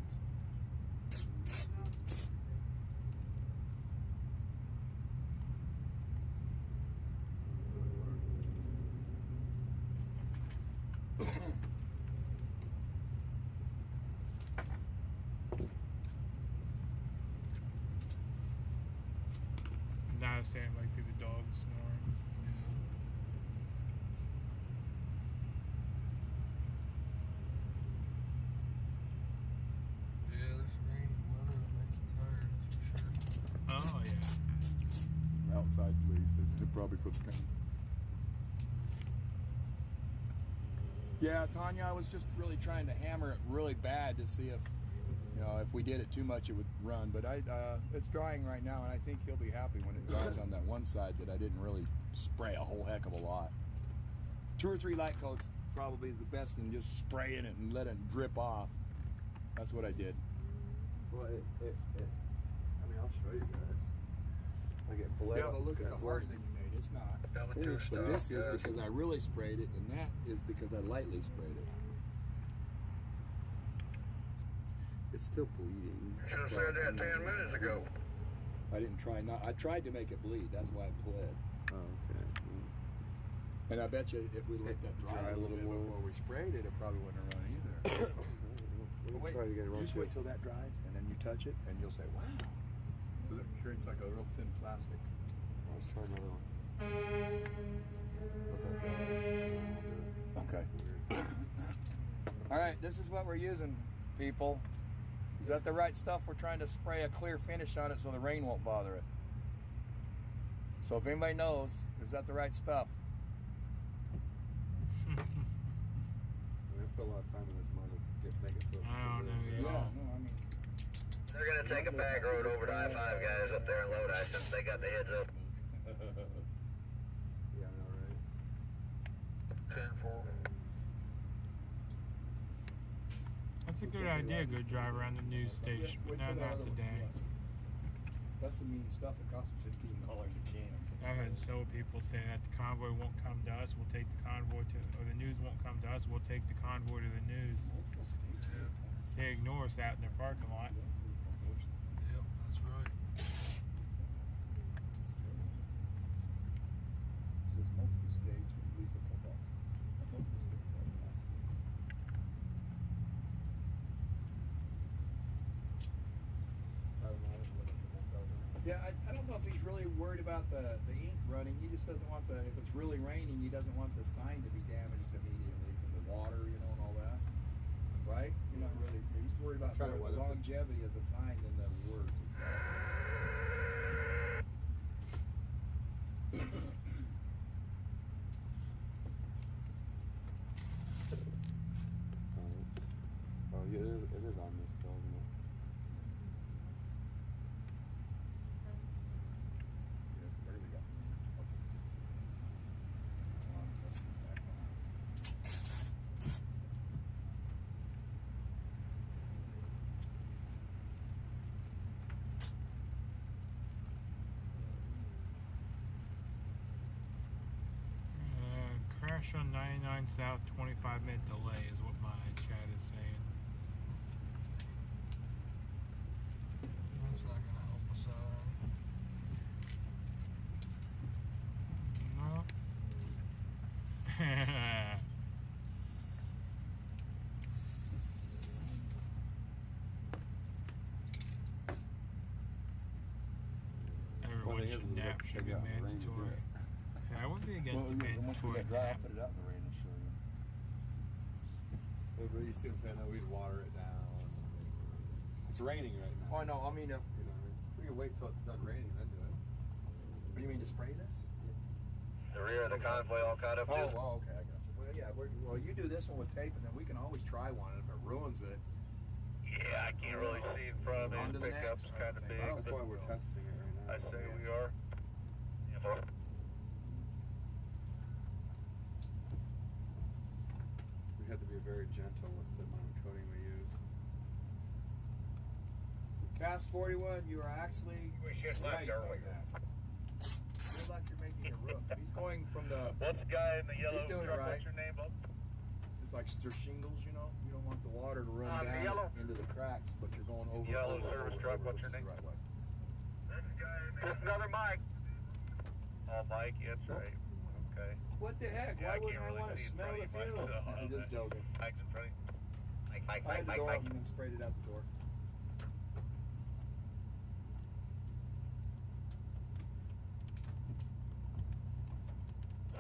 Now it's saying like the dog's snoring. Yeah, this rainy weather will make you tired, that's for sure. Oh yeah. Outside, please. They're probably for the paint. Yeah, Tanya, I was just really trying to hammer it really bad to see if, if we did it too much, it would run. But it's drying right now, and I think he'll be happy when it dries on that one side that I didn't really spray a whole heck of a lot. 2 or 3 light coats probably is the best than just spraying it and letting it drip off. That's what I did. Well, I mean, I'll show you guys. Like it bled. Yeah, but look at the heart that you made. It's not. It is, But this is because I really sprayed it, and that is because I lightly sprayed it. It's still bleeding. Should have said that 10 minutes ago. I didn't try not. I tried to make it bleed. That's why it bled. Oh, okay. And I bet you if we let that dry a little bit before we sprayed it, it probably wouldn't have run either. But wait, try to get it just wait till that dries, and then you touch it, and you'll say, "Wow, it creates like a real thin plastic." Let's try another one. Let that dry. Okay. All right, this is what we're using, people. Is that the right stuff? We're trying to spray a clear finish on it so the rain won't bother it. So if anybody knows, is that the right stuff? We put a lot of time in this mud to make it so. I don't know. Yeah, no, I mean. They're going to take a back road over to I-5 guys up there in Lodi since they got the heads up. Yeah, I know, right? 10-4. That's a good idea. Go drive around the news station, but no, not today. That's the mean stuff. It costs $15 a can. I've heard several people saying that the convoy won't come to us. We'll take the convoy to, or the news won't come to us. We'll take the convoy to the news. Multiple states really passed They ignore us out in their parking lot. Yep, that's right. So it's multiple states, or at least a couple. Multiple states have passed this. Yeah, I don't know if he's really worried about the ink running. He just doesn't want if it's really raining, he doesn't want the sign to be damaged immediately from the water, you know, and all that. Right? You're not really, he's worried about the longevity of the sign than the words itself. Oh, yeah, it is on this still, isn't it? Where do we go? Crash on 99 South, 25-minute delay is what my chat is saying. That's not gonna help us out. No. Everyone should nap should be mandatory. Yeah, I wouldn't be against the mandatory nap. Put it out in the rain and show you. But you see what I'm saying? That we'd water it down. It's raining right now. Oh, no, I mean, You know, we can wait till it's done raining, then do it. what do you mean to spray this? The rear of the convoy all caught up, too? Oh, okay, I got you. Well, yeah, well, you do this one with tape, and then we can always try one, and if it ruins it, Yeah, I can't really see it from on to it. the Pickup's next. kind of big. That's why we're testing it right now. I say we are. We had to be very gentle with the amount of coating we use. Cast 41, you are actually right on that. Feel like you're making a roof. He's going from the... What's the guy in the yellow He's doing truck? it right. What's your name, bud? It's like shingles, you know? You don't want the water to run the down yellow. into the cracks, but you're going over Yellow over, service over, truck, over, what's your which is name? the right way. Just another Mike. Oh, Mike, that's right. Okay. What the heck? Yeah, Why I wouldn't can't I really want to see in smell front the of you, fumes? Mike, I'm just joking. Mike's in front of you. Mike, I had the door open and sprayed it out the door.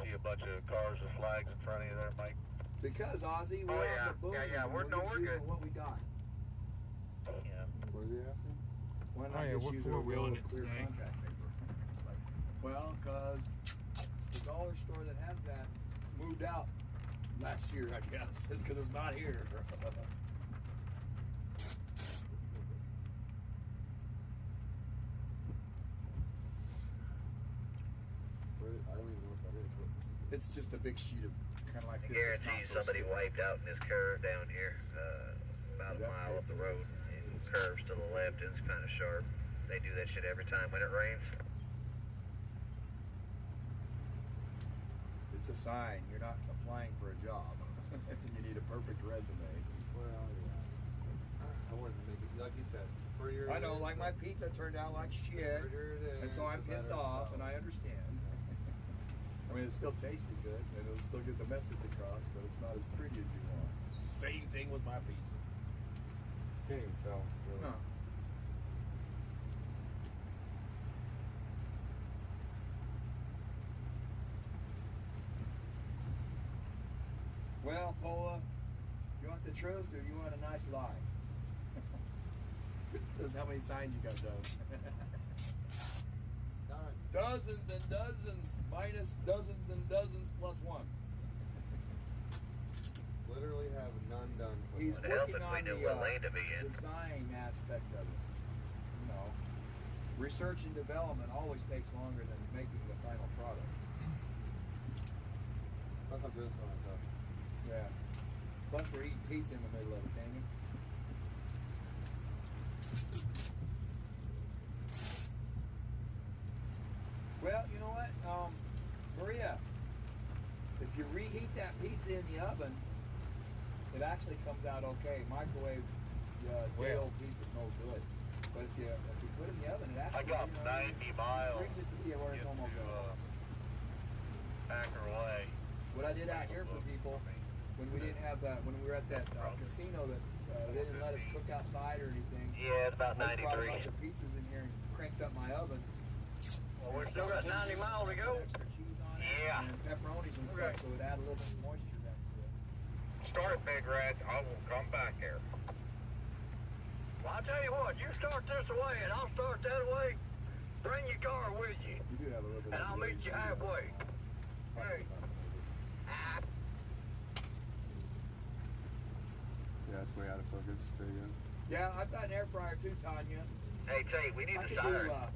See a bunch of cars with flags in front of you there, Mike. Because, Ozzy, we're Oh, on yeah. the boom. Yeah, we're just good. using what we got. Yeah. What is he asking? Why not Oh, yeah, just we're use four-wheeling a it clear today. contact paper? It's like, well, because the dollar store that has that moved out last year, I guess. It's because it's not here. I don't even know what that is. It's just a big sheet of kind of like I this. It's not guarantee so somebody stiff. wiped out in this curve down here, about a mile up the road. It curves to the left and it's kind of sharp. They do that shit every time when it rains. It's a sign. You're not applying for a job. You need a perfect resume. Well, yeah. I wanted to make it, like you said, prettier. I know, like my pizza turned out like shit, and so I'm pissed off, and I understand. I mean, it still tasted good, and it'll still get the message across, but it's not as pretty as you want. Same thing with my pizza. Can't even tell, really. Huh. Well, Paula, you want the truth or you want a nice lie? Says how many signs you got done. Dozens and dozens minus dozens and dozens plus one. Literally have none done. So He's far. working on the design aspect of it. You know, research and development always takes longer than making the final product. That's not doing this for myself. Yeah. Plus, we're eating pizza in the middle of it, dang it. Well, you know what? heat that pizza in the oven, it actually comes out okay. Microwave day old pizza is no good. But if you put it in the oven, it actually I got 90 miles brings it to be where it's almost done. Packer Way. What I did out here for people when we didn't have when we were at that casino that they didn't let us cook outside or anything. Yeah, it's about I just brought a 93. bunch of pizzas in here and cranked up my oven. Well, we're still got 90 miles to go. Extra cheese on it Yeah. and pepperonis and stuff, so it add a little bit of moisture back to it. Start, Big Red. I will come back here. Well, I'll tell you what. You start this way, and I'll start that way. Bring your car with you. You do have a little bit And of I'll meet you halfway. Hey. Yeah, it's way out of focus. There you go. Yeah, I've got an air fryer too, Tanya. Hey, Tate, we need I to could siren. do, I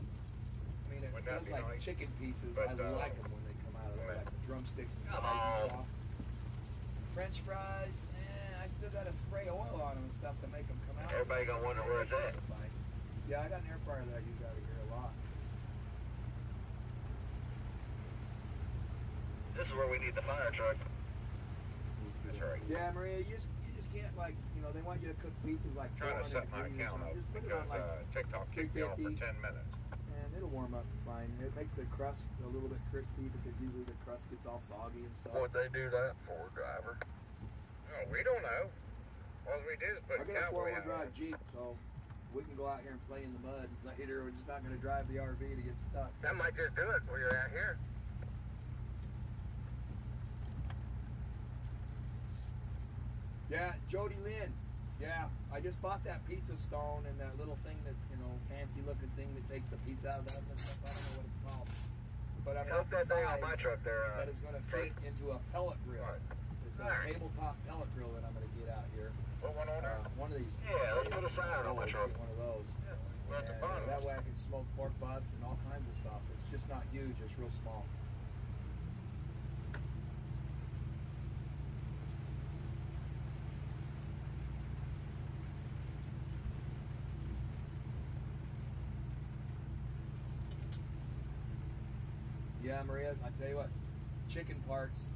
mean, it Wouldn't that does be like nice? chicken pieces. But, I like them when they come out of there, like drumsticks and Come fries and on. stuff. French fries, I still got to spray oil on them and stuff to make them come out. Everybody gonna wonder where it's at. Yeah, I got an air fryer that I use out of here a lot. This is where we need the fire truck. That's right. Yeah, Maria, you just can't, like, you know, they want you to cook pizzas like Trying to 400 set my degrees or account up something. Just put it because on like TikTok kicked me off for 250. 10 minutes. And it'll warm up fine. It makes the crust a little bit crispy because usually the crust gets all soggy and stuff. What'd they do that for, driver? Oh, we don't know. All we did is put I got a cowboy four-wheel hat drive on. Jeep, so we can go out here and play in the mud later. We're just not going to drive the RV to get stuck. That might just do it while you're out here. Yeah, Jody Lynn. Yeah, I just bought that pizza stone and that little thing that, you know, fancy looking thing that takes the pizza out of the oven and stuff. I don't know what it's called. But I bought the that thing on my size truck there. that is going to fit into a pellet grill. It's a tabletop pellet grill that I'm going to get out here. Put one on there? One of these. Yeah, let's put a siren on my truck. One of those. Well, that's And, a fun that one. way I can smoke pork butts and all kinds of stuff. It's just not huge, it's real small. Yeah, Maria, I tell you what, chicken parts,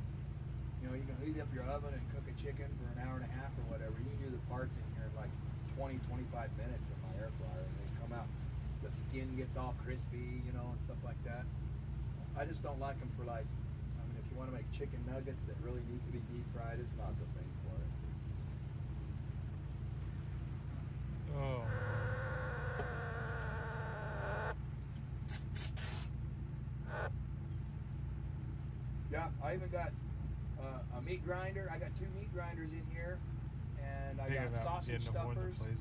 you know, you can heat up your oven and cook a chicken for an hour and a half or whatever. You can do the parts in here in like 20, 25 minutes in my air fryer and they come out. The skin gets all crispy, you know, and stuff like that. I just don't like them for like, I mean, if you want to make chicken nuggets that really need to be deep fried, it's not the thing for it. Oh. Yeah, I even got a meat grinder. I got 2 meat grinders in here, and I got sausage stuffers. And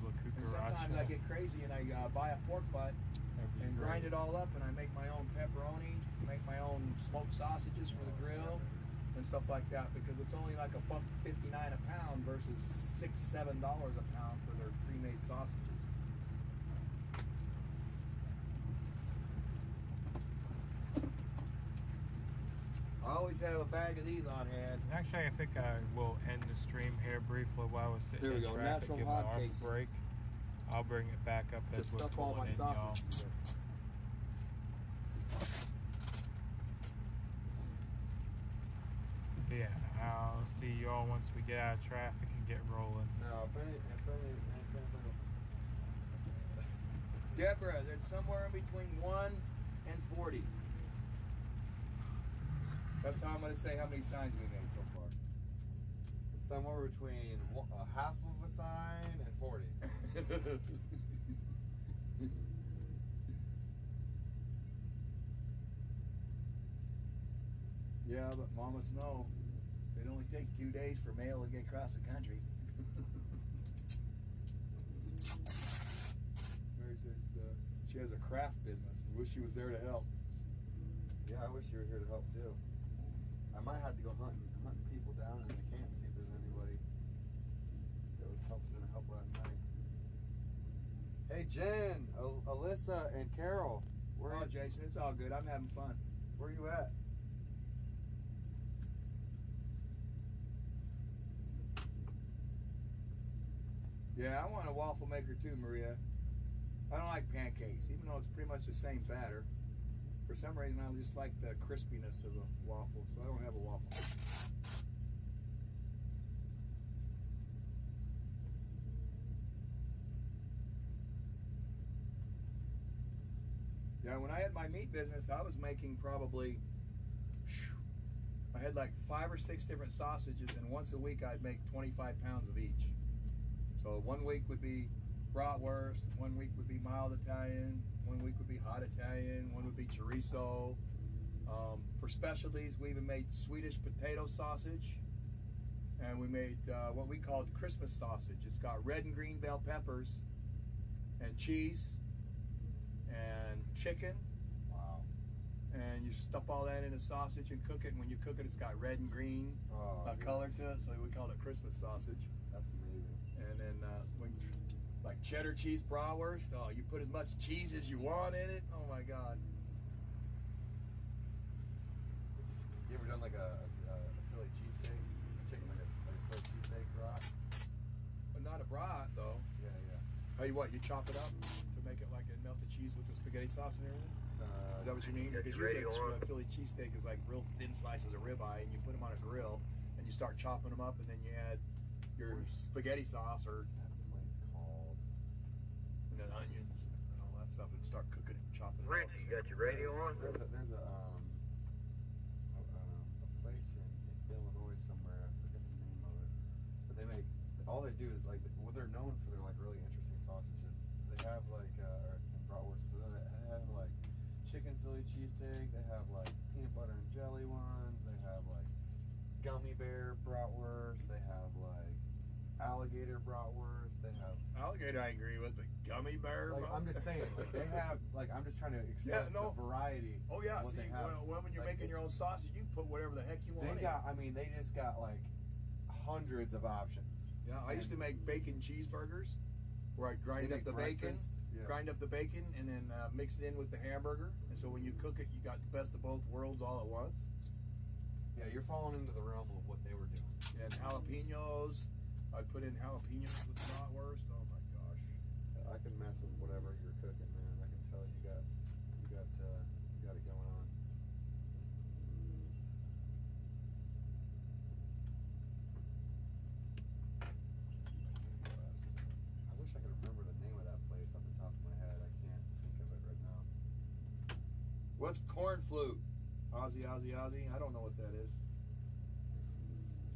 sometimes I get crazy and I buy a pork butt and grind it all up, and I make my own pepperoni, make my own smoked sausages for the grill, and stuff like that. Because it's only like $1.59 a pound versus $6-7 a pound for their pre-made sausages. I always have a bag of these on hand. Actually, I think I will end the stream here briefly while I was sitting There we in go, traffic, natural give my hot arm a casings. break. I'll bring it back up To as we're stuff all pulling my in, y'all. sausage. Yeah, I'll see y'all once we get out of traffic and get rolling. No, if any. Deborah, it's somewhere in between 1 and 40. That's how I'm going to say how many signs we made so far. It's somewhere between half of a sign and 40. Yeah, but mamas know it only takes 2 days for mail to get across the country. Mary says she has a craft business and wish she was there to help. Yeah, I wish you were here to help too. I might have to go hunting people down in the camp, see if there's anybody that was gonna help last night. Hey Jen, Alyssa, and Carol. Oh, Jason, it's all good. I'm having fun. Where you at? Yeah, I want a waffle maker too, Maria. I don't like pancakes, even though it's pretty much the same batter. For some reason, I just like the crispiness of a waffle, so I don't have a waffle maker. Yeah, when I had my meat business, I was making probably, I had like 5 or 6 different sausages, and once a week I'd make 25 pounds of each. So 1 week would be bratwurst, 1 week would be mild Italian, 1 week would be hot Italian, 1 would be chorizo. For specialties, we even made Swedish potato sausage, and we made what we called Christmas sausage. It's got red and green bell peppers and cheese and chicken. Wow. And you stuff all that in a sausage and cook it, and when you cook it, it's got red and green color to it, so we call it Christmas sausage. That's amazing. And then like cheddar cheese bratwurst, oh, you put as much cheese as you want in it. Oh my God. You ever done like a Philly cheesesteak? Chicken like a Philly cheesesteak brat? But not a brat though. Yeah, yeah. Oh, you what? You chop it up to make it like melt the cheese with the spaghetti sauce and everything? Is that what you mean? Because usually Philly cheesesteak is like real thin slices of ribeye, and you put them on a grill, and you start chopping them up, and then you add your spaghetti sauce or and then onions and all that stuff, and start cooking it and chopping it up. You got your radio on? There's a place in Illinois somewhere. I forget the name of it, but they make all they do is like what they're known for. They're like really interesting sausages. They have like bratwurst. So they have like chicken Philly cheesesteak. They have like peanut butter and jelly ones. They have like gummy bear bratwurst. They have like alligator bratwurst. They have alligator. I agree with, but gummy bear. Like, I'm just saying, like they have like I'm just trying to express the variety. Oh yeah, of what see, they have. when you're like, making your own sausage, you can put whatever the heck you want. They got. I mean, they just got like hundreds of options. Yeah, I used to make bacon cheeseburgers, where I grind up the bacon, and then mix it in with the hamburger. And so when you cook it, you got the best of both worlds all at once. Yeah, you're falling into the realm of what they were doing. And jalapenos. I'd put in jalapenos with bratwurst. Oh my gosh. I can mess with whatever you're cooking, man. I can tell you got it going on. I wish I could remember the name of that place off the top of my head. I can't think of it right now. What's corn flute? Aussie. I don't know what that is.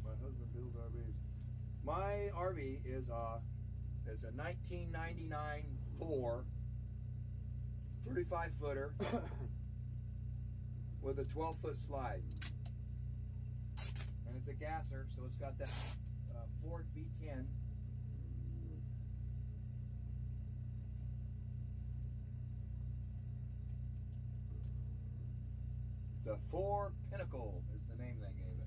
My husband builds RVs. My RV is it's a 1999 Thor 35 footer with a 12-foot slide, and it's a gasser, so it's got that Ford V10. The Thor Pinnacle is the name they gave it.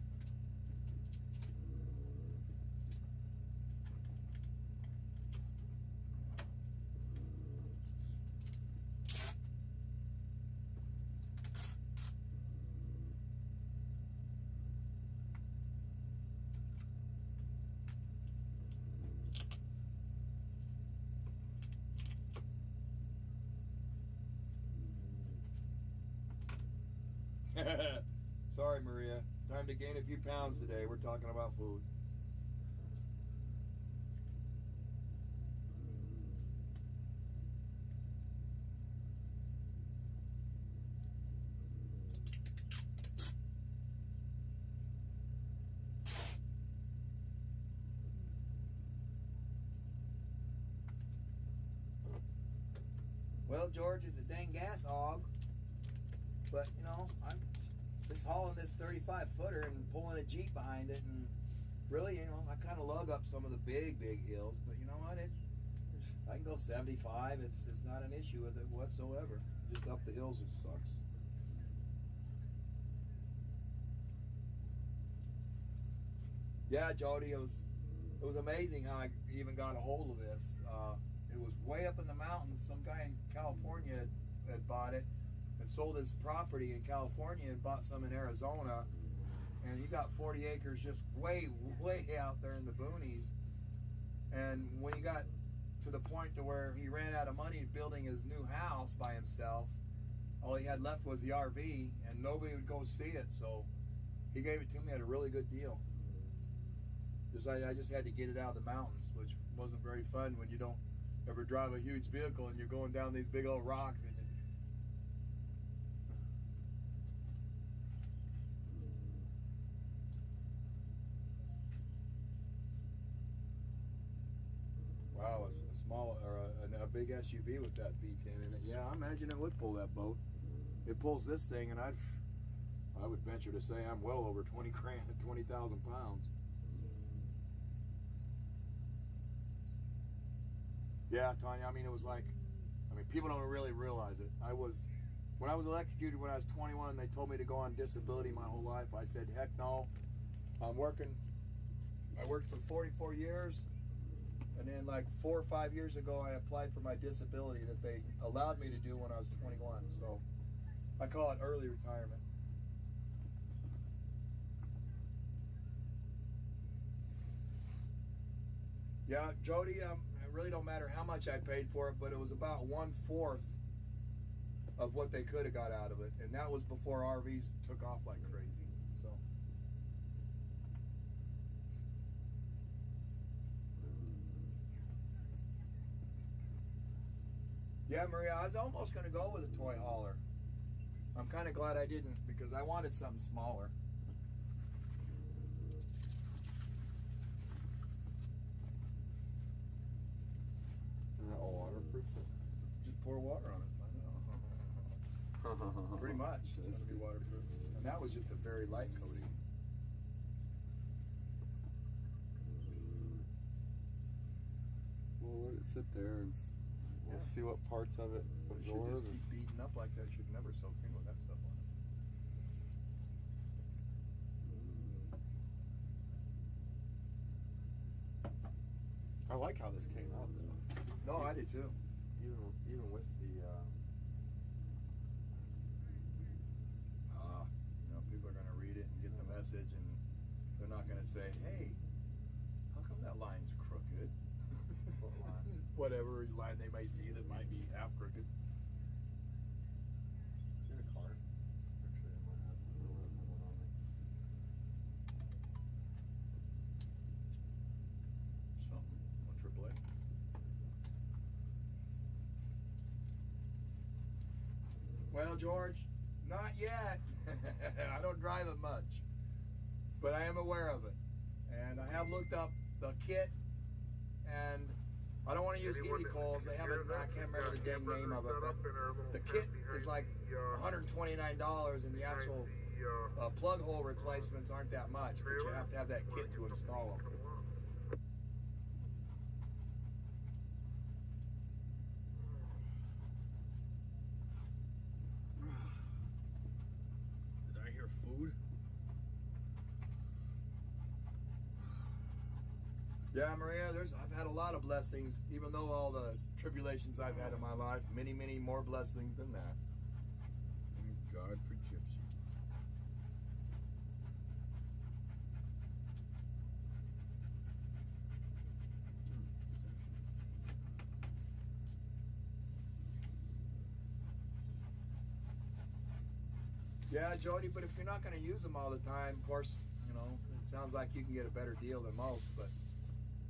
Sorry, Maria. Time to gain a few pounds today. We're talking about food. Well, George is a dang gas hog. But, you know, I'm just hauling this 35 footer and pulling a Jeep behind it, and really, you know, I kind of lug up some of the big hills, but you know what, I can go 75, it's not an issue with it whatsoever. Just up the hills, it sucks. Yeah, Jody, it was amazing how I even got a hold of this. It was way up in the mountains. Some guy in California had bought it and sold his property in California and bought some in Arizona, and he got 40 acres just way out there in the boonies. And when he got to the point to where he ran out of money building his new house by himself, all he had left was the RV, and nobody would go see it, so he gave it to me at a really good deal. I just had to get it out of the mountains, which wasn't very fun when you don't ever drive a huge vehicle and you're going down these big old rocks, and big SUV with that V10 in it. Yeah, I imagine it would pull that boat. It pulls this thing, and I would venture to say I'm well over 20 grand, 20,000 pounds. Yeah, Tanya, I mean, it was like, people don't really realize it. When I was electrocuted when I was 21, they told me to go on disability my whole life. I said, heck no. I worked for 44 years, and then like 4 or 5 years ago, I applied for my disability that they allowed me to do when I was 21. So I call it early retirement. Yeah, Jody, it really don't matter how much I paid for it, but it was about 1/4 of what they could have got out of it, and that was before RVs took off like crazy. So yeah, Maria, I was almost going to go with a toy hauler. I'm kind of glad I didn't, because I wanted something smaller. Isn't that all waterproof? Just pour water on it. Pretty much. It's going to be waterproof. And that was just a very light coating. We'll let it sit there and we'll see what parts of it absorb. It should just keep beating up like that. It should never soak in with that stuff on it. I like how this came out though. No, I did too. Even with the people are going to read it and get the message, and they're not going to say, hey, how come that line's crooked? What line? Whatever line they may see that might be half crooked. Get a card. Actually, I might have one on me. Something on AAA. Well, George, not yet. I don't drive it much, but I am aware of it, and I have looked up the kit, and I don't want to use Giddy Coals. They have it. I can't remember the dang name of it, but the kit is like $129, and the actual plug hole replacements aren't that much, but you have to have that kit to install them. Food. Yeah, Maria, I've had a lot of blessings, even though all the tribulations I've had in my life, many, many more blessings than that. Thank God for Gypsy. Yeah, Jody, but if you're not going to use them all the time, of course, it sounds like you can get a better deal than most, but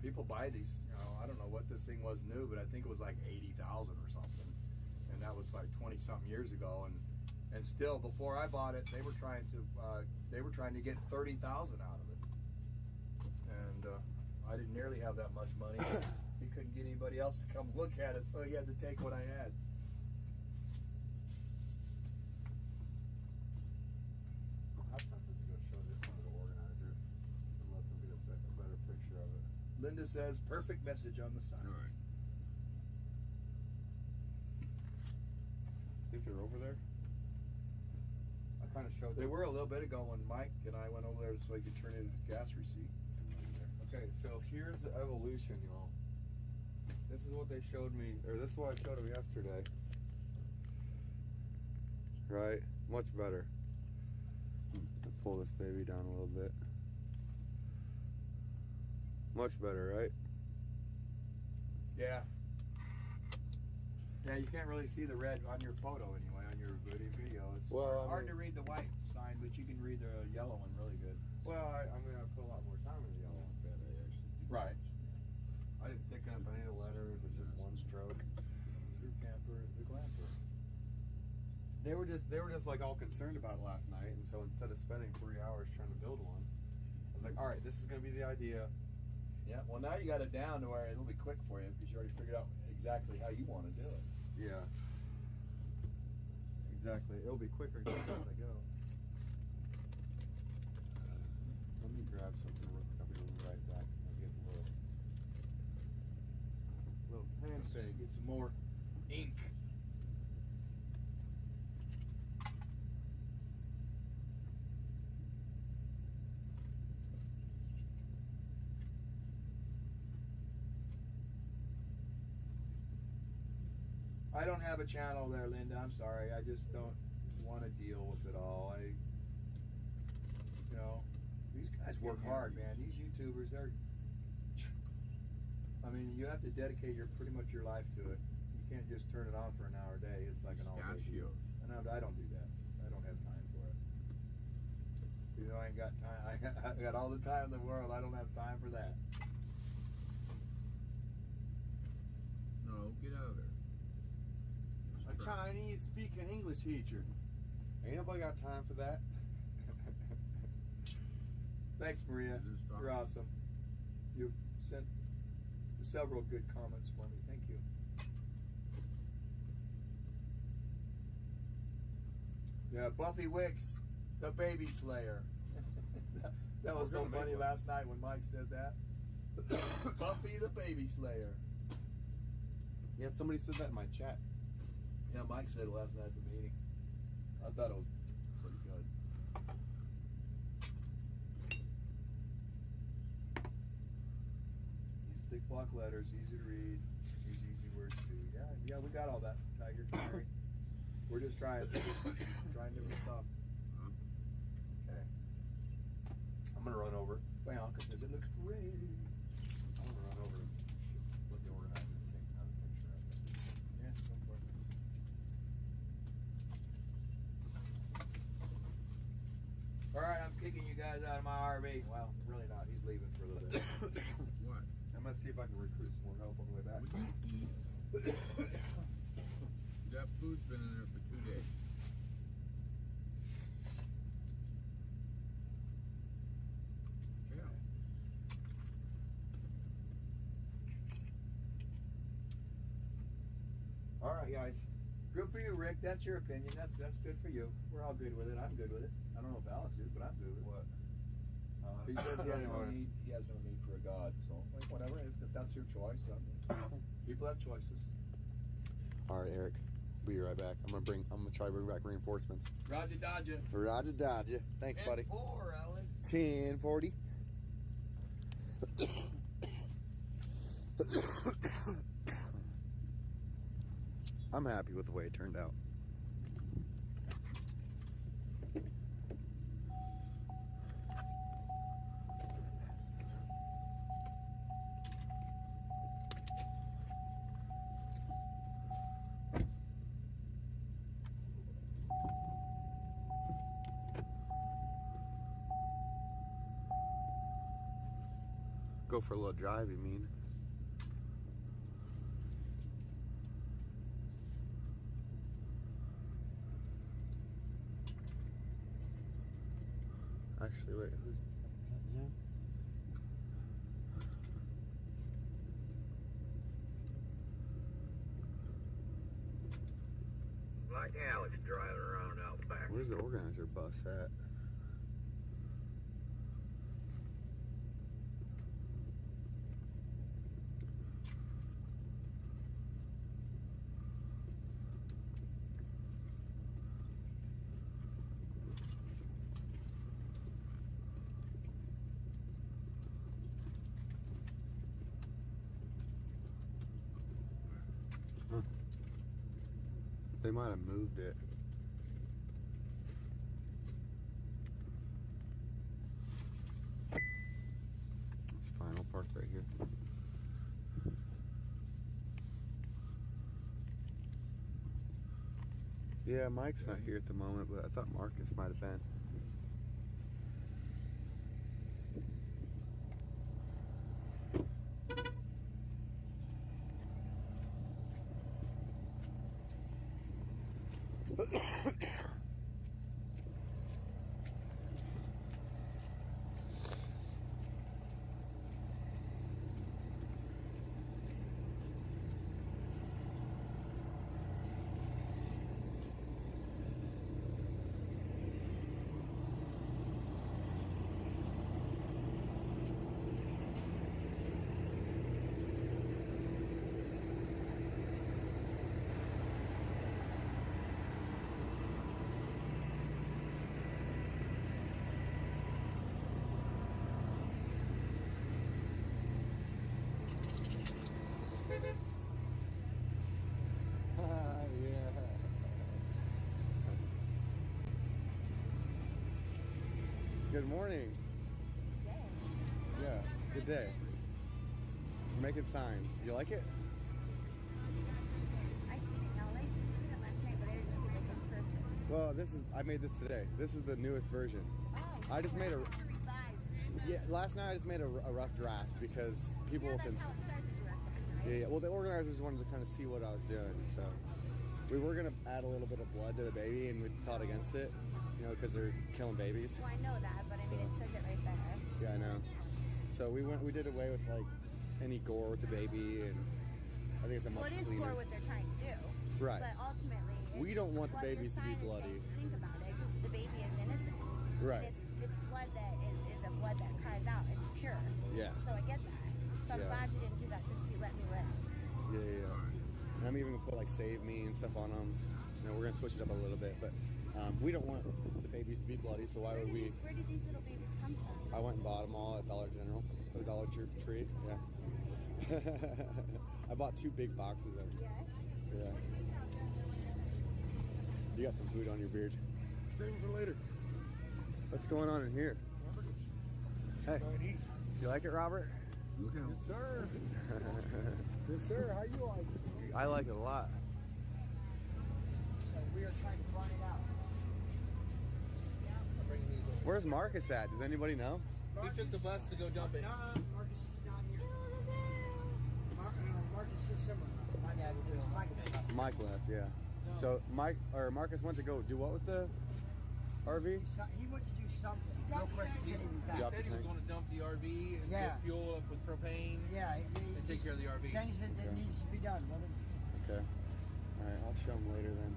people buy these, I don't know what this thing was new, but I think it was like 80,000 or something, and that was like 20-something years ago, and still, before I bought it, they were trying to get 30,000 out of it, and I didn't nearly have that much money. He couldn't get anybody else to come look at it, so he had to take what I had. Linda says, perfect message on the side. All right. Think they're over there? I kind of showed them. They were a little bit ago when Mike and I went over there so he could turn in his gas receipt. Okay, so here's the evolution, y'all. This is what they showed me, or this is what I showed them yesterday. Right? Much better. I'll pull this baby down a little bit. Much better, right? Yeah. Yeah, you can't really see the red on your photo anyway, on your video. It's hard to read the white sign, but you can read the yellow one really good. Well, I put a lot more time in the yellow one. Right. I didn't pick up any of the letters. It's just one stroke. True camper, the glamper. They were just like all concerned about it last night, and so instead of spending 3 hours trying to build one, I was like, all right, this is going to be the idea. Yeah, well now you got it down to where it'll be quick for you because you already figured out exactly how you want to do it. Yeah. Exactly. It'll be quicker as I go. Let me grab something real quick. I'll be right back. I'll get a little pen thing. Get some more ink. I don't have a channel there, Linda. I'm sorry. I just don't want to deal with it all. You know, these guys work hard, man. These YouTubers, I mean, you have to dedicate pretty much your life to it. You can't just turn it on for an hour a day. It's like an all-day deal. And I don't do that. I don't have time for it. You know, I ain't got time. I got all the time in the world. I don't have time for that. No, get out of there. A Chinese speaking English teacher. Ain't nobody got time for that. Thanks, Maria. You're awesome. You sent several good comments for me. Thank you. Yeah, Buffy Wicks, the baby slayer. That was so funny last night when Mike said that. Buffy the baby slayer. Yeah, somebody said that in my chat. Yeah, Mike said it last night at the meeting. I thought it was pretty good. These thick block letters, easy to read, use easy words too. Yeah, we got all that, Tiger. Canary. We're just trying different stuff. Okay. I'm gonna run over. Well, because it looks great. I'm gonna run over and let the organizer take another picture of it. Yeah, go for it. All right, I'm kicking you guys out of my RV. Well, really not. He's leaving for a little bit. What? I'm gonna see if I can recruit some more help on the way back. That food's been in there for 2 days. Yeah. All right, guys. Good for you, Rick. That's your opinion. That's good for you. We're all good with it. I'm good with it. I don't know if Alex is, but I'm good with it. What? He says he has no need. He has no need for a God. So, like, whatever. If that's your choice, people have choices. All right, Eric. Be right back. I'm gonna try to bring back reinforcements. Roger, Dodger. Roger, Dodger. Thanks, buddy. 10-4, Alex. 10-40. I'm happy with the way it turned out. Go for a little drive, you mean? Actually, wait, who's that Jen? Like Alex driving around out back. Where's the organizer bus at? They might have moved it. It's fine, I'll park right here. Yeah, Mike's not here at the moment, but I thought Marcus might have been. Good morning. Yeah, good day. We're making signs. Do you like it? I seen it in LA, so you seen it last night, but I didn't see it like in person. Well, I made this today. This is the newest version. Oh, so I just made a. revised. Yeah, last night I just made a rough draft because people Yeah, can. that's how it starts as a rough draft, right? Yeah. Well, the organizers wanted to kind of see what I was doing, so we were gonna add a little bit of blood to the baby, and we thought against it, you know, because they're killing babies. Well, I know that, but I mean, it says it right there. Yeah, I know. So we did away with like any gore with the baby, and I think it's a much Well, it is cleaner. for what they're trying to do. Right. But ultimately, We don't want the what your babies to be sign is bloody. saying to think about it, because the baby is innocent. Right. And it's blood that is a blood that cries out. It's pure. Yeah. So I get that. So I'm Yeah. glad you didn't do that. Just let me live. Yeah. And I'm even gonna put like "Save Me" and stuff on them. You know, we're gonna switch it up a little bit, but we don't want the babies to be bloody. So why would we? Where did these little babies come from? I went and bought them all at Dollar General, or Dollar Tree. Yeah. I bought 2 big boxes of them. Yes. Yeah. You got some food on your beard. Save it for later. What's going on in here? Hey, you like it, Robert? Look out. Yes, sir. Yes, sir. How you like it? I like it a lot. So we are trying to run it out. Where's Marcus at? Does anybody know? He took the bus to go dump it. Marcus is not here. Marcus is similar. My dad was Mike. Mike left, yeah. So Marcus went to go do what with the RV? He went to do something real quick. He said he was going to dump the RV and get fuel up with propane. Yeah, and take care of the RV. Things that needs to be done, brother. Okay. All right, I'll show them later then.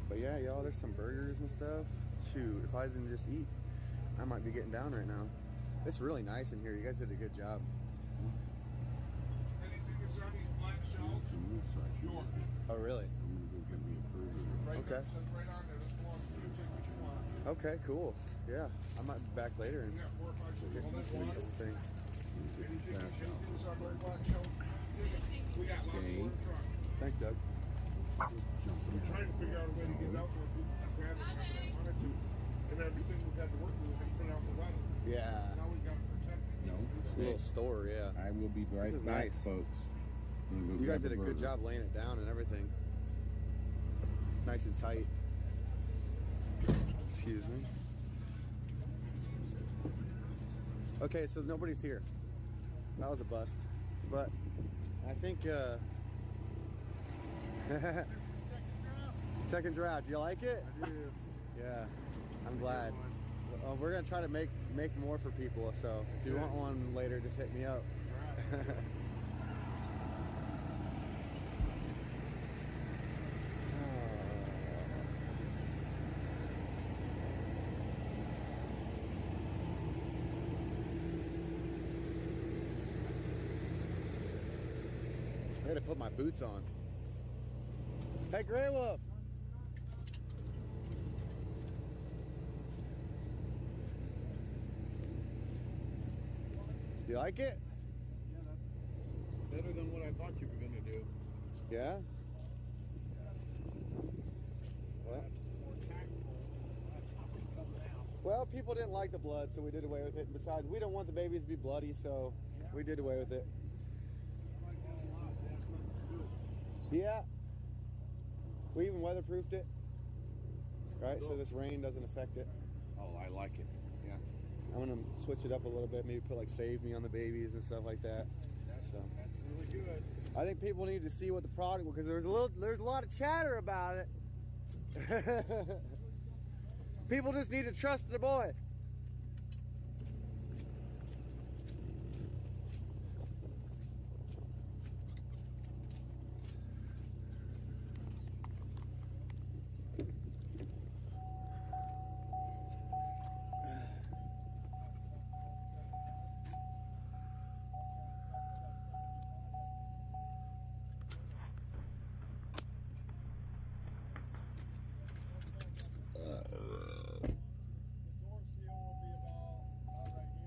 But yeah, y'all, there's some burgers and stuff. Shoot, if I didn't just eat, I might be getting down right now. It's really nice in here. You guys did a good job. Oh, really? Okay. Okay, cool. Yeah, I might be back later and get some things. Okay. Thanks, Doug. We're trying to figure out a way to get out where we grab it how we wanted to. And everything we've had to work with and put out the weather. Yeah. Now we got to protect it. No. Little store, yeah. I will be right This is back, nice. folks. You guys did a good job laying it down and everything. It's nice and tight. Excuse me. Okay, so nobody's here. That was a bust. But I think second draft. Do you like it? I do. Yeah, I'm glad. We're gonna try to make more for people. So if you want one later, just hit me up. I gotta put my boots on. Hey, Grey Wolf. You like it? Yeah, that's better than what I thought you were going to do. Yeah? What? Well, people didn't like the blood, so we did away with it. And besides, we don't want the babies to be bloody, so we did away with it. Yeah. We even weatherproofed it. Right, so this rain doesn't affect it. Oh, I like it. Yeah. I'm gonna switch it up a little bit, maybe put like "Save Me" on the babies and stuff like that. So That's really good. I think people need to see what the product, because there's a lot of chatter about it. People just need to trust the boy.